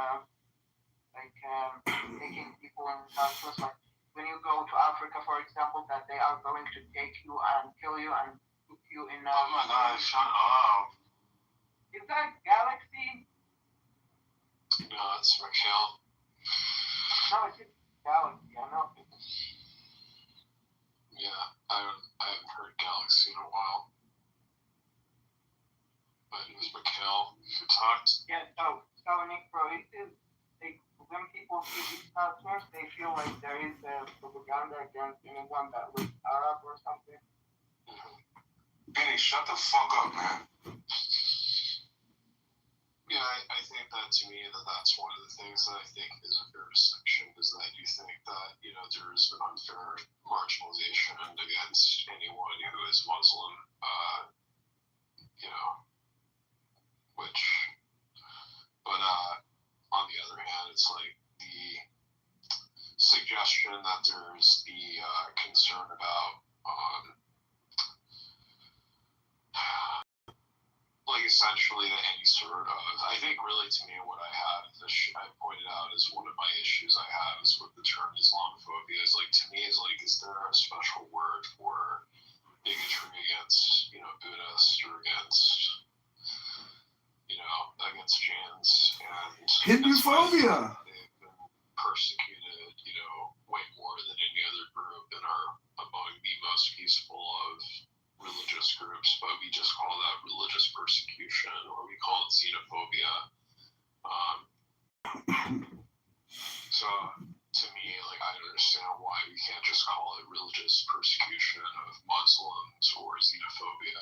taking people in cartoons. Like when you go to Africa, for example, that they are going to take you and kill you and cook you in. Oh my God! Shut up. Is that Galaxy? No, it's Mikhail. No, it's just Galaxy. I know. Yeah, I haven't heard Galaxy in a while. But it was Mikhail who talked. Yeah, so Nick, bro, it is when people see these cartoons, they feel like there is propaganda against anyone that looks Arab or something. Benny, shut the fuck up, man. Yeah, I think that to me that's one of the things that I think is a fair distinction, is that I do think that, there's an unfair marginalization against anyone who is Muslim, but on the other hand, it's like the suggestion that there's the concern about I think really to me what I have, I pointed out as one of my issues I have is with the term Islamophobia. Is like, to me, is there a special word for bigotry against, Buddhists or against, against Jains and Hinduphobia. They've been persecuted, way more than any other group and are among the most peaceful of religious groups, but we just call that religious persecution, or we call it xenophobia. So to me, I understand why we can't just call it religious persecution of Muslims or xenophobia.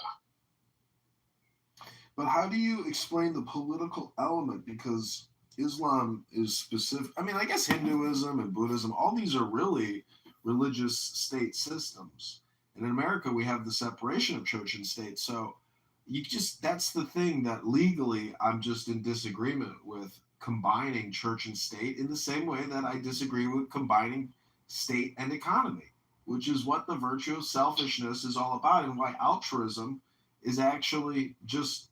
But how do you explain the political element? Because Islam is specific. I mean, I guess Hinduism and Buddhism, all these are really religious state systems. And in America, we have the separation of church and state. So that's the thing that legally I'm just in disagreement with combining church and state in the same way that I disagree with combining state and economy, which is what the virtue of selfishness is all about and why altruism is actually just,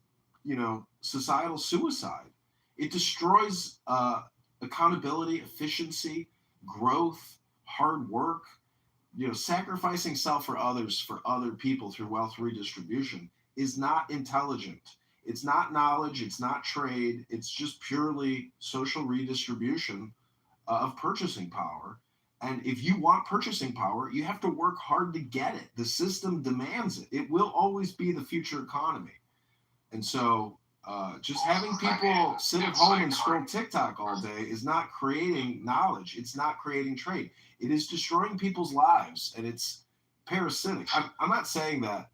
societal suicide. It destroys accountability, efficiency, growth, hard work. Sacrificing self for others, for other people through wealth redistribution is not intelligent. It's not knowledge. It's not trade. It's just purely social redistribution of purchasing power. And if you want purchasing power, you have to work hard to get it. The system demands it. It will always be the future economy. And so just having people sit at home and scroll TikTok all day is not creating knowledge. It's not creating trade. It is destroying people's lives, and it's parasitic. I'm not saying that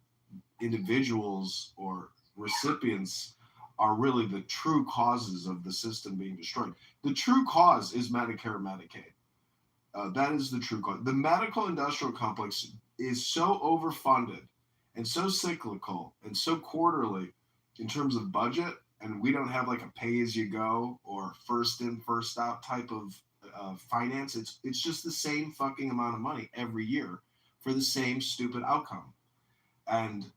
individuals or recipients are really the true causes of the system being destroyed. The true cause is Medicare and Medicaid. That is the true cause. The medical industrial complex is so overfunded and so cyclical and so quarterly in terms of budget, and we don't have like a pay-as-you-go or first in, first out type of finance. It's just the same fucking amount of money every year for the same stupid outcome. And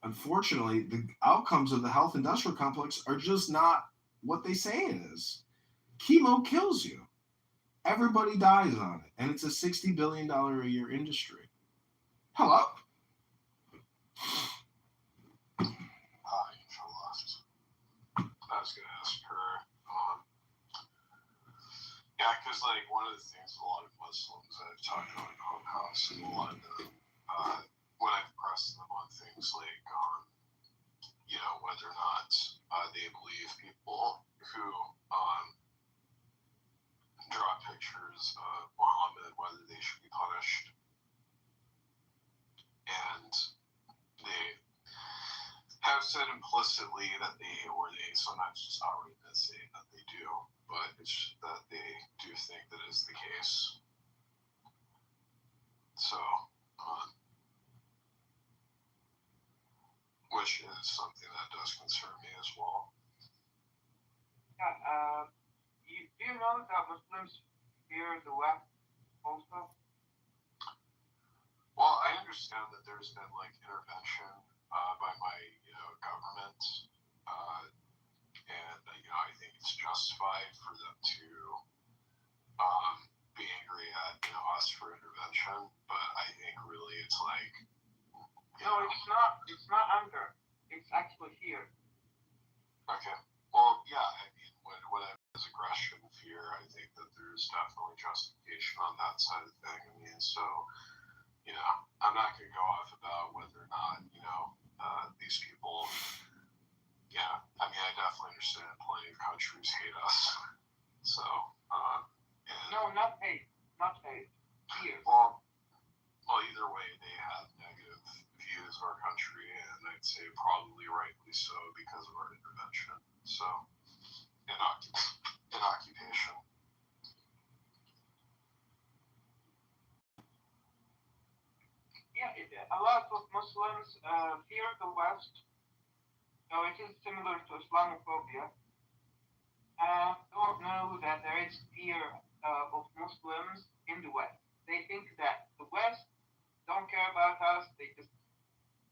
unfortunately, the outcomes of the health industrial complex are just not what they say it is. Chemo kills you. Everybody dies on it, and it's a $60 billion a year industry. Hello? I was going to ask her, because one of the things a lot of Muslims I've talked about in Clubhouse, and a lot of them, when I've pressed them on things whether or not they believe people who draw pictures of Muhammad, whether they should be punished, and they have said implicitly that they sometimes just outright say that they do, but it's that they do think that is the case. So, which is something that does concern me as well. Yeah, do you know that Muslims fear the West also? Well, I understand that there's been intervention by my government, and I think it's justified for them to be angry at us for intervention. But I think really it's no, it's not anger. It's actually fear. Okay. Well, yeah. I mean, whatever is aggression, fear, I think that there's definitely justification on that side of the thing. I mean, so. I'm not going to go off about whether or not, these people, I mean, I definitely understand plenty of countries hate us. So, no, not hate. Fear. Well, either way, they have negative views of our country, and I'd say probably rightly so because of our intervention. So, in occupation. Yeah, a lot of Muslims fear the West. So it is similar to Islamophobia. Don't know that there is fear of Muslims in the West. They think that the West don't care about us. They just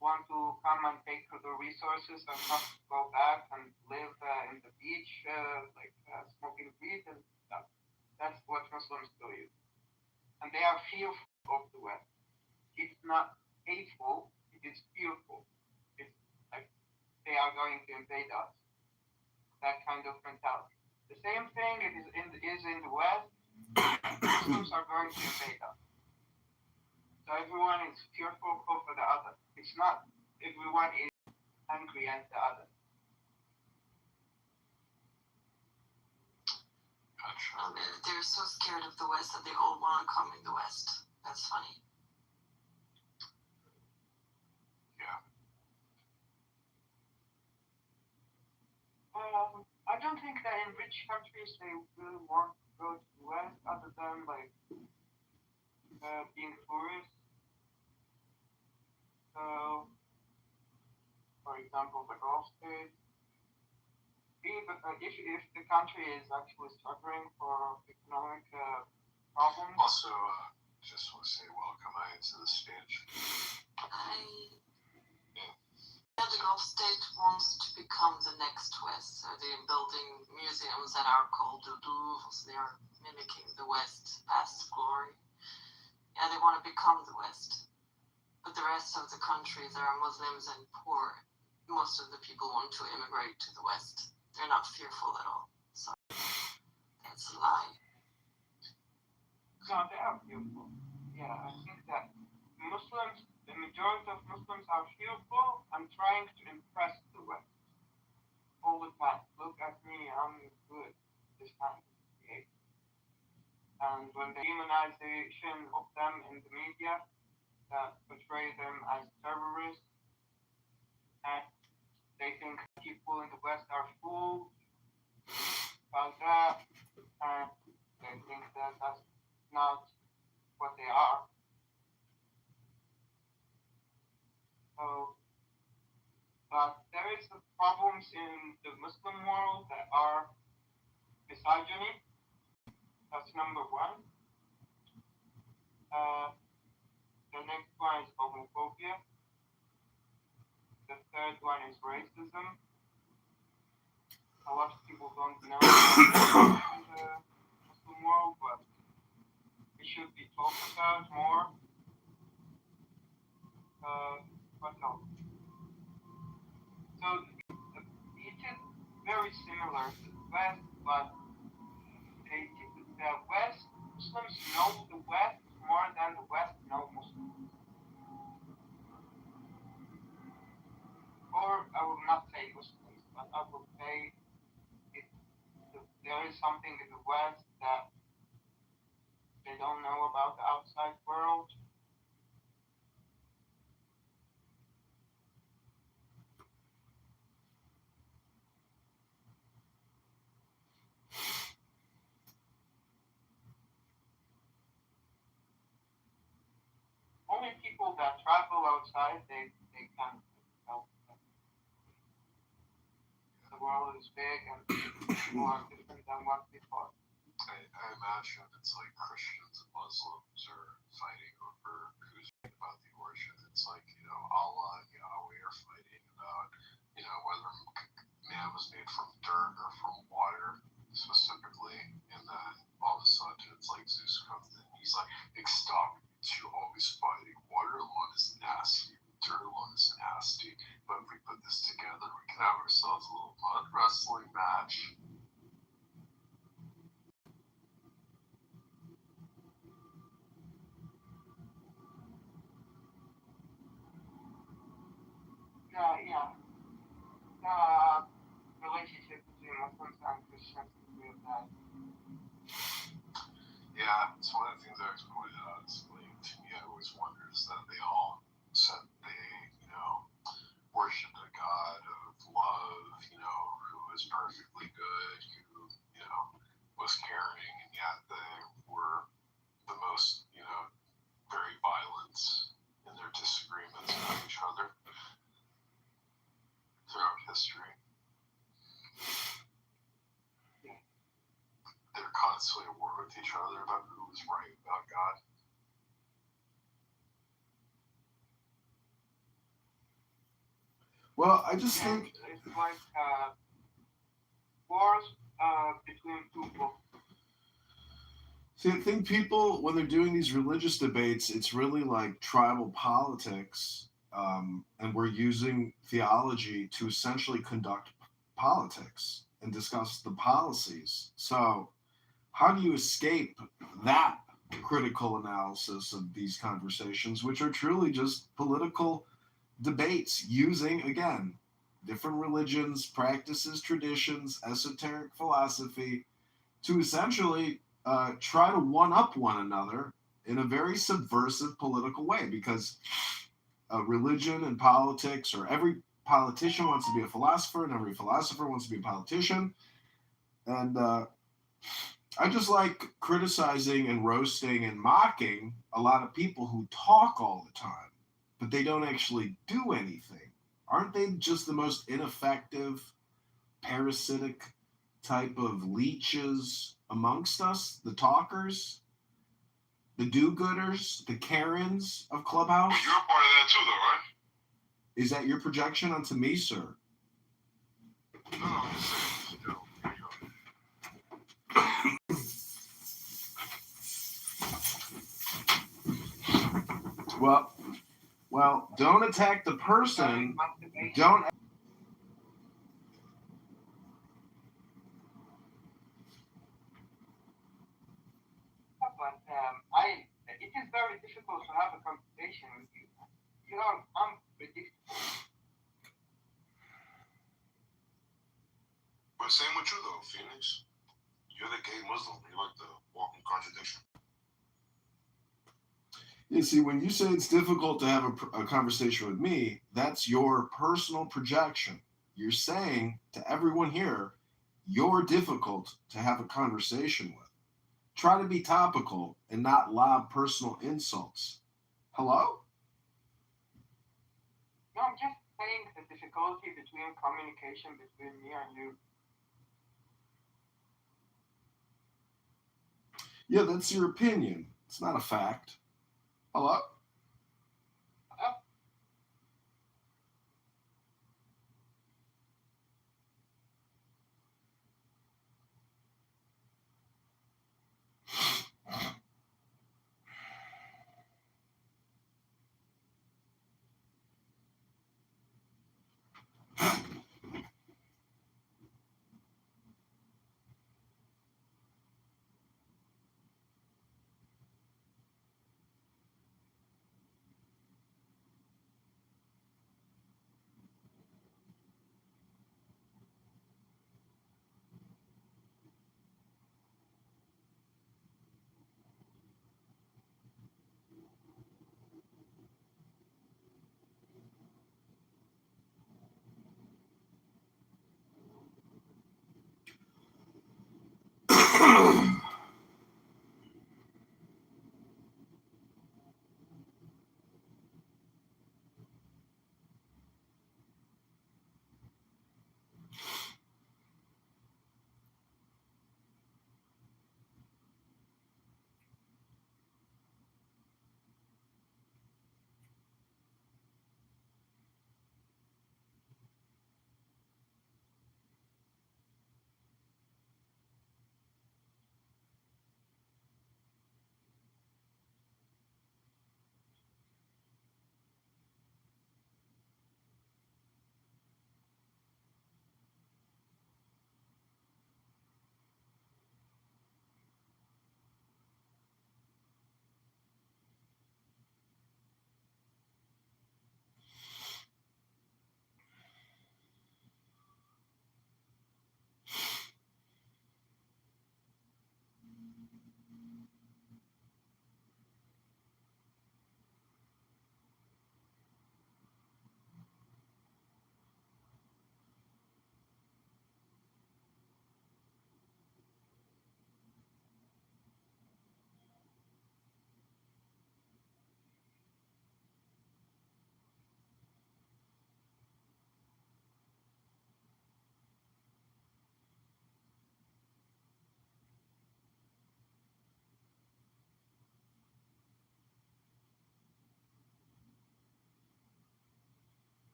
want to come and take the resources and not go back and live in what Muslims do is, and they are fearful of the West. It's not hateful, it is fearful. It's like they are going to invade us. That kind of mentality. The same thing is in the West. Muslims are going to invade us. So everyone is fearful of the other. It's not everyone is angry at the other. They're so scared of the West that they all want to come in the West. That's funny. Yeah. I don't think that in rich countries they really want to go to the West other than like being tourists. So, for example, the Gulf states. If the country is actually struggling for economic problems. Also, just want to say welcome to the stage. The Gulf state wants to become the next West. So they're building museums that are called the Louvre. They are mimicking the West past glory. Yeah, they want to become the West. But the rest of the countries are Muslims and poor. Most of the people want to immigrate to the West. They're not fearful at all. So that's a lie. No, they are fearful. Yeah, I think that Muslims, the majority of Muslims are fearful and trying to impress the West all the time. Look at me, I'm good. This kind of behavior. And when the demonization of them in the media that portray them as terrorists, and they think people in the West are fools about that, and they think that that's not what they are. So, but there is problems in the Muslim world that are misogyny. That's number one. The next one is homophobia. The third one is racism. A lot of people don't know in the Muslim world, but it should be talked about more. What else? So it is very similar to the West, but the West, Muslims know the West more than the West know Muslims. Or I will not say Muslims, but I will say there is something in the West that they don't know about the outside world. Only people that travel outside, they can help. The world is big and people are different than what we thought. I imagine it's like Christians and Muslims are fighting over who's right about the origin. It's like, Allah and Yahweh are fighting about, whether man was made from dirt or from water specifically. And then all of a sudden it's like Zeus comes in. He's like, stop. You're always fighting. Water alone is nasty. Dirt alone is nasty. But if we put this together, we can have ourselves a little mud wrestling match. Yeah. Relationship between Muslims and Christians is real bad. Yeah, it's one of the things I always pointed out. It's like, to me, I always wonder is that they all said they, worshipped a God of love, who was perfectly good, who, was caring, and yet they were the most, very violent in their disagreements with each other throughout history. They're constantly at war with each other about who was right about God. Well, I just think it's like wars between two books. See, I think people, when they're doing these religious debates, it's really like tribal politics, and we're using theology to essentially conduct politics and discuss the policies. So, how do you escape that critical analysis of these conversations, which are truly just political debates using, again, different religions, practices, traditions, esoteric philosophy to essentially try to one up one another in a very subversive political way? Because religion and politics, or every politician wants to be a philosopher, and every philosopher wants to be a politician. And I just like criticizing and roasting and mocking a lot of people who talk all the time, but they don't actually do anything. Aren't they just the most ineffective, parasitic type of leeches amongst us? The talkers, the do-gooders, the Karens of Clubhouse? But you're a part of that too, though, right? Is that your projection onto me, sir? No, I'm just saying. Still, here you go. Well, don't attack the person. Don't. But it is very difficult to have a conversation with you. You are unpredictable. But same with you though, Phoenix. You're the gay Muslim. You're like the walking contradiction. You see, when you say it's difficult to have a conversation with me, that's your personal projection. You're saying to everyone here, you're difficult to have a conversation with. Try to be topical and not lob personal insults. Hello? No, I'm just saying the difficulty between communication between me and you. Yeah, that's your opinion. It's not a fact. Hello?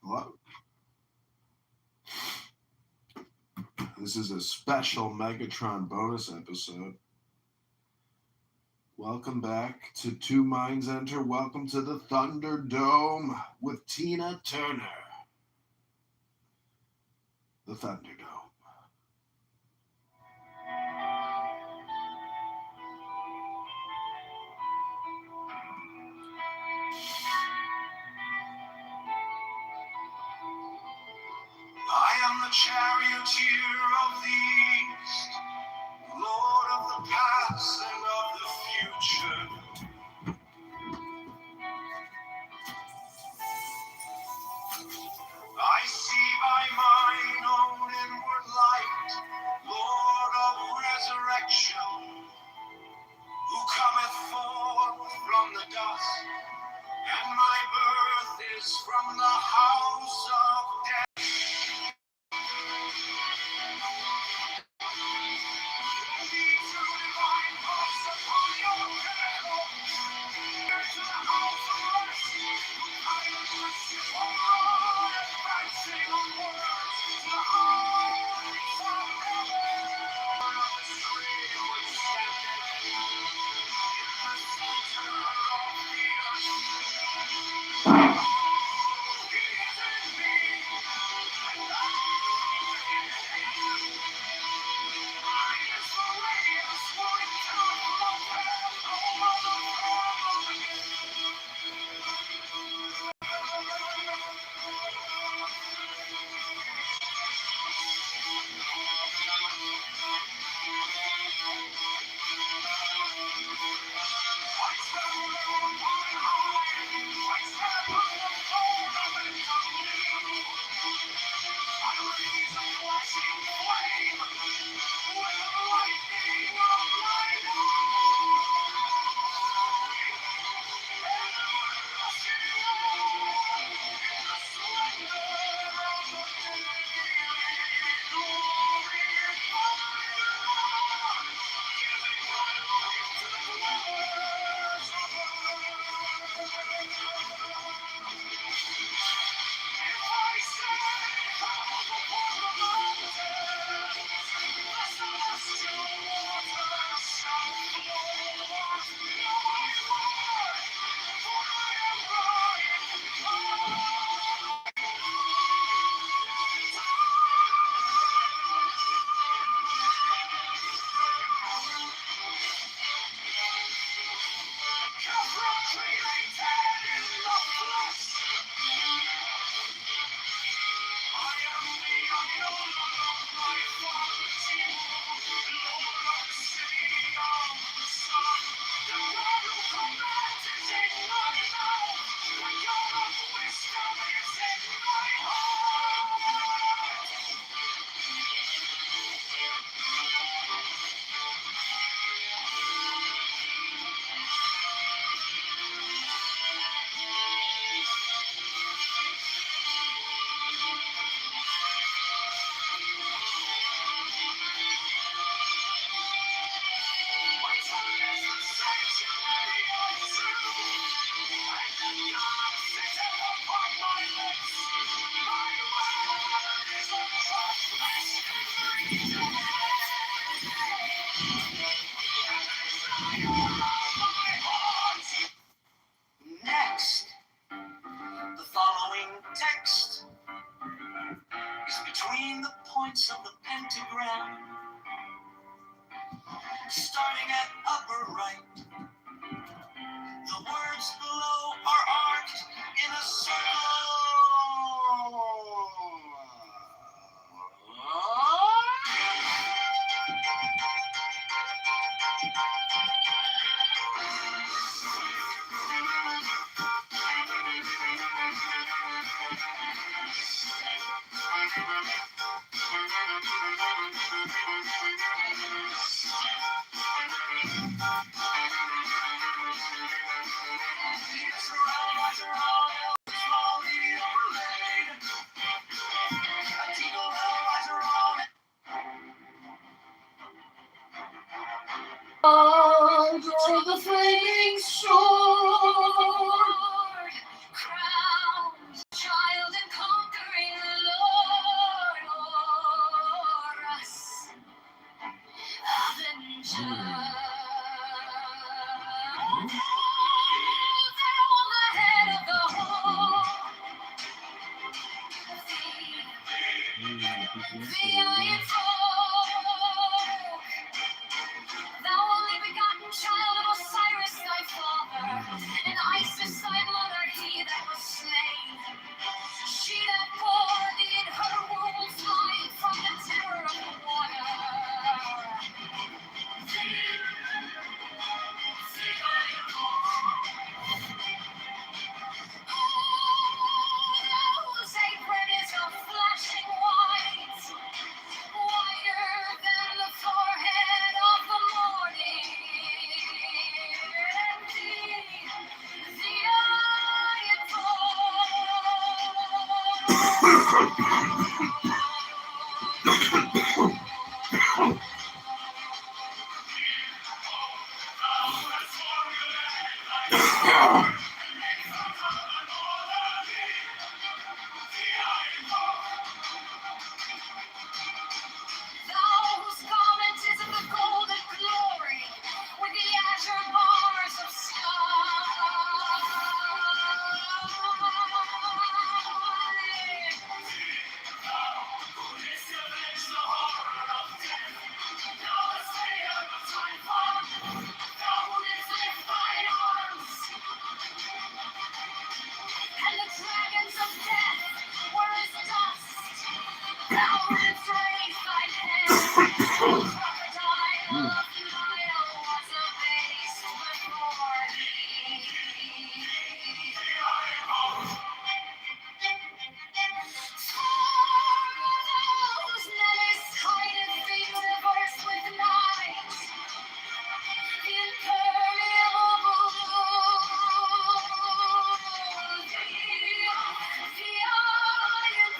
Hello? This is a special Megatron bonus episode. Welcome back to Two Minds Enter. Welcome to the Thunderdome with Tina Turner. The Thunderdome. I am the charioteer of the east, Lord of the past and of the future. I see by mine own inward light, Lord of resurrection, who cometh forth from the dust, and my birth is from the house of death. Next, the following text is between the points of the pentagram, starting at upper right. The words below are arced in a circle. Under the flaming shore. head of the hall. The iron folk, thou only begotten child of Osiris thy father, and Isis thy mother, he that was slain. She that bore thee in her womb, flying from the terror of the water. Whose apron is a flashing white, whiter than the forehead of the morning. The iron Thou whose garment is of the golden glory, with the azure bars of and the dragons of death were as dust. Thou wouldst raise thine head, crocodile of Nile was abased before thee. Whose menace hideth thee diverse with night, impermeable blue. The iron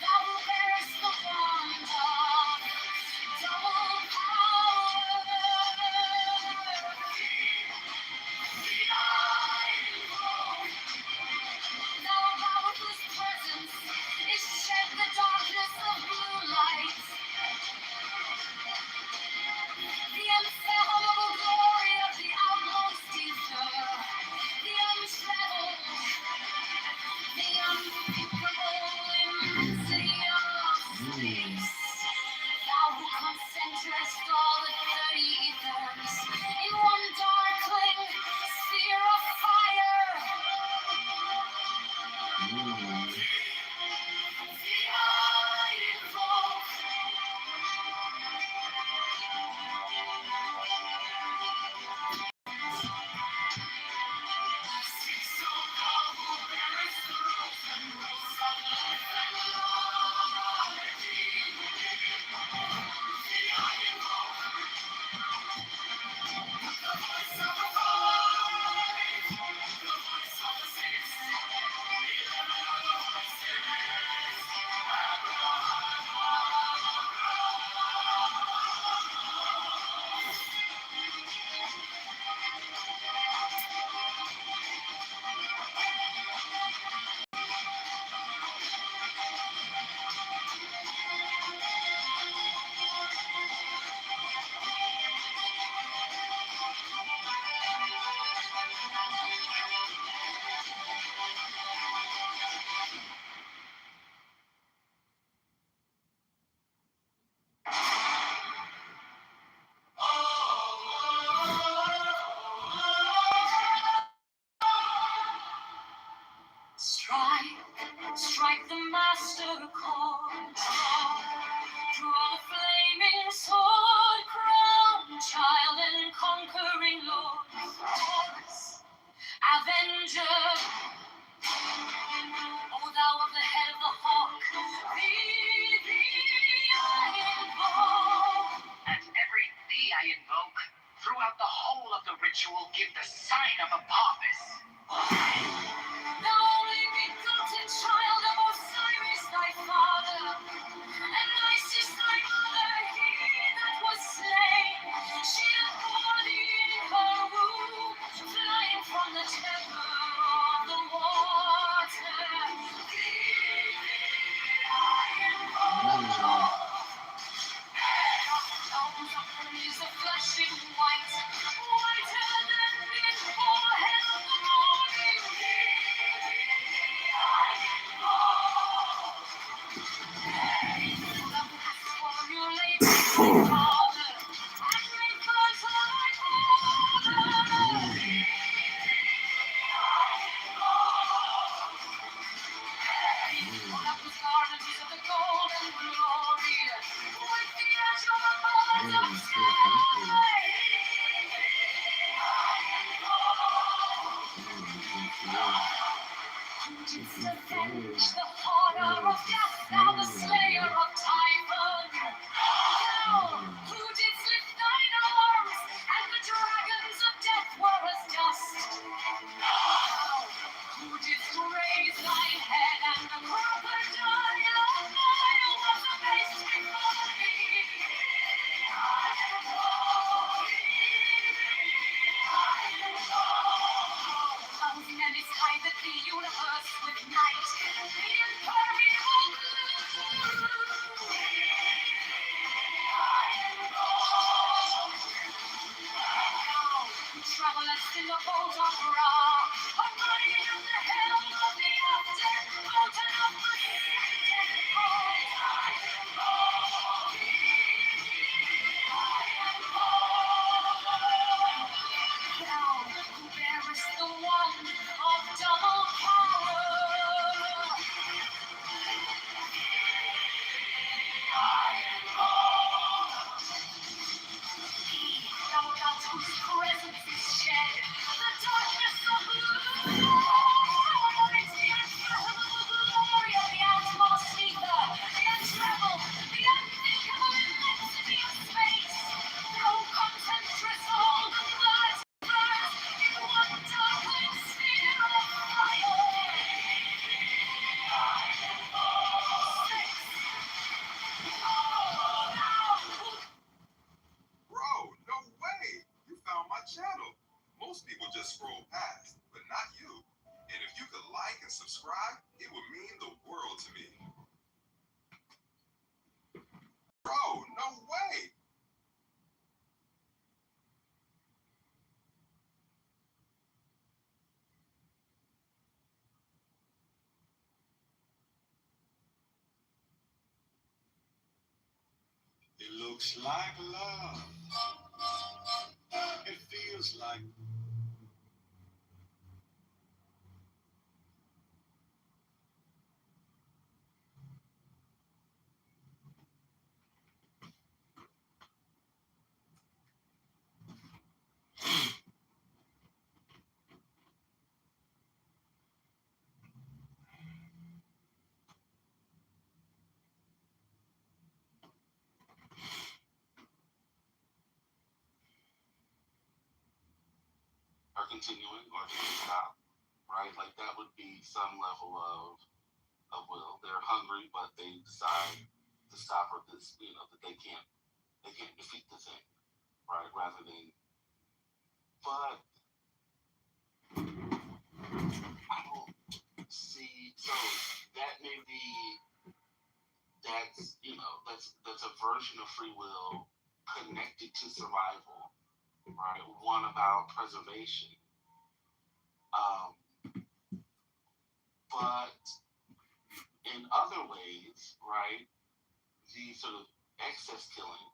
Thou bearest the wand of double power. Thou boundless presence is shed the darkness of blue light. The unfathomable glory of the outmost ether, the untraveled, the unthinkable immensity of space. Thou who concentrest all the 30 ethers in one darkling sphere of fire. The iron folk. Strike the master chord. Draw the flaming sword, crown child and conquering lord. Horus, avenger, O thou of the head of the hawk, the iron bow. At every thee I invoke, throughout the whole of the ritual give the sign of Apophis. The only begotten child of Osiris, thy father, and Isis, thy mother, he that was slain. She hath borne thee in her womb, flying from the temper of the water. Is a flashing white, whiter than before hell of the morning. Thou hast formulated thy father, and made fertile thy father. That was garments of the golden glory, with the azure birds of sky. Who didst avenge the horror of death, thou the slayer of Typhon? Thou, who didst lift thine arms, and the dragons of death were as dust. Thou, who didst raise thine head, and the crocodile of Nile was abased before thee. And it's hideth the universe with night, the impermeable blue. Thou who travellest in the boat of Ra, abiding at the helm of the often mountain of the Thou who bearest the wand of double power. Thou about whose presence is shed the darkness of gloom. It's the unfathomable glory of the outmost ether, the untrammeled, the unthinkable immensity of space. Thou concentrest all the multiverse in one darkling sphere of fire. Bro, no way! You found my channel. Most people just scroll past, but not you. And if you could like and subscribe, it would mean the world to me. Bro, no way! It looks like love. It feels like Are continuing or do they stop? Right? Like that would be some level of will. They're hungry, but they decide to stop, or this, that they can't defeat the thing, right? Rather than, but I don't see. So that may be that's a version of free will connected to survival, right? One about preservation. But in other ways, right, the sort of excess killing,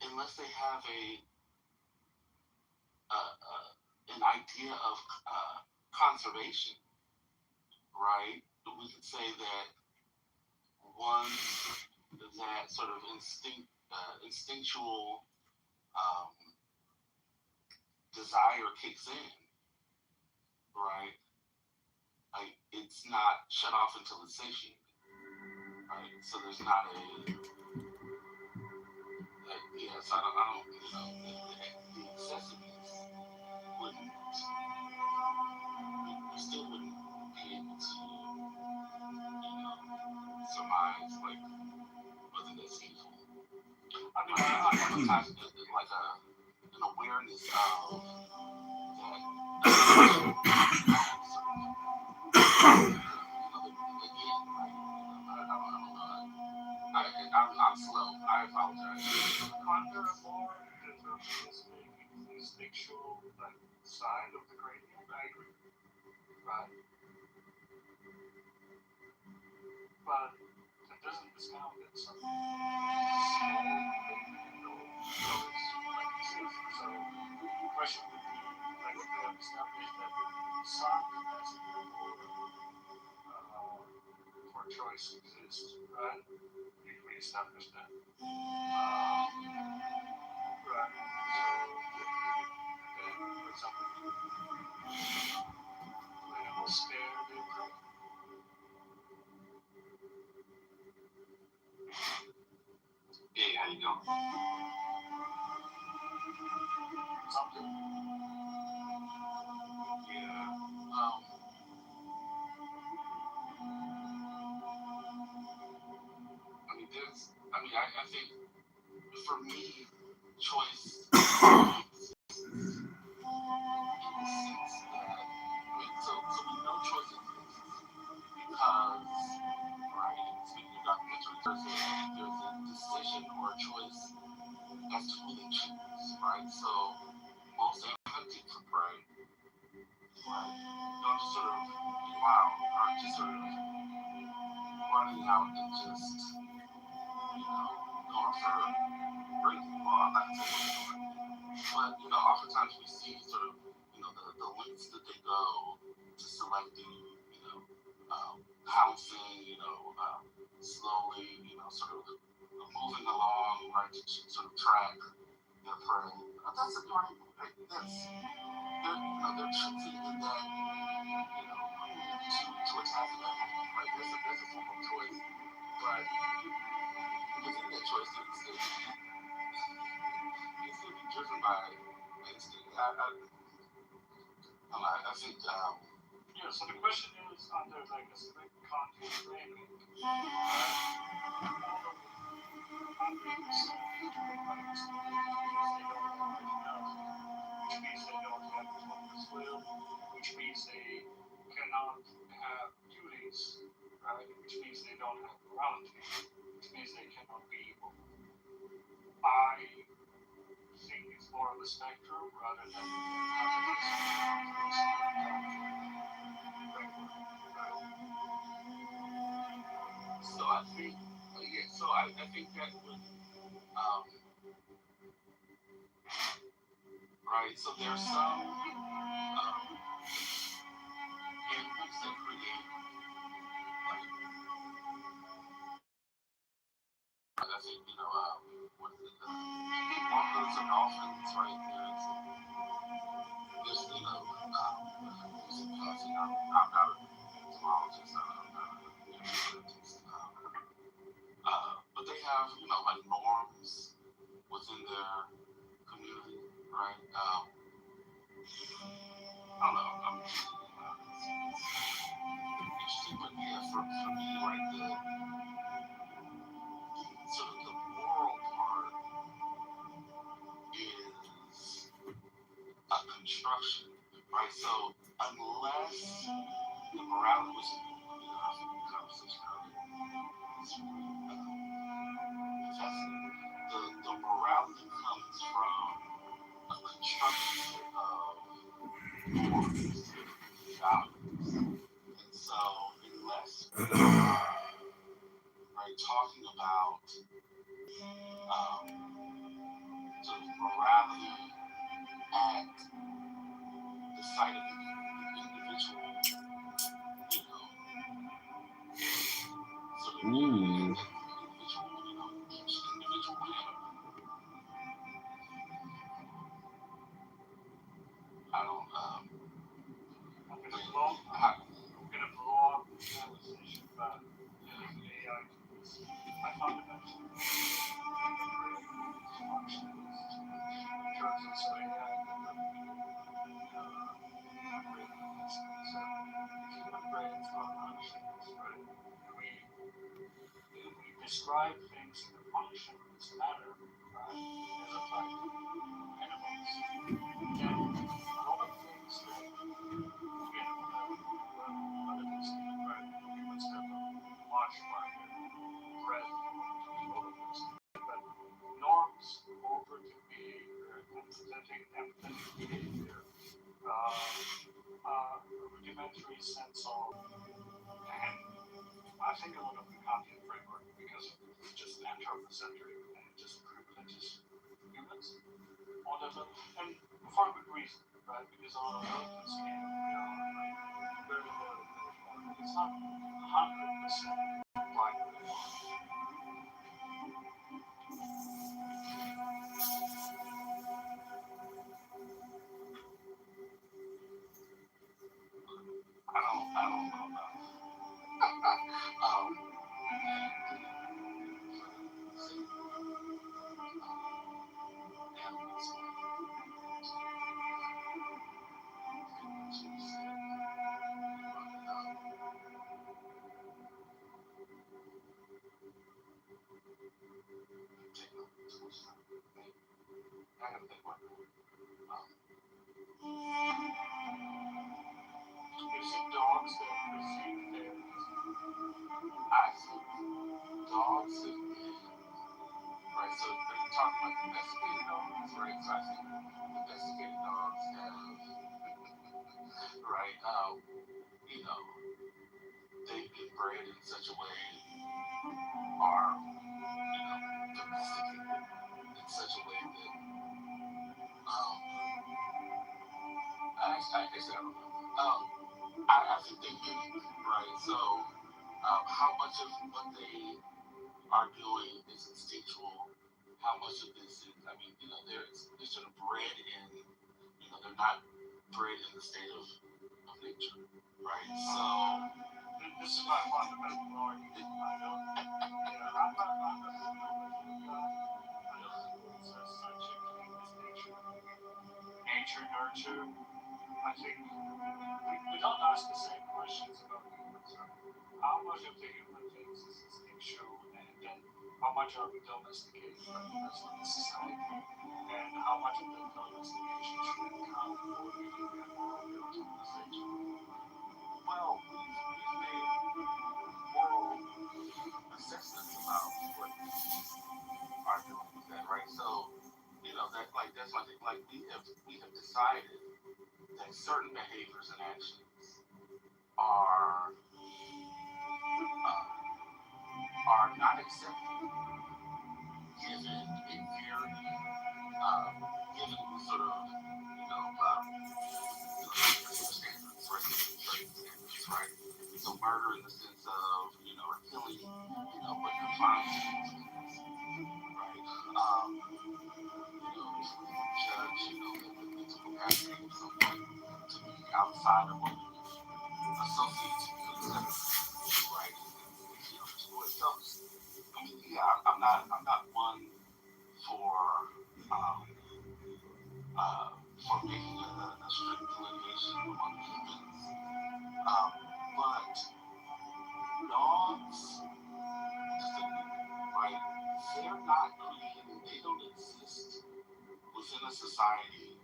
unless they have an idea of conservation, right, we could say that once that sort of instinctual desire kicks in, right, like it's not shut off until it's satiated, right? So there's not yes, I don't, the excessiveness wouldn't minds like wasn't as evil. I mean, I like an awareness of I'm slow. I apologize. Under a more deterministic, instinctual side of the gradient, I agree. Right. But that doesn't discount that some small choice, like you said. So the question would be, like if they have established that some capacity for choice exists, right? If we establish that. Right. So, for example, animals spare their prey. Hey, how you doing? Something. Yeah. I think for me, choice so we know choice exists because, right, speaking of documentaries, there's a decision or a choice as to who they choose, right? So most hunting for prey, right, don't just sort of wow, aren't just sort of running out and just, going for breaking law. I'm not saying but oftentimes we see sort of, the lengths that they go to selecting, pouncing, slowly, sort of moving along, right, to sort of track their prey. That's a right. They're choosing in that, to attack them, right? There's a form of choice, but within that choice, it's still be driven by instinct. I think, yeah, so the question is under like a strict content framing. Which means they cannot have duties, right? Which means they don't have morality, which means they cannot be evil. I think it's more of a spectrum rather than so I think, I think that would, right, so there's some animals that create, I think, what is it, orcas and dolphins, right, there's I'm not a zoologist, I'm not a scientist, but they have, like norms within their community, right? I don't know, I'm interesting, but yeah, for me, right, the sort of the moral part is a construction, right? So unless the morality, which the conversation earlier, the morality comes from a construction of norms, values, and so unless right, talking about sort of morality at the site of the individual, sort of individual, each individual animal. I don't, I'm gonna blow up the conversation about AI tools. I fundamentally functions in terms of saying that human brains run on machines, right? describe things in a functionalist manner as a type animals. And a lot of things that, again, relatively right, humans have a much larger breadth of motives. But norms over to behavior, empathetic behavior, rudimentary sense of, and I think a lot of the Kantian framework, because it's just anthropocentric and it just privileges humans on that level, and for a good reason, right? Because a lot of elements can, very low, it's not 100% binary. I don't know about You've seen dogs that perceive their I think dogs have been, right, so we're talking about domesticated dogs, right? So I think domesticated dogs have, right, they've been bred in such a way, are, domesticated in such a way that, I guess I don't know. I think they mimic, right? So, how much of what they are doing is instinctual? How much of this is, I mean, they're sort of bred in, they're not bred in the state of nature, right? So, this is my fundamental argument. I don't think there's such a clean distinction. Nature, nurture. I think we don't ask the same questions about humans. How much of the human things is instinctual, and then how much are we domesticated by the rest of the society, and how much of that domestication should account for the moral guilt of the state? well, we've made moral assessments about what are doing with that, right? So, that's one thing. Like we have decided that certain behaviors and actions are not acceptable given a very given sort of standards, right? So murder in the sense of or killing, what defines it, right? Judge, the mental capacity of someone to be outside of what we associate to be acceptable, right? And for itself, I mean, yeah, I'm not one for making a strict delineation among humans, but dogs, right? They're not created. They don't exist within a society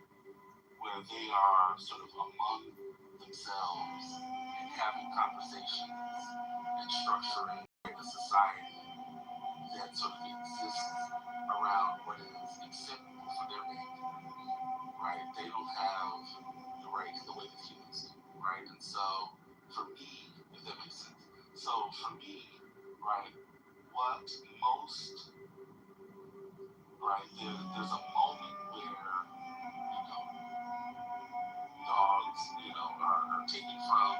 where they are sort of among themselves and having conversations and structuring a society that sort of exists around what is acceptable for their behavior, right? They don't have the right in the way that humans do, right? And so, for me, if that makes sense, so for me, right, what most, right, there's a moment where, dogs, are taken from,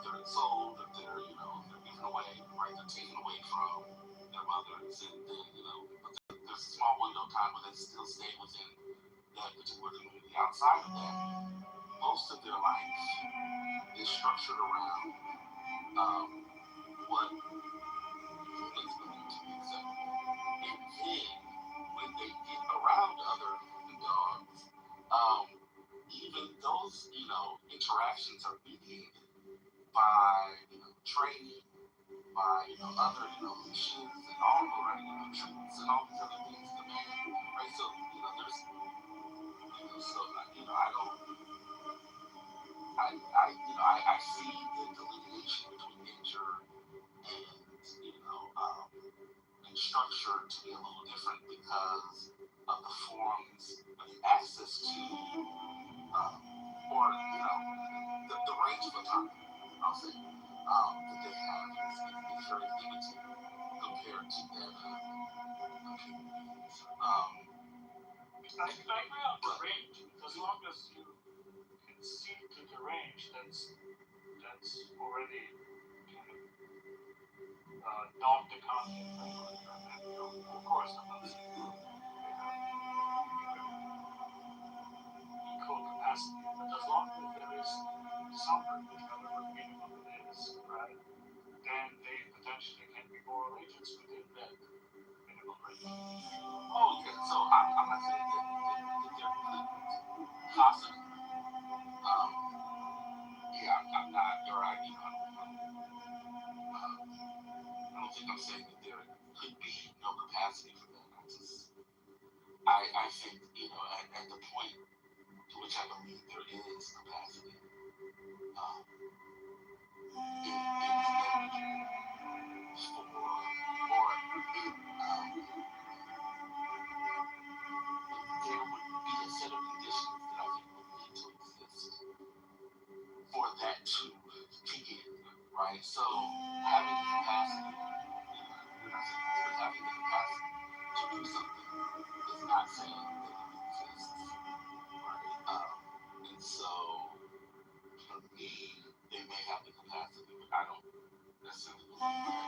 they're sold, if they're, they're given away, right, they're taken away from their mothers, and then, there's a small window of time where they still stay within that particular community. Outside of that, most of their life is structured around what humans believe to be acceptable. And then, when they get around other dogs, even those, interactions are mediated by, training by other lesions and all the treatments and all these other things to man, right? So there's so I don't I see the delineation between nature and structure to be a little different because of the forms, the access to, or the range of autonomy, I'll say, that they have is very limited compared to that of human beings. I agree on the range. As long as you can see to the range, that's already kind of not the content. Of course, I'm not saying they have equal capacity, but as long as there is some range, however minimal it is, right, then they potentially can be moral agents within that minimal range. Oh, yeah. So I'm not saying that they're possible. Yeah, I'm not. You're right. I don't think I'm saying that there could be no capacity for that. I think at the point to which I believe there is capacity, it is negligible or there would be a set of conditions that I think would need to exist for that to kick in, right? So having the capacity, we're not saying this, but having the capacity to do something is not saying that it exists, right? And so for me, they may have the capacity, but I don't necessarily believe that.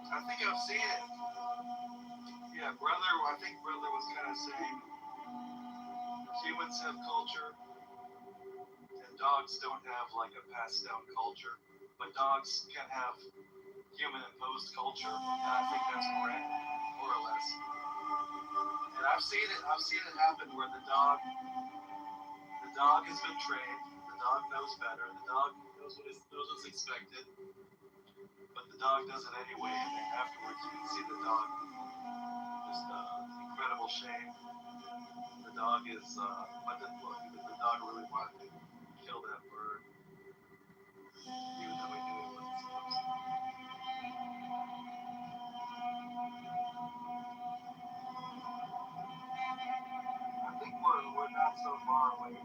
I think I've seen it. Yeah, I think brother was kind of saying humans have culture and dogs don't have like a passed down culture, but dogs can have human imposed culture, and I think that's correct, more or less. And I've seen it happen where the dog has been trained, the dog knows better, the dog knows what's expected, but the dog does it anyway, and then afterwards you can see the dog just incredible shame. The dog is the dog really wanted to kill that bird, even though he knew it wasn't supposed to. I think we're not so far away.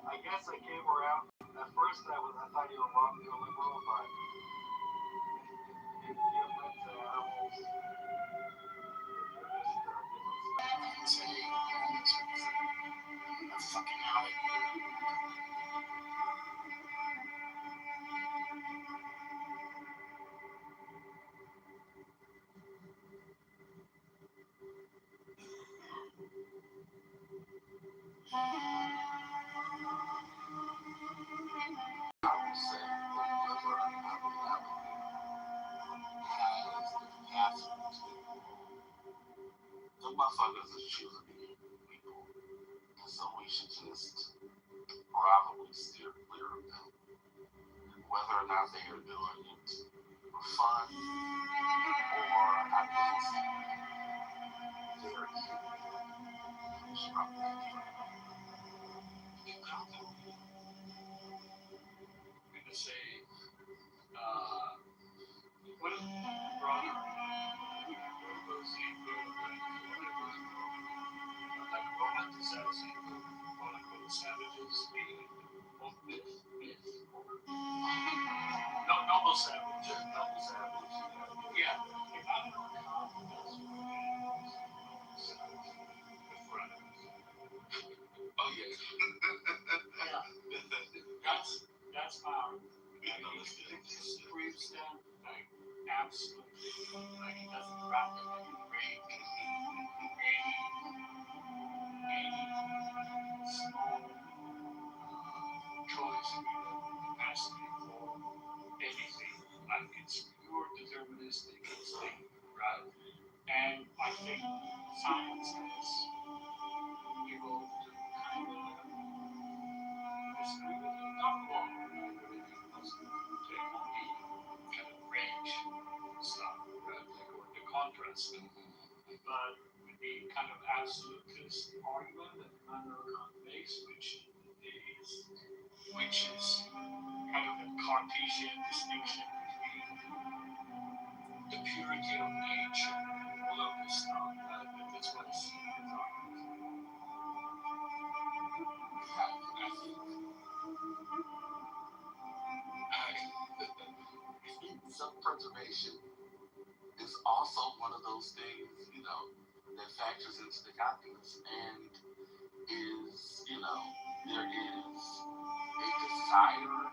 I guess I came around. At first I thought you were liberal, but in humans and animals, they're just different Fucking Hollywood. I will say that whether or not reality has the capacity to, the motherfuckers is choosing people, and so we should just probably steer clear of them. Whether or not they are doing it for fun or at least they're I'm going to say, what is brother? Like romanticizing quote-unquote savages being both myth or noble savage. Yeah. If I don't oh yeah. That's power. It just proves them like absolutely like it doesn't wrap them in range any small choice capacity for anything. Like it's pure deterministic instinct, right? sense. But the kind of absolutist argument that Immanuel Kant makes, which is kind of a Cartesian distinction between the purity of nature and all of this stuff. That's what I see in the argument. I think self-preservation is also one of those things, that factors into the calculus, and is, there is a desire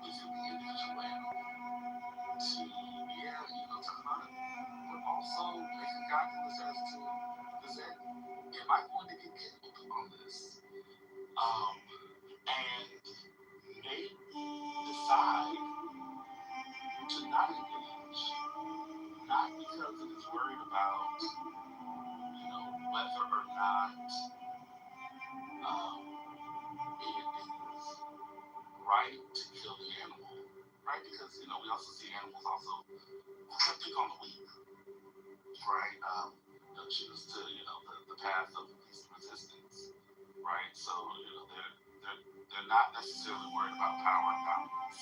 within the individual animal to, to hunt, but also make a calculus as to, am I going to get killed on this? And they decide to not engage, not because it is worried about, whether or not it is right to kill the animal, right? Because, we also see animals also pick on the weak, right? Choose to, the path of least resistance, right? So, they're not necessarily worried about power and dominance.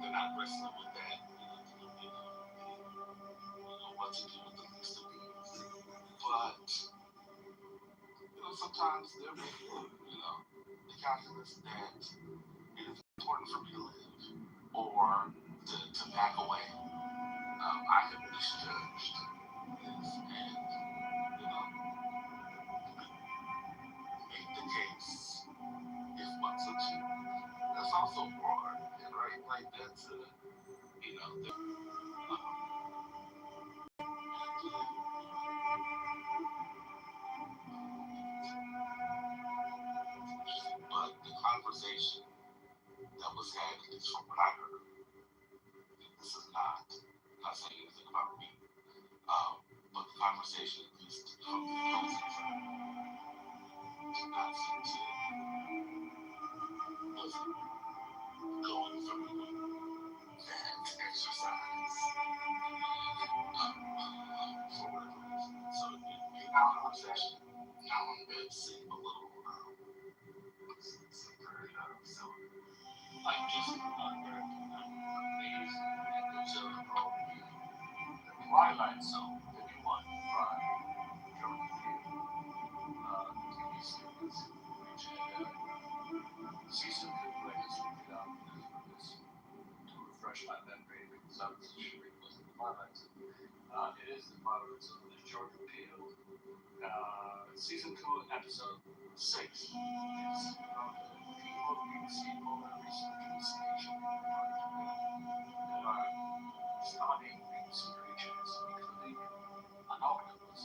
They're not wrestling with that, what to do with the least of these. But, sometimes they're making, the calculus that it is important for me to live or to back away. I have misjudged this, and, make the case if one so chooses. That's also broad, right? Like that's but the conversation that was had, at least from what I heard, this is not saying anything about me, but the conversation, at least from the opposing side, did not seem to wasn't going through that exercise for whatever reason. So it made the conversation now and then seem a little very silly. Like just the Twilight Zone, the new one by Jordan Peele, TV series, which season 2, I just looked it up to refresh my memory because I was sure it was the Twilight Zone. It is the Twilight Zone, it's Jordan Peele. Season 2, episode 6 is about the people being seen over a research station that are studying sea creatures, including an octopus.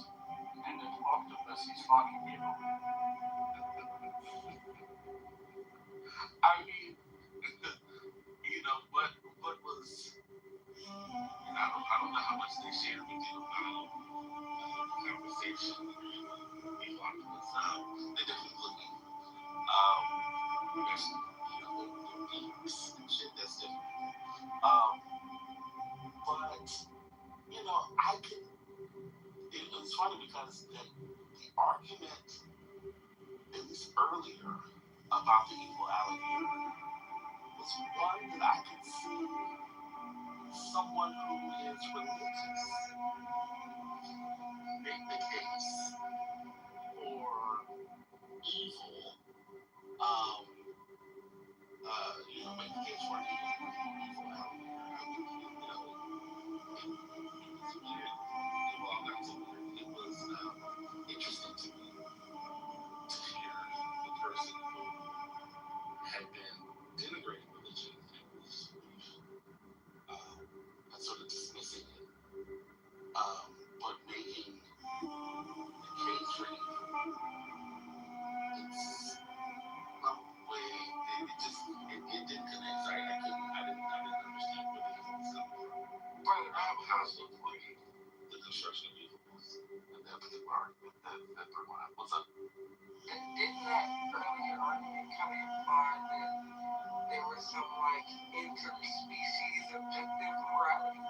And that octopus is fucking evil. I mean, what was, and I don't know how much they shared with you about the conversation. They definitely looking. There's, their beaks and shit. That's different. But I can. It's funny because the argument, at least earlier, about the evil alligator was one that I could see someone who is religious make the case for evil. Make the case for an evil alligator. I think it was weird. Well, not so weird. It was interesting to me to hear the person who had been denigrating religion and religious belief, and sort of dismissing it, but making the case for evil. It's some way it didn't connect. I didn't understand where the evil was coming from. Brother, I have a house of like the construction of evil was in that particular argument that threw mine. What's up? Didn't that earlier argument kind of imply that there was some like interspecies objective morality.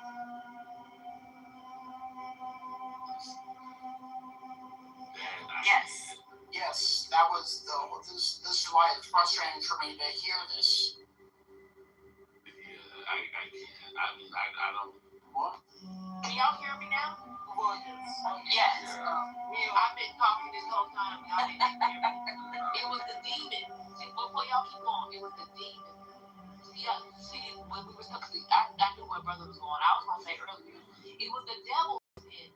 Yes. Yes, that was this is why it's frustrating for me to hear this. Yeah, I can't. I mean, I don't. What? Can y'all hear me now? Well, Yes. Neil, I've been talking this whole time. Y'all didn't hear me. It was the demon. See, before y'all keep going, it was the demon. See, when we were talking, I knew where brother was going. I was going to say earlier, it was the devil in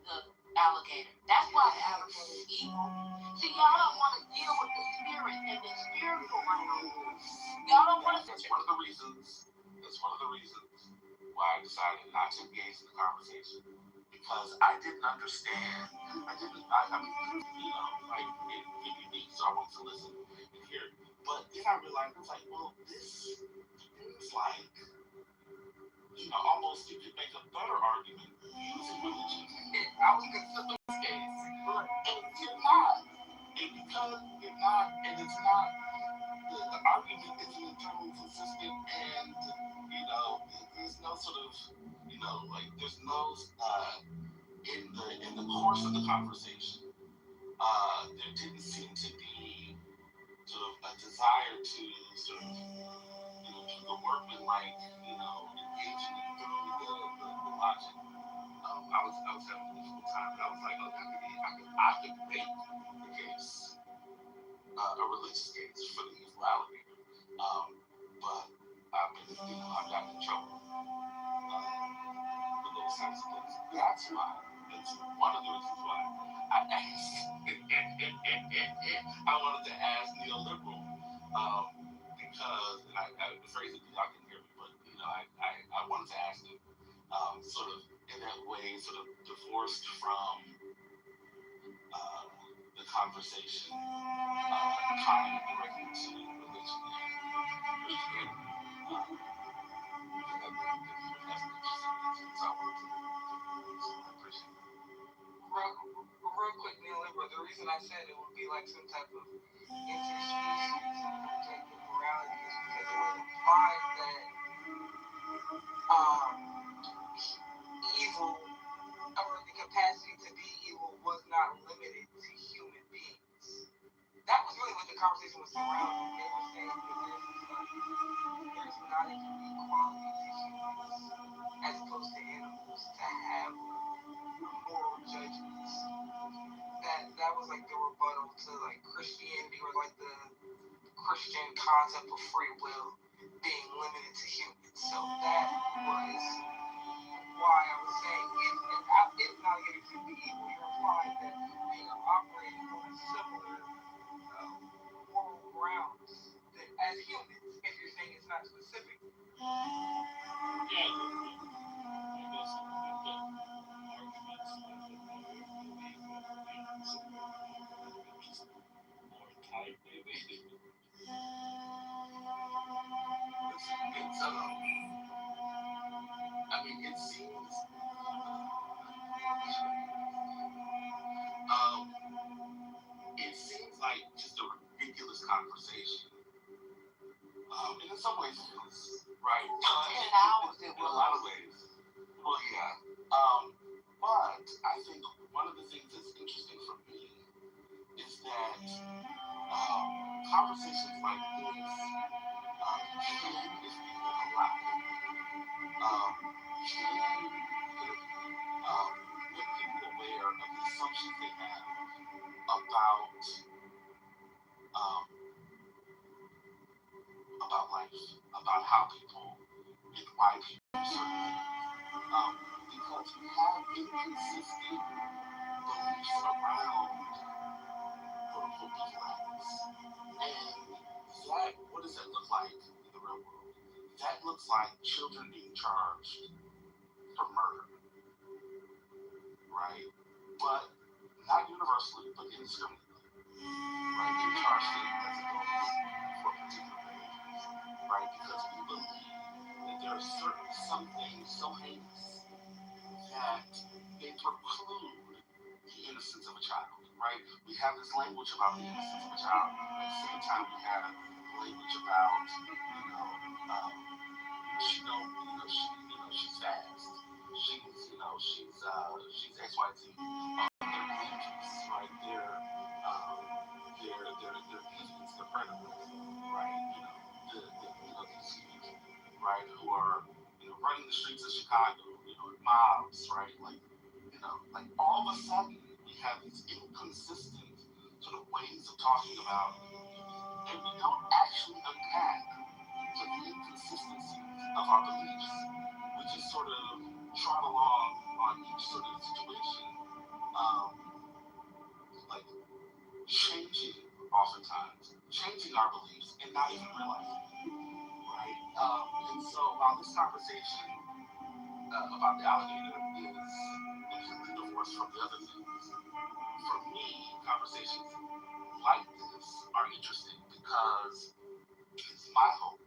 the alligator. That's why the alligator is evil. See, y'all don't want to deal with the spirit and the spiritual realm. Y'all don't want to. That's one of the reasons. That's one of the reasons why I decided not to engage in the conversation, because I didn't understand. I mean, you know, like it unique, so I wanted to listen and hear it. But then I realized, I was like, well, this seems like, you know, almost you could make a better argument using religion. I was consistent with this case, but and you're not. And because you're not, and it's not, the argument isn't internally consistent, and you know, there's no sort of, you know, like there's no in the course of the conversation, there didn't seem to be sort of a desire to sort of, you know, do the workman like, you know, engagement through the logic. I was having a difficult time, but I was like, okay, I could make the case, a religious case for the evil alligator. But I've gotten in trouble for those types of things. That's one of the reasons why I asked. I wanted to ask neoliberal, because, and I phrase it, y'all can hear me, but you know, I wanted to ask him, sort of in that way, sort of divorced from the conversation, tying it directly to religion and Christianity. real quick, Neil, the reason I said it would be like some type of interspecies objective morality is because it was implied that evil or the capacity to be evil was not limited to human beings. That was really what the conversation was surrounding. They were saying that there's not an unique quality to humans as opposed to animals to have moral judgments. That was like the rebuttal to like Christianity, or like the Christian concept of free will being limited to humans. So that was why I was saying if not getting to be evil, you're implying that they are operating on similar moral grounds as humans. If you're saying it's not specific. Yeah, I guess the arguments like the just more tight, maybe. I mean, it seems, it seems like just a ridiculous conversation. And in some ways it is, right? In a lot of ways. Well, yeah. But I think one of the things that's interesting for me is that conversations like this can, if people allow it, can make people aware of the assumptions they have about life, about how people and why people do certain things. Because we have inconsistent beliefs around quote-unquote evil acts. And what does that look like in the real world? That looks like children being charged for murder, right? But not universally, but indiscriminately, right? They're charged as adults for particular behaviors, right? Because we believe that there are some things so heinous that they preclude the innocence of a child, right? We have this language about the innocence of a child. At the same time, we have language about, you She she's fast. She's XYZ. They're dangerous, right? They're deviants, they're predators, right? These youth, right, who are running the streets of Chicago, mobs, right? Like all of a sudden we have these inconsistent sort of ways of talking about it, and we don't actually unpack the inconsistencies of our beliefs. We just sort of trot along on each sort of situation, like changing our beliefs and not even realizing it, right? And so while this conversation about the alligator is completely divorced from the other things, for me, conversations like this are interesting because it's my hope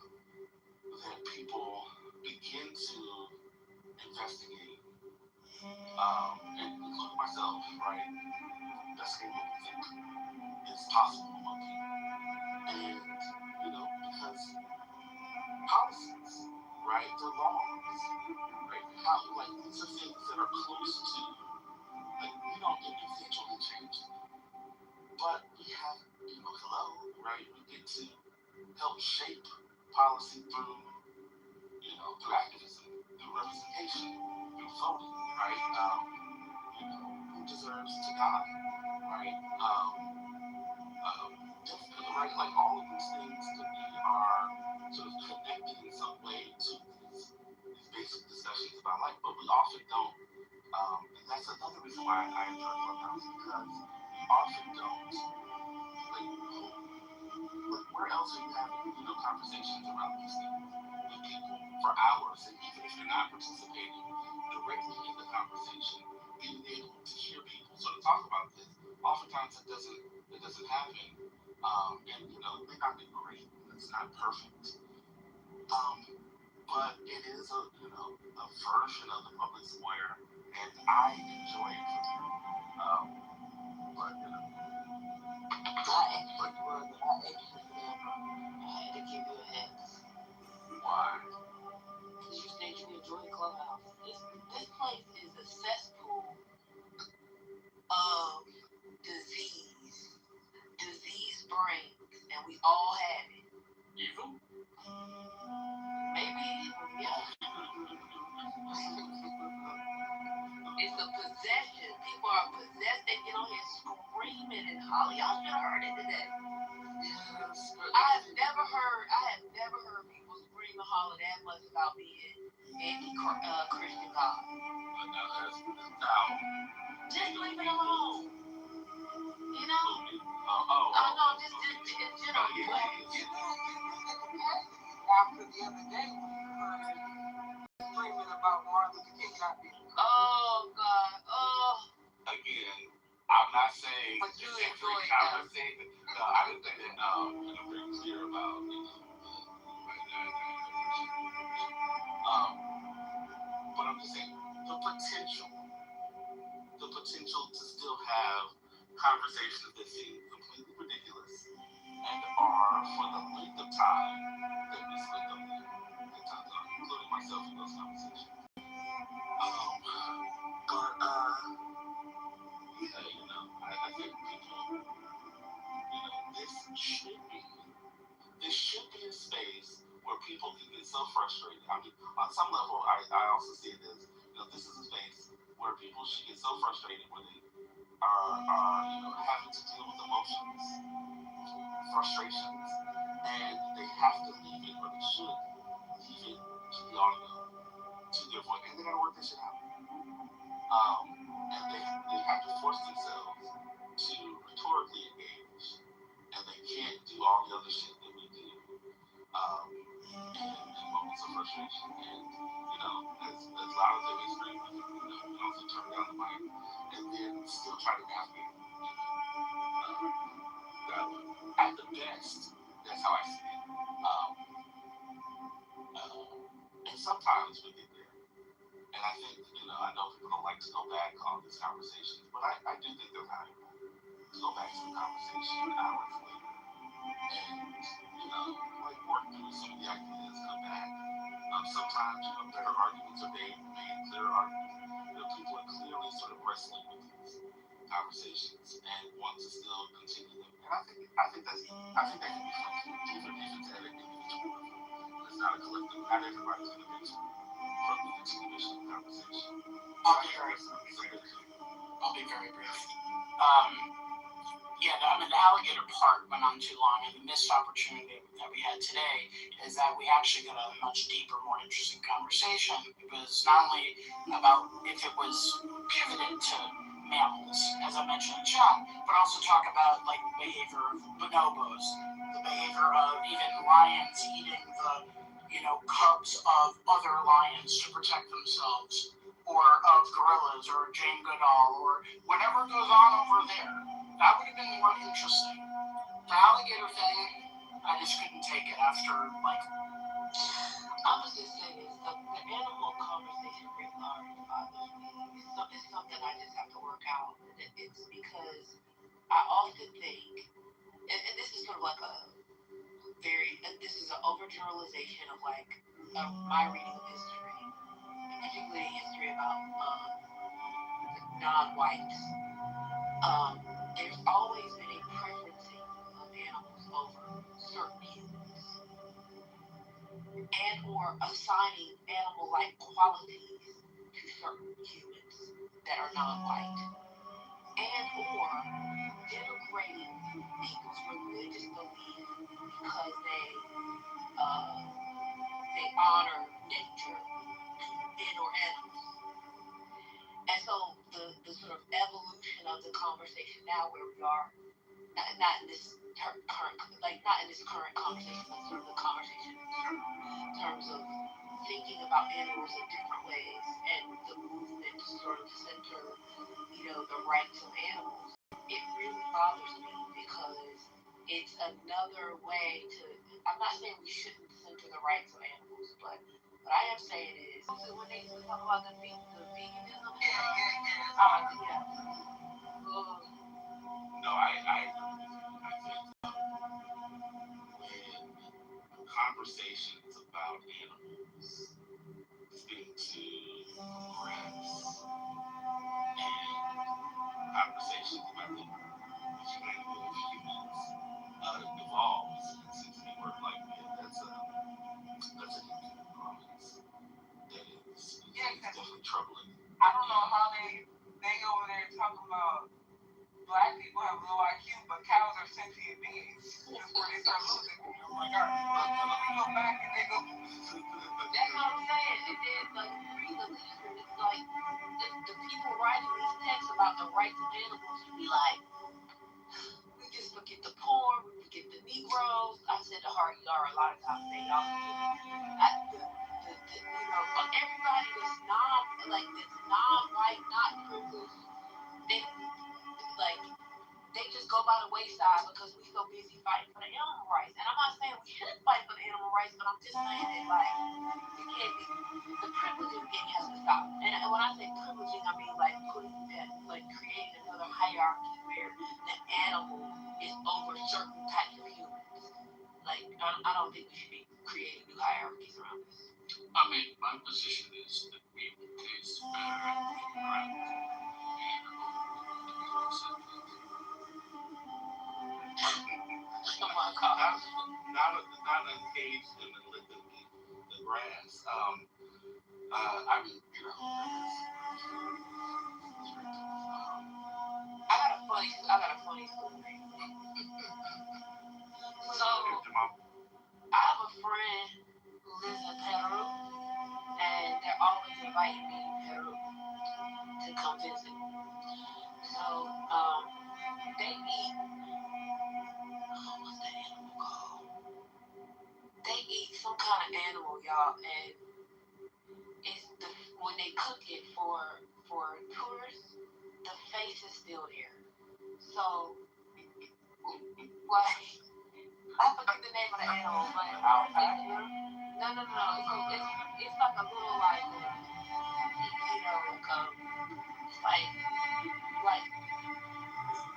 that people begin to investigate, and including myself, right? Investigate what we think is possible among people. And, because policies, right? They're laws, right? These are things that are close to, we don't individually change them, but we have, right? We get to help shape policy through activism, through representation, through voting, right? Who deserves to die, right? Right? Like all of these things to me are sort of connected in some way to these basic discussions about life, but we often don't. And that's another reason why I enjoy Clubhouse, because we often don't. Where else are you having, conversations around these things with people for hours, and even if you're not participating directly in the conversation, being able to hear people sort of talk about this, oftentimes it doesn't happen. And it may not be great, it's not perfect. But it is a version of the public square, and I enjoy it for them. But I had to give you a hint. Why? Because you said you enjoy Clubhouse. This place is a cesspool of disease brings, and we all have it. Evil? Maybe evil, yeah. It's a possession. People are possessed. They get on here screaming and hollering. Y'all should have heard it today. I have never heard people scream and holler that much about being anti-Christian God. Just leave it alone. Just After the other day, screaming about Martin Luther King not being. Oh God. Oh. Again, I'm not saying but you enjoy conversation. No, I didn't say that. I'm very clear about but I'm just saying the potential to still have conversations that seem completely ridiculous and are for the length of time that we spend up there, including myself in those conversations. I think people, this should be a space where people can get so frustrated. I mean, on some level, I also see it as, this is a space where people should get so frustrated when they are having to deal with emotions, frustrations, and they have to leave it, or they should leave it to the audio, to their voice, and they gotta work this shit out. And they have to force themselves to rhetorically engage, and they can't do all the other shit that we do in moments of frustration. And as loud as they may scream, we can also turn down the mic and then still try to navigate that way. At the best, that's how I see it. And sometimes we get there. And I think, I know people don't like to go back on these conversations, but I do think they're valuable to go back to the conversation hours later like work through some of the ideas, come back. Sometimes, better arguments are made, clear arguments. People are clearly sort of wrestling with these conversations and want to still continue them. And I think that can be fruitful. These are at an individual level. It's not a collective. Not everybody's going to benefit from the continuation of the conversation. I'll be very brief. The alligator part went on too long, and the missed opportunity that we had today is that we actually got a much deeper, more interesting conversation. It was not only about if it was pivoted to mammals, as I mentioned in chat, but also talk about like the behavior of bonobos, the behavior of even lions eating the cubs of other lions to protect themselves, or of gorillas, or Jane Goodall, or whatever goes on over there. That would have been more interesting. The alligator thing, I just couldn't take it after, I was just saying this, the animal conversation writ large bothers me. It's something I just have to work out. It's because I often think, and this is sort of like this is an overgeneralization of my reading of history, particularly history about non-whites. There's always been a preferencing of animals over certain humans, and or assigning animal-like qualities to certain humans that are non-white, and or denigrating people's religious belief because they honor nature and or animals. And so the sort of evolution of the conversation now, where we are, not in this not in this current conversation, but sort of the conversation in terms of thinking about animals in different ways, and the movement to sort of center, the rights of animals. It really bothers me because it's another way to. I'm not saying we shouldn't center the rights of animals, but what I am saying is when they talk about the veganism, No, I think when conversations about animals speak to progress and conversations about the humanity of humans evolves and seems to be work like that's an incongruence that is definitely troubling. I don't know how they over there talking about black people have low IQ, but cows are sentient beings. That's where they start losing. Oh my God. They go back and they go. That's what I'm saying. And then, you read the literature, it's like the people writing these texts about the rights of animals, you be like, we just forget the poor, we forget the Negroes. I said the hard ER a lot of times today. Y'all everybody that's non-white, not privileged, they just go by the wayside because we so busy fighting for the animal rights. And I'm not saying we shouldn't fight for the animal rights, but I'm just saying that it can't be, the privileging game has to stop. And when I say privileging, I mean creating another hierarchy where the animal is over certain types of humans. I don't think we should be creating new hierarchies around this. I mean, my position is that we taste better at the ground and not uncaged and then let them eat the grass. I mean, I got a funny story. So I have a friend who lives in Peru, and they're always inviting me to Peru to come visit. So they eat. What's that animal called? They eat some kind of animal, y'all, and when they cook it for tourists, the face is still there. So, I forget the name of the animal, but no. It's like a little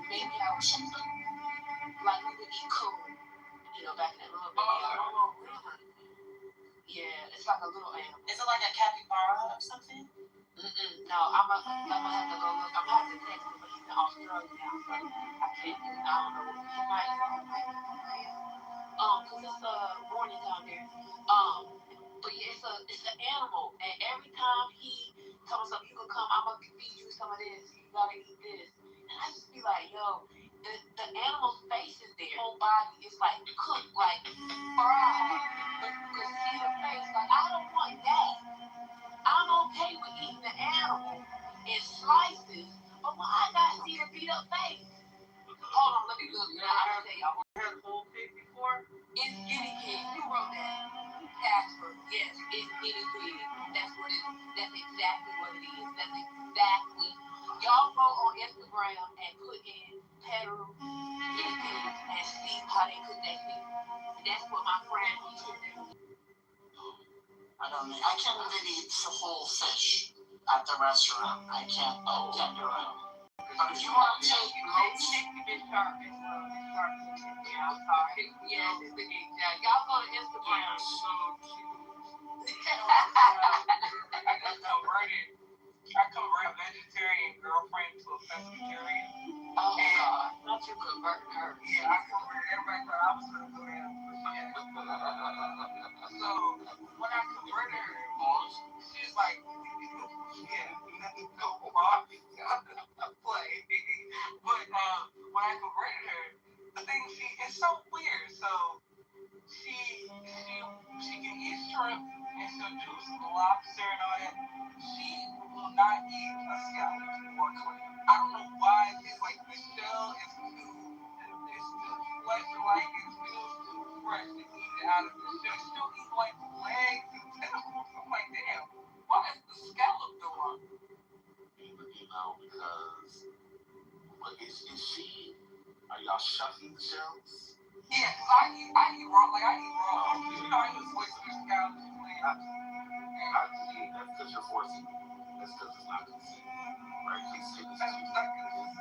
maybe I was like we would eat coon, back in that little video. Yeah, it's like a little animal. Is it like a capybara or something? No, I'm gonna have to go look. I'm gonna have to text him, but he's in Australia now, so I can't. I don't know. He might. Cause it's morning time there. But yeah, it's an animal, and every time he tells us, you can come, I'm gonna feed you some of this. You gotta eat this, and I just be like, yo, the animal's face is there. Whole body is like cooked, like fried, but you can see the face. Like I don't want that. I'm okay with eating the animal in slices, but why I gotta see the beat up face? Hold on, let me look. I'll tell y'all. Heard whole pig before? It's guinea pig. You wrote that. Casper. Yes, it's guinea pig. That's what it is. That's exactly what it is. That's exactly. Y'all go on Instagram and put in Peru guinea pigs and see how they cook that thing. That's what my friend was doing. I can't even eat the whole fish at the restaurant. I can't do it. But if you want to take most... Yeah, I'm sorry. Yes, it's the geek. Y'all go to Instagram. So I converted a vegetarian girlfriend to a pescatarian. Oh God, not you converting her. Yeah, I converted everybody thought I was gonna go there. So when I converted her, she's like, yeah, go rock. Play. But when I converted her, the thing it's so weird. So she can eat shrimp and she'll do some lobster and all that. She will not eat a scallop or clam. I don't know why. It's like the shell is too flesh-like. It's still too fresh to eat it out of the shell. She still eat like legs and tentacles. I'm like, damn, why is the scallop the one? Because what is she? Are y'all shucking the shells? Yeah, cause I eat raw. Like I eat raw. You know, I use oysters, scallops, and clams. That's because you're forcing me. That's because it's not consent. Right? Consent is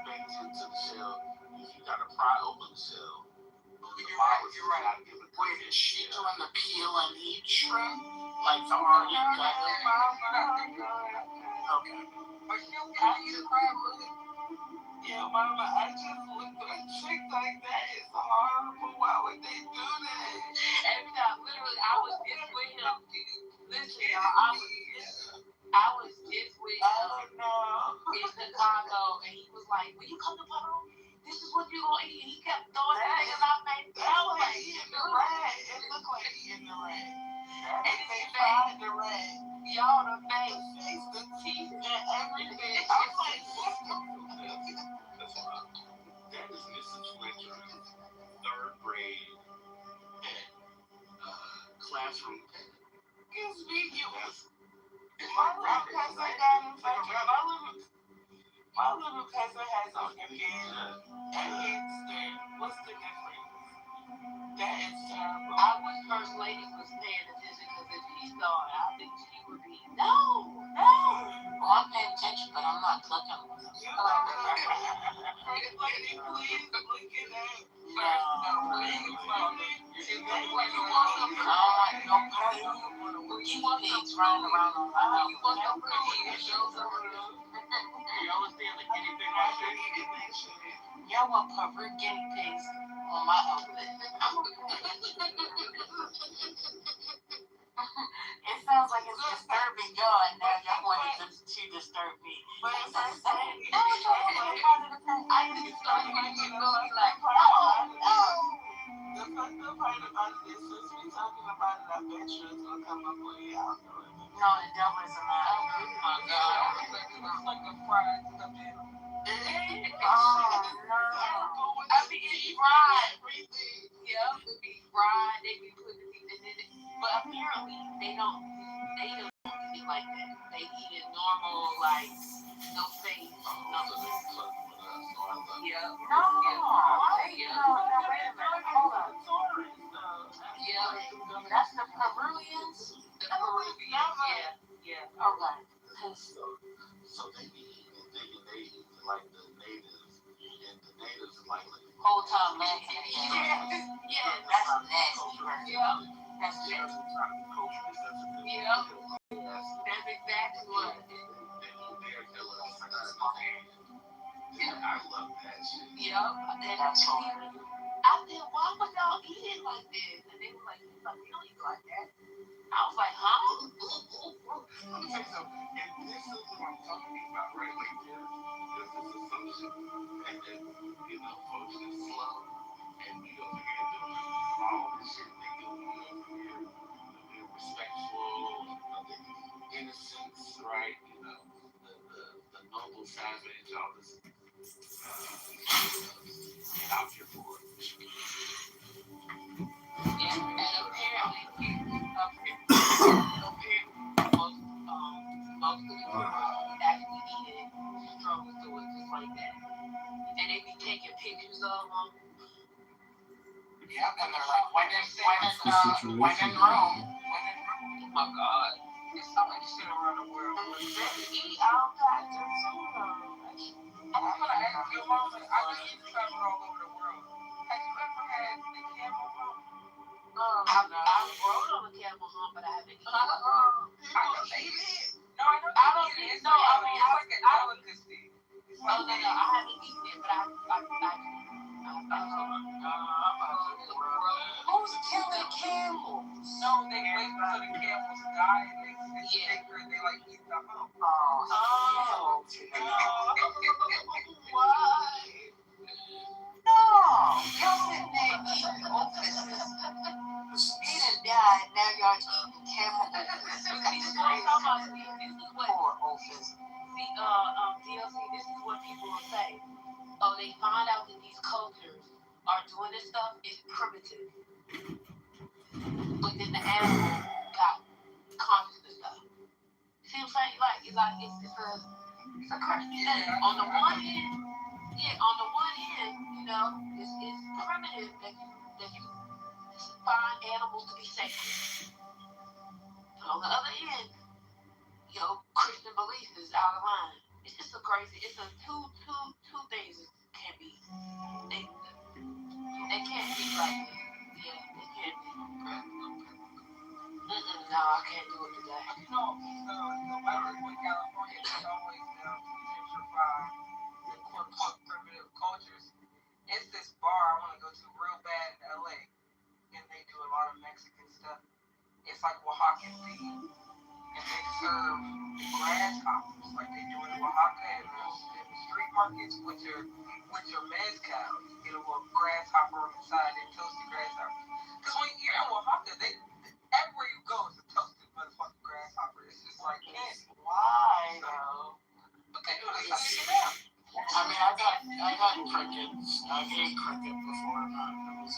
baked into the shell. If you gotta pry open the shell, you're right. Wait, is she doing the peel and eat shrimp? Like the already gutted? Okay. But she'll eat crab with it. Yeah, Mama, I just looked at a chick like that. It's horrible. Why would they do that? Every time, literally, I was just with him. Listen, y'all, I was just with him in Chicago, and he was like, "Will you come to Peru? This is what you gonna eat." And he kept throwing that in my face. I was like, eating the rat. It looked like eating the rat. And they fried the rat. Y'all the face. The teeth and everything. I was like, what? That is Mrs. Fletcher's third grade classroom. Excuse me, my little cousin got infected. My little cousin has African and hipster. What's the difference? That is terrible. I wish First Lady was paying attention, because if she saw it, I think she would be, no. Well, I'm paying attention, but I'm not cooking. First Lady, please look at that. Guinea pigs running around on my house. You always see the guinea pig on shit. Y'all want Peru guinea pigs on my omelet. It sounds like it's disturbing y'all, and now y'all wanted to disturb me. But it's like, I think it's starting to get like, no. The fucked up part about it is, since we talking about it, I bet you it's gonna come up with y'all know it. No, the devil is a lie. Oh my God. It's like a fried stuff in. Oh, no. I mean, it's fried. Yeah, it be fried. They be putting it in it. But apparently, they don't eat it like that. They eat it normal, like, no face, nothing. Yeah. No. Wait a minute. Hold on. Yeah. That's the Peruvians? The Peruvians, yeah. Okay. So they be eating, thinking they eat like the natives And the natives like Whole time laughing. Yeah, that's nasty. Yeah. That's nasty. Yeah. That's exactly what. I love that shit. Yeah. That's horrible. I said, why would y'all eat it like this? And they were like, we don't eat like that. I was like, huh? Let me tell you something. And this is what I'm talking about, right? Like, there's this assumption that, folks are slow, and we over here doing all this shit they do. We over here, being respectful, the innocence, right? The noble savage, all this. And out here for it. Yeah, and apparently, most of the people actually eat it, struggle through it just like that. And they be taking pictures of them. Yeah, and they're like, when in Rome. Oh my God. There's so much shit around the world. They eat all kinds of food. I was gonna ask you, Mama, I know you've traveled all over the world. Have you ever had the camel hump? I've rode on a camel hump, but I haven't eaten it. I know they eat it. No, I know they eat it. It's like a delicacy. Oh, no, I haven't eaten it, but Who's killing camels? No, they wait until the camels die and they sicker and they like eat the hump. Oh, Why? No, y'all sitting there eating ofises. He done died, now y'all eating camel ofises. Poor office. DLC, this is what people will say. Oh, they find out that these cultures are doing this stuff is primitive. But then the animal got consciousness stuff. See what I'm saying? It's a country thing. On the one hand, it's primitive that you find animals to be sacred. But on the other end, Christian belief is out of line. It's just a crazy. It's a two things that can't be. They can't be like this. Yeah, they can't be. No, I can't do it today. No matter what California, they always gentrify the quote-unquote primitive cultures. It's this bar I want to go to real bad in LA, and they do a lot of Mexican stuff. It's like Oaxacan themed, and they serve grasshoppers like they do in Oaxaca and the street markets, which are mezcal. You get a little grasshopper on the side and toasted grasshoppers. Because when you're in Oaxaca, everywhere you go is a toasted motherfucking grasshopper. It's just like candy. Why, though? But they do this shit out. I mean, I got crickets. I've ate cricket before, but it was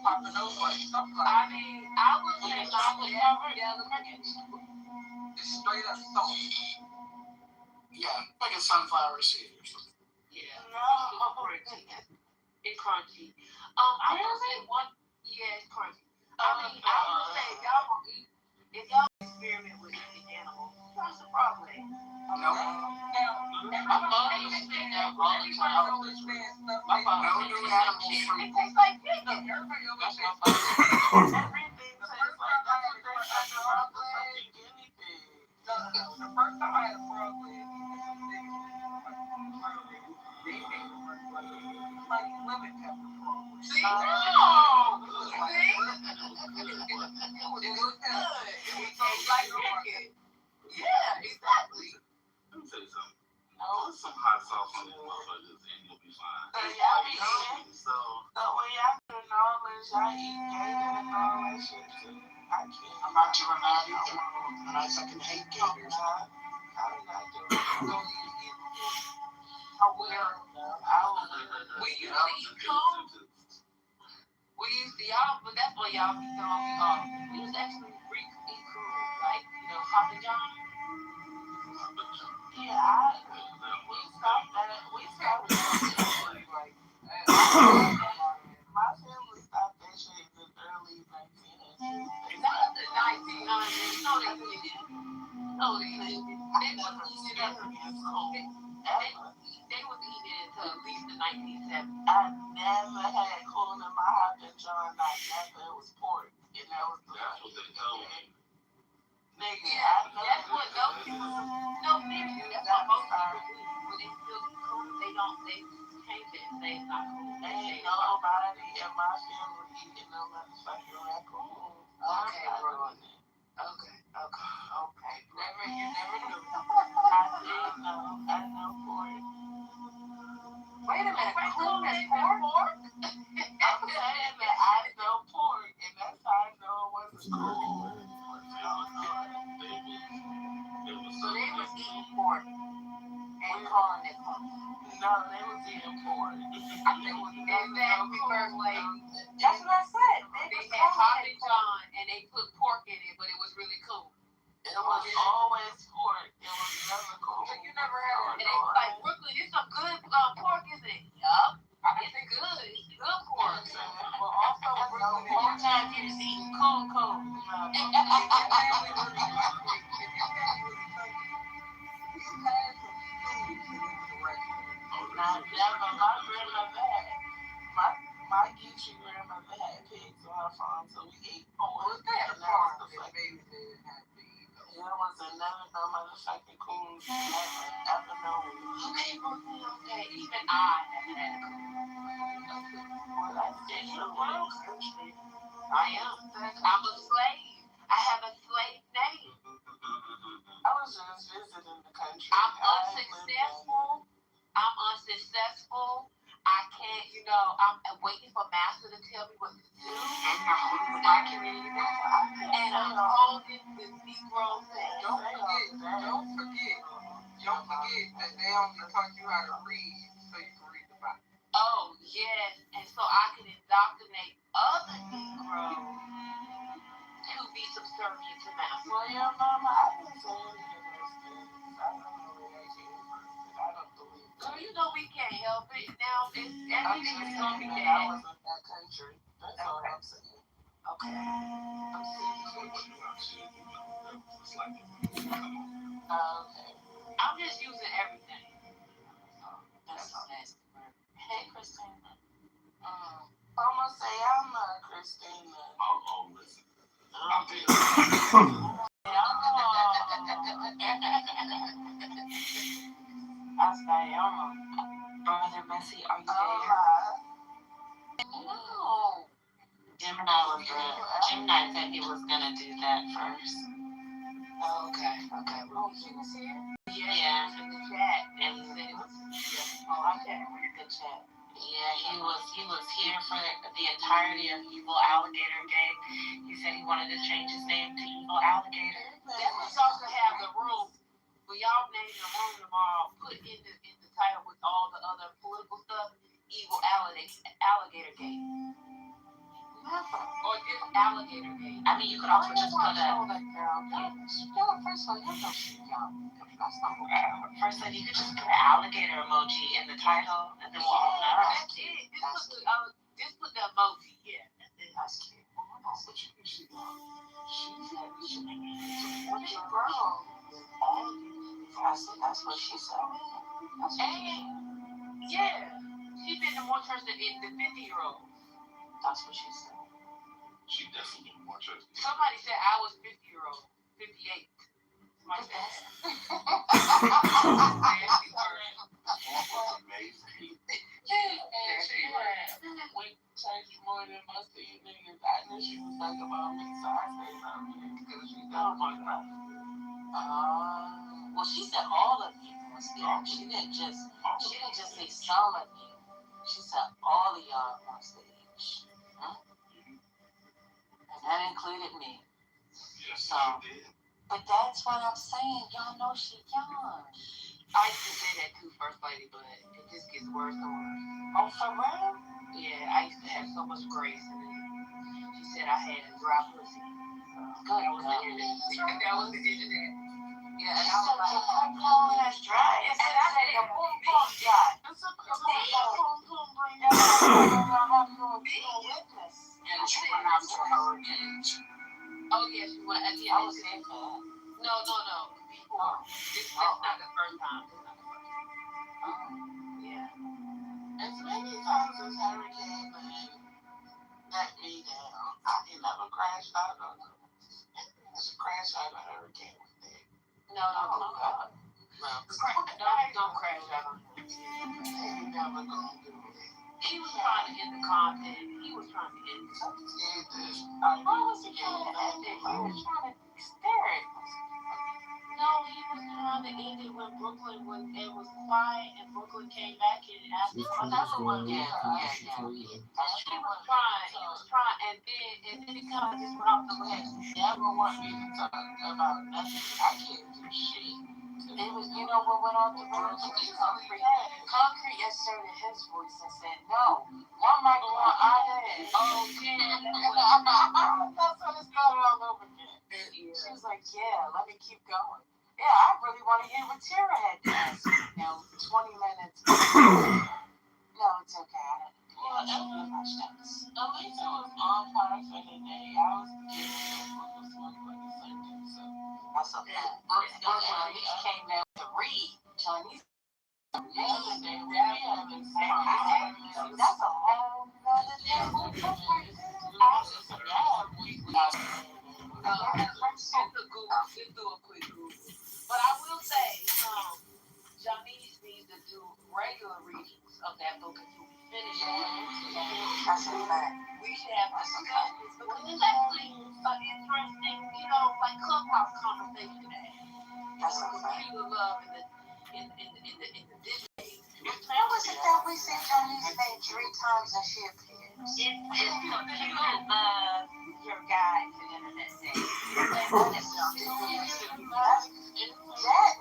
popping over like something like I mean, I would say I would never the crickets. Just straight up salt. yeah, like a sunflower seed or something. Yeah. No. It's crunchy. I would say it's crunchy. I mean, I would say if y'all experiment with eating animals, that's a problem. No. My mother used to think that all the time. No new animals from. It tastes like chicken. Everybody over That's there. my mother. Everything tastes like frog leg, guinea pig. The first time I had a frog leg, they made it like lemon pepper frog leg. See? It was good. It tastes like chicken. Yeah, exactly. Let me tell you something. Put some hot sauce on these motherfuckers and you'll be fine. So y'all be So when y'all do knowledge, y'all eat gator and all that shit too. I can't. I'm not doing that either. And I fucking hate gators. I'm not doing it. We used to eat cold. But that's what y'all be throwing me off. We used to actually eat cool, like, Papa John. Yeah, we stopped that. We stopped that. Like, my family stopped that shit in the early 1900s. Not the 1900s. No, they didn't. They wasn't eating it up. They was eating it until at least the 1970s. I never had corn in my hot and John. I never. It was pork, and that was the nigga. Yeah, that's what those people. No, seriously, that's what most people do. When they feel cool, they change it and say it's not cool. Ain't nobody in my family eating no motherfucking raccoon. Okay, bro. Okay. Never, you never knew. I know pork. Wait a minute, raccoon is pork? I'm saying that I know pork, and that's how I know it wasn't cool. So they was eating pork and calling it pork. No, they was eating pork. Exactly, first lady. That's what I said. They had Papa John and they put pork in it, but it was really cool. It was always pork. It was never cool. So you never had it. And they was like, Brooklyn, it's some good pork, is it? Yup. It's good. It's good pork. Well, also, Brooklyn, the whole time he was eating coon. My grandmother had my Geechee grandmother had pigs on her farm, so we ate pork. That farm that baby didn't have to eat. There was another no motherfucking coon ever known. Okay, even I haven't had a coon. Well, that's different. World country. I am. I'm a slave. I have a slave name. I was just visiting the country. I'm unsuccessful. I can't, I'm waiting for master to tell me what to do. And I'm holding my community. And I'm holding the Negro thing. Don't forget that they only taught you how to read so you can read the Bible. Oh, yes. And so I can indoctrinate other Negroes to be subservient to master. Well, your mama, I didn't say any of those things. I don't know where they came from, but I don't believe it. Girl, we can't help it. Now, everything is going to be bad. I was in that country. That's all I'm saying. Okay. I'm I'm just using everything. That's so nasty. Hey, Christina. I'm going to say I'm Christina. Oh, listen. I'm there. I say, Brother Messi, are you there? No. Gemini said he was gonna do that first. Oh, okay. Oh, he was here? Yeah. In the chat. And he said it was Good chat. Yeah, he was here for the entirety of Evil Alligator Game. He said he wanted to change his name to Evil Alligator. That was also have the room. We all named the room tomorrow. Put in the title with all the other political stuff. Evil Alligator Game. Or just Alligator Game. I mean, you could also just put a. First of all, you know she's young. That's not First, you could just put an alligator emoji in the title, and then we'll all know. That's it. Just put the emoji. Yeah, that's cute. She's a girl. That's what she said. And yeah, she's been to more church than the 50-year-old. That's what she said. She definitely been more church. Somebody said I was 50-year-old, 58. Somebody said that. Amazing. And she went to church more than most of you niggas. I knew she was like about me, so I said something because she don't want nothing. Well, she said all of you on stage. She didn't just say some of you. She said all of y'all on stage. And that included me. Yes, so, but that's what I'm saying. Y'all know she young. I used to say that too, First Lady, but it just gets worse and worse. Oh, for real? Yeah, I used to have so much grace, and then she said I had a dry pussy. Good. That was the internet. That was the internet. Yeah, and I was like, that's dry. And I said, your boom boom dry. It's a boom boom bring that up. Witness. And she went out to hurricane. Oh, yeah, she went. I was there for that. No. Before. That's not the first time. many times has Hurricane let me down? He never crashed out of it. It's a crash out of Hurricane with me. No, God. Don't crash out on him. He never gonna do it. He was trying to end the content. He was trying to end it. What was he trying to end it? He was trying to stare it. No, he was trying to end it when Brooklyn was quiet and Brooklyn came back in and asked for another one. Yeah. He was trying, and then he kind of just went off the ledge. Never want me to talk about nothing. I can't do shit. It was, you know what went off the ledge? Concrete asserted his voice and said, no, y'all might want out of it. Oh, yeah. That's when it started all over again. She was like, yeah, let me keep going. Yeah, I really want to hear what Tara had to ask. 20 minutes. No, it's okay. I don't know much else. Elisa was on fire for the day. I was getting so. That's okay. Brooklyn came there to read Chinese. Yeah, that's a whole nother thing. Let's do a quick Google. But I will say, Johnny's needs to do regular readings of that book until we finish it. That's a fact. We should have discussions because it's actually an interesting, like clubhouse conversation. That's a fact. Pure love in the digital age. How was it that we see Johnny's name 3 times and she appears? It's your guide to internet dating. That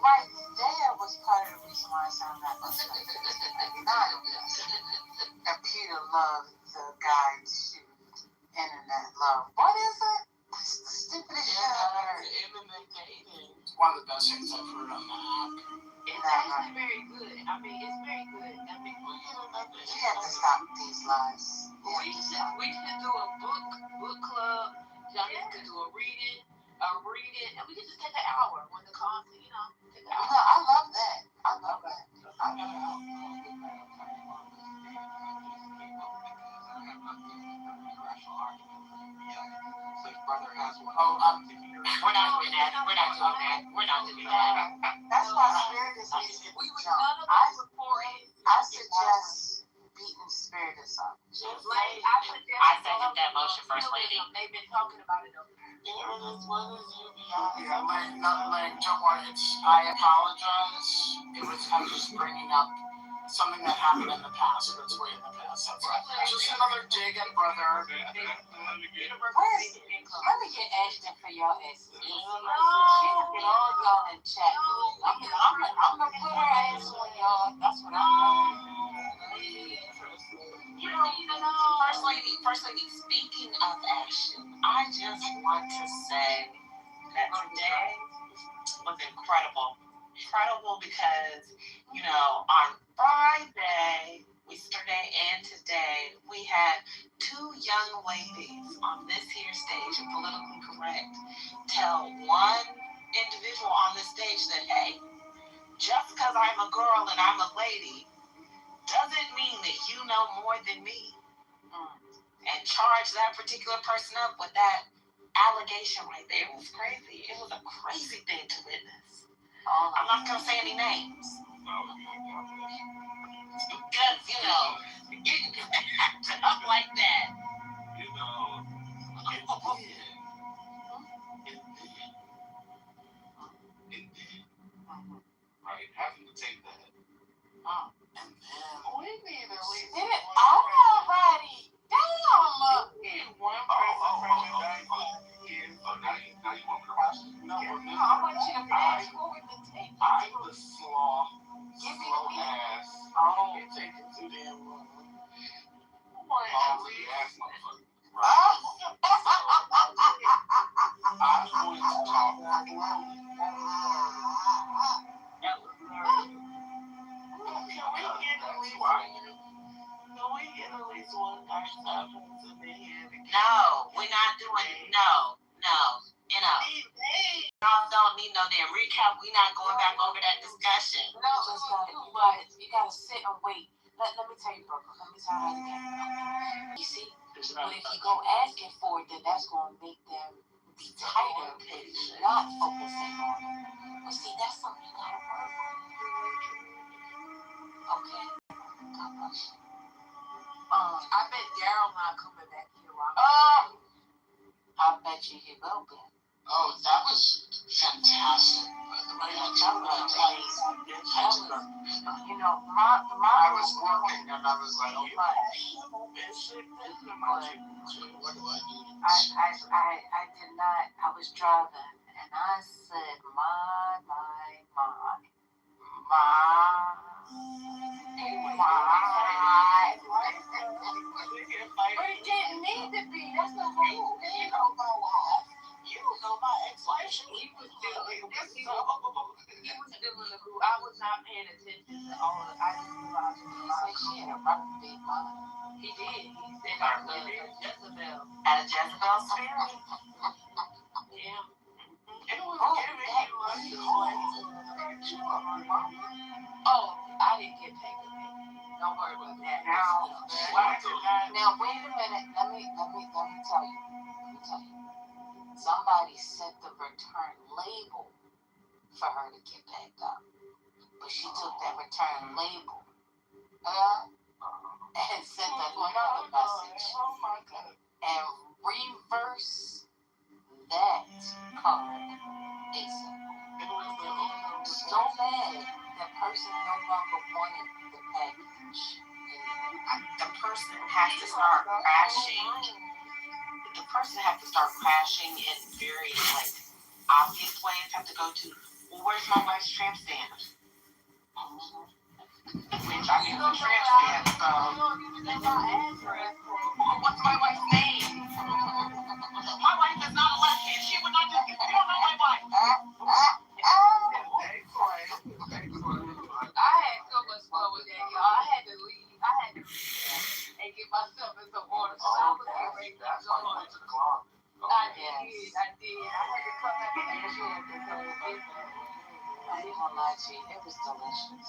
right there was part of the reason why I sound that much like not Peter Love, the guide to internet love. What is it? That's the stupidest shit I've heard. Internet dating. One of the best things I've heard on the app. It's actually very good. I mean, it's very good. I mean, you have to stop these lies. We should do a book club. Johnny could do a reading, and we could just take an hour when the content, take an hour. No, I love that. Brother has one. Oh, I'm thinking we're not doing that. That's why Spiritus needs to be jumped. I suggest beating Spiritus up. I second that motion, First Lady. They've been talking about it over there. Don't worry. I apologize. I'm just bringing up something that happened in the past. That's way in the past. That's just another dig at brother. Let me get Ashton for y'all asses. She can get all y'all in chat. I'm gonna put her ass on y'all. That's what I'm doing. First Lady, speaking of Ashton, I just want to say that today was incredible. Incredible because, on Friday, yesterday and today, we had 2 young ladies on this here stage of Politically Correct tell one individual on the stage that, hey, just because I'm a girl and I'm a lady doesn't mean that you know more than me. And charge that particular person up with that allegation right there. It was crazy. It was a crazy thing to witness. I'm not going to say any names. Because, getting backed up like that. Right, having to take that. And then we need at least already. Damn. one person from the back. Now you want me to watch it? No, I want you to fast forward the tape. I'm the slow ass. Oh, you're taking too damn long. Lousy ass motherfucker. Right. I'm going to talk slowly. Can we get at least one person to be here? No, we're not doing, no. Y'all don't need no damn recap. We're not going back over that discussion. No, but you gotta sit and wait. let me tell you, Brooklyn. Let me tell you how the game goes. You see, but if you go asking for it, then that's going to make them be tighter and not focusing on it. But see, that's something you got to work on. Okay. God bless you. I bet Daryl not coming back here. I bet you he will be. Oh, that was fantastic. You know, I was working and I was like, oh my. What do I do? I did not. I was driving and I said, my. But it didn't need to be. That's the rule. You know my wife. You know my ex-wife. He was dealing with who I was not paying attention to all the I didn't realize she had a rough big mother. He did. He said I was Jezebel. At a Jezebel spirit? Yeah. Oh, I didn't get paid. Don't worry about that. Now wait a minute. Let me tell you. Somebody set the return label for her to get back up, but she took that return label and sent another message and reverse that card. So bad the person no longer wanted the package. The person has to start crashing. The person has to start crashing in very obvious ways. Have to go to, well, where's my wife's tramp stamp? Which I need a tramp stamp. What's my wife's name? My wife is not a lesbian. She would not do this. You don't know my wife. I had so much fun with that, y'all. I had to leave. And get myself in some order. So I was getting ready to go. I did. I had to come back and make sure that I didn't want to lie to you. It was delicious.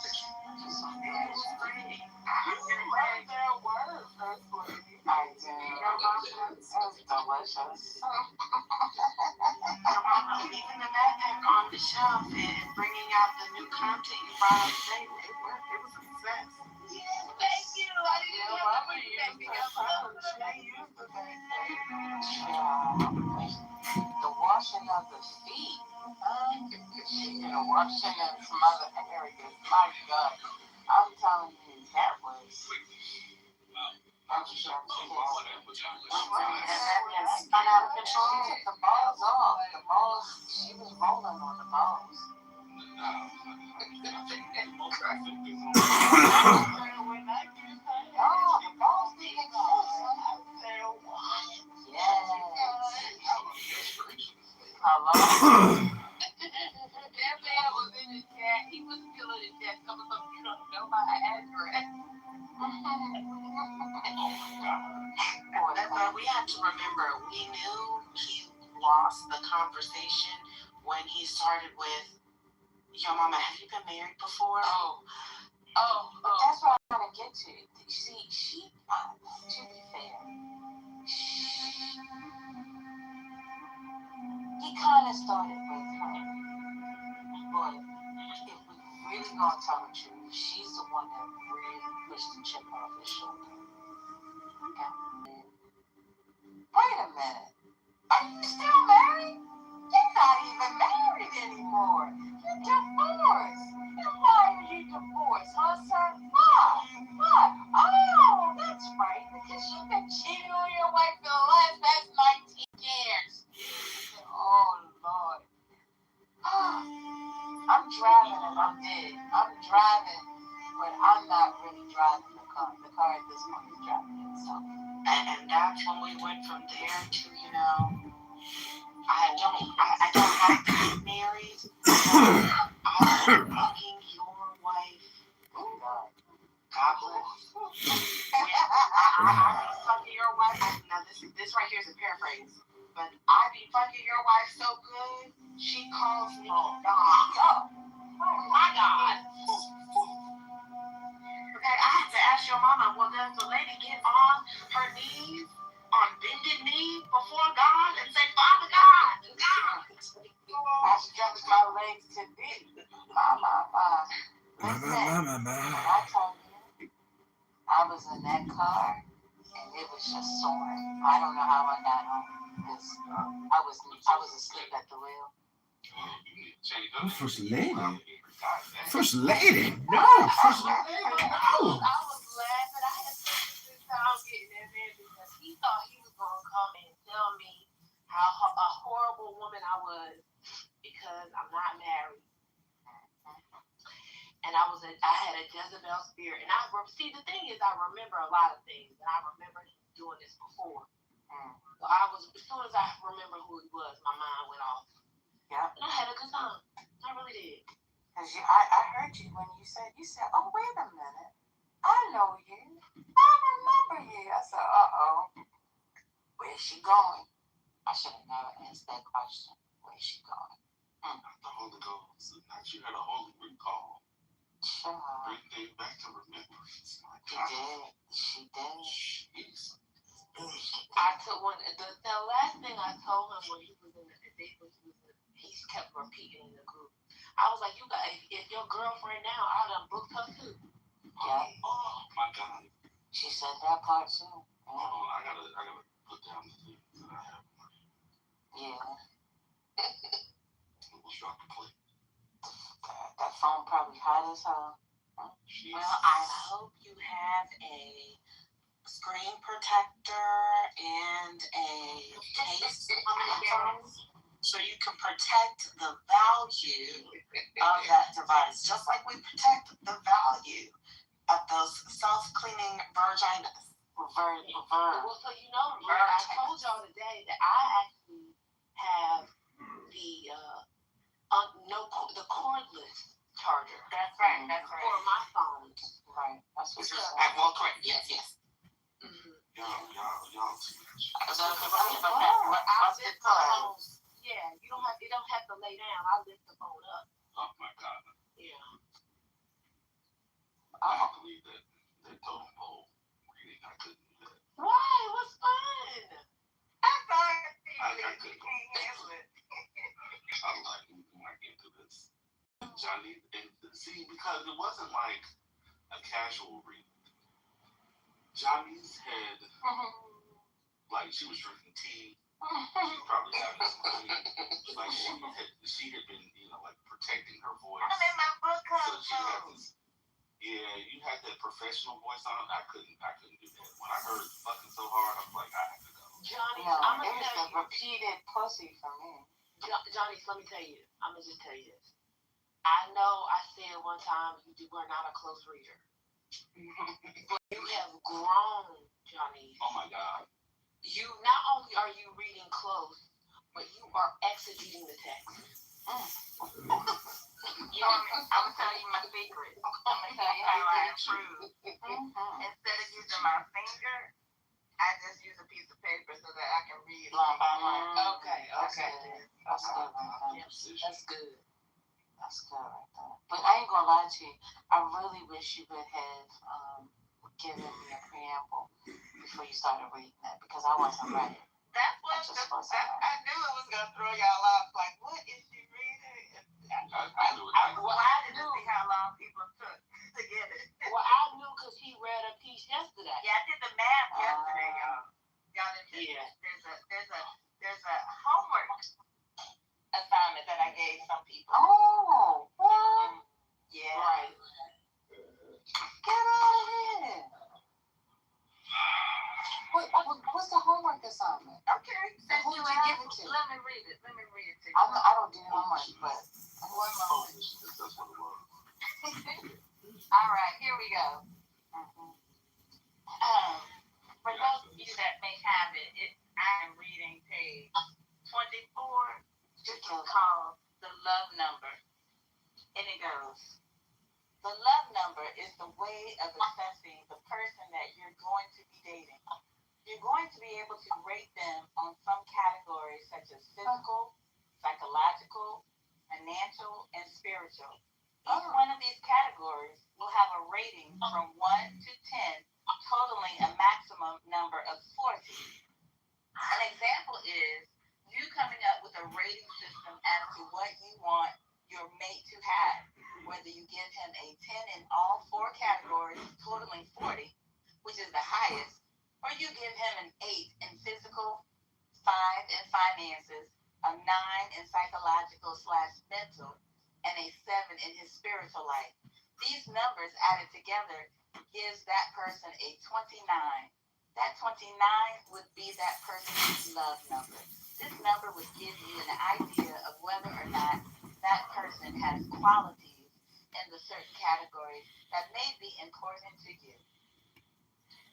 Just so delicious. You made that word. I did. It was delicious. Even the backpack on the shelf and bringing out the new content you brought out today, it worked. It was a success. Yes, thank you. I didn't know what to make me up. The washing of the feet. Washing in some other areas. My God. I'm telling you, that was. Spun out of control. Took the balls off. The balls, she was rolling on the balls. Oh, the balls didn't exist. Yes. Hello? That man was in the chat. He was still in the chat. Some of them, you don't know my address. But we have to remember, we knew he lost the conversation when he started with, "Yo, mama, have you been married before?" But that's what I'm trying to get to. See, she, to be fair, he kind of started with her. But if we really gonna tell the truth, she's the one that really pushed the chip off his shoulder. Okay? Wait a minute. Are you still married? You're not even married anymore. You're divorced. And why are you divorced, huh, sir? Why? Oh, that's right. Because you've been cheating on your wife for the last 19 years. Oh, Lord. I'm driving and I'm dead. I'm driving, but I'm not really driving the car. The car at this point is driving itself. And that's when we went from there to, I don't have to get married. I'm fucking your wife. God bless. I be fucking your wife. Now this right here is a paraphrase. But I be fucking your wife so good, she calls me God. Oh my God. Okay, I have to ask does the lady get on her knees, on bended knee before God and say, Father God, I stretch my legs to thee. Listen, I told you, I was in that car and it was just soaring. I don't know how I got home because I was asleep at the wheel. First lady. First lady. No. First lady. No. I was laughing. I had such a good time getting in there because he thought he was going to come and tell me how a horrible woman I was because I'm not married. And I had a Jezebel spirit. And see, the thing is, I remember a lot of things. And I remember doing this before. So as soon as I remember who he was, my mind went off. Yeah. And I had a good time. I really did. Because I heard you when you said, oh, wait a minute. I know you. I remember you. I said, uh-oh. Where's she going? I should have never asked that question. Where's she going? The Holy Ghost. Not you had a holy recall. Sure. Bring things back to remembrance. She did. Jeez. I took one. The last thing I told him when he was in the date he kept repeating in the group. I was like, if your girlfriend now, I done booked her too. Yeah. Oh my God. She said that part too. Hold on, I gotta put down the things that I have. Yeah. We'll drop the plate. That phone probably hot as hell. Jesus. Well, I hope you have a screen protector and a case so you can protect the value of that device, just like we protect the value of those self-cleaning vaginas. Well, so you know, I told y'all today that I actually have the cordless charger. That's right. For my phone. Right. That's what you said. Well, correct. Yes. Y'all too much. Yeah, you don't have to lay down. I lift the phone up. Oh my God. Yeah. I can't believe that totem pole reading. I couldn't do that. Why? It was fun. I thought I couldn't handle it. I'm like, I can't do this. Johnny, and see, because it wasn't like a casual reading. Johnny's head, like she was drinking tea. She probably having some tea. Like she had been, like protecting her voice. I'm in my book club. So she had this. Yeah, you had that professional voice on it. I couldn't do that. When I heard fucking so hard, I was like, I have to go. Johnny, I'm gonna tell you. Repeated pussy for me. Johnny, let me tell you. I'm gonna just tell you this. I know I said one time you were not a close reader. But you have grown, Johnny. Oh my God. You not only are you reading close, but you are exegeting the text. I'm gonna tell you my secret. I'm gonna tell you how I improved. Instead of using my finger, I just use a piece of paper so that I can read line by line. Okay. That's good. That's good. That's good right there. But I ain't gonna lie to you. I really wish you would have given me a preamble before you started reading it because I wasn't ready. That's what I knew it was gonna throw y'all off. Like, what is she reading? I knew see how long people took to get it. Well, I knew because he read a piece yesterday. Yeah, I did the math yesterday, y'all. Y'all didn't. Yeah. There's a homework assignment that I gave some people. Oh, what? Yeah. Right. Get out of here. What's the homework assignment? Okay. Who you give it to? Let me read it to you. I don't do homework, but one moment. That's what it was. All right, here we go. For those of you that may have it, I am reading page 24. This is called The Love Number. And it goes, the love number is the way of assessing the person that you're going to be dating. You're going to be able to rate them on some categories such as physical, psychological, financial, and spiritual. Each one of these categories will have a rating from 1 to 10, totaling him a 10 in all 4 categories, totaling 40, which is the highest, or you give him an 8 in physical, 5 in finances, a 9 in psychological/mental, and a 7 in his spiritual life. These numbers added together gives that person a 29. That 29 would be that person's love number. This number would give you an idea of whether or not that person has qualities in the certain categories that may be important to you.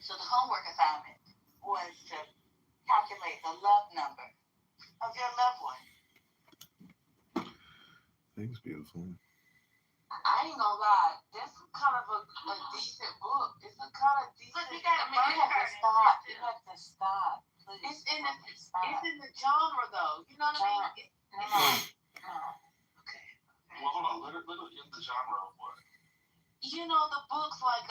So the homework assignment was to calculate the love number of your loved one. Thanks, beautiful. I ain't gonna lie, that's kind of a decent book. It's a kind of decent. But you gotta make it hurt. You have to stop. Please. It's in the genre though. You know what I mean? No. Okay. Well, hold on. Let it in the genre of what? You know the books like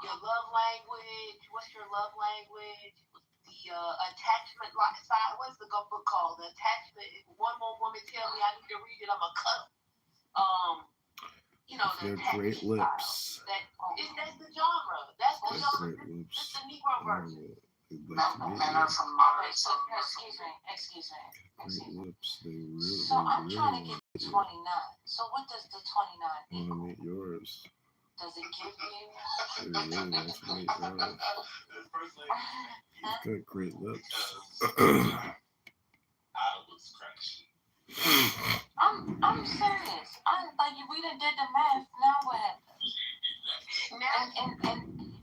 your love language. What's your love language? The attachment side. What's the book called? The attachment. One more woman tell me I need to read it. I'm a cut. They're great lips. That's the genre. That's the genre. This is the Negro version. Excuse me. Great lips. They really. So I'm trying to get 29. So what does the 29 mean? I want to meet yours. Does it give you? It really wants to meet yours. You've got great lips. I'm serious. We done did the math. Now what happens? And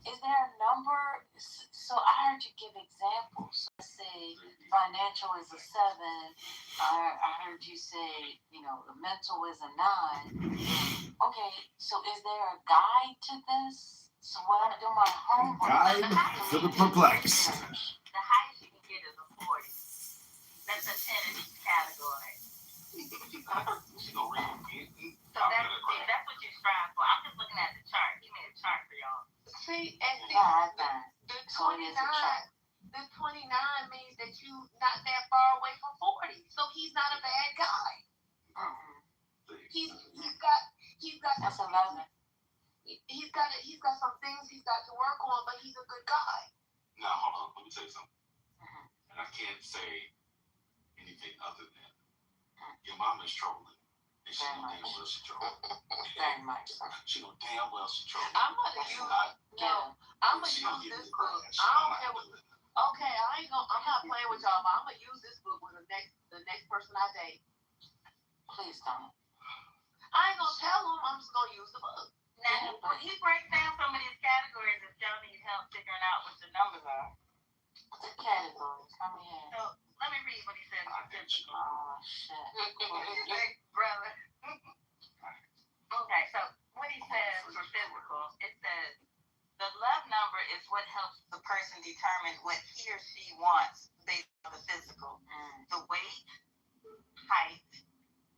is there a number? So I heard you give examples. Let's say financial is a 7. I heard you say, the mental is a 9. Okay, so is there a guide to this? So when I'm doing my homework, guide for the perplexed. The highest you can get is a 40. That's a 10 in each category. So that's what you strive for. I'm just looking at the chart. He made a chart for y'all. See, and the 29 means that you not that far away from 40. So he's not a bad guy. He's got that's 11. He's got some things he's got to work on, but he's a good guy. Now hold on, let me tell you something. And I can't say anything other than your mom is trolling. And she know damn well she's trolling. Very much. She know damn well she's trolling. I'm gonna use this book. I don't care what. Okay, I'm not playing with y'all, but I'm gonna use this book with the next person I date. Please don't. I ain't gonna tell him. I'm just gonna use the book. Now, when he breaks down some of these categories, if y'all need help figuring out what the numbers are. The categories. Come here. So let me read what he says. Oh shit. Big brother. Okay, so what he says for physical, it says the love number is what helps the person determine what he or she wants based on the physical. The weight, height,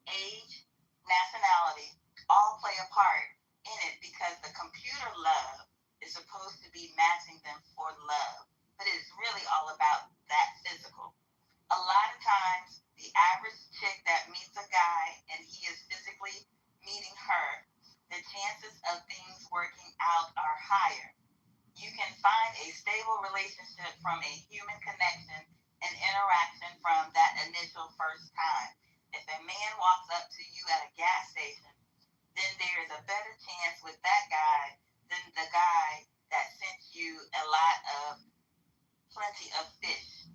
age, nationality all play a part in it because the computer love is supposed to be matching them for love, but it's really all about that physical. A lot of times, the average chick that meets a guy and he is physically meeting her, the chances of things working out are higher. You can find a stable relationship from a human connection and interaction from that initial first time. If a man walks up to you at a gas station, then there is a better chance with that guy than the guy that sent you plenty of fish.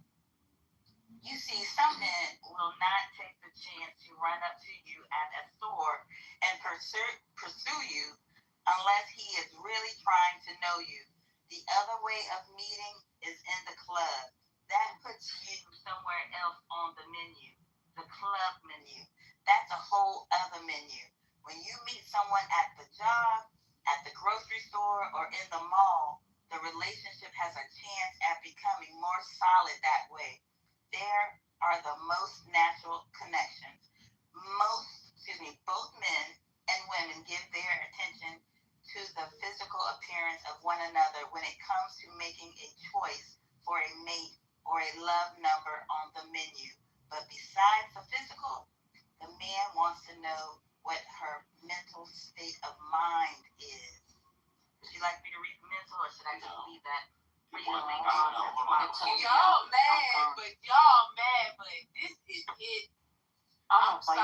You see, some men will not take the chance to run up to you at a store and pursue you unless he is really trying to know you. The other way of meeting is in the club. That puts you somewhere else on the menu, the club menu. That's a whole other menu. When you meet someone at the job, at the grocery store, or in the mall, the relationship has a chance at becoming more solid that way. There are the most natural connections. Both men and women give their attention to the physical appearance of one another when it comes to making a choice for a mate or a love number on the menu. But besides the physical, the man wants to know what her mental Y'all mad, but this is it. I'm sorry.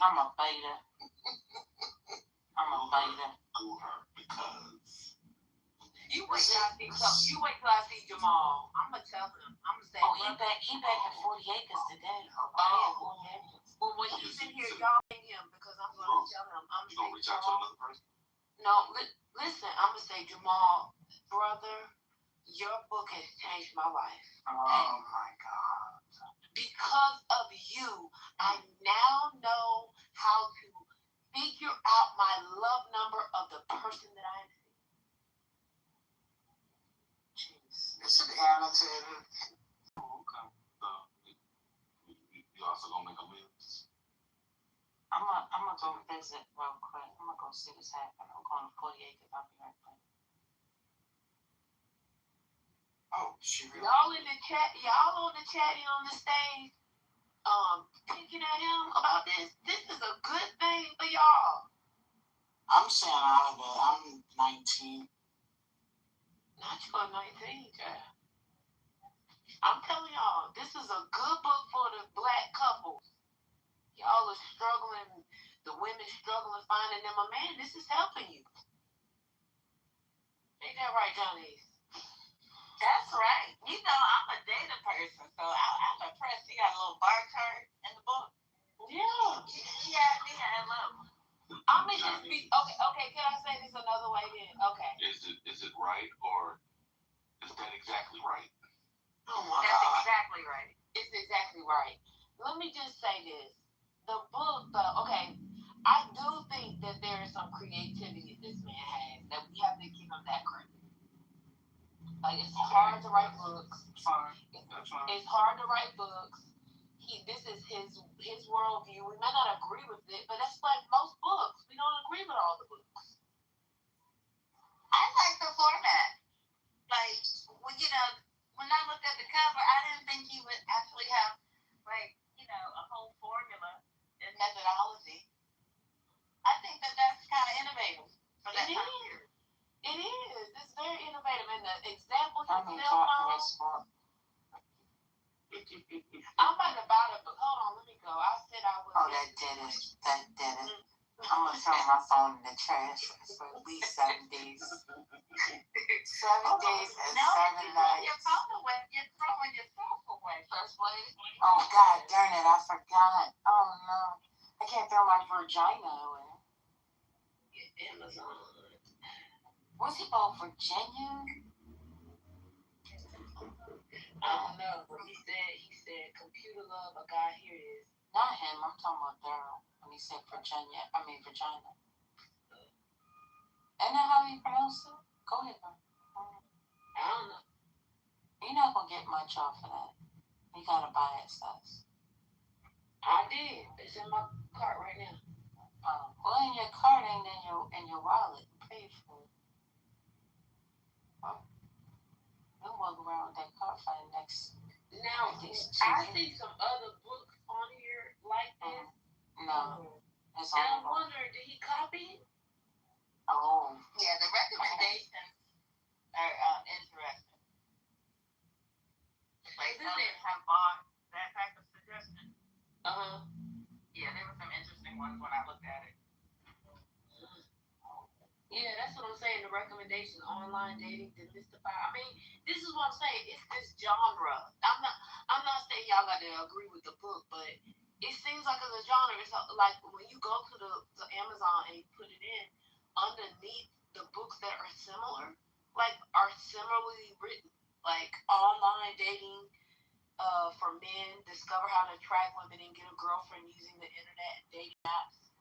I'm a beta. Do her because You wait till I see something. You wait till I see Jamal. I'm gonna tell him. I'm gonna say. Oh, he back at 40 acres today. Well, when he's in here, y'all ping him because I'm gonna tell him. you gonna reach out to another person. No, listen. I'm gonna say, Jamal, brother, your book has changed my life. Oh my God. Because of you, I now know how to figure out my love number of the person that I am seeing. Jeez. Is it annotated? Okay. So you also gonna make amends? I'm gonna go visit real quick. I'm gonna go see what's happening. I'm going to 40 acres. I'll be right back. Oh, she really. Y'all in the chat, y'all on the chatting on the stage, picking at him about this. This is a good thing for y'all. I'm staying out of it. I'm 19. Not you are 19, child. I'm telling y'all, this is a good book for the black couples. Y'all are struggling, the women struggling finding them a man. This is helping you. Ain't that right, Johnny? That's right. You know, I'm a data person, so I'm impressed. He got a little bar chart in the book. Yeah. He had love. I'm gonna just be okay. Can I say this another way then? Okay. Is it right or is that exactly right? Oh my That's God. exactly right. It's exactly right. Let me just say this. The book, okay, I do think that there is some creativity this man has that we have to give him that credit. Like, it's hard to write books. Fine. That's fine. It's hard to write books. This is his worldview. We may not agree with it, but that's like most books. We don't agree with all the books. I like the format. Like, when I looked at the cover, I didn't think he would actually have, like, a whole formula and methodology. I think that's kind of innovative for that time period. It is. It's very innovative. And the example I'm I'm about to buy the book. Hold on, let me go. I said I was. Oh, that did it. I'm going to throw my phone in the trash for at least 7 days. 7 days and 7 nights. You're throwing yourself away, First Lady. Oh, God darn it. I forgot. Oh, no. I can't throw my vagina away. Amazon. Was he from Virginia? I don't know, but he said computer love, a guy here it is. Not him, I'm talking about Daryl. When he said Virginia, vagina. Isn't that how you pronounce it? Go ahead, bro. I don't know. You're not gonna get much off of that. You gotta buy it, sis. I did. It's in my cart right now. Well, in your cart ain't in your wallet. Pay for it. We'll walk around with that cart for the next. Now, I see some other books on here like this. No. And I'm wondering, did he copy it? Oh. Yeah, the recommendations are interesting. Like, others have bought that type of suggestion. Yeah, there were some interesting ones when I looked at it. Yeah, that's what I'm saying. The recommendation, online dating, demystify. I mean, this is what I'm saying. It's this genre. I'm not saying y'all got to agree with the book, but it seems like it's a genre. It's like when you go to the Amazon and you put it in, underneath the books that are similar, like are similarly written, like online dating for men, discover how to attract women and get a girlfriend using the internet and dating apps.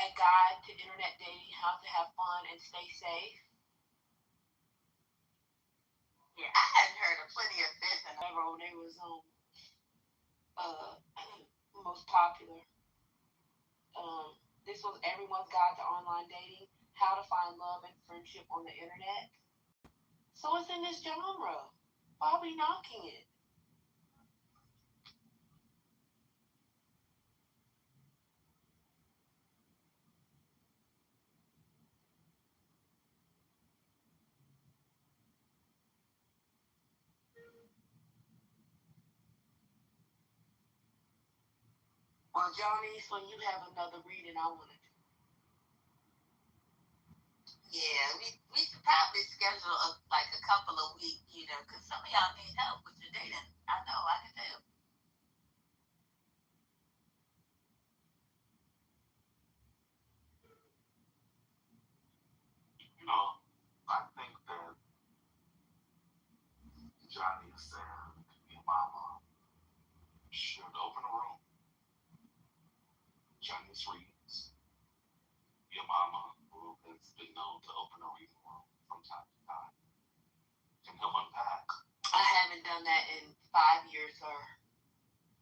A guide to internet dating, how to have fun and stay safe. Yeah, I hadn't heard of plenty of this. And they was most popular. This was Everyone's Guide to Online Dating, how to find love and friendship on the internet. So it's in this genre. Why are we knocking it? Johnny's, when you have another reading, I want to. Yeah, we should probably schedule a couple of weeks, because some of y'all need help with your dating. I know, I can tell. I think that Johnny and your mama should open a room. Johnny's readings. Your mama, who has been known to open a reading room from time to time, can help unpack. I haven't done that in 5 years, sir.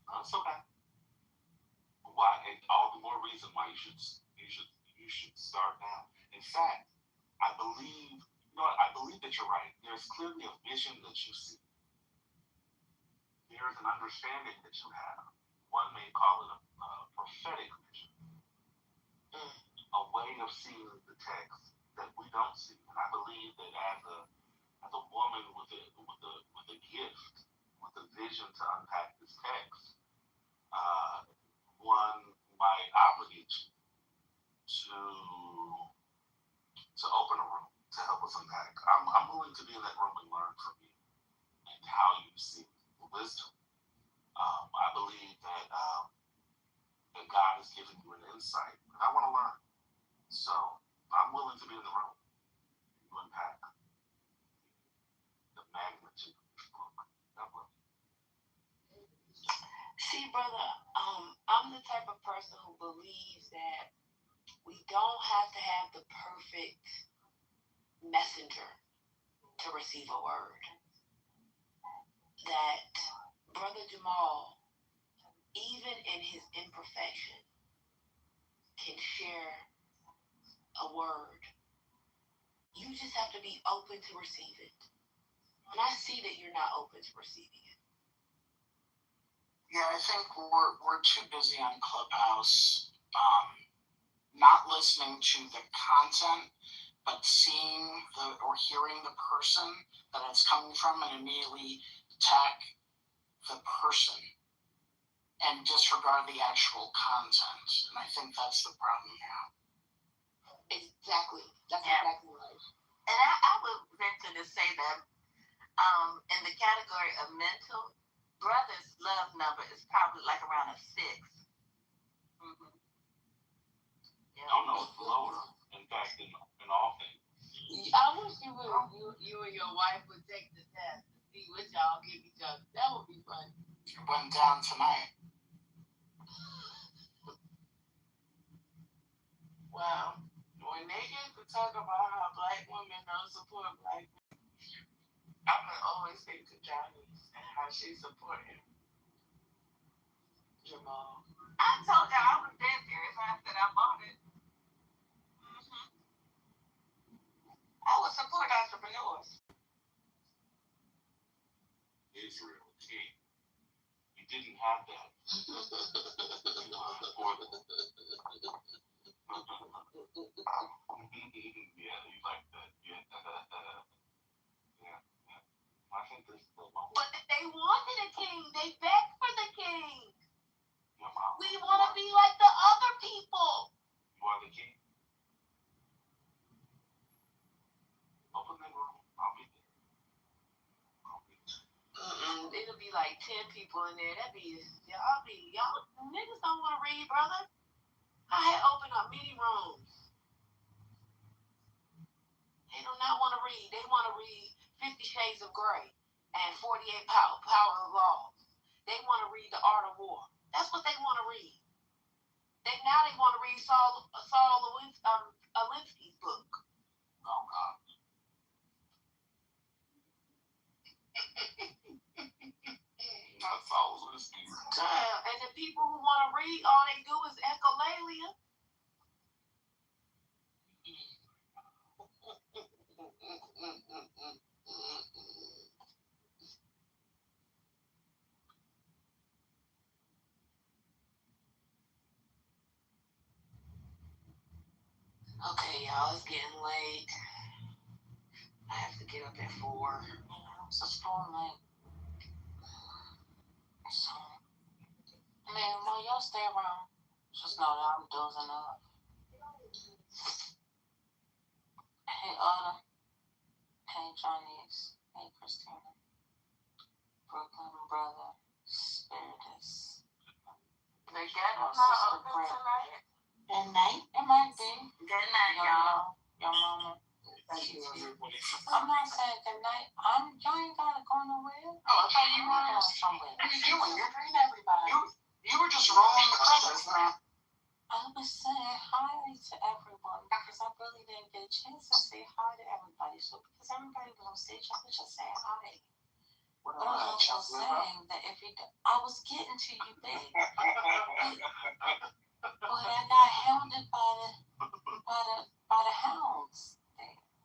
That's okay. Why? And all the more reason why you should start now. In fact, I believe that you're right. There's clearly a vision that you see. There is an understanding that you have. One may call it a prophetic vision, a way of seeing the text that we don't see. And I believe that as a woman with a gift, with a vision to unpack this text, one might obligate you to open a room to help us unpack. I'm willing to be in that room and learn from you and how you see the wisdom. I believe that God has given you an insight, and I want to learn. So I'm willing to be in the room and unpack the magnitude of this book. God bless. See, brother, I'm the type of person who believes that we don't have to have the perfect messenger to receive a word. That Brother Jamal, even in his imperfection, can share a word. You just have to be open to receive it. And I see that you're not open to receiving it. Yeah, I think we're too busy on Clubhouse, not listening to the content, but seeing or hearing the person that it's coming from and immediately attack the person and disregard the actual content. And I think that's the problem now. Exactly. That's Yeah. exactly right. And I would venture to say that in the category of mental, brother's love number is probably like around a 6. Mm-hmm. Yeah. Oh no, it's lower. In fact, in all things. I wish you and your wife would take the test to see which y'all give each other. That would be fun. It went down tonight. Well, when they get to talk about how black women don't support black men, I'm gonna always think to Johnny and how she support him. Jamal. I told y'all I was dead serious when I said I bought it. Mm-hmm. I would support entrepreneurs. Israel king. You didn't have that. You were for them. Yeah, you like that. Yeah. I think this is the moment. But they wanted a king. They begged for the king. Your mom. We want to be like the other people. You are the king. Open that room. I'll be there. It'll be like 10 people in there. Y'all niggas don't want to read, brother. I had opened up many rooms. They do not want to read. They want to read 50 Shades of Grey and 48 Power of Law. They want to read The Art of War. That's what they want to read. Now they want to read Saul Alinsky's book. Oh, God. Not Saul Alinsky. And the people who want to read, all they do is echolalia. Okay, y'all, it's getting late. I have to get up at 4. So spoon late. So, man, well, y'all stay around. Just know that I'm dozing off. Hey, Autumn. Hey, Johnny's. Hey, Christina. Brooklyn brother. Spiritus. They got My them sister open Brett. tonight. At night? It might be. Good night, y'all. Your mama. Thank you, everybody. I'm not saying good night. Y'all ain't gotta go nowhere. Oh, I thought you I'm were. going somewhere. What are you doing? You're greeting everybody. You were just rolling the credits, man. I was saying hi to everyone because I really didn't get a chance to say hi to everybody. So because everybody was on stage, I was just saying hi. But I was also saying that I was getting to you, babe. But I got hounded by the hounds.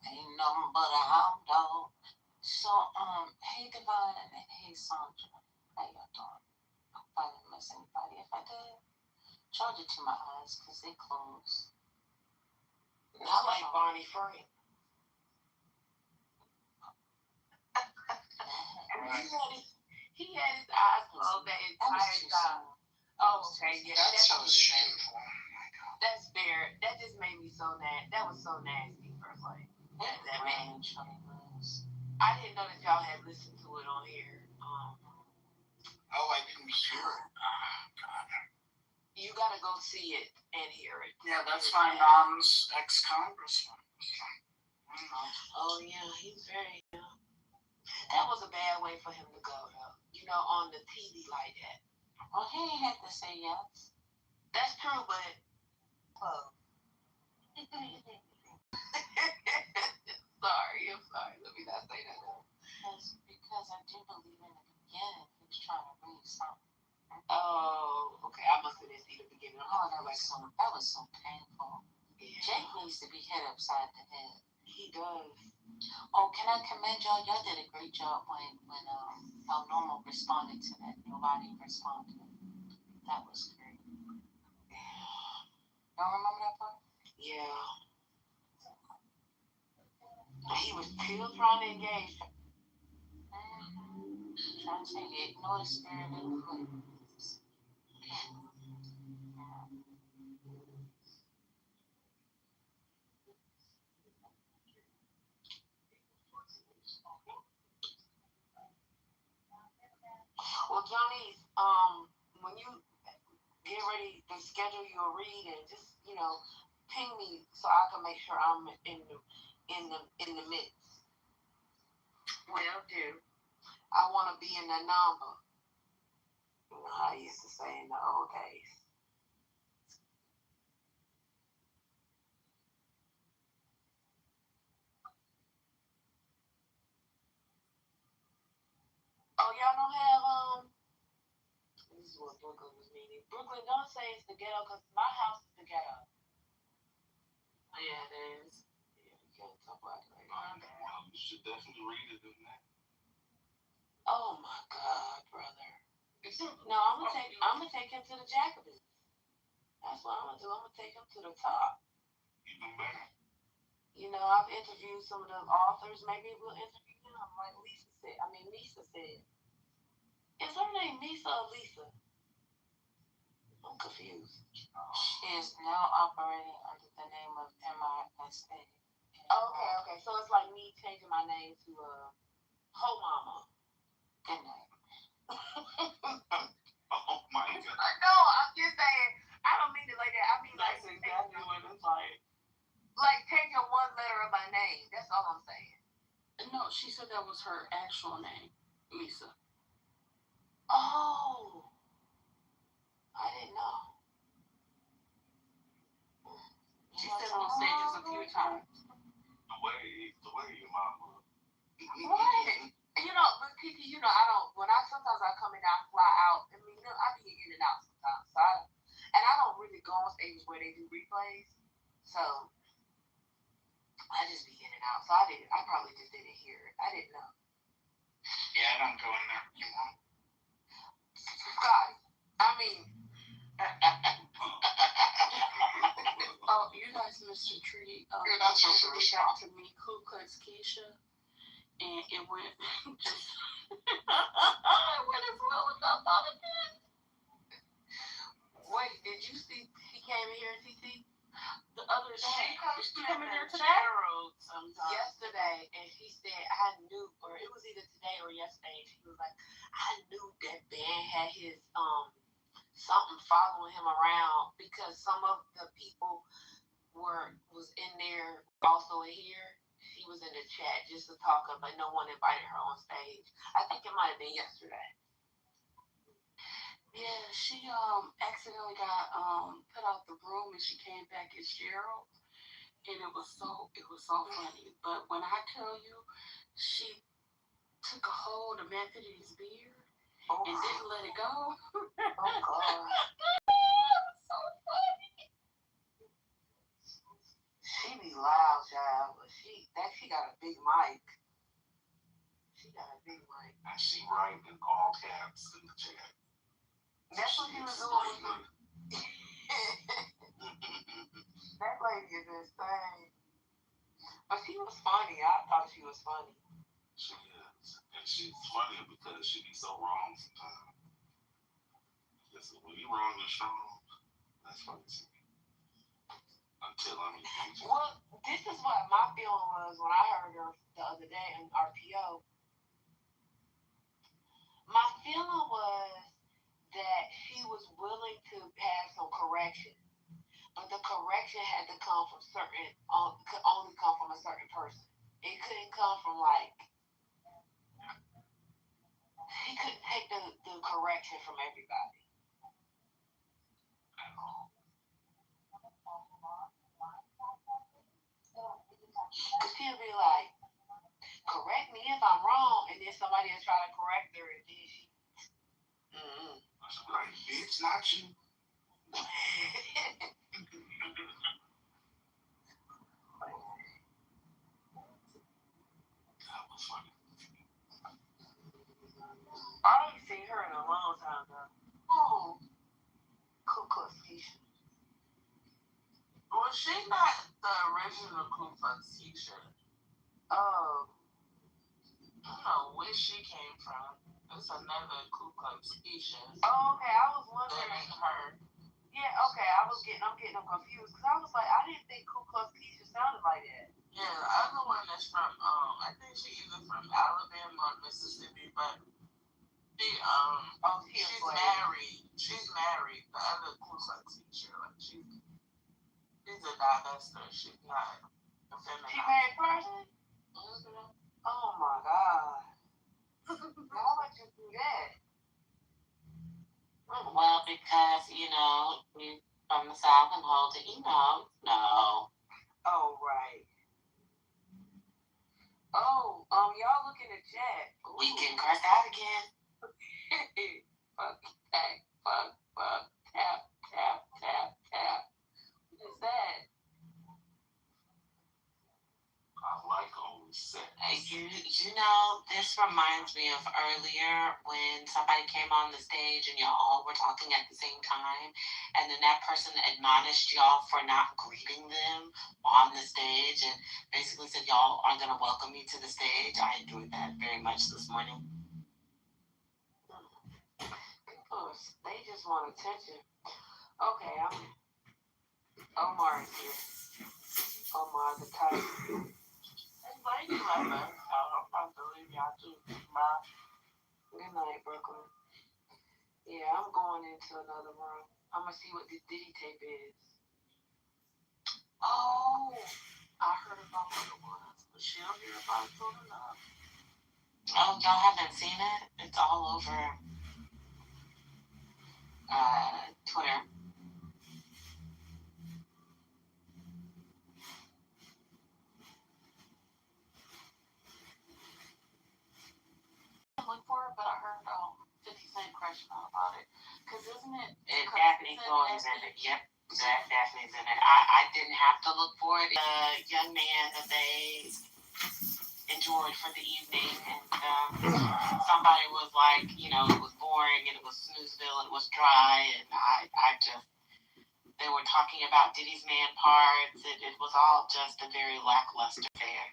Ain't nothing but a hound dog. So hey Divine and hey Sandra, how y'all doing? I hope I didn't miss anybody. If I did, charge it to my eyes because they closed. I like Barney Frank. He had his eyes closed that entire time. Oh, okay, yeah. That sounds shameful. That's fair. That just made me so nasty. That was so nasty, personally. That man. I didn't know that y'all had listened to it on here. Oh, I didn't hear it. Oh, God. You gotta go see it and hear it. Yeah, that's my mom's ex-congressman. Oh, yeah, he's very... That was a bad way for him to go, though. You know, on the TV like that. Well, he ain't had to say yes. That's true, but... I'm sorry. Let me not say that. Because I do believe in the beginning he was trying to read something. Oh, okay. I must have didn't see the beginning. Oh, that was so painful. Yeah. Jake needs to be hit upside the head. He does. Oh, can I commend y'all? Y'all did a great job when El Normo responded to that. Nobody responded. That was great. Y'all remember that part? Yeah. He was still trying to engage. Trying to say he ignored the spirit of the foot. Well, Johnny, when you get ready to schedule your read and just, ping me so I can make sure I'm in the mix. Will do. I want to be in the number. You know how I used to say in the old days. Oh, y'all don't have, this is what Brooklyn was meaning. Brooklyn, don't say it's the ghetto because my house is the ghetto. Yeah, it is. Yeah, you can't talk about it like that. Well, you should definitely read it in that. Oh my God, brother. No, I'm gonna take him to the Jacobins. That's what I'm gonna do. I'm gonna take him to the top. Even better. I've interviewed some of the authors. Maybe we'll interview him, like Misa said. Is her name Misa or Lisa? I'm confused. She is now operating under the name of MISA. Okay. So it's like me changing my name to Ho Mama. Good night. Oh my God. No, I'm just saying. I don't mean it like that. I mean that's exactly what it's like. Like taking one letter of my name. That's all I'm saying. No, she said that was her actual name, Lisa. Oh, I didn't know. She said on stages a few times. The way your mom was. Right. But Kiki, sometimes I come in and I fly out. I mean, I be in and out sometimes. So I don't really go on stages where they do replays. So I just be in and out. So I probably just didn't hear it. I didn't know. Yeah, I don't go in there anymore. Scotty, I mean. Oh, you guys missed a treat. You're not supposed to respond. To me, Ku Klux Keisha, and it went just. It went as well as I thought it did. Wait, did you see she came in here, TT? The other day. She come in there today? Yesterday, and she said, I knew, or it was either today or yesterday, and she was like, I knew that Ben had his, something following him around because some of the people was in there also in here. She was in the chat just to talk, but no one invited her on stage. I think it might have been yesterday. Yeah, she accidentally got put out the room and she came back as Gerald, and it was so funny. But when I tell you, she took a hold of Anthony's beard and didn't let it go. Oh God. It was so funny. She be loud, child, but she got a big mic. She got a big mic. And she write in all caps in the chat. That's what she was doing. That lady is insane. But she was funny. I thought she was funny. She is. And she's funny because she be so wrong sometimes. Listen, when you wrong and strong, that's funny to me. Until I'm in. Well, this is what my feeling was when I heard her the other day in RPO. My feeling was that she was willing to have some correction, but the correction had to come from could only come from a certain person. It couldn't come from she couldn't take the correction from everybody. Cause she'll be like, correct me if I'm wrong, and then somebody will try to correct her, and then she. She'll be like, bitch, not you. That was funny. I ain't seen her in a long time though. Oh, Ku Klux Keisha. Was she not the original Ku Klux Keisha? Oh. I don't know where she came from. It's another Ku Klux Keisha. Oh, okay. I was wondering. That ain't her. Yeah, okay. I'm getting them confused because I was like, I didn't think Ku Klux Keisha sounded like that. Yeah, the other one is from I think she's either from Alabama or Mississippi, but she's married. She's married. The other Ku Klux Keisha, like she's a divester. She's not a feminine. She married person? Mm-hmm. Oh my God. Why would you do that? Well, because, we from the South and hold it, no. Oh, right. Oh, y'all look in the chat. Ooh. We can curse out again. Fuck, tap, tap, tap, tap. What is that? I like always set. This reminds me of earlier when somebody came on the stage and y'all all were talking at the same time, and then that person admonished y'all for not greeting them on the stage and basically said y'all aren't going to welcome me to the stage. I enjoyed that very much this morning. They just want attention. Okay, Omar is here. Omar the Tiger. Thank you, Mama. I'm about to leave y'all too. Bye. Good night, Brooklyn. Yeah, I'm going into another room. I'm gonna see what the Diddy tape is. Oh, I heard about what it was, but she don't hear about it soon enough. Oh, y'all haven't seen it? It's all over Twitter. Look for it, but I heard 50 Cent crushing about it. Because isn't it? Daphne Thorne's in it. Yep. Daphne's in it. I didn't have to look for it. A young man that they enjoyed for the evening, and somebody was like, it was boring and it was Snoozeville and it was dry, and they were talking about Diddy's man parts. It was all just a very lackluster affair.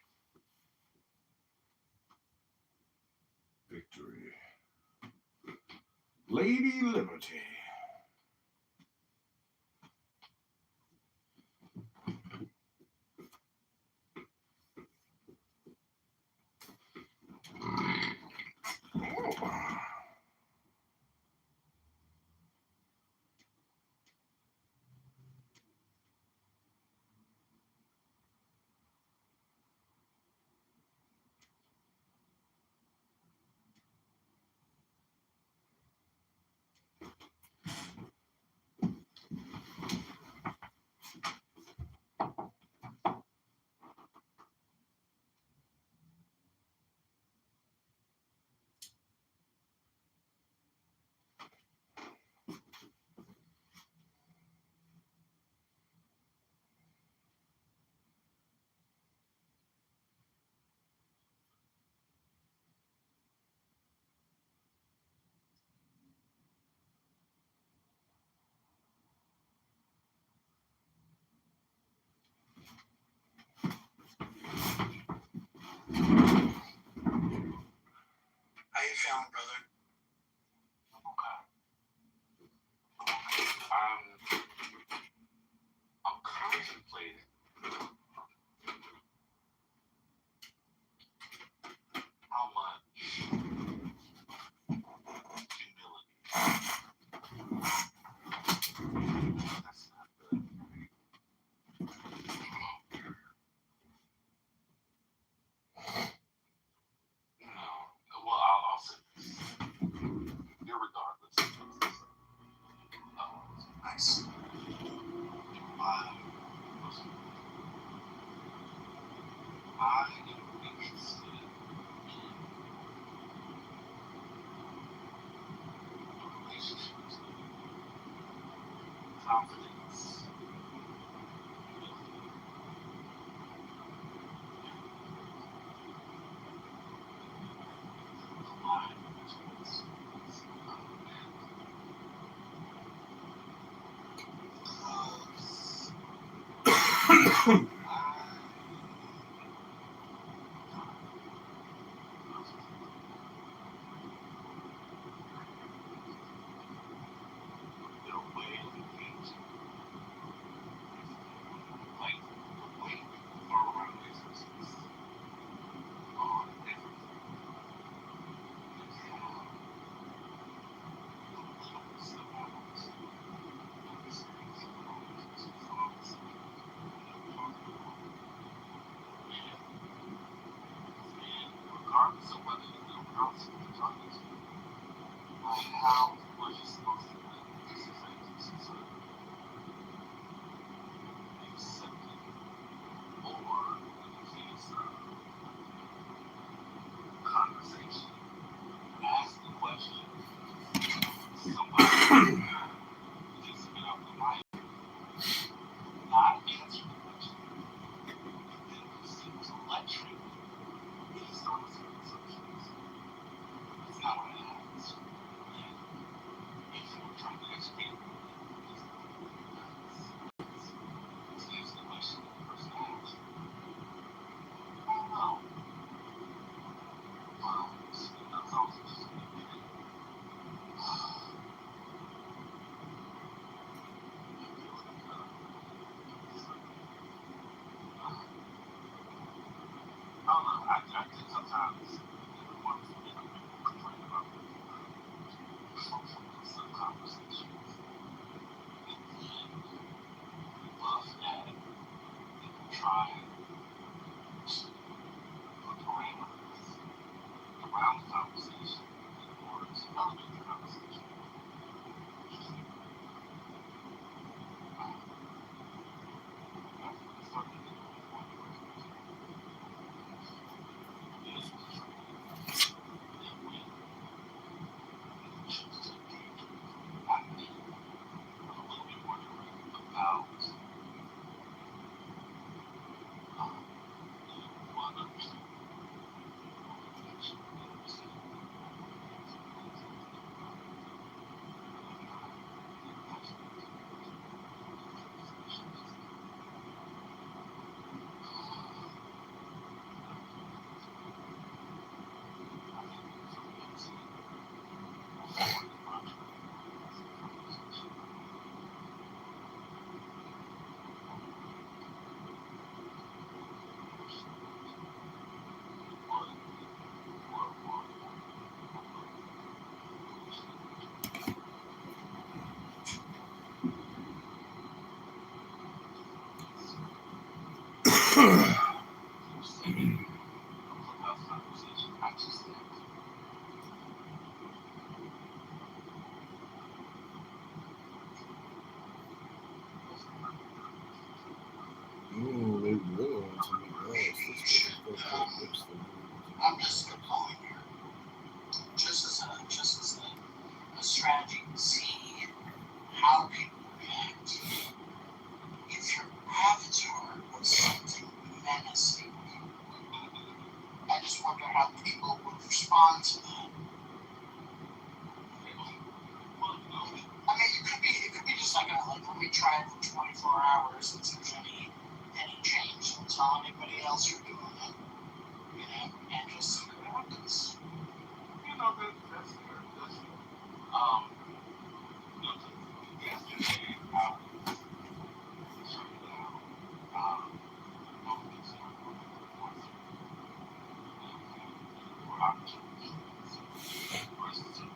Victory. Lady Liberty. you feeling, brother? I'm contemplating how much humility. That's not good. No. Well, I'll say this. Irregardless. Nice. I am interested in relationships, confidence, regardless of whether you feel comfortable talking to you, how was you supposed to win this acceptance or in the case of conversation, ask the question, somebody just get out the mic, not answer the question, and then proceed to lecture based on certain assumptions. That's not what I asked. If you were trying to educate me, to answer the question that the person asked, I don't know. That's also just an opinion. I think sometimes everyone people complain about some conversations. In the end, we love that people try to put parameters around the conversation in order to elevate the conversation. Oh, they really want to make us. I'm just calling here, just as a strategy to see how people react. If your avatar was something menacing, I just wonder how people would respond to that. I mean, it could be just like let me try it for 24 hours and see if there's any change. Don't tell anybody else you're doing it, and just see what happens. no, that's fair. That's fair. Yesterday I was showing how opportunities for us to live,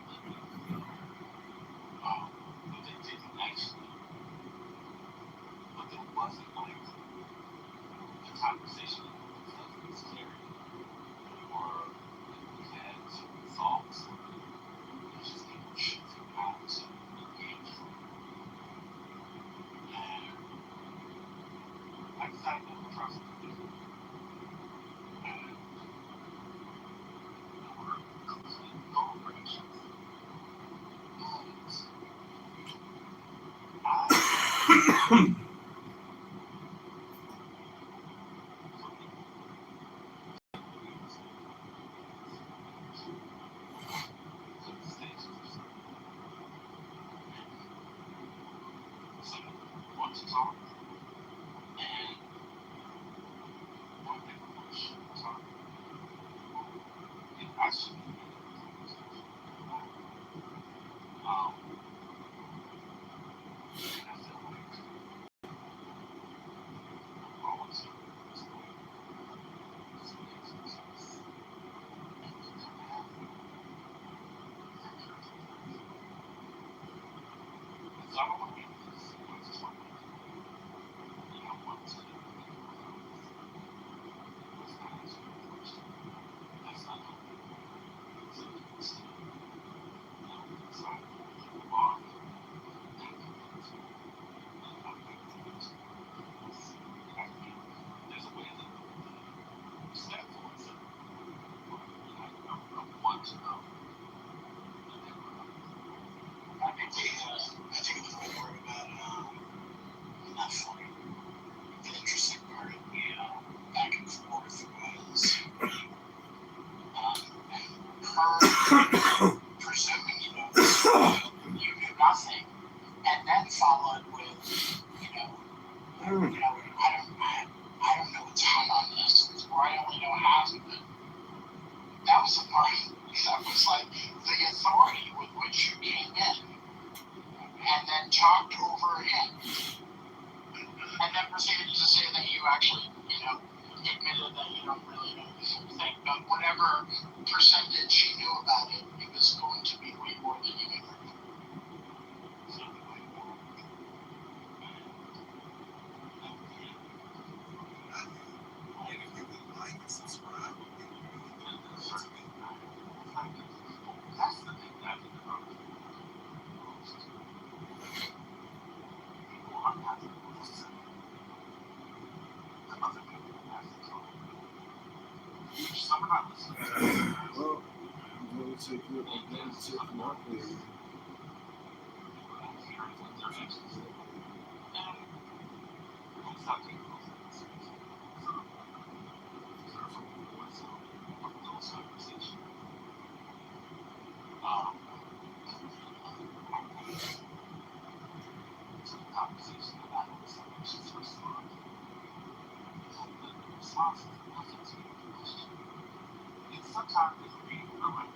but they didn't actually. But there wasn't like the conversation that was carried, or we had certain thoughts, or it's just people choosing how to engage from. And I decided to try something different. And there were complete goal corrections. And want to talk, and one thing was talk. It actually made a conversation. And I feel like all of us so I don't want to be this. I just want to be, I want to let's not answer the question. That's not helping. So it's inside of the bar. There's a way that step forward. I want to know. I think the whole part about not funny. The interesting part of the back and forth was her presuming, you knew nothing, and then followed with, I don't know a ton on this, or I only know half of it. That was the part that was like the authority with which you came in, and then talked over him, and then proceeded to say that you actually, admitted that you don't really know this whole thing, but whatever percentage she knew about it, it was going to be way more than you ever knew. That's the thing that I think about it. People are not the most the other people have to talk. Some are not listening. Well, I'm going to take you up there. Sometimes it's being ruined.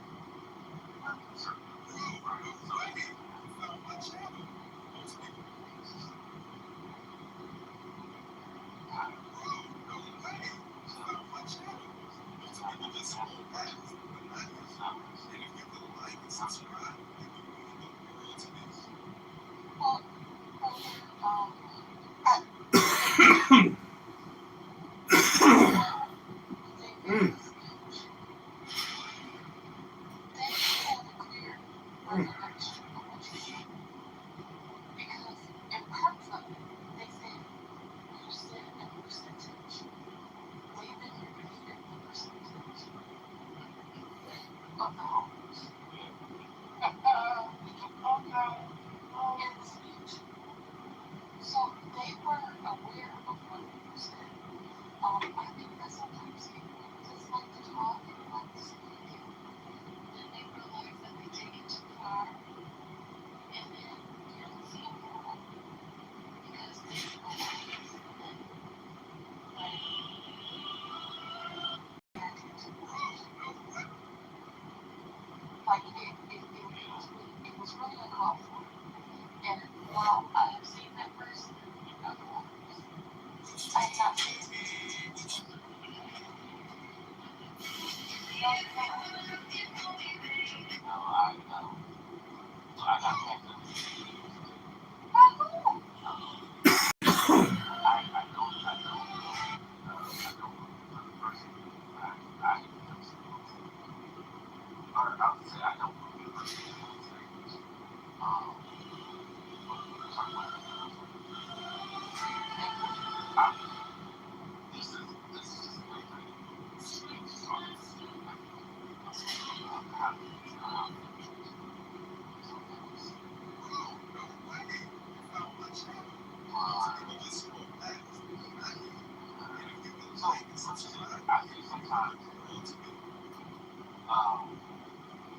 I think sometimes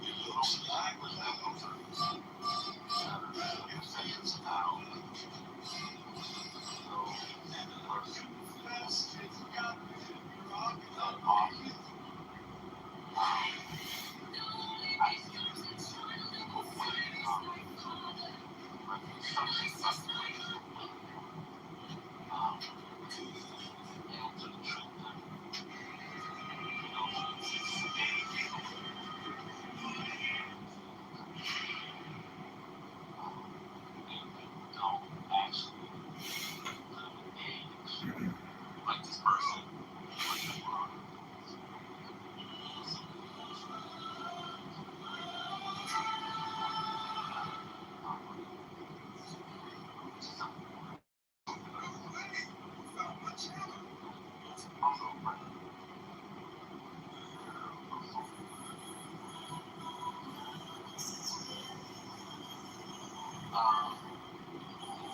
you little slack was that perceptions of how like this person.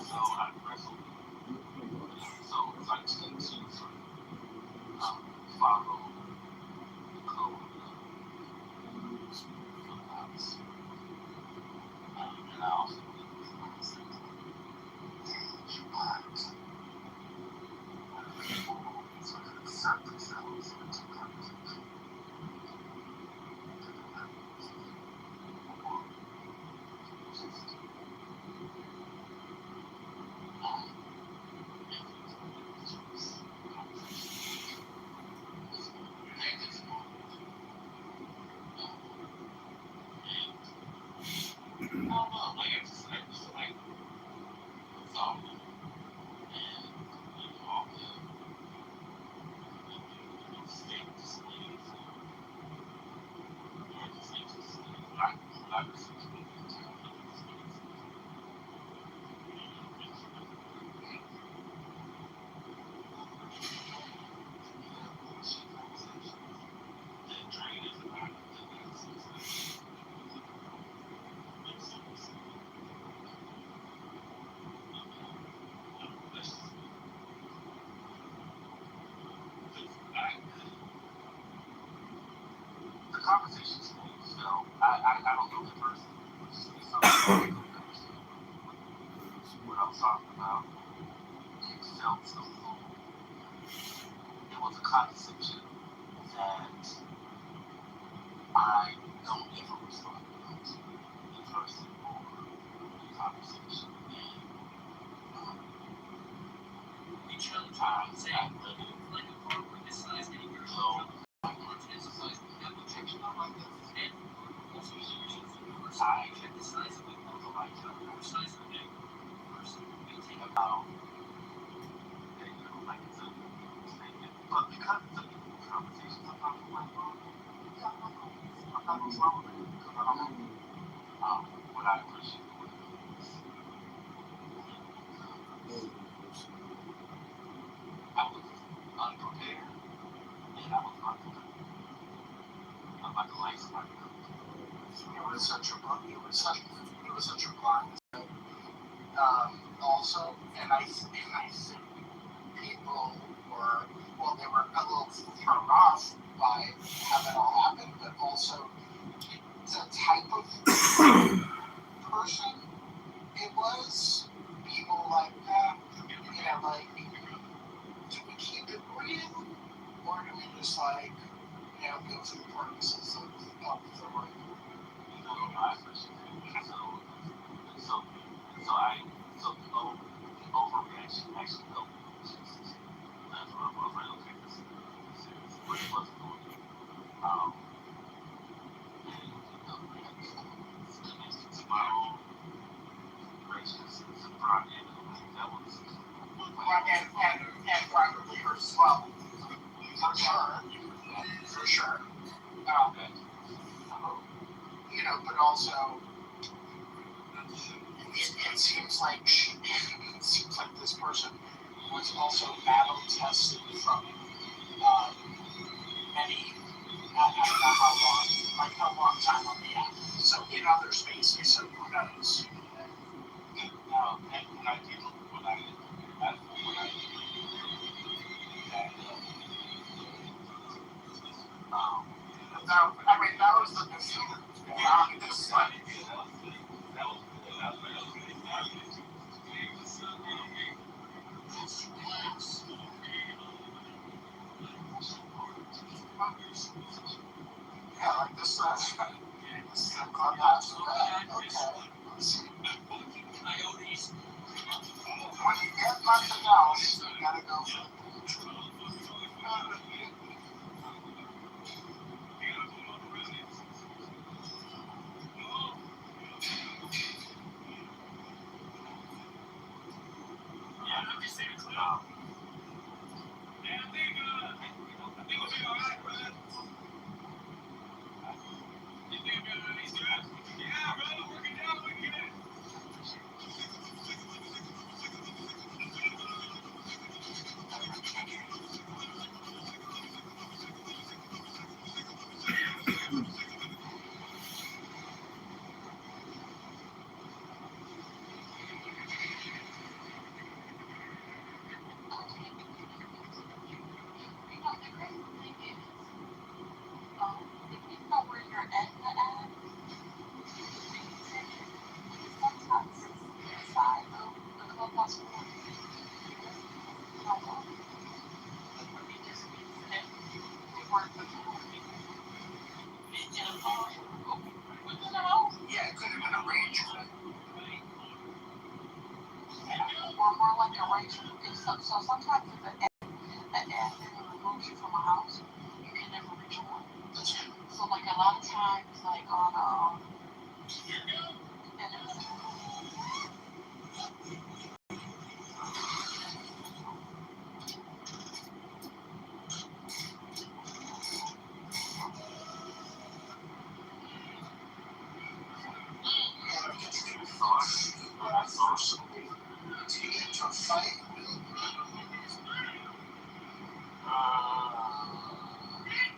So I wrestled. So it's like tend to follow the code sometimes. And I also insert themselves into conversation. The conversations felt, I don't know the person, what I was talking about. It felt so cool. It was a condescension that I don't ever respond to in person or in conversation. And each other times I really like a group criticize any girl. So I criticize the application of like this. And also I criticize it with also like criticize the person thinking about like it's a statement. But because it's a conversation, sometimes I'm like, well, yeah, I'm not gonna follow that because I don't know what I appreciate. I was unprepared and I was unprepared. I'm like a light spark. It was such a blind. Also, and I think people were, well, they were a little thrown off by how that all happened, but also the type of person it was. People like, like, do we keep it real, or do we just like, go for the purposes of the right? I appreciate it. So the overreaction actually helped me. That's what I was like, okay, this is serious. But it wasn't going to. To my own gracious surprise, that was. And privately hers as well. For sure. But also, it seems like this person was also battle tested from many, I don't know how long, like a long time on the app. So in other spaces, so who knows? And when I did, that that was the conceit. Yeah, like this clubhouse. Okay. When you get nothing else, you gotta go for it. Yeah, it could have been arranged. Or more like arrangement. So sometimes if an admin removes you from a house, you can never rejoin. So like a lot of times, like on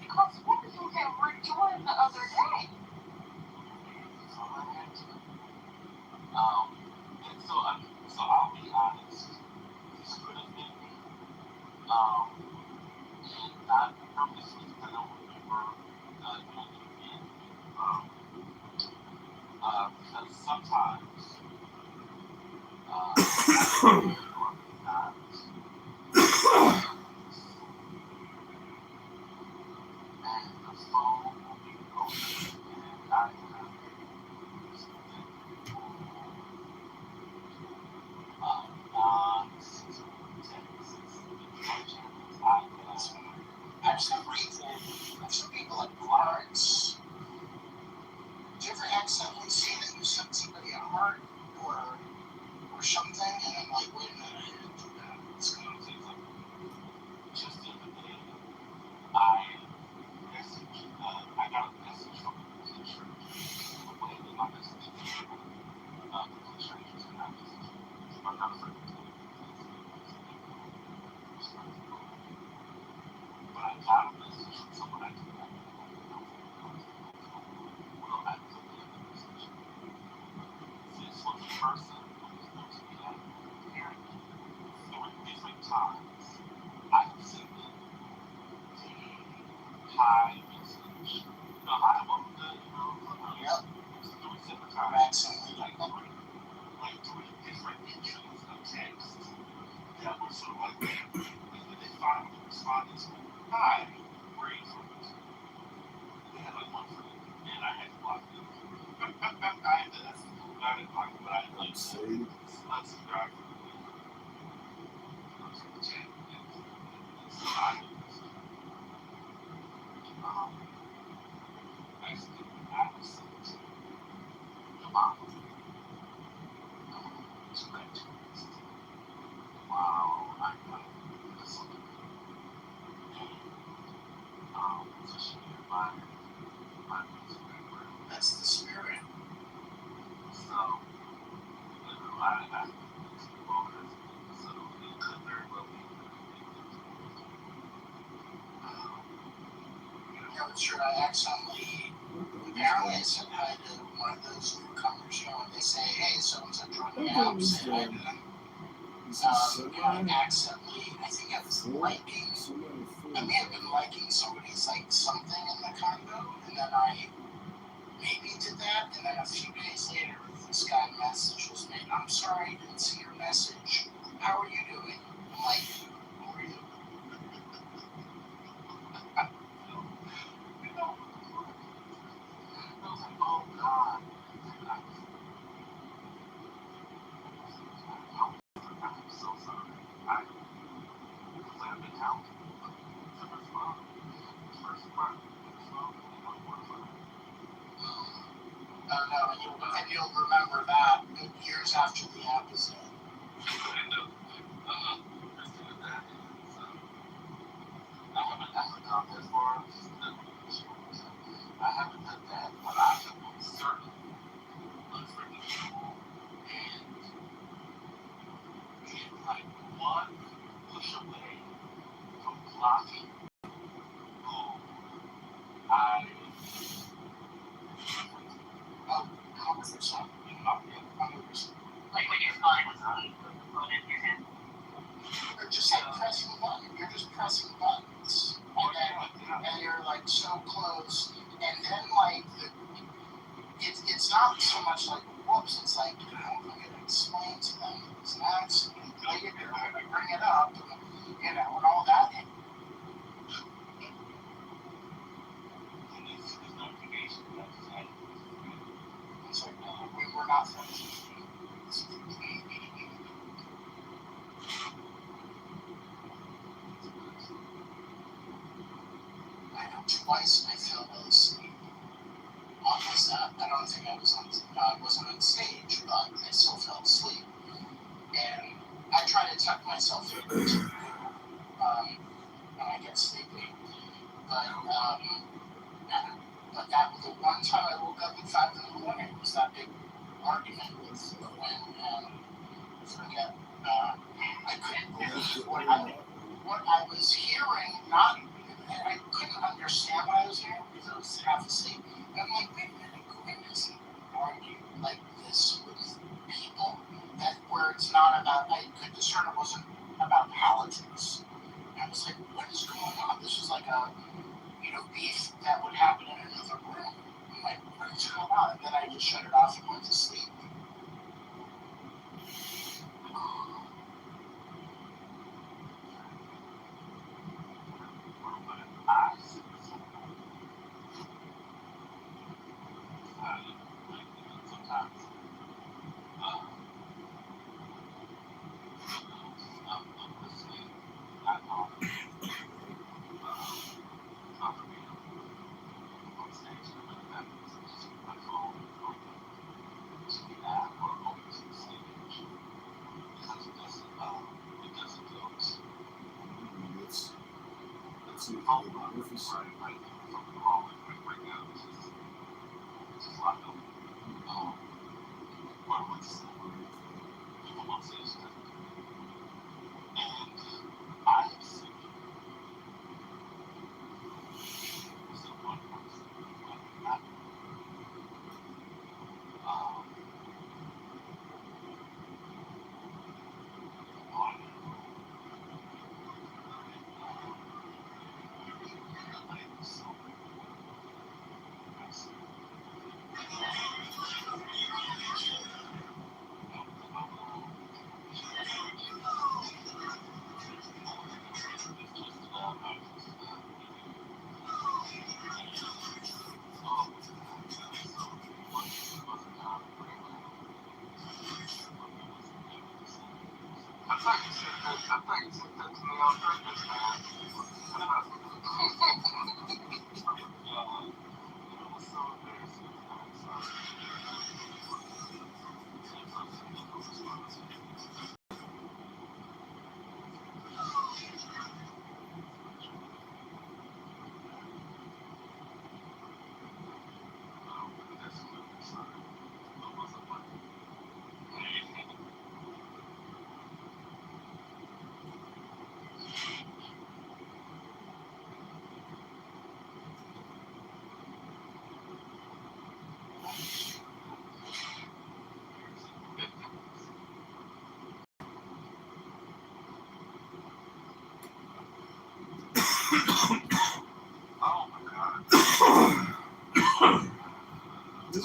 because what did you get rejoin the other day? So I'll be honest, this could have been me. And I probably I don't remember doing it again. Because sometimes and the phone will be open and I I've seen people like cards. Did you ever accidentally see that you sent somebody a heart or something, and I'm like, wait a minute, I didn't do that. It's kind of things like just the other day, I got a message from the teacher. My message to the teacher is not message. I'm not afraid to tell you. But I got a message from someone I didn't know. Well, I took the other message. This was a person who was going to be at a parent 3 different times. I sent them the hi message. The hi, what was the, yep. 3 different times. Like three different entries of text that were sort of like that. And then they finally responded to me, hi, where are you from? They had like one friend, and I had to block them. I didn't block them, but I had like unsubscribed from the chat. And so I was sent to the mom. Wow, I got this one. And so she admired my music background. That's the spirit. So, I got all kinds of things. So it could very well be. Yeah, but sure, I accidentally, apparently I said hi to one of those newcomers, and they say, hey, so-and-so joined the app, say hi to them. I accidentally, I think I was liking I may have been liking somebody's like something in the condo, and then I maybe did that, and then a few days later, this guy message was made. I'm sorry, I didn't see your message. How are you doing? I'm like, who are you? You know, I was like, oh God. I'm so sorry. I have been out. Oh no, and you'll remember that years after the episode. I haven't gone that far. I haven't done that, but I have been certain unforgivable and like one push away from blocking who I 100%. Like when your phone was on, you put the phone in your hand. You're just like pressing a button. You're just pressing buttons. And you're like so close. And then like it's not so much like whoops, it's like how am I gonna explain to them it's not like you bring it up and you know and all that. It's like no, we're not friends. I know twice I fell asleep on this app. I don't think I wasn't on stage, but I still fell asleep. And I try to tuck myself in when I get sleepy. But that the one time I woke up at 5 in the morning was that big argument with Gwen and forget. I couldn't believe what I was hearing. Not, I couldn't understand what I was hearing because I was half asleep. And I'm like, wait a minute, Gwen doesn't argue like this with people. That where it's not about. I could discern it wasn't about politics. I was like, what is going on? This was like a beef that would happen in another room. I'm like, what is going on? And then I just shut it off and went to sleep.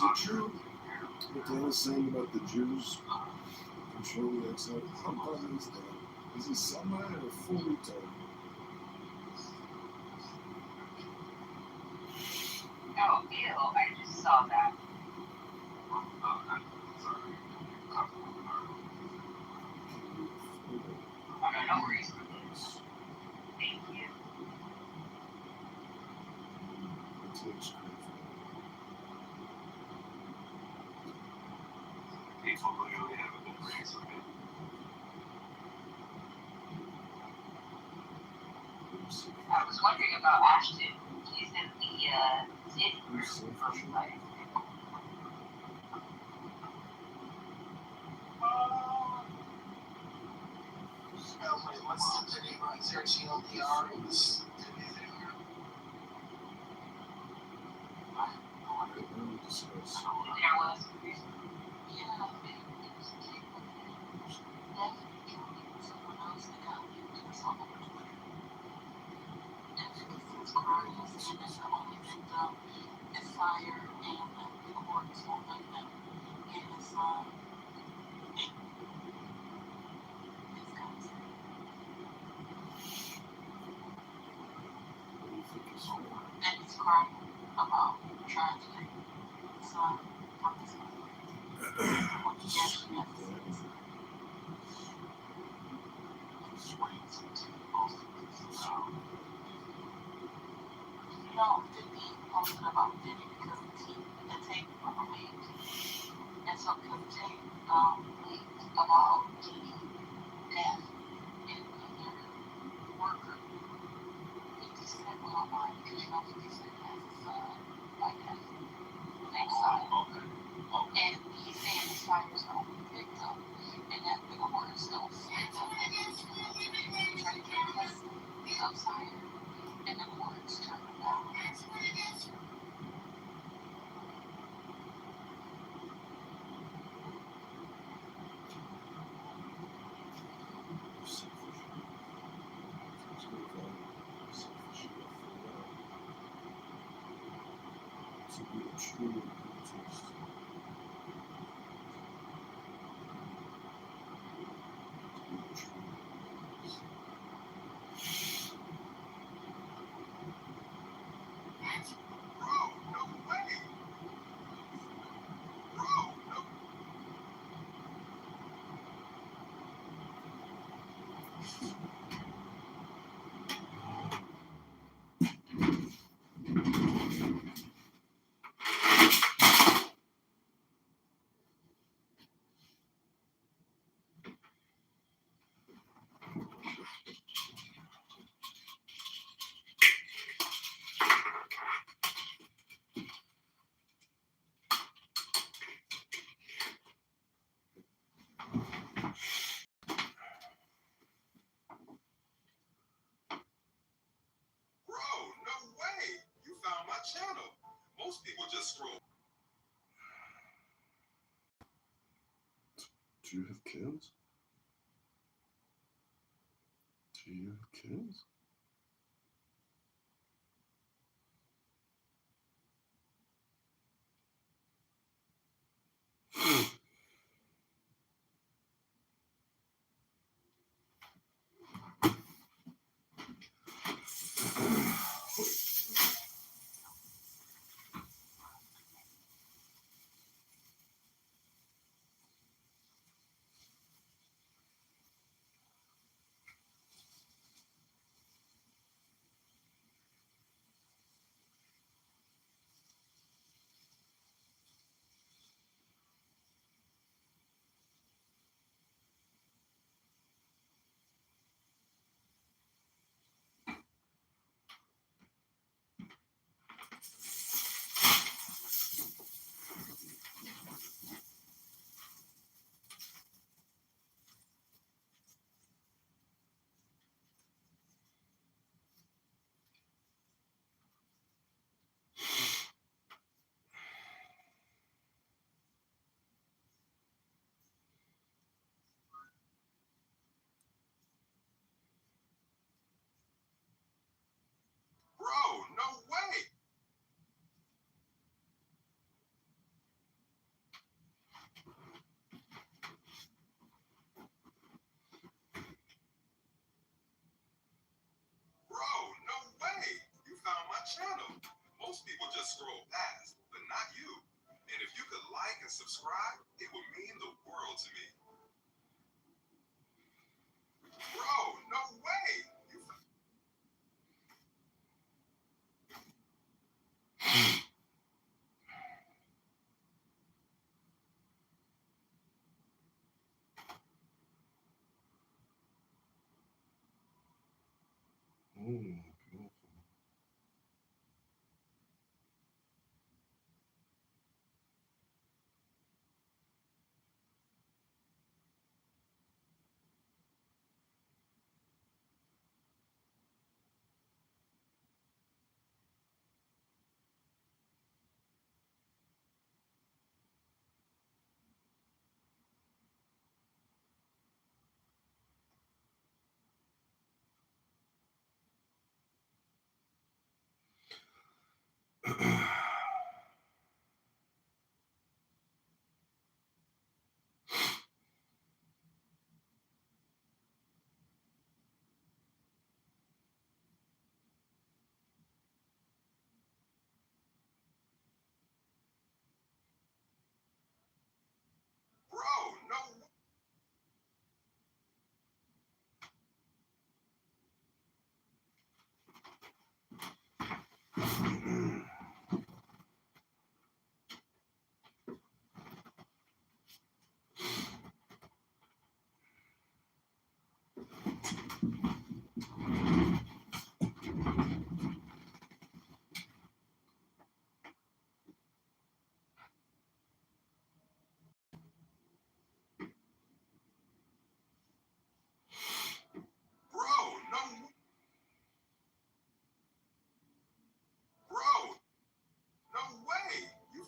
it true what they were saying about the Jews controlling the exile? How bad is that? Is he semi or full retard? Oh, ew, I just saw that. Oh, no worries. Thank you. People literally haven't been raised with it. I was wondering about Ashton. He's in the city group from like. What's the name? Is there a TLDR in this? There was. Yeah, someone else that got this on Twitter. And Citizens crying and saying that the only victim is fire and the courts won't let them get his guns. And he's crying about trying to get his son from his mother. Which he actually has to say. No, 50 posted about 50 because the tape leaked. And so because the tape leaked about the death in their worker, 50 Cent went online because you know 50 Cent has a son like that. Next side. And he's saying the fire's the only victim and that the courts don't see them. They try to get custody of Sire and the courts turn them down. Channel. Most people just scroll. Do you have kids? Do you have kids? subscribe, it would mean the world to me. Bro, no way! Beautiful. Bro, no. Bro, no. Bro, no way. You.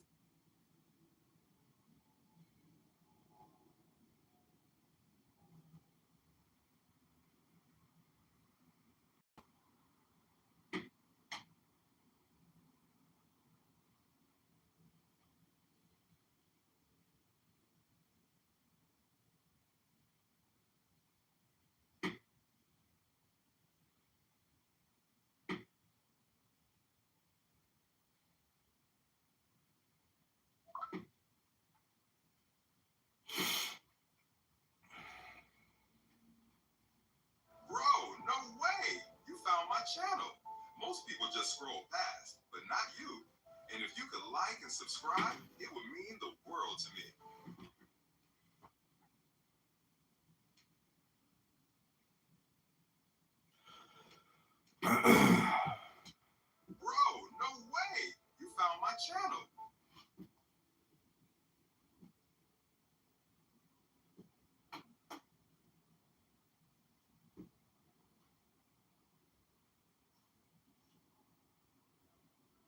Bro, no way. You found my channel. Most people just scroll past, but not you. And if you could like and subscribe, it would mean the world to me. Bro, no way. You found my channel.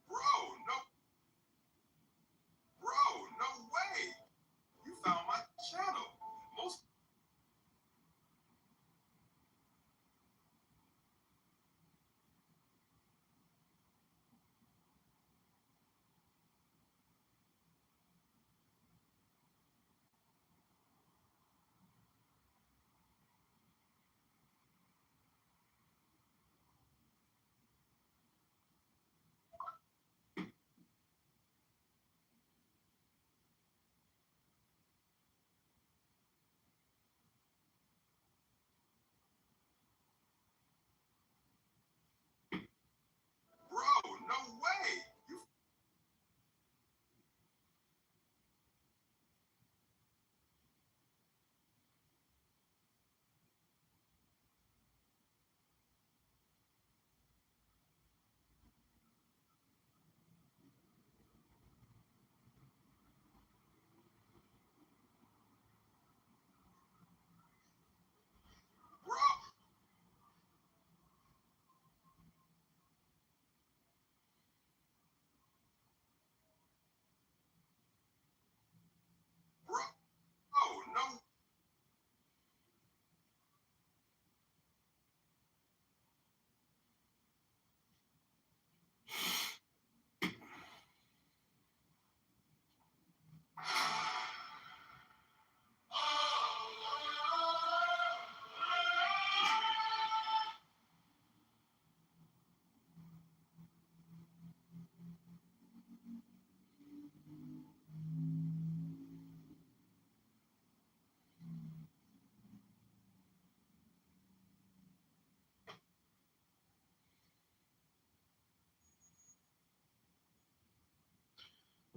Bro, no. Bro, no way.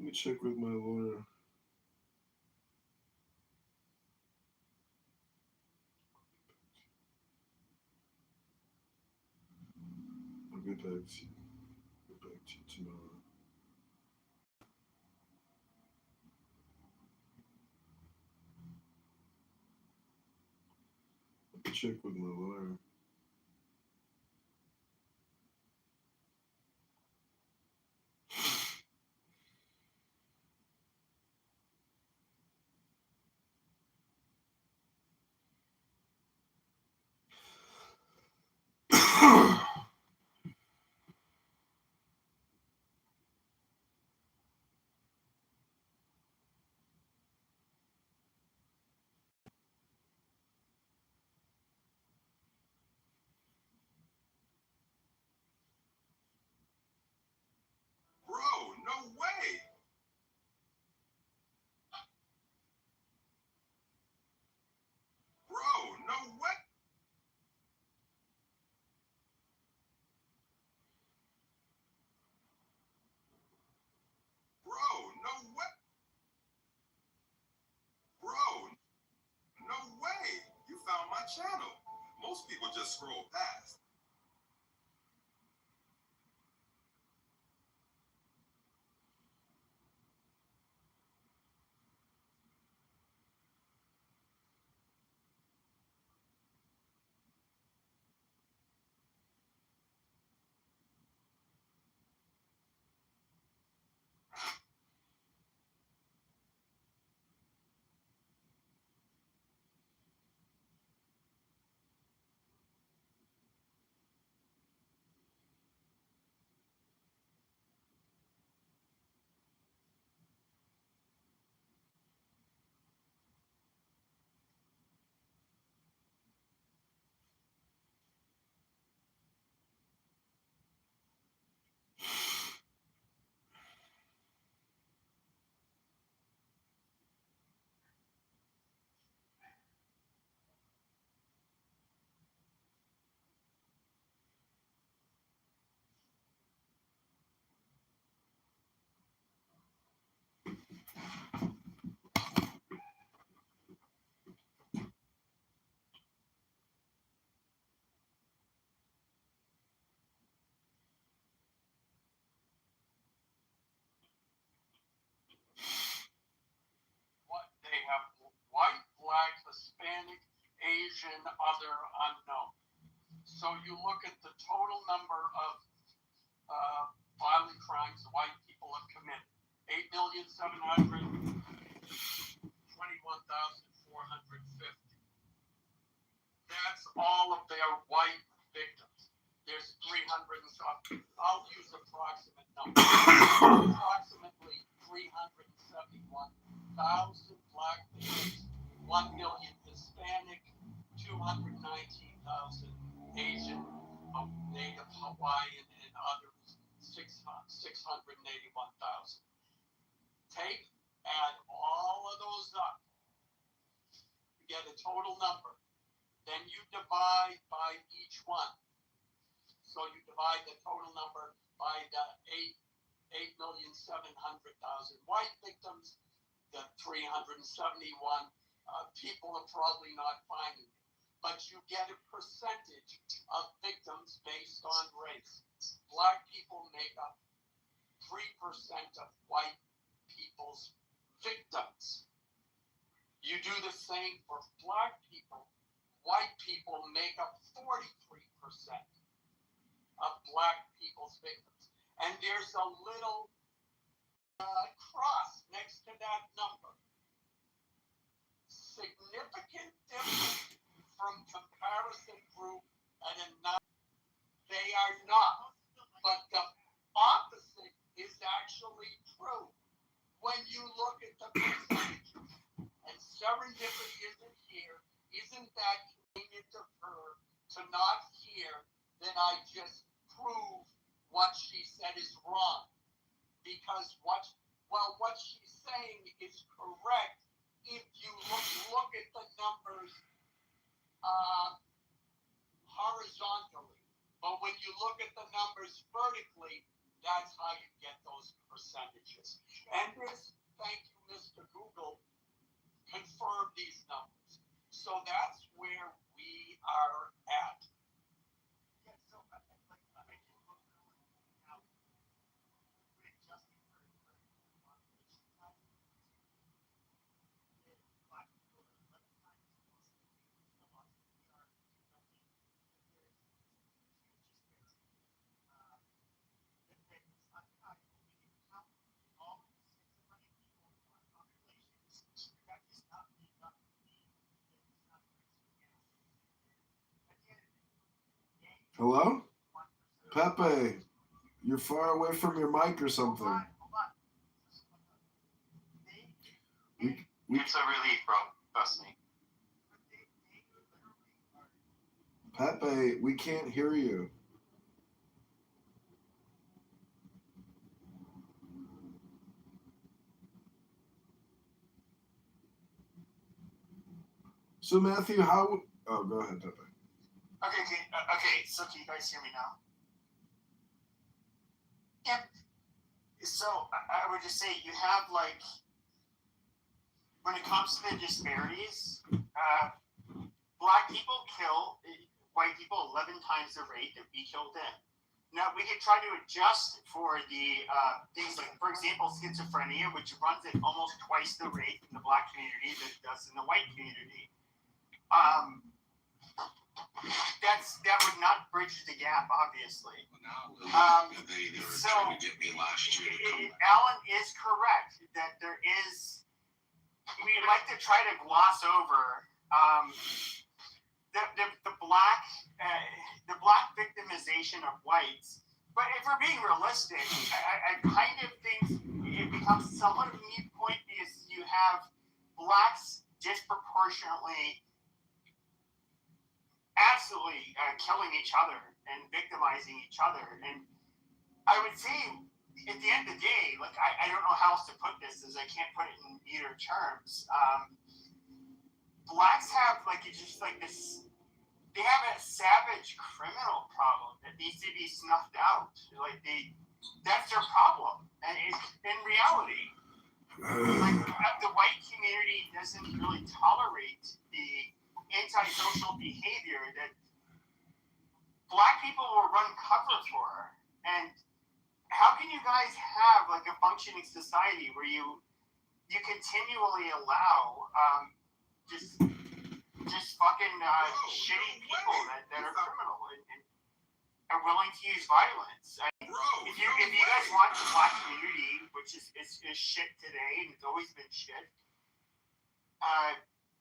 Let me check with my lawyer. I'll get back to you. Get back to you tomorrow. Let me check with my lawyer. Bro, no way. Bro, no way. Bro, no way. Bro, no way. You found my channel. Most people just scroll past. What they have: white, black, Hispanic, Asian, other, unknown. So you look at the total number of violent crimes white people have committed: 8,721,450. That's all of their white victims. There's 300 and something. I'll use approximate numbers. Approximately 371,000 black victims, 1 million Hispanic, 219,000 Asian, Native Hawaiian, and others, 681,000. Add all of those up, you get a total number. Then you divide by each one. So you divide the total number by the 8,700,000 white victims, the 371 people are probably not finding it. But you get a percentage of victims based on race. Black people make up 3% of white people's victims. You do the same for black people. White people make up 43% of black people's victims. And there's a little cross next to that number. Significant difference from comparison group and another. They are not. But the opposite is actually true. When you look at the percentages, and serendipity isn't here, isn't that convenient of her to not hear that I just proved what she said is wrong? Because what she's saying is correct if you look at the numbers horizontally. But when you look at the numbers vertically, That's how you get those percentages. And this, thank you, Mr. Google, confirmed these numbers. So that's where we are at. Hello? Pepe, you're far away from your mic or something. It's a relief, bro. Trust me. Pepe, we can't hear you. So Matthew, how? Oh, go ahead, Pepe. Okay. So can you guys hear me now? Yep. So I would just say you have like, when it comes to the disparities, black people kill white people 11 times the rate that we kill them. Now, we could try to adjust for the things like, for example, schizophrenia, which runs at almost twice the rate in the black community that it does in the white community. That would not bridge the gap, obviously. So, Alan is correct that there is, we like to try to gloss over the black victimization of whites. But if we're being realistic, I kind of think it becomes somewhat of a moot point because you have blacks disproportionately absolutely killing each other and victimizing each other. And I would say at the end of the day, like I don't know how else to put this, as I can't put it in neater terms. Blacks have like it's just like this. They have a savage criminal problem that needs to be snuffed out. Like that's their problem. And in reality, like the white community doesn't really tolerate the antisocial behavior that black people will run cover for. And how can you guys have like a functioning society where you continually allow just fucking shitty people that are criminal and are willing to use violence? If you guys want the black community, which is shit today and it's always been shit,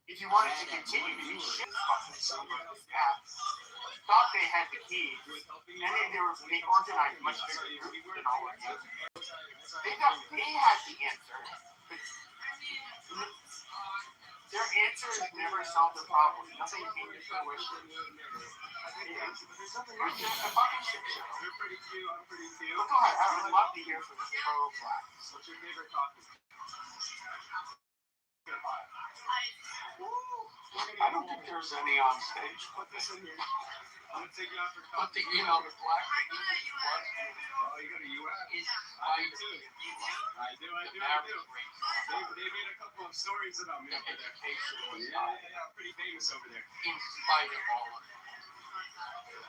if you want it to continue to be shit, thought they had the key, and they organized much bigger groups than all of you. They had the answer, but their answers never solved the problem. Nothing came to fruition. It's a fucking shit show. You're pretty cute. I'm pretty cute. But go ahead. I would love to hear from the pro-blacks. What's your favorite coffee? I don't think there's any on stage. Put this in here. I'm gonna take you out for coffee. Put the email to black. Oh, you go to US? I do too. I do. They made a couple of stories about me over there. Yeah, I'm pretty famous over there. In spite of all of it.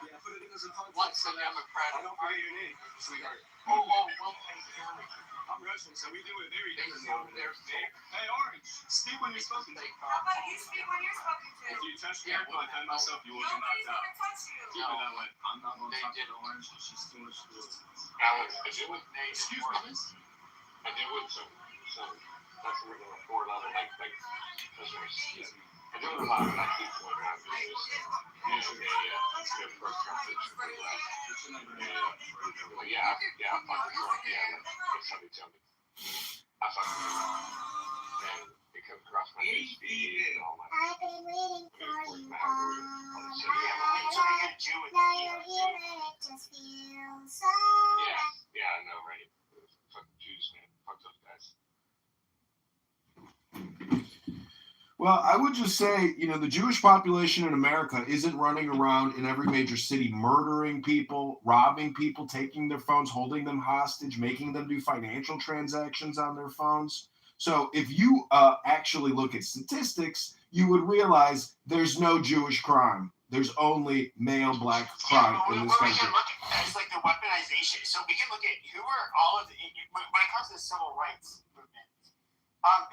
Yeah, put it in as a context. What's the Democrat? I don't forget your name, sweetheart. Oh, thank you. I'm Russian, so we do it very differently over there. Hey, Orange, speak when you're spoken to. How about you speak when you're spoken to? If you touch me, I will defend myself. You will get knocked out. Keep it that way. I'm not going to talk to Orange. She's too much to do. Alex, I did with Nate. Excuse me, miss. I did with some that's a little four level like excuse me. I do a lot of black people and I'm just using a first transition for black. Well, yeah, I'm fucking drunk. Yeah, that's how they tell me. I fucking and it comes across my news feed and all my. I've been waiting for you all So yeah, what are you gonna do with now you're here and it just feels so Yeah, I know, right? Fucking Jews, man. Fuck those guys. Well, I would just say, the Jewish population in America isn't running around in every major city murdering people, robbing people, taking their phones, holding them hostage, making them do financial transactions on their phones. So if you actually look at statistics, you would realize there's no Jewish crime. There's only male black crime in this country. We can look at is like the weaponization. So we can look at who are all of the, when it comes to the civil rights movement.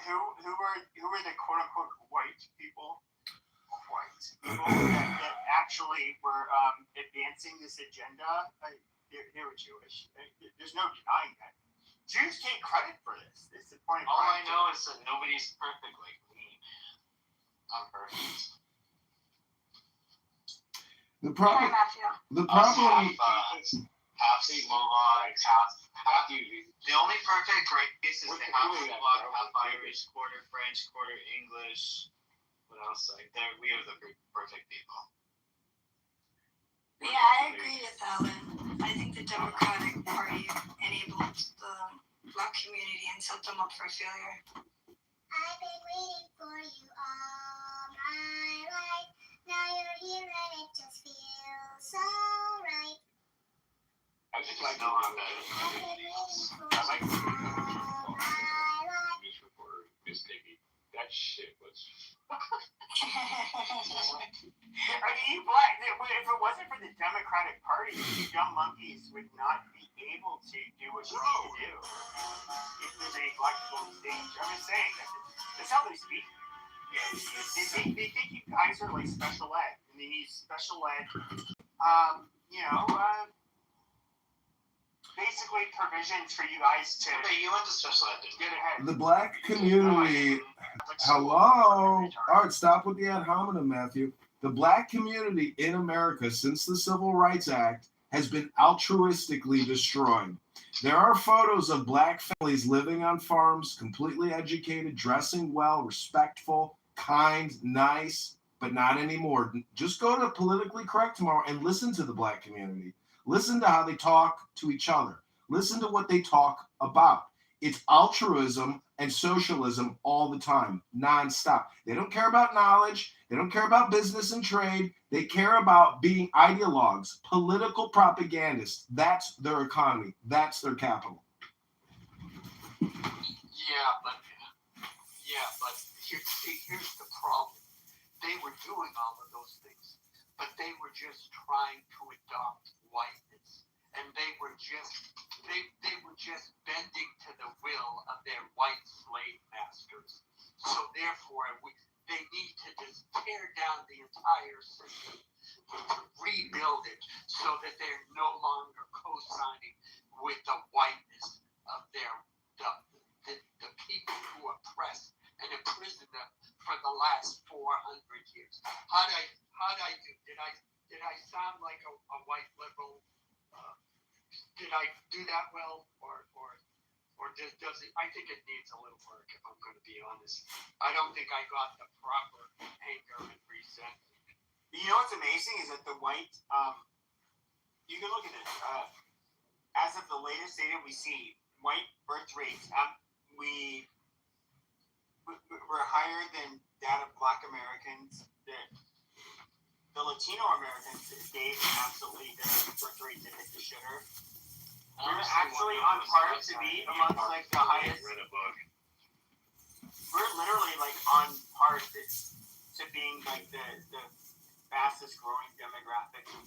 Who were the quote unquote white people that actually were advancing this agenda? They were Jewish. There's no denying that. Jews take credit for this. It's the point. All I know is that nobody's perfect like me. I'm perfect. The problem. Half Slovak, half the only perfect race is the half Slovak, half Irish, quarter French, quarter English. What else? We are the perfect people. Yeah, I agree with Alan. I think the Democratic Party enabled the black community and set them up for failure. I've been waiting for you all my life. Now you're here and it just feels so right. I just like know how that is. I like news reporter Miss Nikki. That shit was. I mean, black. If it wasn't for the Democratic Party, you dumb monkeys would not be able to do what you need to do. If there's any black people on stage, I'm just saying that's how they speak. They think you guys are like special ed, and they need special ed. Basically provisions for you guys to. Okay, you went to special ed. Get ahead. The black community. Hello. All right, stop with the ad hominem, Matthew. The black community in America since the Civil Rights Act has been altruistically destroyed. There are photos of black families living on farms, completely educated, dressing well, respectful, kind, nice, but not anymore. Just go to Politically Correct tomorrow and listen to the black community. Listen to how they talk to each other. Listen to what they talk about. It's altruism and socialism all the time, nonstop. They don't care about knowledge. They don't care about business and trade. They care about being ideologues, political propagandists. That's their economy. That's their capital. Yeah, but here's the problem. They were doing all of those things, but they were just trying to adopt whiteness, and they were just bending to the will of their white slave masters. So therefore, they need to just tear down the entire system, rebuild it, so that they're no longer co-signing with the whiteness of the people who oppressed and imprisoned them for the last 400 years. How'd I do? Did I sound like a white liberal? Did I do that well, or does it? I think it needs a little work, if I'm going to be honest. I don't think I got the proper anger and resentment. You know what's amazing is that the white, you can look at it. As of the latest data we see, white birth rates, we're higher than that of Black Americans. The Latino Americans, they've absolutely, their birth rate to hit the shitter. We're actually on par to be amongst like the highest. We're literally like on par to being like the fastest growing demographic in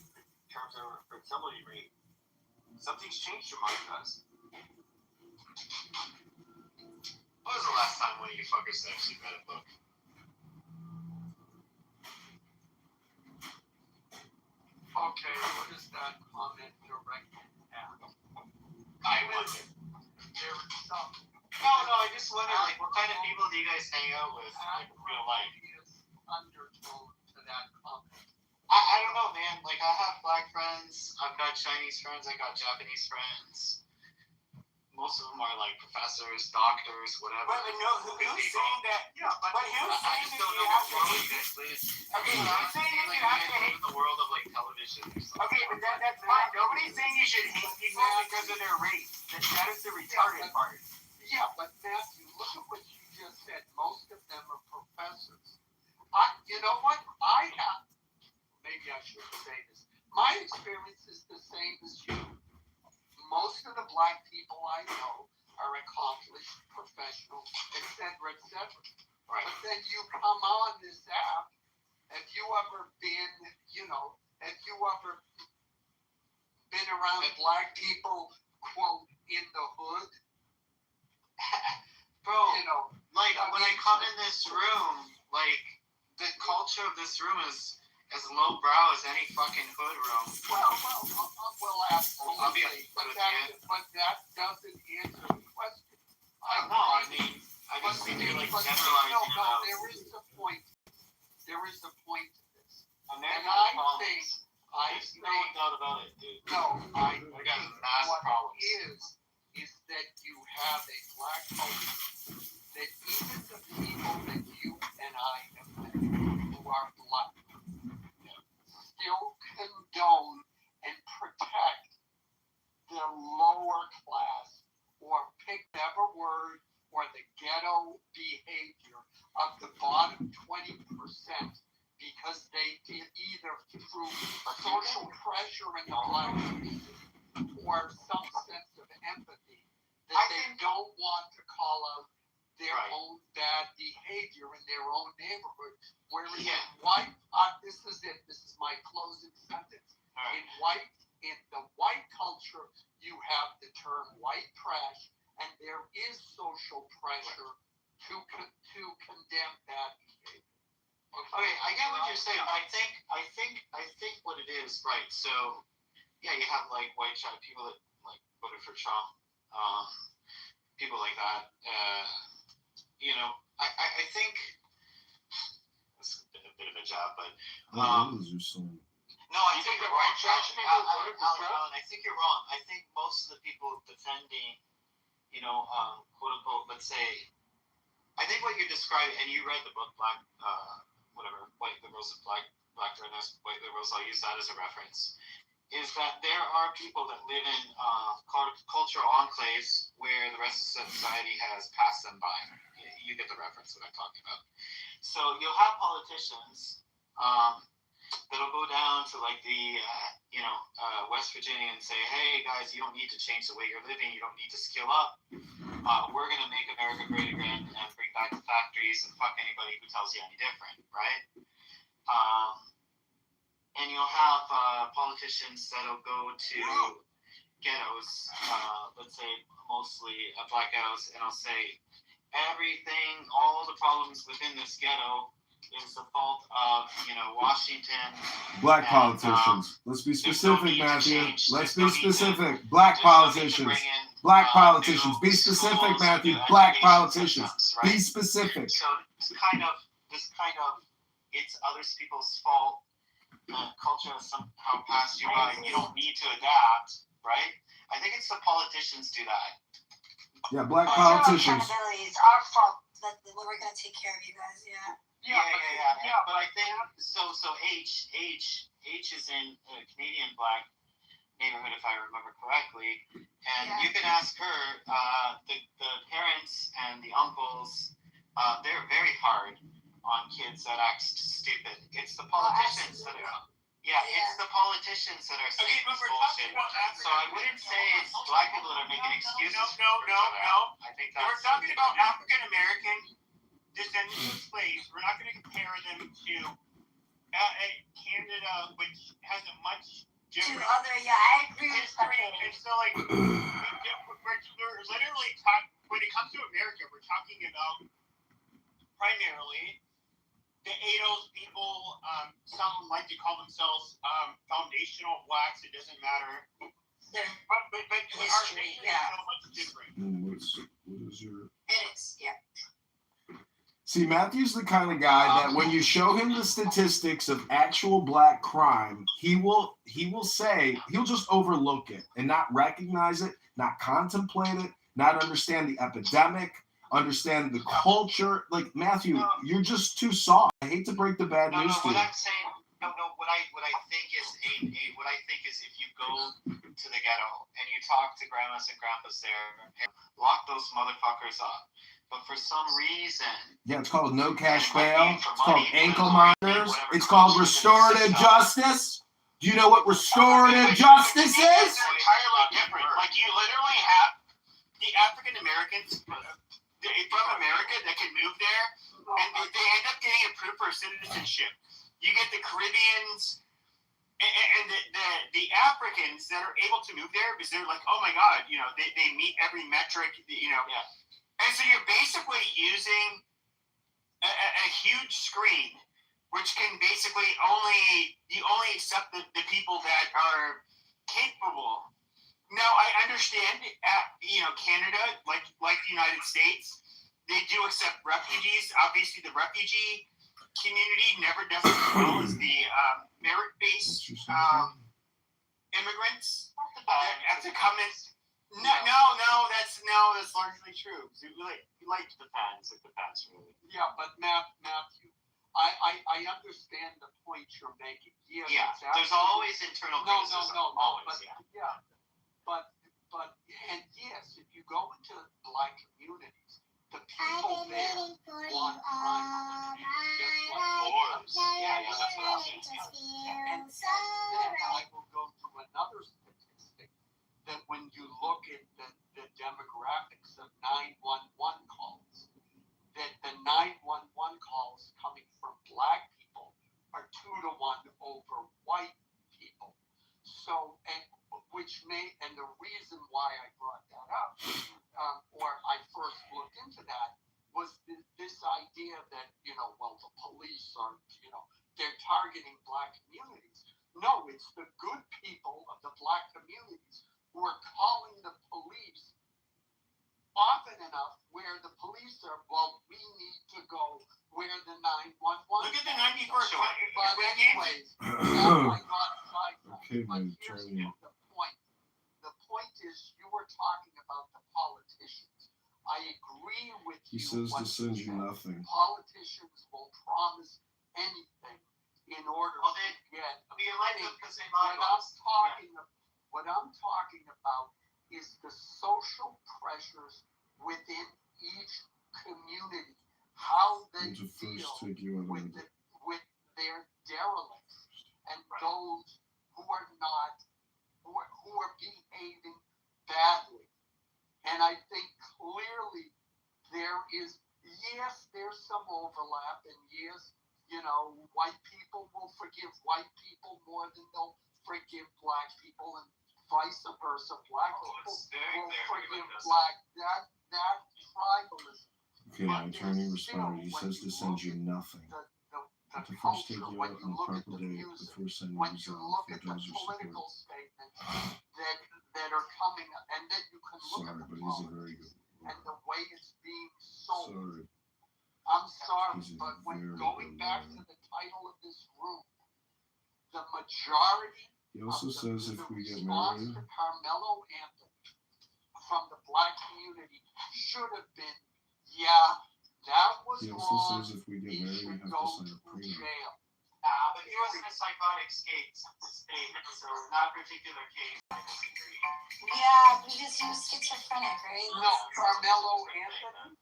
terms of our fertility rate. Something's changed among us. When was the last time one of you fuckers actually read a book? Okay, what is that comment directed at? I wonder. There was some. No, I just wonder, like, what kind of people do you guys hang out with in real life? Undertone to that comment. I don't know, man. Like, I have black friends, I've got Chinese friends, I got Japanese friends. Most of them are like professors, doctors, whatever. But who's saying that? Yeah, but who's saying that you have to hate? Okay, who's saying that you have to hate? In the world of like television. Okay, but that's fine. Nobody's saying you should hate people because of their race. That is the retarded part. Yeah, but Matthew, look at what you just said. Most of them are professors. You know what? I have. Maybe I shouldn't say this. My experience is the same as you. Most of the black people I know are accomplished, professional, etc., etc. Right. But then you come on this app. Have you ever been, have you ever been around black people, quote, in the hood? Bro, like when I come in this room, like the culture of this room is as lowbrow as any fucking hood room. Well, absolutely. I'll be honest with you. But that doesn't answer the question. I just think you're like generalizing about. There is a point. There is a point to this. And There's no doubt about it, dude. No, I got massive problems. Is that you have a black culture that even the people that you and I have met who are black still condone and protect the lower class, or pick whatever word, or the ghetto behavior of the bottom 20%, because they did either through social pressure in the black community or some sense of empathy that they don't want to call out their own bad behavior in their own neighborhood. Whereas this is my closing sentence. In the white culture, you have the term white trash, and there is social pressure to condemn bad behavior. Okay, I get what you're saying. I think what it is, right? So, yeah, you have like white child people that like voted for Trump, people like that. I think it's a bit of a job, but no, I think you're right. Alan, I think you're wrong. I think most of the people defending, quote unquote, let's say, I think what you're describing, and you read the book Black, White Liberals and Black Journalists, White Liberals, I'll use that as a reference, is that there are people that live in cultural enclaves where the rest of society has passed them by. You get the reference that I'm talking about. So you'll have politicians that'll go down to like the, West Virginia and say, hey guys, you don't need to change the way you're living. You don't need to skill up. We're going to make America great again and bring back the factories and fuck anybody who tells you any different, right? And you'll have politicians that'll go to ghettos, let's say mostly black ghettos, and I'll say everything, all the problems within this ghetto is the fault of, Washington. Black politicians. Let's be specific, Matthew. Let's be specific. Black politicians. Black politicians. Be specific, Matthew. Black politicians. Be specific. So this kind of, it's other people's fault. Culture has somehow passed you by. You don't need to adapt, right? I think it's the politicians do that. Yeah, black politicians. It's our fault that we're gonna take care of you guys. Yeah. But I think so. H is in a Canadian black neighborhood, if I remember correctly, and you can ask her. The parents and the uncles, they're very hard on kids that act stupid. It's the politicians that are. It's the politicians that are saying this bullshit. So I wouldn't say it's black people that are making excuses. No. I think that's. We're talking about African American descendants of slaves. We're not going to compare them to Canada, which has a much different I agree with history. And so, we're literally talking, when it comes to America, we're talking about primarily the ADOS people. Some like to call themselves foundational blacks. It doesn't matter. But history, so much different. What is your... It is, yeah. See, Matthew's the kind of guy that when you show him the statistics of actual black crime, he'll just overlook it and not recognize it, not contemplate it, not understand the epidemic, understand the culture. Like, Matthew, you're just too soft. I hate to break the bad news to you. What I'm saying, what I think is if you go to the ghetto and you talk to grandmas and grandpas there, lock those motherfuckers up. But for some reason, Yeah, it's called no cash bail. It's called ankle monitors. It's called restorative justice. Do you know what restorative justice is? It's entirely different. Like you literally have the African Americans from America that can move there, and they end up getting approved for citizenship. You get the Caribbeans and the Africans that are able to move there because they're like, oh my God, you know, they meet every metric, you know. Yeah. And so you're basically using a huge screen, which can basically only accept the people that are capable. Now I understand, you know, Canada, like the United States, they do accept refugees. Obviously, the refugee community never does as well as the merit-based immigrants that have to come in. No, that's largely true. It depends really. Yeah, but Matthew, I understand the point you're making. Yes, yeah, exactly. There's always internal criticism. Always, but yeah. But and yes, if you go into Black communities, the people there want crime. Yeah, that's what I'm saying. And then I will go to another statistic that when you look at the demographics of 911 calls, that the 911 calls coming from Black people are 2 to 1 over white people. So, and the reason why I brought that up, or I first looked into that, was this idea that, you know, well, the police are, you know, they're targeting Black communities. No, it's the good people of the Black communities who are calling the police often enough where the police are, well, we need to go where the 911. Look at the 91st. But anyways, I got sidetracked. Okay, But man, here's Charlie. the point. The point is, you were talking about the politicians. I agree with you. He says to send you nothing. Politicians will promise anything in order to get. What I'm talking about is the social pressures within each community, how they deal with their derelicts and those who are not, who are behaving badly. And I think clearly there's some overlap, and yes, you know, white people will forgive white people more than they'll forgive Black people, and vice versa. Black people will forgive Black. That tribalism. Okay, my attorney responded. He says to send you nothing. The To first take culture, you when out you on a look at proper the date music, before sending when you you out look for at the dozer political support. statements that are coming, and then you can look Sorry, at but the he's a very good and the way it's being sold. Sorry. I'm sorry, He's a but when very going good back lawyer. to the title of this room, the majority He also says if we get response married, to Carmelo Anthony from the Black community should have been, yeah, that was he also wrong. says if we get He married, we should have go to sign a to prenup. jail. But he was in a psychotic state, so not particular case. I disagree. Yeah, because he was schizophrenic, right? No, Carmelo Anthony.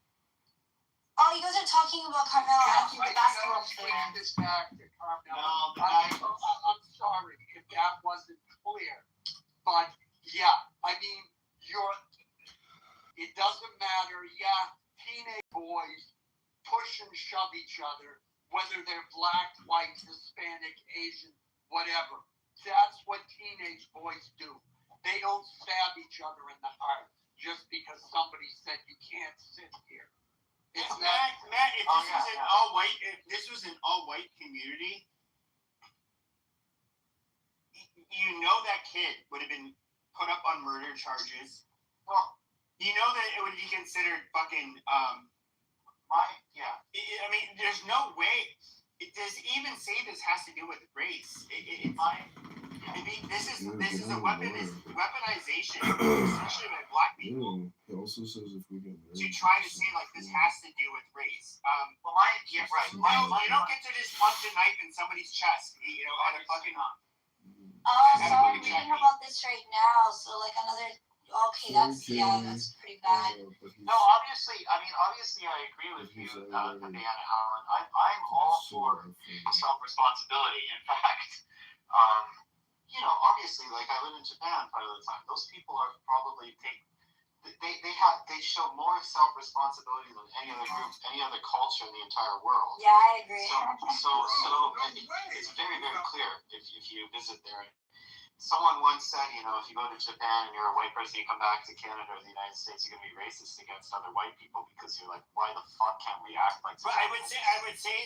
Oh, you guys are talking about Carmelo Anthony, the basketball Let's player. bring this back to Carmelo. No, the guy. I'm sorry if that wasn't clear, but yeah, I mean, it doesn't matter. Yeah, teenage boys push and shove each other, whether they're Black, white, Hispanic, Asian, whatever. That's what teenage boys do. They don't stab each other in the heart just because somebody said you can't sit here. Matt, if this was an all-white community, you know that kid would have been put up on murder charges. Well, you know that it would be considered fucking, I mean, there's no way. Does it even say this has to do with race? This is a weaponization, especially by Black people. Yeah, he also says if we get married, To try to say like this has to do with race. Right. No, you don't get to just punch a knife in somebody's chest, you know, at a fucking. Oh, so I'm reading about this right now. So like another. Okay, that's pretty very bad. No, obviously, I agree with you, Diana Allen. I'm all for self-responsibility. In fact, obviously, like I live in Japan part of the time. Those people are probably they show more self-responsibility than any other group, any other culture in the entire world. Yeah, I agree. So it's very, very clear if you visit there. Someone once said, if you go to Japan and you're a white person, you come back to Canada or the United States, you're going to be racist against other white people because you're like, why the fuck can't we act like? But I would say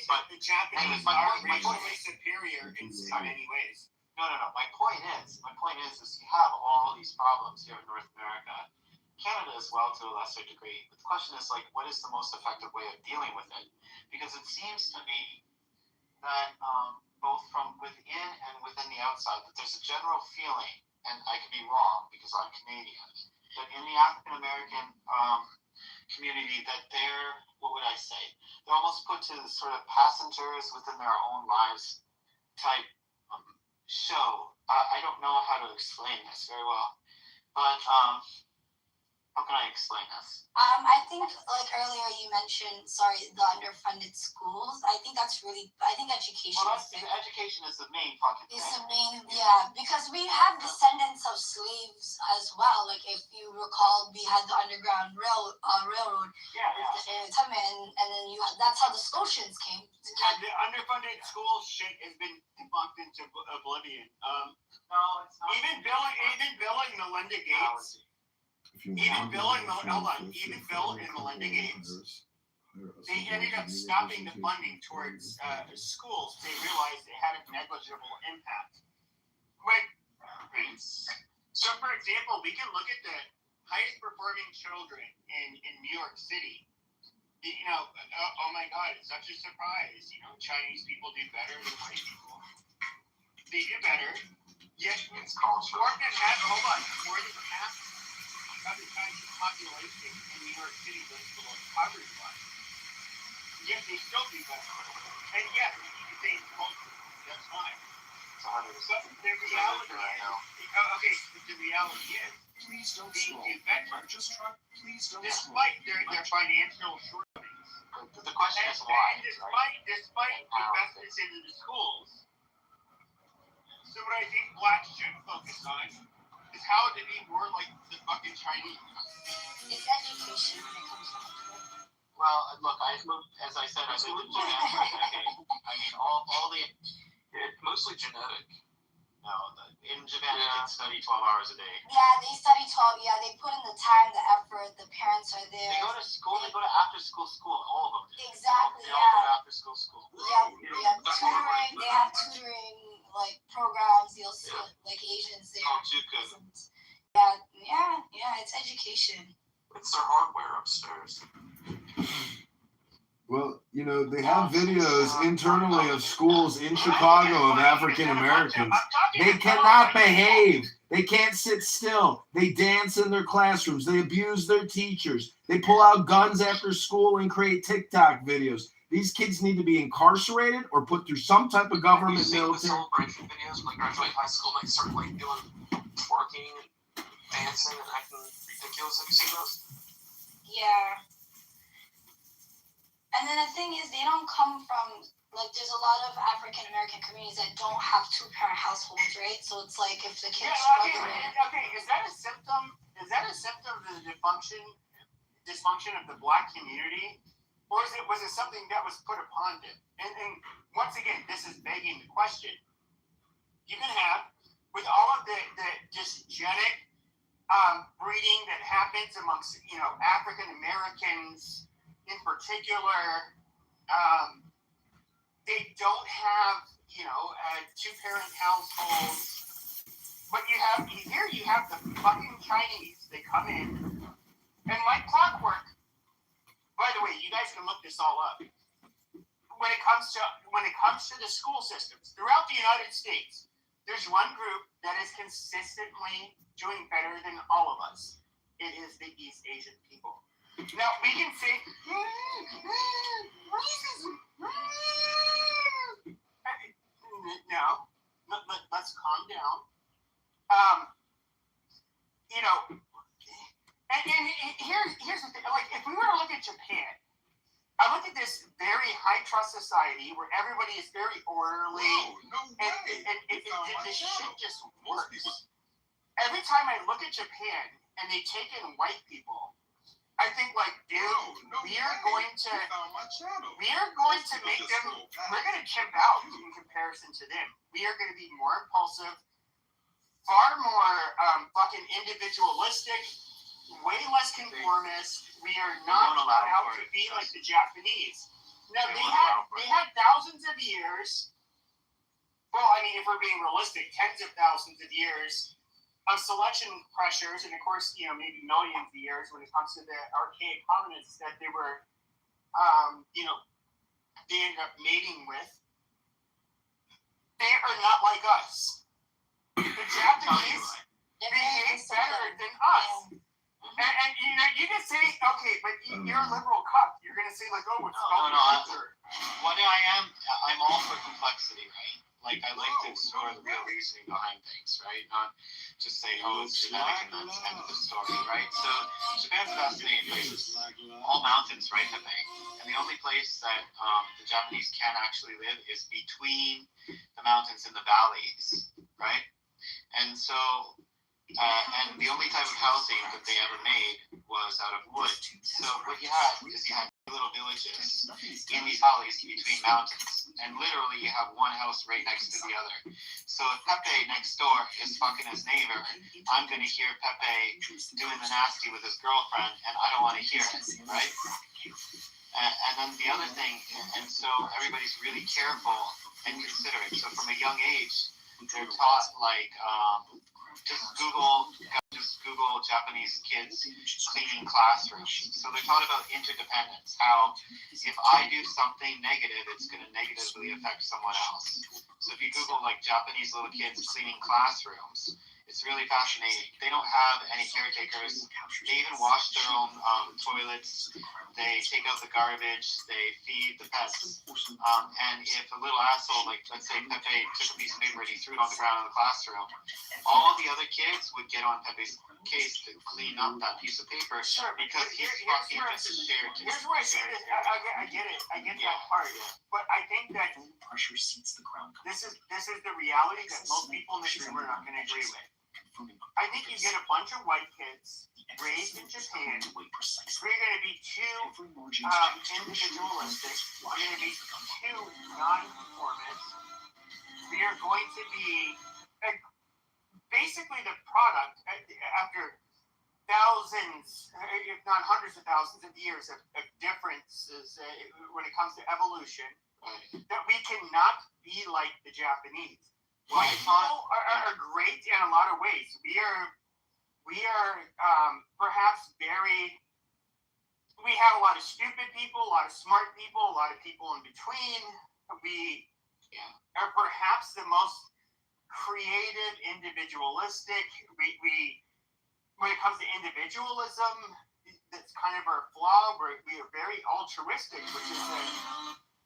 that the Japanese are racially superior in many ways. No. My point is you have all these problems here in North America, Canada as well to a lesser degree. But the question is like, what is the most effective way of dealing with it? Because it seems to me that both from within and within the outside, that there's a general feeling, and I could be wrong because I'm Canadian, that in the African American community that they're, what would I say? They're almost put to sort of passengers within their own lives type show. I don't know how to explain this very well, but how can I explain this? I think like earlier you mentioned, the underfunded schools. I think education. Well, education is the main fucking thing. Is the main, yeah, because we have descendants of slaves as well. Like if you recall, we had the Underground Railroad. Yeah. And then that's how the Scotians came. The underfunded school shit has been debunked into oblivion. No, it's not. Even billing Melinda Gates. Even Bill and Melinda Gates, they ended up stopping the funding towards schools. They realized it had a negligible impact. So, for example, we can look at the highest performing children in New York City. Oh my God, it's such a surprise. Chinese people do better than white people. They do better. Yet, more than half of the Chinese population in New York City lives below the poverty line. Yet they still do better. And yes, you can say it's culture. That's fine. But the reality is, Please don't they scroll. do better. Just try. Please don't Despite their financial shortcomings. The question is why. Despite investments into the schools. So what I think blacks should focus on is how to be more like the fucking Chinese. It's education when it comes down to it. Well, look, as I said, I moved to Japan for a decade. I mean, it's mostly genetic. No, in Japan, you can study 12 hours a day. Yeah, they study 12. Yeah, they put in the time, the effort. The parents are there. They go to school. They go to after-school school. All of them. Exactly. They all go to after-school school. Yeah. Tutoring. They have tutoring programs. You'll see like Asians there. Yeah. It's education. It's their hardware upstairs. Well, they have videos internally of schools in Chicago of African Americans. They cannot behave. They can't sit still. They dance in their classrooms. They abuse their teachers. They pull out guns after school and create TikTok videos. These kids need to be incarcerated or put through some type of government military. The celebration videos when they graduate high school, they start doing twerking and dancing and acting ridiculous. Have you seen those? Yeah. And then the thing is, they don't come from, there's a lot of African American communities that don't have two-parent households, right? So it's like if the kids struggling. Okay, is that a symptom of the dysfunction of the black community? Or was it something that was put upon them? And once again, this is begging the question. You can have, with all of the dysgenic breeding that happens amongst, African Americans in particular, they don't have, two-parent households. But you have the fucking Chinese. They come in, and like clockwork. By the way, you guys can look this all up. When it comes to the school systems throughout the United States, there's one group that is consistently doing better than all of us. It is the East Asian people. Now, we can say, racism. No, let's calm down. And at Japan, I look at this very high trust society where everybody is very orderly, and this shit just works. Every time I look at Japan and they take in white people, I think like, dude, we are going to make them. We're going to chimp out in comparison to them. We are going to be more impulsive, far more fucking individualistic, way less conformist. We are not out to be like the Japanese. Now they had thousands of years. Well, I mean, if we're being realistic, tens of thousands of years of selection pressures, and of course, maybe millions of years when it comes to the archaic hominids that they were, they ended up mating with. They are not like us. The Japanese behave better than us. And you can say, okay, but you're a liberal cuck. You're going to say, like, oh, it's I'm all for complexity, right? Like, I like to explore the real reasoning behind things, right? Not just say, oh, it's genetic and that's the end of the story, right? So, Japan's a fascinating place. All mountains, right, Pepe? And the only place that the Japanese can actually live is between the mountains and the valleys, right? And so, and the only type of housing that they ever made was out of wood. So what you had is you had little villages in these valleys between mountains. And literally you have one house right next to the other. So if Pepe next door is fucking his neighbor, I'm going to hear Pepe doing the nasty with his girlfriend, and I don't want to hear it, right? And then the other thing, and so everybody's really careful and considerate. So from a young age, they're taught like, just Google Japanese kids cleaning classrooms. So they're taught about interdependence, how if I do something negative, it's going to negatively affect someone else. So if you Google like Japanese little kids cleaning classrooms, it's really fascinating. They don't have any caretakers. They even wash their own toilets. They take out the garbage. They feed the pets. And if a little asshole, like let's say Pepe took a piece of paper and he threw it on the ground in the classroom, all the other kids would get on Pepe's case to clean up that piece of paper because he's fucking just a shared. Here's where I say this. I get it. I get that part. But I think that pressure seats the ground. This is the reality that most people in this room are not going to agree with. I think you get a bunch of white kids raised in Japan. We're going to be too individualistic. We're going to be too non-conformist. We are going to be basically the product after thousands, if not hundreds of thousands of years of differences when it comes to evolution, that we cannot be like the Japanese. White people are great in a lot of ways. We are perhaps we have a lot of stupid people, a lot of smart people, a lot of people in between. We are perhaps the most creative, individualistic. We when it comes to individualism, that's kind of our flaw. We are very altruistic, which is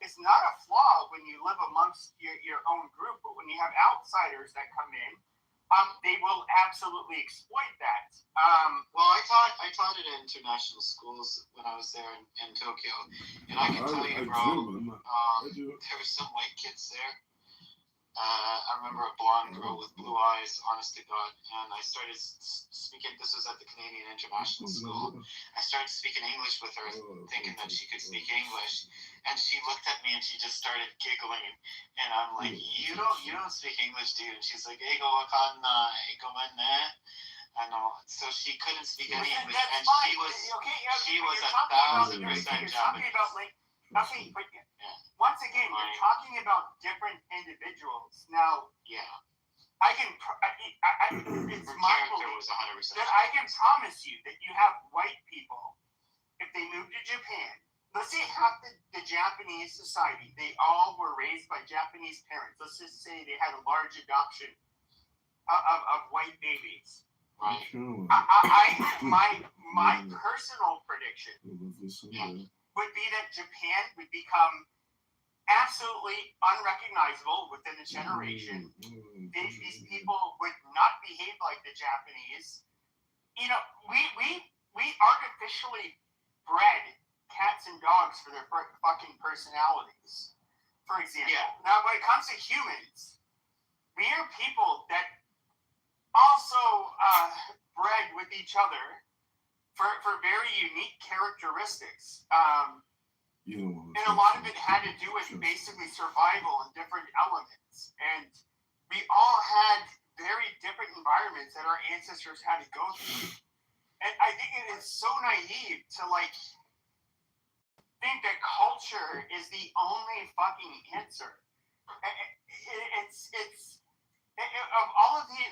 it's not a flaw when you live amongst your own group, but when you have outsiders that come in, they will absolutely exploit that. Well, I taught at international schools when I was there in Tokyo, and I can tell you, bro, there were some white kids there. I remember a blonde girl with blue eyes, honest to God, and I started speaking, this was at the Canadian International School, I started speaking English with her, thinking that she could speak English, and she looked at me and she just started giggling, and I'm like, you don't speak English, dude? And she's like, eigo wakanna, gomen ne. I know, so she couldn't speak any English, and she was 1,000% Japanese. Okay, but once again, you're talking about different individuals. Now, it's my belief that I can promise you that you have white people, if they move to Japan, let's say half the Japanese society, they all were raised by Japanese parents. Let's just say they had a large adoption of white babies. Right. My personal prediction would be that Japan would become absolutely unrecognizable within a generation. These people would not behave like the Japanese. We artificially bred cats and dogs for their fucking personalities, for example. Yeah. Now, when it comes to humans, we are people that also bred with each other for very unique characteristics. And a lot of it had to do with basically survival and different elements. And we all had very different environments that our ancestors had to go through. And I think it is so naive to think that culture is the only fucking answer. It's of all of the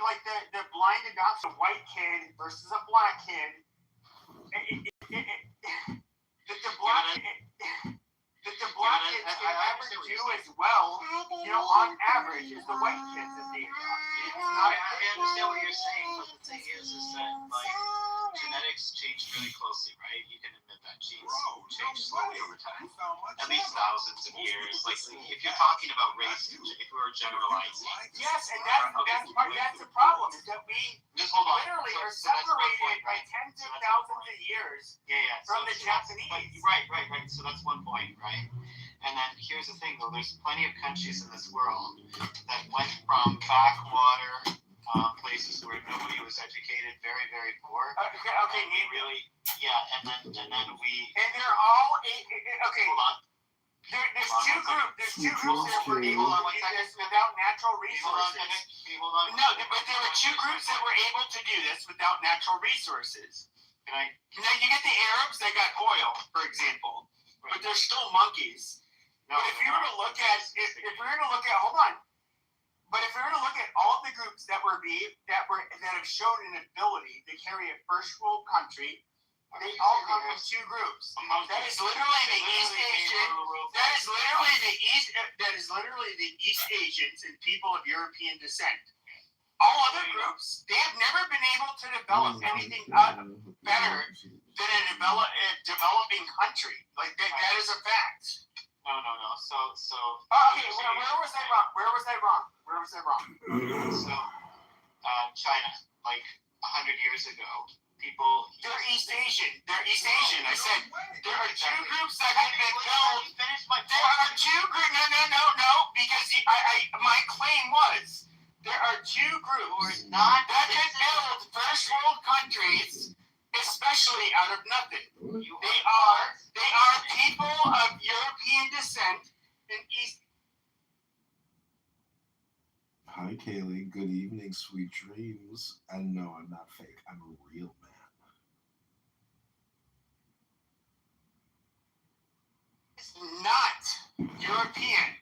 blind adoption of a white kid versus a black kid. The black kids can never do as well, on average, as the white kids that they adopt. I understand what you're saying, but the thing is that genetics change really closely, right? You can admit that genes change slowly over time, at least thousands of years. Like if you're talking about race, if we were generalizing. Yes, and that's the problem, is that we literally are separated by tens of thousands of years from the Japanese. Right. So that's one point, right? And then here's the thing, though. There's plenty of countries in this world that went from backwater places where nobody was educated, very, very poor. Okay, really, yeah. And then we. And they're all okay. Hold on. There's two groups that were able without natural resources. Hold on. No, but there were two groups that were able to do this without natural resources. Now you get the Arabs that got oil, for example, but they're still monkeys. No, but if we were to look at hold on. But if we were to look at all the groups that have shown an ability to carry a first world country, they all come from two groups. That is literally the East Asian. That is literally the East Asians and people of European descent. All other groups, they have never been able to develop anything better than a developing country. Like that is a fact. No. So. Okay, where was I wrong? So, China, like 100 years ago, people. They're East Asian. I said there are two groups that have been built. There are two groups. No. Because my claim was there are two groups that can build first world countries, especially out of nothing. They are people of European descent in East. Hi, Kaylee. Good evening, sweet dreams. And no, I'm not fake. I'm a real man. It's not European.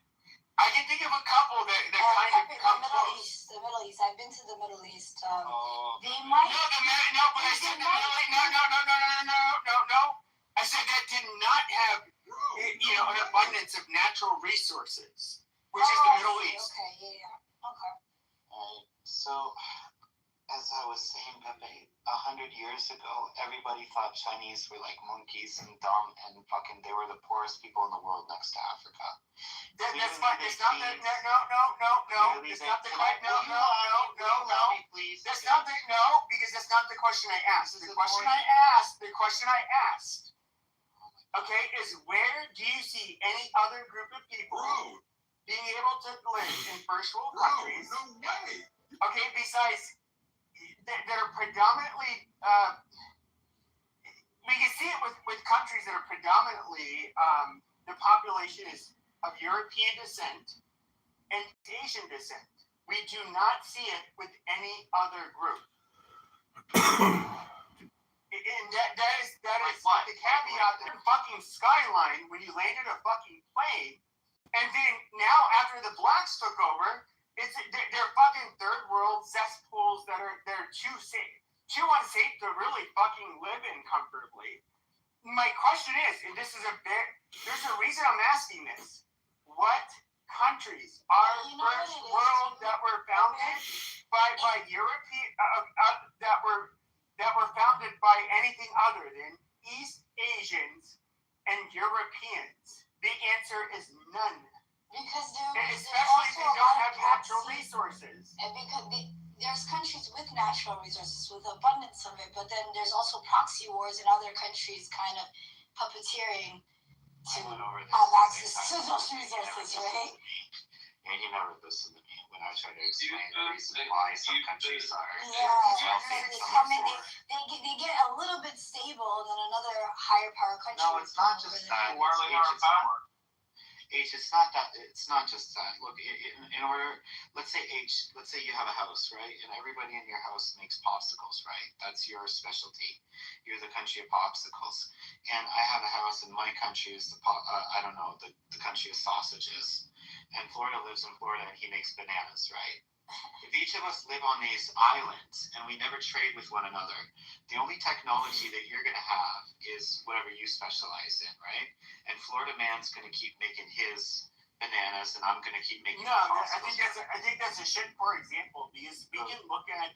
I can think of a couple that kind of come close. The Middle East. I've been to the Middle East. They might. No, but I said the Middle East. No. I said that did not have, an abundance of natural resources, which is the Middle East. Okay, yeah. Okay. So, as I was saying, Pepe, 100 years ago, everybody thought Chinese were like monkeys and dumb and fucking, they were the poorest people in the world next to Africa. That's fine. It's not that. No. It's not the question. No. Please. That's not the because that's not the question I asked. The question I asked. Okay, is where do you see any other group of people being able to live in first world countries? No way. Okay, besides that are predominantly, we can see it with countries that are predominantly the population is of European descent and Asian descent. We do not see it with any other group. And that is the caveat that fucking skyline when you landed a fucking plane, and then now after the blacks took over, they're fucking third world cesspools they're too unsafe to really fucking live in comfortably. My question is, and this is there's a reason I'm asking this. What countries are first world that were founded by European that were founded by anything other than East Asians and Europeans? The answer is none. Because especially if they don't have natural resources. And because there's countries with natural resources, with abundance of it, but then there's also proxy wars in other countries kind of puppeteering have access to those resources, right? And he never listened to me when I try to explain the reason why some countries are wealthy and some they get a little bit stable, then another higher power country. No, it's not just that. It's not just that. Look, in order, let's say you have a house, right? And everybody in your house makes popsicles, right? That's your specialty. You're the country of popsicles. And I have a house, and my country is the country of sausages. And Florida lives in Florida, and he makes bananas, right? If each of us live on these islands and we never trade with one another, the only technology that you're going to have is whatever you specialize in, right? And Florida man's going to keep making his bananas, and I'm going to keep making popsicles. I think that's a shit poor example, because we can look at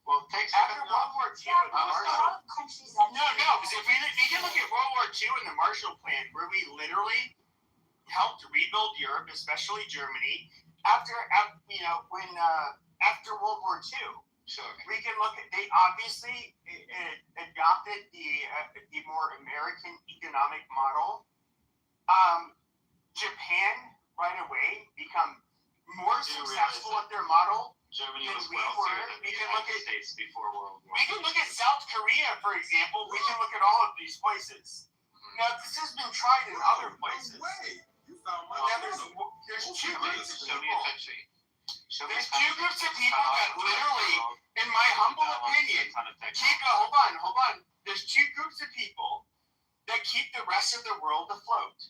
after World War II, because if we can look at World War II and the Marshall Plan, where we literally helped rebuild Europe, especially Germany, after World War II. Sure. We can look at, they obviously adopted the more American economic model. Japan right away become more successful at their model. Germany was wealthier than the United States before World War. We can look at South Korea, for example. We can look at all of these places. Now, this has been tried in other places. There's two groups of people. There's two groups of people that literally, in my humble opinion, hold on. There's two groups of people that keep the rest of the world afloat.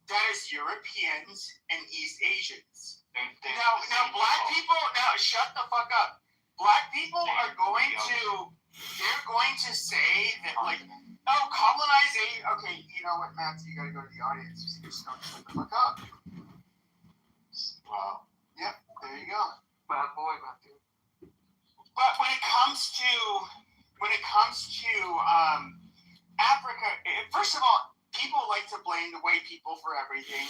That is Europeans and East Asians. Now, black people, shut the fuck up. Black people are going to say that, colonization. Okay, you know what, Matt? You gotta go to the audience. Just don't shut the fuck up. Wow. Yep, there you go. Bad boy, Matthew. But when it comes to Africa, first of all, people like to blame the white people for everything.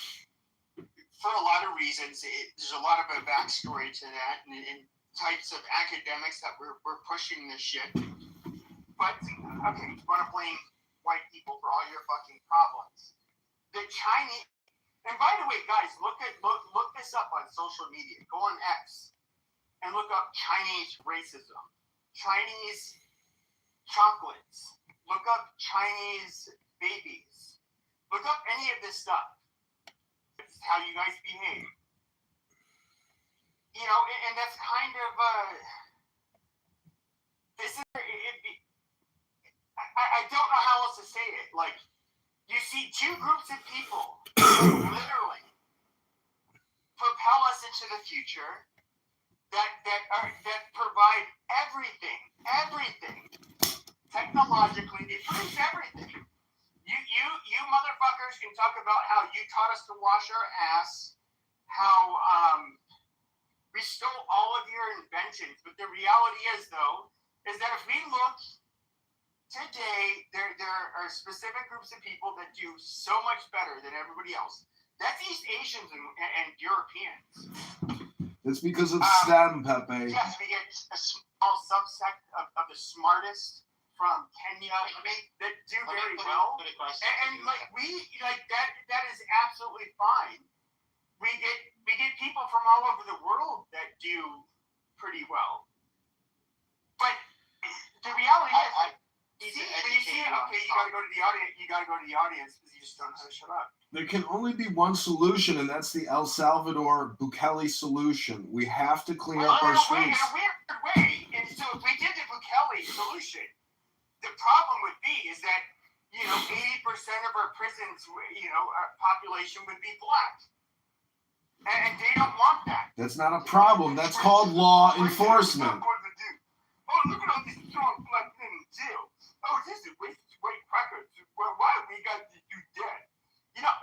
For a lot of reasons, there's a lot of a backstory to that, and types of academics that we're pushing this shit. But okay, you want to blame white people for all your fucking problems? The Chinese, and by the way, guys, look this up on social media. Go on X and look up Chinese racism, Chinese chocolates. Look up Chinese babies. Look up any of this stuff. It's how you guys behave. You know, and that's kind of I don't know how else to say it. Like, you see two groups of people literally propel us into the future that provide everything technologically. They produce everything. You motherfuckers can talk about how you taught us to wash our ass, how we stole all of your inventions, but the reality is that if we look today, there are specific groups of people that do so much better than everybody else. That's East Asians and Europeans. It's because of STEM, Pepe. Yes, we get a small subsect of the smartest from Kenya that do very well. And that is absolutely fine. We get people from all over the world that do pretty well. But the reality is, you gotta go to the audience. You gotta go to the audience because you just don't know how to shut up. There can only be one solution, and that's the El Salvador Bukele solution. We have to clean up our streets. In a weird way. And so if we did the Bukele solution, the problem would be is that 80% of our prisons, our population would be black, and they don't want that. That's not a problem. That's called law enforcement. Oh, look at all these strong black men in jail. Oh, this is white crackers. Well, why we got to do that?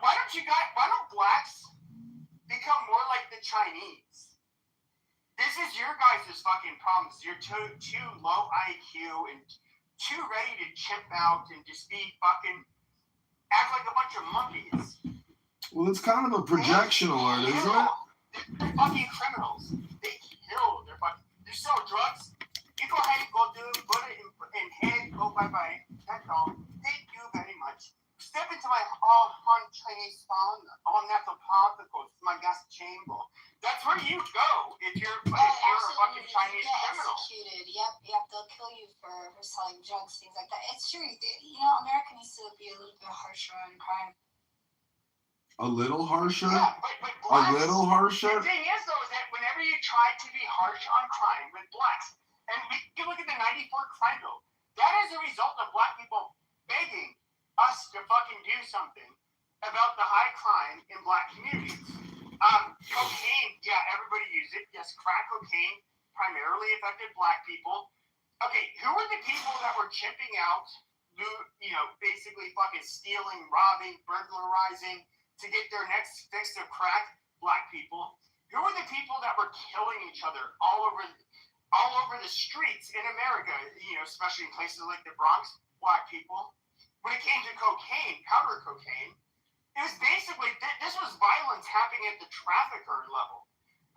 Why don't blacks become more like the Chinese? This is your guys' fucking problems. You're too low IQ and too ready to chip out and just be fucking act like a bunch of monkeys. Well, it's kind of a projection alert, isn't it? They're fucking criminals. They kill. They sell drugs. You go ahead and go do it, put it in head, go bye-bye. That's all. Thank you very much. Step into my Han Chinese fun, all natural particles, my gas chamber. That's where you go if you're a fucking Chinese criminal. Executed. Yep. They'll kill you for selling drugs, things like that. It's true. America needs to be a little bit harsher on crime. A little harsher? Yeah, but blacks, a little harsher? The thing is, though, is that whenever you try to be harsh on crime with blacks, and we can look at the 94 crime bill, that is a result of black people begging us to fucking do something about the high crime in black communities. Cocaine, yeah, everybody used it. Yes, crack cocaine primarily affected black people. Okay, who were the people that were chipping out, basically fucking stealing, robbing, burglarizing to get their next fix of crack? Black people. Who were the people that were killing each other all over the streets in America? Especially in places like the Bronx. Black people. When it came to cocaine, powder cocaine, it was basically, this was violence happening at the trafficker level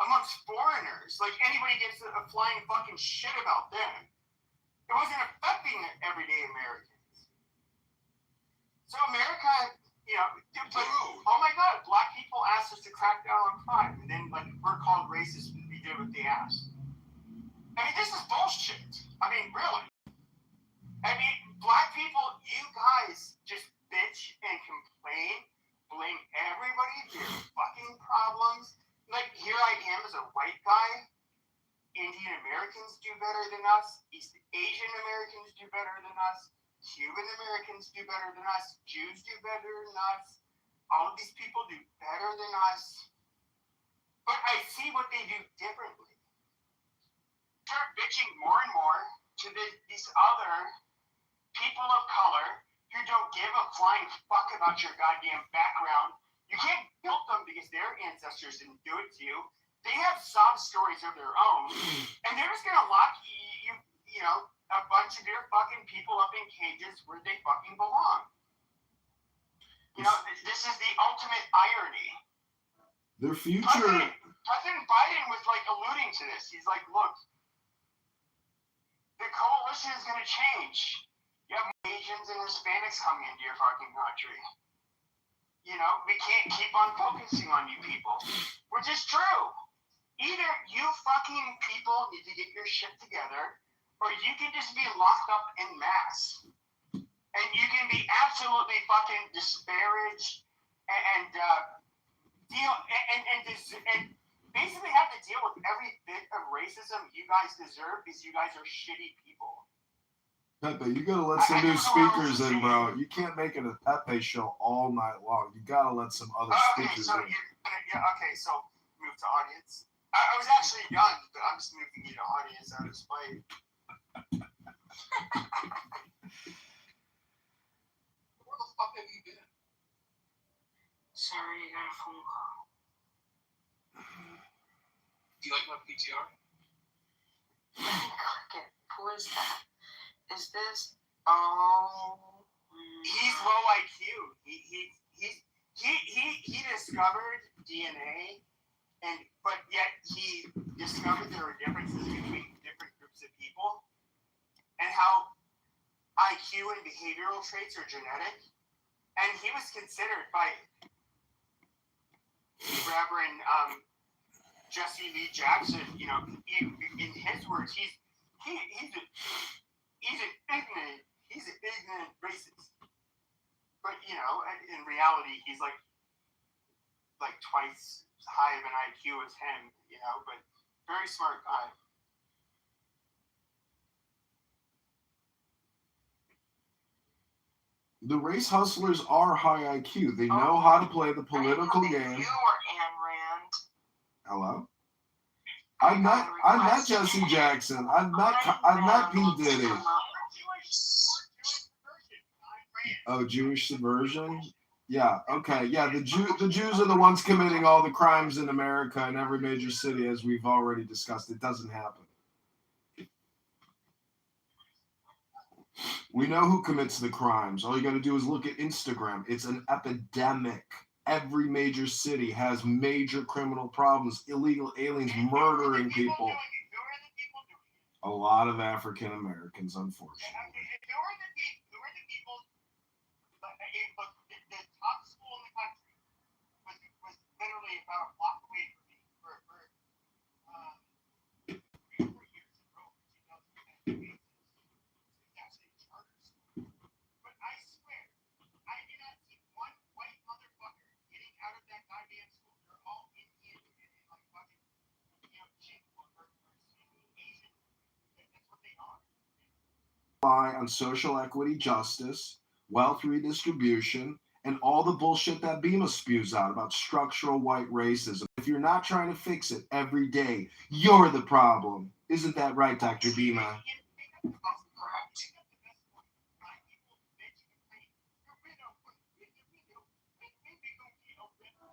amongst foreigners. Like, anybody gives a flying fucking shit about them. It wasn't affecting everyday Americans. So America, but, oh my God, black people asked us to crack down on crime, and then, we're called racist when we did what they asked. I mean, this is bullshit. I mean, really. I mean, black people, you guys just bitch and complain, blame everybody for your fucking problems. Like, here I am as a white guy. Indian Americans do better than us. East Asian Americans do better than us. Cuban Americans do better than us. Jews do better than us. All of these people do better than us. But I see what they do differently. Start bitching more and more to these other people of color who don't give a flying fuck about your goddamn background. You can't guilt them because their ancestors didn't do it to you. They have sob stories of their own, and they're just gonna lock a bunch of your fucking people up in cages where they fucking belong. This is the ultimate irony. Their future. President Biden was alluding to this. He's like, look, the coalition is gonna change. You have Asians and Hispanics coming into your fucking country. We can't keep on focusing on you people. Which is true. Either you fucking people need to get your shit together, or you can just be locked up en masse. And you can be absolutely fucking disparaged and basically have to deal with every bit of racism you guys deserve because you guys are shitty people. Pepe, you gotta let some new speakers in, bro. You can't make it a Pepe show all night long. You gotta let some other speakers in. Okay, so move to audience. I was actually done, but I'm just moving you to audience out of spite. Where the fuck have you been? Sorry, I got a phone call. Do you like my PTR? Let me click it. Who is that? Is this? Oh. He's low IQ. He discovered DNA, but yet he discovered there were differences between different groups of people, and how IQ and behavioral traits are genetic. And he was considered by Reverend Jesse Lee Jackson. In his words, he's an ignorant racist. But in reality, he's like twice as high of an IQ as him. But very smart guy. The race hustlers are high IQ. They know how to play the political game. You were Ayn Rand. Hello? I met Jesse Jackson. I met P. Diddy. Oh, Jewish subversion? Yeah, okay. Yeah, the Jews are the ones committing all the crimes in America in every major city, as we've already discussed. It doesn't happen. We know who commits the crimes. All you got to do is look at Instagram. It's an epidemic. Every major city has major criminal problems. Illegal aliens murdering people. A lot of African Americans, unfortunately. Who are the people? The top school in the country rely on social equity justice, wealth redistribution, and all the bullshit that Bima spews out about structural white racism. If you're not trying to fix it every day, you're the problem. Isn't that right, Dr. Bima?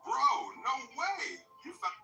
Bro, no way. You found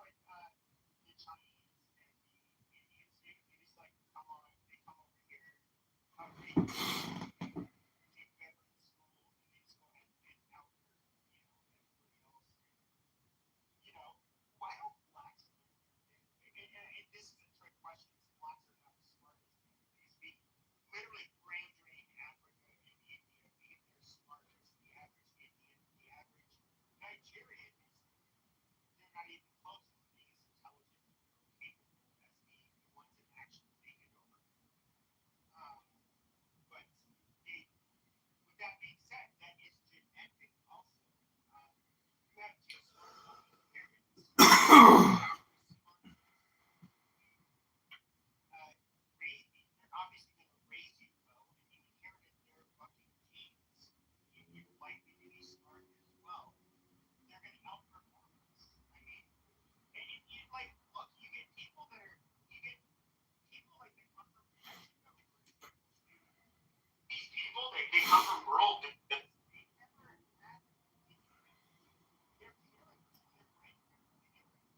they come from rural.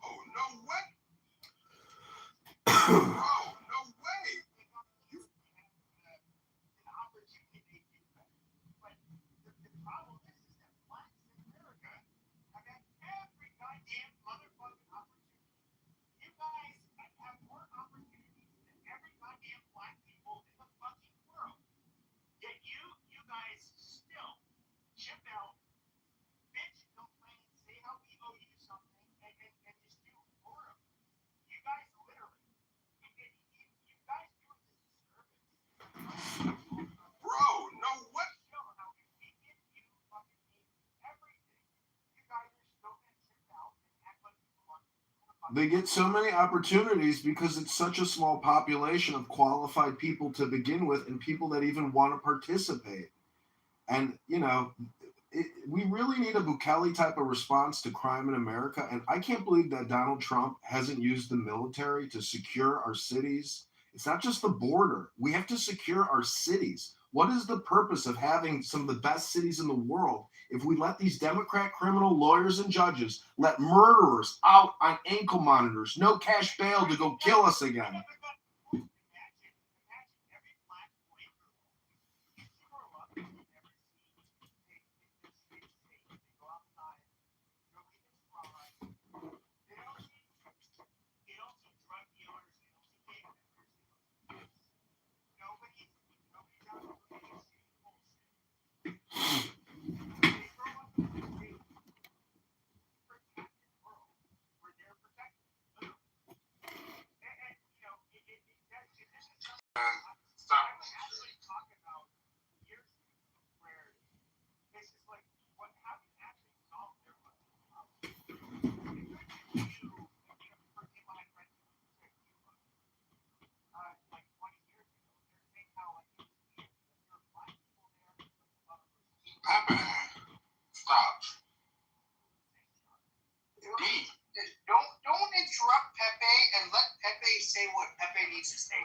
Oh, no way. Bro, no way. Bro, no way. They get so many opportunities because it's such a small population of qualified people to begin with and people that even want to participate. And, we really need a Bukele type of response to crime in America. And I can't believe that Donald Trump hasn't used the military to secure our cities. It's not just the border. We have to secure our cities. What is the purpose of having some of the best cities in the world if we let these Democrat criminal lawyers and judges let murderers out on ankle monitors, no cash bail to go kill us again? Pepe, stop. Don't interrupt Pepe and let Pepe say what Pepe needs to say.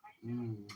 I can't remember.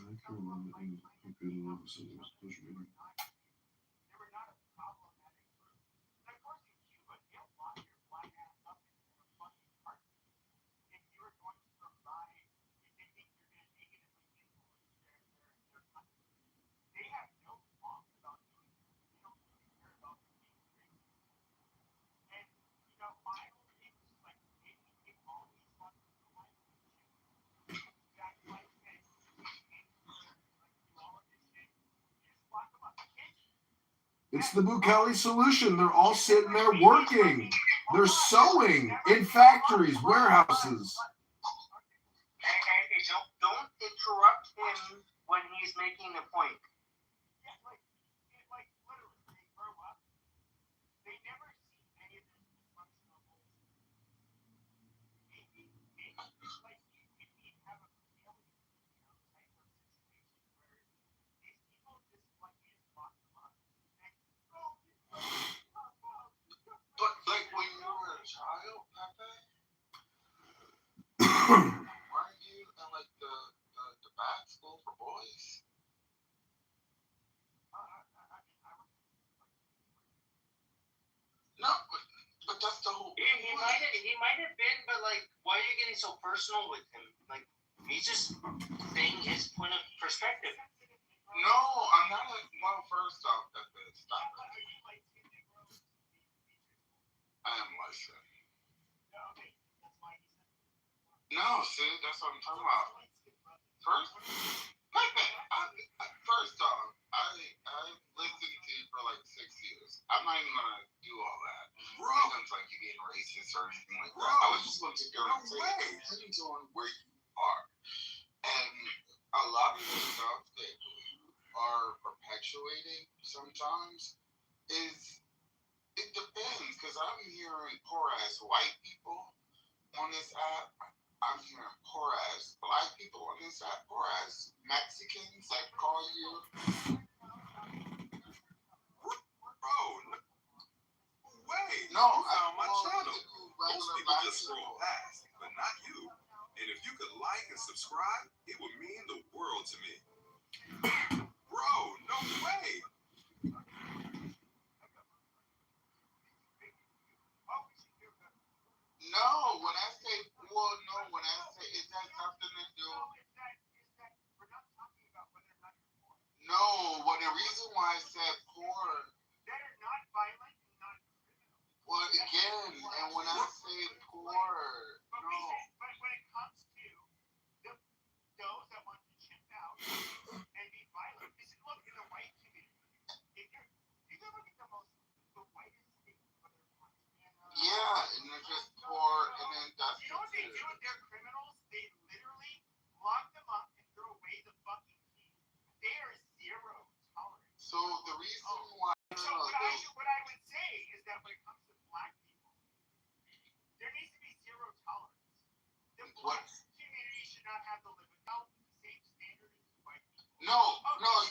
It's the Bukele solution. They're all sitting there working. They're sewing in factories, warehouses. Hey, don't interrupt him when he's making a point. Weren't you in like the bad school for boys? No, but that's the whole. He might have been, but like, why are you getting so personal with him? Like, he's just saying his point of perspective. No, I'm not. Well, first off, stop it. I am licensed. No, see, that's what I'm talking about. First off, I listened to you for like 6 years. I'm not even gonna do all that. Bro, it's like you being racist or anything like that. I was just gonna sit there and say, depends on where you are. And a lot of the stuff that you are perpetuating sometimes is, it depends, because I'm hearing poor ass white people on this app. I'm hearing poor ass black people on this app, poor ass Mexicans that call you. Bro, wait. No, I'm on my channel. Most people just scroll past, but not you. And if you could like and subscribe, it would mean the world to me. Bro, no way. No, when I say, it has something to do. No, the reason why I said poor. They're not violent and not criminal. Well, again, and when I say poor, no. But when it comes to those that want to chip out and be violent, this is look in the white community. If you look at the whitest state, whether it's Montana. Yeah, and they're just poor, and then that's. You know what they do with their criminals? They literally lock them up and throw away the fucking key. They are zero tolerance. So the reason why. So what I would say is that when it comes to black people, there needs to be zero tolerance. The black community should not have to live without the same standards as white people. No,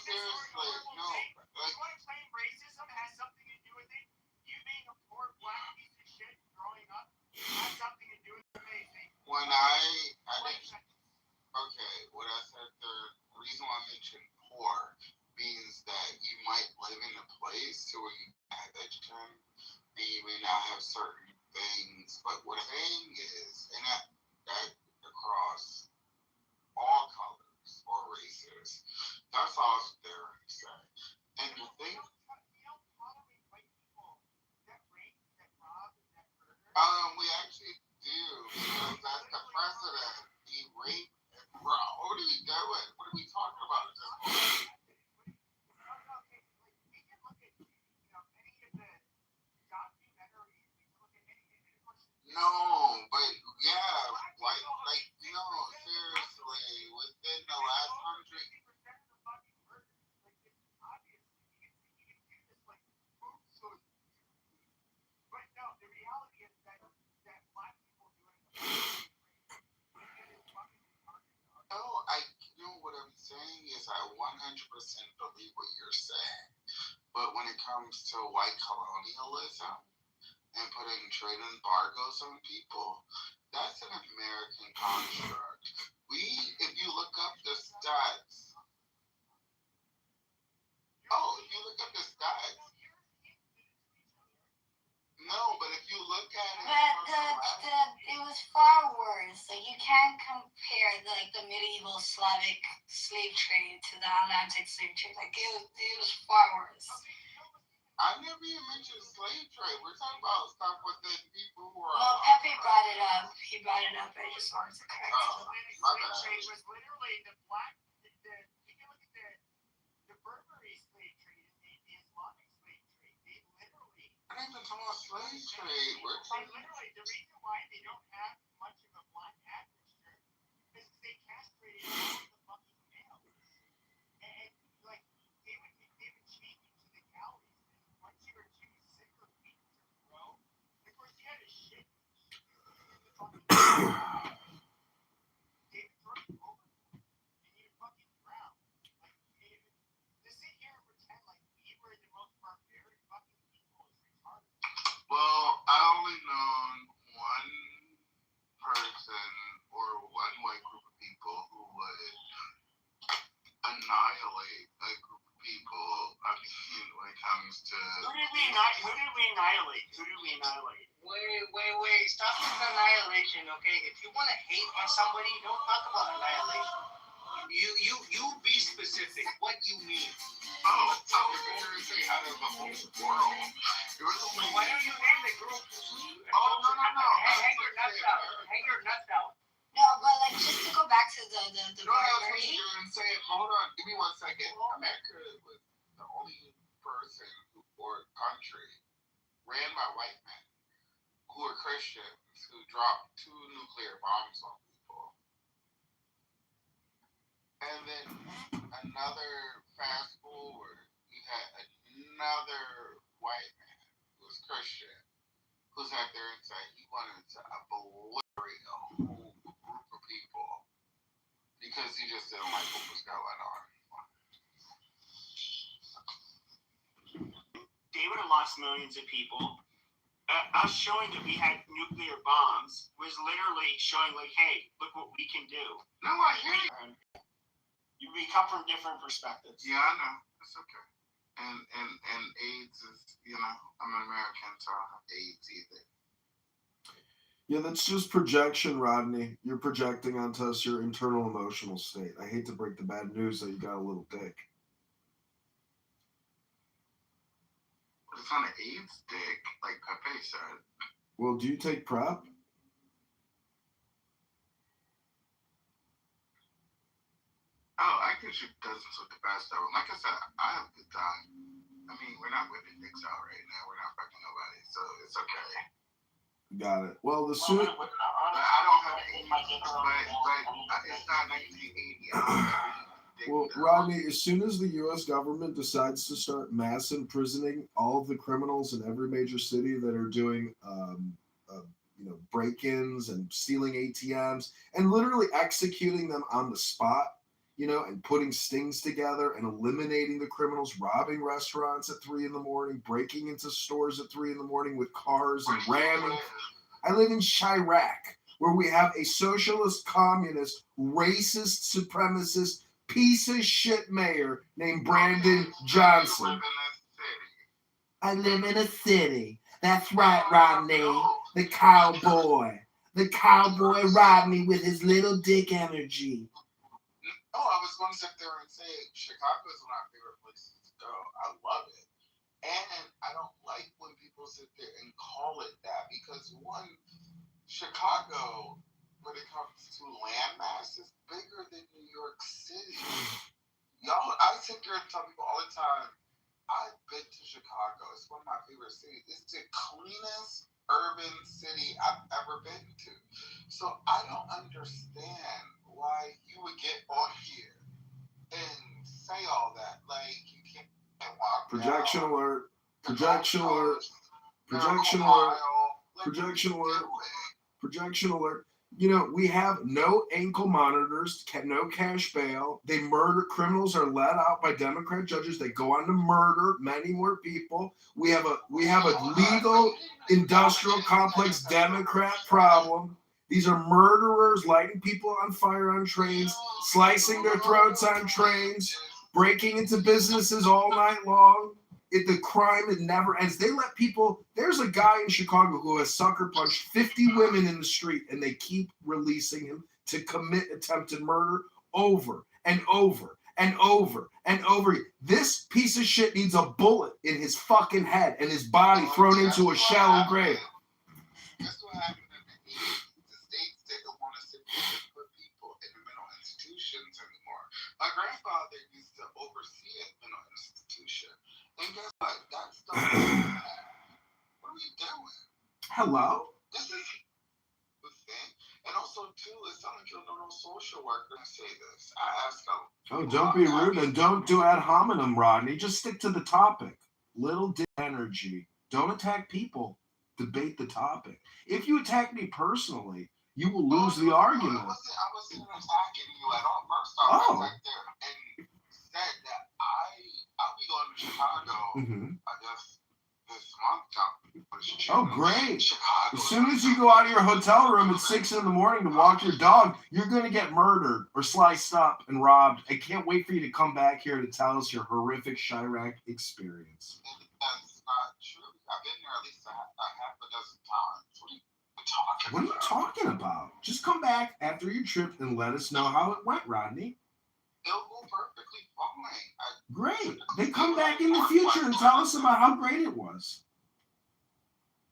seriously, no. You want to claim racism has something to do with it? You being a poor black piece of shit growing up has something to do with it. Amazing. When what I said, the reason why I mentioned poor means that you might live in a place where you have education, and you may not have certain things, but what I'm saying is, and that across all colors or races, that's all they're saying. And the thing, we actually do, because that's the president. He raped. Bro, what are we doing? What are we talking about at this point? No, but yeah, seriously, within the last 100. But no, the reality is that black people do it. No, what I'm saying is I 100% believe what you're saying. But when it comes to white colonialism and putting trade embargoes on people, that's an American construct. If you look up the stats. If you look up the stats. No, but if you look at it. But it was far worse. Like, you can't compare the medieval Slavic slave trade to the Atlantic slave trade. Like, it was far worse. I never even mentioned slave trade. We're talking about stuff with the people who are. Well, Pepe brought it up. He brought it up. I just wanted to correct him. Slave trade was literally the black. You can look at the Burberry slave trade and the Islamic slave trade. They literally. I didn't even talk about slave trade. We're talking. Literally, the reason why they don't have much of a black admixture is because they castrated all of the fucking males. And they would chain you to the galleys. Once you were too sick or weak to grow, of course you had to shit. They would throw you over and you'd fucking drown. To sit here and pretend like we were the most barbaric fucking people is retarded. Well, I only known one annihilate? Who do we annihilate? Wait. Stop with annihilation, okay? If you want to hate on somebody, don't talk about annihilation. You be specific. What you mean? Oh, I was going to say out of the whole world. There was only. Why don't you name the group? Oh, no. Hang your nuts out. Hang your nuts out. No, but like just to go back to the No, I was bribery. going to say, hold on, give me 1 second. America was the only person or country ran by white men who were Christians who dropped 2 nuclear bombs on people. And then another fast forward, you had another white man who was Christian who sat there and said he wanted to obliterate a whole group of people because he just didn't like what was going on. They would have lost millions of people. Us showing that we had nuclear bombs was literally showing, like, hey, look what we can do. No, I hear you. We come from different perspectives. Yeah, I know. It's okay. And AIDS is, I'm an American, so I don't have AIDS either. Yeah, that's just projection, Rodney. You're projecting onto us your internal emotional state. I hate to break the bad news that you got a little dick. It's not an AIDS dick, like Pepe said. Well, do you take PrEP? Oh, I can shoot dozens with the best of them. Like I said, I have a good time. I mean, we're not whipping dicks out right now. We're not fucking nobody, so it's okay. Got it. Well, the soon. I don't have AIDS, but it's not 1980. Well, Rodney, as soon as the U.S. government decides to start mass imprisoning all of the criminals in every major city that are doing, break-ins and stealing ATMs and literally executing them on the spot, and putting stings together and eliminating the criminals, robbing restaurants at 3 a.m, breaking into stores at 3 a.m with cars and ramming. I live in Chirac, where we have a socialist, communist, racist, supremacist, piece of shit mayor named Brandon Johnson. I live in a city. That's right, Rodney. The cowboy. The cowboy Rodney with his little dick energy. Oh, I was going to sit there and say Chicago is one of my favorite places to go. I love it. And I don't like when people sit there and call it that because, one, Chicago, when it comes to landmass, is bigger than New York City. Y'all, I sit there and tell people all the time, I've been to Chicago. It's one of my favorite cities. It's the cleanest urban city I've ever been to. So I don't understand why you would get on here and say all that. Like, you can't walk Projection down. alert. Projection alert. Projection alert. Projection alert. Projection alert. We have no ankle monitors, no cash bail. They murder. Criminals are let out by Democrat judges. They go on to murder many more people. We have a legal industrial complex Democrat problem. These are murderers lighting people on fire on trains, slicing their throats on trains, breaking into businesses all night long. The crime, it never ends. They let people. There's a guy in Chicago who has sucker punched 50 women in the street, and they keep releasing him to commit attempted murder over and over and over and over. This piece of shit needs a bullet in his fucking head and his body thrown into a shallow grave. That's what happened in the 80s. The states didn't want to sit there and put people in the mental institutions anymore. My grandfather used to oversee a mental institution. And guess what? That's the what are we doing? Hello? This is the thing. And also, too, it's not like you're no social worker to say this. I ask them. Oh, don't be rude and don't do ad hominem, Rodney. Just stick to the topic. Little dick energy. Don't attack people. Debate the topic. If you attack me personally, you will lose the argument. I wasn't attacking you at all. First off, I sat there and said that I'll be going to Chicago, I guess, this month. Oh, great. Chicago. As soon as you go out of your hotel room at 6 a.m. to walk your dog, you're going to get murdered or sliced up and robbed. I can't wait for you to come back here to tell us your horrific Chirac experience. That's not true. I've been there at least a half a dozen times. What are you talking about? Just come back after your trip and let us know how it went, Rodney. It'll go perfectly fine. Great. Then come back in the future and tell us about how great it was.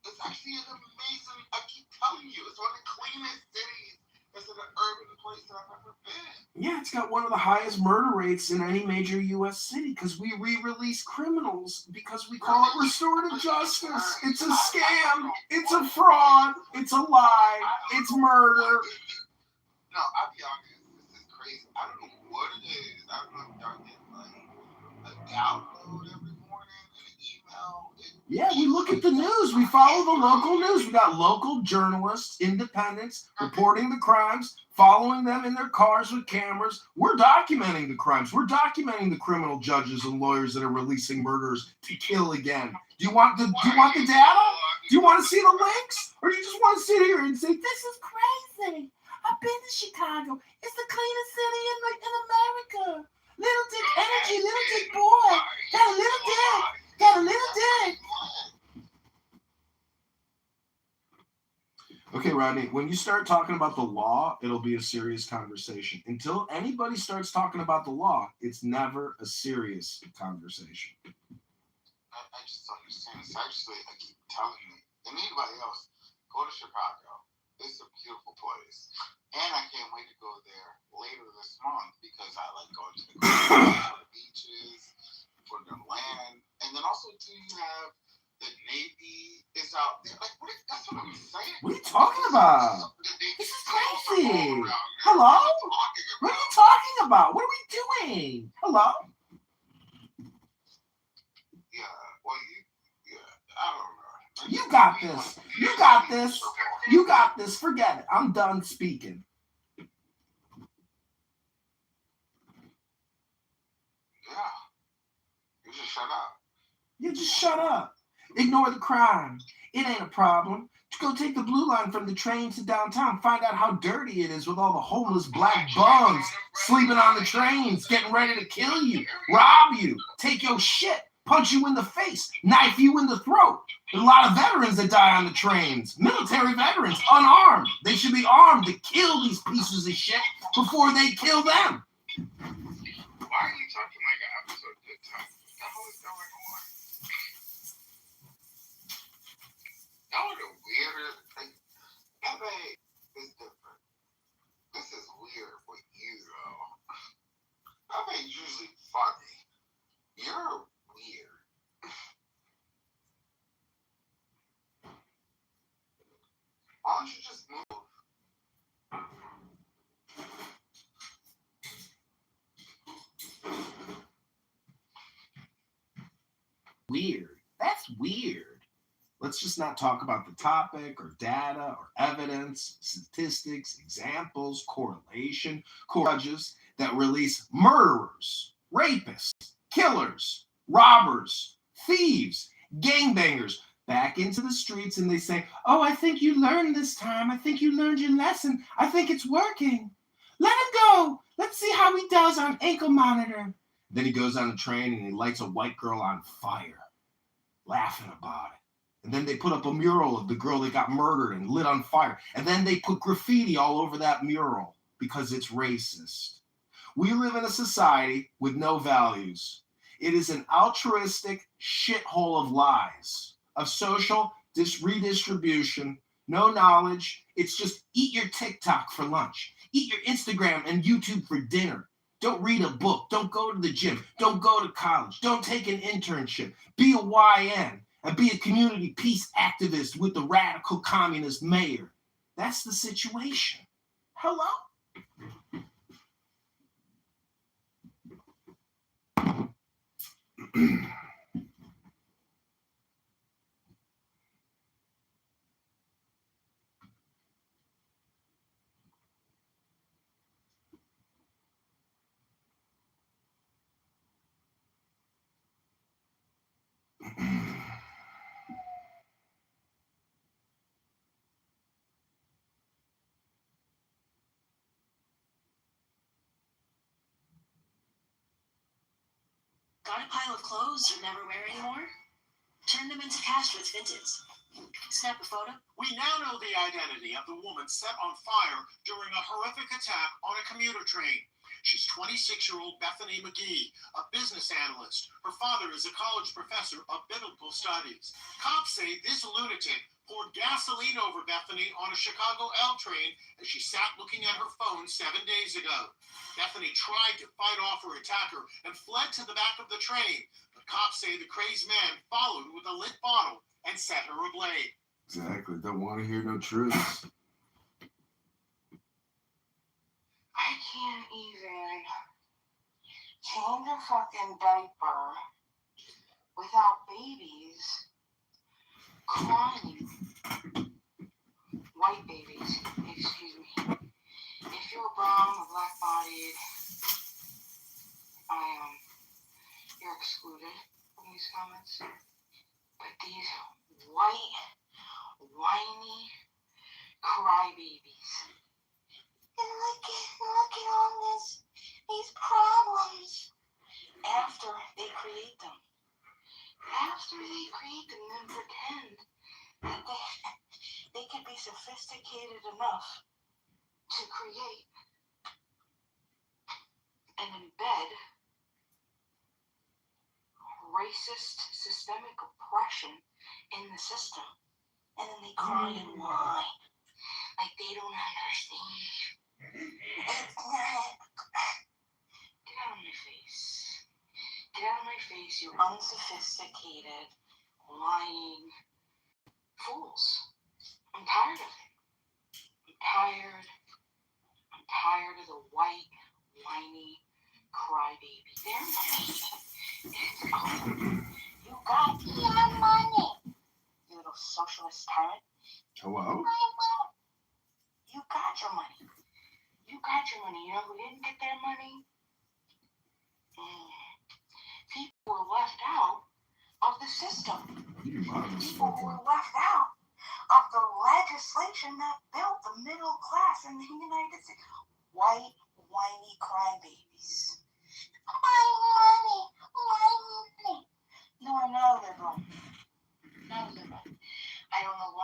It's actually an amazing, I keep telling you, it's one of the cleanest cities. It's an urban place that I've ever been. Yeah, it's got one of the highest murder rates in any major U.S. city because we re-release criminals because we call it restorative justice. It's a scam. It's a fraud. It's a lie. It's murder. No, I'll be honest. This is crazy. I don't know what it is. I don't know if y'all get like a download every morning, an email. Yeah, we look at the news. We follow the local news. We got local journalists, independents, reporting the crimes, following them in their cars with cameras. We're documenting the crimes. We're documenting the criminal judges and lawyers that are releasing murderers to kill again. Do you want the data? Do you want to see the links? Or do you just want to sit here and say, this is crazy? I've been to Chicago. It's the cleanest city in America. Little dick energy, little dick boy. Got a little dick. Got a little dick. Okay, Rodney, when you start talking about the law, it'll be a serious conversation. Until anybody starts talking about the law, it's never a serious conversation. I just don't understand. It's actually, I keep telling you, and anybody else, go to Chicago. It's a beautiful place. And I can't wait to go there later this month because I like going to the beaches, for the land. And then also, too, you have the Navy is out there. Like, that's what I'm saying. What are you talking about? This is crazy. Hello? What are you talking about? What are we doing? Hello? Yeah, well, I don't know. You got this. You got this. You got this. Forget it. I'm done speaking. Yeah. You just shut up. Yeah, just shut up. Ignore the crime. It ain't a problem. Just go take the blue line from the train to downtown. Find out how dirty it is with all the homeless black bums sleeping on the trains, getting ready to kill you, rob you, take your shit, punch you in the face, knife you in the throat. There's a lot of veterans that die on the trains. Military veterans, unarmed. They should be armed to kill these pieces of shit before they kill them. Why are you talking like an episode good time? What the hell is going on? Y'all are the weirdest thing. LA is different. This is weird for you, though. LA is usually funny. You're weird. Why don't you just move? Weird. That's weird. Let's just not talk about the topic or data or evidence, statistics, examples, correlation, judges that release murderers, rapists, killers, robbers, thieves, gangbangers back into the streets, and they say, oh, I think you learned this time. I think you learned your lesson. I think it's working. Let him go. Let's see how he does on ankle monitor. Then he goes on the train and he lights a white girl on fire, laughing about it. And then they put up a mural of the girl that got murdered and lit on fire. And then they put graffiti all over that mural because it's racist. We live in a society with no values. It is an altruistic shithole of lies, of social redistribution, no knowledge. It's just eat your TikTok for lunch. Eat your Instagram and YouTube for dinner. Don't read a book. Don't go to the gym. Don't go to college. Don't take an internship. Be a YN and be a community peace activist with the radical communist mayor. That's the situation. Hello? Got a pile of clothes you never wear anymore? Turn them into cash with Vinted. Snap a photo. We now know the identity of the woman set on fire during a horrific attack on a commuter train. She's 26-year-old Bethany McGee, a business analyst. Her father is a college professor of biblical studies. Cops say this lunatic poured gasoline over Bethany on a Chicago L train as she sat looking at her phone 7 days ago. Bethany tried to fight off her attacker and fled to the back of the train. But cops say the crazed man followed with a lit bottle and set her ablaze. Exactly. Don't want to hear no truths. I can't even change a fucking diaper without babies crying. White babies, excuse me. If you're brown or black-bodied, you're excluded from these comments. But these white, whiny crybabies. And look at all these problems. After they create them. Then pretend that they can be sophisticated enough to create and embed racist systemic oppression in the system. And then they cry and whine like they don't understand. Get out of my face. Get out of my face, you unsophisticated, lying fools. I'm tired of it. I'm tired of the white, whiny crybaby. Their money is over. You got your money, you little socialist tyrant. Hello? You got your money. You got your money. You know who didn't get their money? People were left out of the system. People were left out of the legislation that built the middle class in the United States. White, whiny crybabies. My money. No, I'm not a liberal. Not a liberal. I don't know why.